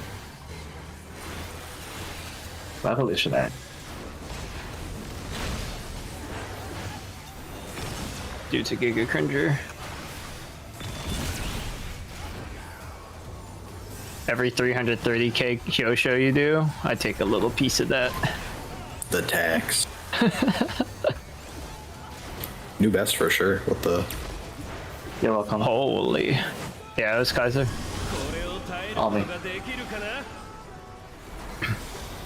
Revolutionary. Dude's a Giga Cringer. Every 330k Kyosho you do, I take a little piece of that. The tax. New best for sure. What the? You're welcome. Holy. Yeah, it was Kaiser. All me.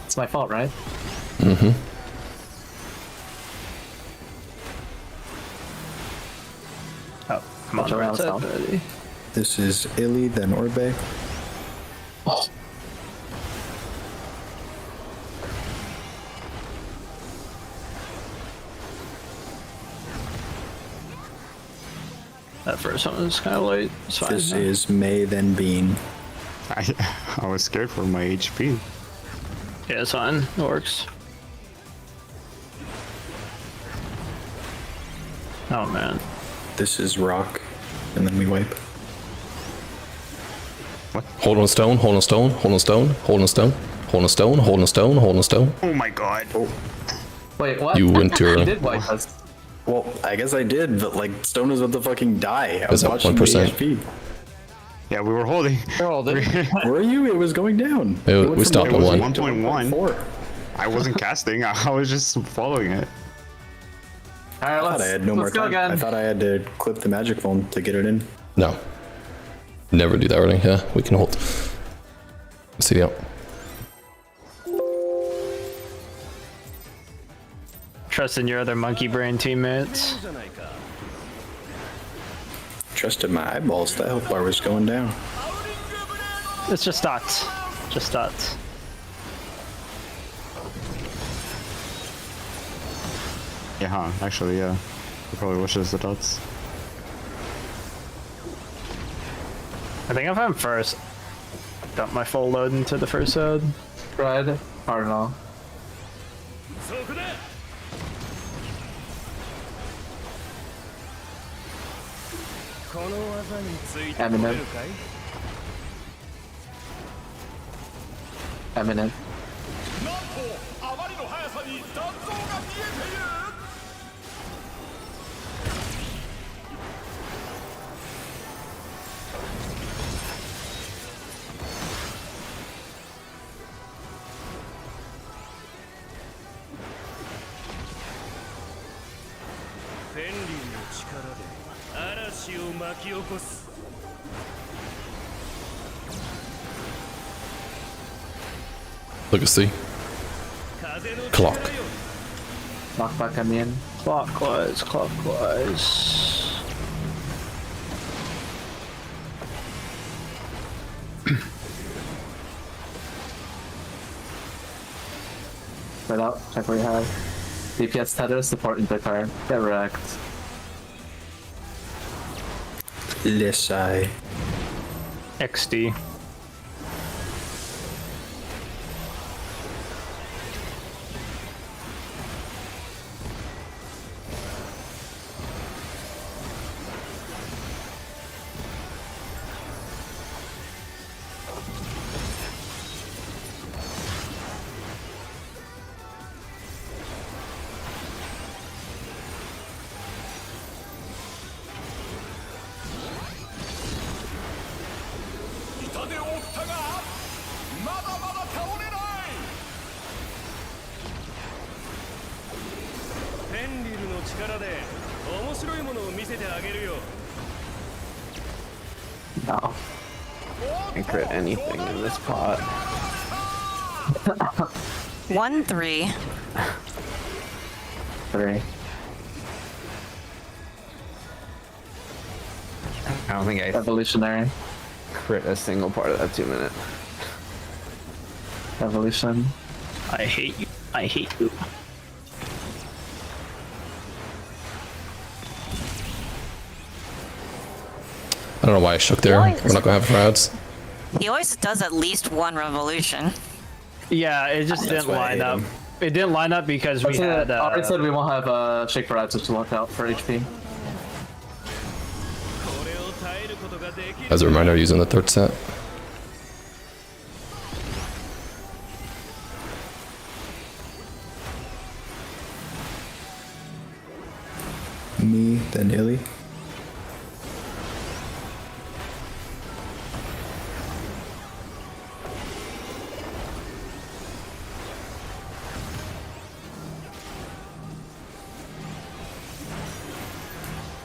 It's my fault, right? Mm-hmm. Oh, come on, Watch around, Red Sal. Set, buddy. This is Illy, then Orbe. Oh. That first one was kind of late. It's fine. This though. is May, then Bean. I was scared for my HP. Yeah, it's fine. It works. Oh man. This is Rock, and then we wipe. Hold on stone, hold on stone, hold on stone, hold on stone, hold on stone, hold on stone, hold on stone. Oh my god. Wait, what? You went You to did wipe us. Well, I guess I did, but like Stone was about to fucking die. I was Is that watching the 1%? HP. Yeah, we were holding. Were you? It was going down. Yeah, It went we from stopped at 1 1. to 1.1. 1.4. I wasn't casting. I was just following it. Alright, I thought I had no more let's go time. again. I thought I had to clip the magic phone to get it in. No. Never do that early. Yeah, we can hold. See ya. Trust in your other monkey brain teammates. Trusted my eyeballs. The health bar was going down. It's just dots. Just dots. Yeah, huh? Actually, yeah. You probably wish it was the dots. I think if I'm first, dump my full load into the first load. Red, Cardinal. Eminent. Eminent. Look at C. Clock. Knockback, I mean. Clockwise, clockwise. Right out. Check where you have. DPS tether, support in the car. Get wrecked. Lissai. XD. No. Can't crit anything in this pot. 1-3. 3. I don't think I Evolutionary. crit a single part of that 2 minute. Evolution. I hate you. I hate you. I don't know why I shook there. Why? We're not gonna have routes. He always does at least one revolution. Yeah, it just That's didn't why I line hate up. him. It didn't line up because we had. Already said we won't have Shake Varieties to look out for HP. As a reminder, using the third set. Me, then Illy.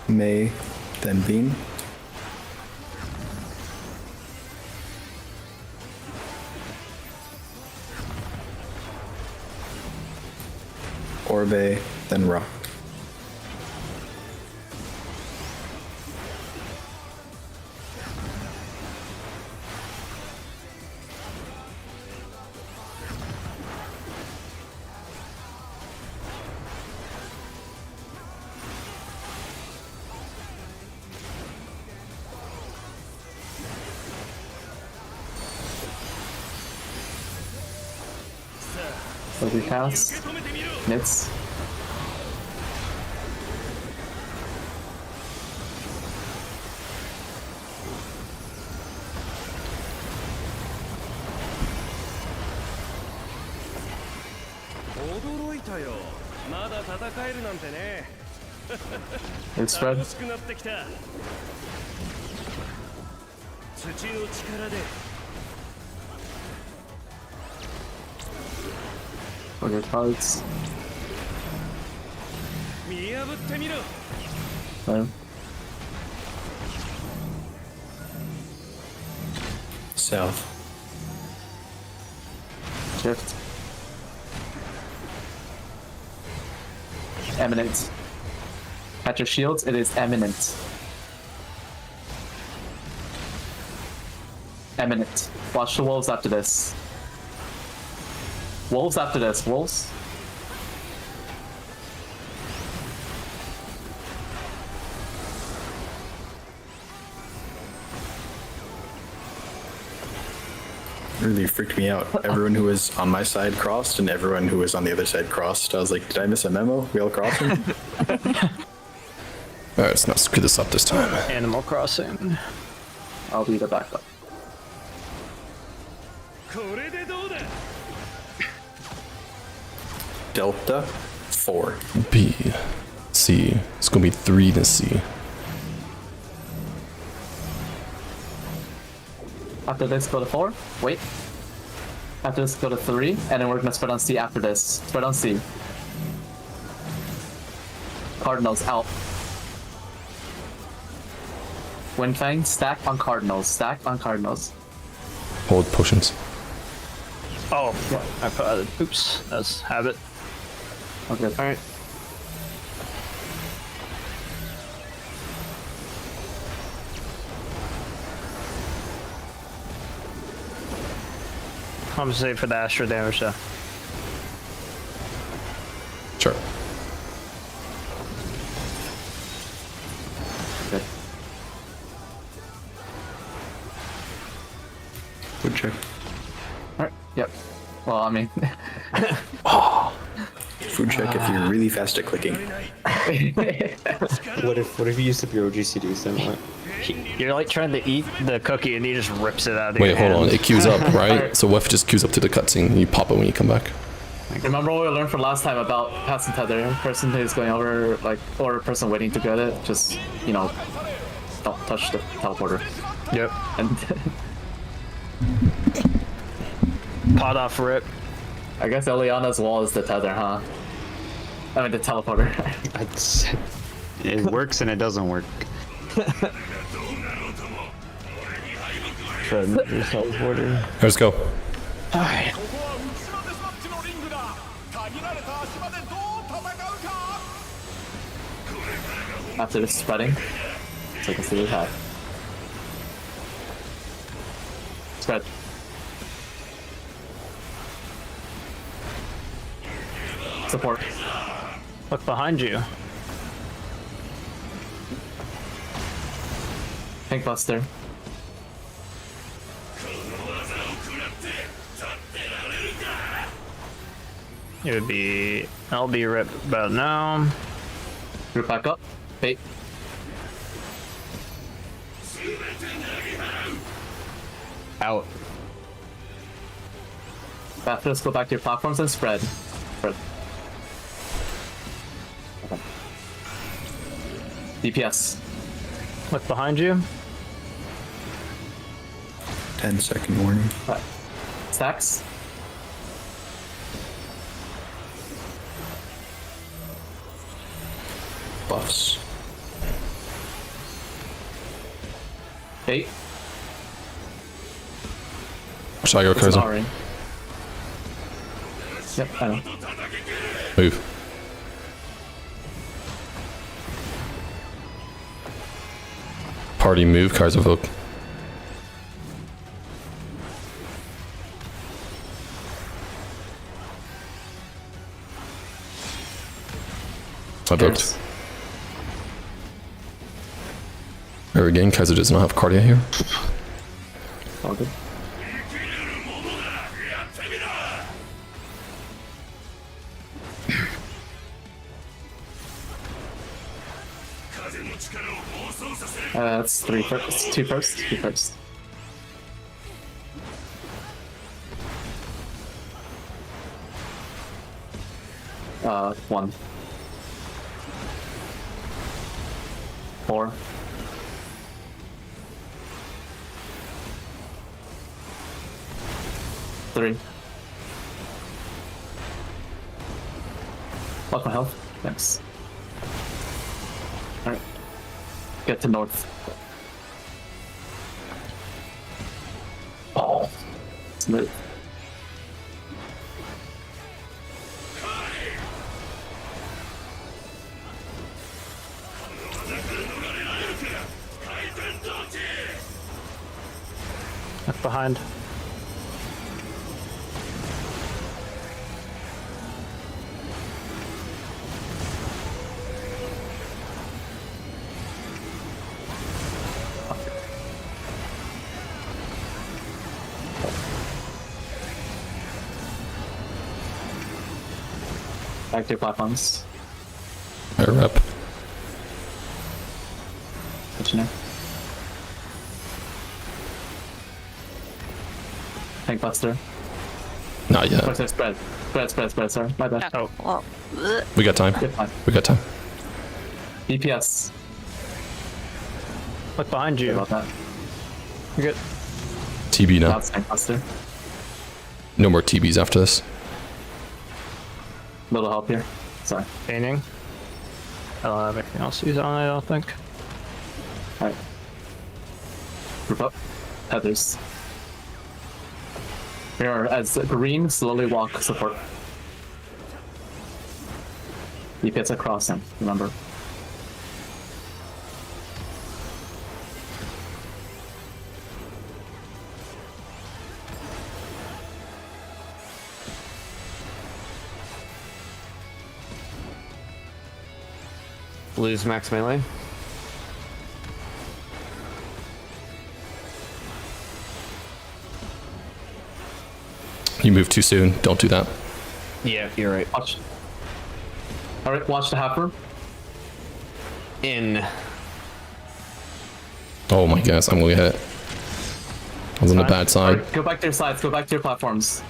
May, then Bean. Orbe, then Rock. So we cast. Nits. It's spread. Okay, cards. No. South. Shift. Eminent. At your shields, it is eminent. Eminent. Watch the wolves after this. Wolves after this. Wolves. Really freaked me out. Everyone who was on my side crossed, and everyone who was on the other side crossed. I was like, did I miss a memo? We all crossing? Alright, let's not screw this up this time. Animal Crossing. I'll be the backup. Delta 4. B, C. It's gonna be 3 to C. After this, go to 4. Wait. After this, go to 3. And then we're gonna spread on C after this. Spread on C. Cardinals out. Windfang, stack on Cardinals. Stack on Cardinals. Hold potions. Oh, I put other. Oops, that's habit. Okay. All right. Compensate for the astro damage though. Sure. Good. Food check. All right. Yep. Well, I mean, Food check if you're really fast at clicking. What if you used up your OGCDs then what? You're like trying to eat the cookie and he just rips it out of Wait, your hold hand. on. It queues up, right? Alright. So Wef just queues up to the cutscene and you pop it when you come back. remember what we learned from last time about passing tether? Person who's going over, like, or person waiting to get it, just, you know, don't touch the teleporter. Yep. And Pot off rip. I guess Eliana's wall is the tether, huh? I mean, the teleporter. It works and it doesn't work. Let's go. After this spreading, so I can see what we have. Spread. Support. Look behind you. Pink Buster. It would be. I'll be rip about now. Group back up. Bait. Out. Baptist, go back to your platforms and spread. Spread. Okay. DPS. Look behind you. 10-second warning. Right. Stacks. Buffs. Bait. Should I go, It's Kaiser? powering. Yep, I know. Move. Party move, Kaiser Vogue. I booked. Cares. There again, Kaiser does not have cardia here. All good. That's three first, two first, two first. One. 4. Three. Lock my health. Thanks. Alright. Get to north. Oh. Smooth. Look behind. Back to your platforms. Air rep. What you know? Tank Buster. Not yet. Buster spread. Spread, sorry. My bad. Oh. Well, ugh. We got time. Good fine. We got time. DPS. Look behind Sorry you. about that. You're good. TB now. That's Tank Buster. No more TBs after this. Little help here. Sorry. Painting. I don't have anything else to use on it, I don't think. Alright. Group up. Tethers. Here, as green, slowly walk support. Keep it across him, remember. Blues max melee. You move too soon. Don't do that. Yeah, you're right. Watch. Alright, watch the half room. In. Oh my goodness, I'm gonna get hit. I was on the bad side. Alright, go back to your sides, go back to your platforms.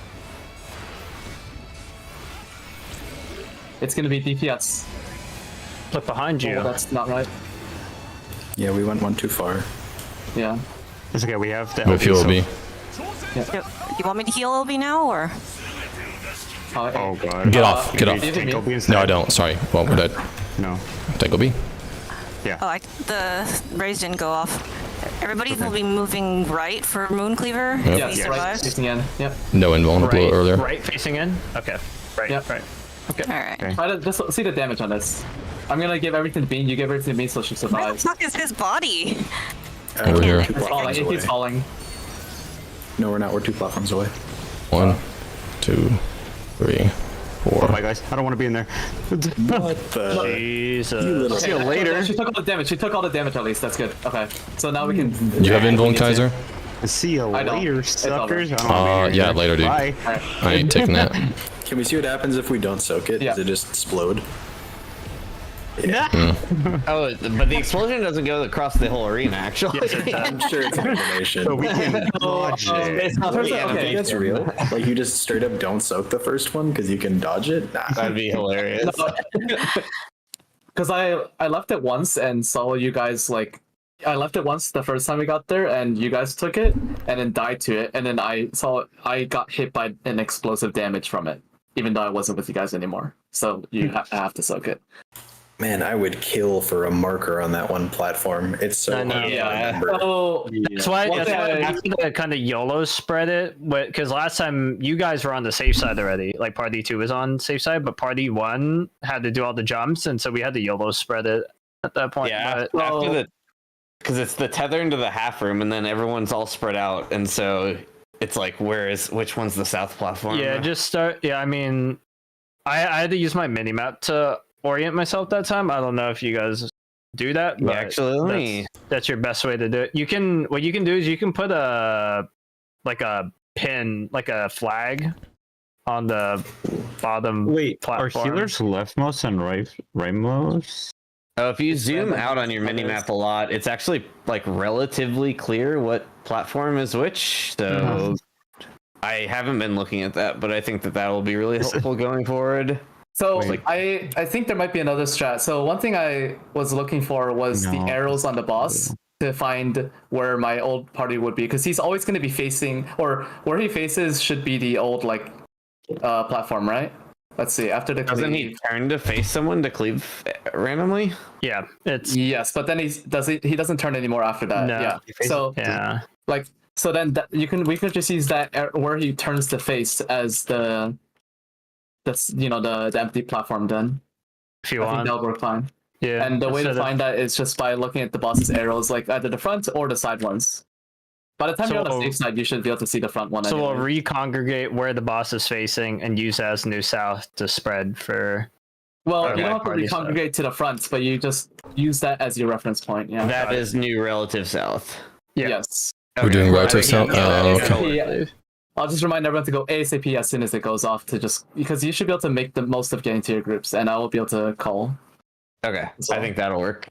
It's gonna be DPS. Look behind you. Oh, that's not right. Yeah, we went one too far. Yeah. It's okay. We have the Move LB, heal so- me. You want me to heal LB now, or? Oh god. Get off. Get off. Give me. LB instead. No, I don't. Sorry. Well, we're dead. No. Take OB. Oh, the rays didn't go off. Everybody will be moving right for Mooncleaver. Yep. Yeah, If he right, survives. facing in. Yep. No invulnerable Right, earlier. right facing in. Okay. Right. Yep. Right. All right. Okay. Try to just see the damage on this. I'm gonna give everything to Bean, you give everything to Bean so she Where the survives. fuck is his body? Over here. Two It's falling, platforms it keeps away. falling. No, we're not. We're 2 platforms away. 1, 2, 3, 4. Oh my guys, I don't want to be in there. What the? Jesus. See you later. She took all the damage, she took all the damage at least, that's good. Okay, so now we can... You have invuln, Kaiser? See you I don't. later, It's suckers. over. I don't wanna be Yeah, here. later, dude. Bye. I ain't taking that. Can we see what happens if we don't soak it? Yeah. Does it just explode? Oh, but the explosion doesn't go across the whole arena, actually. I'm sure it's an animation. So we can dodge it. It's not Turns really out- okay, animation. That's real. Like you just straight up don't soak the first one because you can dodge it. Nah. That'd be hilarious. Because I left it once and saw you guys like... I left it once the first time we got there and you guys took it and then died to it and then I got hit by an explosive damage from it even though I wasn't with you guys anymore. So you have to soak it. Man, I would kill for a marker on that one platform. It's so I know. hard to Yeah. remember. So That's why, One that's thing why I- after the kind of YOLO spread it, because last time you guys were on the safe side already. Like Party 2 was on safe side, but Party 1 had to do all the jumps, and so we had to YOLO spread it at that point. Yeah, but- after the... Because it's the tether into the half room, and then everyone's all spread out, and so it's like, which one's the south platform? yeah, just start. Yeah, I mean, I had to use my mini map to orient myself that time. I don't know if you guys do that, Yeah, but actually, let me... that's your best way to do it. What you can do is you can put a pin, like a flag on the bottom Wait, platform. are healers leftmost and rightmost? Oh, if you zoom out on your mini map a lot, it's actually like relatively clear what platform is which. So I haven't been looking at that, but I think that will be really helpful going forward. So Wait. I think there might be another strat. So one thing I was looking for was the No. arrows on the boss to find where my old party would be because he's always going to be facing or where he faces should be the old like platform, right? Let's see. After the Doesn't cleave. he turn to face someone to cleave randomly? Yeah, it's Yes, but then he doesn't turn anymore after that. No. Yeah. So yeah. like so then we could just use that where he turns to face as the empty platform then. If you I think want, that'll work fine. yeah. And the way to instead of- find that is just by looking at the boss's arrows, like either the front or the side ones. By the time So you're on the we'll- safe side, you should be able to see the front one. So we'll anyway. recongregate where the boss is facing and use that as new south to spread for. Well, Okay, you don't have to party side. recongregate to the front, but you just use that as your reference point. Yeah. That is new relative south. Yeah. Yes. We're doing relative south. Oh, okay. Yeah. I'll just remind everyone to go ASAP as soon as it goes off to just because you should be able to make the most of getting to your groups, and I will be able to call. Okay, I think that'll work.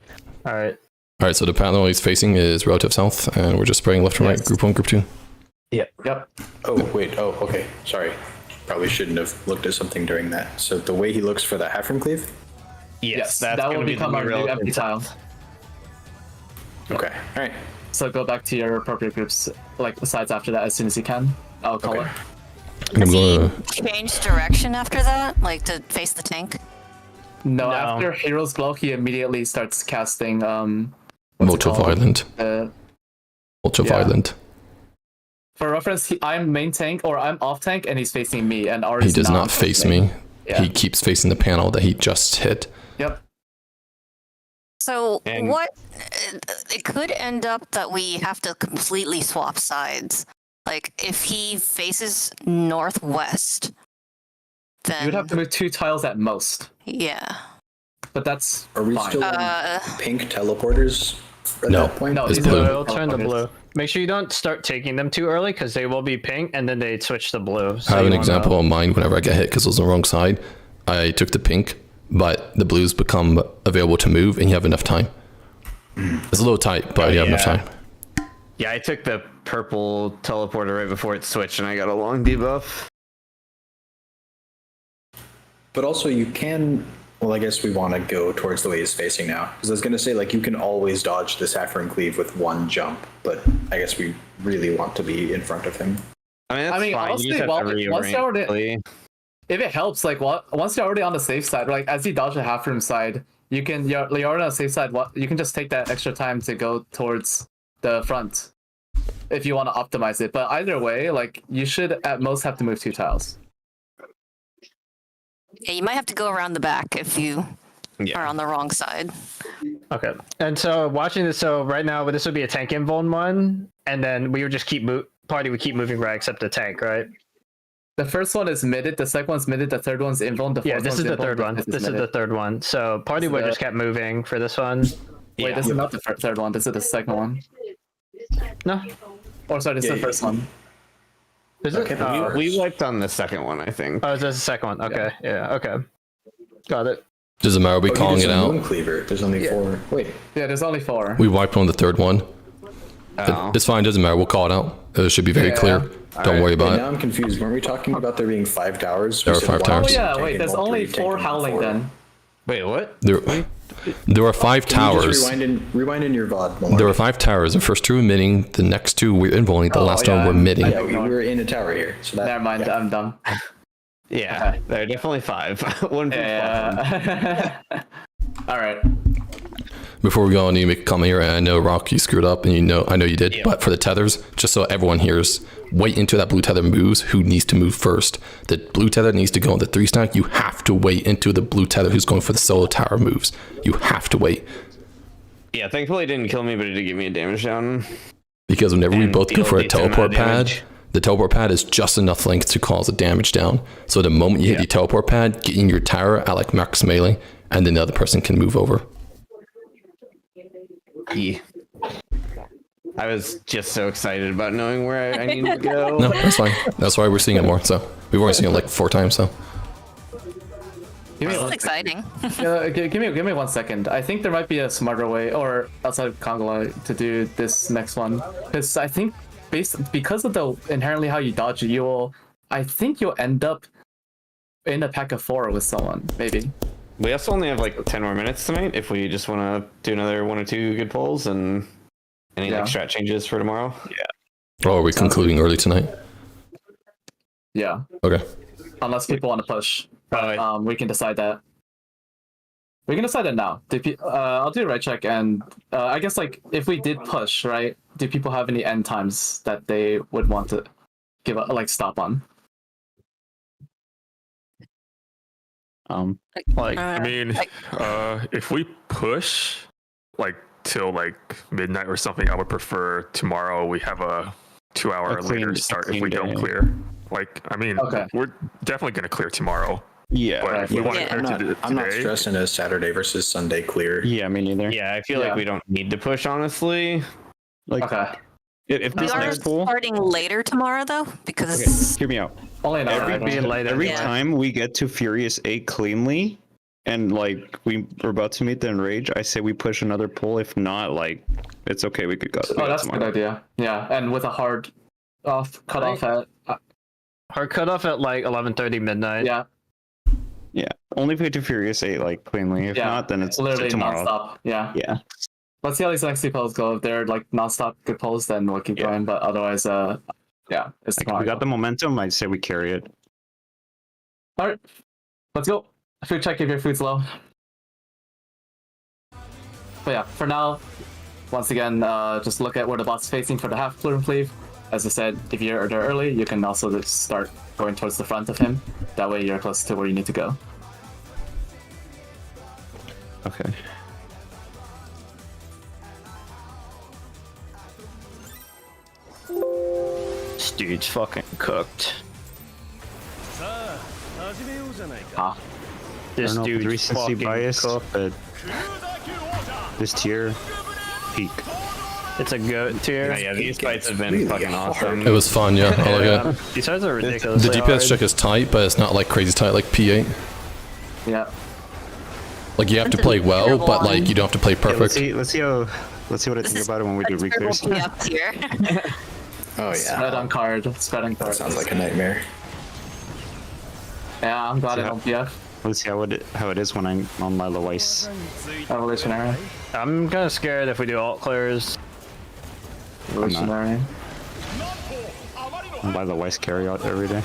All right. All right, so the panel he's facing is relative south, and we're just spraying left and right. Yes. Group 1, group 2. Yep. Oh, wait. Oh, okay. Sorry. Probably shouldn't have looked at something during that. So the way he looks for the half room cleave? Yes, that's that will gonna be become the our new new relative empty tile. south. Okay. All right. So go back to your appropriate groups, like the sides after that, as soon as you can. I'll call Okay. it. And I'm Does he gonna. change direction after that, like to face the tank? No, No. after Hero's Glow, he immediately starts casting what's it Ultra called? violent. Uh, Ultra Yeah. violent. For reference, I'm main tank or I'm off tank, and he's facing me, and ours. He does not face me. Yeah. He keeps facing the panel that he just hit. Yep. So And- what? It could end up that we have to completely swap sides. Like if he faces northwest, then You would have to move 2 tiles at most, yeah. but that's Are we fine. still pink teleporters at No. that point? No, It's these are blue. It'll turn to teleporters. blue. Make sure you don't start taking them too early because they will be pink and then they switch to blue. So I have you an wanna- example on mine whenever I get hit because it was on the wrong side. I took the pink, but the blues become available to move and you have enough time. It's a little tight, but you have enough yeah. time. Yeah, I took the purple teleporter right before it switched, and I got a long debuff. But also you can, well, I guess we want to go towards the way he's facing now. Because I was going to say, like, you can always dodge this half room cleave with 1 jump, but I guess we really want to be in front of him. I mean, that's I mean, fine. honestly, you just have well, to once you're already- rearrange. If it helps, like once you're already on the safe side, like as you dodge the half room side, you're already on the safe side. You can just take that extra time to go towards the front if you want to optimize it. But either way, like you should at most have to move 2 tiles. Yeah, you might have to go around the back if you Yeah. are on the wrong side. Okay. And so watching this, so right now this would be a tank invuln one, and then we would just party would keep moving right except the tank, right? The first one is midded, the second one's midded, the third one's invuln, the fourth Yeah, this one's is the invuln, third one. fifth This is the midded. third one. So party So would the- just kept moving for this one. Wait, this is not the third one. This is the second one. No, Or sorry, this is Yeah, the first one. is Okay, it? but Oh, We wiped on the second one, I think. oh, this is the second one. Okay, yeah, okay, got it. Doesn't matter. We Oh, calling you it did some out. moon cleaver. There's only 4. Wait. Yeah, there's only 4. We wiped on the third one. Oh. It's fine. Doesn't matter. We'll call it out. It should be very Yeah. clear. Don't worry Wait, about now it. I'm confused. Weren't we talking about there being 5 towers? There We are said 5 one towers. Oh yeah, tank wait, and there's one only tank 4 and howling 4. then. Wait, what? There are 5 Can you towers. just rewind in your VOD more? There were 5 towers. The first 2 emitting. The next 2 were invulning. The Oh, last yeah, one were I'm- emitting. Yeah, we were in a tower here. So that, Never mind, yeah. I'm dumb. Yeah, Okay. there are definitely 5. One per platform. Yeah. All right. Before we go on, you make a comment here. And I know, Rock, you screwed up, and I know you did. Yeah. But for the tethers, just so everyone hears, wait until that blue tether moves. Who needs to move first? The blue tether needs to go on the 3 stack. You have to wait until the blue tether who's going for the solo tower moves. You have to wait. Yeah, thankfully it didn't kill me, but it did give me a damage down. Because whenever we And both go deal for a decent amount teleport of pad, damage. the teleport pad is just enough length to cause a damage down. So the moment you hit the teleport pad, get in your tower at like max melee, and then the other person can move over. Yeah. I was just so excited about knowing where I needed to go. No, that's fine. That's why we're seeing it more. So we've only seen it like 4 times. So Give me This is one exciting. give me 1 second. I think there might be a smarter way, or outside of Kongala, to do this next one. Because I think because of the inherently how you dodge it, I think you'll end up in a pack of 4 with someone, maybe. We also only have like 10 more minutes tonight if we just want to do another 1 or 2 good polls and any Yeah. like strat changes for tomorrow. oh, are we concluding early tonight? Yeah, Okay. unless people want to push. But we can decide that. We can decide that now. I'll do a right check, and I guess like if we did push, right? Do people have any end times that they would want to give stop on? Like, I mean, if we push like till like midnight or something, I would prefer tomorrow we have a 2-hour A clean- later a start if clean we don't day. clear. Like, I mean, Okay. we're definitely gonna clear tomorrow. Yeah. But if we want to Yeah. clear I'm not today, stressing a Saturday versus Sunday clear. Yeah, me neither. Yeah, I feel Yeah. like we don't need to push, honestly. Like, Okay, if We this are next pool, starting later tomorrow though, because okay, hear me out. only an hour. Every right? being later. Every Yeah. time we get to Furious 8 cleanly, and like we're about to meet the Enrage, I say we push another pull. If not, like it's okay. We could go. Oh, that's a good idea. Yeah, and with a hard cut off at hard cutoff at like 11:30 midnight. yeah, Yeah, only if we get to Furious 8 like cleanly. If yeah, not, then it's literally tomorrow. nonstop. Yeah, Yeah. let's see how these next 2 polls go. If they're like nonstop good polls, then we'll keep Yeah. going. But otherwise, yeah, it's Like, tomorrow. we got the momentum. I'd say we carry it. All right, let's go. Food check if your food's low. But yeah, for now, once again, just look at where the boss is facing for the half plume cleave. as I said, if you're there early, you can also just start going towards the front of him. That way you're close to where you need to go. Okay. This dude's fucking cooked. さあ始めようじゃないか Ah, I This don't know if dude's it's recency fucking bias, cooked. but this tier peak. It's a goat tier. Yeah, these fights have been really fucking hard. awesome. It was fun, yeah. I like it. These fights are The ridiculous. DPS check is tight, but it's not like crazy tight like P8. yeah. Like you have to play well, but like you don't have to play Okay, perfect. let's see what I This think is about it when we do a terrible reclears. PF tier. Oh Spread yeah. on card. Spread on card. That sounds like a nightmare. Yeah, I'm glad I Yeah. don't PF. Let's see how it is when I'm on Lila Weiss. Evolutionary. I'm kind of scared if we do alt clears. Evolutionary. I buy the Weiss carry out every day.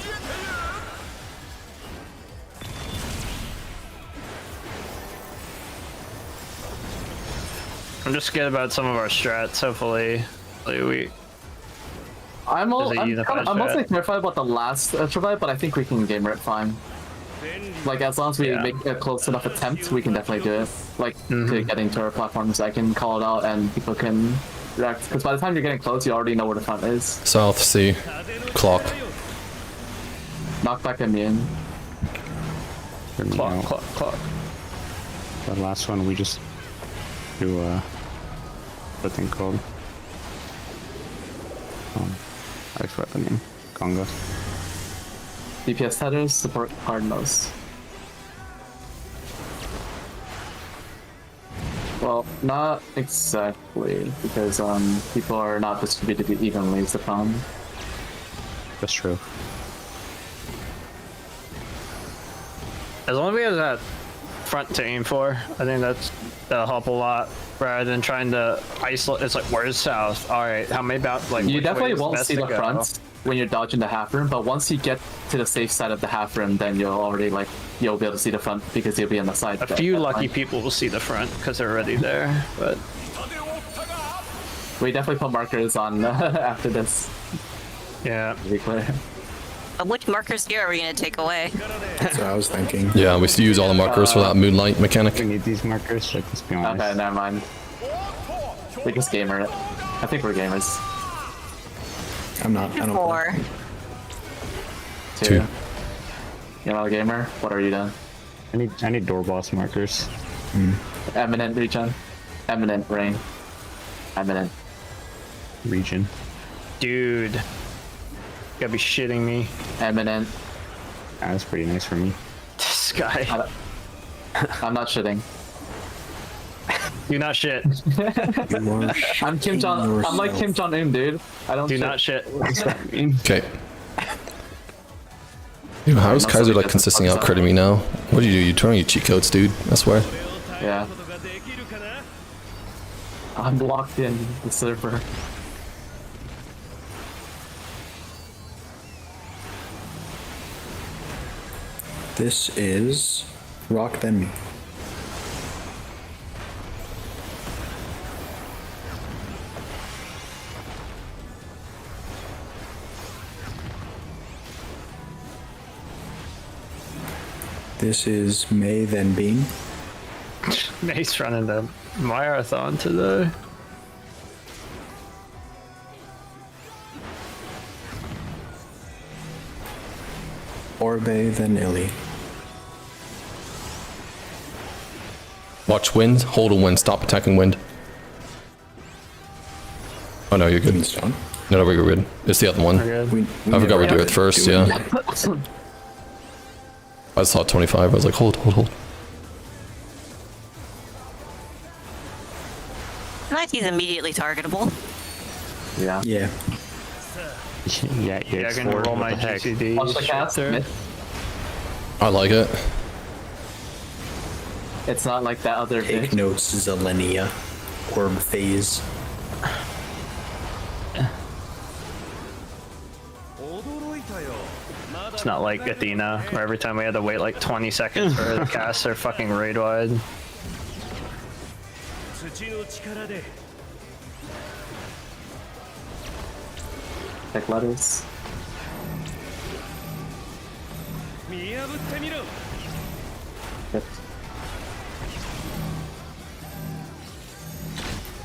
I'm just scared about some of our strats. Hopefully we. I'm There's a unified mostly strat. terrified about the last survive, but I think we can gamer it fine. Like as long as we Yeah. make a close enough attempt, we can definitely do it. Like to getting to our platforms, I can call it out and people can react. Because by the time you're getting close, you already know where the front is. South C, clock. Knockback immune. For me, Clock, out. clock, clock. The last one we just do what thing called. I forgot the name. Conga. DPS headers support hard most. Well, not exactly, because people are not distributed evenly is the problem. That's true. As long as we have that front to aim for, I think that'll help a lot. Rather than trying to isolate, it's like where's south? All right, how many about like? You which definitely way is won't best see to the go? front when you're dodging the half room, but once you get to the safe side of the half room, then you'll already you'll be able to see the front because you'll be on the side. A few lucky people will see the front because they're already there, but We definitely put markers on after this. yeah. To be clear. But which markers here are we gonna take away? That's what I was thinking. Yeah, we still use all the markers for that moonlight We mechanic. need these markers. Like, let's be honest. Okay, never mind. We just gamer it. I think we're gamers. I'm not. I don't. 4. Two. You're not a gamer? What are you doing? I need door boss markers. Eminent regen. Eminent rain. Eminent. Region. Dude, you gotta be shitting me. Eminent. That's pretty nice for me. This guy. I'm not shitting. Do not shit. I'm Kim Jong. I'm like Kim Jong Un, dude. I don't. Do shit. not shit. Okay. Dude, how is Kaiser like consisting out critting me now? What do? You turn on your cheat codes, dude. I swear. Yeah. I'm locked in the server. This is Rock Then Me. This is May Then Bean. Nice running the marathon today. Orbe Then Illy. Watch wind. Hold a wind. Stop attacking wind. Oh no, you're good. Moonstone. No, we're good. It's the other one. We I forgot we do never it first. do Yeah. I saw 25. I was like, hold. Nice, he's immediately targetable. Yeah. Yeah. Yeah, Yeah, I it's can forward. roll What my the heck? GCD. Watch the cast. there. I like it. It's not like that other Take bitch. notes, Zelenia. Orb phase. It's not like Athena, where every time we had to wait like 20 seconds for the cast are fucking raid wide. 土の力で Pick letters. 見破ってみろ Yep.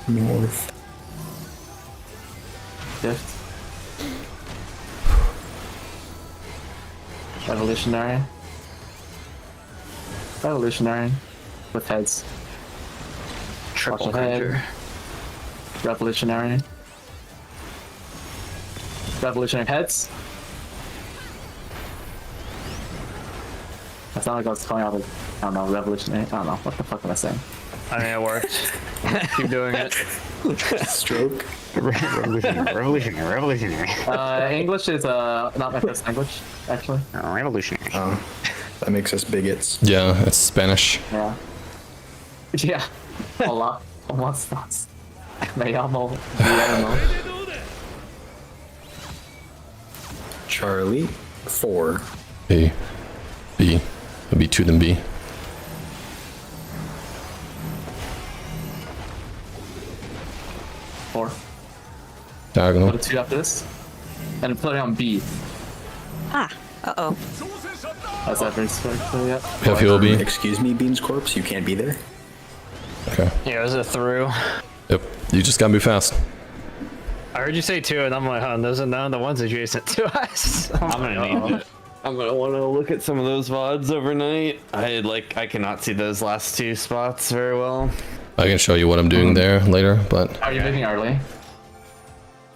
North. Gift. Revolutionary. Revolutionary. With heads. Triple Watch ahead. ranger. Revolutionary. Revolutionary heads. That's not like I was calling out of, I don't know, revolutionary. I don't know. What the fuck am I saying? I mean, it worked. Keep doing it. Stroke. Revolutionary. English is not my first language, actually. Revolutionary. That makes us bigots. Yeah, it's Spanish. Yeah. Yeah. Hola. ¿Cómo estás? Me llamo Guillermo. Charlie, 4. A, B. It'll be 2 then B. Four. Diagonal. Put a 2 after this. And put it on B. Ah. Uh-oh. That's that very so yeah. Have heal B. Excuse me, Beans Corpse, you can't be there. Okay. Yeah, it was a through. Yep. You just gotta move fast. I heard you say 2, and I'm like, huh, those are none of the ones adjacent to us. I'm gonna need it. I'm gonna want to look at some of those VODs overnight. I cannot see those last 2 spots very well. I can show you what I'm doing there later, but Are you moving early?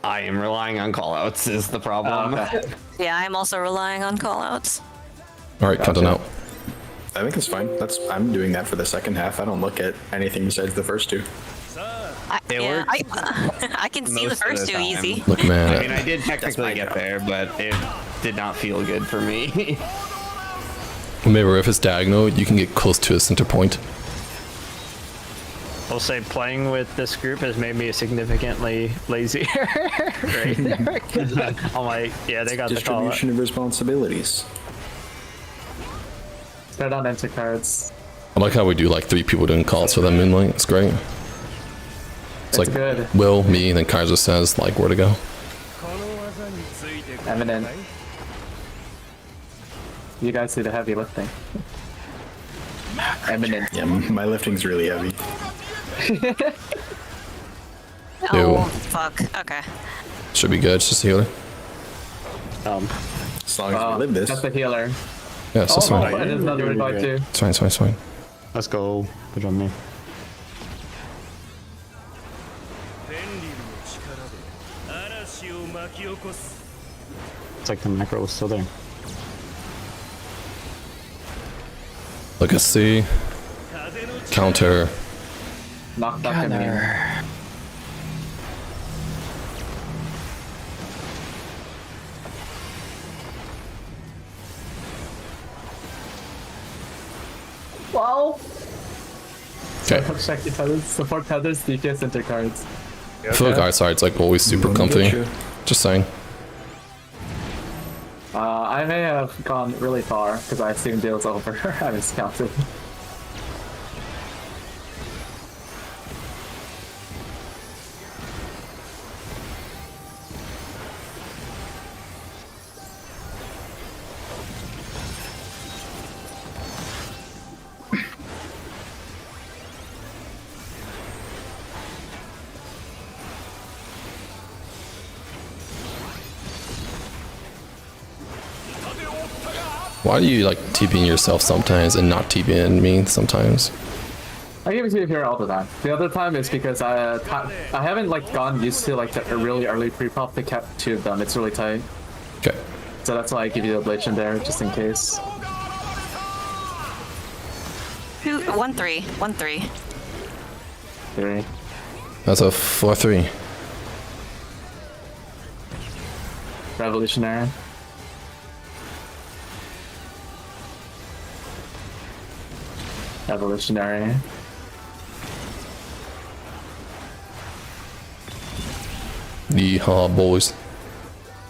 I am relying on callouts is the problem. Okay. Yeah, I'm also relying on callouts. all right, count it out. I think it's fine. I'm doing that for the second half. I don't look at anything besides the first 2. Yeah, I can see the Most of first the 2 time. easy. Look, man. I mean, I did technically get there, but it did not feel good for me. Remember, if it's diagonal, you can get close to a center point. I'll say playing with this group has made me significantly lazier right there. 'Cause I'm like, yeah, they got the call. Distribution of responsibilities. Start on enter cards. I like how we do like 3 people doing calls for that Moonlight. It's great. It's like good. Will, me, and then Kaiser says like where to go. この技についてくる Eminent. You guys do the heavy lifting. Eminent. Yeah, my lifting's really heavy. Oh, fuck. Okay. Should be good. It's just a healer. As long as we live this. That's the healer. Yeah, it's just Oh, fine. and there's another revive too. It's fine. It's fine. It's fine. Let's go. Good on me. フェンリルの力で嵐を巻き起こす It's like the macro was still there. Look at C. 風の力 Counter. Knock back immune. Wow. Okay. Check your tethers. Support tethers, DPS enter cards. I feel like our side's like always super comfy. Just saying. I may have gone really far because I assumed it was over. I miscounted. Why do you like TPing yourself sometimes and not TPing me sometimes? I give it to you here all the time. The other time is because I haven't like gotten used to like the really early pre-pop. They kept 2 of them. It's really tight. Okay. So that's why I give you the ablation there, just in case. 1-3. 1-3. 3. That's a 4-3. Revolutionary. Revolutionary. Yeehaw, boys.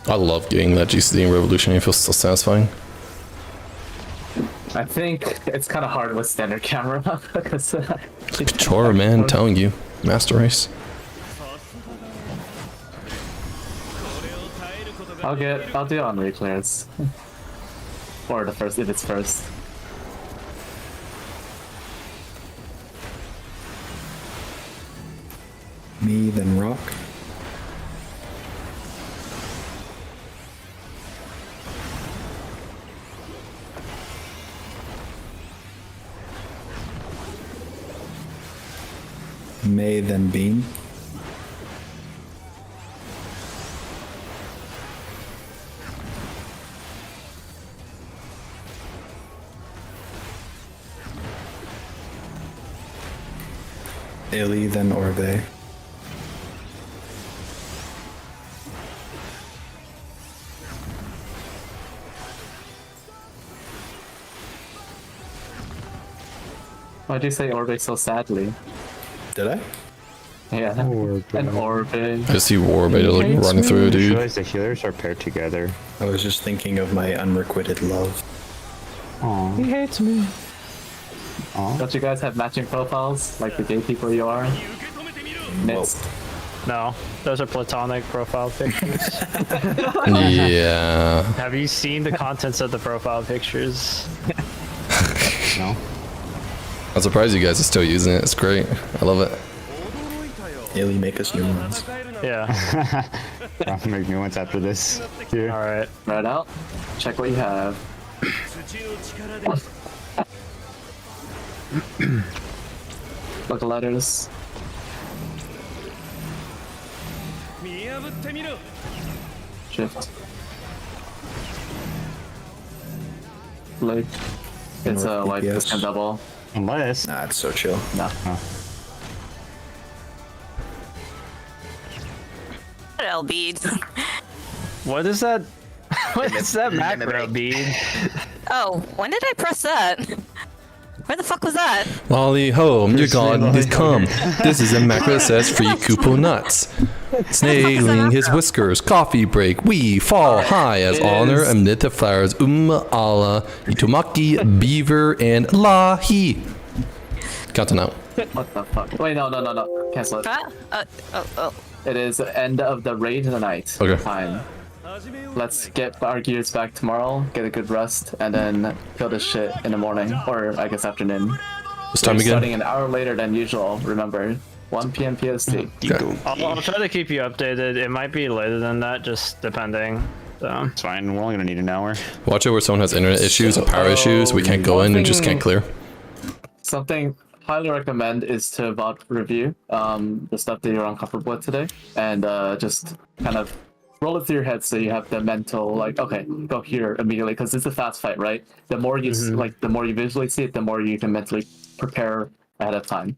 I love getting that GCD in Revolutionary. It feels so satisfying. I think it's kind of hard with standard camera because Chora, man, telling you. Master race. I'll do it on reclears. Or the first, if it's first. Me, then Rock. May, then Bean. Illy, then Orbe. Why'd you say Orbe so sadly? Did I? Yeah. An Orbe. I see Warbait like running through, I dude. realize the healers are paired together. I was just thinking of my unrequited love. Aw. He hates me. Don't you guys have matching profiles like the gay people you are? Nits. No, those are platonic profile pictures. Yeah. Have you seen the contents of the profile pictures? No. I'm surprised you guys are still using it. It's great. I love it. Illy, make us new ones. Yeah. I'll make new ones after this. Here. All right. Right out. Check what you have. Look at letters. Shift. Luke. It's a white DPS. discount double. Unless. Nah, it's so chill. No. bead. What is that? What is that macro bead? Oh, when did I press that? Where the fuck was that? Lolly home, your god is come. This is a macro that says free Kupo nuts. Snailing his whiskers, coffee break, we fall high as honor amid the flowers. Allah, Itomaki, beaver, and lahi. Counting out. What the fuck? Wait, no. Cancel it. Huh? Oh. It is the end of the raid tonight. Okay. Time. Let's get our gears back tomorrow, get a good rest, and then kill this shit in the morning, or I guess afternoon. What's time We're again? starting an hour later than usual, remember. 1 p.m. PST. I'll try to keep you updated. It might be later than that, just depending. So. It's fine. We're only gonna need an hour. Watch out where someone has internet issues or power issues. We can't go in and just can't clear. Something highly recommend is to VOD review the stuff that you're uncomfortable with today, and just kind of roll it through your head so you have the mental, like, okay, go here immediately, because it's a fast fight, right? The more you the more you visually see it, the more you can mentally prepare ahead of time.